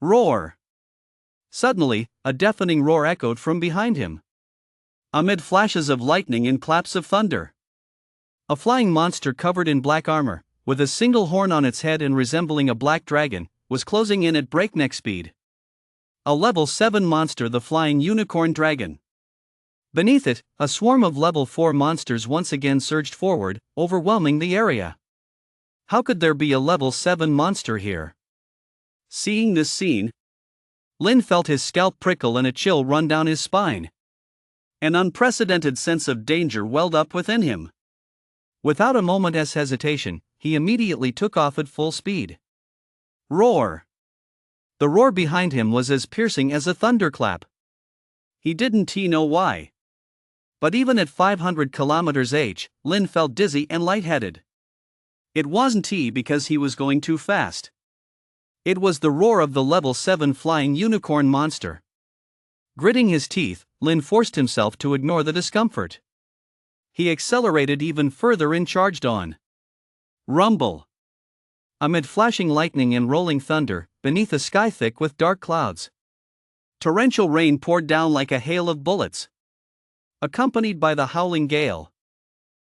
Roar! Suddenly, a deafening roar echoed from behind him. Amid flashes of lightning and claps of thunder, a flying monster covered in black armor, with a single horn on its head and resembling a black dragon, was closing in at breakneck speed. A level 7 monster, the flying unicorn dragon. Beneath it, a swarm of level 4 monsters once again surged forward, overwhelming the area. How could there be a level 7 monster here? Seeing this scene, Lin felt his scalp prickle and a chill run down his spine. An unprecedented sense of danger welled up within him. Without a moment's hesitation, he immediately took off at full speed. Roar! The roar behind him was as piercing as a thunderclap. He didn't know why. But even at 500 kilometers h, Lin felt dizzy and lightheaded. It wasn't because he was going too fast. It was the roar of the level 7 flying unicorn monster. Gritting his teeth, Lin forced himself to ignore the discomfort. He accelerated even further and charged on. Rumble! Amid flashing lightning and rolling thunder, beneath a sky thick with dark clouds, torrential rain poured down like a hail of bullets, accompanied by the howling gale.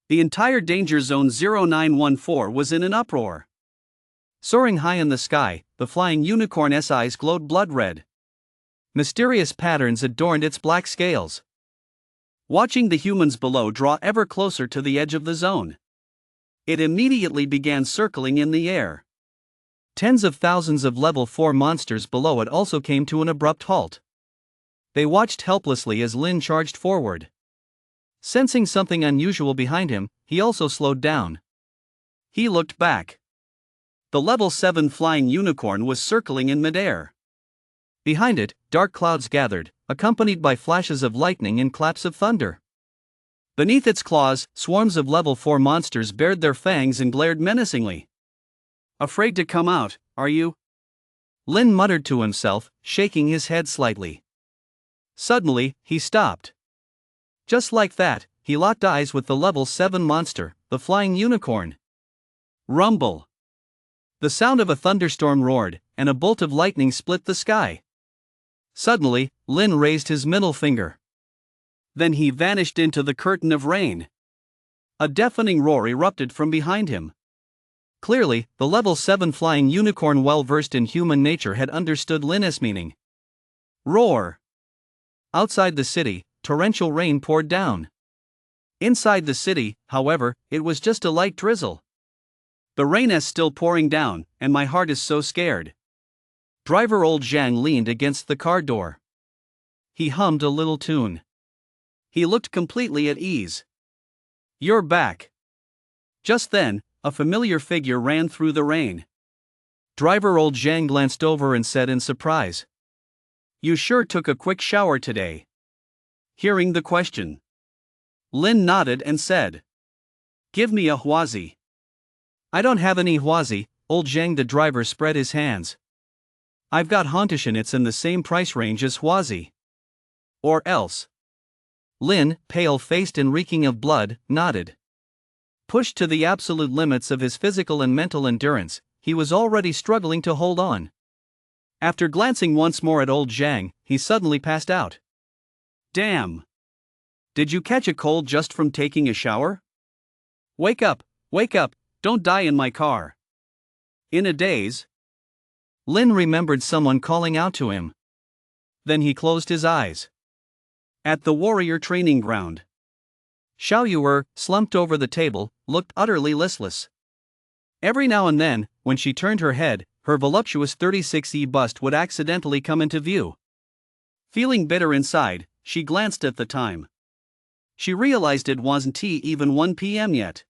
The entire danger zone 0914 was in an uproar. Soaring high in the sky, the flying unicorn's eyes glowed blood red. Mysterious patterns adorned its black scales. Watching the humans below draw ever closer to the edge of the zone, it immediately began circling in the air. Tens of thousands of level 4 monsters below it also came to an abrupt halt. They watched helplessly as Lin charged forward. Sensing something unusual behind him, he also slowed down. He looked back. The level 7 flying unicorn was circling in midair. Behind it, dark clouds gathered, accompanied by flashes of lightning and claps of thunder. Beneath its claws, swarms of level 4 monsters bared their fangs and glared menacingly. Afraid to come out, are you? Lin muttered to himself, shaking his head slightly. Suddenly, he stopped. Just like that, he locked eyes with the level 7 monster, the flying unicorn. Rumble! The sound of a thunderstorm roared, and a bolt of lightning split the sky. Suddenly, Lin raised his middle finger. Then he vanished into the curtain of rain. A deafening roar erupted from behind him. Clearly, the level 7 flying unicorn, well versed in human nature, had understood Lin's meaning. Roar! Outside the city, torrential rain poured down. Inside the city, however, it was just a light drizzle. The rain is still pouring down, and my heart is so scared. Driver old Zhang leaned against the car door. He hummed a little tune. He looked completely at ease. "You're back." Just then, a familiar figure ran through the rain. Driver old Zhang glanced over and said in surprise. "You sure took a quick shower today." Hearing the question, Lin nodded and said, "Give me a huazi." "I don't have any huazi," old Zhang the driver spread his hands. "I've got Hontishan, it's in the same price range as huazi." "Or else." Lin, pale-faced and reeking of blood, nodded. Pushed to the absolute limits of his physical and mental endurance, he was already struggling to hold on. After glancing once more at old Zhang, he suddenly passed out. "Damn! Did you catch a cold just from taking a shower? Wake up, don't die in my car." In a daze, Lin remembered someone calling out to him. Then he closed his eyes. At the warrior training ground, Xiao Yu'er, slumped over the table, looked utterly listless. Every now and then, when she turned her head, her voluptuous 36E bust would accidentally come into view. Feeling bitter inside, she glanced at the time. She realized it wasn't even 1 p.m. yet.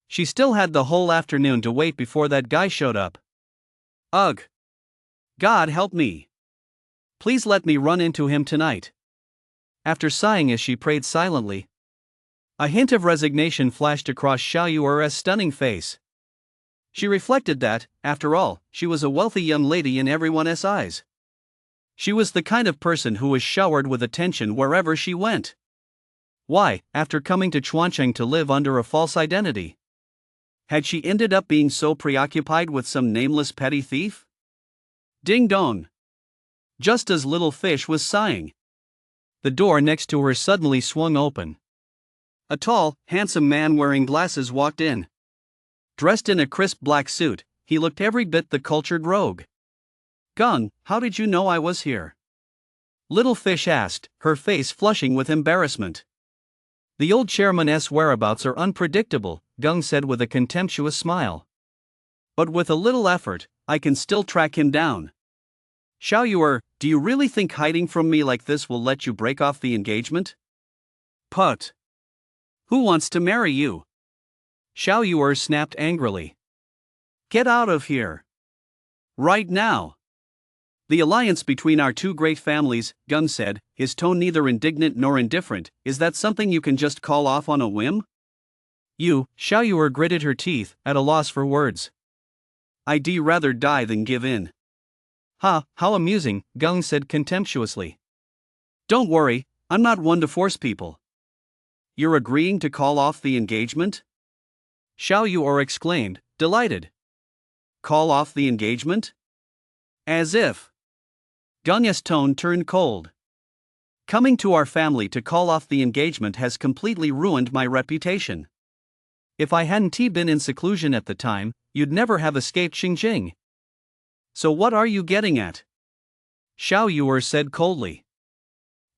She still had the whole afternoon to wait before that guy showed up. Ugh! God help me! Please let me run into him tonight. After sighing as she prayed silently, a hint of resignation flashed across Xiao Yu'er's stunning face. She reflected that, after all, she was a wealthy young lady in everyone's eyes. She was the kind of person who was showered with attention wherever she went. Why, after coming to Chuancheng to live under a false identity, had she ended up being so preoccupied with some nameless petty thief? Ding dong! Just as little fish was sighing, the door next to her suddenly swung open. A tall, handsome man wearing glasses walked in. Dressed in a crisp black suit, he looked every bit the cultured rogue. "Gung, how did you know I was here?" Little Fish asked, her face flushing with embarrassment. "The old chairman's whereabouts are unpredictable," Gung said with a contemptuous smile. "But with a little effort, I can still track him down." "Xiao Yu'er, do you really think hiding from me like this will let you break off the engagement?" "Put! Who wants to marry you?" Xiao Yu'er snapped angrily. "Get out of here! Right now!" "The alliance between our two great families," Gung said, his tone neither indignant nor indifferent, "is that something you can just call off on a whim?" Xiao Yu'er gritted her teeth, at a loss for words. "I'd rather die than give in." "Ha, how amusing," Gung said contemptuously. "Don't worry, I'm not one to force people." "You're agreeing to call off the engagement?" Xiao Yu'er exclaimed, delighted. "Call off the engagement? As if." Gung's tone turned cold. "Coming to our family to call off the engagement has completely ruined my reputation. If I hadn't been in seclusion at the time, you'd never have escaped Xingjing." "So what are you getting at?" Xiao Yu'er said coldly.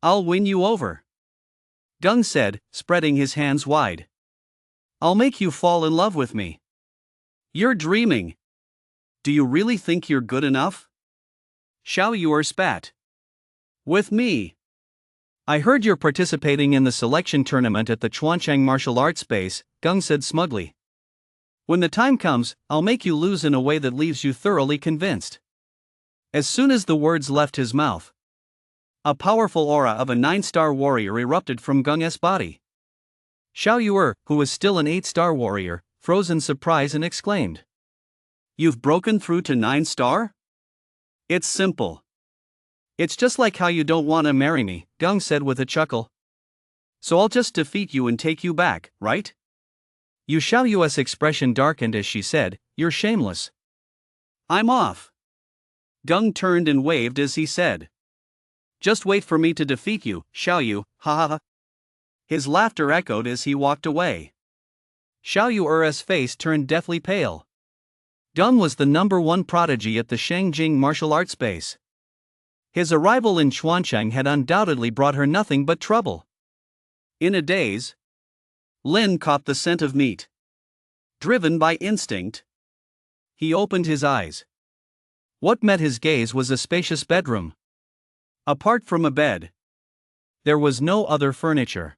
"I'll win you over," Gung said, spreading his hands wide. "I'll make you fall in love with me." "You're dreaming. Do you really think you're good enough?" Xiao Yu'er spat. "With me?" "I heard you're participating in the selection tournament at the Chuancheng martial arts base," Gung said smugly. "When the time comes, I'll make you lose in a way that leaves you thoroughly convinced." As soon as the words left his mouth, a powerful aura of a 9-star warrior erupted from Gung's body. Xiao Yu'er, who was still an 8-star warrior, froze in surprise and exclaimed, "You've broken through to 9-star? It's simple." "It's just like how you don't want to marry me," Gung said with a chuckle. "So I'll just defeat you and take you back, right?" Xiao Yu's expression darkened as she said, "You're shameless." "I'm off." Gung turned and waved as he said, "Just wait for me to defeat you, Xiao Yu, ha ha ha." His laughter echoed as he walked away. Xiao Yu's face turned deathly pale. Gung was the #1 prodigy at the Shangjing martial arts base. His arrival in Chuancheng had undoubtedly brought her nothing but trouble. In a daze, Lin caught the scent of meat. Driven by instinct, he opened his eyes. What met his gaze was a spacious bedroom. Apart from a bed, There was no other furniture.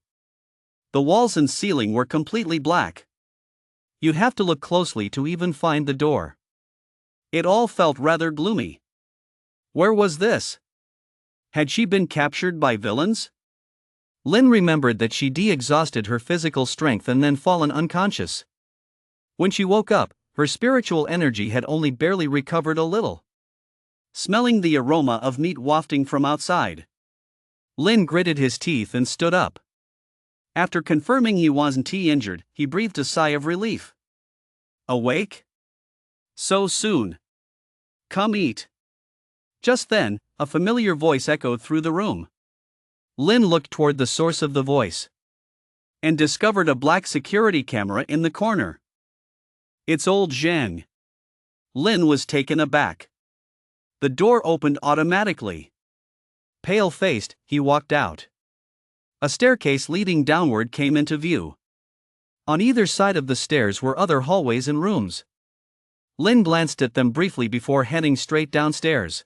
The walls and ceiling were completely black. You'd have to look closely to even find the door. It all felt rather gloomy. Where was this? Had she been captured by villains? Lynn remembered that she de-exhausted her physical strength and then fallen unconscious. When she woke up, her spiritual energy had only barely recovered a little. Smelling the aroma of meat wafting from outside, Lynn gritted his teeth and stood up. After confirming he wasn't injured, he breathed a sigh of relief. Awake? So soon? Come eat. Just then, a familiar voice echoed through the room. Lynn looked toward the source of the voice and discovered a black security camera in the corner. It's old Zhang. Lynn was taken aback. The door opened automatically. Pale-faced, he walked out. A staircase leading downward came into view. On either side of the stairs were other hallways and rooms. Lynn glanced at them briefly before heading straight downstairs.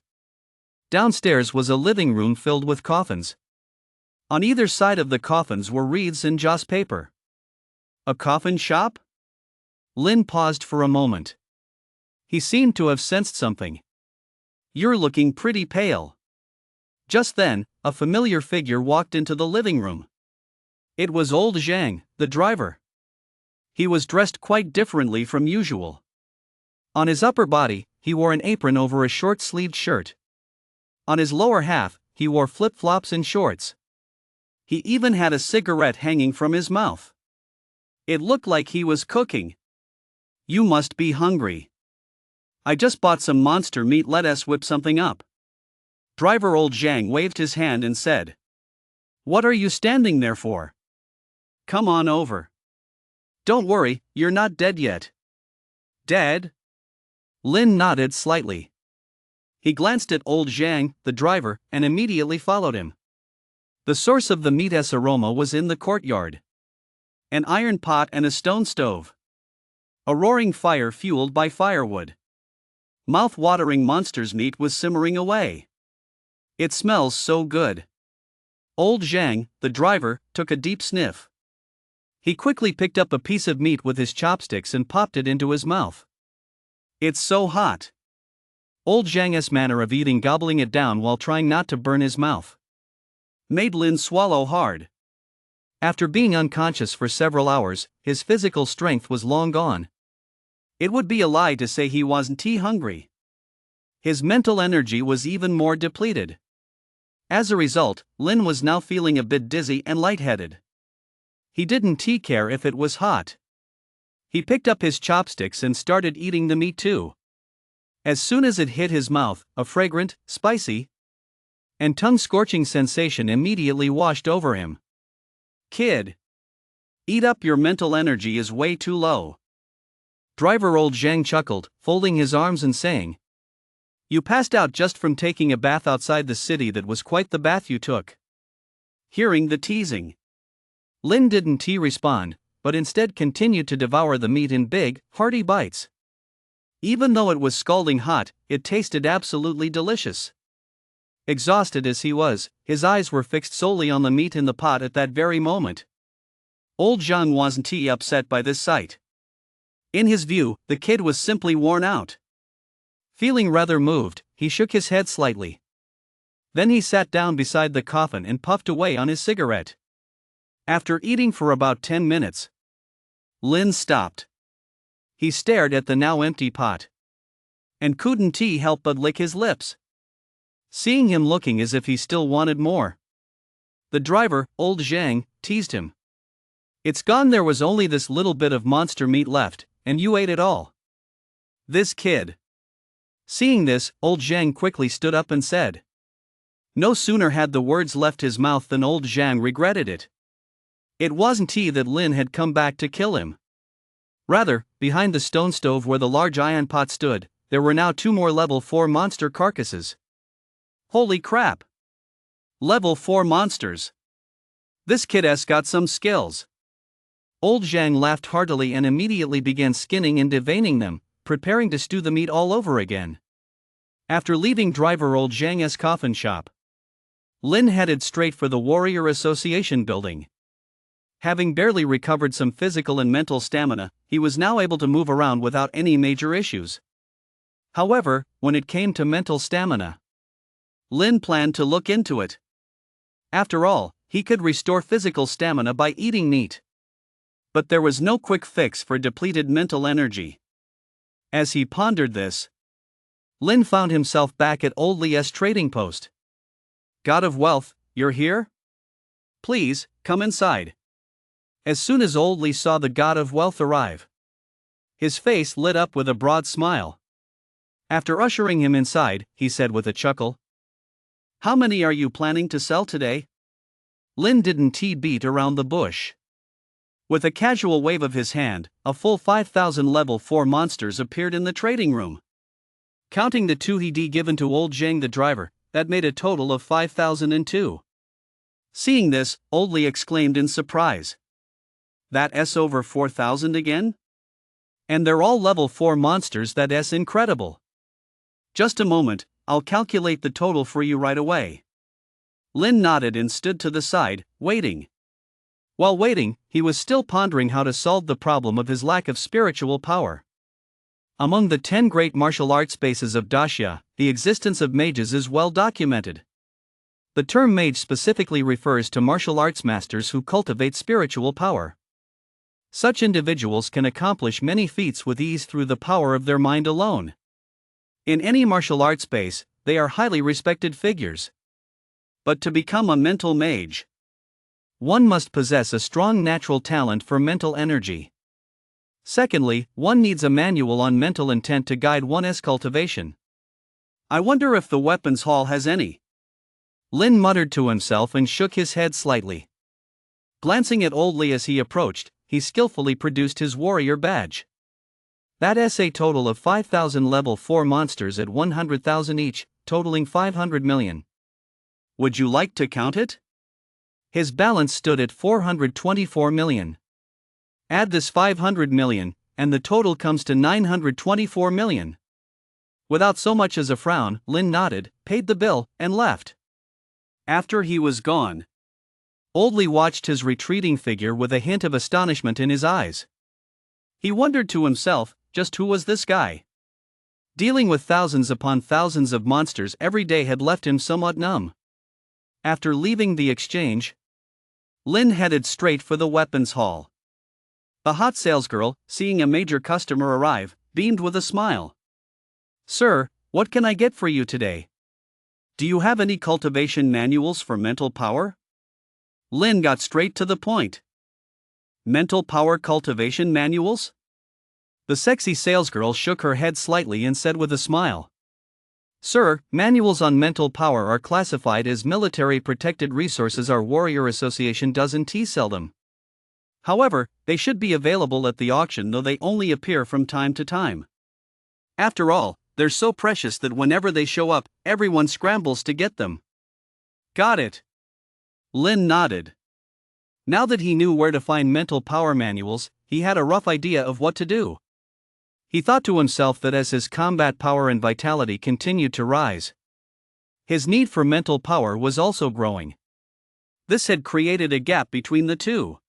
Downstairs was a living room filled with coffins. On either side of the coffins were wreaths and joss paper. A coffin shop? Lynn paused for a moment. He seemed to have sensed something. You're looking pretty pale. Just then, a familiar figure walked into the living room. It was old Zhang, the driver. He was dressed quite differently from usual. On his upper body, he wore an apron over a short-sleeved shirt. On his lower half, he wore flip-flops and shorts. He even had a cigarette hanging from his mouth. It looked like he was cooking. You must be hungry. I just bought some monster meat. Let us whip something up. Driver old Zhang waved his hand and said, What are you standing there for? Come on over. Don't worry, you're not dead yet. Dead? Lynn nodded slightly. He glanced at old Zhang, the driver, and immediately followed him. The source of the meat's aroma was in the courtyard. An iron pot and a stone stove. A roaring fire fueled by firewood. Mouth-watering monster's meat was simmering away. It smells so good. Old Zhang, the driver, took a deep sniff. He quickly picked up a piece of meat with his chopsticks and popped it into his mouth. It's so hot. Old Zhang's manner of eating, gobbling it down while trying not to burn his mouth, made Lin swallow hard. After being unconscious for several hours, his physical strength was long gone. It would be a lie to say he wasn't hungry. His mental energy was even more depleted. As a result, Lin was now feeling a bit dizzy and lightheaded. He didn't care if it was hot. He picked up his chopsticks and started eating the meat too. As soon as it hit his mouth, a fragrant, spicy, and tongue-scorching sensation immediately washed over him. Kid, eat up, your mental energy is way too low. Driver old Zhang chuckled, folding his arms and saying, You passed out just from taking a bath outside the city. That was quite the bath you took. Hearing the teasing, Lin didn't respond, but instead continued to devour the meat in big, hearty bites. Even though it was scalding hot, it tasted absolutely delicious. Exhausted as he was, his eyes were fixed solely on the meat in the pot at that very moment. Old Zhang wasn't upset by this sight. In his view, the kid was simply worn out. Feeling rather moved, he shook his head slightly. Then he sat down beside the coffin and puffed away on his cigarette. After eating for about 10 minutes, Lin stopped. He stared at the now empty pot and couldn't help but lick his lips, seeing him looking as if he still wanted more. The driver, old Zhang, teased him. It's gone. There was only this little bit of monster meat left, and you ate it all. This kid. Seeing this, old Zhang quickly stood up and said. No sooner had the words left his mouth than old Zhang regretted it. It wasn't that Lin had come back to kill him. Rather, behind the stone stove where the large iron pot stood, there were now 2 more level 4 monster carcasses. Holy crap! Level 4 monsters. This kid-s got some skills. Old Zhang laughed heartily and immediately began skinning and deveining them, preparing to stew the meat all over again. After leaving driver old Zhang's coffin shop, Lin headed straight for the Warrior Association building. Having barely recovered some physical and mental stamina, he was now able to move around without any major issues. However, when it came to mental stamina, Lin planned to look into it. After all, he could restore physical stamina by eating meat. But there was no quick fix for depleted mental energy. As he pondered this, Lin found himself back at Old Li's trading post. God of Wealth, you're here? Please, come inside. As soon as Old Li saw the God of Wealth arrive, his face lit up with a broad smile. After ushering him inside, he said with a chuckle, "How many are you planning to sell today?" Lin didn't beat around the bush. With a casual wave of his hand, a full 5,000 level 4 monsters appeared in the trading room. Counting the 2 he'd given to old Zhang the driver, that made a total of 5,002. Seeing this, Old Li exclaimed in surprise. That's over 4,000 again? And they're all level 4 monsters, that's incredible. Just a moment, I'll calculate the total for you right away. Lin nodded and stood to the side, waiting. While waiting, he was still pondering how to solve the problem of his lack of spiritual power. Among the 10 great martial arts bases of Daxia, the existence of mages is well documented. The term mage specifically refers to martial arts masters who cultivate spiritual power. Such individuals can accomplish many feats with ease through the power of their mind alone. In any martial arts base, they are highly respected figures. But to become a mental mage, one must possess a strong natural talent for mental energy. Secondly, one needs a manual on mental intent to guide one's cultivation. I wonder if the weapons hall has any. Lin muttered to himself and shook his head slightly. Glancing at Old Li as he approached, he skillfully produced his warrior badge. That's a total of 5,000 level 4 monsters at 100,000 each, totaling 500 million. Would you like to count it? His balance stood at 424 million. Add this 500 million, and the total comes to 924 million. Without so much as a frown, Lin nodded, paid the bill, and left. After he was gone, Old Li watched his retreating figure with a hint of astonishment in his eyes. He wondered to himself, just who was this guy? Dealing with thousands upon thousands of monsters every day had left him somewhat numb. After leaving the exchange, Lin headed straight for the weapons hall. The hot salesgirl, seeing a major customer arrive, beamed with a smile. "Sir, what can I get for you today? Do you have any cultivation manuals for mental power?" Lin got straight to the point. Mental power cultivation manuals? The sexy salesgirl shook her head slightly and said with a smile, "Sir, manuals on mental power are classified as military protected resources. Our Warrior Association doesn't sell them. However, they should be available at the auction, though they only appear from time to time. After all, they're so precious that whenever they show up, everyone scrambles to get them." Got it. Lin nodded. Now that he knew where to find mental power manuals, he had a rough idea of what to do. He thought to himself that as his combat power and vitality continued to rise, his need for mental power was also growing. This had created a gap between the two.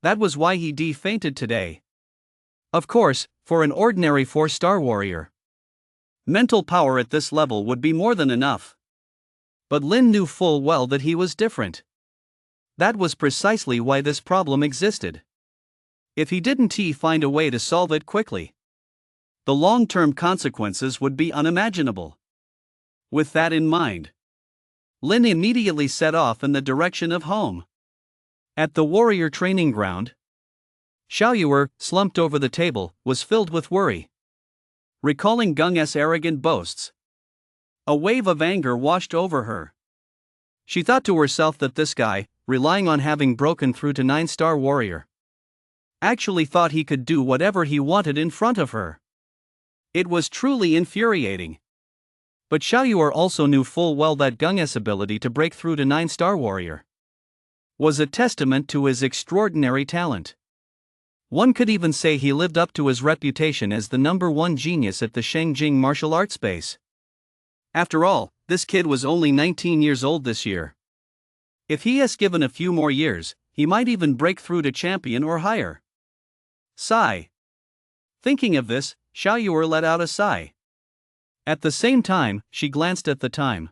That was why he fainted today. Of course, for an ordinary 4-star warrior, mental power at this level would be more than enough. But Lin knew full well that he was different. That was precisely why this problem existed. If he didn't find a way to solve it quickly, the long-term consequences would be unimaginable. With that in mind, Lin immediately set off in the direction of home. At the warrior training ground, Xiaoyuer, slumped over the table, was filled with worry. Recalling Geng's arrogant boasts, a wave of anger washed over her. She thought to herself that this guy, relying on having broken through to 9-star warrior, actually thought he could do whatever he wanted in front of her. It was truly infuriating. But Xiaoyuer also knew full well that Geng's ability to break through to 9-star warrior was a testament to his extraordinary talent. One could even say he lived up to his reputation as the #1 genius at the Shengjing martial arts base. After all, This kid was only 19 years old this year. If he has given a few more years, he might even break through to champion or higher. Sigh. Thinking of this, Xiao Yuer let out a sigh. At the same time, she glanced at the time.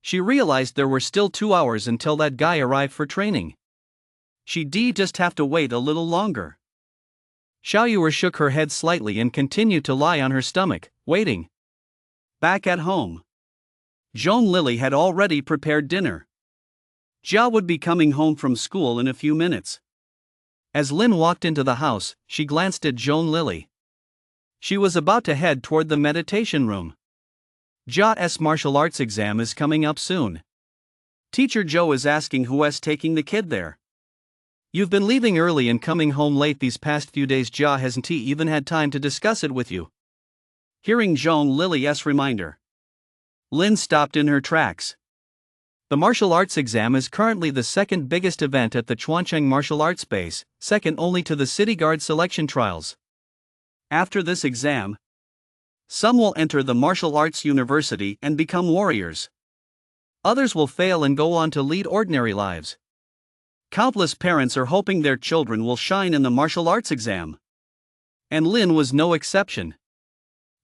She realized there were still 2 hours until that guy arrived for training. She'd just have to wait a little longer. Xiao Yuer shook her head slightly and continued to lie on her stomach, waiting. Back at home, Zhong Lily had already prepared dinner. Jia would be coming home from school in a few minutes. As Lin walked into the house, she glanced at Zhong Lily. She was about to head toward the meditation room. Jia's martial arts exam is coming up soon. Teacher Zhou is asking who is taking the kid there. You've been leaving early and coming home late these past few days. Jia hasn't even had time to discuss it with you. Hearing Zhong Lily's reminder, Lin stopped in her tracks. The martial arts exam is currently the second biggest event at the Chuancheng Martial Arts Base, second only to the City Guard selection trials. After this exam, some will enter the martial arts university and become warriors. Others will fail and go on to lead ordinary lives. Countless parents are hoping their children will shine in the martial arts exam. And Lin was no exception.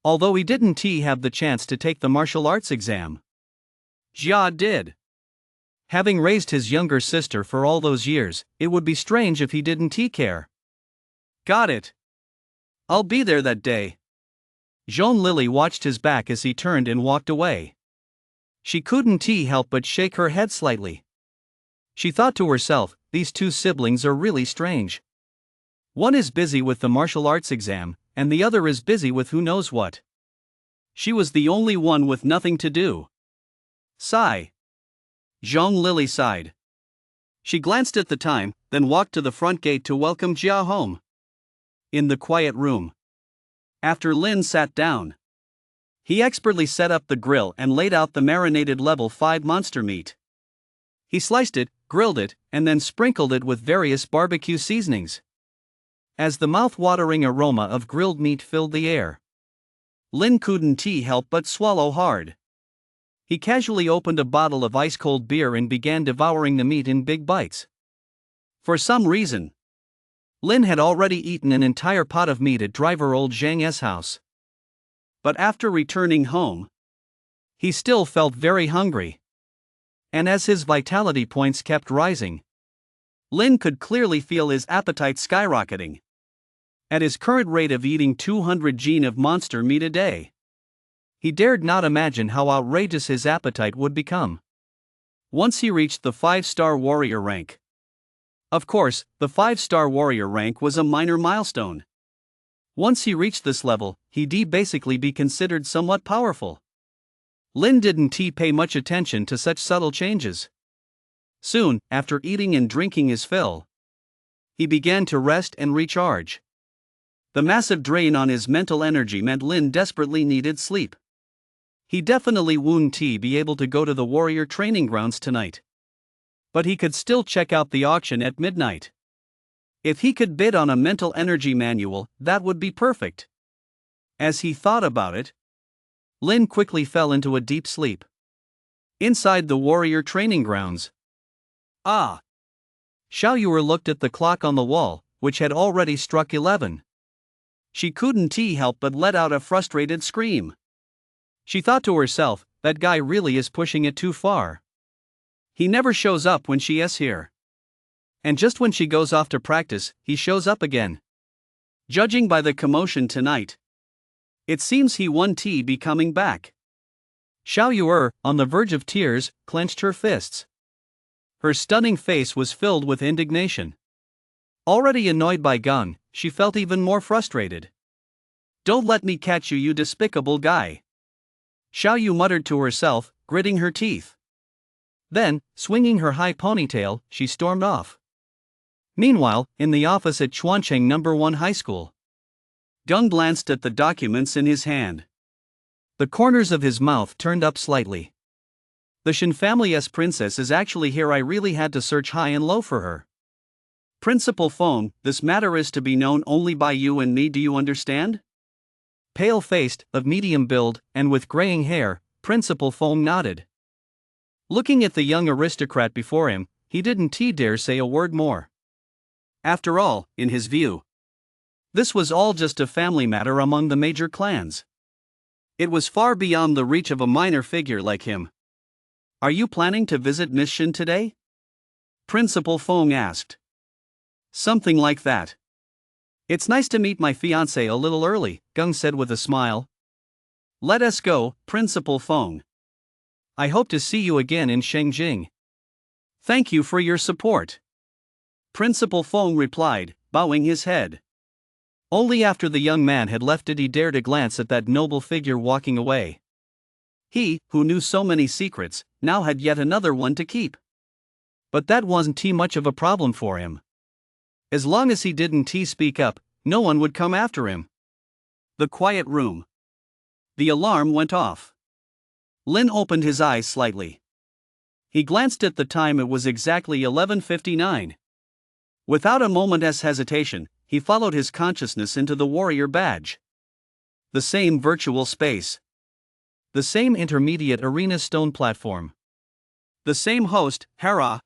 Although he didn't have the chance to take the martial arts exam, Jia did. Having raised his younger sister for all those years, it would be strange if he didn't care. Got it. I'll be there that day. Zhong Lily watched his back as he turned and walked away. She couldn't help but shake her head slightly. She thought to herself, these two siblings are really strange. One is busy with the martial arts exam, and the other is busy with who knows what. She was the only one with nothing to do. Sigh. Zhong Lily sighed. She glanced at the time, then walked to the front gate to welcome Jia home. In the quiet room, after Lin sat down, he expertly set up the grill and laid out the marinated level 5 monster meat. He sliced it, grilled it, and then sprinkled it with various barbecue seasonings. As the mouth-watering aroma of grilled meat filled the air, Lin couldn't help but swallow hard. He casually opened a bottle of ice-cold beer and began devouring the meat in big bites. For some reason, Lin had already eaten an entire pot of meat at driver old Zhang's house. But after returning home, he still felt very hungry. And as his vitality points kept rising, Lin could clearly feel his appetite skyrocketing. At his current rate of eating 200 gene of monster meat a day, he dared not imagine how outrageous his appetite would become once he reached the 5-star warrior rank. Of course, the 5-star warrior rank was a minor milestone. Once he reached this level, he'd basically be considered somewhat powerful. Lin didn't pay much attention to such subtle changes. Soon, after eating and drinking his fill, he began to rest and recharge. The massive drain on his mental energy meant Lin desperately needed sleep. He definitely wouldn't be able to go to the warrior training grounds tonight. But he could still check out the auction at midnight. If he could bid on a mental energy manual, that would be perfect. As he thought about it, Lin quickly fell into a deep sleep. Inside the warrior training grounds. Ah! Xiao Yuer looked at the clock on the wall, which had already struck 11. She couldn't help but let out a frustrated scream. She thought to herself, that guy really is pushing it too far. He never shows up when she is here. And just when she goes off to practice, he shows up again. Judging by the commotion tonight, it seems he won't be coming back. Xiao Yuer, on the verge of tears, clenched her fists. Her stunning face was filled with indignation. Already annoyed by Gung, she felt even more frustrated. Don't let me catch you, you despicable guy. Xiao Yu muttered to herself, gritting her teeth. Then, swinging her high ponytail, she stormed off. Meanwhile, in the office at Chuancheng No. 1 High School, Gung glanced at the documents in his hand. The corners of his mouth turned up slightly. The Shen family's princess is actually here. I really had to search high and low for her. Principal Phone, this matter is to be known only by you and me, do you understand? Pale-faced, of medium build, and with graying hair, Principal Fong nodded. Looking at the young aristocrat before him, he didn't dare say a word more. After all, in his view, this was all just a family matter among the major clans. It was far beyond the reach of a minor figure like him. Are you planning to visit Miss Shin today? Principal Fong asked. Something like that. It's nice to meet my fiancé a little early, Gung said with a smile. Let us go, Principal Fong. I hope to see you again in Shengjing. Thank you for your support. Principal Fong replied, bowing his head. Only after the young man had left did he dare to glance at that noble figure walking away. He, who knew so many secrets, now had yet another one to keep. But that wasn't too much of a problem for him. As long as he didn't speak up, no one would come after him. The quiet room. The alarm went off. Lin opened his eyes slightly. He glanced at the time. It was exactly 11:59. Without a moment's hesitation, he followed his consciousness into the warrior badge. The same virtual space. The same intermediate arena stone platform. The same host, Hera.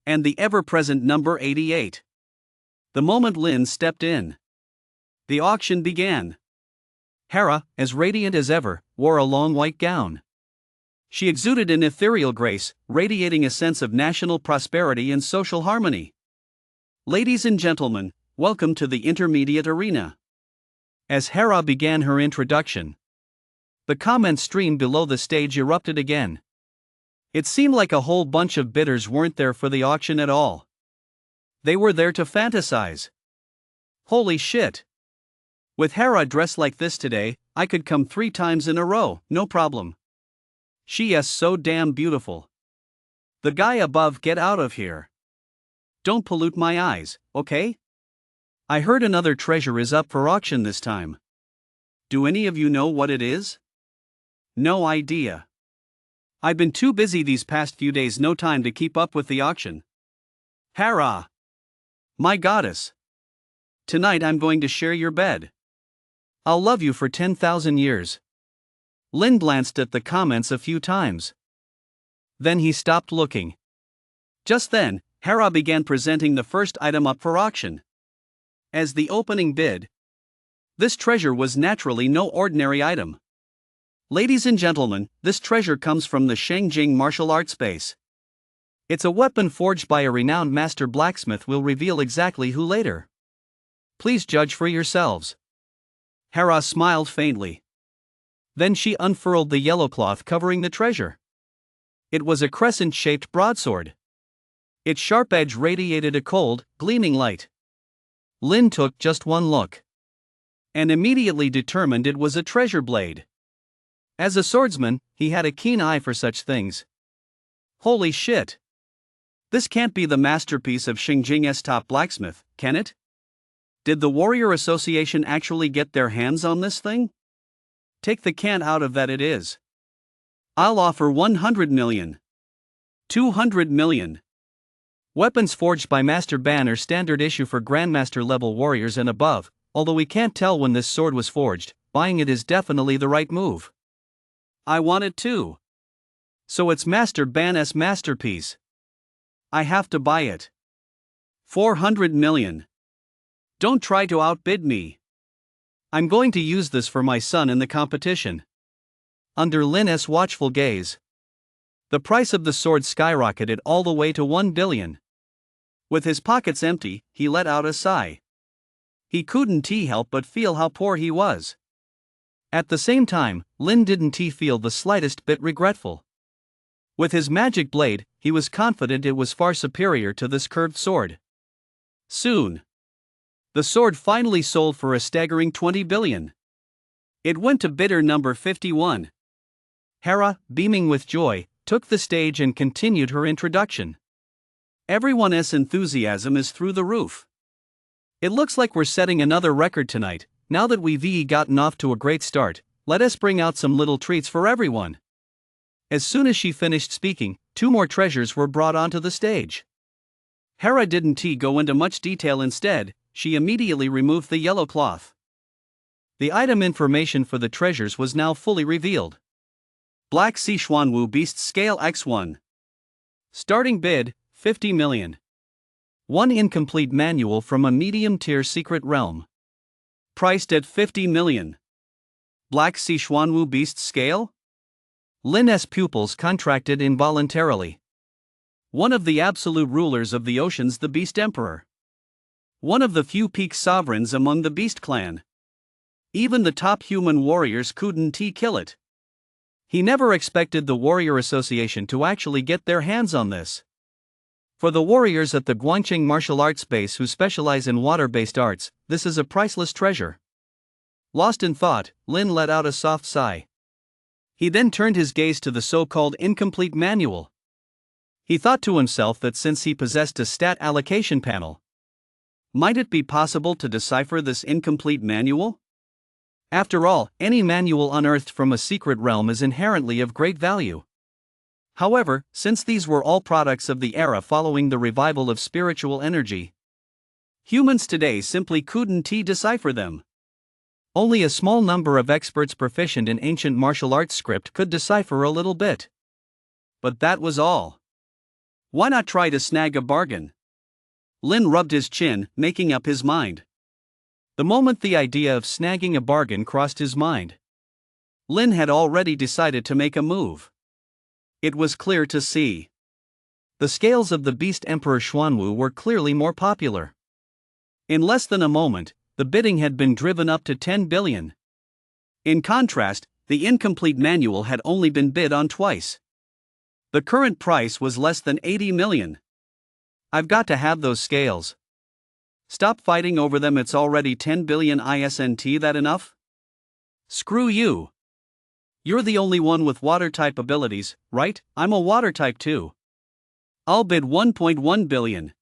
And the ever-present number 88. The moment Lin stepped in, the auction began. Hera, as radiant as ever, wore a long white gown. She exuded an ethereal grace, radiating a sense of national prosperity and social harmony. Ladies and gentlemen, welcome to the intermediate arena. As Hera began her introduction, the comment stream below the stage erupted again. It seemed like a whole bunch of bidders weren't there for the auction at all. They were there to fantasize. Holy shit! With Hera dressed like this today, I could come 3 times in a row, no problem. She is so damn beautiful. The guy above, get out of here. Don't pollute my eyes, okay? I heard another treasure is up for auction this time. Do any of you know what it is? No idea. I've been too busy these past few days, no time to keep up with the auction. Hera! My goddess! Tonight I'm going to share your bed. I'll love you for 10,000 years. Lin glanced at the comments a few times. Then he stopped looking. Just then, Hera began presenting the first item up for auction. As the opening bid, this treasure was naturally no ordinary item. Ladies and gentlemen, this treasure comes from the Shengjing martial arts base. It's a weapon forged by a renowned master blacksmith. Will reveal exactly who later. Please judge for yourselves. Hera smiled faintly. Then she unfurled the yellow cloth covering the treasure. It was a crescent-shaped broadsword. Its sharp edge radiated a cold, gleaming light. Lin took just one look, and immediately determined it was a treasure blade. As a swordsman, he had a keen eye for such things. Holy shit! This can't be the masterpiece of Shengjing's top blacksmith, can it? Did the Warrior Association actually get their hands on this thing? Take the can't out of that, it is. I'll offer 100 million. 200 million. Weapons forged by Master Ban are standard issue for Grandmaster level warriors and above, although we can't tell when this sword was forged. Buying it is definitely the right move. I want it too. So it's Master Ban's masterpiece. I have to buy it. 400 million. Don't try to outbid me. I'm going to use this for my son in the competition. Under Lin's watchful gaze, the price of the sword skyrocketed all the way to 1 billion. With his pockets empty, he let out a sigh. He couldn't help but feel how poor he was. At the same time, Lin didn't feel the slightest bit regretful. With his magic blade, he was confident it was far superior to this curved sword. Soon, the sword finally sold for a staggering 20 billion. It went to bidder number 51. Hera, beaming with joy, took the stage and continued her introduction. Everyone's enthusiasm is through the roof. It looks like we're setting another record tonight. Now that we've gotten off to a great start, let us bring out some little treats for everyone. As soon as she finished speaking, 2 more treasures were brought onto the stage. Hera didn't go into much detail. Instead, she immediately removed the yellow cloth. The item information for the treasures was now fully revealed. Black Sea Xuanwu Beast Scale X1. Starting bid, 50 million. One incomplete manual from a medium-tier secret realm. Priced at 50 million. Black Sea Xuanwu Beast Scale? Lin's pupils contracted involuntarily. One of the absolute rulers of the oceans, the Beast Emperor. One of the few peak sovereigns among the Beast clan. Even the top human warriors couldn't kill it. He never expected the Warrior Association to actually get their hands on this. For the warriors at the Guangqing martial arts base who specialize in water-based arts, this is a priceless treasure. Lost in thought, Lin let out a soft sigh. He then turned his gaze to the so-called incomplete manual. He thought to himself that since he possessed a stat allocation panel, might it be possible to decipher this incomplete manual? After all, any manual unearthed from a secret realm is inherently of great value. However, since these were all products of the era following the revival of spiritual energy, humans today simply couldn't decipher them. Only a small number of experts proficient in ancient martial arts script could decipher a little bit. But that was all. Why not try to snag a bargain? Lin rubbed his chin, making up his mind. The moment the idea of snagging a bargain crossed his mind, Lin had already decided to make a move. It was clear to see. The scales of the Beast Emperor Xuanwu were clearly more popular. In less than a moment, the bidding had been driven up to 10 billion. In contrast, the incomplete manual had only been bid on twice. The current price was less than 80 million. I've got to have those scales. Stop fighting over them, it's already 10 billion isn't that enough? Screw you. You're the only one with water-type abilities, right? I'm a water-type too. I'll bid 1.1 billion.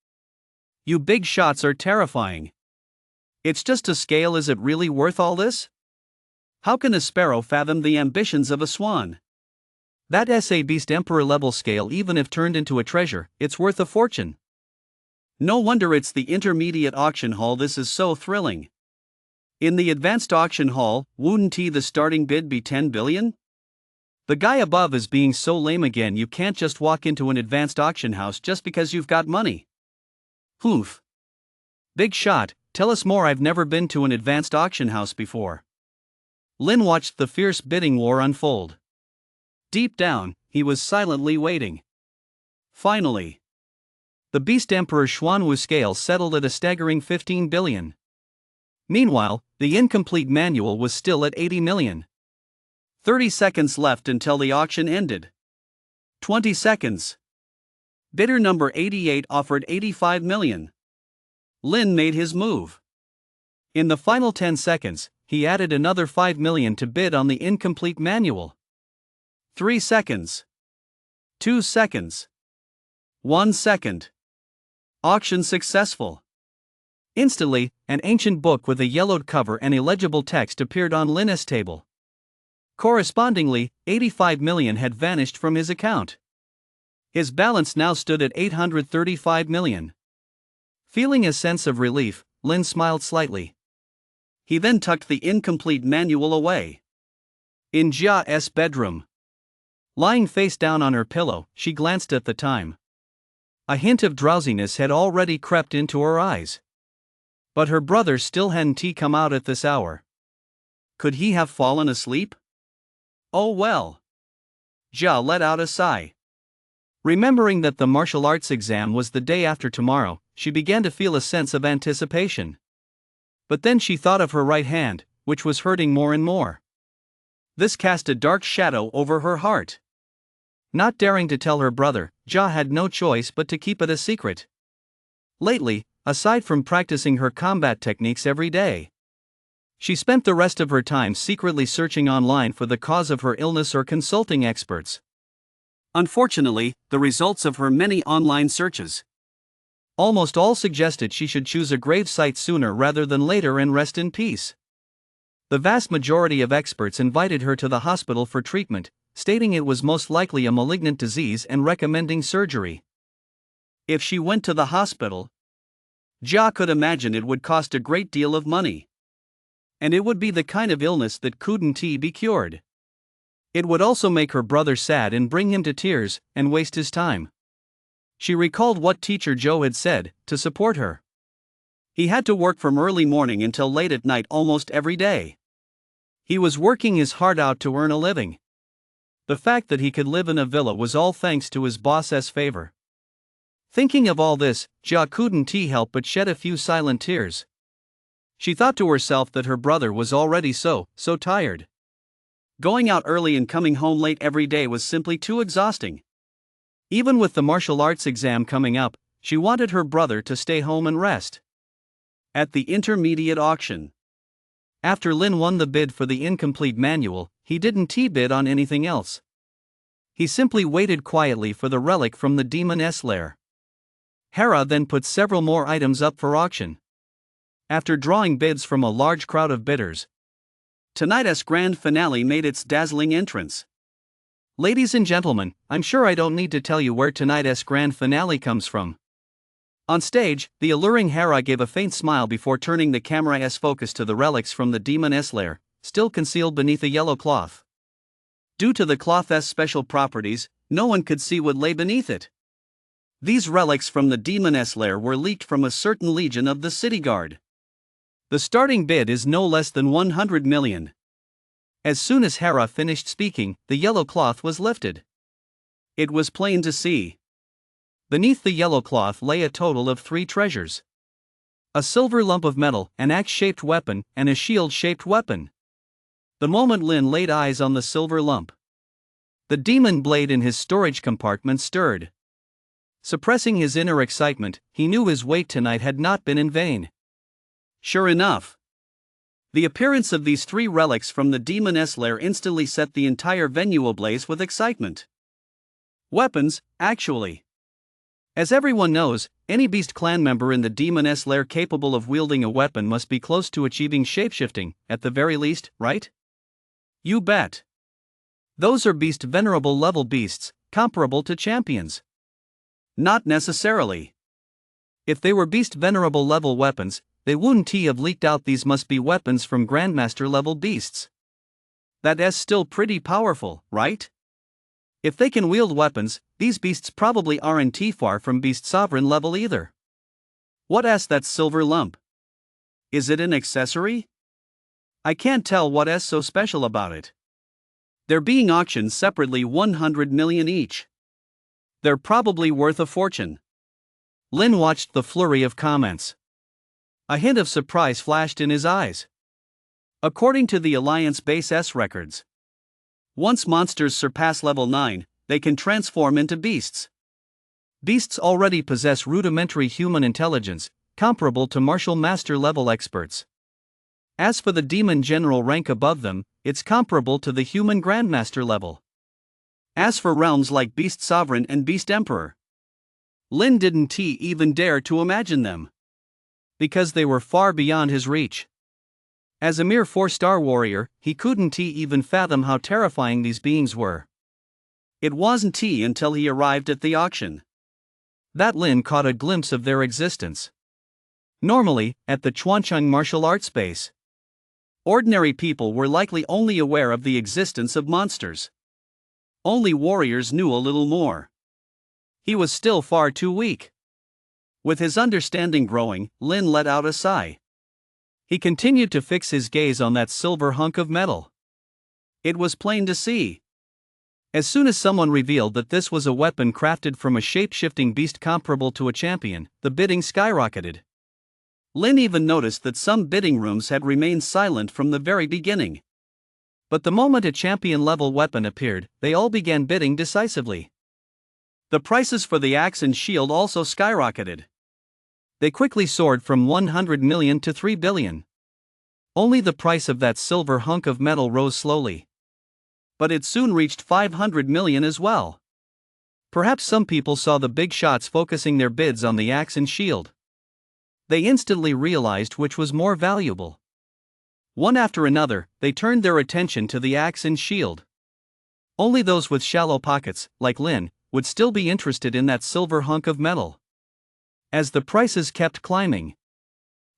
You big shots are terrifying. It's just a scale, is it really worth all this? How can a sparrow fathom the ambitions of a swan? That SA Beast Emperor level scale, even if turned into a treasure, it's worth a fortune. No wonder it's the intermediate auction hall, this is so thrilling. In the advanced auction hall, wouldn't the starting bid be 10 billion? The guy above is being so lame again. You can't just walk into an advanced auction house just because you've got money. Oof. Big shot, tell us more, I've never been to an advanced auction house before. Lin watched the fierce bidding war unfold. Deep down, he was silently waiting. Finally, the Beast Emperor Xuanwu scale settled at a staggering 15 billion. Meanwhile, the incomplete manual was still at 80 million. 30 seconds left until the auction ended. 20 seconds. Bidder number 88 offered 85 million. Lin made his move. In the final 10 seconds, he added another 5 million to bid on the incomplete manual. 3 seconds. 2 seconds. 1 second. Auction successful. Instantly, an ancient book with a yellowed cover and illegible text appeared on Lin's table. Correspondingly, 85 million had vanished from his account. His balance now stood at 835 million. Feeling a sense of relief, Lin smiled slightly. He then tucked the incomplete manual away. In Jia's bedroom. Lying face down on her pillow, she glanced at the time. A hint of drowsiness had already crept into her eyes. But her brother still hadn't come out at this hour. Could he have fallen asleep? Oh well. Jia let out a sigh. Remembering that the martial arts exam was the day after tomorrow, she began to feel a sense of anticipation. But then she thought of her right hand, which was hurting more and more. This cast a dark shadow over her heart. Not daring to tell her brother, Jia had no choice but to keep it a secret. Lately, aside from practicing her combat techniques every day, she spent the rest of her time secretly searching online for the cause of her illness or consulting experts. Unfortunately, the results of her many online searches almost all suggested she should choose a grave site sooner rather than later and rest in peace. The vast majority of experts invited her to the hospital for treatment, stating it was most likely a malignant disease and recommending surgery. If she went to the hospital, Jia could imagine it would cost a great deal of money. And it would be the kind of illness that couldn't be cured. It would also make her brother sad and bring him to tears, and waste his time. She recalled what teacher Joe had said, to support her. He had to work from early morning until late at night almost every day. He was working his heart out to earn a living. The fact that he could live in a villa was all thanks to his boss's favor. Thinking of all this, Ja couldn't help but shed a few silent tears. She thought to herself that her brother was already so tired. Going out early and coming home late every day was simply too exhausting. Even with the martial arts exam coming up, she wanted her brother to stay home and rest. At the intermediate auction. After Lin won the bid for the incomplete manual, he didn't bid on anything else. He simply waited quietly for the relic from the demon's lair. Hera then put several more items up for auction. After drawing bids from a large crowd of bidders, tonight's grand finale made its dazzling entrance. Ladies and gentlemen, I'm sure I don't need to tell you where tonight's grand finale comes from. On stage, the alluring Hera gave a faint smile before turning the camera's focus to the relics from the demon's lair, still concealed beneath a yellow cloth. Due to the cloth's special properties, no one could see what lay beneath it. These relics from the demon's lair were leaked from a certain legion of the city guard. The starting bid is no less than 100 million. As soon as Hera finished speaking, the yellow cloth was lifted. It was plain to see. Beneath the yellow cloth lay a total of 3 treasures. A silver lump of metal, an axe-shaped weapon, and a shield-shaped weapon. The moment Lin laid eyes on the silver lump, the demon blade in his storage compartment stirred. Suppressing his inner excitement, he knew his wait tonight had not been in vain. Sure enough, the appearance of these 3 relics from the demon's lair instantly set the entire venue ablaze with excitement. Weapons, actually. As everyone knows, any Beast Clan member in the demon's lair capable of wielding a weapon must be close to achieving shapeshifting, at the very least, right? You bet. Those are Beast Venerable level beasts, comparable to champions. Not necessarily. If they were Beast Venerable level weapons, they wouldn't have leaked out these must be weapons from Grandmaster level beasts. That's still pretty powerful, right? If they can wield weapons, these beasts probably aren't far from Beast Sovereign level either. What's that silver lump? Is it an accessory? I can't tell what's so special about it. They're being auctioned separately 100 million each. They're probably worth a fortune. Lin watched the flurry of comments. A hint of surprise flashed in his eyes. According to the Alliance Base S records, once monsters surpass level 9, they can transform into beasts. Beasts already possess rudimentary human intelligence, comparable to martial master level experts. As for the demon general rank above them, it's comparable to the human grandmaster level. As for realms like Beast Sovereign and Beast Emperor, Lin didn't even dare to imagine them, because they were far beyond his reach. As a mere 4-star warrior, he couldn't even fathom how terrifying these beings were. It wasn't until he arrived at the auction that Lin caught a glimpse of their existence. Normally, at the Chuancheng martial arts base, ordinary people were likely only aware of the existence of monsters. Only warriors knew a little more. He was still far too weak. With his understanding growing, Lin let out a sigh. He continued to fix his gaze on that silver hunk of metal. It was plain to see. As soon as someone revealed that this was a weapon crafted from a shape-shifting beast comparable to a champion, the bidding skyrocketed. Lin even noticed that some bidding rooms had remained silent from the very beginning. But the moment a champion-level weapon appeared, they all began bidding decisively. The prices for the axe and shield also skyrocketed. They quickly soared from 100 million to 3 billion. Only the price of that silver hunk of metal rose slowly. But it soon reached 500 million as well. Perhaps some people saw the big shots focusing their bids on the axe and shield. They instantly realized which was more valuable. One after another, they turned their attention to the axe and shield. Only those with shallow pockets, like Lin, would still be interested in that silver hunk of metal. As the prices kept climbing,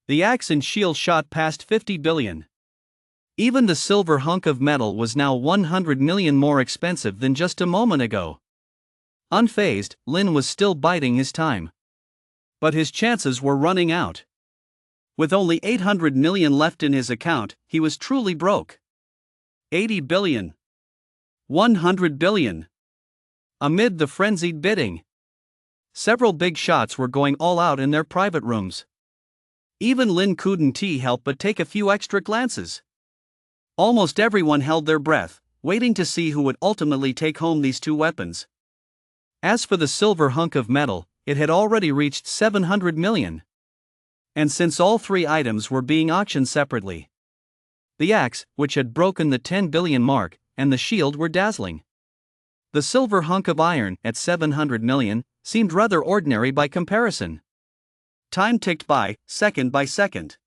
the axe and shield shot past 50 billion. Even the silver hunk of metal was now 100 million more expensive than just a moment ago. Unfazed, Lin was still biding his time. But his chances were running out. With only 800 million left in his account, he was truly broke. 80 billion. 100 billion. Amid the frenzied bidding, several big shots were going all out in their private rooms. Even Lin couldn't help but take a few extra glances. Almost everyone held their breath, waiting to see who would ultimately take home these two weapons. As for the silver hunk of metal, it had already reached 700 million. And since all three items were being auctioned separately, the axe, which had broken the 10 billion mark, and the shield were dazzling. The silver hunk of iron, at 700 million, seemed rather ordinary by comparison. Time ticked by, second by second.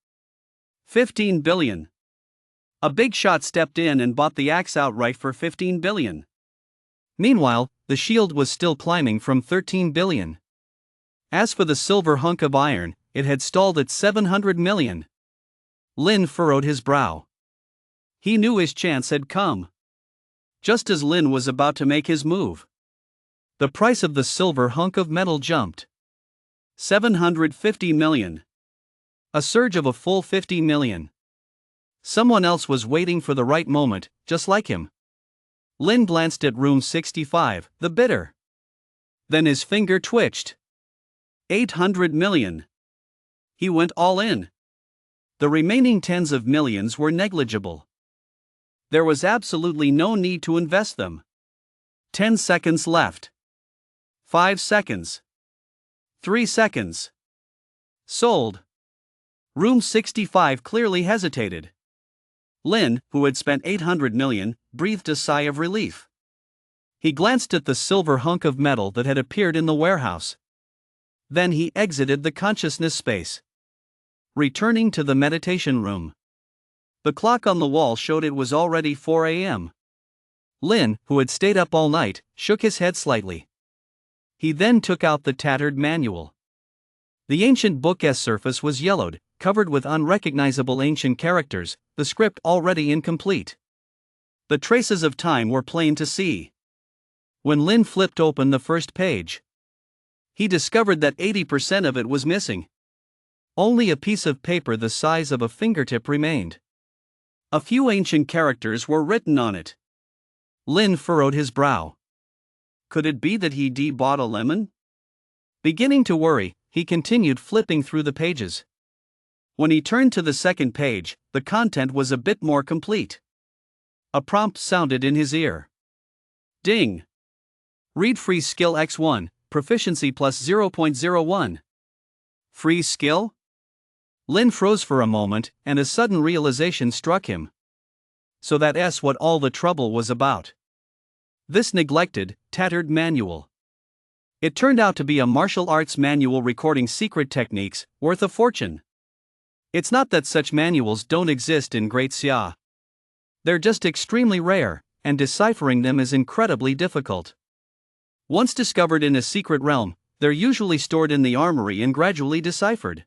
15 billion. A big shot stepped in and bought the axe outright for 15 billion. Meanwhile, the shield was still climbing from 13 billion. As for the silver hunk of iron, it had stalled at 700 million. Lin furrowed his brow. He knew his chance had come. Just as Lin was about to make his move, the price of the silver hunk of metal jumped. 750 million. A surge of a full 50 million. Someone else was waiting for the right moment, just like him. Lin glanced at room 65, the bidder. Then his finger twitched. 800 million. He went all in. The remaining tens of millions were negligible. There was absolutely no need to invest them. 10 seconds left. 5 seconds. 3 seconds. Sold. Room 65 clearly hesitated. Lin, who had spent 800 million, breathed a sigh of relief. He glanced at the silver hunk of metal that had appeared in the warehouse. Then he exited the consciousness space, returning to the meditation room. The clock on the wall showed it was already 4 a.m. Lin, who had stayed up all night, shook his head slightly. He then took out the tattered manual. The ancient book's surface was yellowed, covered with unrecognizable ancient characters, the script already incomplete. The traces of time were plain to see. When Lin flipped open the first page, he discovered that 80% of it was missing. Only a piece of paper the size of a fingertip remained. A few ancient characters were written on it. Lin furrowed his brow. Could it be that he bought a lemon? Beginning to worry, he continued flipping through the pages. When he turned to the second page, the content was a bit more complete. A prompt sounded in his ear. Ding! Read free skill X1, proficiency plus 0.01. Free skill? Lin froze for a moment, and a sudden realization struck him. So that's what all the trouble was about. This neglected, tattered manual. It turned out to be a martial arts manual recording secret techniques, worth a fortune. It's not that such manuals don't exist in Great Xia. They're just extremely rare, and deciphering them is incredibly difficult. Once discovered in a secret realm, they're usually stored in the armory and gradually deciphered.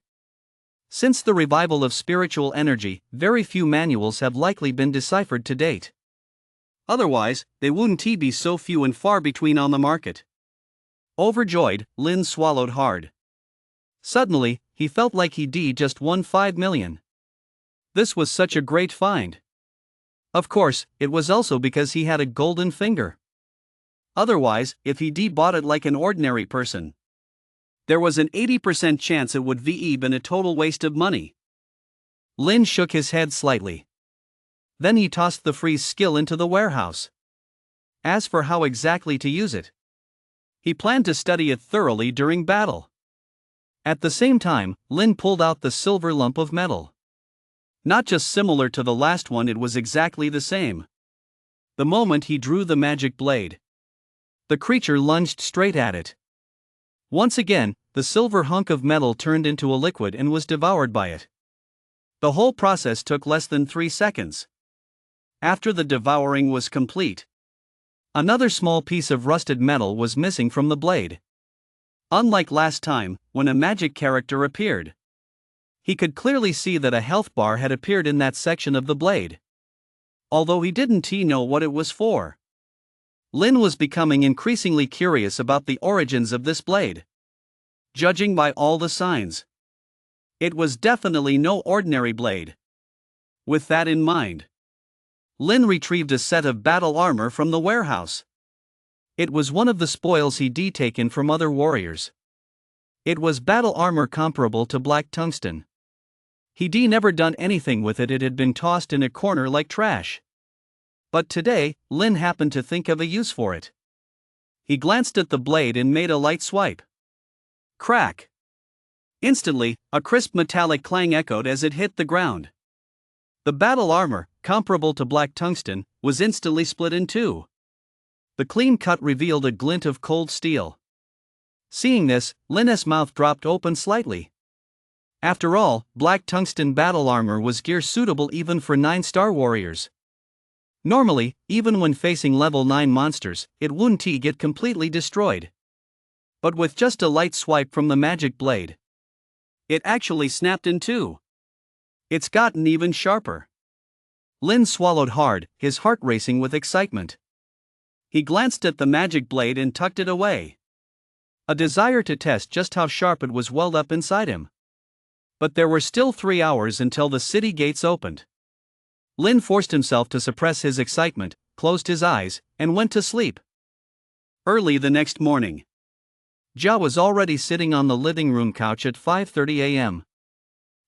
Since the revival of spiritual energy, very few manuals have likely been deciphered to date. Otherwise, they wouldn't be so few and far between on the market. Overjoyed, Lin swallowed hard. Suddenly, he felt like he'd just won 5 million. This was such a great find. Of course, it was also because he had a golden finger. Otherwise, if he bought it like an ordinary person, there was an 80% chance it would been a total waste of money. Lin shook his head slightly. Then he tossed the free skill into the warehouse. As for how exactly to use it, he planned to study it thoroughly during battle. At the same time, Lin pulled out the silver lump of metal. Not just similar to the last one, it was exactly the same. The moment he drew the magic blade, the creature lunged straight at it. Once again, the silver hunk of metal turned into a liquid and was devoured by it. The whole process took less than 3 seconds. After the devouring was complete, another small piece of rusted metal was missing from the blade. Unlike last time, when a magic character appeared, he could clearly see that a health bar had appeared in that section of the blade. although he didn't know what it was for. Lin was becoming increasingly curious about the origins of this blade. Judging by all the signs, it was definitely no ordinary blade. With that in mind, Lin retrieved a set of battle armor from the warehouse. It was one of the spoils he'd taken from other warriors. It was battle armor comparable to black tungsten. He'd never done anything with it had been tossed in a corner like trash. But today, Lin happened to think of a use for it. He glanced at the blade and made a light swipe. Crack! Instantly, a crisp metallic clang echoed as it hit the ground. The battle armor, comparable to black tungsten, was instantly split in two. The clean cut revealed a glint of cold steel. Seeing this, Lin's mouth dropped open slightly. After all, black tungsten battle armor was gear suitable even for 9-star warriors. Normally, even when facing level 9 monsters, it wouldn't get completely destroyed. But with just a light swipe from the magic blade, it actually snapped in two. It's gotten even sharper. Lin swallowed hard, his heart racing with excitement. He glanced at the magic blade and tucked it away. A desire to test just how sharp it was welled up inside him. But there were still 3 hours until the city gates opened. Lin forced himself to suppress his excitement, closed his eyes, and went to sleep. Early the next morning, Jia was already sitting on the living room couch at 5:30 a.m.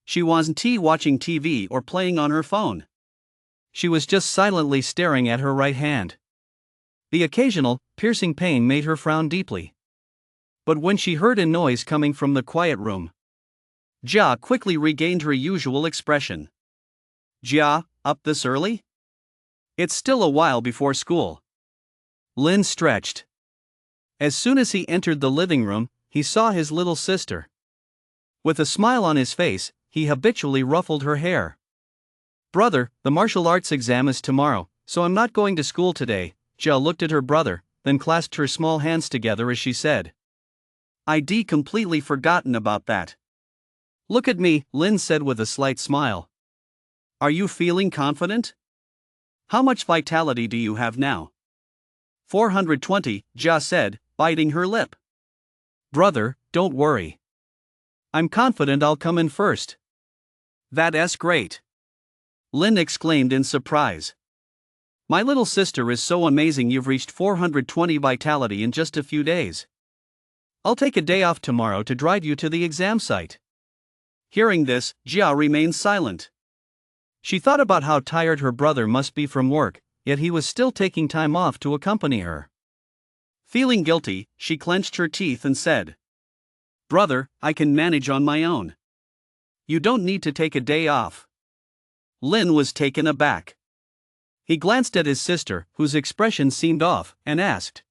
She wasn't watching TV or playing on her phone. She was just silently staring at her right hand. The occasional, piercing pain made her frown deeply. But when she heard a noise coming from the quiet room, Jia quickly regained her usual expression. Jia, up this early? It's still a while before school. Lin stretched. As soon as he entered the living room, he saw his little sister. With a smile on his face, he habitually ruffled her hair. Brother, the martial arts exam is tomorrow, so I'm not going to school today. Jia looked at her brother, then clasped her small hands together as she said, I'd completely forgotten about that. Look at me, Lin said with a slight smile. Are you feeling confident? How much vitality do you have now? 420, Jia said, biting her lip. Brother, don't worry. I'm confident I'll come in first. That's great. Lin exclaimed in surprise. My little sister is so amazing you've reached 420 vitality in just a few days. I'll take a day off tomorrow to drive you to the exam site. Hearing this, Jia remained silent. She thought about how tired her brother must be from work, yet he was still taking time off to accompany her. Feeling guilty, she clenched her teeth and said, Brother, I can manage on my own. You don't need to take a day off. Lin was taken aback. He glanced at his sister, whose expression seemed off, and asked,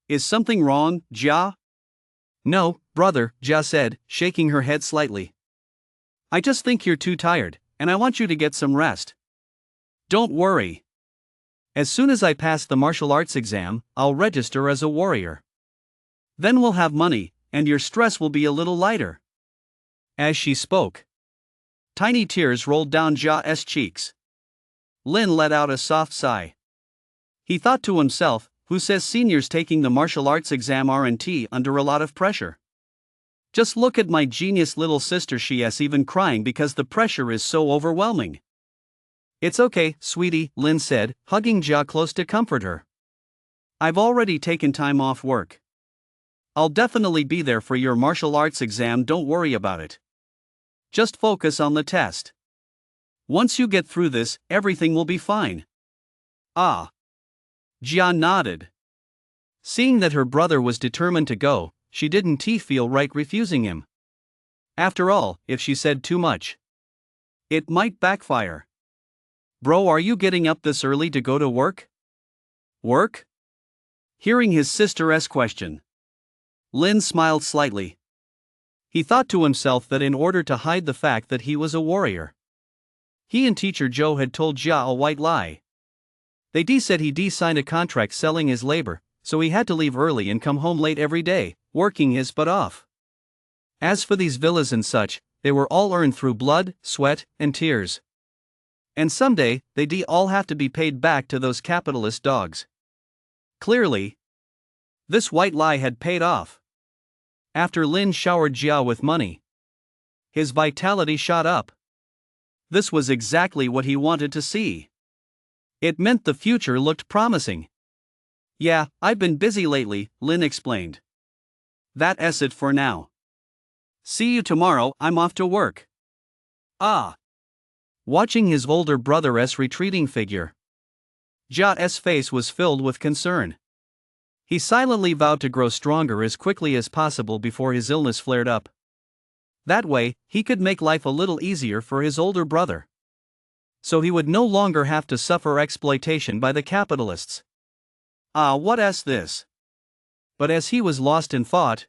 Is something wrong, Jia? No, brother, Jia said, shaking her head slightly. I just think you're too tired, and I want you to get some rest. Don't worry. As soon as I pass the martial arts exam, I'll register as a warrior. Then we'll have money, and your stress will be a little lighter. As she spoke, tiny tears rolled down Jia's cheeks. Lin let out a soft sigh. He thought to himself, who says seniors taking the martial arts exam aren't under a lot of pressure? Just look at my genius little sister, she's even crying because the pressure is so overwhelming. It's okay, sweetie, Lin said, hugging Jia close to comfort her. I've already taken time off work. I'll definitely be there for your martial arts exam, don't worry about it. Just focus on the test. Once you get through this, everything will be fine. Ah. Jia nodded. Seeing that her brother was determined to go, she didn't feel right refusing him. After all, if she said too much, it might backfire. Bro, are you getting up this early to go to work? Work? Hearing his sister's question, Lin smiled slightly. He thought to himself that in order to hide the fact that he was a warrior, he and teacher Joe had told Jia a white lie. They said he signed a contract selling his labor, so he had to leave early and come home late every day, working his butt off. As for these villas and such, they were all earned through blood, sweat, and tears. And someday, they'd all have to be paid back to those capitalist dogs. Clearly, this white lie had paid off. After Lin showered Jia with money, his vitality shot up. This was exactly what he wanted to see. It meant the future looked promising. "Yeah, I've been busy lately," Lin explained. "That's it for now. See you tomorrow, I'm off to work." Ah. Watching his older brother's retreating figure, Jia's face was filled with concern. He silently vowed to grow stronger as quickly as possible before his illness flared up. That way, he could make life a little easier for his older brother. So he would no longer have to suffer exploitation by the capitalists. What's this? But as he was lost in thought,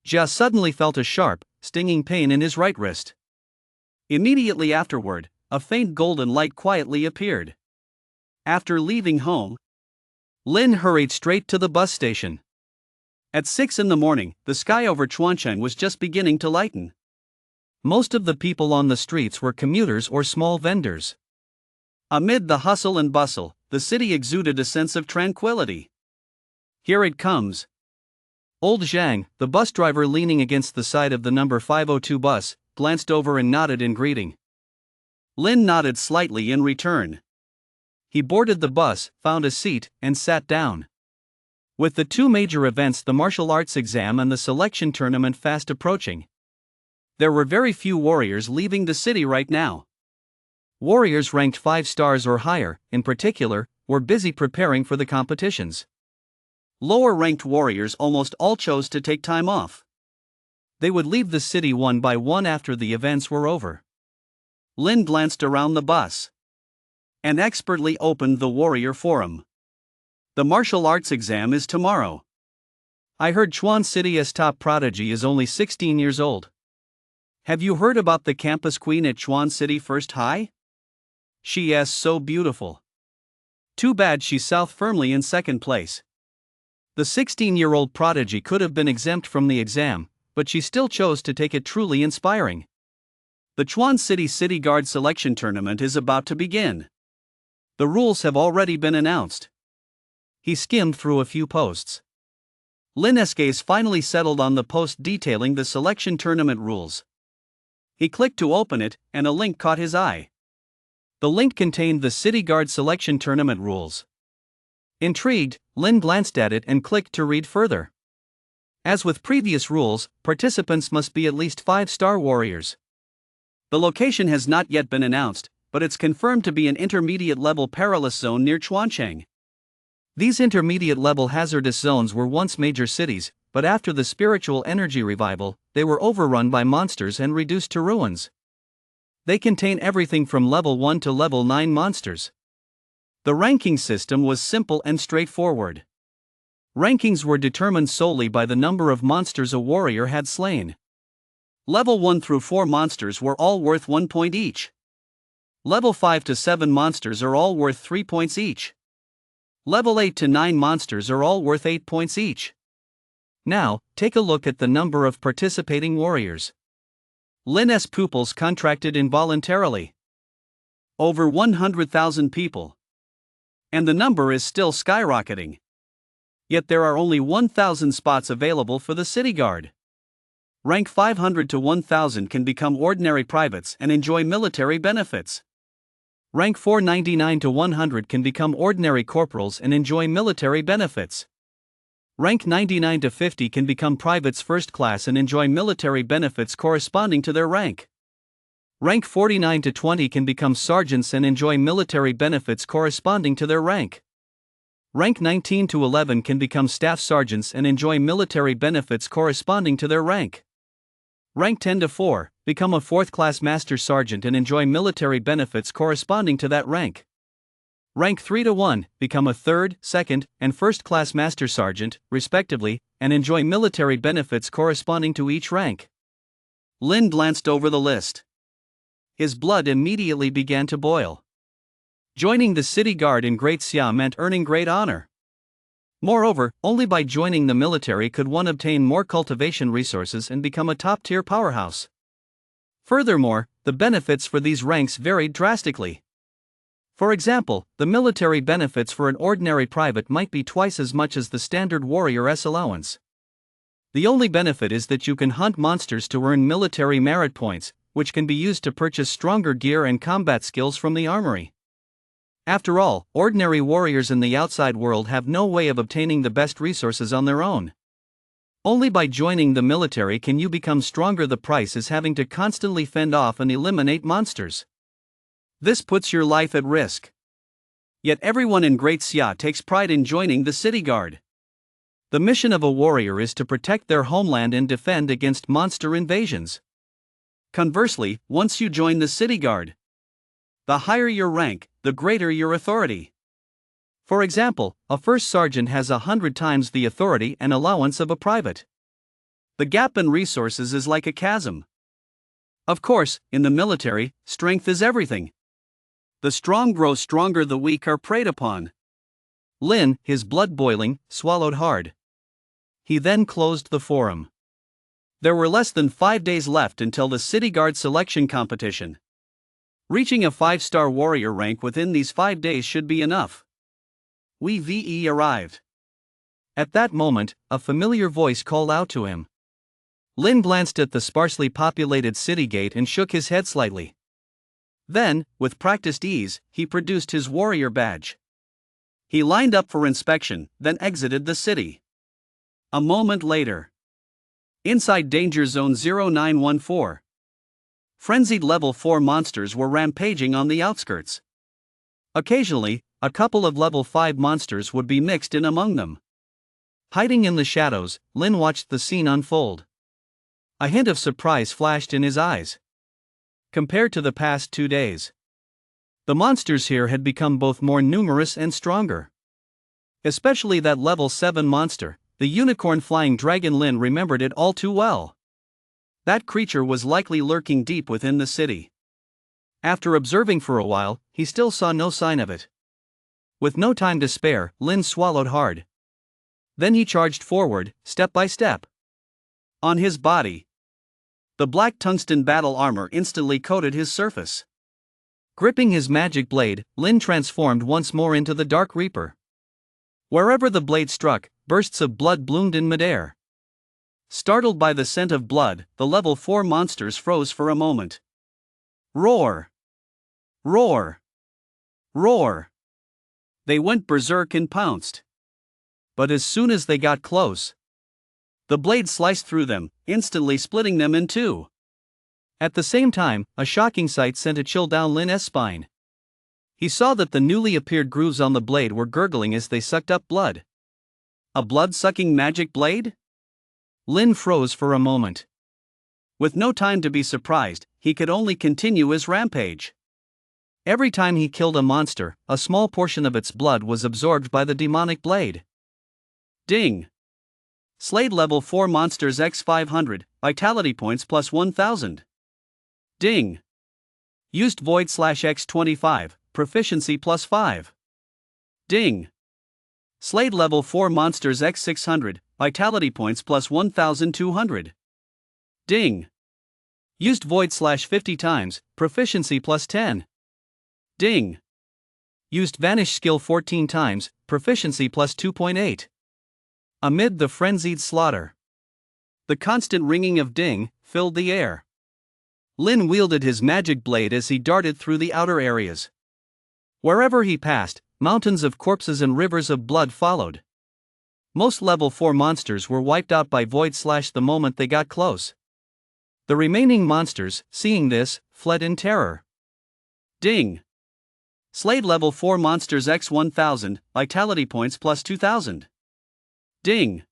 Jia suddenly felt a sharp, stinging pain in his right wrist. Immediately afterward, a faint golden light quietly appeared. After leaving home, Lin hurried straight to the bus station. At 6 in the morning, the sky over Chuancheng was just beginning to lighten. Most of the people on the streets were commuters or small vendors. Amid the hustle and bustle, the city exuded a sense of tranquility. "Here it comes." Old Zhang, the bus driver leaning against the side of the number 502 bus, glanced over and nodded in greeting. Lin nodded slightly in return. He boarded the bus, found a seat, and sat down. With the two major events, the martial arts exam and the selection tournament, fast approaching, there were very few warriors leaving the city right now. Warriors ranked 5 stars or higher, in particular, were busy preparing for the competitions. Lower-ranked warriors almost all chose to take time off. They would leave the city one by one after the events were over. Lin glanced around the bus and expertly opened the Warrior Forum. "The martial arts exam is tomorrow. I heard Chuan City's top prodigy is only 16 years old. Have you heard about the campus queen at Chuan City First High? She is so beautiful. Too bad she's south firmly in second place." The 16-year-old prodigy could have been exempt from the exam, but she still chose to take it. Truly inspiring. The Chuan City City Guard selection tournament is about to begin. The rules have already been announced. He skimmed through a few posts. Lin's gaze finally settled on the post detailing the selection tournament rules. He clicked to open it, and a link caught his eye. The link contained the City Guard selection tournament rules. Intrigued, Lin glanced at it and clicked to read further. As with previous rules, participants must be at least 5-star warriors. The location has not yet been announced, but it's confirmed to be an intermediate-level perilous zone near Chuancheng. These intermediate-level hazardous zones were once major cities, but after the spiritual energy revival, they were overrun by monsters and reduced to ruins. They contain everything from level 1 to level 9 monsters. The ranking system was simple and straightforward. Rankings were determined solely by the number of monsters a warrior had slain. Level 1 through 4 monsters were all worth 1 point each. Level 5 to 7 monsters are all worth 3 points each. Level 8 to 9 monsters are all worth 8 points each. Now, take a look at the number of participating warriors. Lin's pupils contracted involuntarily. Over 100,000 people. And the number is still skyrocketing. Yet there are only 1,000 spots available for the City Guard. Rank 500 to 1,000 can become ordinary privates and enjoy military benefits. Rank 499 to 100 can become ordinary corporals and enjoy military benefits. Rank 99 to 50 can become privates first class and enjoy military benefits corresponding to their rank. Rank 49 to 20 can become sergeants and enjoy military benefits corresponding to their rank. Rank 19 to 11 can become staff sergeants and enjoy military benefits corresponding to their rank. Rank 10 to 4, become a 4th-class master sergeant and enjoy military benefits corresponding to that rank. Rank 3 to 1, become a 3rd, 2nd, and 1st-class master sergeant, respectively, and enjoy military benefits corresponding to each rank. Lin glanced over the list. His blood immediately began to boil. Joining the City Guard in Great Xia meant earning great honor. Moreover, only by joining the military could one obtain more cultivation resources and become a top-tier powerhouse. Furthermore, the benefits for these ranks varied drastically. For example, the military benefits for an ordinary private might be twice as much as the standard warrior's allowance. The only benefit is that you can hunt monsters to earn military merit points, which can be used to purchase stronger gear and combat skills from the armory. After all, ordinary warriors in the outside world have no way of obtaining the best resources on their own. Only by joining the military can you become stronger. The price is having to constantly fend off and eliminate monsters. This puts your life at risk. Yet everyone in Great Xia takes pride in joining the city guard. The mission of a warrior is to protect their homeland and defend against monster invasions. Conversely, once you join the city guard, the higher your rank, the greater your authority. For example, a first sergeant has 100 times the authority and allowance of a private. The gap in resources is like a chasm. Of course, in the military, strength is everything. The strong grow stronger, the weak are preyed upon. Lin, his blood boiling, swallowed hard. He then closed the forum. There were less than 5 days left until the city guard selection competition. Reaching a 5-star warrior rank within these 5 days should be enough. We arrived. At that moment, a familiar voice called out to him. Lin glanced at the sparsely populated city gate and shook his head slightly. Then, with practiced ease, he produced his warrior badge. He lined up for inspection, then exited the city. A moment later, inside Danger Zone 0914, frenzied level 4 monsters were rampaging on the outskirts. Occasionally, a couple of level 5 monsters would be mixed in among them. Hiding in the shadows, Lin watched the scene unfold. A hint of surprise flashed in his eyes. Compared to the past 2 days, the monsters here had become both more numerous and stronger. Especially that level 7 monster, the unicorn flying dragon. Lin remembered it all too well. That creature was likely lurking deep within the city. After observing for a while, he still saw no sign of it. With no time to spare, Lin swallowed hard. Then he charged forward, step by step. On his body, the black tungsten battle armor instantly coated his surface. Gripping his magic blade, Lin transformed once more into the Dark Reaper. Wherever the blade struck, bursts of blood bloomed in midair. Startled by the scent of blood, the level 4 monsters froze for a moment. Roar! Roar! Roar! They went berserk and pounced. But as soon as they got close, the blade sliced through them, instantly splitting them in two. At the same time, a shocking sight sent a chill down Lin's spine. He saw that the newly appeared grooves on the blade were gurgling as they sucked up blood. A blood-sucking magic blade? Lin froze for a moment. With no time to be surprised, he could only continue his rampage. Every time he killed a monster, a small portion of its blood was absorbed by the demonic blade. Ding! Slayed level 4 monsters x 500, vitality points plus 1000. Ding! Used void/x 25, proficiency plus 5. Ding! Slayed level 4 monsters x 600, vitality points plus 1200. Ding! Used void/50 times, proficiency plus 10. Ding! Used vanish skill 14 times, proficiency plus 2.8. Amid the frenzied slaughter, the constant ringing of ding filled the air. Lin wielded his magic blade as he darted through the outer areas. Wherever he passed, mountains of corpses and rivers of blood followed. Most level 4 monsters were wiped out by void/ the moment they got close. The remaining monsters, seeing this, fled in terror. Ding! Slayed level 4 monsters x 1000, vitality points plus 2000. Ding!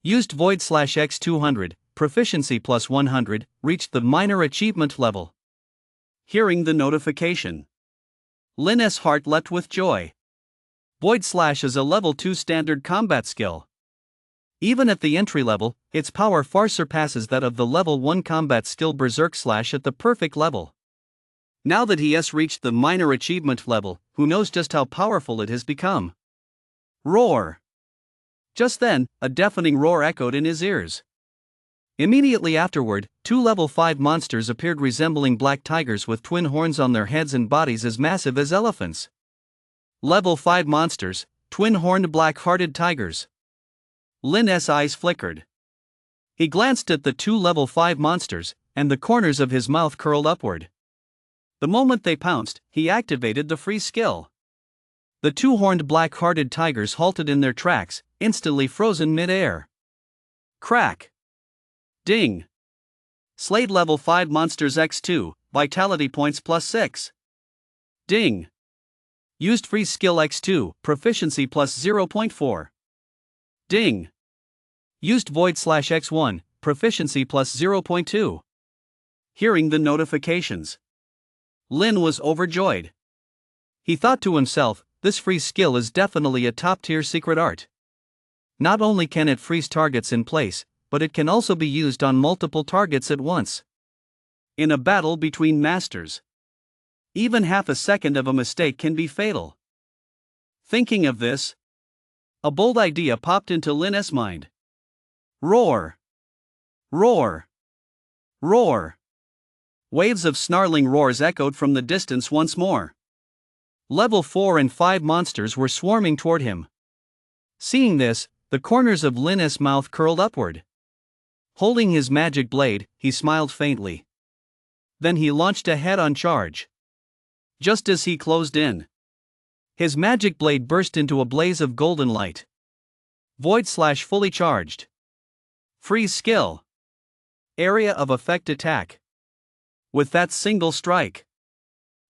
Used void/x 200, proficiency plus 100, reached the minor achievement level. Hearing the notification, Lin's heart leapt with joy. Void/ is a level 2 standard combat skill. Even at the entry level, its power far surpasses that of the level 1 combat skill Berserk/ at the perfect level. Now that he has reached the minor achievement level, who knows just how powerful it has become. Roar! Just then, a deafening roar echoed in his ears. Immediately afterward, 2 level 5 monsters appeared resembling black tigers with twin horns on their heads and bodies as massive as elephants. Level 5 monsters, twin-horned black-hearted tigers. Lin's eyes flickered. He glanced at the 2 level 5 monsters, and the corners of his mouth curled upward. The moment they pounced, he activated the freeze skill. The 2 horned black-hearted tigers halted in their tracks, instantly frozen mid-air. Crack! Ding! Slayed level 5 monsters x2, vitality points +6. Ding! Used freeze skill x2, proficiency +0.4. Ding! Used void/x1, proficiency +0.2. Hearing the notifications, Lin was overjoyed. He thought to himself, this freeze skill is definitely a top-tier secret art. Not only can it freeze targets in place, but it can also be used on multiple targets at once. In a battle between masters, even half a second of a mistake can be fatal. Thinking of this, a bold idea popped into Lin's mind. Roar! Roar! Roar! Waves of snarling roars echoed from the distance once more. Level 4 and 5 monsters were swarming toward him. Seeing this, the corners of Lin's mouth curled upward. Holding his magic blade, he smiled faintly. Then he launched a head-on charge. Just as he closed in, his magic blade burst into a blaze of golden light. Void/fully charged. Freeze skill. Area of effect attack. With that single strike,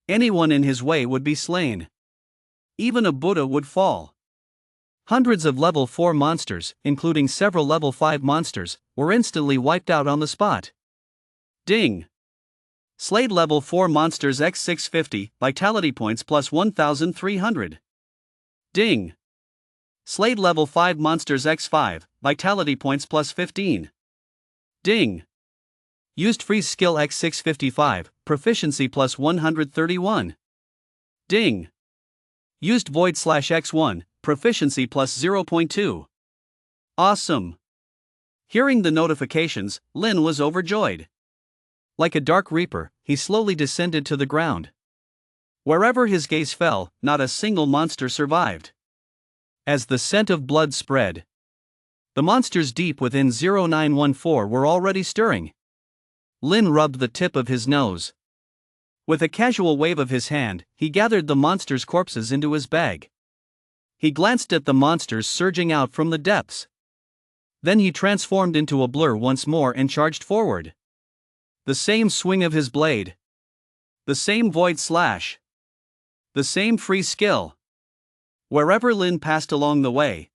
anyone in his way would be slain. Even a Buddha would fall. Hundreds of level 4 monsters, including several level 5 monsters, were instantly wiped out on the spot. Ding! Slayed level 4 monsters x650, vitality points +1,300. Ding! Slayed level 5 monsters x5, vitality points +15. Ding! Used freeze skill x655, proficiency +131. Ding! Used void/x1, proficiency +0.2. Awesome! Hearing the notifications, Lin was overjoyed. Like a dark reaper, he slowly descended to the ground. Wherever his gaze fell, not a single monster survived. As the scent of blood spread, the monsters deep within 0914 were already stirring. Lin rubbed the tip of his nose. With a casual wave of his hand, he gathered the monsters' corpses into his bag. He glanced at the monsters surging out from the depths. Then he transformed into a blur once more and charged forward. The same swing of his blade. The same void slash. The same freeze skill. Wherever Lin passed along the way,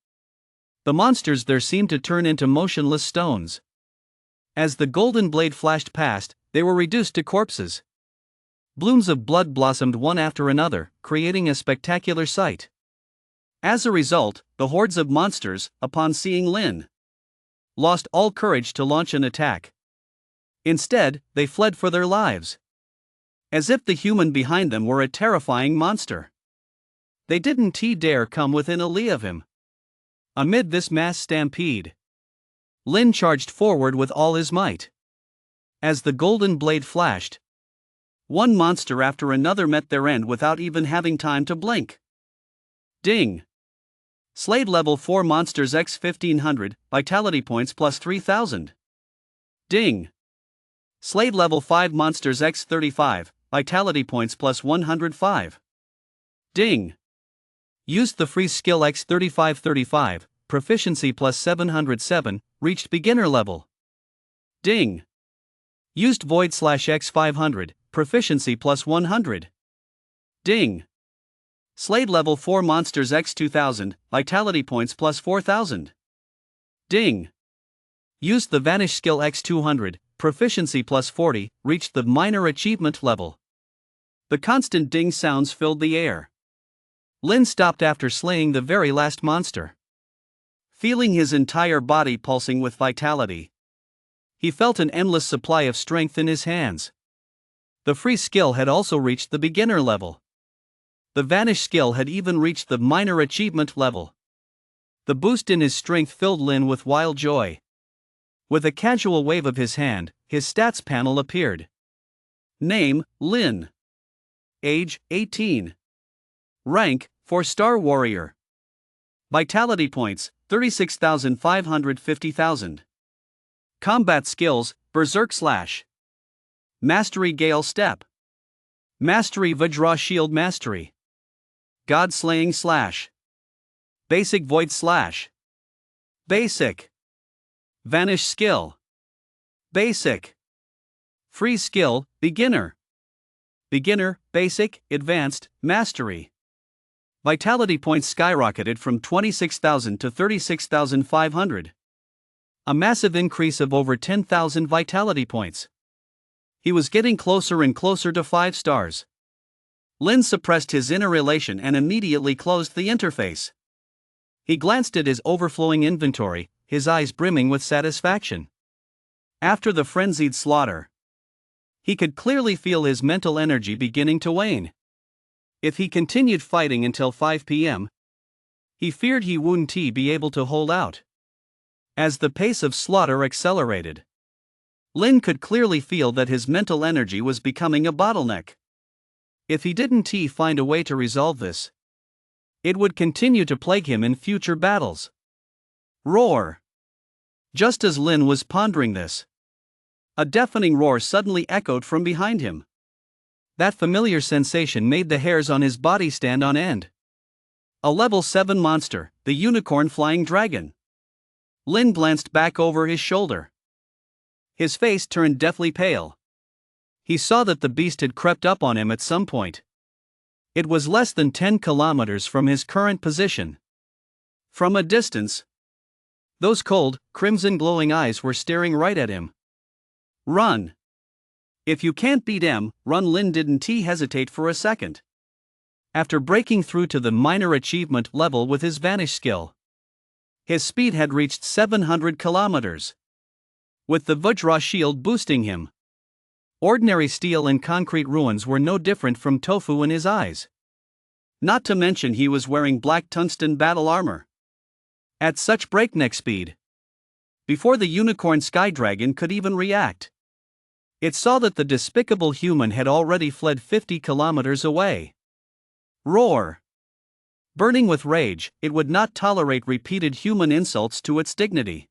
the monsters there seemed to turn into motionless stones. As the golden blade flashed past, they were reduced to corpses. Blooms of blood blossomed one after another, creating a spectacular sight. As a result, the hordes of monsters, upon seeing Lin, lost all courage to launch an attack. Instead, they fled for their lives. As if the human behind them were a terrifying monster. They didn't dare come within a li of him. Amid this mass stampede, Lin charged forward with all his might. As the golden blade flashed, one monster after another met their end without even having time to blink. Ding! Slayed level 4 monsters x1500, vitality points +3000. Ding! Slayed level 5 monsters x35, vitality points +105. Ding! Used the freeze skill x3535, proficiency +707, reached beginner level. Ding! Used void/x500, proficiency +100. Ding! Slayed level 4 monsters x2000, vitality points +4000. Ding! Used the vanish skill x200, proficiency +40, reached the minor achievement level. The constant ding sounds filled the air. Lin stopped after slaying the very last monster. Feeling his entire body pulsing with vitality, he felt an endless supply of strength in his hands. The free skill had also reached the beginner level. The vanish skill had even reached the minor achievement level. The boost in his strength filled Lin with wild joy. With a casual wave of his hand, his stats panel appeared. Name, Lin. Age, 18. Rank, 4-star warrior. Vitality points, 36,550,000. Combat skills, Berserk Slash. Mastery Gale Step. Mastery Vajra Shield Mastery. God Slaying Slash. Basic Void Slash. Basic. Vanish Skill. Basic. Freeze Skill, Beginner. Beginner, Basic, Advanced, Mastery. Vitality points skyrocketed from 26,000 to 36,500. A massive increase of over 10,000 vitality points. He was getting closer and closer to 5 stars. Lin suppressed his inner elation and immediately closed the interface. He glanced at his overflowing inventory, his eyes brimming with satisfaction. After the frenzied slaughter, he could clearly feel his mental energy beginning to wane. If he continued fighting until 5 p.m., he feared he wouldn't be able to hold out. As the pace of slaughter accelerated, Lin could clearly feel that his mental energy was becoming a bottleneck. If he didn't find a way to resolve this, it would continue to plague him in future battles. Roar! Just as Lin was pondering this, a deafening roar suddenly echoed from behind him. That familiar sensation made the hairs on his body stand on end. A level 7 monster, the unicorn flying dragon. Lin glanced back over his shoulder. His face turned deathly pale. He saw that the beast had crept up on him at some point. It was less than 10 kilometers from his current position. From a distance, those cold, crimson glowing eyes were staring right at him. Run! If you can't beat him, run! Lin didn't hesitate for a second. After breaking through to the minor achievement level with his vanish skill, his speed had reached 700 kilometers. With the Vajra shield boosting him, ordinary steel and concrete ruins were no different from tofu in his eyes. Not to mention he was wearing black tungsten battle armor. At such breakneck speed, before the unicorn sky dragon could even react, it saw that the despicable human had already fled 50 kilometers away. Roar! Burning with rage, it would not tolerate repeated human insults to its dignity.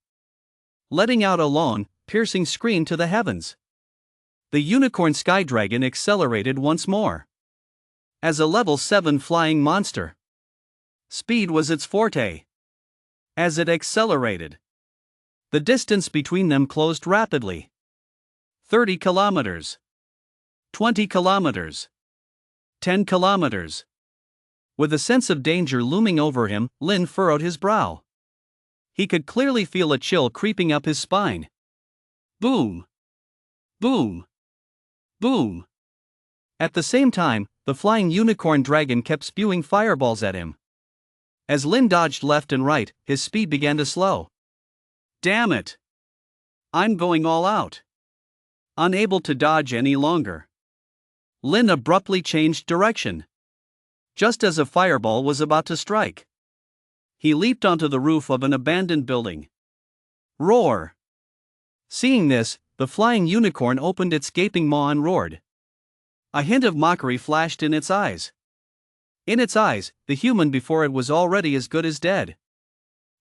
Letting out a long, piercing scream to the heavens, the unicorn sky dragon accelerated once more. As a level 7 flying monster, speed was its forte. As it accelerated, the distance between them closed rapidly. 30 kilometers. 20 kilometers. 10 kilometers. With a sense of danger looming over him, Lin furrowed his brow. He could clearly feel a chill creeping up his spine. Boom! Boom! Boom! At the same time, the flying unicorn dragon kept spewing fireballs at him. As Lin dodged left and right, his speed began to slow. Damn it! I'm going all out. Unable to dodge any longer, Lin abruptly changed direction. Just as a fireball was about to strike, he leaped onto the roof of an abandoned building. Roar! Seeing this, the flying unicorn opened its gaping maw and roared. A hint of mockery flashed in its eyes. In its eyes, the human before it was already as good as dead.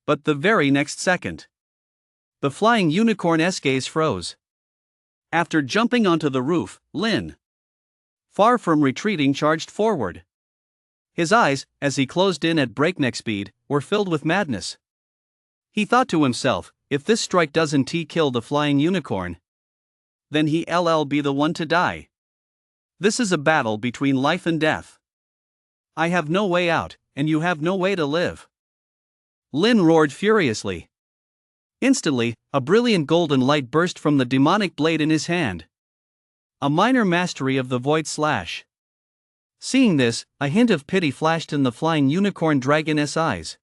But the very next second, the flying unicorn's gaze froze. After jumping onto the roof, Lin, far from retreating, charged forward. His eyes, as he closed in at breakneck speed, were filled with madness. He thought to himself, if this strike doesn't kill the flying unicorn, then he'll be the one to die. This is a battle between life and death. I have no way out, and you have no way to live. Lin roared furiously. Instantly, a brilliant golden light burst from the demonic blade in his hand. A minor mastery of the Void Slash. Seeing this, a hint of pity flashed in the flying unicorn dragon's eyes.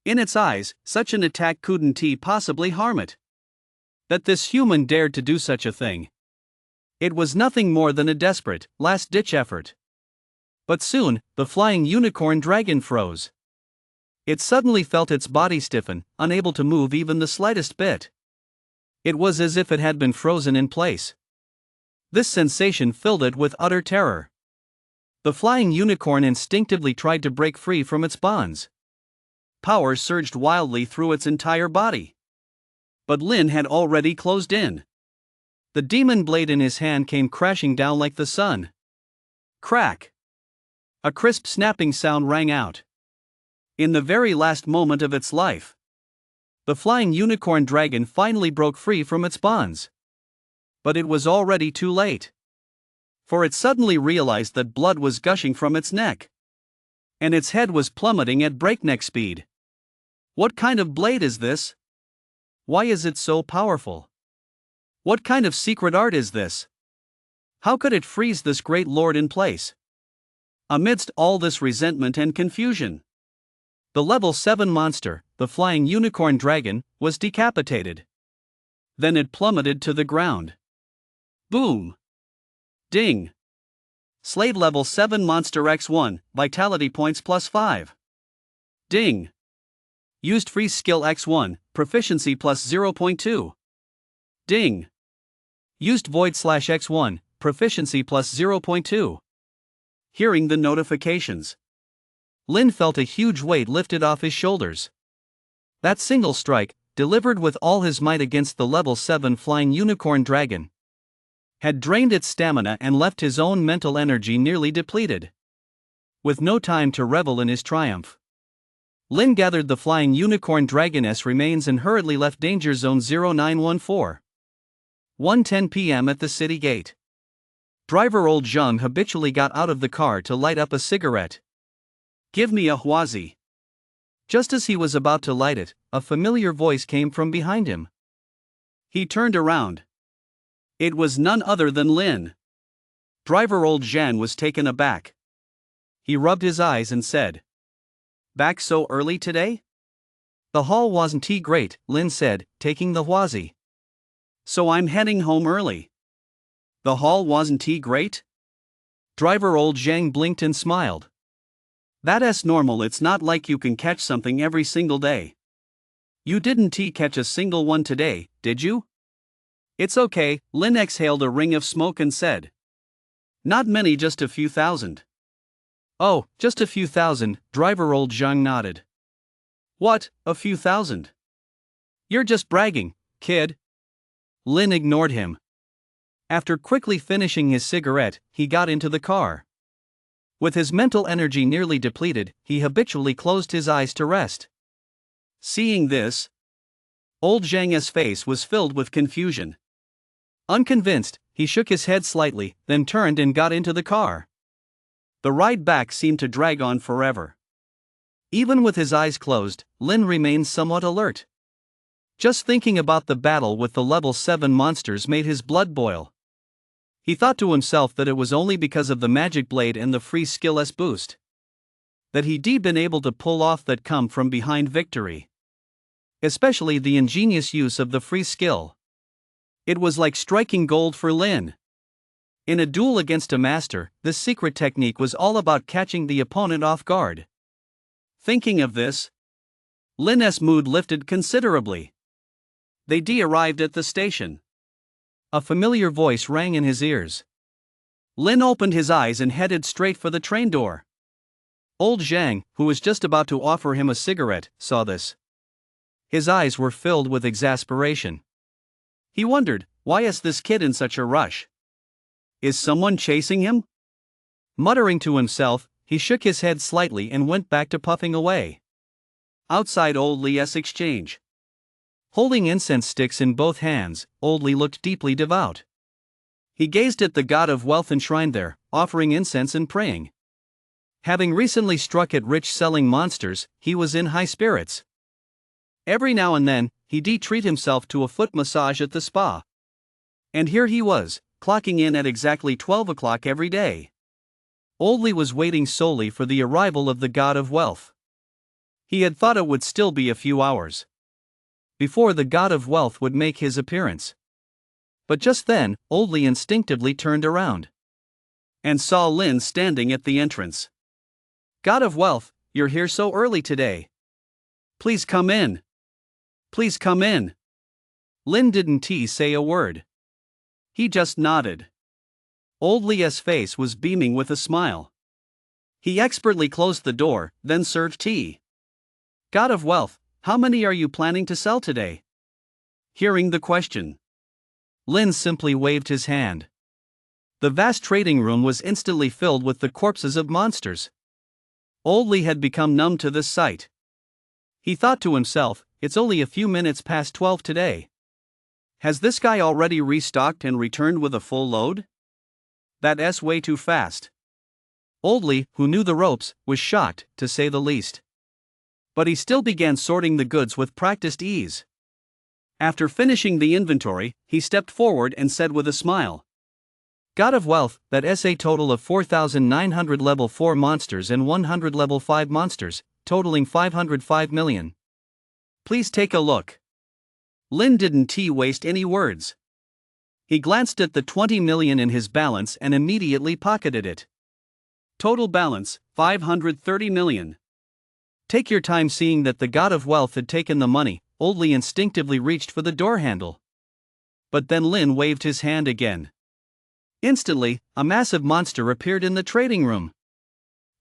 In its eyes, such an attack couldn't possibly harm it. That this human dared to do such a thing. It was nothing more than a desperate, last-ditch effort. But soon, the flying unicorn dragon froze. It suddenly felt its body stiffen, unable to move even the slightest bit. It was as if it had been frozen in place. This sensation filled it with utter terror. The flying unicorn instinctively tried to break free from its bonds. Power surged wildly through its entire body. But Lin had already closed in. The demon blade in his hand came crashing down like the sun. Crack! A crisp snapping sound rang out. In the very last moment of its life, the flying unicorn dragon finally broke free from its bonds. But it was already too late. For it suddenly realized that blood was gushing from its neck. And its head was plummeting at breakneck speed. What kind of blade is this? Why is it so powerful? What kind of secret art is this? How could it freeze this great lord in place? Amidst all this resentment and confusion, the level 7 monster, the flying unicorn dragon, was decapitated. Then it plummeted to the ground. Boom! Ding! Slayed level 7 monster X1, vitality points plus 5. Ding! Used freeze skill X1, proficiency plus 0.2. Ding! Used void/X1, proficiency plus 0.2. Hearing the notifications, Lin felt a huge weight lifted off his shoulders. That single strike, delivered with all his might against the level 7 flying unicorn dragon, had drained its stamina and left his own mental energy nearly depleted. With no time to revel in his triumph, Lin gathered the flying unicorn dragoness remains and hurriedly left Danger Zone 0914. 1:10 p.m. at the city gate. Driver Old Zhang habitually got out of the car to light up a cigarette. "Give me a Huazi." Just as he was about to light it, a familiar voice came from behind him. He turned around. It was none other than Lin. Driver Old Zhang was taken aback. He rubbed his eyes and said, "Back so early today?" "The haul wasn't too great," Lin said, taking the Huazi. "So I'm heading home early." "The haul wasn't too great?" Driver Old Zhang blinked and smiled. "That's normal, it's not like you can catch something every single day." "You didn't catch a single one today, did you?" "It's okay," Lin exhaled a ring of smoke and said. "Not many, just a few thousand." "Oh, just a few thousand," Driver Old Zhang nodded. "What, a few thousand? You're just bragging, kid." Lin ignored him. After quickly finishing his cigarette, he got into the car. With his mental energy nearly depleted, he habitually closed his eyes to rest. Seeing this, Old Zhang's face was filled with confusion. Unconvinced, he shook his head slightly, then turned and got into the car. The ride back seemed to drag on forever. Even with his eyes closed, Lin remained somewhat alert. Just thinking about the battle with the level 7 monsters made his blood boil. He thought to himself that it was only because of the magic blade and the free skill S boost that he'd been able to pull off that come from behind victory. Especially the ingenious use of the free skill. It was like striking gold for Lin. In a duel against a master, this secret technique was all about catching the opponent off guard. Thinking of this, Lin's mood lifted considerably. They arrived at the station. A familiar voice rang in his ears. Lin opened his eyes and headed straight for the train door. Old Zhang, who was just about to offer him a cigarette, saw this. His eyes were filled with exasperation. He wondered, why is this kid in such a rush? Is someone chasing him? Muttering to himself, he shook his head slightly and went back to puffing away. Outside Old Li's exchange. Holding incense sticks in both hands, Old Li looked deeply devout. He gazed at the god of wealth enshrined there, offering incense and praying. Having recently struck at rich-selling monsters, he was in high spirits. Every now and then, he'd treat himself to a foot massage at the spa. And here he was, clocking in at exactly 12 o'clock every day. Old Li was waiting solely for the arrival of the god of wealth. He had thought it would still be a few hours before the god of wealth would make his appearance. But just then, Old Li instinctively turned around and saw Lin standing at the entrance. "God of wealth, you're here so early today. Please come in. Please come in." Lin didn't say a word. He just nodded. Old Leah's face was beaming with a smile. He expertly closed the door, then served tea. God of wealth, how many are you planning to sell today? Hearing the question, Lin simply waved his hand. The vast trading room was instantly filled with the corpses of monsters. Old Lee had become numb to this sight. He thought to himself, it's only a few minutes past 12 today. Has this guy already restocked and returned with a full load? That's way too fast. Old Lee, who knew the ropes, was shocked, to say the least. But he still began sorting the goods with practiced ease. After finishing the inventory, he stepped forward and said with a smile, God of wealth, that's a total of 4,900 level 4 monsters and 100 level 5 monsters, totaling 505 million. Please take a look. Lin didn't waste any words. He glanced at the 20 million in his balance and immediately pocketed it. Total balance, 530 million. Take your time. Seeing that the God of wealth had taken the money, Old Lee instinctively reached for the door handle. But then Lin waved his hand again. Instantly, a massive monster appeared in the trading room.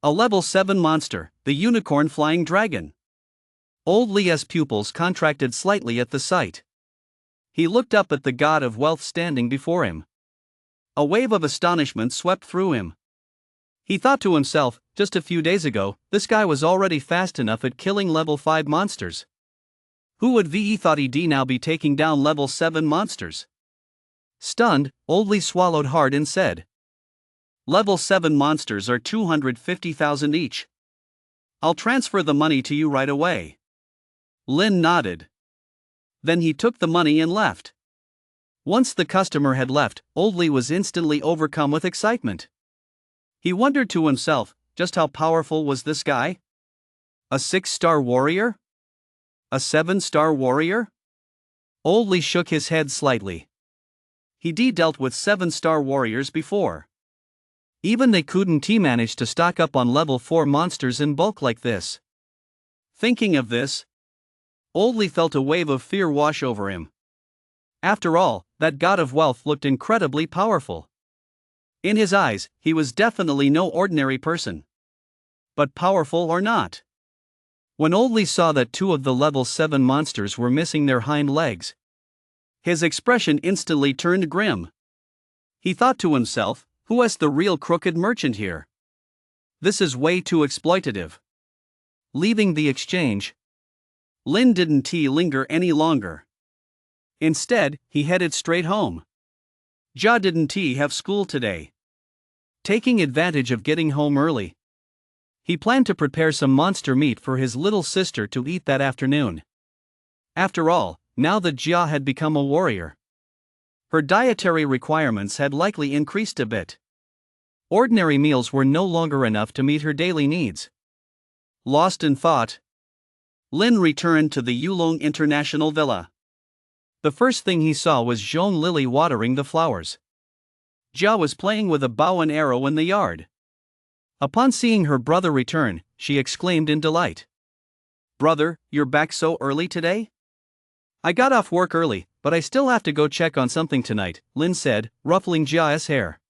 A level 7 monster, the unicorn flying dragon. Old Lee's pupils contracted slightly at the sight. He looked up at the God of wealth standing before him. A wave of astonishment swept through him. He thought to himself, just a few days ago, this guy was already fast enough at killing level 5 monsters. Who would thought he'd now be taking down level 7 monsters? Stunned, Old Lee swallowed hard and said, Level 7 monsters are 250,000 each. I'll transfer the money to you right away. Lin nodded. Then he took the money and left. Once the customer had left, Old Lee was instantly overcome with excitement. He wondered to himself, just how powerful was this guy? A 6-star warrior? A 7-star warrior? Old Lee shook his head slightly. He dealt with 7-star warriors before. Even they couldn't manage to stock up on level 4 monsters in bulk like this. Thinking of this, Old Lee felt a wave of fear wash over him. After all, that God of wealth looked incredibly powerful. In his eyes, he was definitely no ordinary person. But powerful or not? When Old Lee saw that 2 of the level 7 monsters were missing their hind legs, his expression instantly turned grim. He thought to himself, who is the real crooked merchant here? This is way too exploitative. Leaving the exchange, Lin didn't linger any longer. Instead, he headed straight home. Jia didn't have school today. Taking advantage of getting home early, he planned to prepare some monster meat for his little sister to eat that afternoon. After all, now that Jia had become a warrior, her dietary requirements had likely increased a bit. Ordinary meals were no longer enough to meet her daily needs. Lost in thought, Lin returned to the Yulong International Villa. The first thing he saw was Zhong Lily watering the flowers. Jia was playing with a bow and arrow in the yard. Upon seeing her brother return, she exclaimed in delight. Brother, you're back so early today? I got off work early, but I still have to go check on something tonight, Lin said, ruffling Jia's hair.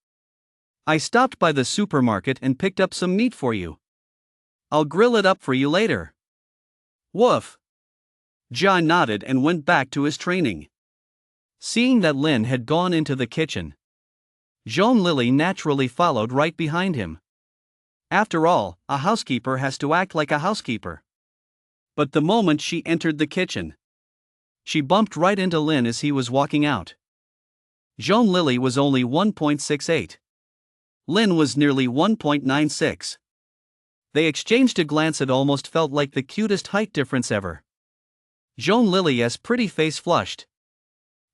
I stopped by the supermarket and picked up some meat for you. I'll grill it up for you later. Woof. Jia nodded and went back to his training. Seeing that Lin had gone into the kitchen, Zhong Lily naturally followed right behind him. After all, a housekeeper has to act like a housekeeper. But the moment she entered the kitchen, she bumped right into Lin as he was walking out. Zhong Lily was only 1.68. Lin was nearly 1.96. They exchanged a glance that almost felt like the cutest height difference ever. Zhong Lily's pretty face flushed.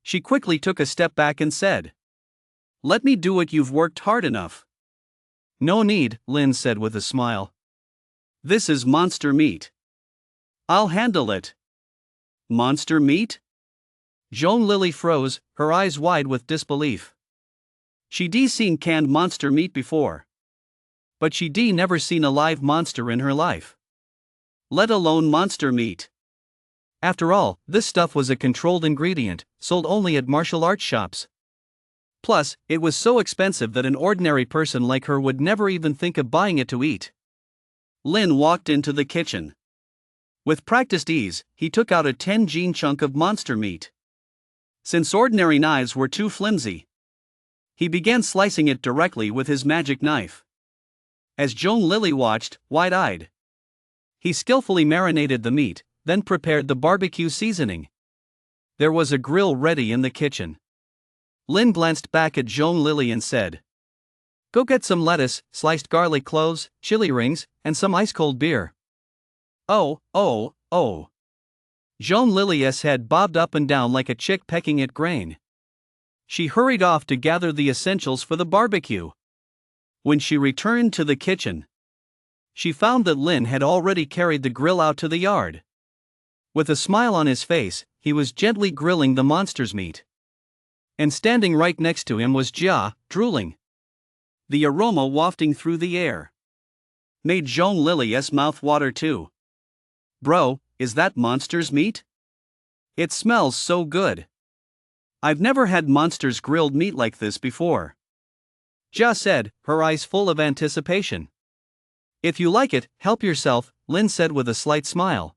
She quickly took a step back and said, Let me do it, you've worked hard enough. No need, Lin said with a smile. This is monster meat. I'll handle it. Monster meat? Zhong Lily froze, her eyes wide with disbelief. She'd seen canned monster meat before, but she'd never seen a live monster in her life, let alone monster meat. After all, this stuff was a controlled ingredient, sold only at martial arts shops. Plus, it was so expensive that an ordinary person like her would never even think of buying it to eat. Lin walked into the kitchen. With practiced ease, he took out a 10-gene chunk of monster meat. Since ordinary knives were too flimsy, he began slicing it directly with his magic knife. As Joan Lily watched, wide-eyed, he skillfully marinated the meat, then prepared the barbecue seasoning. There was a grill ready in the kitchen. Lin glanced back at Joan Lily and said, "Go get some lettuce, sliced garlic cloves, chili rings, and some ice-cold beer." Oh. Joan Lily's head bobbed up and down like a chick pecking at grain. She hurried off to gather the essentials for the barbecue. When she returned to the kitchen, she found that Lin had already carried the grill out to the yard. With a smile on his face, he was gently grilling the monster's meat. And standing right next to him was Jia, drooling. The aroma wafting through the air made Joan Lily's mouth water too. "Bro, is that monster's meat? It smells so good. I've never had monster's grilled meat like this before," Jia said, her eyes full of anticipation. "If you like it, help yourself," Lin said with a slight smile.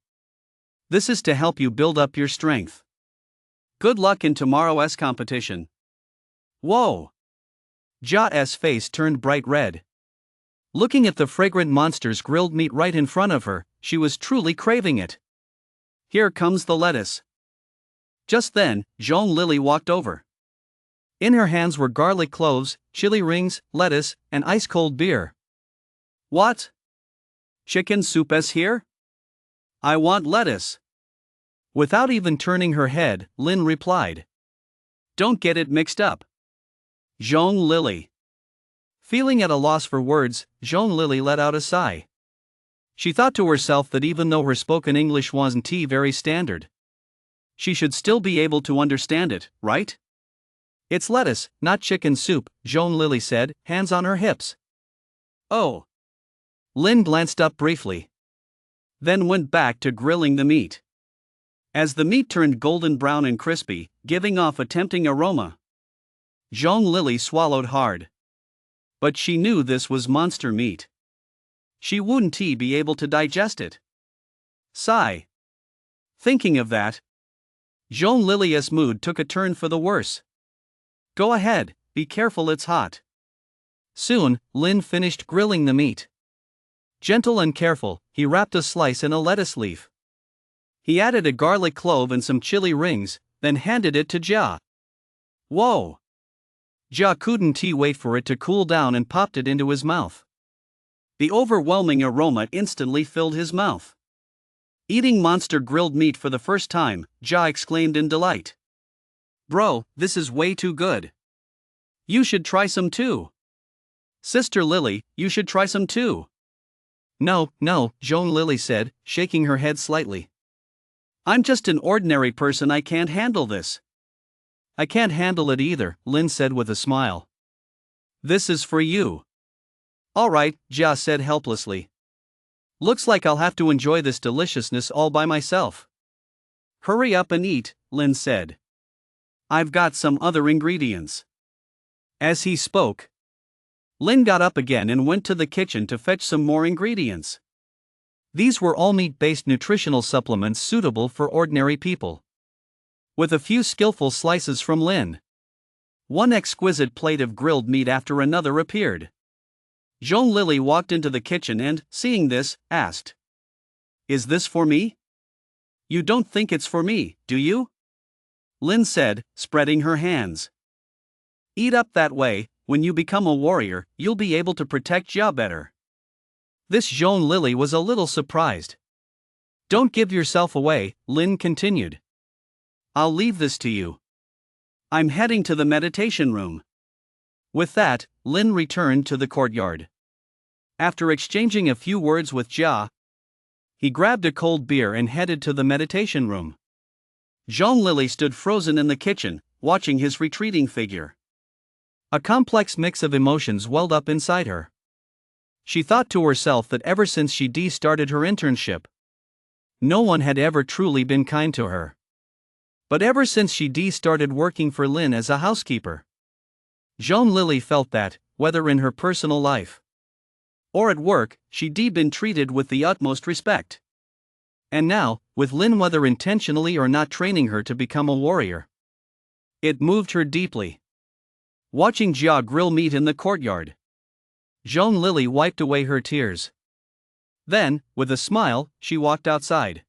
"This is to help you build up your strength. Good luck in tomorrow's competition." Whoa! Jia's face turned bright red. Looking at the fragrant monster's grilled meat right in front of her, she was truly craving it. "Here comes the lettuce." Just then, Joan Lily walked over. In her hands were garlic cloves, chili rings, lettuce, and ice-cold beer. "What? Chicken soup's here? I want lettuce." Without even turning her head, Lin replied. "Don't get it mixed up." Joan Lily. Feeling at a loss for words, Joan Lily let out a sigh. She thought to herself that even though her spoken English wasn't very standard, she should still be able to understand it, right? "It's lettuce, not chicken soup," Joan Lily said, hands on her hips. "Oh." Lin glanced up briefly, then went back to grilling the meat. As the meat turned golden brown and crispy, giving off a tempting aroma, Joan Lily swallowed hard. But she knew this was monster meat. She wouldn't be able to digest it. Sigh. Thinking of that, Joan Lily's mood took a turn for the worse. "Go ahead, be careful, it's hot." Soon, Lin finished grilling the meat. Gentle and careful, he wrapped a slice in a lettuce leaf. He added a garlic clove and some chili rings, then handed it to Jia. Whoa! Jia couldn't wait for it to cool down and popped it into his mouth. The overwhelming aroma instantly filled his mouth. Eating monster grilled meat for the first time, Jia exclaimed in delight. "Bro, this is way too good. You should try some too. Sister Lily, you should try some too." No, Joan Lily said, shaking her head slightly. "I'm just an ordinary person, I can't handle this." "I can't handle it either," Lin said with a smile. "This is for you." "All right," Jia said helplessly. "Looks like I'll have to enjoy this deliciousness all by myself." "Hurry up and eat," Lin said. "I've got some other ingredients." As he spoke, Lin got up again and went to the kitchen to fetch some more ingredients. These were all meat-based nutritional supplements suitable for ordinary people. With a few skillful slices from Lin, one exquisite plate of grilled meat after another appeared. Joan Lily walked into the kitchen and, seeing this, asked, "Is this for me?" "You don't think it's for me, do you?" Lin said, spreading her hands. "Eat up that way. When you become a warrior, you'll be able to protect Jia better." This Joan Lily was a little surprised. "Don't give yourself away," Lin continued. "I'll leave this to you. I'm heading to the meditation room." With that, Lin returned to the courtyard. After exchanging a few words with Jia, he grabbed a cold beer and headed to the meditation room. Joan Lily stood frozen in the kitchen, watching his retreating figure. A complex mix of emotions welled up inside her. She thought to herself that ever since she started her internship, No one had ever truly been kind to her. But ever since she started working for Lin as a housekeeper, Jean Lily felt that, whether in her personal life or at work, she'd been treated with the utmost respect. And now, with Lin, whether intentionally or not, training her to become a warrior, it moved her deeply. Watching Jia grill meat in the courtyard, Jean Lily wiped away her tears. Then, with a smile, she walked outside.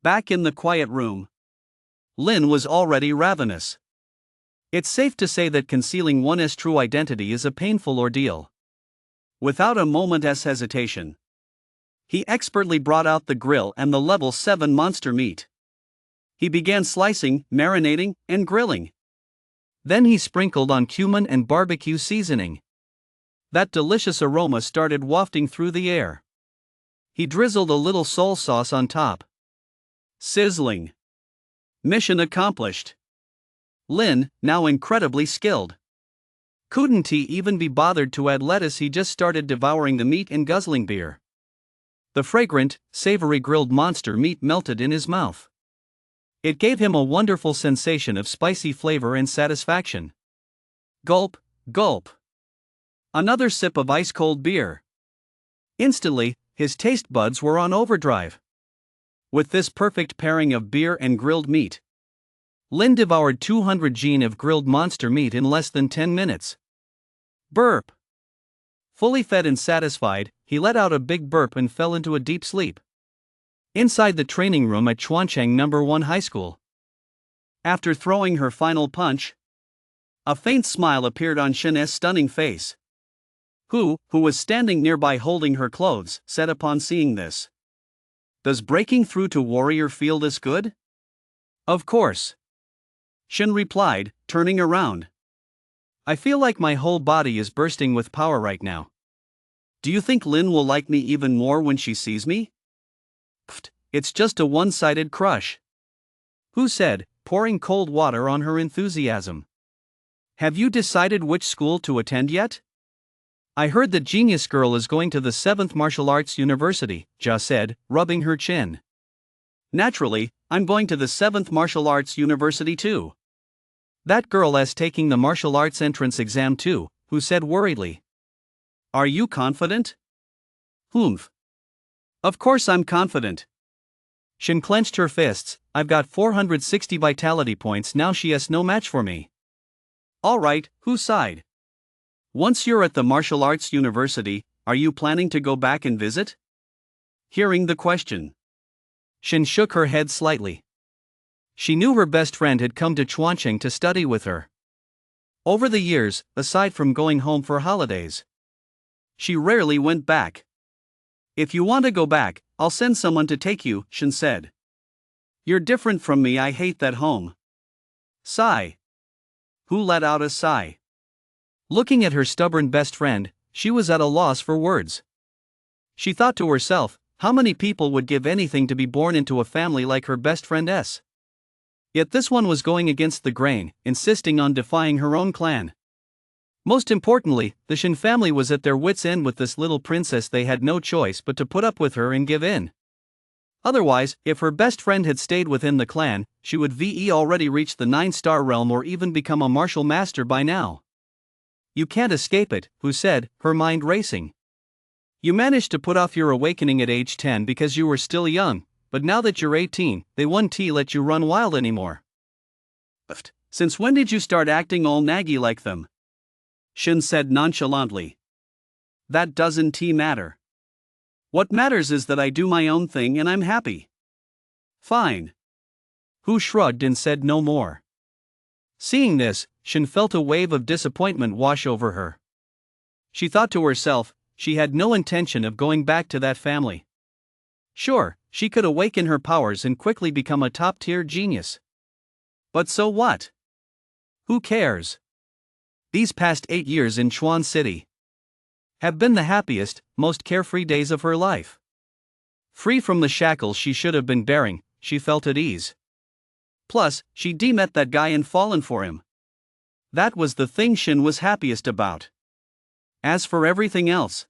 Back in the quiet room, Lin was already ravenous. It's safe to say that concealing one's true identity is a painful ordeal. Without a moment's hesitation, he expertly brought out the grill and the level 7 monster meat. He began slicing, marinating, and grilling. Then he sprinkled on cumin and barbecue seasoning. That delicious aroma started wafting through the air. He drizzled a little soy sauce on top. Sizzling. Mission accomplished. Lin, now incredibly skilled, couldn't he even be bothered to add lettuce. He just started devouring the meat and guzzling beer. The fragrant, savory grilled monster meat melted in his mouth. It gave him a wonderful sensation of spicy flavor and satisfaction. Gulp, gulp. Another sip of ice-cold beer. Instantly, his taste buds were on overdrive. With this perfect pairing of beer and grilled meat, Lin devoured 200 gene of grilled monster meat in less than 10 minutes. Burp. Fully fed and satisfied, he let out a big burp and fell into a deep sleep. Inside the training room at Chuancheng No. 1 High School, after throwing her final punch, a faint smile appeared on Shen's stunning face. Who was standing nearby holding her clothes, said upon seeing this, "Does breaking through to warrior feel this good?" "Of course," Shen replied, turning around. "I feel like my whole body is bursting with power right now." "Do you think Lin will like me even more when she sees me?" "Pfft, it's just a one-sided crush," Hu said, pouring cold water on her enthusiasm. "Have you decided which school to attend yet?" "I heard that Genius Girl is going to the 7th Martial Arts University," Jia said, rubbing her chin. "Naturally, I'm going to the 7th Martial Arts University too." "That girl is taking the martial arts entrance exam too," Hu said worriedly. "Are you confident?" "Humph. Of course I'm confident." Shin clenched her fists. "I've got 460 vitality points now. She has no match for me." "All right," Hu sighed. "Once you're at the martial arts university, are you planning to go back and visit?" Hearing the question, Shin shook her head slightly. She knew her best friend had come to Chuancheng to study with her. Over the years, aside from going home for holidays, she rarely went back. "If you want to go back, I'll send someone to take you," Shin said. "You're different from me. I hate that home." Sigh. Hu let out a sigh. Looking at her stubborn best friend, she was at a loss for words. She thought to herself, how many people would give anything to be born into a family like her best friend's? Yet this one was going against the grain, insisting on defying her own clan. Most importantly, the Shin family was at their wits' end with this little princess. They had no choice but to put up with her and give in. Otherwise, if her best friend had stayed within the clan, she would already reach the 9-star realm or even become a martial master by now. "You can't escape it," Hu said, her mind racing. "You managed to put off your awakening at age 10 because you were still young, but now that you're 18, they won't let you run wild anymore." "Since when did you start acting all naggy like them?" Shin said nonchalantly. "That doesn't matter. What matters is that I do my own thing and I'm happy." "Fine." Hu shrugged and said no more. Seeing this, Shin felt a wave of disappointment wash over her. She thought to herself, she had no intention of going back to that family. Sure, she could awaken her powers and quickly become a top-tier genius. But so what? Who cares? These past 8 years in Chuan City have been the happiest, most carefree days of her life. Free from the shackles she should have been bearing, she felt at ease. Plus, she'd met that guy and fallen for him. That was the thing Shin was happiest about. As for everything else,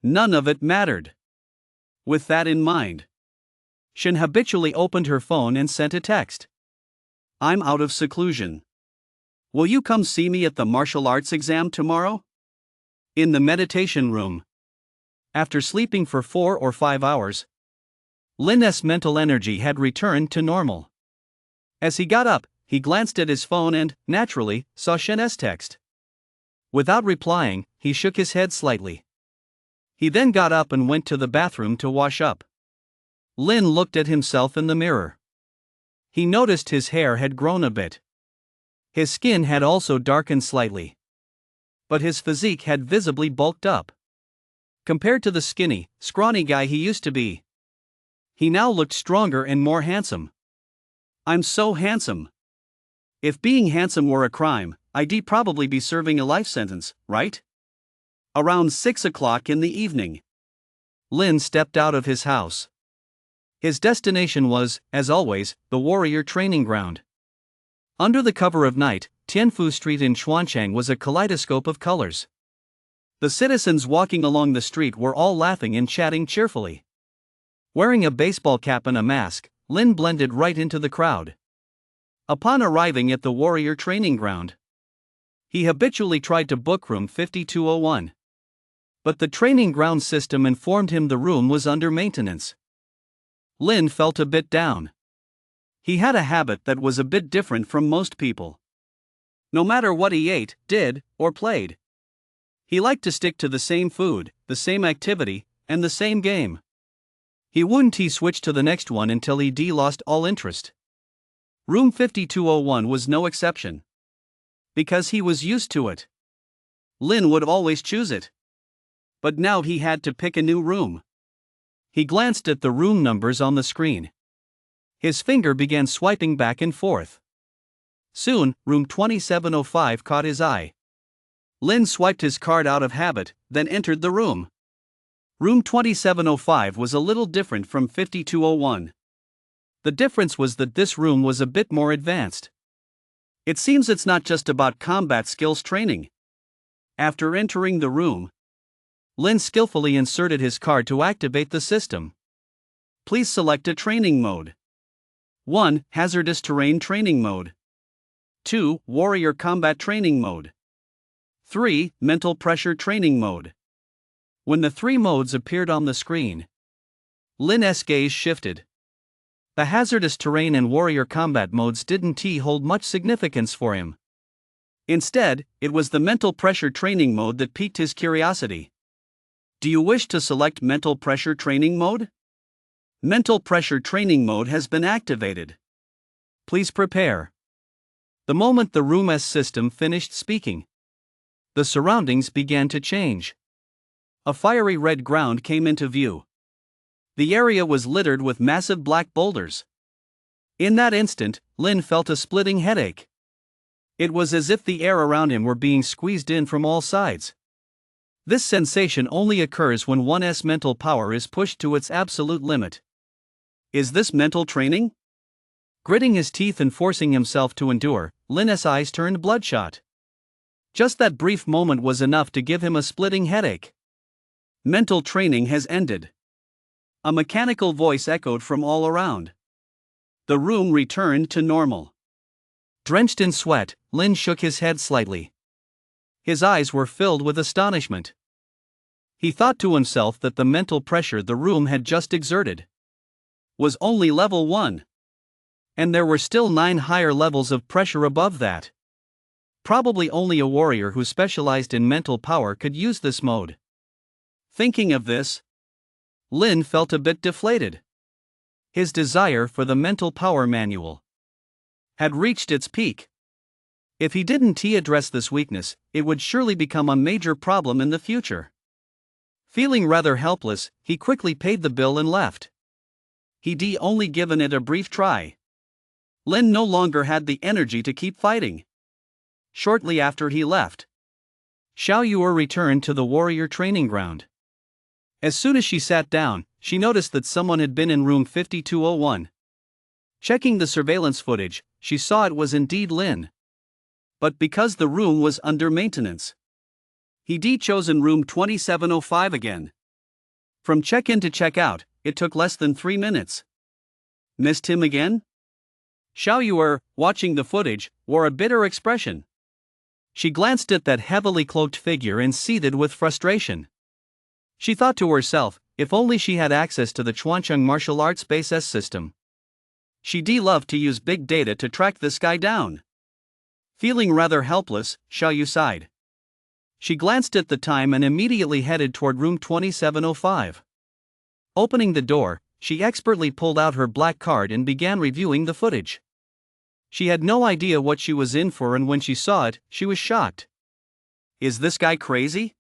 none of it mattered. With that in mind, Shin habitually opened her phone and sent a text. I'm out of seclusion. Will you come see me at the martial arts exam tomorrow? In the meditation room. After sleeping for 4 or 5 hours, Lin's mental energy had returned to normal. As he got up, he glanced at his phone and, naturally, saw Shen's text. Without replying, he shook his head slightly. He then got up and went to the bathroom to wash up. Lin looked at himself in the mirror. He noticed his hair had grown a bit. His skin had also darkened slightly. But his physique had visibly bulked up. Compared to the skinny, scrawny guy he used to be, he now looked stronger and more handsome. I'm so handsome. If being handsome were a crime, I'd probably be serving a life sentence, right? Around 6 o'clock in the evening, Lin stepped out of his house. His destination was, as always, the warrior training ground. Under the cover of night, Tianfu Street in Xuanchang was a kaleidoscope of colors. The citizens walking along the street were all laughing and chatting cheerfully. Wearing a baseball cap and a mask, Lin blended right into the crowd. Upon arriving at the warrior training ground, he habitually tried to book room 5201. But the training ground system informed him the room was under maintenance. Lin felt a bit down. He had a habit that was a bit different from most people. No matter what he ate, did, or played, he liked to stick to the same food, the same activity, and the same game. He wouldn't switch to the next one until he lost all interest. Room 5201 was no exception. Because he was used to it. Lin would always choose it. But now he had to pick a new room. He glanced at the room numbers on the screen. His finger began swiping back and forth. Soon, room 2705 caught his eye. Lin swiped his card out of habit, then entered the room. Room 2705 was a little different from 5201. The difference was that this room was a bit more advanced. It seems it's not just about combat skills training. After entering the room, Lin skillfully inserted his card to activate the system. Please select a training mode. 1. Hazardous terrain training mode. 2. Warrior combat training mode. 3. Mental pressure training mode. When the 3 modes appeared on the screen, Lin's gaze shifted. The hazardous terrain and warrior combat modes didn't hold much significance for him. Instead, it was the mental pressure training mode that piqued his curiosity. Do you wish to select mental pressure training mode? Mental pressure training mode has been activated. Please prepare. The moment the room's system finished speaking, the surroundings began to change. A fiery red ground came into view. The area was littered with massive black boulders. In that instant, Lin felt a splitting headache. It was as if the air around him were being squeezed in from all sides. This sensation only occurs when one's mental power is pushed to its absolute limit. Is this mental training? Gritting his teeth and forcing himself to endure, Lin's eyes turned bloodshot. Just that brief moment was enough to give him a splitting headache. Mental training has ended. A mechanical voice echoed from all around. The room returned to normal. Drenched in sweat, Lin shook his head slightly. His eyes were filled with astonishment. He thought to himself that the mental pressure the room had just exerted was only level 1. And there were still 9 higher levels of pressure above that. Probably only a warrior who specialized in mental power could use this mode. Thinking of this, Lin felt a bit deflated. His desire for the mental power manual had reached its peak. If he didn't address this weakness, it would surely become a major problem in the future. Feeling rather helpless, he quickly paid the bill and left. He'd only given it a brief try. Lin no longer had the energy to keep fighting. Shortly after he left, Xiao Yuer returned to the warrior training ground. As soon as she sat down, she noticed that someone had been in room 5201. Checking the surveillance footage, she saw it was indeed Lin. But because the room was under maintenance, he'd chosen room 2705 again. From check-in to check-out, it took less than 3 minutes. Missed him again? Xiao Yuer, watching the footage, wore a bitter expression. She glanced at that heavily cloaked figure and seethed with frustration. She thought to herself, if only she had access to the Chuancheng martial arts base S system. She'd love to use big data to track this guy down. Feeling rather helpless, Xiao Yu sighed. She glanced at the time and immediately headed toward room 2705. Opening the door, she expertly pulled out her black card and began reviewing the footage. She had no idea what she was in for, and when she saw it, she was shocked. Is this guy crazy?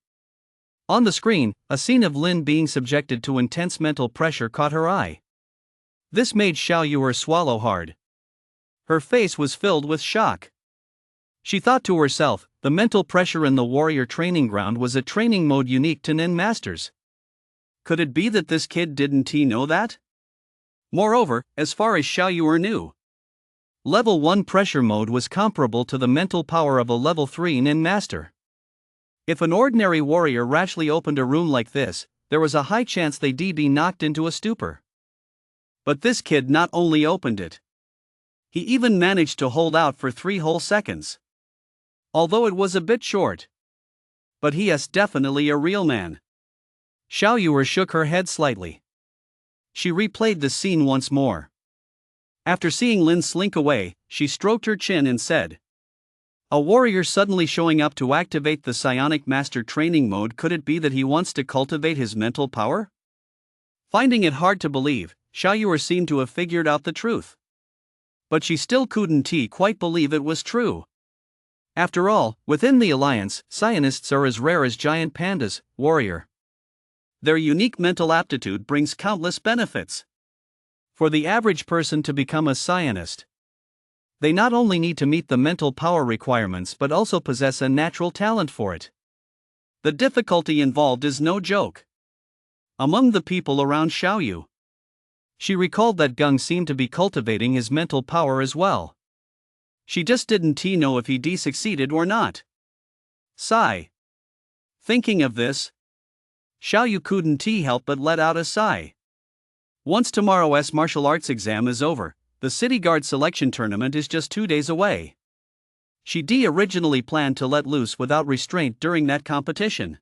On the screen, a scene of Lin being subjected to intense mental pressure caught her eye. This made Xiao Yuer swallow hard. Her face was filled with shock. She thought to herself, the mental pressure in the warrior training ground was a training mode unique to Nin masters. Could it be that this kid didn't know that? Moreover, as far as Xiao Yuer knew, Level 1 pressure mode was comparable to the mental power of a Level 3 Nin master. If an ordinary warrior rashly opened a room like this, there was a high chance they'd be knocked into a stupor. But this kid not only opened it, he even managed to hold out for 3 whole seconds. Although it was a bit short. But he is definitely a real man. Xiao Yuer shook her head slightly. She replayed the scene once more. After seeing Lin slink away, she stroked her chin and said, a warrior suddenly showing up to activate the psionic master training mode, could it be that he wants to cultivate his mental power? Finding it hard to believe, Xiao Yuer seemed to have figured out the truth. But she still couldn't quite believe it was true. After all, within the Alliance, psionists are as rare as giant pandas, warrior. Their unique mental aptitude brings countless benefits. For the average person to become a psionist, they not only need to meet the mental power requirements but also possess a natural talent for it. The difficulty involved is no joke. Among the people around Xiao Yu, she recalled that Gung seemed to be cultivating his mental power as well. She just didn't know if he succeeded or not. Sigh. Thinking of this, Xiao Yu couldn't help but let out a sigh. Once tomorrow's martial arts exam is over, the City Guard selection tournament is just 2 days away. She originally planned to let loose without restraint during that competition.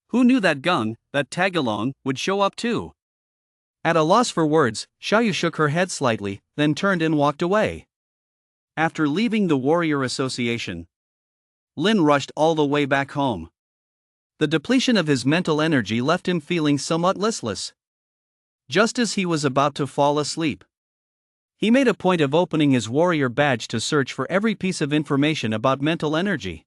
Who knew that Gung, that tagalong, would show up too? At a loss for words, Xiao Yu shook her head slightly, then turned and walked away. After leaving the Warrior Association, Lin rushed all the way back home. The depletion of his mental energy left him feeling somewhat listless. Just as he was about to fall asleep, he made a point of opening his warrior badge to search for every piece of information about mental energy.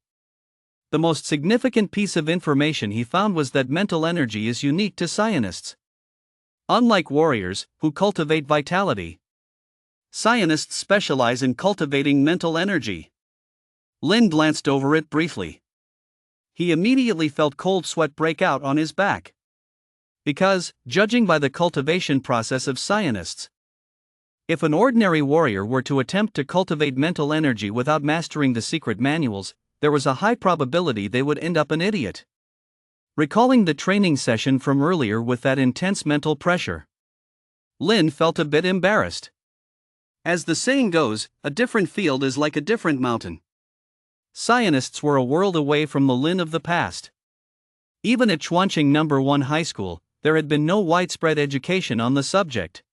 The most significant piece of information he found was that mental energy is unique to psionists. Unlike warriors, who cultivate vitality, psionists specialize in cultivating mental energy. Lin glanced over it briefly. He immediately felt cold sweat break out on his back. Because, judging by the cultivation process of psionists, if an ordinary warrior were to attempt to cultivate mental energy without mastering the secret manuals, there was a high probability they would end up an idiot. Recalling the training session from earlier with that intense mental pressure, Lin felt a bit embarrassed. As the saying goes, a different field is like a different mountain. Psionists were a world away from the Lin of the past. Even at Chuancheng No. 1 High School, there had been no widespread education on the subject.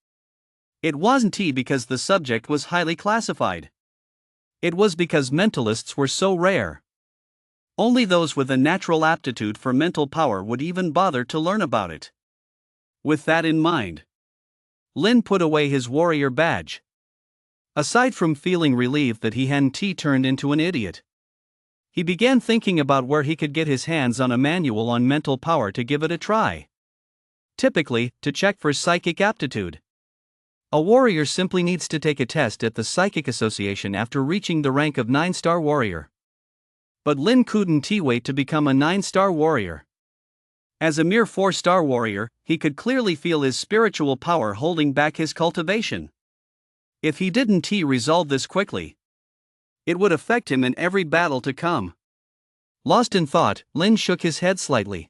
It wasn't because the subject was highly classified. It was because mentalists were so rare. Only those with a natural aptitude for mental power would even bother to learn about it. With that in mind, Lin put away his warrior badge. Aside from feeling relieved that he hadn't turned into an idiot, he began thinking about where he could get his hands on a manual on mental power to give it a try. Typically, to check for psychic aptitude. A warrior simply needs to take a test at the Psychic Association after reaching the rank of 9-star warrior. But Lin couldn't wait to become a 9-star warrior. As a mere 4-star warrior, he could clearly feel his spiritual power holding back his cultivation. If he didn't resolve this quickly, it would affect him in every battle to come. Lost in thought, Lin shook his head slightly.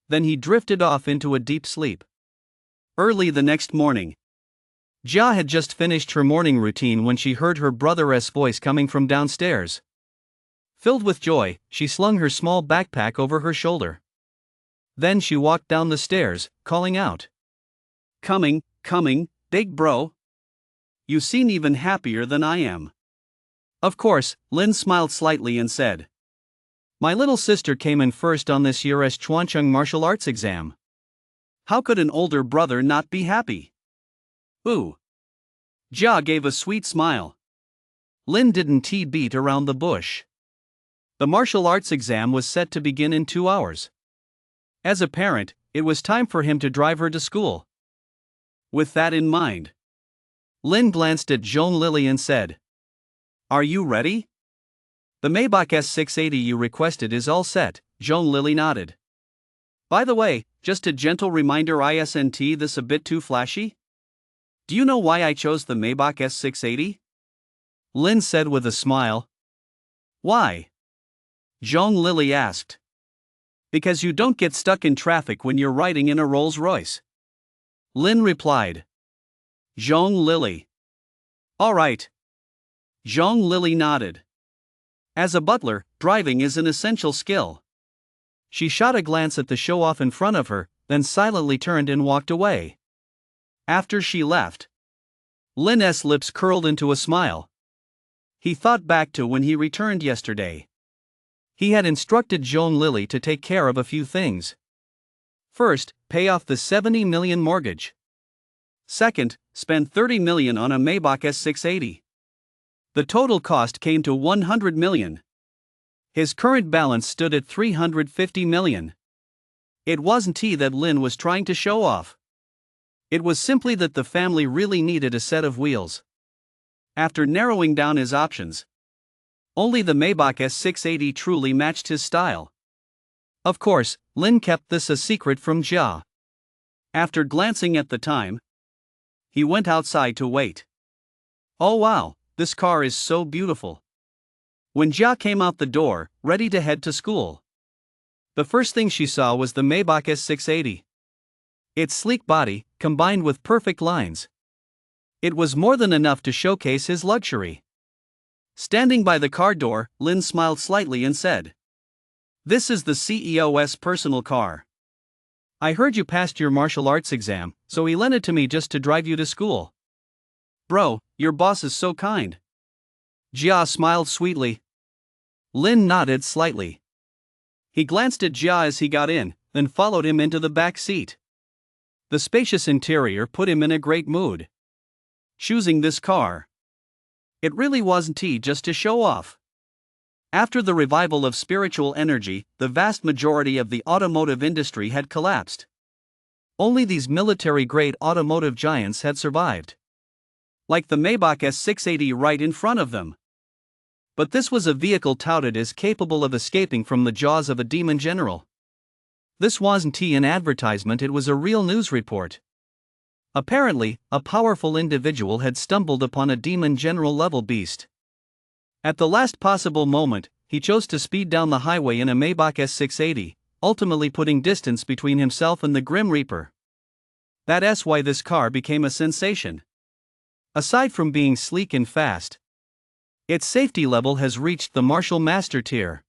Then he drifted off into a deep sleep. Early the next morning, Jia had just finished her morning routine when she heard her brother's voice coming from downstairs. Filled with joy, she slung her small backpack over her shoulder. Then she walked down the stairs, calling out, Coming, big bro. You seem even happier than I am. Of course, Lin smiled slightly and said, my little sister came in first on this year's Chuancheng martial arts exam. How could an older brother not be happy? Ooh. Jia gave a sweet smile. Lin didn't beat around the bush. The martial arts exam was set to begin in 2 hours. As a parent, it was time for him to drive her to school. With that in mind, Lin glanced at Zhong Lily and said, are you ready? The Maybach S680 you requested is all set, Zhong Lily nodded. By the way, just a gentle reminder, isn't this a bit too flashy? Do you know why I chose the Maybach S680? Lin said with a smile. Why? Zhong Lily asked. Because you don't get stuck in traffic when you're riding in a Rolls-Royce. Lin replied. Zhong Lily. All right. Zhong Lily nodded. As a butler, driving is an essential skill. She shot a glance at the show-off in front of her, then silently turned and walked away. After she left, Lin's lips curled into a smile. He thought back to when he returned yesterday. He had instructed Zhong Lily to take care of a few things. First, pay off the 70 million mortgage. Second, spend 30 million on a Maybach S680. The total cost came to 100 million. His current balance stood at 350 million. It wasn't that Lin was trying to show off. It was simply that the family really needed a set of wheels. After narrowing down his options, only the Maybach S680 truly matched his style. Of course, Lin kept this a secret from Jia. After glancing at the time, he went outside to wait. Oh wow, this car is so beautiful. When Jia came out the door, ready to head to school, the first thing she saw was the Maybach S680. Its sleek body, combined with perfect lines. It was more than enough to showcase his luxury. Standing by the car door, Lin smiled slightly and said, this is the CEO's personal car. I heard you passed your martial arts exam, so he lent it to me just to drive you to school. Bro, your boss is so kind. Jia smiled sweetly. Lin nodded slightly. He glanced at Jia as he got in, then followed him into the back seat. The spacious interior put him in a great mood. Choosing this car, it really wasn't just to show off. After the revival of spiritual energy, the vast majority of the automotive industry had collapsed. Only these military-grade automotive giants had survived. Like the Maybach S680 right in front of them. But this was a vehicle touted as capable of escaping from the jaws of a demon general. This wasn't an advertisement, it was a real news report. Apparently, a powerful individual had stumbled upon a demon general level beast. At the last possible moment, he chose to speed down the highway in a Maybach S680, ultimately putting distance between himself and the Grim Reaper. That's why this car became a sensation. Aside from being sleek and fast, its safety level has reached the Martial Master tier.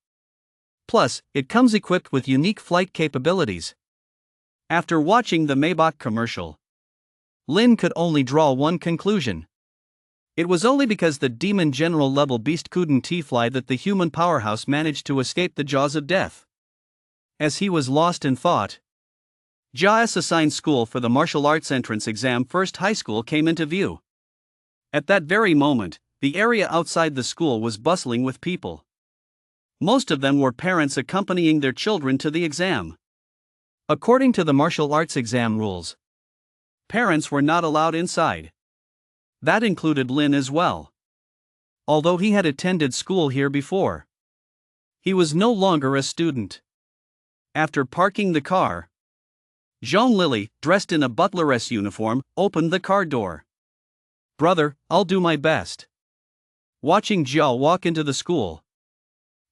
Plus, it comes equipped with unique flight capabilities. After watching the Maybach commercial, Lin could only draw one conclusion. It was only because the demon general level beast couldn't fly that the human powerhouse managed to escape the jaws of death. As he was lost in thought, Jia's assigned school for the martial arts entrance exam First High School came into view. At that very moment, the area outside the school was bustling with people. Most of them were parents accompanying their children to the exam. According to the martial arts exam rules, parents were not allowed inside. That included Lin as well. Although he had attended school here before, he was no longer a student. After parking the car, Zhong Lily, dressed in a butleress uniform, opened the car door. Brother, I'll do my best. Watching Zhao walk into the school,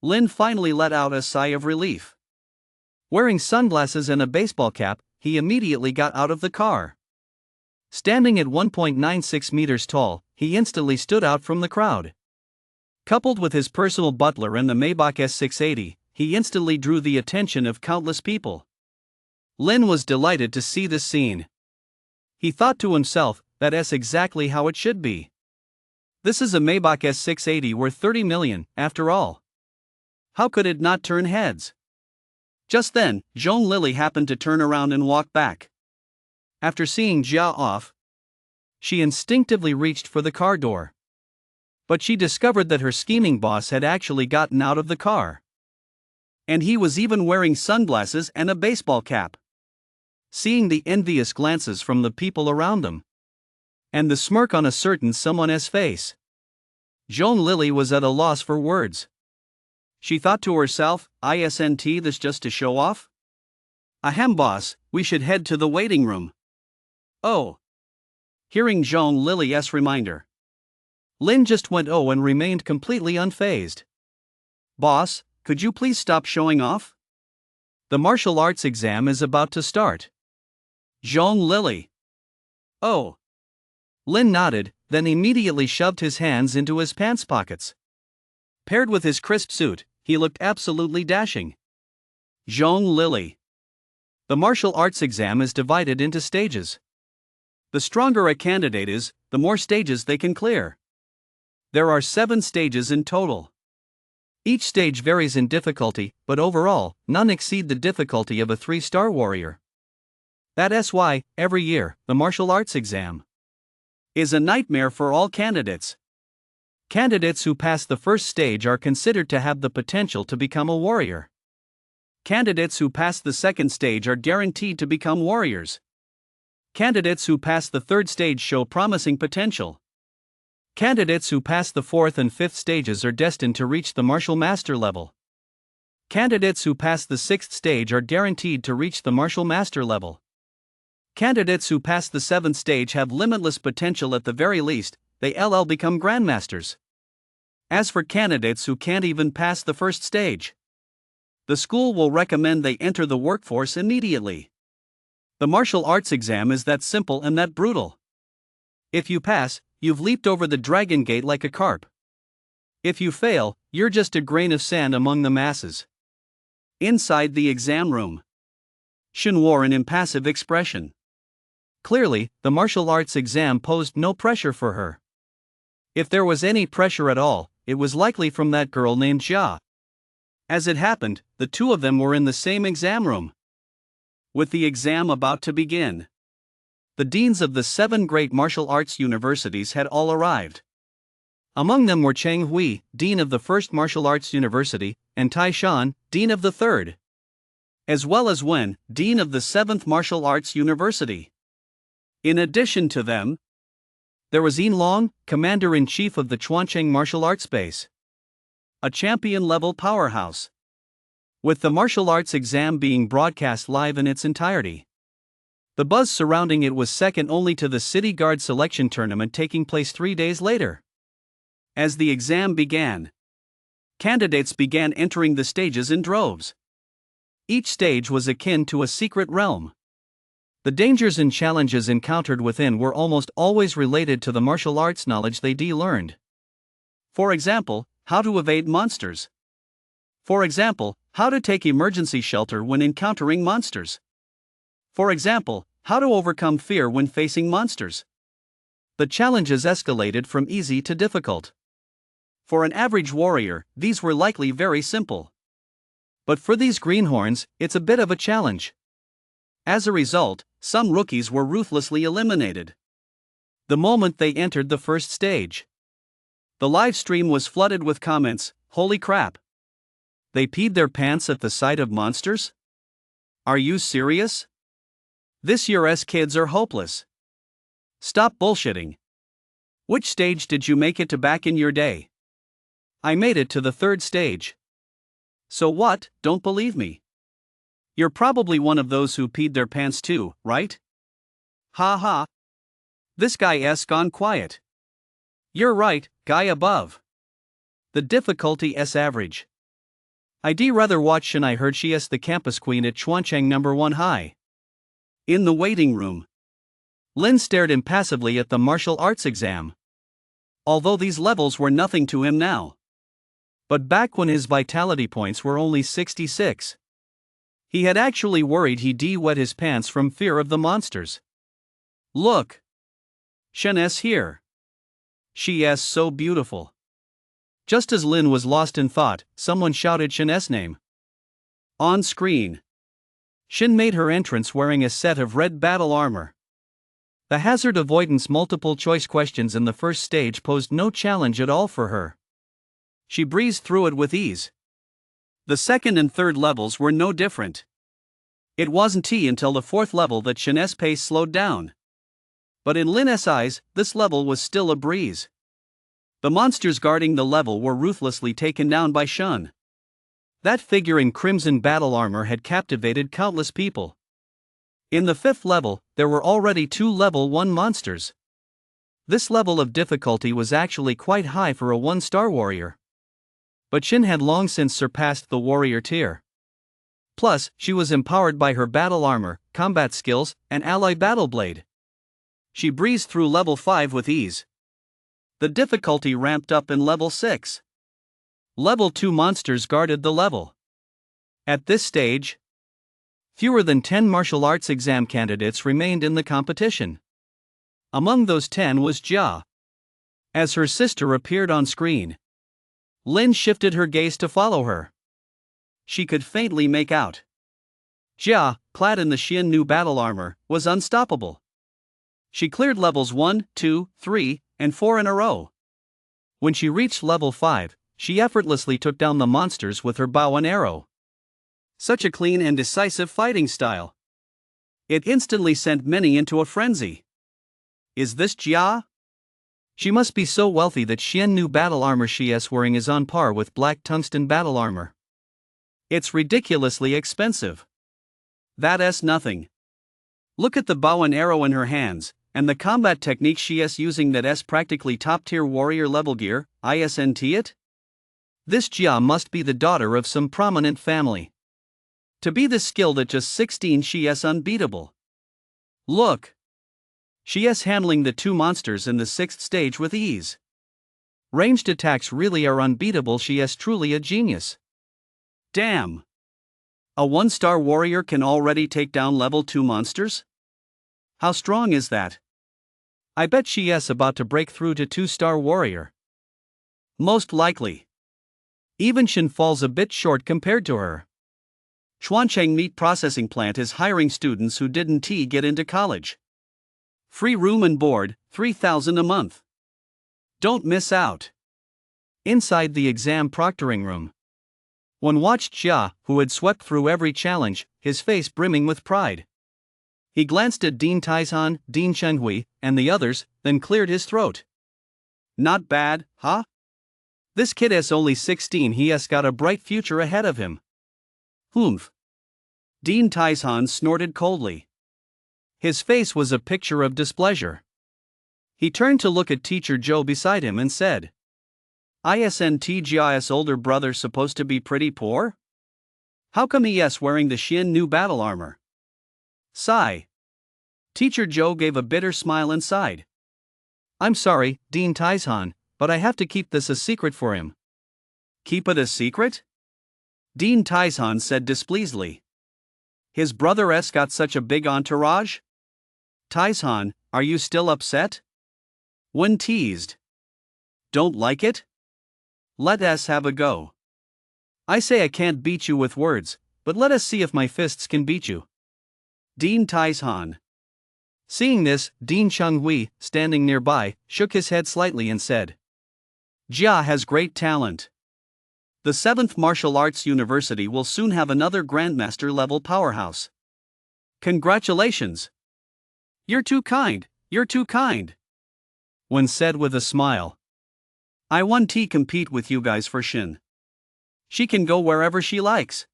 Lin finally let out a sigh of relief. Wearing sunglasses and a baseball cap, he immediately got out of the car. Standing at 1.96 meters tall, he instantly stood out from the crowd. Coupled with his personal butler and the Maybach S680, he instantly drew the attention of countless people. Lin was delighted to see this scene. He thought to himself, that's exactly how it should be. This is a Maybach S680 worth 30 million, after all. How could it not turn heads? Just then, Zhong Lily happened to turn around and walk back. After seeing Jia off, she instinctively reached for the car door. But she discovered that her scheming boss had actually gotten out of the car. And he was even wearing sunglasses and a baseball cap. Seeing the envious glances from the people around them, and the smirk on a certain someone's face, Zhong Lily was at a loss for words. She thought to herself, isn't this just to show off? Ahem boss, we should head to the waiting room. Oh. Hearing Zhong Lily's reminder, Lin just went oh and remained completely unfazed. Boss, could you please stop showing off? The martial arts exam is about to start. Zhong Lily. Oh. Lin nodded, then immediately shoved his hands into his pants pockets. Paired with his crisp suit, he looked absolutely dashing. Zhong Lily. The martial arts exam is divided into stages. The stronger a candidate is, the more stages they can clear. There are 7 stages in total. Each stage varies in difficulty, but overall, none exceed the difficulty of a 3-star warrior. That's why, every year, the martial arts exam is a nightmare for all candidates. Candidates who pass the first stage are considered to have the potential to become a warrior. Candidates who pass the second stage are guaranteed to become warriors. Candidates who pass the third stage show promising potential. Candidates who pass the fourth and fifth stages are destined to reach the martial master level. Candidates who pass the sixth stage are guaranteed to reach the martial master level. Candidates who pass the seventh stage have limitless potential at the very least, they become grandmasters. As for candidates who can't even pass the first stage, the school will recommend they enter the workforce immediately. The martial arts exam is that simple and that brutal. If you pass, you've leaped over the dragon gate like a carp. If you fail, you're just a grain of sand among the masses. Inside the exam room, Shen wore an impassive expression. Clearly, the martial arts exam posed no pressure for her. If there was any pressure at all, it was likely from that girl named Jia. As it happened, the two of them were in the same exam room. With the exam about to begin, the deans of the 7 great martial arts universities had all arrived. Among them were Cheng Hui, dean of the first martial arts university, and Tai Shan, dean of the third, as well as Wen, dean of the 7th martial arts university. In addition to them, there was Yin Long, commander-in-chief of the Chuancheng martial arts base, a champion-level powerhouse. With the martial arts exam being broadcast live in its entirety, the buzz surrounding it was second only to the City Guard selection tournament taking place 3 days later. As the exam began, candidates began entering the stages in droves. Each stage was akin to a secret realm. The dangers and challenges encountered within were almost always related to the martial arts knowledge they learned. For example, how to evade monsters. For example, how to take emergency shelter when encountering monsters. For example, how to overcome fear when facing monsters. The challenges escalated from easy to difficult. For an average warrior, these were likely very simple. But for these greenhorns, it's a bit of a challenge. As a result, some rookies were ruthlessly eliminated the moment they entered the first stage. The live stream was flooded with comments, "Holy crap! They peed their pants at the sight of monsters? Are you serious? This year's kids are hopeless. Stop bullshitting. Which stage did you make it to back in your day?" "I made it to the third stage." "So what, don't believe me? You're probably one of those who peed their pants too, right? Ha ha. This guy's gone quiet. You're right, guy above. The difficulty's average. I'd rather watch Shen. I heard she's the campus queen at Chuancheng #1 High. In the waiting room, Lin stared impassively at the martial arts exam. Although these levels were nothing to him now. But back when his vitality points were only 66. He had actually worried he'd wet his pants from fear of the monsters. Look! Shen's here. She's so beautiful. Just as Lin was lost in thought, someone shouted Shen's name. On screen. Shin made her entrance wearing a set of red battle armor. The hazard avoidance multiple choice questions in the first stage posed no challenge at all for her. She breezed through it with ease. The second and third levels were no different. It wasn't until the fourth level that Shen's pace slowed down. But in Lin's eyes, this level was still a breeze. The monsters guarding the level were ruthlessly taken down by Shun. That figure in crimson battle armor had captivated countless people. In the fifth level, there were already 2 level 1 monsters. This level of difficulty was actually quite high for a 1-star warrior. But Shin had long since surpassed the warrior tier. Plus, she was empowered by her battle armor, combat skills, and ally battle blade. She breezed through level 5 with ease. The difficulty ramped up in level 6. Level 2 monsters guarded the level. At this stage, fewer than 10 martial arts exam candidates remained in the competition. Among those 10 was Jia. As her sister appeared on screen, Lin shifted her gaze to follow her. She could faintly make out. Jia, clad in the Xian Nu battle armor, was unstoppable. She cleared levels 1, 2, 3, and 4 in a row. When she reached level 5, she effortlessly took down the monsters with her bow and arrow. Such a clean and decisive fighting style. It instantly sent many into a frenzy. Is this Jia? She must be so wealthy that Xian Nu battle armor she's wearing is on par with black tungsten battle armor. It's ridiculously expensive. That's nothing. Look at the bow and arrow in her hands, and the combat technique she's using that's practically top-tier warrior level gear, isn't it? This Jia must be the daughter of some prominent family. To be this skilled at just 16, she's unbeatable. Look! She's handling the 2 monsters in the 6th stage with ease. Ranged attacks really are unbeatable. She's truly a genius. Damn! A 1-star warrior can already take down level 2 monsters? How strong is that? I bet she's about to break through to 2-star warrior. Most likely. Even Shin falls a bit short compared to her. Chuancheng Meat Processing Plant is hiring students who didn't get into college. Free room and board, 3,000 a month. Don't miss out. Inside the exam proctoring room, one watched Jia, who had swept through every challenge, his face brimming with pride. He glanced at Dean Taizhan, Dean Chenghui, and the others, then cleared his throat. Not bad, huh? This kid is only 16. He's got a bright future ahead of him. Humph. Dean Taizhan snorted coldly. His face was a picture of displeasure. He turned to look at Teacher Zhou beside him and said, "Isn't Jia's older brother supposed to be pretty poor? How come he's wearing the Xian Nu battle armor?" Sigh. Teacher Zhou gave a bitter smile and sighed. "I'm sorry, Dean Taizhan, but I have to keep this a secret for him." Keep it a secret? Dean Taizhan said displeasedly. His brother's got such a big entourage? Taizhan, are you still upset? When teased. Don't like it? Let us have a go. I say I can't beat you with words, but let us see if my fists can beat you. Dean Taizhan. Seeing this, Dean Chenghui, standing nearby, shook his head slightly and said, Jia has great talent. The 7th Martial Arts University will soon have another Grandmaster-level powerhouse. Congratulations! You're too kind, you're too kind. When said with a smile. I want to compete with you guys for Shin. She can go wherever she likes.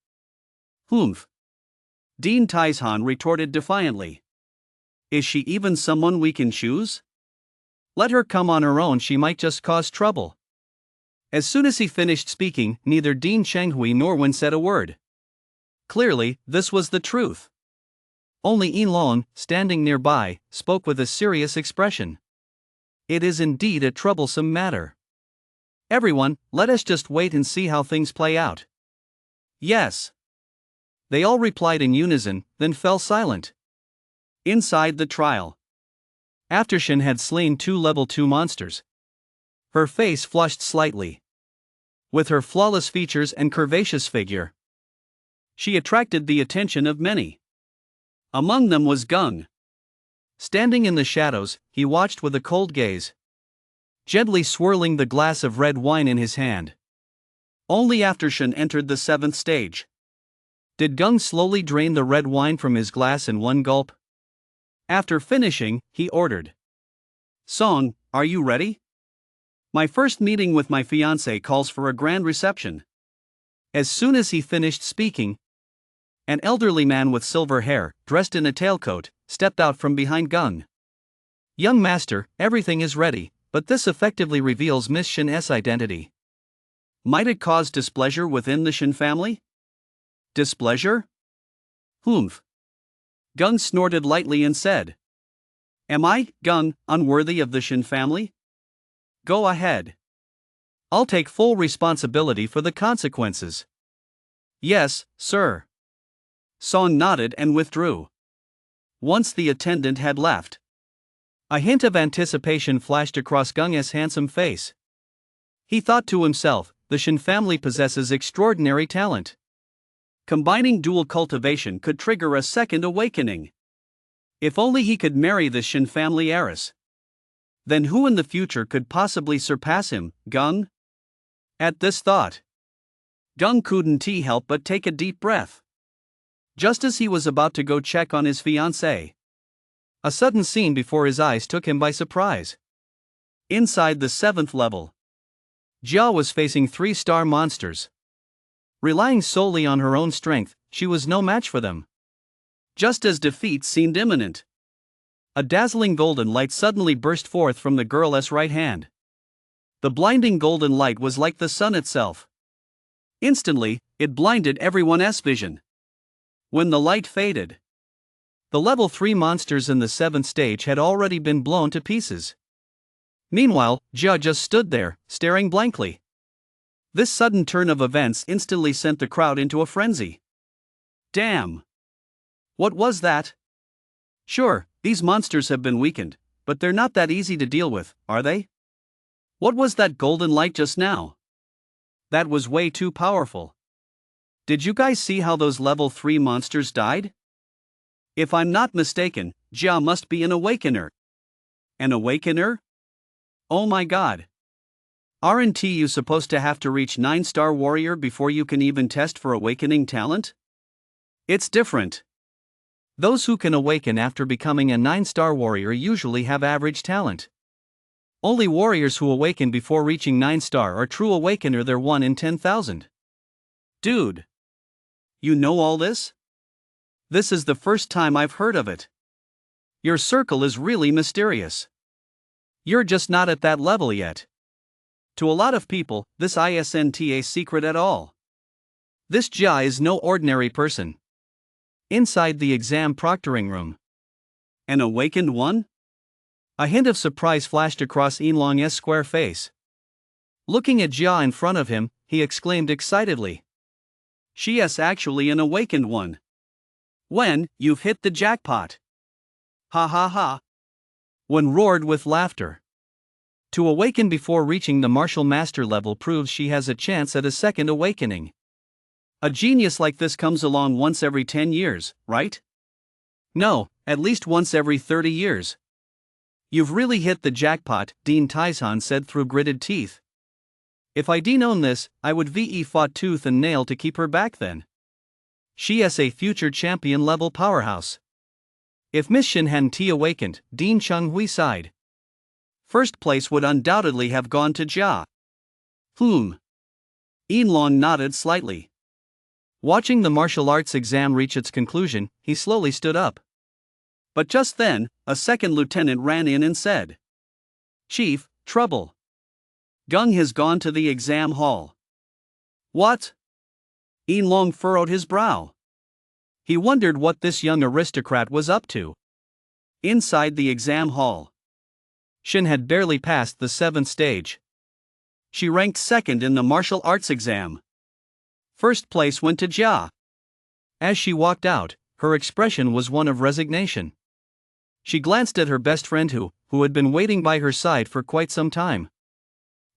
Humph. Dean Taizhan retorted defiantly. Is she even someone we can choose? Let her come on her own, she might just cause trouble. As soon as he finished speaking, neither Dean Chenghui nor Wen said a word. Clearly, this was the truth. Only Yin Long, standing nearby, spoke with a serious expression. It is indeed a troublesome matter. Everyone, let us just wait and see how things play out. Yes. They all replied in unison, then fell silent. Inside the trial. After Shen had slain 2 level 2 monsters, her face flushed slightly. With her flawless features and curvaceous figure, she attracted the attention of many. Among them was Gung. Standing in the shadows, he watched with a cold gaze, gently swirling the glass of red wine in his hand. Only after Shen entered the 7th stage did Gung slowly drain the red wine from his glass in one gulp. After finishing, he ordered, "Song, are you ready? My first meeting with my fiancée calls for a grand reception." As soon as he finished speaking, an elderly man with silver hair, dressed in a tailcoat, stepped out from behind Gung. "Young master, everything is ready, but this effectively reveals Miss Shen's identity." Might it cause displeasure within the Shen family? Displeasure? Humph. Gung snorted lightly and said, "Am I, Gung, unworthy of the Shen family? Go ahead. I'll take full responsibility for the consequences." "Yes, sir." Song nodded and withdrew. Once the attendant had left, a hint of anticipation flashed across Gung's handsome face. He thought to himself, the Shen family possesses extraordinary talent. Combining dual cultivation could trigger a second awakening. If only he could marry the Shen family heiress. Then who in the future could possibly surpass him, Gung? At this thought, Gung couldn't help but take a deep breath. Just as he was about to go check on his fiancée, a sudden scene before his eyes took him by surprise. Inside the 7th level, Jia was facing 3-star monsters. Relying solely on her own strength, she was no match for them. Just as defeat seemed imminent, a dazzling golden light suddenly burst forth from the girl's right hand. The blinding golden light was like the sun itself. Instantly, it blinded everyone's vision. When the light faded, the level 3 monsters in the 7th stage had already been blown to pieces. Meanwhile, Jia just stood there, staring blankly. This sudden turn of events instantly sent the crowd into a frenzy. Damn! What was that? Sure, these monsters have been weakened, but they're not that easy to deal with, are they? What was that golden light just now? That was way too powerful. Did you guys see how those level 3 monsters died? If I'm not mistaken, Jia must be an awakener. An awakener? Oh my god. Aren't you supposed to have to reach 9-star warrior before you can even test for awakening talent? It's different. Those who can awaken after becoming a 9-star warrior usually have average talent. Only warriors who awaken before reaching 9-star are true awakener. They're 1 in 10,000. Dude. You know all this? This is the first time I've heard of it. Your circle is really mysterious. You're just not at that level yet. To a lot of people, this isn't a secret at all. This Jia is no ordinary person. Inside the exam proctoring room, an awakened one? A hint of surprise flashed across Yinlong's square face. Looking at Jia in front of him, he exclaimed excitedly, "She is actually an awakened one. When, you've hit the jackpot." Ha ha ha. Wen roared with laughter. To awaken before reaching the martial master level proves she has a chance at a second awakening. A genius like this comes along once every 10 years, right? No, at least once every 30 years. You've really hit the jackpot, Dean Taizhan said through gritted teeth. If I'd known this, I would fought tooth and nail to keep her back then. She is a future champion level powerhouse. If Miss Shen hadn't awakened, Dean Chenghui sighed. First place would undoubtedly have gone to Jia. Yinlong nodded slightly. Watching the martial arts exam reach its conclusion, he slowly stood up. But just then, a second lieutenant ran in and said, "Chief, trouble. Gung has gone to the exam hall." What? Yinlong furrowed his brow. He wondered what this young aristocrat was up to. Inside the exam hall, Shin had barely passed the 7th stage. She ranked second in the martial arts exam. First place went to Jia. As she walked out, her expression was one of resignation. She glanced at her best friend who had been waiting by her side for quite some time.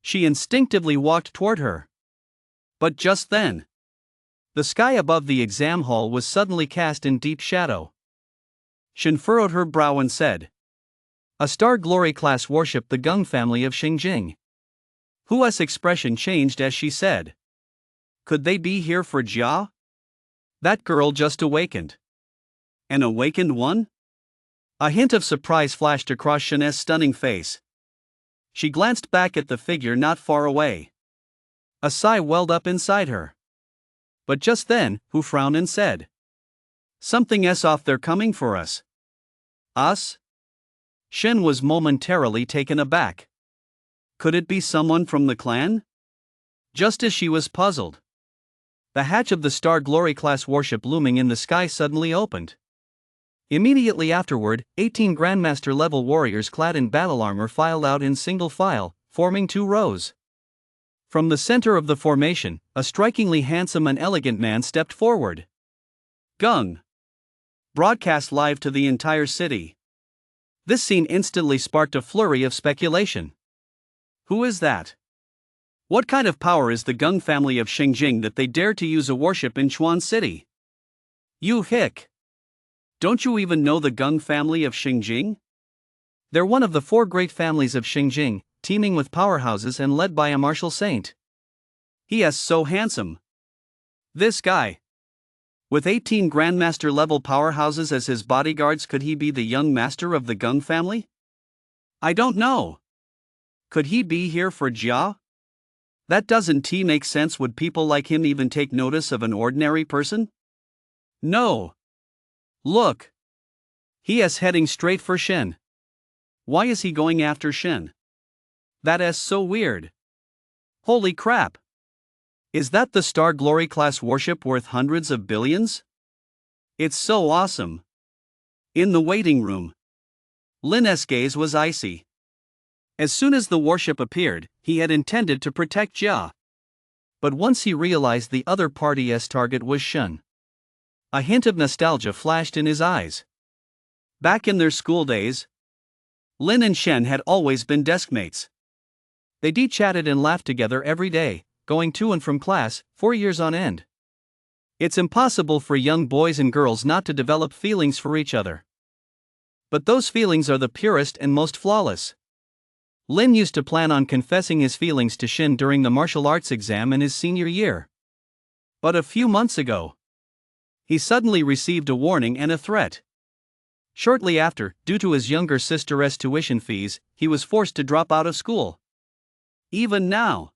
She instinctively walked toward her. But just then, the sky above the exam hall was suddenly cast in deep shadow. Shin furrowed her brow and said, "A Star Glory class worshipped the Gung family of Xingjing." Hua's expression changed as she said, "Could they be here for Jia? That girl just awakened." An awakened one? A hint of surprise flashed across Shin's stunning face. She glanced back at the figure not far away. A sigh welled up inside her. But just then, Hu frowned and said, "Something's off, they're coming for us." Us? Shin was momentarily taken aback. Could it be someone from the clan? Just as she was puzzled, the hatch of the Star Glory class warship looming in the sky suddenly opened. Immediately afterward, 18 Grandmaster-level warriors clad in battle armor filed out in single file, forming 2 rows. From the center of the formation, a strikingly handsome and elegant man stepped forward. Gung. Broadcast live to the entire city. This scene instantly sparked a flurry of speculation. Who is that? What kind of power is the Gung family of Xingjing that they dare to use a warship in Chuan City? You hick. Don't you even know the Gung family of Xingjing? They're one of the 4 great families of Xingjing, teeming with powerhouses and led by a martial saint. He is so handsome. This guy. With 18 Grandmaster-level powerhouses as his bodyguards, could he be the young master of the Gung family? I don't know. Could he be here for Jia? That doesn't make sense. Would people like him even take notice of an ordinary person? No. Look. He is heading straight for Shin. Why is he going after Shin? That is so weird. Holy crap. Is that the Star Glory class warship worth hundreds of billions? It's so awesome. In the waiting room, Lin's gaze was icy. As soon as the warship appeared, he had intended to protect Jia. But once he realized the other party's target was Shin, a hint of nostalgia flashed in his eyes. Back in their school days, Lin and Shen had always been deskmates. They chatted and laughed together every day, going to and from class, 4 years on end. It's impossible for young boys and girls not to develop feelings for each other. But those feelings are the purest and most flawless. Lin used to plan on confessing his feelings to Shin during the martial arts exam in his senior year. But a few months ago, he suddenly received a warning and a threat. Shortly after, due to his younger sister's tuition fees, he was forced to drop out of school. Even now,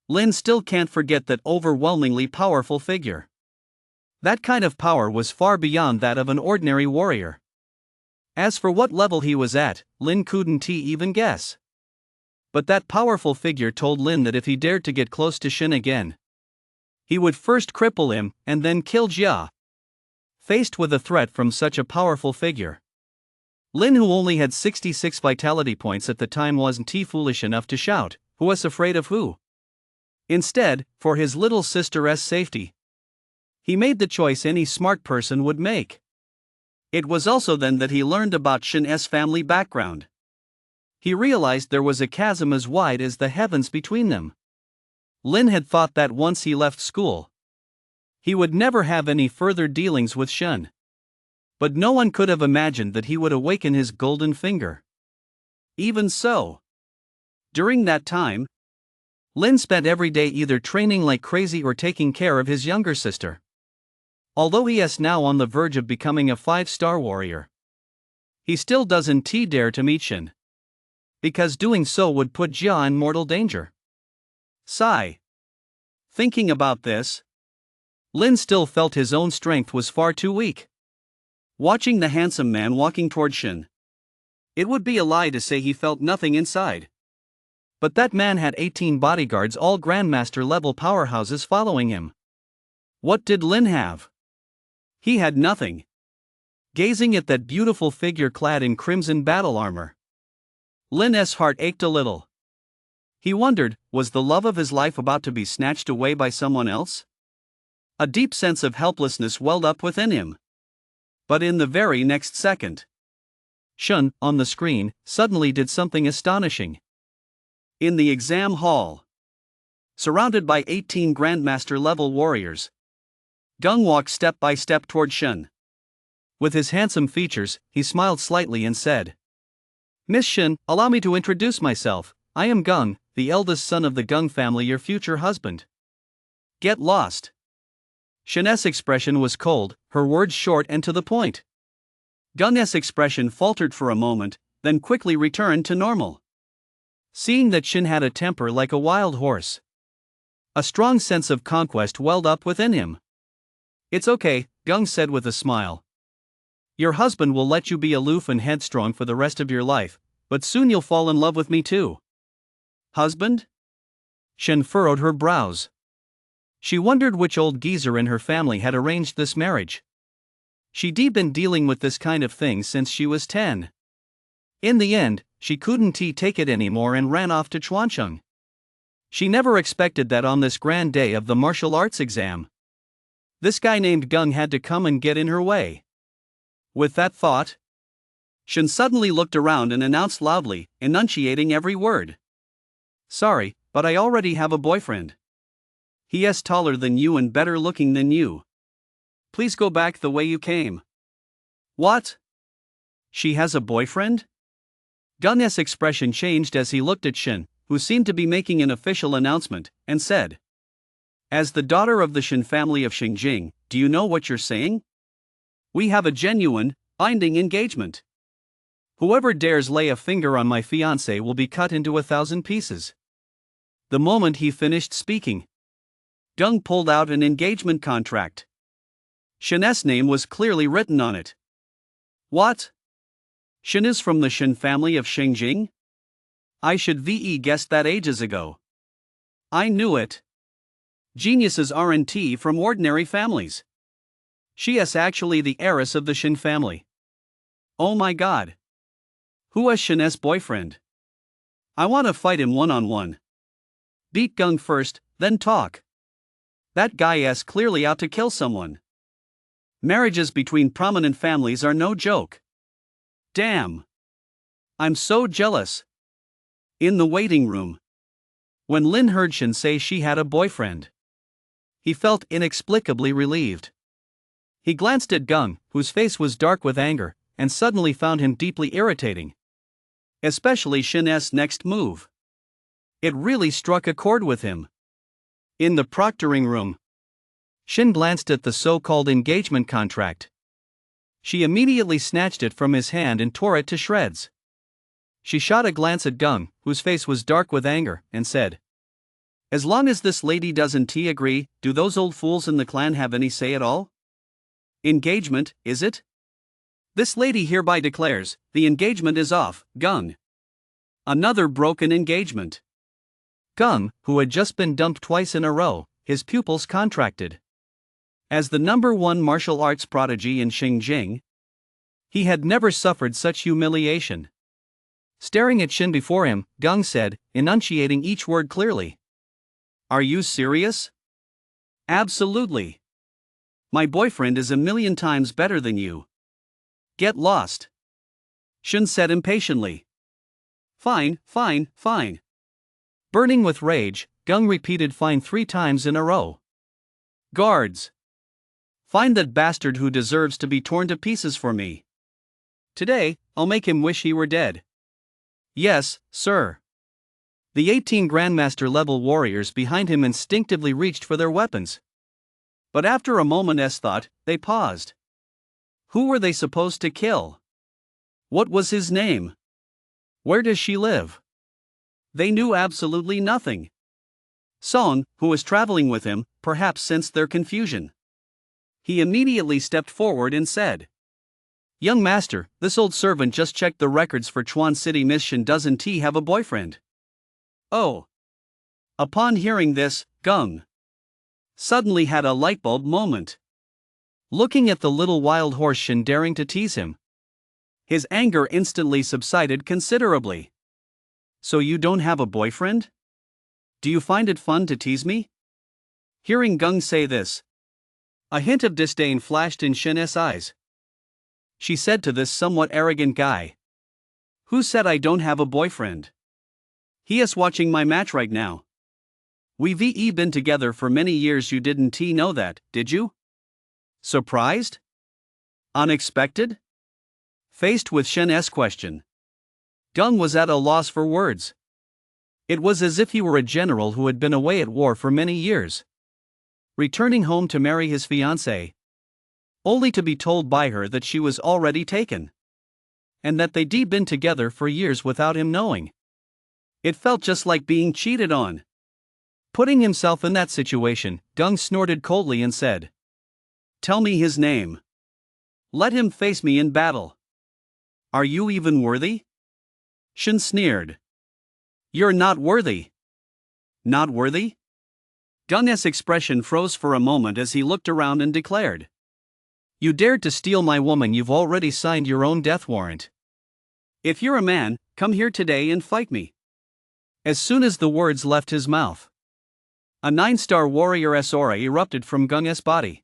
Lin still can't forget that overwhelmingly powerful figure. That kind of power was far beyond that of an ordinary warrior. As for what level he was at, Lin couldn't even guess. But that powerful figure told Lin that if he dared to get close to Shin again, he would first cripple him and then kill Jia. Faced with a threat from such a powerful figure, Lin, who only had 66 vitality points at the time, wasn't foolish enough to shout, "Who was afraid of who?" Instead, for his little sister's safety, he made the choice any smart person would make. It was also then that he learned about Shin's family background. He realized there was a chasm as wide as the heavens between them. Lin had thought that once he left school, he would never have any further dealings with Shin. But no one could have imagined that he would awaken his golden finger. Even so, during that time, Lin spent every day either training like crazy or taking care of his younger sister. Although he is now on the verge of becoming a 5-star warrior, he still doesn't dare to meet Shin, because doing so would put Jia in mortal danger. Sigh. Thinking about this, Lin still felt his own strength was far too weak. Watching the handsome man walking toward Shin, it would be a lie to say he felt nothing inside. But that man had 18 bodyguards, all Grandmaster level powerhouses following him. What did Lin have? He had nothing. Gazing at that beautiful figure clad in crimson battle armor, Lin's heart ached a little. He wondered, was the love of his life about to be snatched away by someone else? A deep sense of helplessness welled up within him. But in the very next second, Shun, on the screen, suddenly did something astonishing. In the exam hall, surrounded by 18 Grandmaster-level warriors, Gung walked step by step toward Shun. With his handsome features, he smiled slightly and said, "Miss Shun, allow me to introduce myself. I am Gung, the eldest son of the Gung family, your future husband." Get lost. Shun's expression was cold, her words short and to the point. Gung's expression faltered for a moment, then quickly returned to normal. Seeing that Shun had a temper like a wild horse, a strong sense of conquest welled up within him. "It's okay," Gung said with a smile. "Your husband will let you be aloof and headstrong for the rest of your life, but soon you'll fall in love with me too." "Husband?" Shun furrowed her brows. She wondered which old geezer in her family had arranged this marriage. She'd been dealing with this kind of thing since she was 10. In the end, she couldn't take it anymore and ran off to Chuancheng. She never expected that on this grand day of the martial arts exam, this guy named Gung had to come and get in her way. With that thought, Shun suddenly looked around and announced loudly, enunciating every word. "Sorry, but I already have a boyfriend. He is taller than you and better looking than you. Please go back the way you came." "What? She has a boyfriend?" Gung's expression changed as he looked at Shun, who seemed to be making an official announcement, and said, "As the daughter of the Shun family of Xingjing, do you know what you're saying? We have a genuine, binding engagement. Whoever dares lay a finger on my fiancée will be cut into 1,000 pieces." The moment he finished speaking, Gung pulled out an engagement contract. Shun's name was clearly written on it. "What? Shun is from the Shun family of Xingjing? I should have guessed that ages ago. I knew it. Geniuses aren't from ordinary families. She is actually the heiress of the Shun family. Oh my god. Who is Shun's boyfriend? I want to fight him one-on-one. Beat Gung first, then talk. That guy is clearly out to kill someone. Marriages between prominent families are no joke. Damn. I'm so jealous." In the waiting room, when Lin heard Shun say she had a boyfriend, he felt inexplicably relieved. He glanced at Gung, whose face was dark with anger, and suddenly found him deeply irritating. Especially Shun's next move. It really struck a chord with him. In the proctoring room, Shun glanced at the so-called engagement contract. She immediately snatched it from his hand and tore it to shreds. She shot a glance at Gung, whose face was dark with anger, and said, "As long as this lady doesn't agree, do those old fools in the clan have any say at all? Engagement, is it? This lady hereby declares, the engagement is off, Gung." Another broken engagement. Gung, who had just been dumped twice in a row, his pupils contracted. As the #1 martial arts prodigy in Xingjing, he had never suffered such humiliation. Staring at Shun before him, Gung said, enunciating each word clearly, "Are you serious?" "Absolutely. My boyfriend is a million times better than you." "Get lost," Shun said impatiently. Fine. Burning with rage, Gung repeated "fine" 3 times in a row. "Guards! Find that bastard who deserves to be torn to pieces for me. Today, I'll make him wish he were dead." "Yes, sir." The 18 Grandmaster-level warriors behind him instinctively reached for their weapons. But after a moment's thought, they paused. Who were they supposed to kill? What was his name? Where does she live? They knew absolutely nothing. Song, who was traveling with him, perhaps sensed their confusion. He immediately stepped forward and said, "Young master, this old servant just checked the records for Chuan City. Miss Shun doesn't have a boyfriend." "Oh." Upon hearing this, Gung suddenly had a lightbulb moment. looking at the little wild horse Shin daring to tease him. His anger instantly subsided considerably. So you don't have a boyfriend? Do you find it fun to tease me? Hearing Gung say this, a hint of disdain flashed in Shin's eyes. She said to this somewhat arrogant guy, "Who said I don't have a boyfriend? He is watching my match right now. We've been together for many years. You didn't know that, did you?" Surprised? Unexpected? Faced with Shin's question, Gung was at a loss for words. It was as if he were a general who had been away at war for many years, returning home to marry his fiancée, only to be told by her that she was already taken, and that they'd been together for years without him knowing. It felt just like being cheated on. Putting himself in that situation, Gung snorted coldly and said, "Tell me his name. Let him face me in battle. Are you even worthy?" Shin sneered. "You're not worthy." Not worthy? Gung's expression froze for a moment as he looked around and declared, "You dared to steal my woman. You've already signed your own death warrant. If you're a man, come here today and fight me." As soon as the words left his mouth, a 9-star warrior's aura erupted from Gung's body.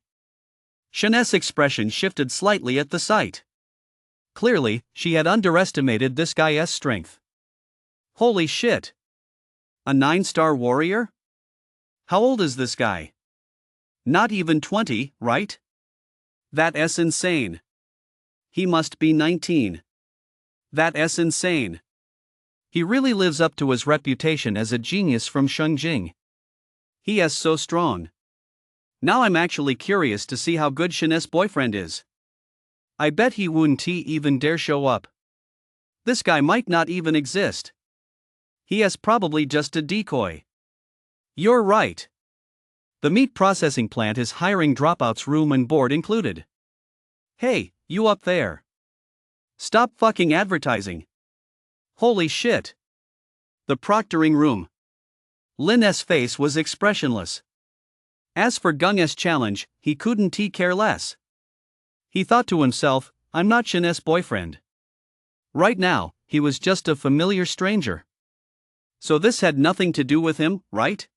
Shin's expression shifted slightly at the sight. Clearly, she had underestimated this guy's strength. Holy shit! A 9-star warrior? How old is this guy? Not even 20, right? That's insane. He must be 19. That's insane. He really lives up to his reputation as a genius from Shengjing. He is so strong. Now I'm actually curious to see how good Shin's boyfriend is. I bet he wouldn't even dare show up. This guy might not even exist. He is probably just a decoy. You're right. The meat processing plant is hiring dropouts, room and board included. Hey, you up there. Stop fucking advertising. Holy shit. The proctoring room. Lin's face was expressionless. As for Gung's challenge, he couldn't care less. He thought to himself, I'm not Shin's boyfriend. Right now, he was just a familiar stranger. So this had nothing to do with him, right?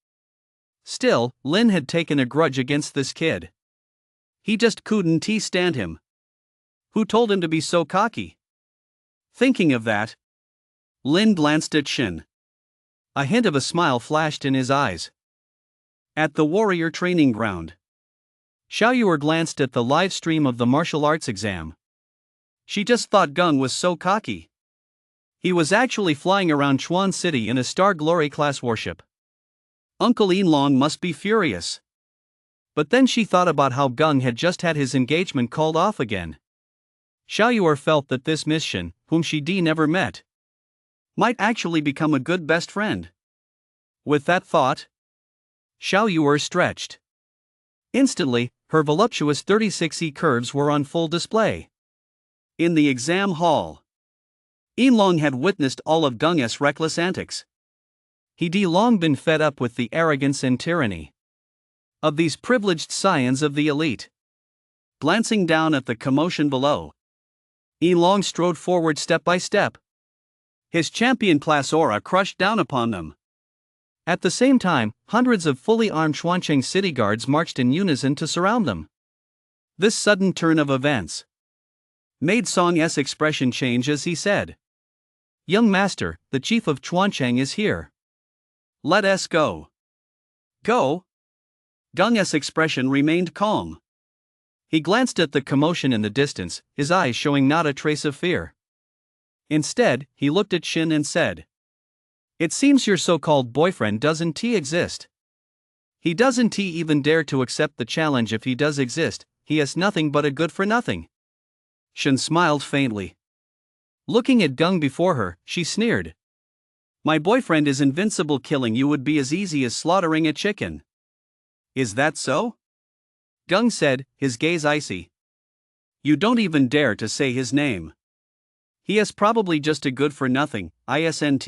Still, Lin had taken a grudge against this kid. He just couldn't stand him. Who told him to be so cocky? Thinking of that, Lin glanced at Shin. A hint of a smile flashed in his eyes. At the warrior training ground, Xiao Yuer glanced at the live stream of the martial arts exam. She just thought Gung was so cocky. He was actually flying around Chuan City in a Star Glory class warship. Uncle Yinlong must be furious. But then she thought about how Gung had just had his engagement called off again. Xiao Yuer felt that this Miss Shin, whom she never met, might actually become a good best friend. With that thought, Xiao Yuer stretched. Instantly, her voluptuous 36E curves were on full display. In the exam hall, Yinlong had witnessed all of Gung's reckless antics. He'd long been fed up with the arrogance and tyranny of these privileged scions of the elite. Glancing down at the commotion below, Yinlong strode forward step by step. His champion-class aura crushed down upon them. At the same time, hundreds of fully armed Chuancheng city guards marched in unison to surround them. This sudden turn of events made Song's expression change as he said, "Young master, the chief of Chuancheng is here. Let us go." Go? Gung's expression remained calm. He glanced at the commotion in the distance, his eyes showing not a trace of fear. Instead, he looked at Shin and said, "It seems your so-called boyfriend doesn't exist. He doesn't even dare to accept the challenge. If he does exist, he is nothing but a good-for-nothing." Shin smiled faintly. Looking at Gung before her, she sneered. "My boyfriend is invincible. Killing you would be as easy as slaughtering a chicken." "Is that so?" Gung said, his gaze icy. "You don't even dare to say his name. He is probably just a good-for-nothing, isn't?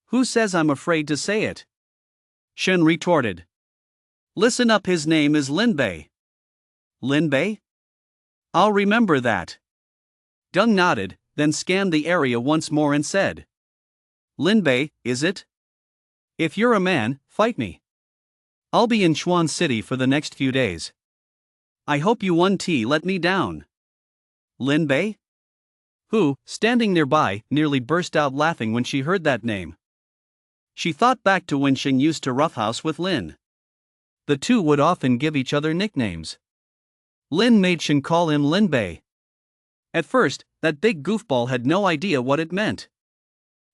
Who says I'm afraid to say it?" Shen retorted. "Listen up, his name is Lin Bei. Lin Bei? I'll remember that. Gung nodded, then scanned the area once more and said, Lin Bei, is it? If you're a man, fight me. I'll be in Chuan City for the next few days. I hope you won't let me down. Lin Bei? Who, standing nearby, nearly burst out laughing when she heard that name. She thought back to when Shen used to roughhouse with Lin. The two would often give each other nicknames. Lin made Shen call him Lin Bei. At first, that big goofball had no idea what it meant.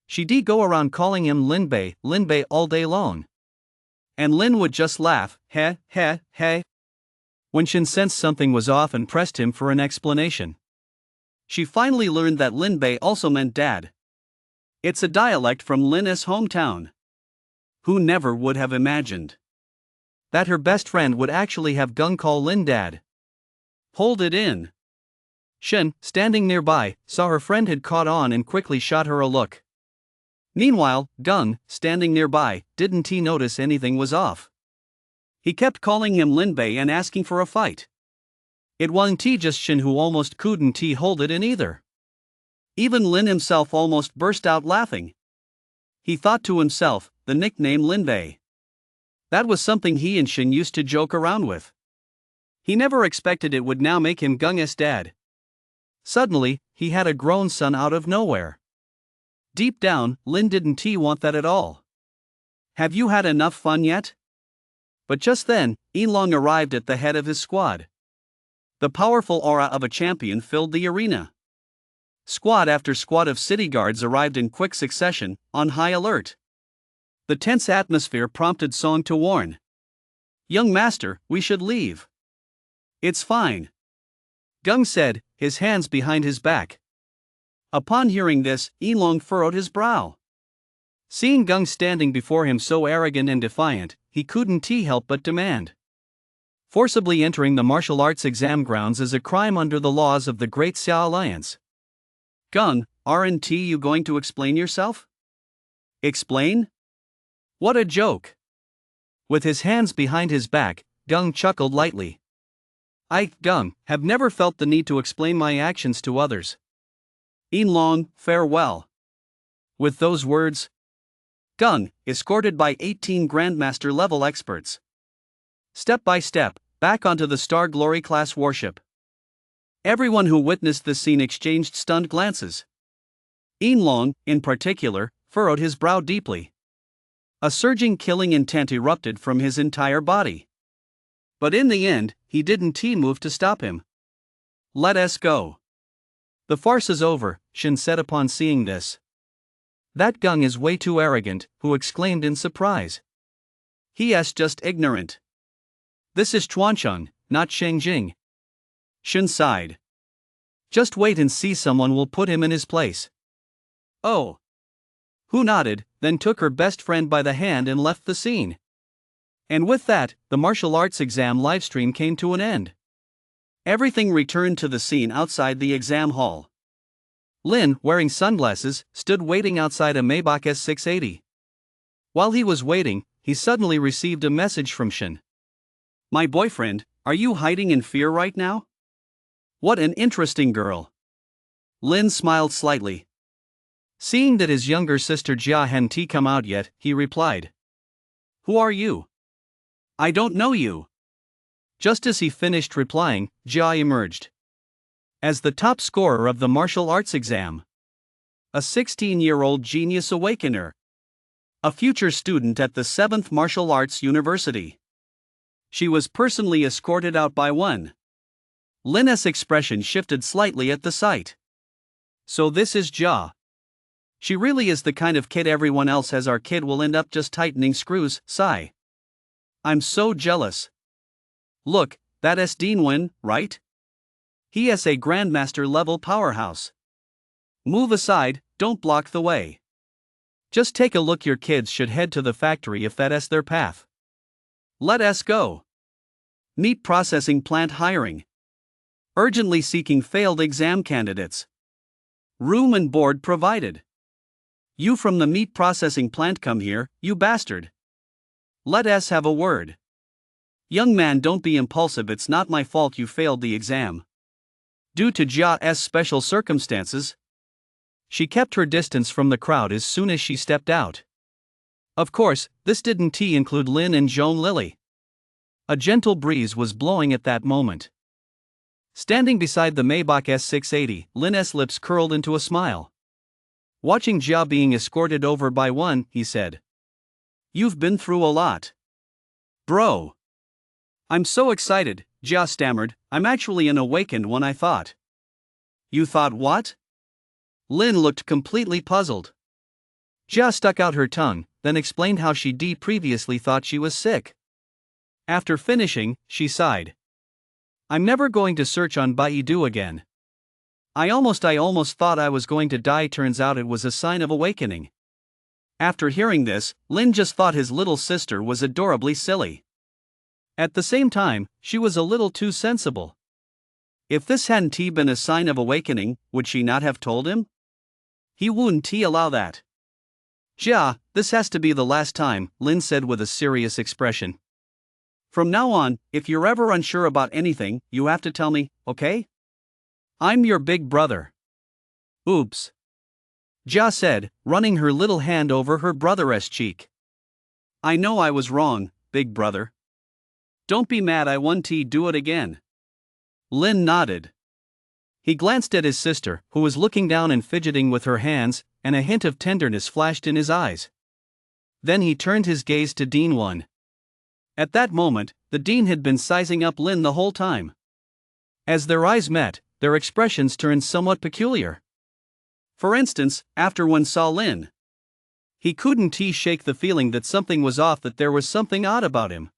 She'd go around calling him Lin Bei all day long. And Lin would just laugh, heh, heh, heh. When Shen sensed something was off and pressed him for an explanation. She finally learned that Lin Bei also meant dad. It's a dialect from Lin's hometown. Who never would have imagined that her best friend would actually have Gung call Lin dad? Hold it in. Shen, standing nearby, saw her friend had caught on and quickly shot her a look. Meanwhile, Gung, standing nearby, didn't he notice anything was off. He kept calling him Lin Bei and asking for a fight. It wasn't just Shen who almost couldn't hold it in either. Even Lin himself almost burst out laughing. He thought to himself, the nickname Lin Bei. That was something he and Shen used to joke around with. He never expected it would now make him Gung's dad. Suddenly, he had a grown son out of nowhere. Deep down, Lin didn't want that at all. Have you had enough fun yet? But just then, Yinlong arrived at the head of his squad. The powerful aura of a champion filled the arena. Squad after squad of city guards arrived in quick succession, on high alert. The tense atmosphere prompted Song to warn. Young master, we should leave. It's fine. Gung said, his hands behind his back. Upon hearing this, Yinlong furrowed his brow. Seeing Gung standing before him so arrogant and defiant, he couldn't help but demand. Forcibly entering the martial arts exam grounds is a crime under the laws of the Great Xia Alliance. Gung, aren't you going to explain yourself? Explain? What a joke. With his hands behind his back, Gung chuckled lightly. I, Gung, have never felt the need to explain my actions to others. Yinlong, farewell. With those words, Gung, escorted by 18 Grandmaster level experts, step by step, back onto the Star Glory class warship. Everyone who witnessed the scene exchanged stunned glances. Yinlong, in particular, furrowed his brow deeply. A surging killing intent erupted from his entire body. But in the end, he didn't move to stop him. Let us go. The farce is over, Shen said upon seeing this. That Gung is way too arrogant, who exclaimed in surprise. He's just ignorant. This is Chuancheng, not Shengjing. Shen sighed. Just wait and see, someone will put him in his place. Oh. Hu nodded, then took her best friend by the hand and left the scene. And with that, the martial arts exam livestream came to an end. Everything returned to the scene outside the exam hall. Lin, wearing sunglasses, stood waiting outside a Maybach S680. While he was waiting, he suddenly received a message from Shen. My boyfriend, are you hiding in fear right now? What an interesting girl. Lin smiled slightly. Seeing that his younger sister Jia hadn't come out yet, he replied. Who are you? I don't know you. Just as he finished replying, Jia emerged as the top scorer of the martial arts exam. A 16-year-old genius awakener. A future student at the 7th Martial Arts University. She was personally escorted out by one. Lin's expression shifted slightly at the sight. So this is Jia. She really is the kind of kid everyone else has. Our kid will end up just tightening screws, sigh. I'm so jealous. Look, that's Dinwen, right? He is a Grandmaster level powerhouse. Move aside, don't block the way. Just take a look, your kids should head to the factory if that's their path. Let us go. Meat processing plant hiring. Urgently seeking failed exam candidates. Room and board provided. You from the meat processing plant, come here, you bastard. Let us have a word. Young man, don't be impulsive, it's not my fault you failed the exam. Due to Jia's special circumstances. She kept her distance from the crowd as soon as she stepped out. Of course, this didn't include Lin and Joan Lily. A gentle breeze was blowing at that moment. Standing beside the Maybach S680, Lin's lips curled into a smile. Watching Jia being escorted over by one, he said, "You've been through a lot. Bro. I'm so excited," Jia stammered. "I'm actually an awakened one, I thought." "You thought what?" Lin looked completely puzzled. Jia stuck out her tongue, then explained how she previously thought she was sick. After finishing, she sighed. "I'm never going to search on Baidu again. I almost thought I was going to die, turns out it was a sign of awakening." After hearing this, Lin just thought his little sister was adorably silly. At the same time, she was a little too sensible. If this hadn't been a sign of awakening, would she not have told him? He wouldn't allow that. "Jia, this has to be the last time," Lin said with a serious expression. "From now on, if you're ever unsure about anything, you have to tell me, okay? I'm your big brother." "Oops," Jia said, running her little hand over her brother's cheek. "I know I was wrong, big brother. Don't be mad, I won't do it again." Lin nodded. He glanced at his sister, who was looking down and fidgeting with her hands, and a hint of tenderness flashed in his eyes. Then he turned his gaze to Dean 1. At that moment, the dean had been sizing up Lin the whole time. As their eyes met, their expressions turned somewhat peculiar. For instance, after one saw Lin, he couldn't shake the feeling that something was off, that there was something odd about him.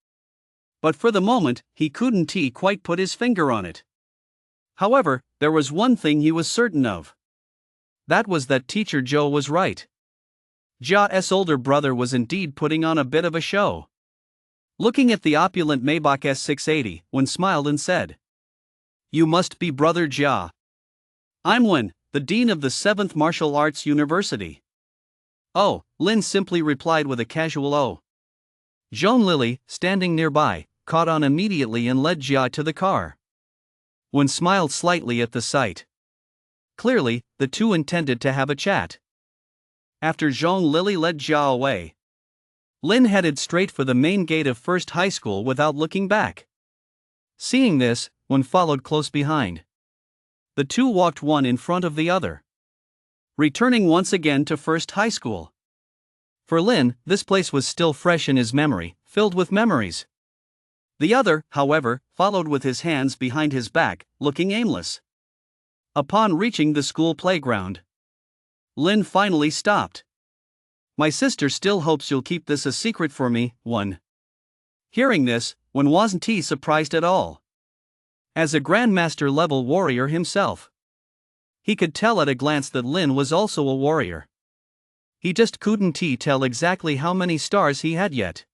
But for the moment, he couldn't quite put his finger on it. However, there was one thing he was certain of. That was that Teacher Joe was right. Jia's older brother was indeed putting on a bit of a show. Looking at the opulent Maybach S680, Wen smiled and said, "You must be Brother Jia." "I'm Wen, the Dean of the 7th Martial Arts University." "Oh," Lin simply replied with a casual "oh." Joan Lily, standing nearby, caught on immediately and led Jia to the car. Wen smiled slightly at the sight. Clearly, the two intended to have a chat. After Joan Lily led Jia away, Lin headed straight for the main gate of First High School without looking back. Seeing this, Wen followed close behind. The two walked one in front of the other, returning once again to First High School. For Lin, this place was still fresh in his memory, filled with memories. The other, however, followed with his hands behind his back, looking aimless. Upon reaching the school playground, Lin finally stopped. "My sister still hopes you'll keep this a secret for me, Wen." Hearing this, Wen wasn't surprised at all. As a Grandmaster level warrior himself, he could tell at a glance that Lin was also a warrior. He just couldn't tell exactly how many stars he had yet.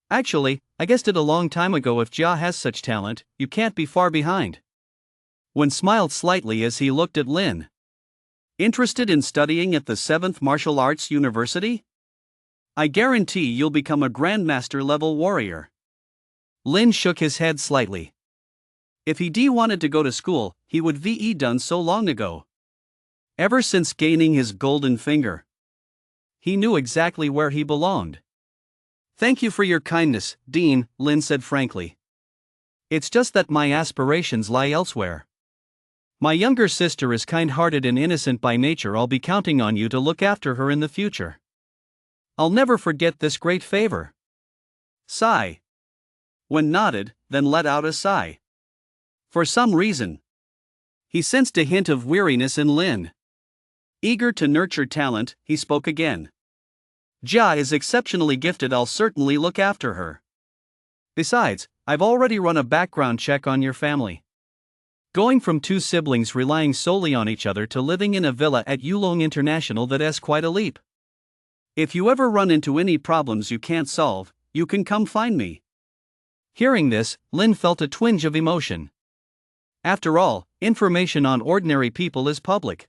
"Actually, I guessed it a long time ago. If Jia has such talent, you can't be far behind." Wen smiled slightly as he looked at Lin. "Interested in studying at the 7th Martial Arts University? I guarantee you'll become a Grandmaster level warrior." Lin shook his head slightly. If he wanted to go to school, he would done so long ago. Ever since gaining his golden finger, he knew exactly where he belonged. "Thank you for your kindness, Dean," Lin said frankly. "It's just that my aspirations lie elsewhere. My younger sister is kind-hearted and innocent by nature. I'll be counting on you to look after her in the future. I'll never forget this great favor." Sigh. Wen nodded, then let out a sigh. For some reason, he sensed a hint of weariness in Lin. Eager to nurture talent, he spoke again. "Jia is exceptionally gifted. I'll certainly look after her. Besides, I've already run a background check on your family. Going from two siblings relying solely on each other to living in a villa at Yulong International, that's quite a leap. If you ever run into any problems you can't solve, you can come find me." Hearing this, Lin felt a twinge of emotion. After all, information on ordinary people is public.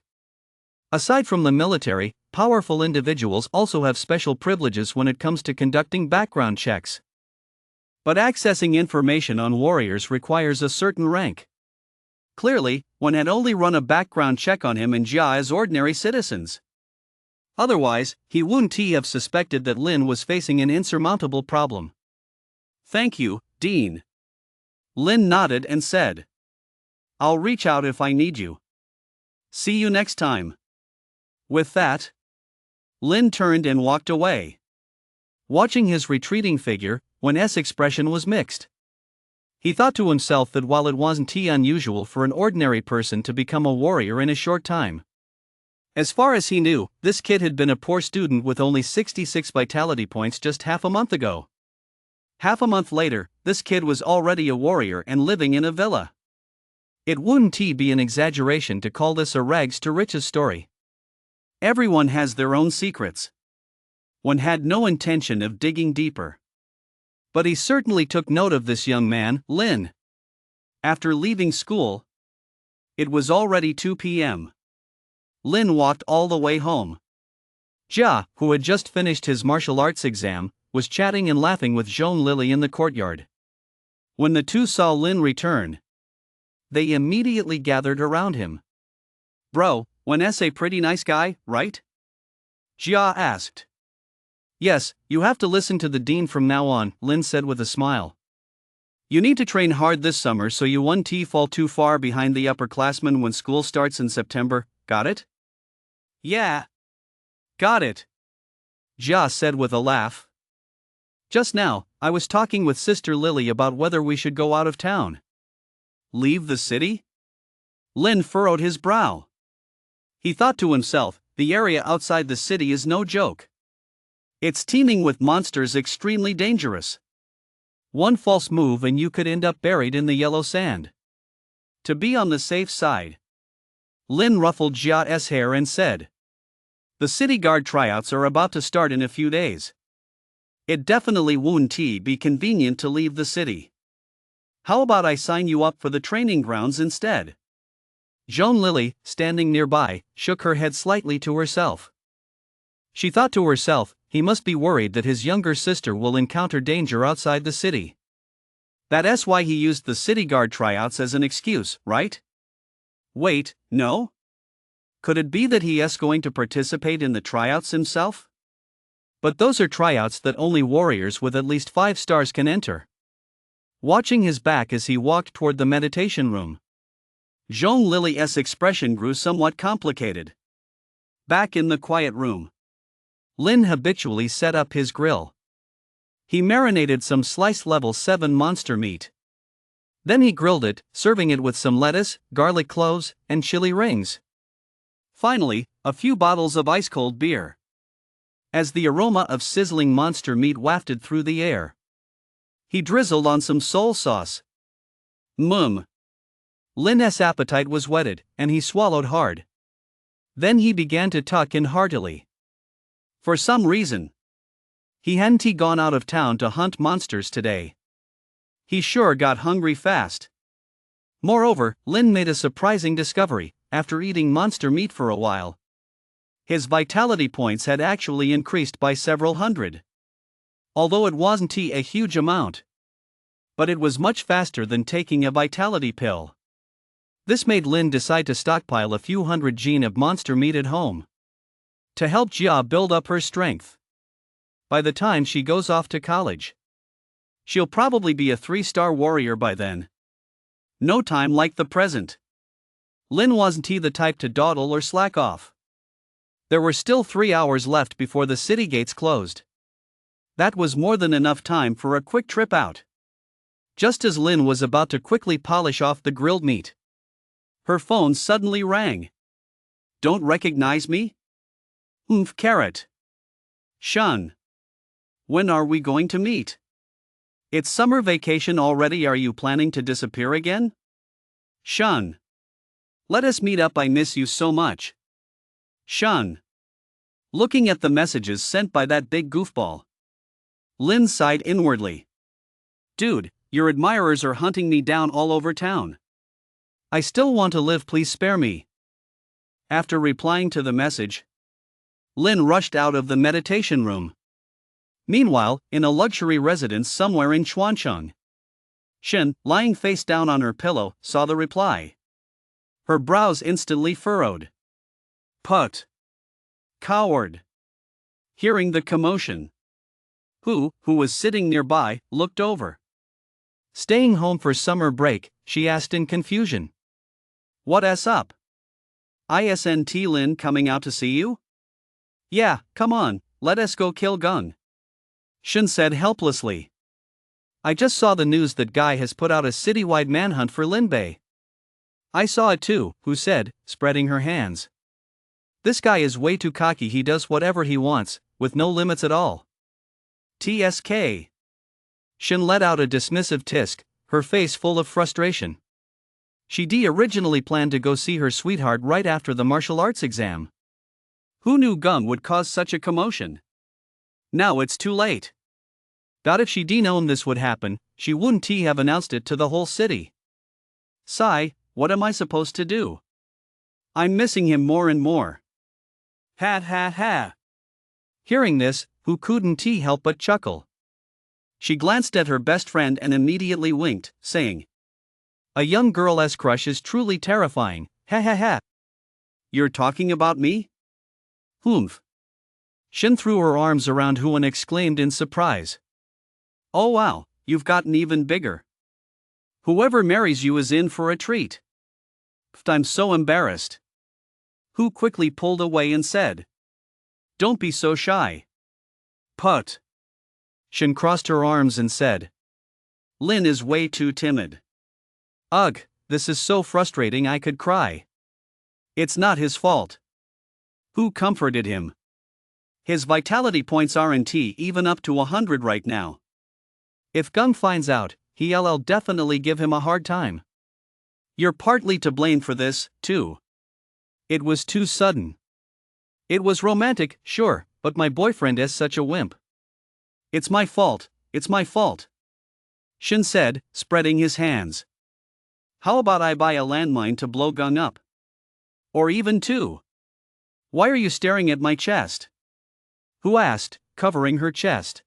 Aside from the military, powerful individuals also have special privileges when it comes to conducting background checks. But accessing information on warriors requires a certain rank. Clearly, one had only run a background check on him and Jia as ordinary citizens. Otherwise, he wouldn't have suspected that Lin was facing an insurmountable problem. Thank you, Dean. Lin nodded and said, I'll reach out if I need you. See you next time. With that, Lin turned and walked away. Watching his retreating figure, Wen's expression was mixed. He thought to himself that while it wasn't unusual for an ordinary person to become a warrior in a short time, as far as he knew, this kid had been a poor student with only 66 vitality points just half a month ago. Half a month later, this kid was already a warrior and living in a villa. It wouldn't be an exaggeration to call this a rags to riches story. Everyone has their own secrets. One had no intention of digging deeper. But he certainly took note of this young man, Lin. After leaving school, it was already 2 p.m. Lin walked all the way home. Jia, who had just finished his martial arts exam, was chatting and laughing with Zhong Lily in the courtyard. When the two saw Lin return, they immediately gathered around him. Bro, Wen's a pretty nice guy, right? Jia asked. Yes, you have to listen to the dean from now on, Lin said with a smile. You need to train hard this summer so you won't fall too far behind the upperclassmen when school starts in September, got it? Yeah. Got it. Jia said with a laugh. Just now, I was talking with Sister Lily about whether we should go out of town. Leave the city? Lin furrowed his brow. He thought to himself, the area outside the city is no joke. It's teeming with monsters extremely dangerous. One false move and you could end up buried in the yellow sand. To be on the safe side, Lin ruffled Jia's hair and said, the city guard tryouts are about to start in a few days. It definitely won't be convenient to leave the city. How about I sign you up for the training grounds instead? Zhong Lily, standing nearby, shook her head slightly to herself. She thought to herself, he must be worried that his younger sister will encounter danger outside the city. That's why he used the city guard tryouts as an excuse, right? Wait, no? Could it be that he is going to participate in the tryouts himself? But those are tryouts that only warriors with at least 5 stars can enter. Watching his back as he walked toward the meditation room, Zhong Lily's expression grew somewhat complicated. Back in the quiet room, Lin habitually set up his grill. He marinated some sliced level 7 monster meat. Then he grilled it, serving it with some lettuce, garlic cloves, and chili rings. Finally, a few bottles of ice-cold beer. As the aroma of sizzling monster meat wafted through the air, he drizzled on some soul sauce. Lin's appetite was whetted, and he swallowed hard. Then he began to tuck in heartily. For some reason, he hadn't gone out of town to hunt monsters today. He sure got hungry fast. Moreover, Lin made a surprising discovery. After eating monster meat for a while, his vitality points had actually increased by several hundred. Although it wasn't a huge amount, but it was much faster than taking a vitality pill. This made Lin decide to stockpile a few hundred gene of monster meat at home to help Jia build up her strength. By the time she goes off to college, she'll probably be a 3-star warrior by then. No time like the present. Lin wasn't the type to dawdle or slack off. There were still 3 hours left before the city gates closed. That was more than enough time for a quick trip out. Just as Lin was about to quickly polish off the grilled meat, her phone suddenly rang. Don't recognize me? Carrot. Shun. When are we going to meet? It's summer vacation already. Are you planning to disappear again? Shun. Let us meet up. I miss you so much. Shun. Looking at the messages sent by that big goofball, Lin sighed inwardly. Dude, your admirers are hunting me down all over town. I still want to live, please spare me. After replying to the message, Lin rushed out of the meditation room. Meanwhile, in a luxury residence somewhere in Chuancheng, Shen, lying face down on her pillow, saw the reply. Her brows instantly furrowed. Put. Coward. Hearing the commotion, who was sitting nearby, looked over. Staying home for summer break, she asked in confusion. What's up? Isn't Lin coming out to see you? Yeah, come on, let us go kill Gung. Shen said helplessly. I just saw the news that Guy has put out a citywide manhunt for Lin Bei. I saw it too, Hu said, spreading her hands. This guy is way too cocky, he does whatever he wants, with no limits at all. TSK. Shen let out a dismissive tisk, her face full of frustration. She originally planned to go see her sweetheart right after the martial arts exam. Who knew Gung would cause such a commotion? Now it's too late. Doubt if she'd known this would happen, she wouldn't have announced it to the whole city. Sigh, what am I supposed to do? I'm missing him more and more. Ha ha ha. Hearing this, Hu couldn't help but chuckle. She glanced at her best friend and immediately winked, saying, A young girl's crush is truly terrifying, ha ha ha. You're talking about me? Humph. Shen threw her arms around Hu and exclaimed in surprise. Oh wow, you've gotten even bigger. Whoever marries you is in for a treat. I'm so embarrassed. Hu quickly pulled away and said, Don't be so shy. Put. Shen crossed her arms and said, Lin is way too timid. Ugh, this is so frustrating I could cry. It's not his fault. Hu comforted him. His vitality points aren't even up to 100 right now. If Gung finds out, he'll definitely give him a hard time. You're partly to blame for this, too. It was too sudden. It was romantic, sure, but my boyfriend is such a wimp. It's my fault, Shen said, spreading his hands. How about I buy a landmine to blow Gung up? Or even two? Why are you staring at my chest? Hu asked, covering her chest.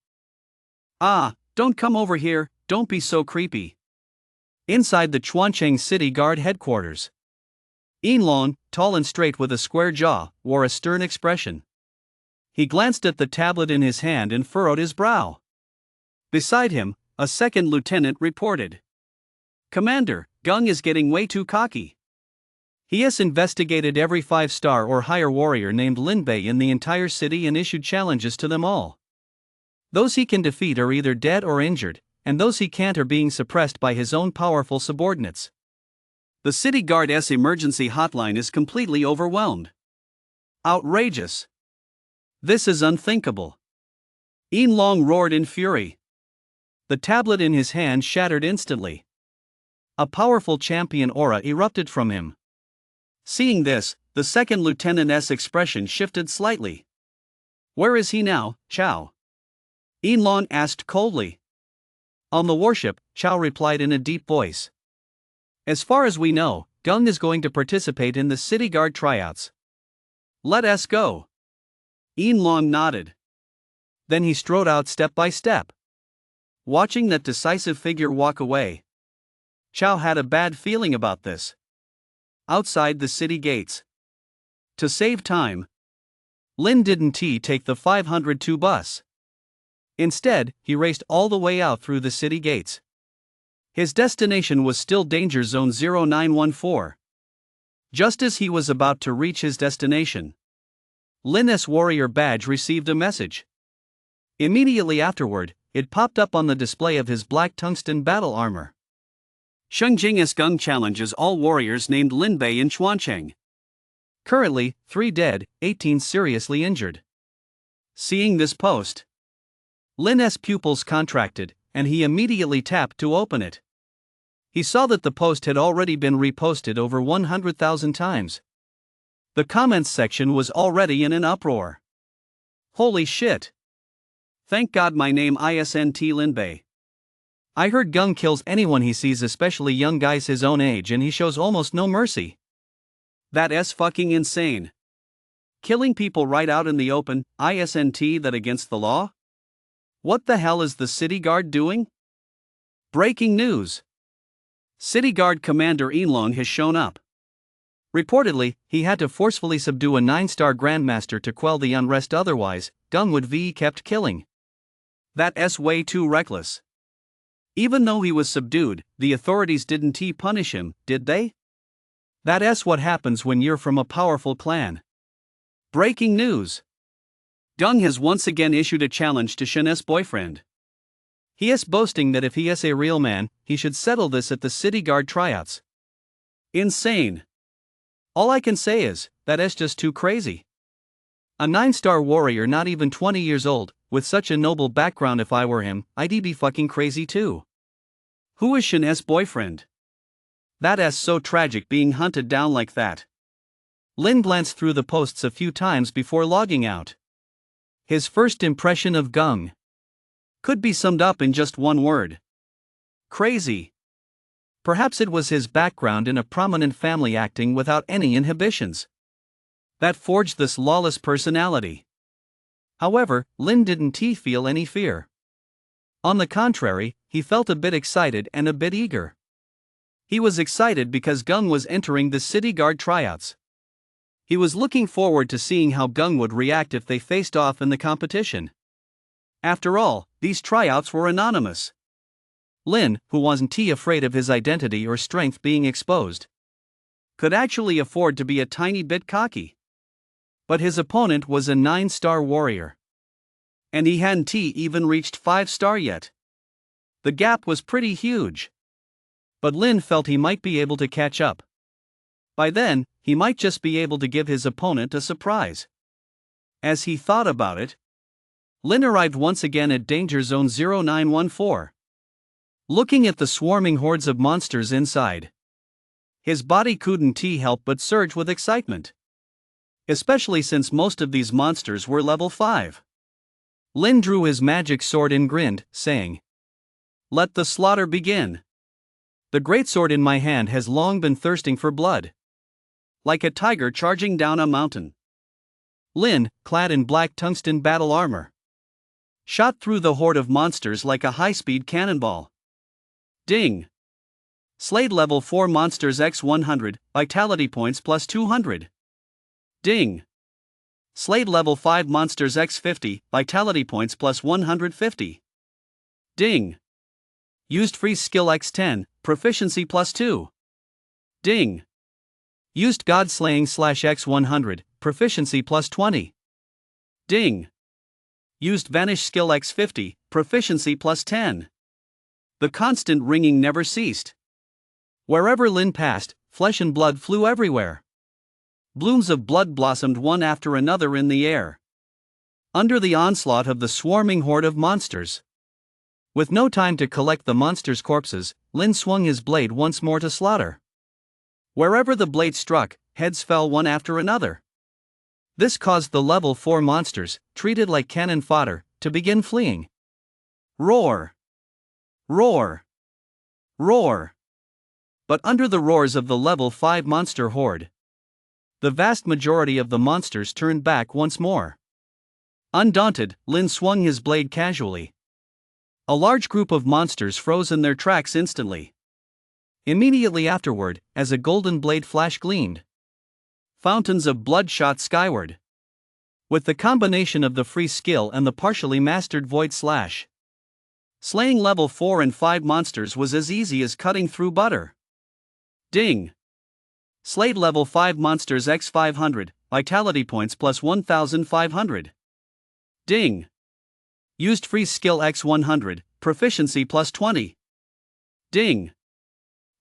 Don't come over here, don't be so creepy. Inside the Chuancheng City Guard headquarters, Yinlong, tall and straight with a square jaw, wore a stern expression. He glanced at the tablet in his hand and furrowed his brow. Beside him, a second lieutenant reported. Commander, Gung is getting way too cocky. He has investigated every 5-star or higher warrior named Lin Bei in the entire city and issued challenges to them all. Those he can defeat are either dead or injured, and those he can't are being suppressed by his own powerful subordinates. The City Guard's emergency hotline is completely overwhelmed. Outrageous. This is unthinkable. Yinlong roared in fury. The tablet in his hand shattered instantly. A powerful champion aura erupted from him. Seeing this, the second lieutenant's expression shifted slightly. Where is he now, Chow? Yinlong asked coldly. On the warship, Chow replied in a deep voice. As far as we know, Gung is going to participate in the City Guard tryouts. Let us go. Yinlong nodded. Then he strode out step by step. Watching that decisive figure walk away, Chow had a bad feeling about this. Outside the city gates. To save time, Lin didn't take the 502 bus. Instead, he raced all the way out through the city gates. His destination was still Danger Zone 0914. Just as he was about to reach his destination, Lin's warrior badge received a message. Immediately afterward, it popped up on the display of his black tungsten battle armor. Shengjing's Gung challenges all warriors named Lin Bei in Chuancheng. Currently, 3 dead, 18 seriously injured. Seeing this post, Lin's pupils contracted, and he immediately tapped to open it. He saw that the post had already been reposted over 100,000 times. The comments section was already in an uproar. Holy shit! Thank God my name isn't Lin Bei. I heard Gung kills anyone he sees, especially young guys his own age, and he shows almost no mercy. That's fucking insane. Killing people right out in the open, isn't that against the law? What the hell is the city guard doing? Breaking news. City guard Commander Inlong has shown up. Reportedly, he had to forcefully subdue a 9-star Grandmaster to quell the unrest, otherwise, Gung would be kept killing. That's way too reckless. Even though he was subdued, the authorities didn't punish him, did they? That's what happens when you're from a powerful clan. Breaking news. Gung has once again issued a challenge to Shen's boyfriend. He is boasting that if he is a real man, he should settle this at the city guard tryouts. Insane. All I can say is, that is just too crazy. A 9-star warrior not even 20 years old, with such a noble background. If I were him, I'd be fucking crazy too. Who is Shen's boyfriend? That's so tragic being hunted down like that. Lin glanced through the posts a few times before logging out. His first impression of Gung could be summed up in just one word. Crazy. Perhaps it was his background in a prominent family acting without any inhibitions that forged this lawless personality. However, Lin didn't feel any fear. On the contrary, he felt a bit excited and a bit eager. He was excited because Gung was entering the city guard tryouts. He was looking forward to seeing how Gung would react if they faced off in the competition. After all, these tryouts were anonymous. Lin, who wasn't afraid of his identity or strength being exposed, could actually afford to be a tiny bit cocky. But his opponent was a 9-star warrior. And he hadn't even reached 5-star yet. The gap was pretty huge. But Lin felt he might be able to catch up. By then, he might just be able to give his opponent a surprise. As he thought about it, Lin arrived once again at Danger Zone 0914. Looking at the swarming hordes of monsters inside, his body couldn't help but surge with excitement. Especially since most of these monsters were level 5. Lin drew his magic sword and grinned, saying, "Let the slaughter begin." The greatsword in my hand has long been thirsting for blood. Like a tiger charging down a mountain, Lin, clad in black tungsten battle armor, shot through the horde of monsters like a high-speed cannonball. Ding! Slayed level 4 monsters x 100, vitality points plus 200. Ding! Slayed level 5 monsters x 50, vitality points plus 150. Ding! Used freeze skill x 10, proficiency plus 2. Ding! Used god slaying / x 100, proficiency plus 20. Ding! Used vanish skill x 50, proficiency plus 10. The constant ringing never ceased. Wherever Lin passed, flesh and blood flew everywhere. Blooms of blood blossomed one after another in the air, under the onslaught of the swarming horde of monsters. With no time to collect the monsters' corpses, Lin swung his blade once more to slaughter. Wherever the blade struck, heads fell one after another. This caused the level 4 monsters, treated like cannon fodder, to begin fleeing. Roar! Roar! Roar! But under the roars of the level 5 monster horde, the vast majority of the monsters turned back once more. Undaunted, Lin swung his blade casually. A large group of monsters froze in their tracks instantly. Immediately afterward, as a golden blade flash gleamed, fountains of blood shot skyward. With the combination of the free skill and the partially mastered void slash, slaying level 4 and 5 monsters was as easy as cutting through butter. Ding! Slayed level 5 monsters x 500, vitality points plus 1500. Ding! Used freeze skill x 100, proficiency plus 20. Ding!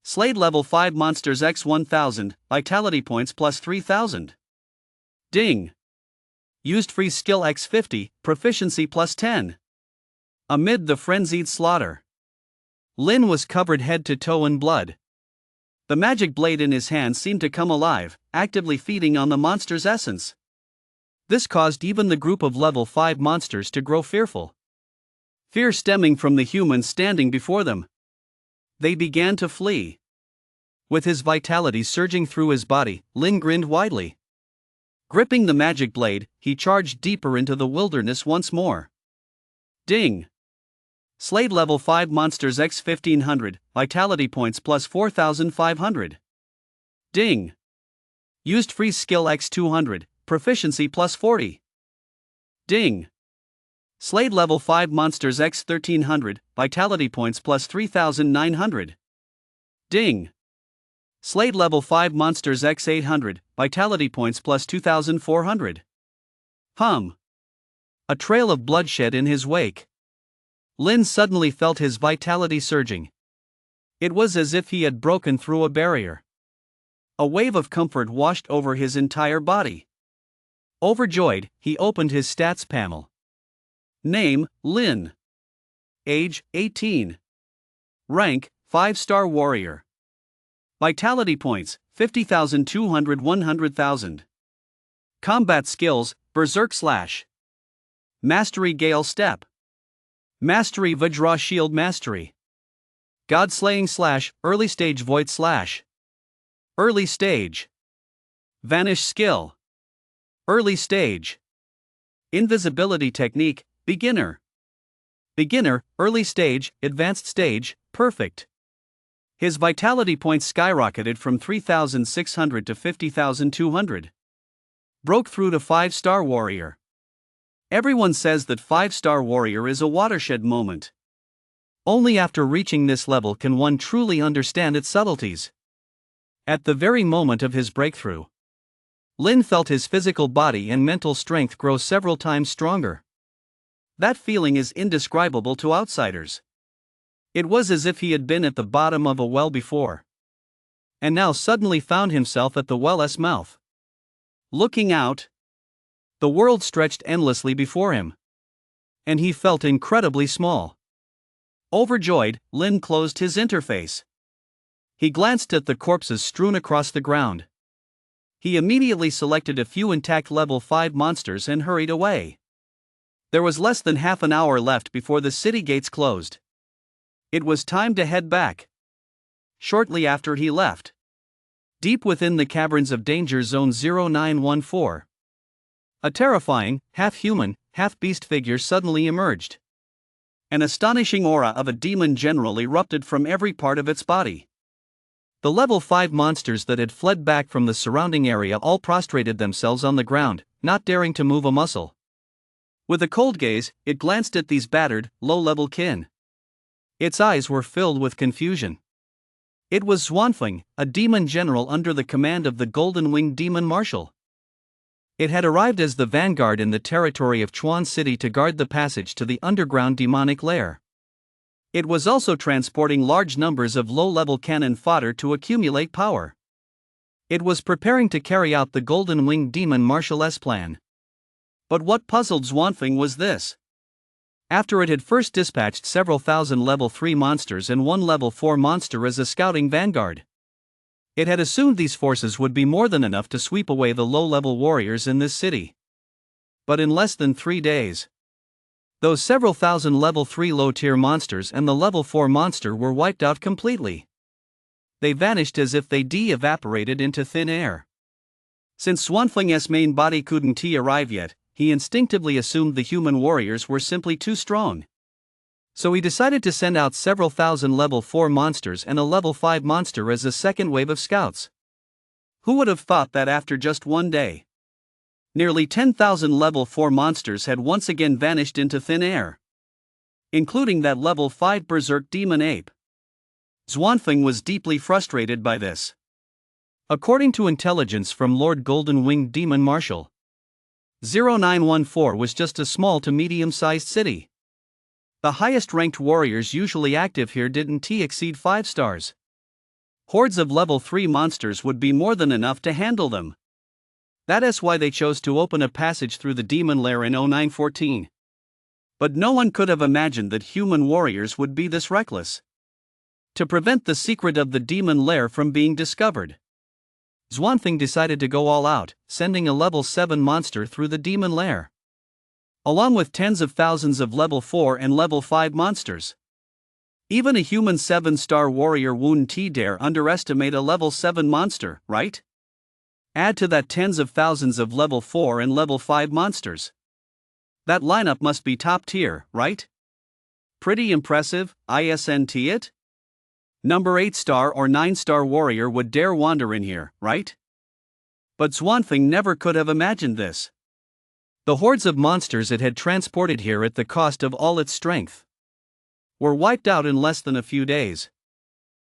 Slayed level 5 monsters x 1000, vitality points plus 3000. Ding! Used freeze skill x 50, proficiency plus 10. Amid the frenzied slaughter, Lin was covered head to toe in blood. The magic blade in his hand seemed to come alive, actively feeding on the monster's essence. This caused even the group of level 5 monsters to grow fearful. Fear stemming from the humans standing before them. They began to flee. With his vitality surging through his body, Lin grinned widely. Gripping the magic blade, he charged deeper into the wilderness once more. Ding! Slayed level 5 monsters x 1500, vitality points plus 4500. Ding. Used freeze skill x 200, proficiency plus 40. Ding. Slayed level 5 monsters x 1300, vitality points plus 3900. Ding. Slayed level 5 monsters x 800, vitality points plus 2400. Hum. A trail of bloodshed in his wake. Lin suddenly felt his vitality surging. It was as if he had broken through a barrier. A wave of comfort washed over his entire body. Overjoyed, he opened his stats panel. Name, Lin. Age, 18. Rank, 5-star warrior. Vitality points, 50,200 100,000. Combat skills, Berserk Slash. Mastery Gale Step. Mastery Vajra Shield Mastery. God Slaying Slash, Early Stage Void Slash. Early Stage. Vanish Skill. Early Stage. Invisibility Technique, Beginner. Beginner, Early Stage, Advanced Stage, Perfect. His vitality points skyrocketed from 3,600 to 50,200. Broke through to 5-star warrior. Everyone says that 5-star warrior is a watershed moment. Only after reaching this level can one truly understand its subtleties. At the very moment of his breakthrough, Lin felt his physical body and mental strength grow several times stronger. That feeling is indescribable to outsiders. It was as if he had been at the bottom of a well before, and now suddenly found himself at the well's mouth. Looking out, the world stretched endlessly before him, and he felt incredibly small. Overjoyed, Lin closed his interface. He glanced at the corpses strewn across the ground. He immediately selected a few intact level 5 monsters and hurried away. There was less than half an hour left before the city gates closed. It was time to head back. Shortly after he left, deep within the caverns of Danger Zone 0914, a terrifying, half-human, half-beast figure suddenly emerged. An astonishing aura of a demon general erupted from every part of its body. The level 5 monsters that had fled back from the surrounding area all prostrated themselves on the ground, not daring to move a muscle. With a cold gaze, it glanced at these battered, low-level kin. Its eyes were filled with confusion. It was Zhuanfeng, a demon general under the command of the golden-winged demon marshal. It had arrived as the vanguard in the territory of Chuan City to guard the passage to the underground demonic lair. It was also transporting large numbers of low-level cannon fodder to accumulate power. It was preparing to carry out the golden-winged demon marshal's plan. But what puzzled Zhuanfeng was this. After it had first dispatched several thousand level 3 monsters and one level 4 monster as a scouting vanguard, it had assumed these forces would be more than enough to sweep away the low-level warriors in this city. But in less than 3 days, those several thousand level 3 low-tier monsters and the level 4 monster were wiped out completely. They vanished as if they de-evaporated into thin air. Since Zhuanfeng's main body couldn't arrive yet, he instinctively assumed the human warriors were simply too strong. So he decided to send out several thousand level 4 monsters and a level 5 monster as a second wave of scouts. Who would have thought that after just one day, nearly 10,000 level 4 monsters had once again vanished into thin air, including that level 5 berserk demon ape. Zhuanfeng was deeply frustrated by this. According to intelligence from Lord Golden-Winged Demon Marshal, 0914 was just a small to medium-sized city. The highest-ranked warriors usually active here didn't exceed 5 stars. Hordes of level 3 monsters would be more than enough to handle them. That is why they chose to open a passage through the demon lair in 0914. But no one could have imagined that human warriors would be this reckless. To prevent the secret of the demon lair from being discovered, Zhuanfeng decided to go all out, sending a level 7 monster through the demon lair, along with tens of thousands of level 4 and level 5 monsters. Even a human 7-star warrior wouldn't dare underestimate a level 7 monster, right? Add to that tens of thousands of level 4 and level 5 monsters. That lineup must be top tier, right? Pretty impressive, isn't it? Number 8-star or 9-star warrior would dare wander in here, right? But Zwanfing never could have imagined this. The hordes of monsters it had transported here at the cost of all its strength were wiped out in less than a few days.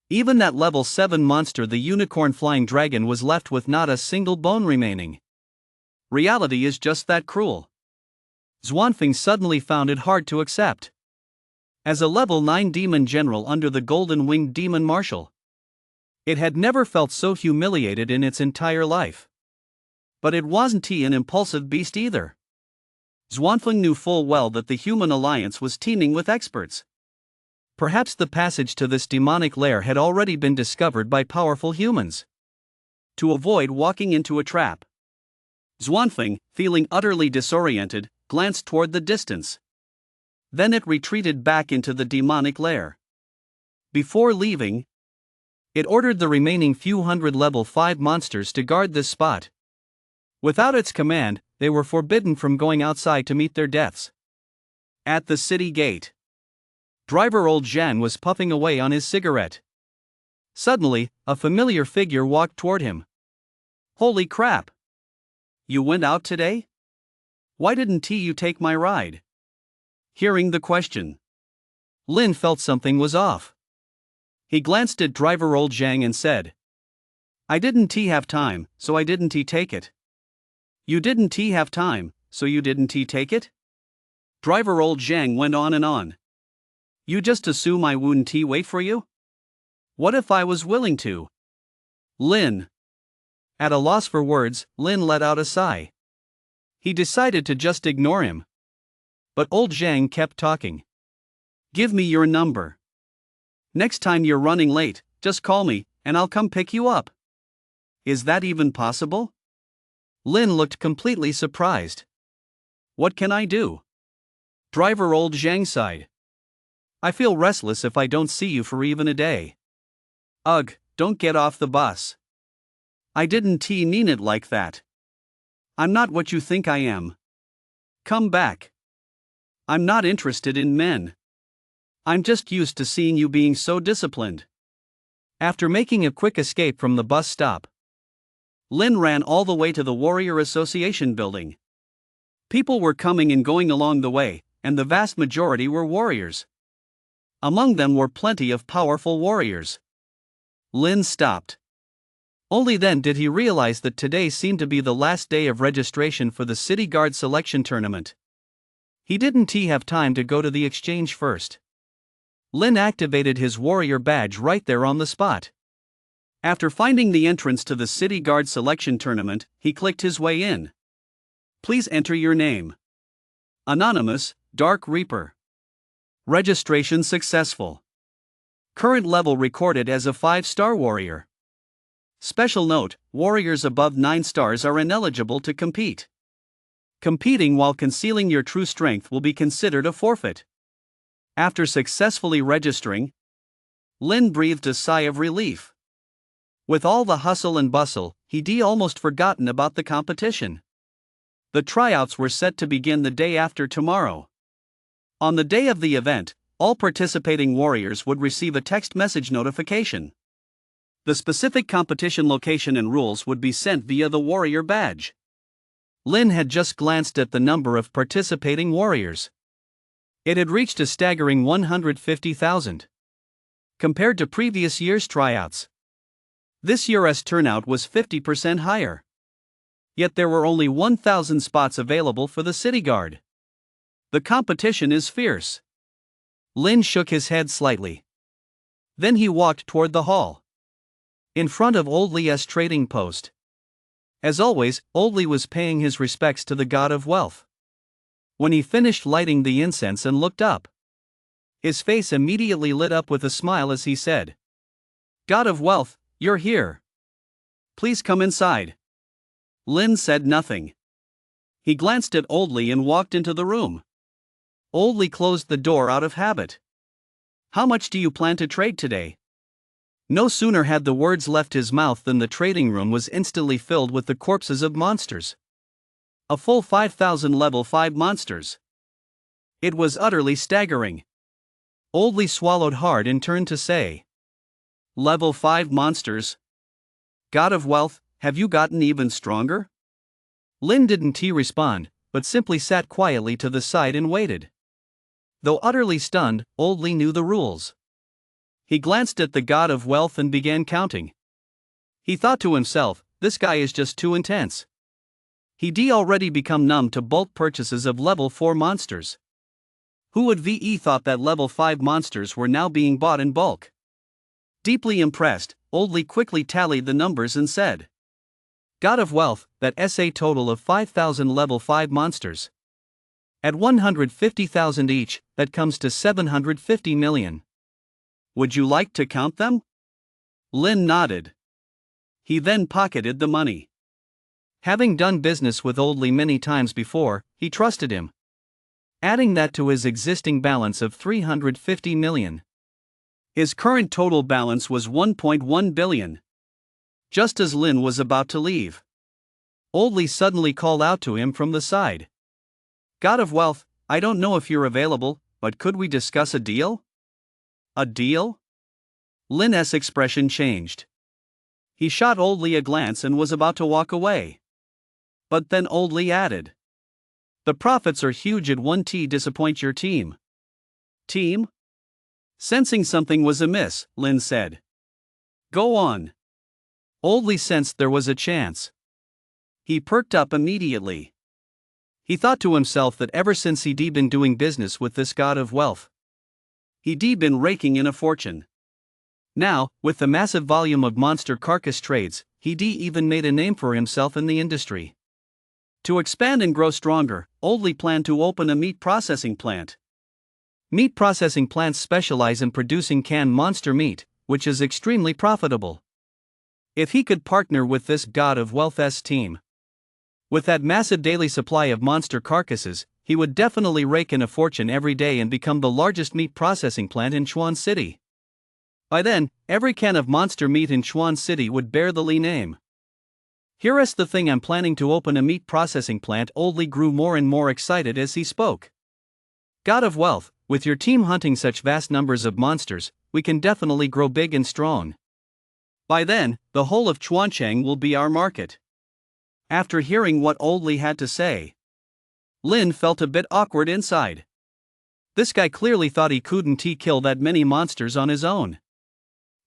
Even that level 7 monster, the unicorn flying dragon, was left with not a single bone remaining. Reality is just that cruel. Zwanfing suddenly found it hard to accept. As a level 9 demon general under the golden-winged demon marshal, it had never felt so humiliated in its entire life. But it wasn't he an impulsive beast either. Zwanfing knew full well that the human alliance was teeming with experts. Perhaps the passage to this demonic lair had already been discovered by powerful humans. To avoid walking into a trap, Zwanfing, feeling utterly disoriented, glanced toward the distance. Then it retreated back into the demonic lair. Before leaving, it ordered the remaining few hundred level 5 monsters to guard this spot. Without its command, they were forbidden from going outside to meet their deaths. At the city gate, driver old Jean was puffing away on his cigarette. Suddenly, a familiar figure walked toward him. Holy crap! You went out today? Why didn't you take my ride? Hearing the question, Lin felt something was off. He glanced at driver old Zhang and said, I didn't have time, so I didn't take it. You didn't have time, so you didn't take it? Driver old Zhang went on and on. You just assume I wouldn't wait for you? What if I was willing to? Lin. At a loss for words, Lin let out a sigh. He decided to just ignore him. But old Zhang kept talking. Give me your number. Next time you're running late, just call me, and I'll come pick you up. Is that even possible? Lin looked completely surprised. What can I do? Driver old Zhang sighed. I feel restless if I don't see you for even a day. Ugh, don't get off the bus. I didn't mean it like that. I'm not what you think I am. Come back. I'm not interested in men. I'm just used to seeing you being so disciplined. After making a quick escape from the bus stop, Lin ran all the way to the Warrior Association building. People were coming and going along the way, and the vast majority were warriors. Among them were plenty of powerful warriors. Lin stopped. Only then did he realize that today seemed to be the last day of registration for the City Guard selection tournament. He didn't have time to go to the exchange first. Lin activated his warrior badge right there on the spot. After finding the entrance to the City Guard selection tournament, he clicked his way in. Please enter your name. Anonymous, Dark Reaper. Registration successful. Current level recorded as a 5-star warrior. Special note, warriors above 9 stars are ineligible to compete. Competing while concealing your true strength will be considered a forfeit. After successfully registering, Lin breathed a sigh of relief. With all the hustle and bustle, he'd almost forgotten about the competition. The tryouts were set to begin the day after tomorrow. On the day of the event, all participating warriors would receive a text message notification. The specific competition location and rules would be sent via the warrior badge. Lin had just glanced at the number of participating warriors. It had reached a staggering 150,000. Compared to previous year's tryouts, this year's turnout was 50% higher. Yet there were only 1,000 spots available for the City Guard. The competition is fierce. Lin shook his head slightly. Then he walked toward the hall. In front of Old Li's trading post. As always, Old Li was paying his respects to the god of wealth. When he finished lighting the incense and looked up, his face immediately lit up with a smile as he said, God of wealth, you're here. Please come inside. Lin said nothing. He glanced at Old Li and walked into the room. Old Li closed the door out of habit. How much do you plan to trade today? No sooner had the words left his mouth than the trading room was instantly filled with the corpses of monsters. A full 5,000 level 5 monsters. It was utterly staggering. Old Lee swallowed hard and turned to say, Level 5 monsters. God of Wealth, have you gotten even stronger? Lin didn't respond, but simply sat quietly to the side and waited. Though utterly stunned, Old Lee knew the rules. He glanced at the God of Wealth and began counting. He thought to himself, this guy is just too intense. He'd already become numb to bulk purchases of level 4 monsters. Who would VE thought that level 5 monsters were now being bought in bulk? Deeply impressed, Old Lee quickly tallied the numbers and said, God of Wealth, that SA total of 5,000 level 5 monsters. At 150,000 each, that comes to 750 million. Would you like to count them? Lin nodded. He then pocketed the money. Having done business with Old Lee many times before, he trusted him. Adding that to his existing balance of 350 million. His current total balance was 1.1 billion. Just as Lin was about to leave, Old Lee suddenly called out to him from the side. God of Wealth, I don't know if you're available, but could we discuss a deal? A deal? Lin's expression changed. He shot Old Lee a glance and was about to walk away. But then Old Lee added, the profits are huge at 1T. Disappoint your team. Team? Sensing something was amiss, Lin said. Go on. Old Lee sensed there was a chance. He perked up immediately. He thought to himself that ever since he'd been doing business with this God of Wealth, he'd been raking in a fortune. Now, with the massive volume of monster carcass trades, he'd even made a name for himself in the industry. To expand and grow stronger, Old Lee planned to open a meat processing plant. Meat processing plants specialize in producing canned monster meat, which is extremely profitable. If he could partner with this God of Wealth's team, with that massive daily supply of monster carcasses, he would definitely rake in a fortune every day and become the largest meat processing plant in Chuan City. By then, every can of monster meat in Chuan City would bear the Lee name. Here's the thing, I'm planning to open a meat processing plant. Old Lee grew more and more excited as he spoke. God of Wealth, with your team hunting such vast numbers of monsters, we can definitely grow big and strong. By then, the whole of Chuancheng will be our market. After hearing what Old Lee had to say, Lin felt a bit awkward inside. This guy clearly thought he couldn't kill that many monsters on his own.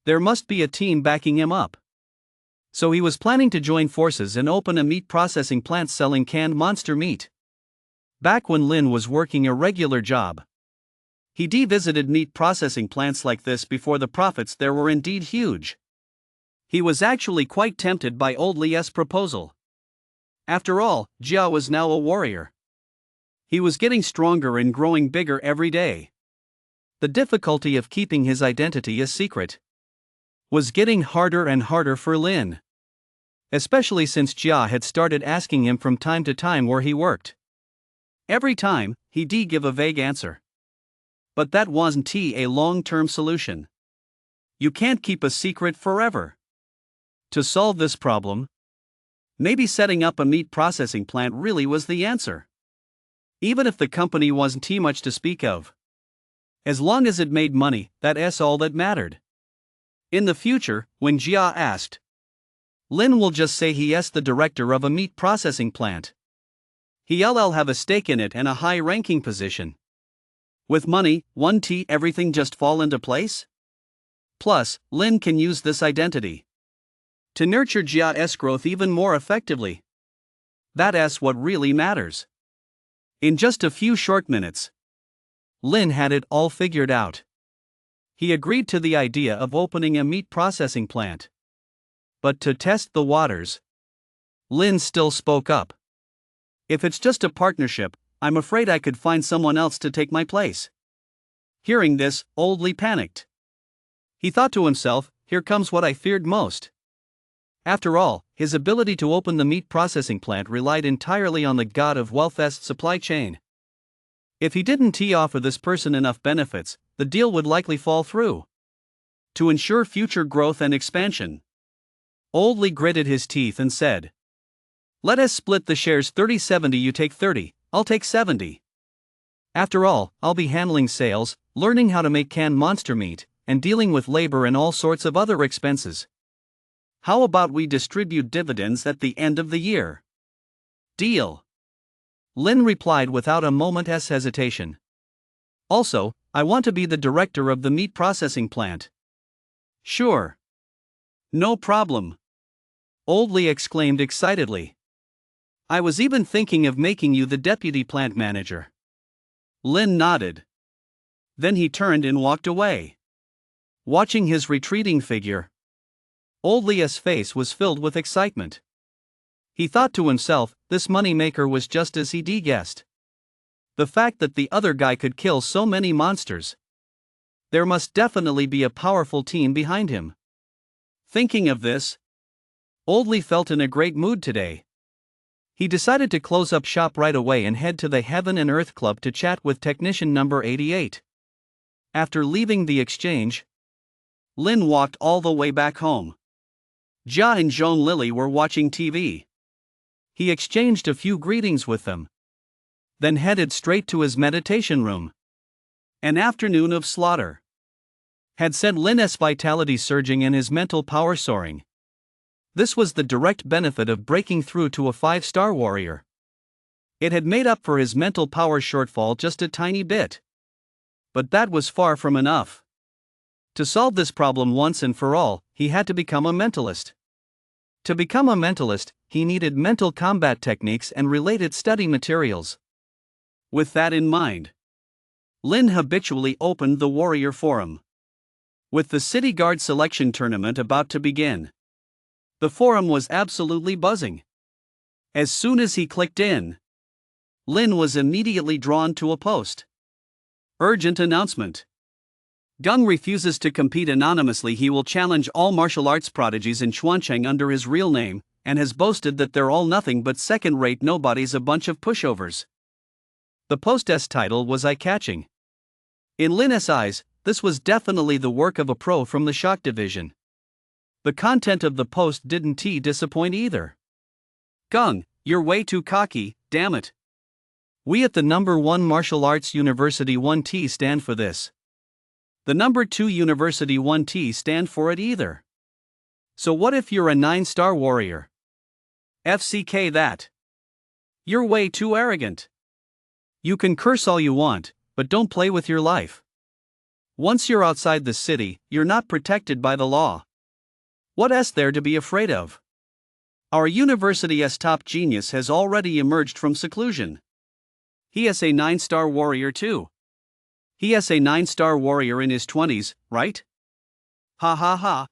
There must be a team backing him up. So he was planning to join forces and open a meat processing plant selling canned monster meat. Back when Lin was working a regular job, he'd visited meat processing plants like this before. The profits there were indeed huge. He was actually quite tempted by Old Lee's proposal. After all, Jia was now a warrior. He was getting stronger and growing bigger every day. The difficulty of keeping his identity a secret was getting harder and harder for Lin, especially since Jia had started asking him from time to time where he worked. Every time, he'd give a vague answer. But that wasn't a long-term solution. You can't keep a secret forever. To solve this problem, maybe setting up a meat processing plant really was the answer. Even if the company wasn't much to speak of, as long as it made money, that's all that mattered. In the future, when Jia asked, Lin will just say he's the director of a meat processing plant. He'll have a stake in it and a high-ranking position. With money, 1T, everything just fall into place? Plus, Lin can use this identity to nurture Jia's growth even more effectively. That's what really matters. In just a few short minutes, Lin had it all figured out. He agreed to the idea of opening a meat processing plant. But to test the waters, Lin still spoke up. If it's just a partnership, I'm afraid I could find someone else to take my place. Hearing this, Old Lee panicked. He thought to himself, here comes what I feared most. After all, his ability to open the meat processing plant relied entirely on the God of Wealth's supply chain. If he didn't offer this person enough benefits, the deal would likely fall through. To ensure future growth and expansion, Old Lee gritted his teeth and said, let us split the shares 30-70. You take 30, I'll take 70. After all, I'll be handling sales, learning how to make canned monster meat, and dealing with labor and all sorts of other expenses. How about we distribute dividends at the end of the year? Deal. Lin replied without a moment's hesitation. Also, I want to be the director of the meat processing plant. Sure. No problem. Old Lee exclaimed excitedly. I was even thinking of making you the deputy plant manager. Lin nodded. Then he turned and walked away. Watching his retreating figure, Old Lee's face was filled with excitement. He thought to himself, this moneymaker was just as he'd guessed. The fact that the other guy could kill so many monsters. There must definitely be a powerful team behind him. Thinking of this, Old Lee felt in a great mood today. He decided to close up shop right away and head to the Heaven and Earth Club to chat with technician number 88. After leaving the exchange, Lin walked all the way back home. Jia and Joan Lily were watching TV. He exchanged a few greetings with them, then headed straight to his meditation room. An afternoon of slaughter had sent Lin's vitality surging and his mental power soaring. This was the direct benefit of breaking through to a 5-star warrior. It had made up for his mental power shortfall just a tiny bit. But that was far from enough. To solve this problem once and for all, he had to become a mentalist. To become a mentalist, he needed mental combat techniques and related study materials. With that in mind, Lin habitually opened the Warrior Forum. With the City Guard selection tournament about to begin, the forum was absolutely buzzing. As soon as he clicked in, Lin was immediately drawn to a post. Urgent announcement. Gung refuses to compete anonymously. He will challenge all martial arts prodigies in Chuancheng under his real name, and has boasted that they're all nothing but second-rate nobodies, a bunch of pushovers. The post's title was eye-catching. In Lin's eyes, this was definitely the work of a pro from the shock division. The content of the post didn't disappoint either. Gung, you're way too cocky, damn it. We at the number 1 martial arts university 1T stand for this. The number 2 university 1T stand for it either. So what if you're a 9-star warrior? FCK that. You're way too arrogant. You can curse all you want, but don't play with your life. Once you're outside the city, you're not protected by the law. What's there to be afraid of? Our university's top genius has already emerged from seclusion. He is a 9-star warrior too. He is a 9-star warrior in his 20s, right? Ha ha ha.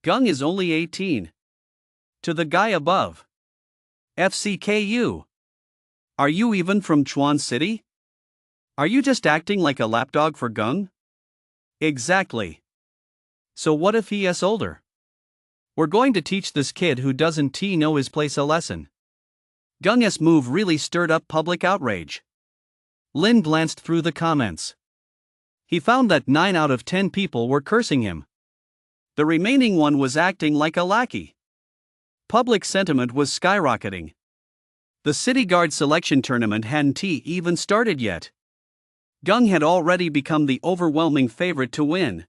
Gung is only 18. To the guy above. FCKU. Are you even from Chuan City? Are you just acting like a lapdog for Gung? Exactly. So what if he is older? We're going to teach this kid who doesn't know his place a lesson. Gung's move really stirred up public outrage. Lin glanced through the comments. He found that 9 out of 10 people were cursing him. The remaining one was acting like a lackey. Public sentiment was skyrocketing. The City Guard selection tournament hadn't even started yet. Gung had already become the overwhelming favorite to win.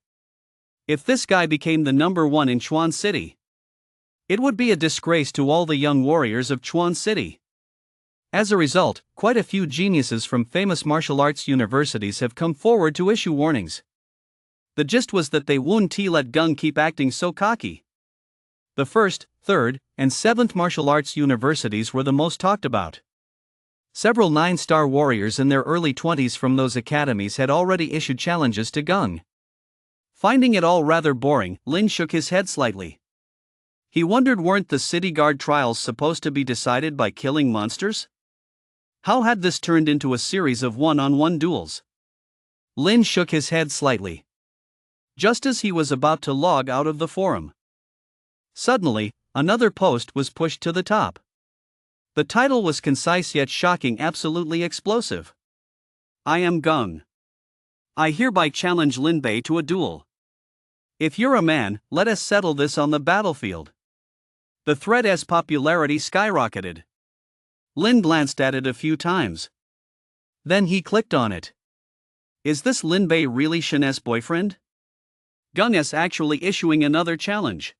If this guy became the number 1 in Chuan City, it would be a disgrace to all the young warriors of Chuan City. As a result, quite a few geniuses from famous martial arts universities have come forward to issue warnings. The gist was that they wouldn't let Gung keep acting so cocky. The 1st, 3rd, and 7th martial arts universities were the most talked about. Several 9-star warriors in their early 20s from those academies had already issued challenges to Gung. Finding it all rather boring, Lin shook his head slightly. He wondered, weren't the City Guard trials supposed to be decided by killing monsters? How had this turned into a series of one-on-one duels? Lin shook his head slightly. Just as he was about to log out of the forum, suddenly, another post was pushed to the top. The title was concise yet shocking, absolutely explosive. I am Gung. I hereby challenge Lin Bei to a duel. If you're a man, let us settle this on the battlefield. The thread's popularity skyrocketed. Lin glanced at it a few times. Then he clicked on it. Is this Lin Bei really Shen's boyfriend? Gung is actually issuing another challenge.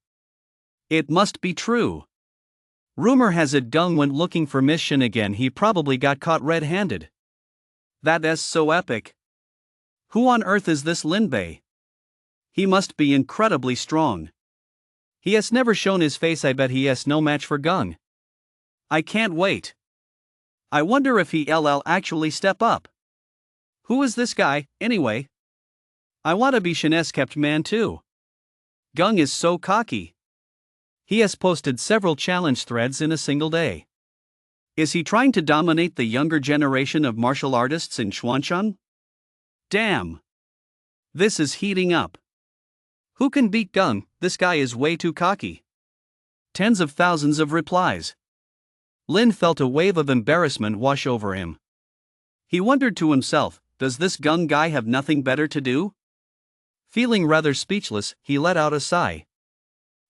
It must be true. Rumor has it Gung went looking for Miss Shen again. He probably got caught red-handed. That is so epic. Who on earth is this Lin Bei? He must be incredibly strong. He has never shown his face. I bet he has no match for Gung. I can't wait. I wonder if he'll actually step up. Who is this guy, anyway? I want to be Shen's kept man too. Gung is so cocky. He has posted several challenge threads in a single day. Is he trying to dominate the younger generation of martial artists in Xuancheng? Damn. This is heating up. Who can beat Gung? This guy is way too cocky. Tens of thousands of replies. Lin felt a wave of embarrassment wash over him. He wondered to himself, does this Gung guy have nothing better to do? Feeling rather speechless, he let out a sigh.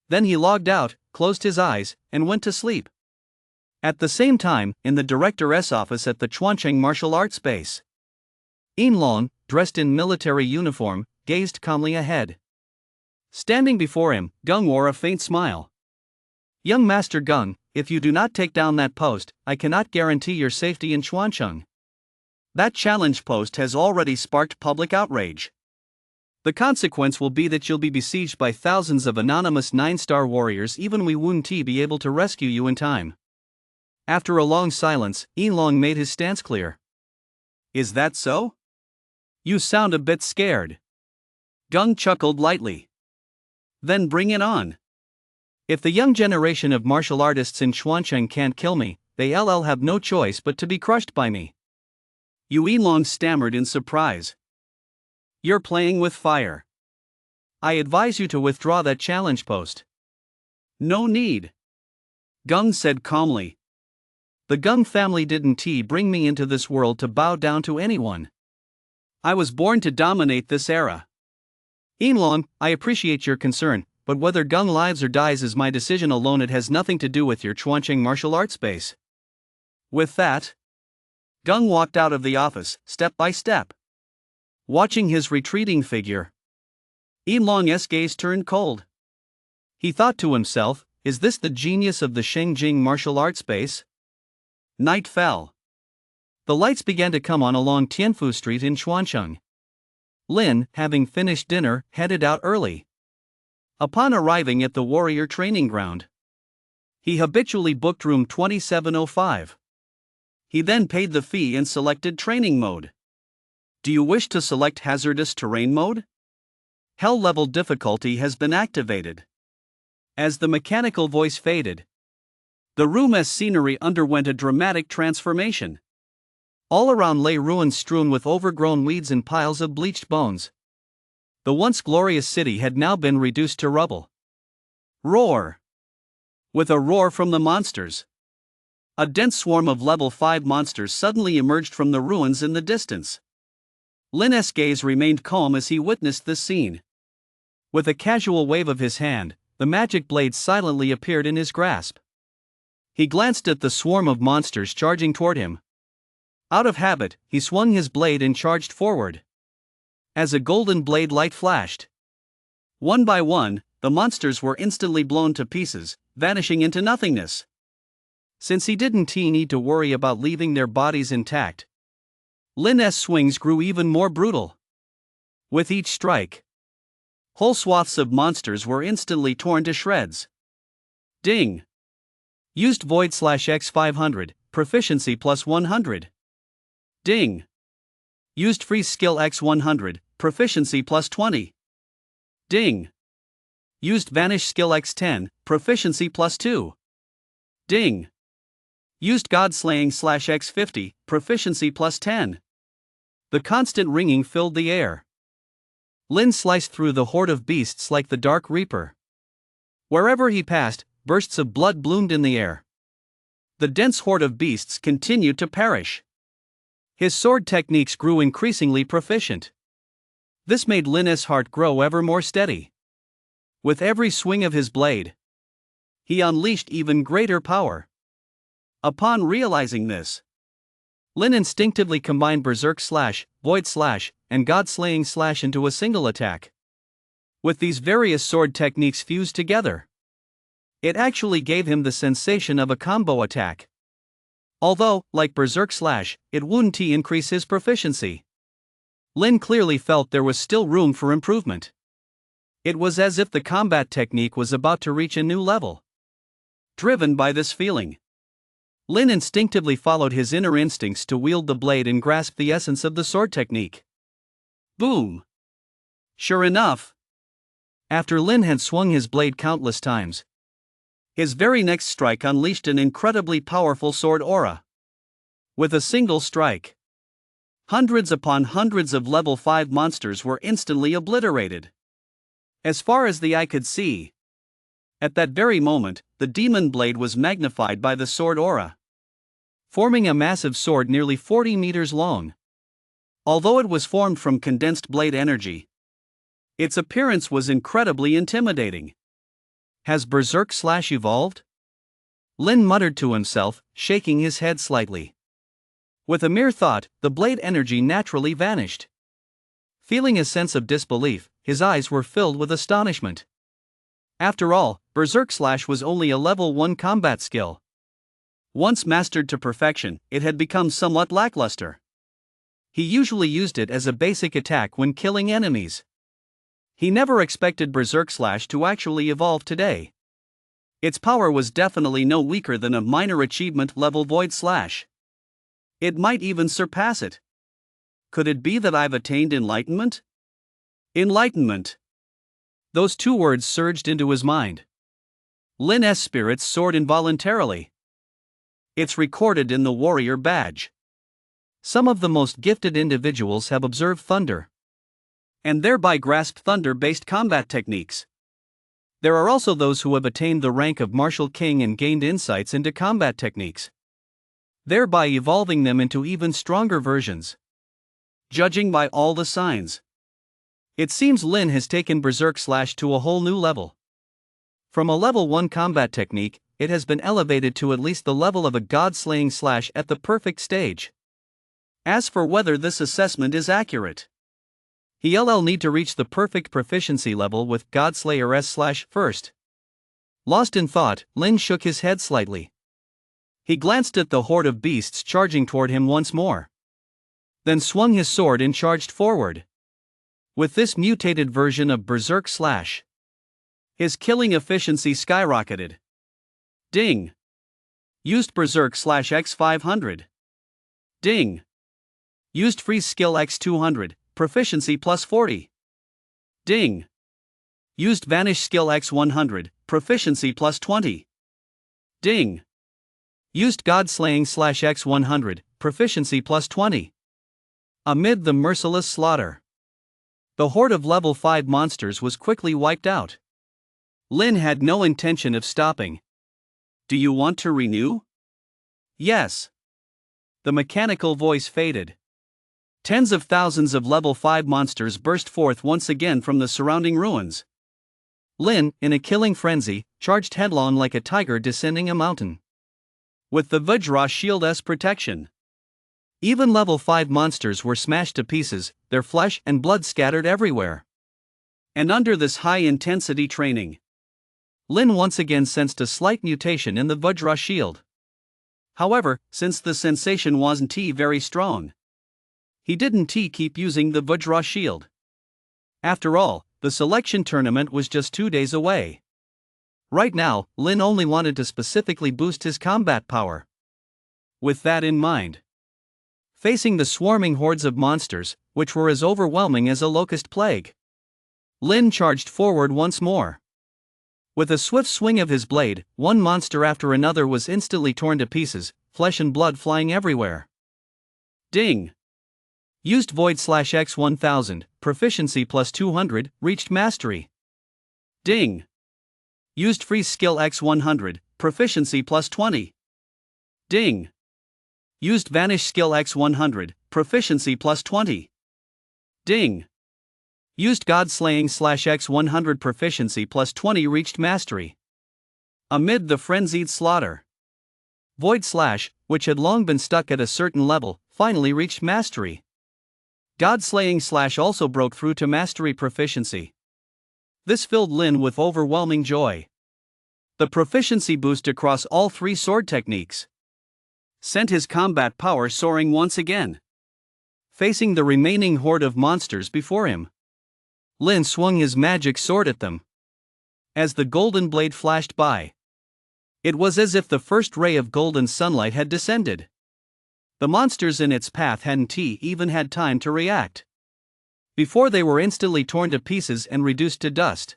Then he logged out, closed his eyes, and went to sleep. At the same time, in the director's office at the Chuancheng martial arts base, Yinlong, dressed in military uniform, gazed calmly ahead. Standing before him, Gung wore a faint smile. Young Master Gung, if you do not take down that post, I cannot guarantee your safety in Chuancheng. That challenge post has already sparked public outrage. The consequence will be that you'll be besieged by thousands of anonymous 9-star warriors. Even we won't be able to rescue you in time. After a long silence, Yinlong made his stance clear. Is that so? You sound a bit scared. Gung chuckled lightly. Then bring it on. If the young generation of martial artists in Xuancheng can't kill me, they'll have no choice but to be crushed by me. Yinlong stammered in surprise. You're playing with fire. I advise you to withdraw that challenge post. No need. Gung said calmly. The Gung family didn't bring me into this world to bow down to anyone. I was born to dominate this era. Yinlong, I appreciate your concern, but whether Gung lives or dies is my decision alone. It has nothing to do with your Chuancheng martial arts base. With that, Gung walked out of the office, step by step. Watching his retreating figure, Yinlong's gaze turned cold. He thought to himself, is this the genius of the Shengjing martial arts base? Night fell. The lights began to come on along Tianfu Street in Xuancheng. Lin, having finished dinner, headed out early. Upon arriving at the warrior training ground, he habitually booked room 2705. He then paid the fee and selected training mode. Do you wish to select hazardous terrain mode? Hell level difficulty has been activated. As the mechanical voice faded, the room's scenery underwent a dramatic transformation. All around lay ruins strewn with overgrown weeds and piles of bleached bones. The once glorious city had now been reduced to rubble. Roar! With a roar from the monsters, a dense swarm of level 5 monsters suddenly emerged from the ruins in the distance. Lin's gaze remained calm as he witnessed this scene. With a casual wave of his hand, the magic blade silently appeared in his grasp. He glanced at the swarm of monsters charging toward him. Out of habit, he swung his blade and charged forward. As a golden blade light flashed, one by one, the monsters were instantly blown to pieces, vanishing into nothingness. Since he didn't need to worry about leaving their bodies intact, Lin's swings grew even more brutal. With each strike, whole swaths of monsters were instantly torn to shreds. Ding! Used Void/X 500, proficiency plus 100. Ding! Used Freeze Skill X 100, proficiency plus 20. Ding! Used Vanish Skill X 10, proficiency plus 2. Ding! Used Godslaying/X 50, proficiency plus 10. The constant ringing filled the air. Lin sliced through the horde of beasts like the Dark Reaper. Wherever he passed, bursts of blood bloomed in the air. The dense horde of beasts continued to perish. His sword techniques grew increasingly proficient. This made Lin's heart grow ever more steady. With every swing of his blade, he unleashed even greater power. Upon realizing this, Lin instinctively combined Berserk/Void/, and God-slaying slash into a single attack. With these various sword techniques fused together, it actually gave him the sensation of a combo attack. Although, like Berserk Slash, it wouldn't increase his proficiency. Lin clearly felt there was still room for improvement. It was as if the combat technique was about to reach a new level. Driven by this feeling, Lin instinctively followed his inner instincts to wield the blade and grasp the essence of the sword technique. Boom! Sure enough, after Lin had swung his blade countless times, his very next strike unleashed an incredibly powerful sword aura. With a single strike, hundreds upon hundreds of level 5 monsters were instantly obliterated. As far as the eye could see, at that very moment, the demon blade was magnified by the sword aura, forming a massive sword nearly 40 meters long. Although it was formed from condensed blade energy, its appearance was incredibly intimidating. Has Berserk Slash evolved? Lin muttered to himself, shaking his head slightly. With a mere thought, the blade energy naturally vanished. Feeling a sense of disbelief, his eyes were filled with astonishment. After all, Berserk Slash was only a level 1 combat skill. Once mastered to perfection, it had become somewhat lackluster. He usually used it as a basic attack when killing enemies. He never expected Berserk Slash to actually evolve today. Its power was definitely no weaker than a minor achievement level Void Slash. It might even surpass it. Could it be that I've attained enlightenment? Enlightenment. Those two words surged into his mind. Lin's spirits soared involuntarily. It's recorded in the warrior badge. Some of the most gifted individuals have observed thunder, and thereby grasped thunder-based combat techniques. There are also those who have attained the rank of martial king and gained insights into combat techniques, thereby evolving them into even stronger versions. Judging by all the signs, it seems Lin has taken Berserk Slash to a whole new level. From a level 1 combat technique, it has been elevated to at least the level of a god-slaying slash at the perfect stage. As for whether this assessment is accurate, he'll need to reach the perfect proficiency level with Godslayer S/ first. Lost in thought, Lin shook his head slightly. He glanced at the horde of beasts charging toward him once more, then swung his sword and charged forward. With this mutated version of Berserk Slash, his killing efficiency skyrocketed. Ding! Used Berserk Slash X500. Ding! Used Freeze Skill X200. Proficiency plus 40. Ding! Used Vanish Skill X100, Proficiency plus 20. Ding! Used God-Slaying Slash X100, Proficiency plus 20. Amid the merciless slaughter, the horde of level 5 monsters was quickly wiped out. Lin had no intention of stopping. Do you want to renew? Yes. The mechanical voice faded. Tens of thousands of level 5 monsters burst forth once again from the surrounding ruins. Lin, in a killing frenzy, charged headlong like a tiger descending a mountain. With the Vajra Shield's protection, even level 5 monsters were smashed to pieces, their flesh and blood scattered everywhere. And under this high-intensity training, Lin once again sensed a slight mutation in the Vajra shield. However, since the sensation wasn't very strong, he didn't keep using the Vajra shield. After all, the selection tournament was just 2 days away. Right now, Lin only wanted to specifically boost his combat power. With that in mind, facing the swarming hordes of monsters, which were as overwhelming as a locust plague, Lin charged forward once more. With a swift swing of his blade, one monster after another was instantly torn to pieces, flesh and blood flying everywhere. Ding! Used Void Slash X1000, Proficiency plus 200, reached Mastery. Ding! Used Freeze Skill X100, Proficiency plus 20. Ding! Used Vanish Skill X100, Proficiency plus 20. Ding! Used God-Slaying Slash X100, Proficiency plus 20 reached Mastery. Amid the frenzied slaughter, Void Slash, which had long been stuck at a certain level, finally reached Mastery. God-slaying / also broke through to mastery proficiency. This filled Lin with overwhelming joy. The proficiency boost across all 3 sword techniques sent his combat power soaring once again. Facing the remaining horde of monsters before him, Lin swung his magic sword at them. As the golden blade flashed by, it was as if the first ray of golden sunlight had descended. The monsters in its path hadn't even had time to react before they were instantly torn to pieces and reduced to dust.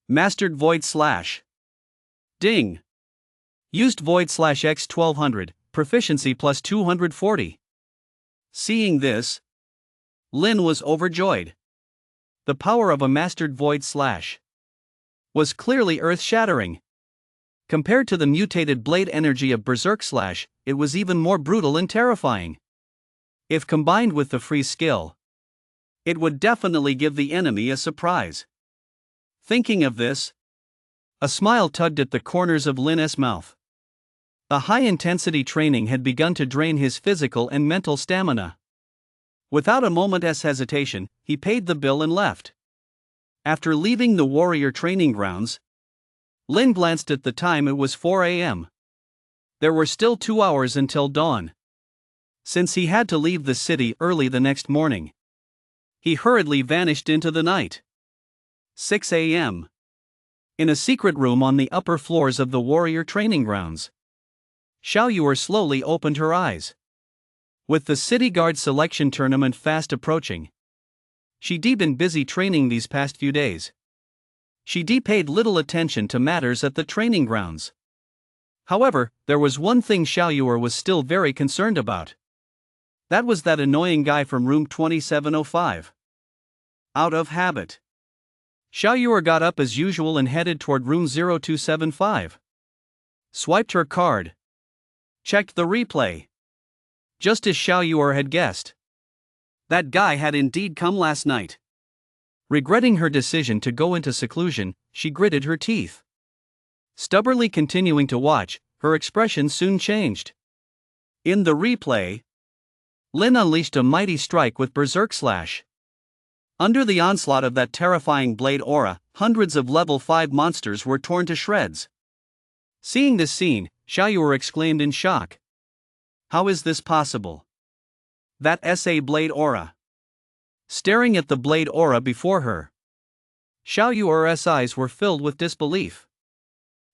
Mastered Void Slash. Ding. Used Void Slash X 1200, proficiency plus 240. Seeing this, Lin was overjoyed. The power of a mastered Void Slash was clearly earth-shattering. Compared to the mutated blade energy of Berserk Slash, it was even more brutal and terrifying. If combined with the freeze skill, it would definitely give the enemy a surprise. Thinking of this, a smile tugged at the corners of Lin's mouth. The high-intensity training had begun to drain his physical and mental stamina. Without a moment's hesitation, he paid the bill and left. After leaving the warrior training grounds, Lin glanced at the time. It was 4 a.m. There were still 2 hours until dawn. Since he had to leave the city early the next morning, he hurriedly vanished into the night. 6 a.m. In a secret room on the upper floors of the warrior training grounds, Xiao Yuer slowly opened her eyes. With the city guard selection tournament fast approaching, she'd been busy training these past few days. She'd paid little attention to matters at the training grounds. However, there was one thing Xiao Yuer was still very concerned about. That was that annoying guy from room 2705. Out of habit, Xiao Yuer got up as usual and headed toward room 0275. Swiped her card. Checked the replay. Just as Xiao Yuer had guessed, that guy had indeed come last night. Regretting her decision to go into seclusion, she gritted her teeth. Stubbornly continuing to watch, her expression soon changed. In the replay, Lin unleashed a mighty strike with Berserk Slash. Under the onslaught of that terrifying blade aura, hundreds of level 5 monsters were torn to shreds. Seeing this scene, Xiao Yuer exclaimed in shock. How is this possible? That SA blade aura. Staring at the blade aura before her, Xiao Yuer's eyes were filled with disbelief.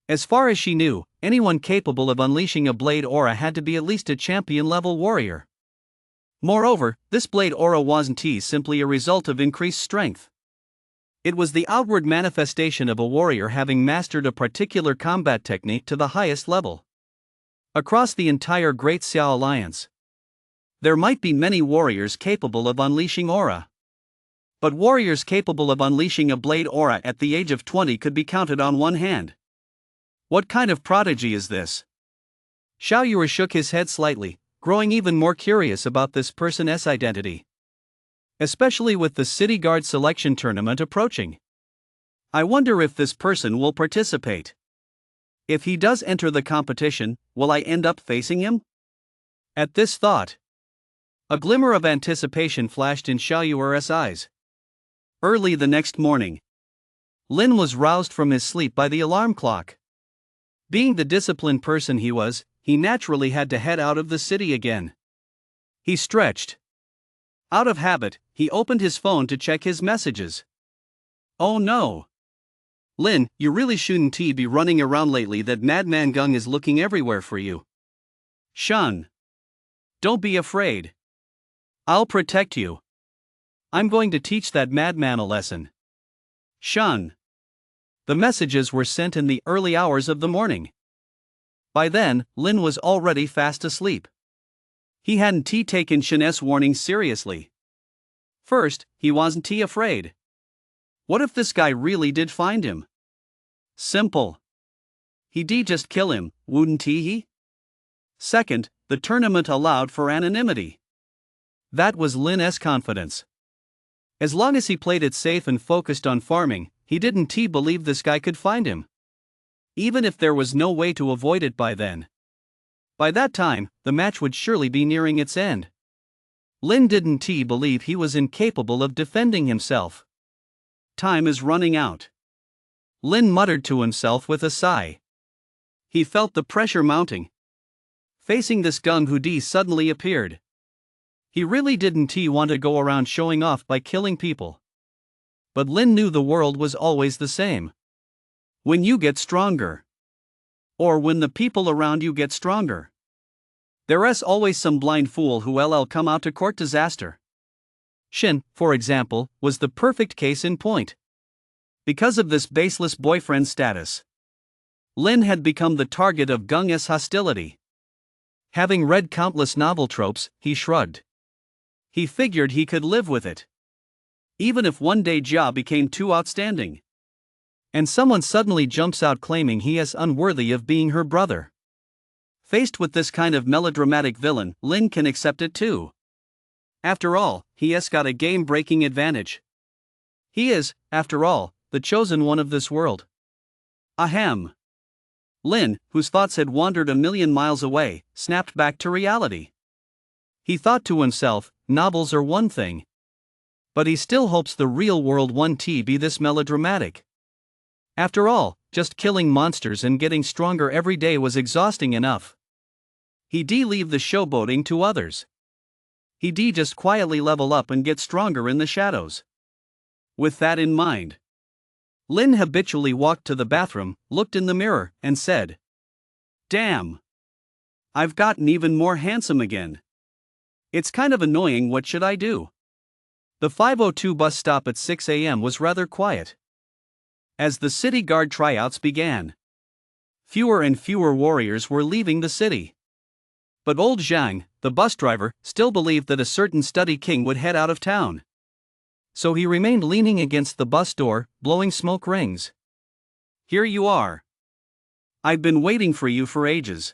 As far as she knew, anyone capable of unleashing a blade aura had to be at least a champion-level warrior. Moreover, this blade aura wasn't simply a result of increased strength. It was the outward manifestation of a warrior having mastered a particular combat technique to the highest level. Across the entire Great Xiao Alliance, there might be many warriors capable of unleashing aura. But warriors capable of unleashing a blade aura at the age of 20 could be counted on one hand. What kind of prodigy is this? Xiao Yuer shook his head slightly, growing even more curious about this person's identity. Especially with the City Guard selection tournament approaching. I wonder if this person will participate. If he does enter the competition, will I end up facing him? At this thought, a glimmer of anticipation flashed in Xiao Yuer's eyes. Early the next morning, Lin was roused from his sleep by the alarm clock. Being the disciplined person he was, he naturally had to head out of the city again. He stretched. Out of habit, he opened his phone to check his messages. Oh no! Lin, you really shouldn't be running around lately. That madman Gung is looking everywhere for you. Shun. Don't be afraid. I'll protect you. I'm going to teach that madman a lesson. Shun. The messages were sent in the early hours of the morning. By then, Lin was already fast asleep. He hadn't taken Shun's warning seriously. First, he wasn't afraid. What if this guy really did find him? Simple. He'd just kill him, wouldn't he? Second, the tournament allowed for anonymity. That was Lin's confidence. As long as he played it safe and focused on farming, he didn't believe this guy could find him. Even if there was no way to avoid it by then. By that time, the match would surely be nearing its end. Lin didn't believe he was incapable of defending himself. Time is running out. Lin muttered to himself with a sigh. He felt the pressure mounting. Facing this gung who suddenly appeared. He really didn't want to go around showing off by killing people. But Lin knew the world was always the same. When you get stronger. Or when the people around you get stronger. There's always some blind fool who'll come out to court disaster. Shin, for example, was the perfect case in point. Because of this baseless boyfriend status, Lin had become the target of Gung's hostility. Having read countless novel tropes, he shrugged. He figured he could live with it. Even if one day Ja became too outstanding. And someone suddenly jumps out claiming he is unworthy of being her brother. Faced with this kind of melodramatic villain, Lin can accept it too. After all, he has got a game-breaking advantage. He is, after all, the chosen one of this world. Ahem. Lin, whose thoughts had wandered a million miles away, snapped back to reality. He thought to himself, novels are one thing. But he still hopes the real world won't be this melodramatic. After all, just killing monsters and getting stronger every day was exhausting enough. He leave the showboating to others. He just quietly level up and get stronger in the shadows. With that in mind, Lin habitually walked to the bathroom, looked in the mirror, and said, "Damn! I've gotten even more handsome again. It's kind of annoying, what should I do?" The 502 bus stop at 6 a.m. was rather quiet. As the city guard tryouts began, fewer and fewer warriors were leaving the city. But old Zhang, the bus driver, still believed that a certain study king would head out of town. So he remained leaning against the bus door, blowing smoke rings. "Here you are. I've been waiting for you for ages."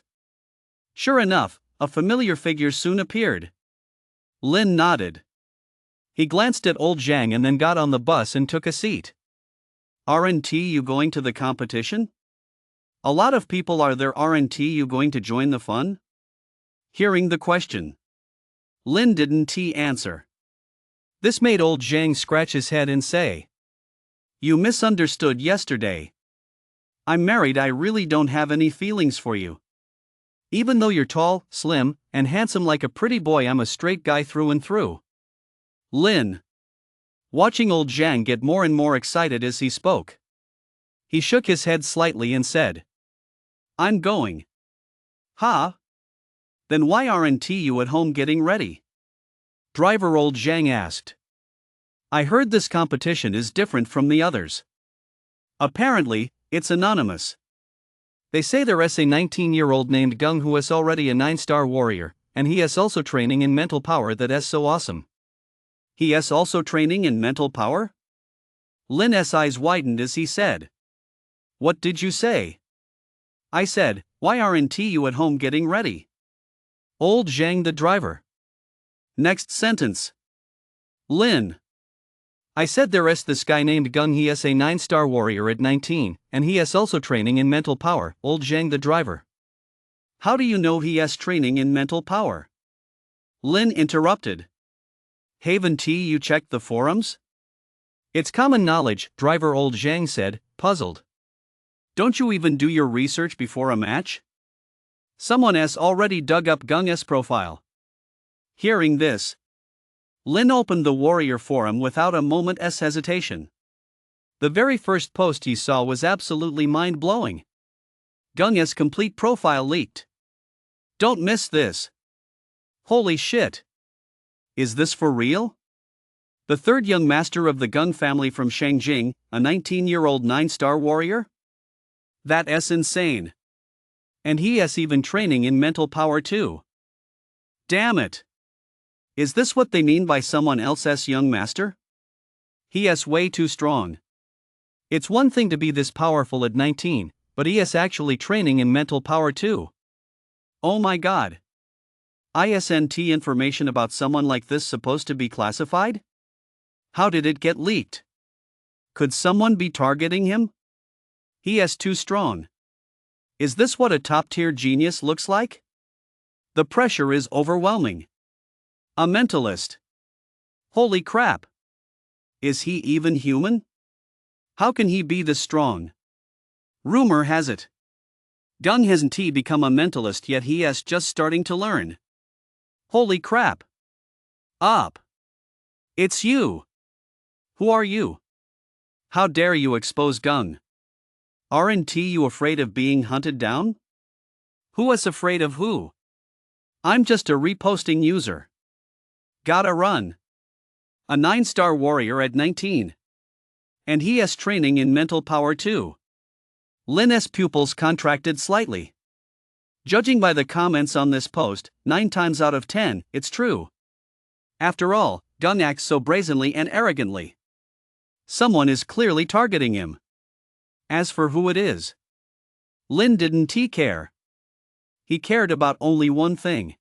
Sure enough, a familiar figure soon appeared. Lin nodded. He glanced at old Zhang and then got on the bus and took a seat. "Aren't you going to the competition? A lot of people are there. Aren't you going to join the fun?" Hearing the question, Lin didn't answer. This made old Zhang scratch his head and say, "You misunderstood yesterday. I'm married. I really don't have any feelings for you. Even though you're tall, slim, and handsome like a pretty boy, I'm a straight guy through and through." Lin, watching old Zhang get more and more excited as he spoke. He shook his head slightly and said, "I'm going." "Huh? Then why aren't you at home getting ready?" Driver old Zhang asked. "I heard this competition is different from the others. Apparently, it's anonymous. They say there's a 19-year-old named Gung who is already a 9-star warrior, and he is also training in mental power that is so awesome." "He is also training in mental power?" Lin's eyes widened as he said, "What did you say?" "I said, why aren't you at home getting ready?" Old Zhang the driver. Next sentence. Lin. "I said there is this guy named Gung, he is a 9-star warrior at 19, and he is also training in mental power." Old Zhang the driver. "How do you know he is training in mental power?" Lin interrupted. "Haven't you checked the forums?" "It's common knowledge," driver old Zhang said, puzzled. "Don't you even do your research before a match? Someone has already dug up Gung's profile." Hearing this, Lin opened the Warrior Forum without a moment's hesitation. The very first post he saw was absolutely mind-blowing. Gung's complete profile leaked. Don't miss this. Holy shit. Is this for real? The third young master of the Gung family from Shangjing, a 19-year-old 9-star warrior? That is insane. And he is even training in mental power too. Damn it. Is this what they mean by someone else's young master? He is way too strong. It's one thing to be this powerful at 19, but he is actually training in mental power too. Oh my god. Isn't information about someone like this supposed to be classified? How did it get leaked? Could someone be targeting him? He is too strong. Is this what a top-tier genius looks like? The pressure is overwhelming. A mentalist. Holy crap! Is he even human? How can he be this strong? Rumor has it Gung hasn't become a mentalist yet, he is just starting to learn. Holy crap! Up! It's you! Who are you? How dare you expose Gung? Aren't you afraid of being hunted down? Who is afraid of who? I'm just a reposting user. Gotta run. A 9-star warrior at 19. And he has training in mental power too. Lin's pupils contracted slightly. Judging by the comments on this post, 9 times out of 10, it's true. After all, Gung acts so brazenly and arrogantly. Someone is clearly targeting him. As for who it is, Lin didn't care. He cared about only one thing.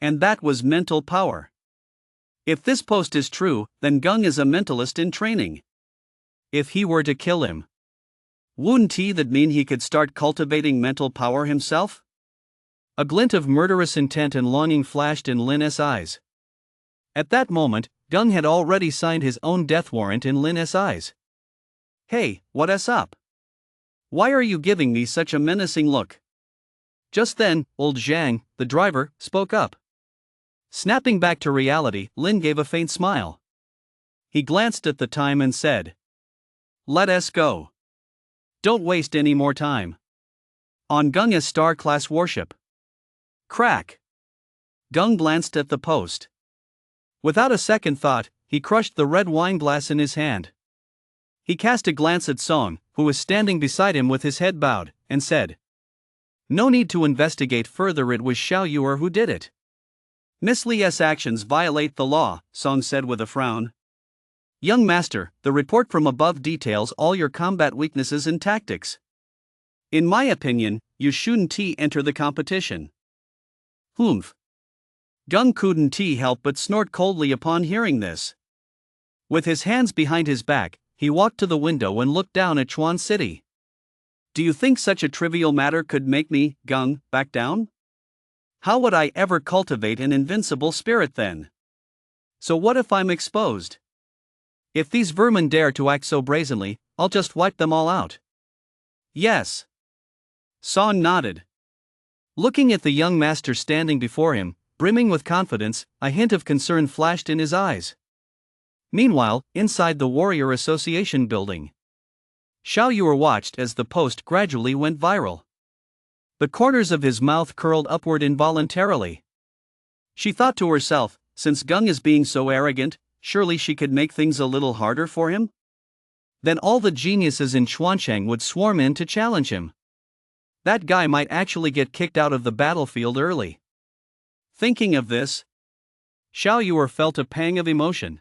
And that was mental power. If this post is true, then Gung is a mentalist in training. If he were to kill him, wouldn't that mean he could start cultivating mental power himself? A glint of murderous intent and longing flashed in Lin's eyes. At that moment, Gung had already signed his own death warrant in Lin's eyes. Hey, what's up? Why are you giving me such a menacing look? Just then, old Zhang, the driver, spoke up. Snapping back to reality, Lin gave a faint smile. He glanced at the time and said, "Let us go. Don't waste any more time. On Gung's star-class warship." Crack! Gung glanced at the post. Without a second thought, he crushed the red wine glass in his hand. He cast a glance at Song, who was standing beside him with his head bowed, and said, "No need to investigate further, it was Xiao Yuer who did it." Miss Li's actions violate the law, Song said with a frown. Young master, the report from above details all your combat weaknesses and tactics. In my opinion, you shouldn't enter the competition. Humph. Gung couldn't help but snort coldly upon hearing this. With his hands behind his back, he walked to the window and looked down at Chuan City. Do you think such a trivial matter could make me, Gung, back down? How would I ever cultivate an invincible spirit then? So what if I'm exposed? If these vermin dare to act so brazenly, I'll just wipe them all out. Yes. Song nodded. Looking at the young master standing before him, brimming with confidence, a hint of concern flashed in his eyes. Meanwhile, inside the Warrior Association building, Xiao Yuer watched as the post gradually went viral. The corners of his mouth curled upward involuntarily. She thought to herself, since Gung is being so arrogant, surely she could make things a little harder for him? Then all the geniuses in Xuancheng would swarm in to challenge him. That guy might actually get kicked out of the battlefield early. Thinking of this, Xiao Yuer felt a pang of emotion.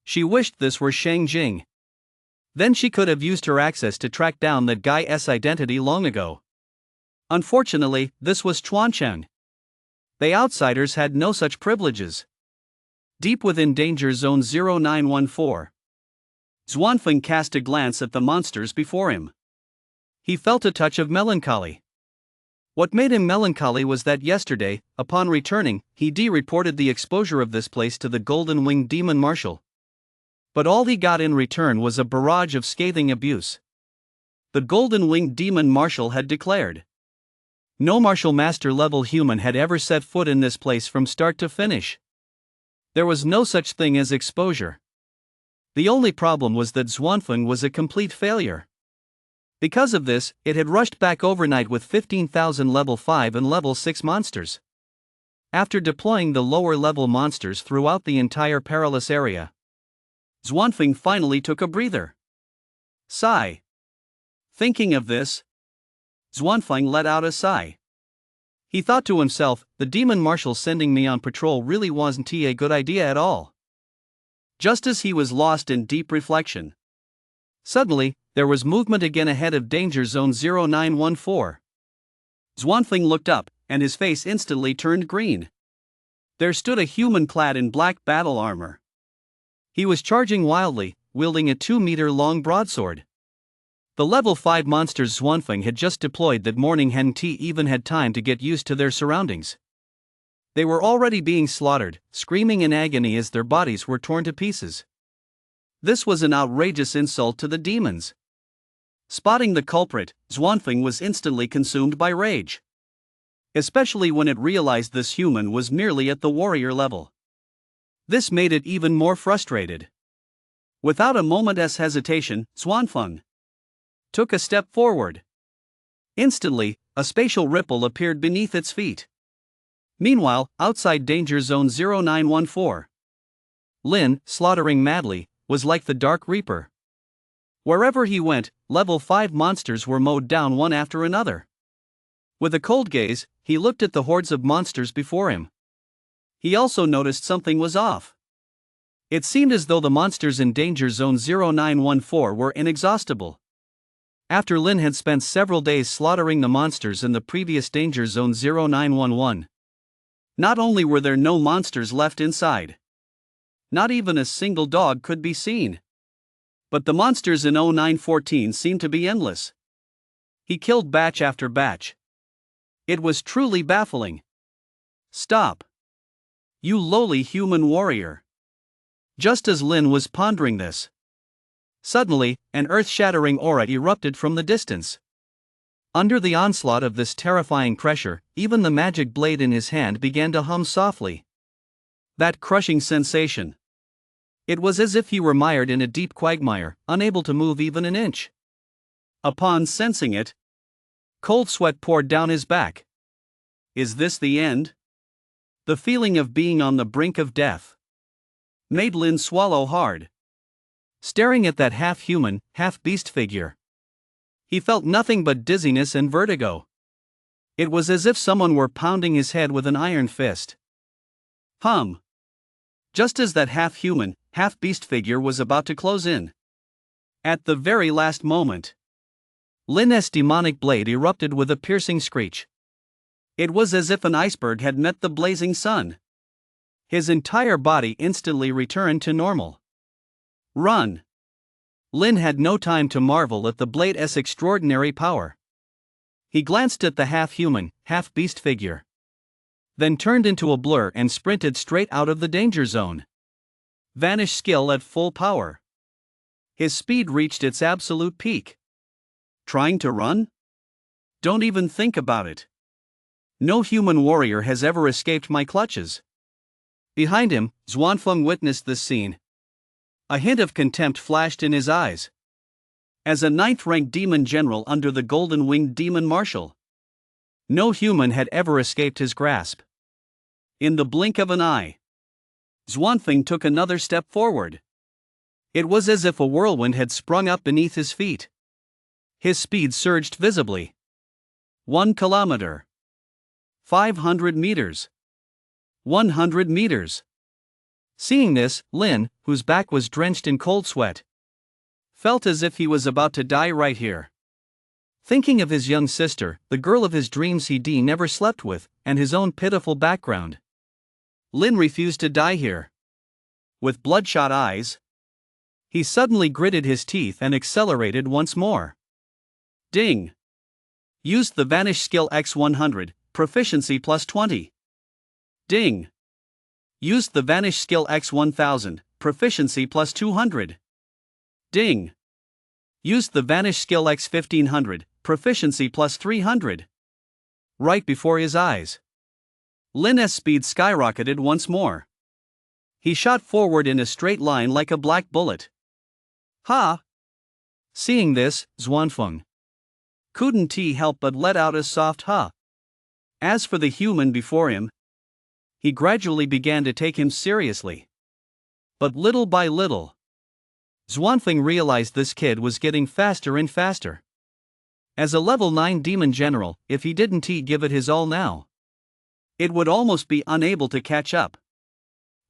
She wished this were Shang Jing. Then she could have used her access to track down that guy's identity long ago. Unfortunately, this was Chuancheng. The outsiders had no such privileges. Deep within danger zone 0914, Xuanfeng cast a glance at the monsters before him. He felt a touch of melancholy. What made him melancholy was that yesterday, upon returning, he reported the exposure of this place to the Golden Winged Demon Marshal. But all he got in return was a barrage of scathing abuse. The Golden Winged Demon Marshal had declared, no Martial Master level human had ever set foot in this place from start to finish. There was no such thing as exposure. The only problem was that Xuanfeng was a complete failure. Because of this, it had rushed back overnight with 15,000 level 5 and level 6 monsters. After deploying the lower level monsters throughout the entire perilous area, Xuanfeng finally took a breather. Sigh. Thinking of this, Xuanfeng let out a sigh. He thought to himself, the demon marshal sending me on patrol really wasn't a good idea at all. Just as he was lost in deep reflection, suddenly, there was movement again ahead of danger zone 0914. Xuanfeng looked up, and his face instantly turned green. There stood a human clad in black battle armor. He was charging wildly, wielding a 2-meter-long broadsword. The level 5 monsters Xuanfeng had just deployed that morning hadn't even had time to get used to their surroundings. They were already being slaughtered, screaming in agony as their bodies were torn to pieces. This was an outrageous insult to the demons. Spotting the culprit, Xuanfeng was instantly consumed by rage. Especially when it realized this human was merely at the warrior level. This made it even more frustrated. Without a moment's hesitation, Xuanfeng took a step forward. Instantly, a spatial ripple appeared beneath its feet. Meanwhile, outside Danger Zone 0914, Lin, slaughtering madly, was like the Dark Reaper. Wherever he went, level 5 monsters were mowed down one after another. With a cold gaze, he looked at the hordes of monsters before him. He also noticed something was off. It seemed as though the monsters in Danger Zone 0914 were inexhaustible. After Lin had spent several days slaughtering the monsters in the previous Danger Zone 0911, not only were there no monsters left inside, not even a single dog could be seen. But the monsters in 0914 seemed to be endless. He killed batch after batch. It was truly baffling. Stop. You lowly human warrior. Just as Lin was pondering this, suddenly, an earth-shattering aura erupted from the distance. Under the onslaught of this terrifying pressure, even the magic blade in his hand began to hum softly. That crushing sensation. It was as if he were mired in a deep quagmire, unable to move even an inch. Upon sensing it, cold sweat poured down his back. Is this the end? The feeling of being on the brink of death made Lin swallow hard. Staring at that half-human, half-beast figure, he felt nothing but dizziness and vertigo. It was as if someone were pounding his head with an iron fist. Just as that half-human, half-beast figure was about to close in, at the very last moment, Lin's demonic blade erupted with a piercing screech. It was as if an iceberg had met the blazing sun. His entire body instantly returned to normal. Run! Lin had no time to marvel at the blade's extraordinary power. He glanced at the half-human, half-beast figure, then turned into a blur and sprinted straight out of the danger zone. Vanish skill at full power. His speed reached its absolute peak. Trying to run? Don't even think about it. No human warrior has ever escaped my clutches. Behind him, Xuanfeng witnessed this scene. A hint of contempt flashed in his eyes. As a 9th-ranked demon general under the golden-winged demon marshal, no human had ever escaped his grasp. In the blink of an eye, Xuanfeng took another step forward. It was as if a whirlwind had sprung up beneath his feet. His speed surged visibly. 1 kilometer. 500 meters. 100 meters. Seeing this, Lin, whose back was drenched in cold sweat, felt as if he was about to die right here. Thinking of his young sister, the girl of his dreams he never slept with, and his own pitiful background, Lin refused to die here. With bloodshot eyes, he suddenly gritted his teeth and accelerated once more. Ding! Used the Vanish skill X100, proficiency plus 20. Ding! Used the Vanish skill X1000, proficiency plus 200. Ding! Used the Vanish skill X1500, proficiency plus 300. Right before his eyes, Lin's speed skyrocketed once more. He shot forward in a straight line like a black bullet. Ha! Seeing this, Xuanfeng couldn't help but let out a soft ha. As for the human before him, he gradually began to take him seriously. But little by little, Xuanfeng realized this kid was getting faster and faster. As a level 9 demon general, if he didn't give it his all now, it would almost be unable to catch up.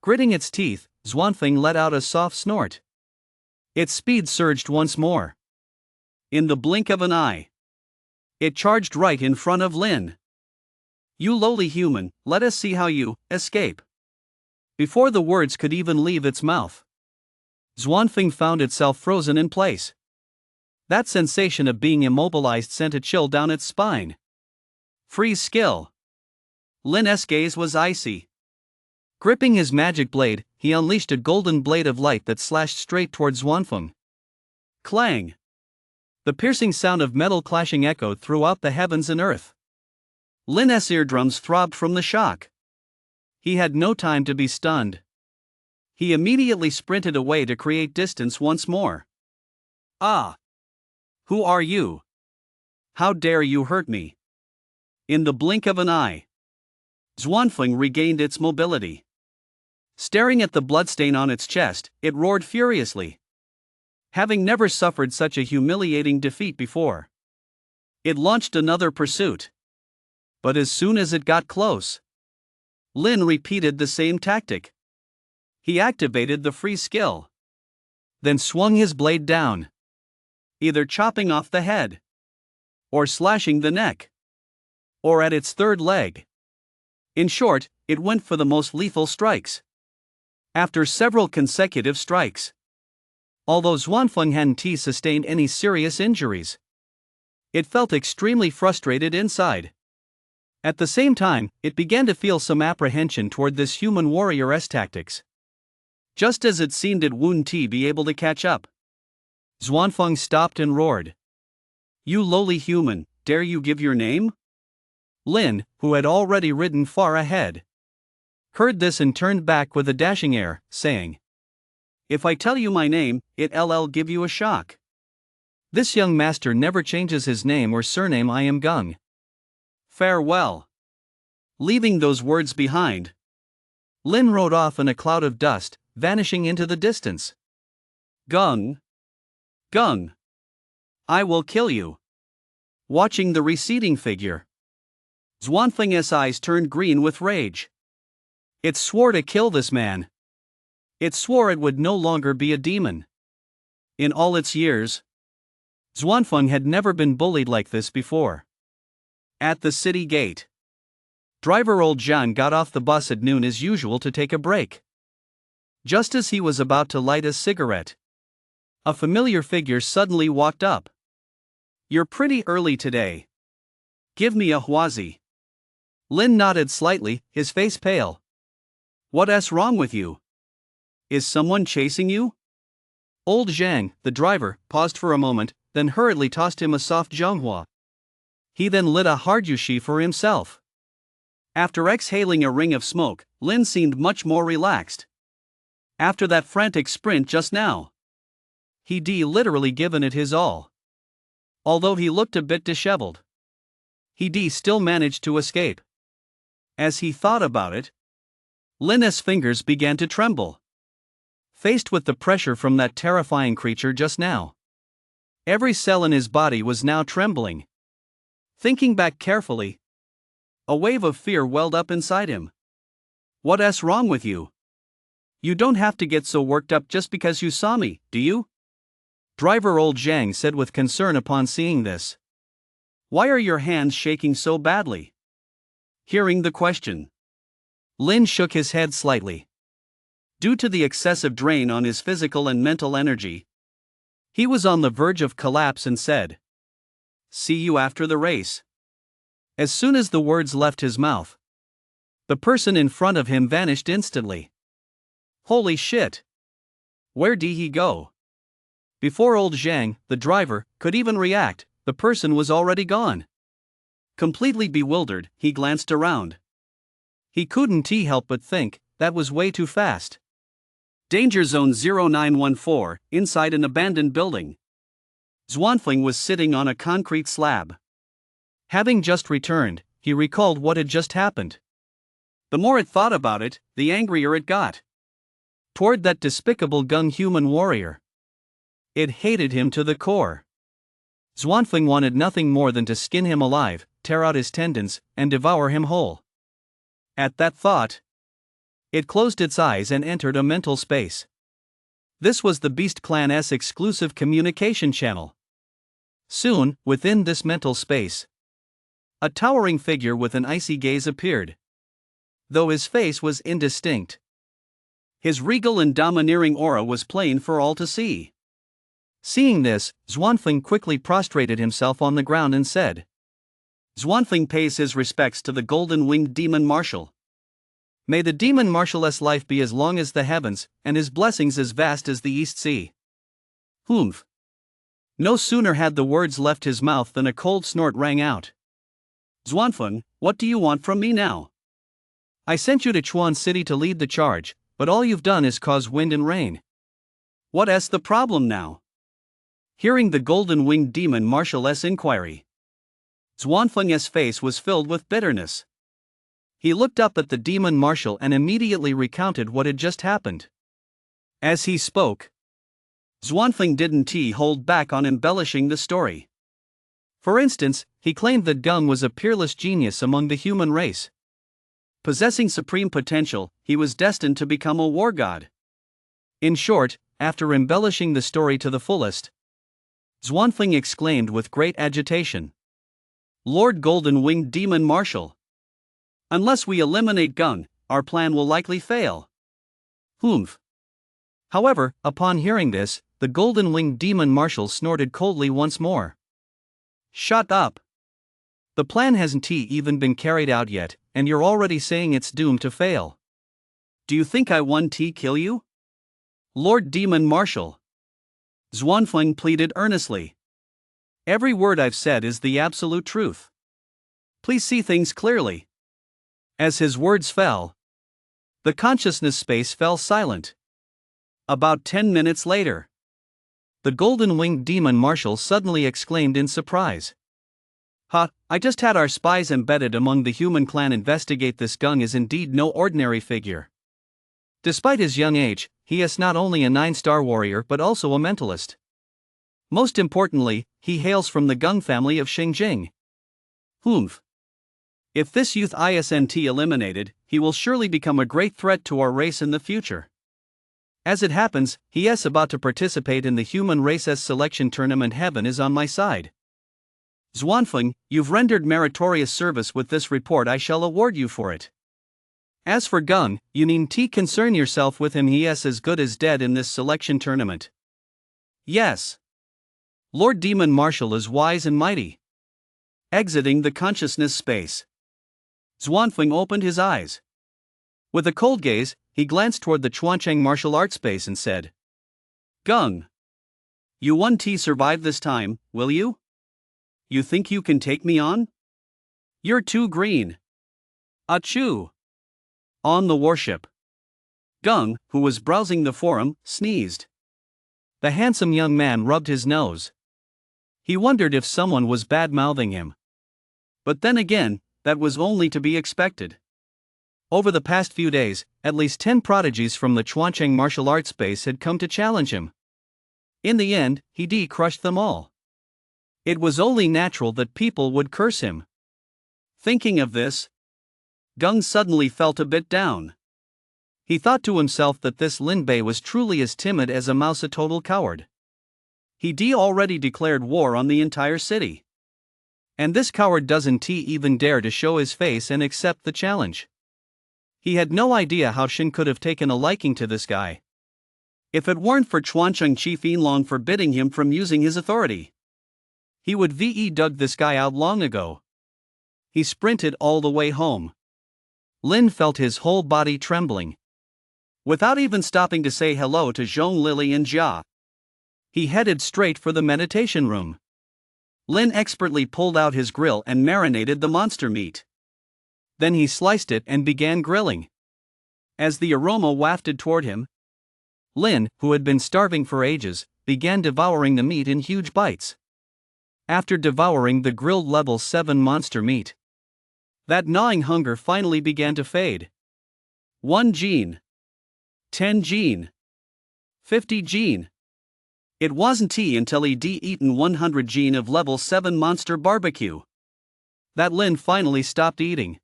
Gritting its teeth, Xuanfeng let out a soft snort. Its speed surged once more. In the blink of an eye, it charged right in front of Lin. You lowly human, let us see how you escape. Before the words could even leave its mouth, Xuanfeng found itself frozen in place. That sensation of being immobilized sent a chill down its spine. Freeze skill. Lin's gaze was icy. Gripping his magic blade, he unleashed a golden blade of light that slashed straight towards Xuanfeng. Clang! The piercing sound of metal clashing echoed throughout the heavens and earth. Lin's eardrums throbbed from the shock. He had no time to be stunned. He immediately sprinted away to create distance once more. Ah! Who are you? How dare you hurt me? In the blink of an eye, Xuanfeng regained its mobility. Staring at the bloodstain on its chest, it roared furiously. Having never suffered such a humiliating defeat before, it launched another pursuit. But as soon as it got close, Lin repeated the same tactic. He activated the freeze skill, then swung his blade down, either chopping off the head, or slashing the neck, or at its third leg. In short, it went for the most lethal strikes. After several consecutive strikes, although Xuanfeng hadn't sustained any serious injuries, it felt extremely frustrated inside. At the same time, it began to feel some apprehension toward this human warrior's tactics. Just as it seemed it wouldn't be able to catch up, Xuanfeng stopped and roared. You lowly human, dare you give your name? Lin, who had already ridden far ahead, heard this and turned back with a dashing air, saying, If I tell you my name, it'll give you a shock. This young master never changes his name or surname. I am Gung. Farewell. Leaving those words behind, Lin rode off in a cloud of dust, vanishing into the distance. Gung. Gung. I will kill you. Watching the receding figure, Xuanfeng's eyes turned green with rage. It swore to kill this man. It swore it would no longer be a demon. In all its years, Xuanfeng had never been bullied like this before. At the city gate, driver old Zhang got off the bus at noon as usual to take a break. Just as he was about to light a cigarette, a familiar figure suddenly walked up. You're pretty early today. Give me a huazi. Lin nodded slightly, his face pale. What's wrong with you? Is someone chasing you? Old Zhang, the driver, paused for a moment, then hurriedly tossed him a soft zhonghua. He then lit a hard yushi for himself. After exhaling a ring of smoke, Lin seemed much more relaxed. After that frantic sprint just now, he'd literally given it his all. Although he looked a bit disheveled, he still managed to escape. As he thought about it, Lin's fingers began to tremble. Faced with the pressure from that terrifying creature just now, every cell in his body was now trembling. Thinking back carefully, a wave of fear welled up inside him. What's wrong with you? You don't have to get so worked up just because you saw me, do you? Driver old Zhang said with concern upon seeing this. Why are your hands shaking so badly? Hearing the question, Lin shook his head slightly. Due to the excessive drain on his physical and mental energy, he was on the verge of collapse and said, See you after the race. As soon as the words left his mouth, the person in front of him vanished instantly. Holy shit! Where did he go? Before old Zhang, the driver, could even react, the person was already gone. Completely bewildered, he glanced around. He couldn't help but think, that was way too fast. Danger Zone 0914, inside an abandoned building. Xuanfeng was sitting on a concrete slab. Having just returned, he recalled what had just happened. The more it thought about it, the angrier it got. Toward that despicable Gung human warrior. It hated him to the core. Xuanfeng wanted nothing more than to skin him alive, tear out his tendons, and devour him whole. At that thought, it closed its eyes and entered a mental space. This was the Beast Clan's exclusive communication channel. Soon, within this mental space, a towering figure with an icy gaze appeared. Though his face was indistinct, his regal and domineering aura was plain for all to see. Seeing this, Xuanfeng quickly prostrated himself on the ground and said, Xuanfeng pays his respects to the golden-winged demon marshal. May the demon marshal's life be as long as the heavens, and his blessings as vast as the East Sea. Humph. No sooner had the words left his mouth than a cold snort rang out. Xuanfeng, what do you want from me now? I sent you to Chuan City to lead the charge, but all you've done is cause wind and rain. What's the problem now? Hearing the golden-winged demon marshal's inquiry, Xuanfeng's face was filled with bitterness. He looked up at the demon marshal and immediately recounted what had just happened. As he spoke, Xuanfeng didn't hold back on embellishing the story. For instance, he claimed that Gung was a peerless genius among the human race. Possessing supreme potential, he was destined to become a war god. In short, after embellishing the story to the fullest, Xuanfeng exclaimed with great agitation, Lord Golden-Winged Demon Marshal! Unless we eliminate Gung, our plan will likely fail. Humph. However, upon hearing this, the golden-winged demon marshal snorted coldly once more. Shut up! The plan hasn't even been carried out yet, and you're already saying it's doomed to fail. Do you think I won kill you? Lord Demon Marshal! Xuanfeng pleaded earnestly. Every word I've said is the absolute truth. Please see things clearly. As his words fell, the consciousness space fell silent. About 10 minutes later, the golden-winged demon marshal suddenly exclaimed in surprise. I just had our spies embedded among the human clan investigate. This Gung is indeed no ordinary figure. Despite his young age, he is not only a 9-star warrior but also a mentalist. Most importantly, he hails from the Gung family of Xingjing. Humph. If this youth isn't eliminated, he will surely become a great threat to our race in the future. As it happens, he is about to participate in the human race's selection tournament. Heaven is on my side. Xuanfeng, you've rendered meritorious service with this report. I shall award you for it. As for Gung, you need concern yourself with him. He is as good as dead in this selection tournament. Yes. Lord Demon Marshal is wise and mighty. Exiting the consciousness space, Xuanfeng opened his eyes. With a cold gaze, he glanced toward the Chuancheng martial arts base and said, Gung, you won't survive this time, will you? You think you can take me on? You're too green. Achoo! On the warship, Gung, who was browsing the forum, sneezed. The handsome young man rubbed his nose. He wondered if someone was bad-mouthing him. But then again, that was only to be expected. Over the past few days, at least 10 prodigies from the Chuancheng martial arts base had come to challenge him. In the end, he crushed them all. It was only natural that people would curse him. Thinking of this, Gung suddenly felt a bit down. He thought to himself that this Lin Bei was truly as timid as a mouse, a total coward. He already declared war on the entire city. And this coward doesn't even dare to show his face and accept the challenge. He had no idea how Shin could have taken a liking to this guy. If it weren't for Chuancheng Chief Yinlong forbidding him from using his authority, he would dug this guy out long ago. He sprinted all the way home. Lin felt his whole body trembling. Without even stopping to say hello to Zhong Lily and Jia, he headed straight for the meditation room. Lin expertly pulled out his grill and marinated the monster meat. Then he sliced it and began grilling. As the aroma wafted toward him, Lin, who had been starving for ages, began devouring the meat in huge bites. After devouring the grilled level 7 monster meat, that gnawing hunger finally began to fade. 1 gene. 10 gene. 50 gene. It wasn't until he'd eaten 100 gene of level 7 monster barbecue that Lin finally stopped eating.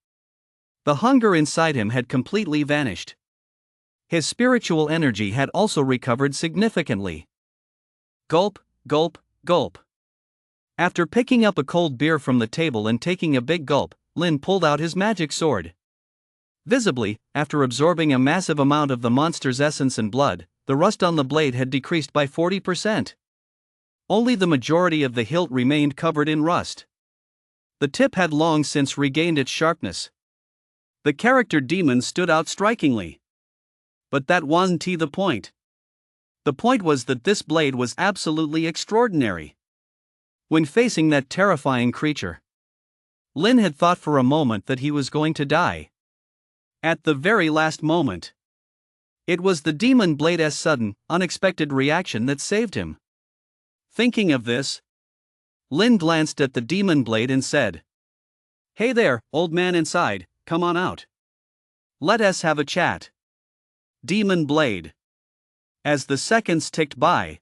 The hunger inside him had completely vanished. His spiritual energy had also recovered significantly. Gulp, gulp, gulp. After picking up a cold beer from the table and taking a big gulp, Lin pulled out his magic sword. Visibly, after absorbing a massive amount of the monster's essence and blood, the rust on the blade had decreased by 40%. Only the majority of the hilt remained covered in rust. The tip had long since regained its sharpness. The character demon stood out strikingly. But that wasn't the point. The point was that this blade was absolutely extraordinary. When facing that terrifying creature, Lin had thought for a moment that he was going to die. At the very last moment. It was the demon blade's sudden, unexpected reaction that saved him. Thinking of this, Lin glanced at the demon blade and said, "Hey there, old man inside, come on out. Let us have a chat." Demon blade. As the seconds ticked by,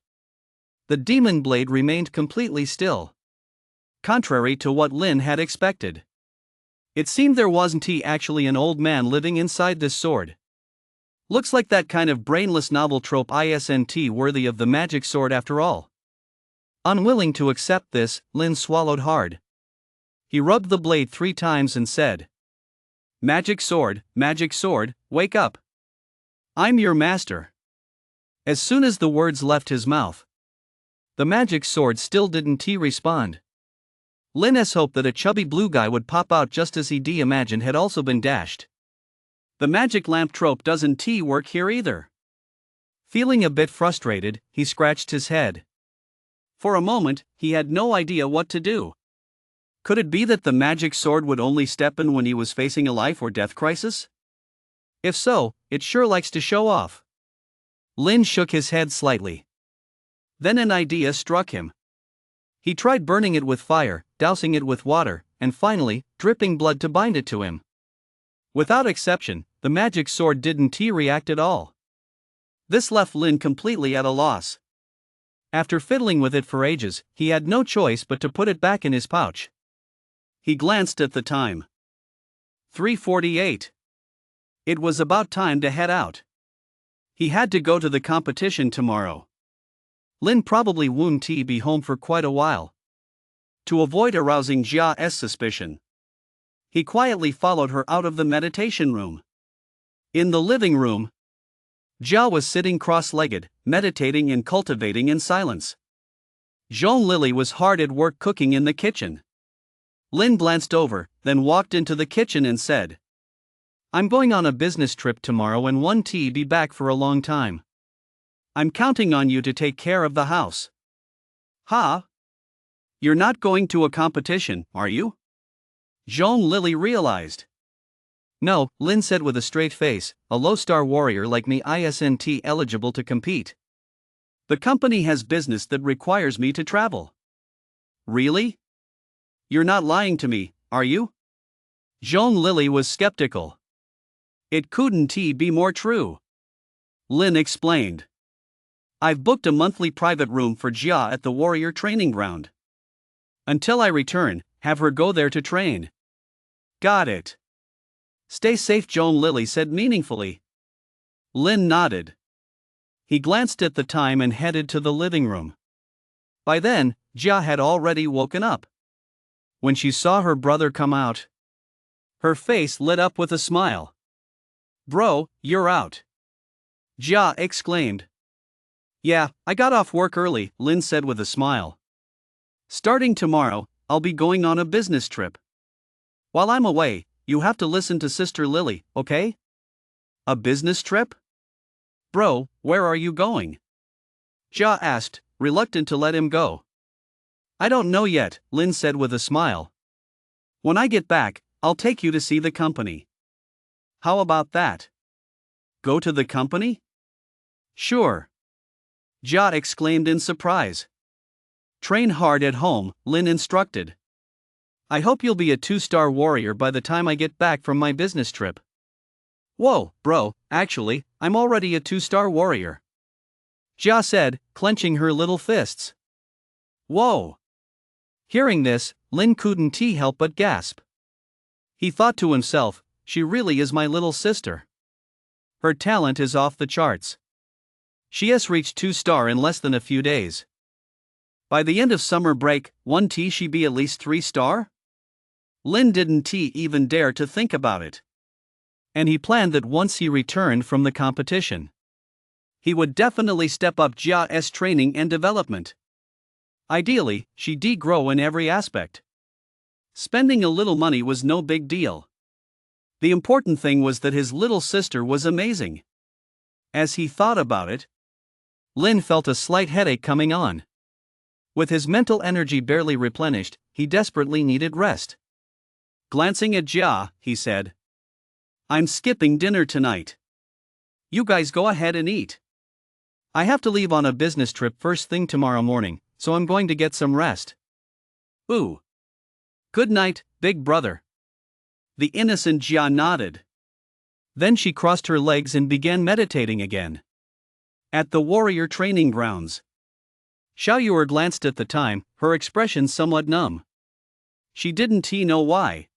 the demon blade remained completely still. Contrary to what Lin had expected. It seemed there wasn't actually an old man living inside this sword. Looks like that kind of brainless novel trope isn't worthy of the magic sword after all. Unwilling to accept this, Lin swallowed hard. He rubbed the blade 3 times and said, magic sword, wake up. I'm your master." As soon as the words left his mouth, the magic sword still didn't respond. Lin's hope that a chubby blue guy would pop out just as he'd imagined had also been dashed. The magic lamp trope doesn't work here either. Feeling a bit frustrated, he scratched his head. For a moment, he had no idea what to do. Could it be that the magic sword would only step in when he was facing a life or death crisis? If so, it sure likes to show off. Lin shook his head slightly. Then an idea struck him. He tried burning it with fire, dousing it with water, and finally, dripping blood to bind it to him. Without exception, the magic sword didn't react at all. This left Lin completely at a loss. After fiddling with it for ages, he had no choice but to put it back in his pouch. He glanced at the time. 3:48. It was about time to head out. He had to go to the competition tomorrow. Lin probably wouldn't be home for quite a while. To avoid arousing Jia's suspicion, he quietly followed her out of the meditation room. In the living room, Jia was sitting cross-legged, meditating and cultivating in silence. Zhong Lily was hard at work cooking in the kitchen. Lin glanced over, then walked into the kitchen and said, "I'm going on a business trip tomorrow and won't be back for a long time. I'm counting on you to take care of the house." "Huh? You're not going to a competition, are you?" Zhong Lily realized. "No," Lin said with a straight face, "a low-star warrior like me isn't eligible to compete. The company has business that requires me to travel." "Really? You're not lying to me, are you?" Zhong Lily was skeptical. "It couldn't be more true," Lin explained. "I've booked a monthly private room for Jia at the warrior training ground. Until I return, have her go there to train." "Got it. Stay safe," Zhong Lily said meaningfully. Lin nodded. He glanced at the time and headed to the living room. By then, Jia had already woken up. When she saw her brother come out, her face lit up with a smile. "Bro, you're out," Jia exclaimed. "Yeah, I got off work early," Lin said with a smile. "Starting tomorrow, I'll be going on a business trip. While I'm away, you have to listen to Sister Lily, okay?" "A business trip? Bro, where are you going?" Jia asked, reluctant to let him go. "I don't know yet," Lin said with a smile. "When I get back, I'll take you to see the company." "How about that? Go to the company?" "Sure," Jia exclaimed in surprise. "Train hard at home," Lin instructed. "I hope you'll be a 2-star warrior by the time I get back from my business trip." "Whoa, bro, actually, I'm already a 2-star warrior," Jia said, clenching her little fists. "Whoa." Hearing this, Lin couldn't help but gasp. He thought to himself, she really is my little sister. Her talent is off the charts. She has reached 2-star in less than a few days. By the end of summer break, won't she be at least 3-star? Lin didn't even dare to think about it. And he planned that once he returned from the competition, he would definitely step up Jia's training and development. Ideally, she'd grow in every aspect. Spending a little money was no big deal. The important thing was that his little sister was amazing. As he thought about it, Lin felt a slight headache coming on. With his mental energy barely replenished, he desperately needed rest. Glancing at Jia, he said, "I'm skipping dinner tonight. You guys go ahead and eat. I have to leave on a business trip first thing tomorrow morning, so I'm going to get some rest." Ooh. Good night, big brother. The innocent Jia nodded. Then she crossed her legs and began meditating again. At the warrior training grounds. Xiaoyuer glanced at the time, her expression somewhat numb. She didn't know why.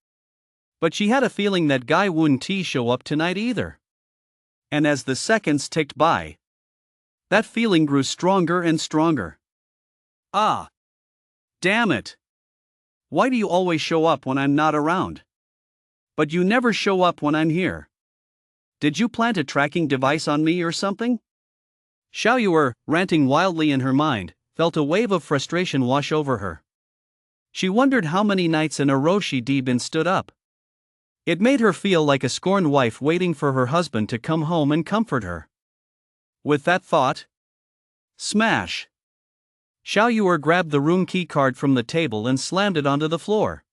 But she had a feeling that Guy wouldn't show up tonight either. And as the seconds ticked by, that feeling grew stronger and stronger. Ah! Damn it! Why do you always show up when I'm not around? But you never show up when I'm here. Did you plant a tracking device on me or something? Xiaoyuer, ranting wildly in her mind, felt a wave of frustration wash over her. She wondered how many nights in a row she'd been stood up. It made her feel like a scorned wife waiting for her husband to come home and comfort her. With that thought, smash! Xiaoyuer grabbed the room key card from the table and slammed it onto the floor.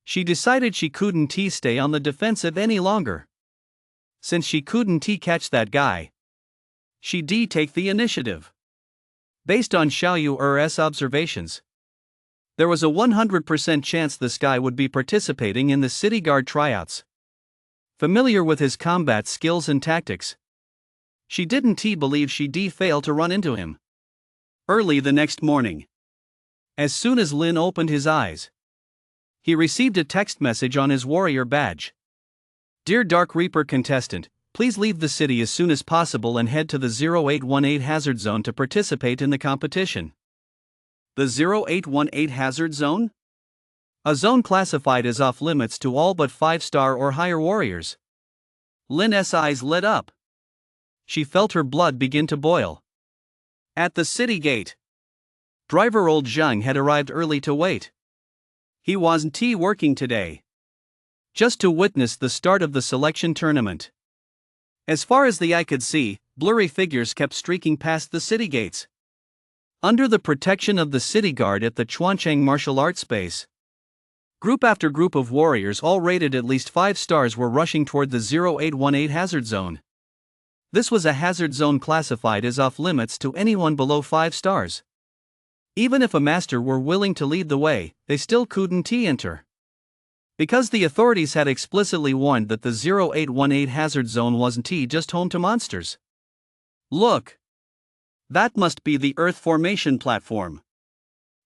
She decided she couldn't stay on the defensive any longer. Since she couldn't catch that guy, she'd take the initiative. Based on Xiaoyuer's observations, there was a 100% chance this guy would be participating in the city guard tryouts. Familiar with his combat skills and tactics, she didn't believe she'd fail to run into him. Early the next morning, as soon as Lin opened his eyes, he received a text message on his warrior badge. "Dear Dark Reaper contestant, please leave the city as soon as possible and head to the 0818 hazard zone to participate in the competition." The 0818 hazard zone? A zone classified as off limits to all but 5-star or higher warriors. Lin's eyes lit up. She felt her blood begin to boil. At the city gate, driver old Zhang had arrived early to wait. He wasn't working today, just to witness the start of the selection tournament. As far as the eye could see, blurry figures kept streaking past the city gates. Under the protection of the city guard at the Chuancheng martial arts base, group after group of warriors all rated at least 5 stars were rushing toward the 0818 hazard zone. This was a hazard zone classified as off limits to anyone below 5 stars. Even if a master were willing to lead the way, they still couldn't enter. Because the authorities had explicitly warned that the 0818 hazard zone wasn't just home to monsters. Look! That must be the Earth formation platform.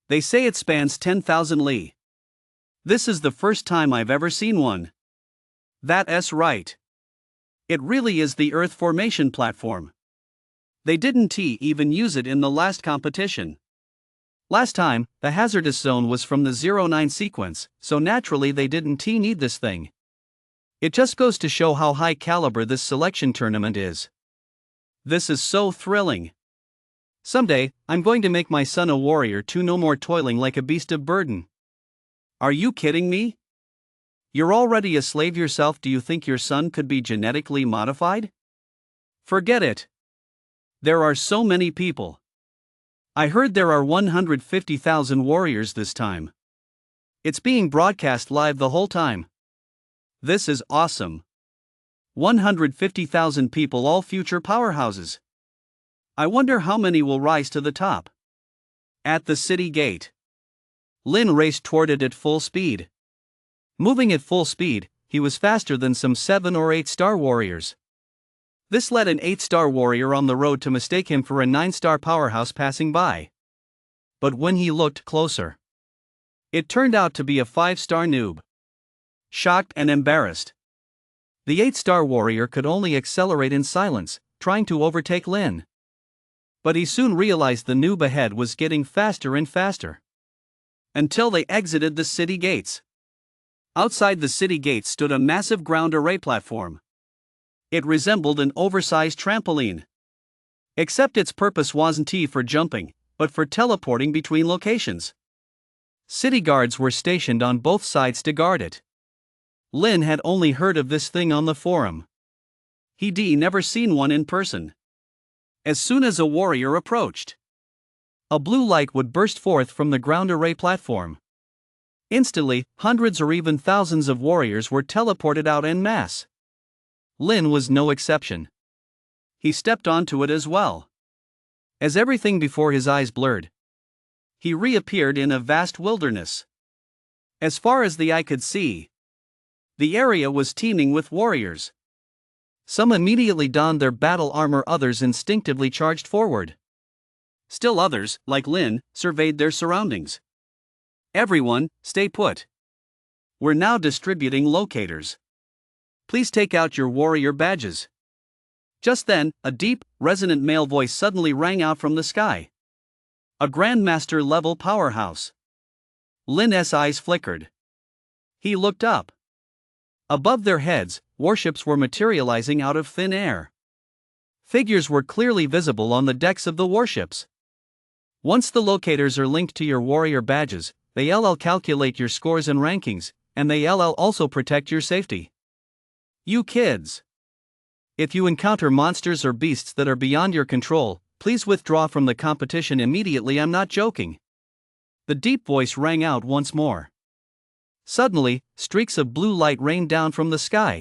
They say it spans 10,000 li. This is the first time I've ever seen one. That's right. It really is the Earth formation platform. They didn't even use it in the last competition. Last time, the hazardous zone was from the 09 sequence, so naturally they didn't need this thing. It just goes to show how high caliber this selection tournament is. This is so thrilling. Someday, I'm going to make my son a warrior too, no more toiling like a beast of burden. Are you kidding me? You're already a slave yourself. Do you think your son could be genetically modified? Forget it. There are so many people. I heard there are 150,000 warriors this time. It's being broadcast live the whole time. This is awesome. 150,000 people, all future powerhouses. I wonder how many will rise to the top. At the city gate, Lin raced toward it at full speed. Moving at full speed, he was faster than some 7 or 8-star warriors. This led an 8-star warrior on the road to mistake him for a 9-star powerhouse passing by. But when he looked closer, it turned out to be a 5-star noob. Shocked and embarrassed, the 8-star warrior could only accelerate in silence, trying to overtake Lin. But he soon realized the noob ahead was getting faster and faster. Until they exited the city gates. Outside the city gates stood a massive ground array platform. It resembled an oversized trampoline. Except its purpose wasn't for jumping, but for teleporting between locations. City guards were stationed on both sides to guard it. Lin had only heard of this thing on the forum. He'd never seen one in person. As soon as a warrior approached, a blue light would burst forth from the ground array platform. Instantly, hundreds or even thousands of warriors were teleported out en masse. Lin was no exception. He stepped onto it as well. As everything before his eyes blurred, he reappeared in a vast wilderness. As far as the eye could see, the area was teeming with warriors. Some immediately donned their battle armor, others instinctively charged forward. Still others, like Lin, surveyed their surroundings. Everyone, stay put. We're now distributing locators. Please take out your warrior badges. Just then, a deep, resonant male voice suddenly rang out from the sky. A Grandmaster-level powerhouse. Lin's eyes flickered. He looked up. Above their heads, warships were materializing out of thin air. Figures were clearly visible on the decks of the warships. Once the locators are linked to your warrior badges, they'll calculate your scores and rankings, and they'll also protect your safety. You kids! If you encounter monsters or beasts that are beyond your control, please withdraw from the competition immediately. I'm not joking. The deep voice rang out once more. Suddenly, streaks of blue light rained down from the sky.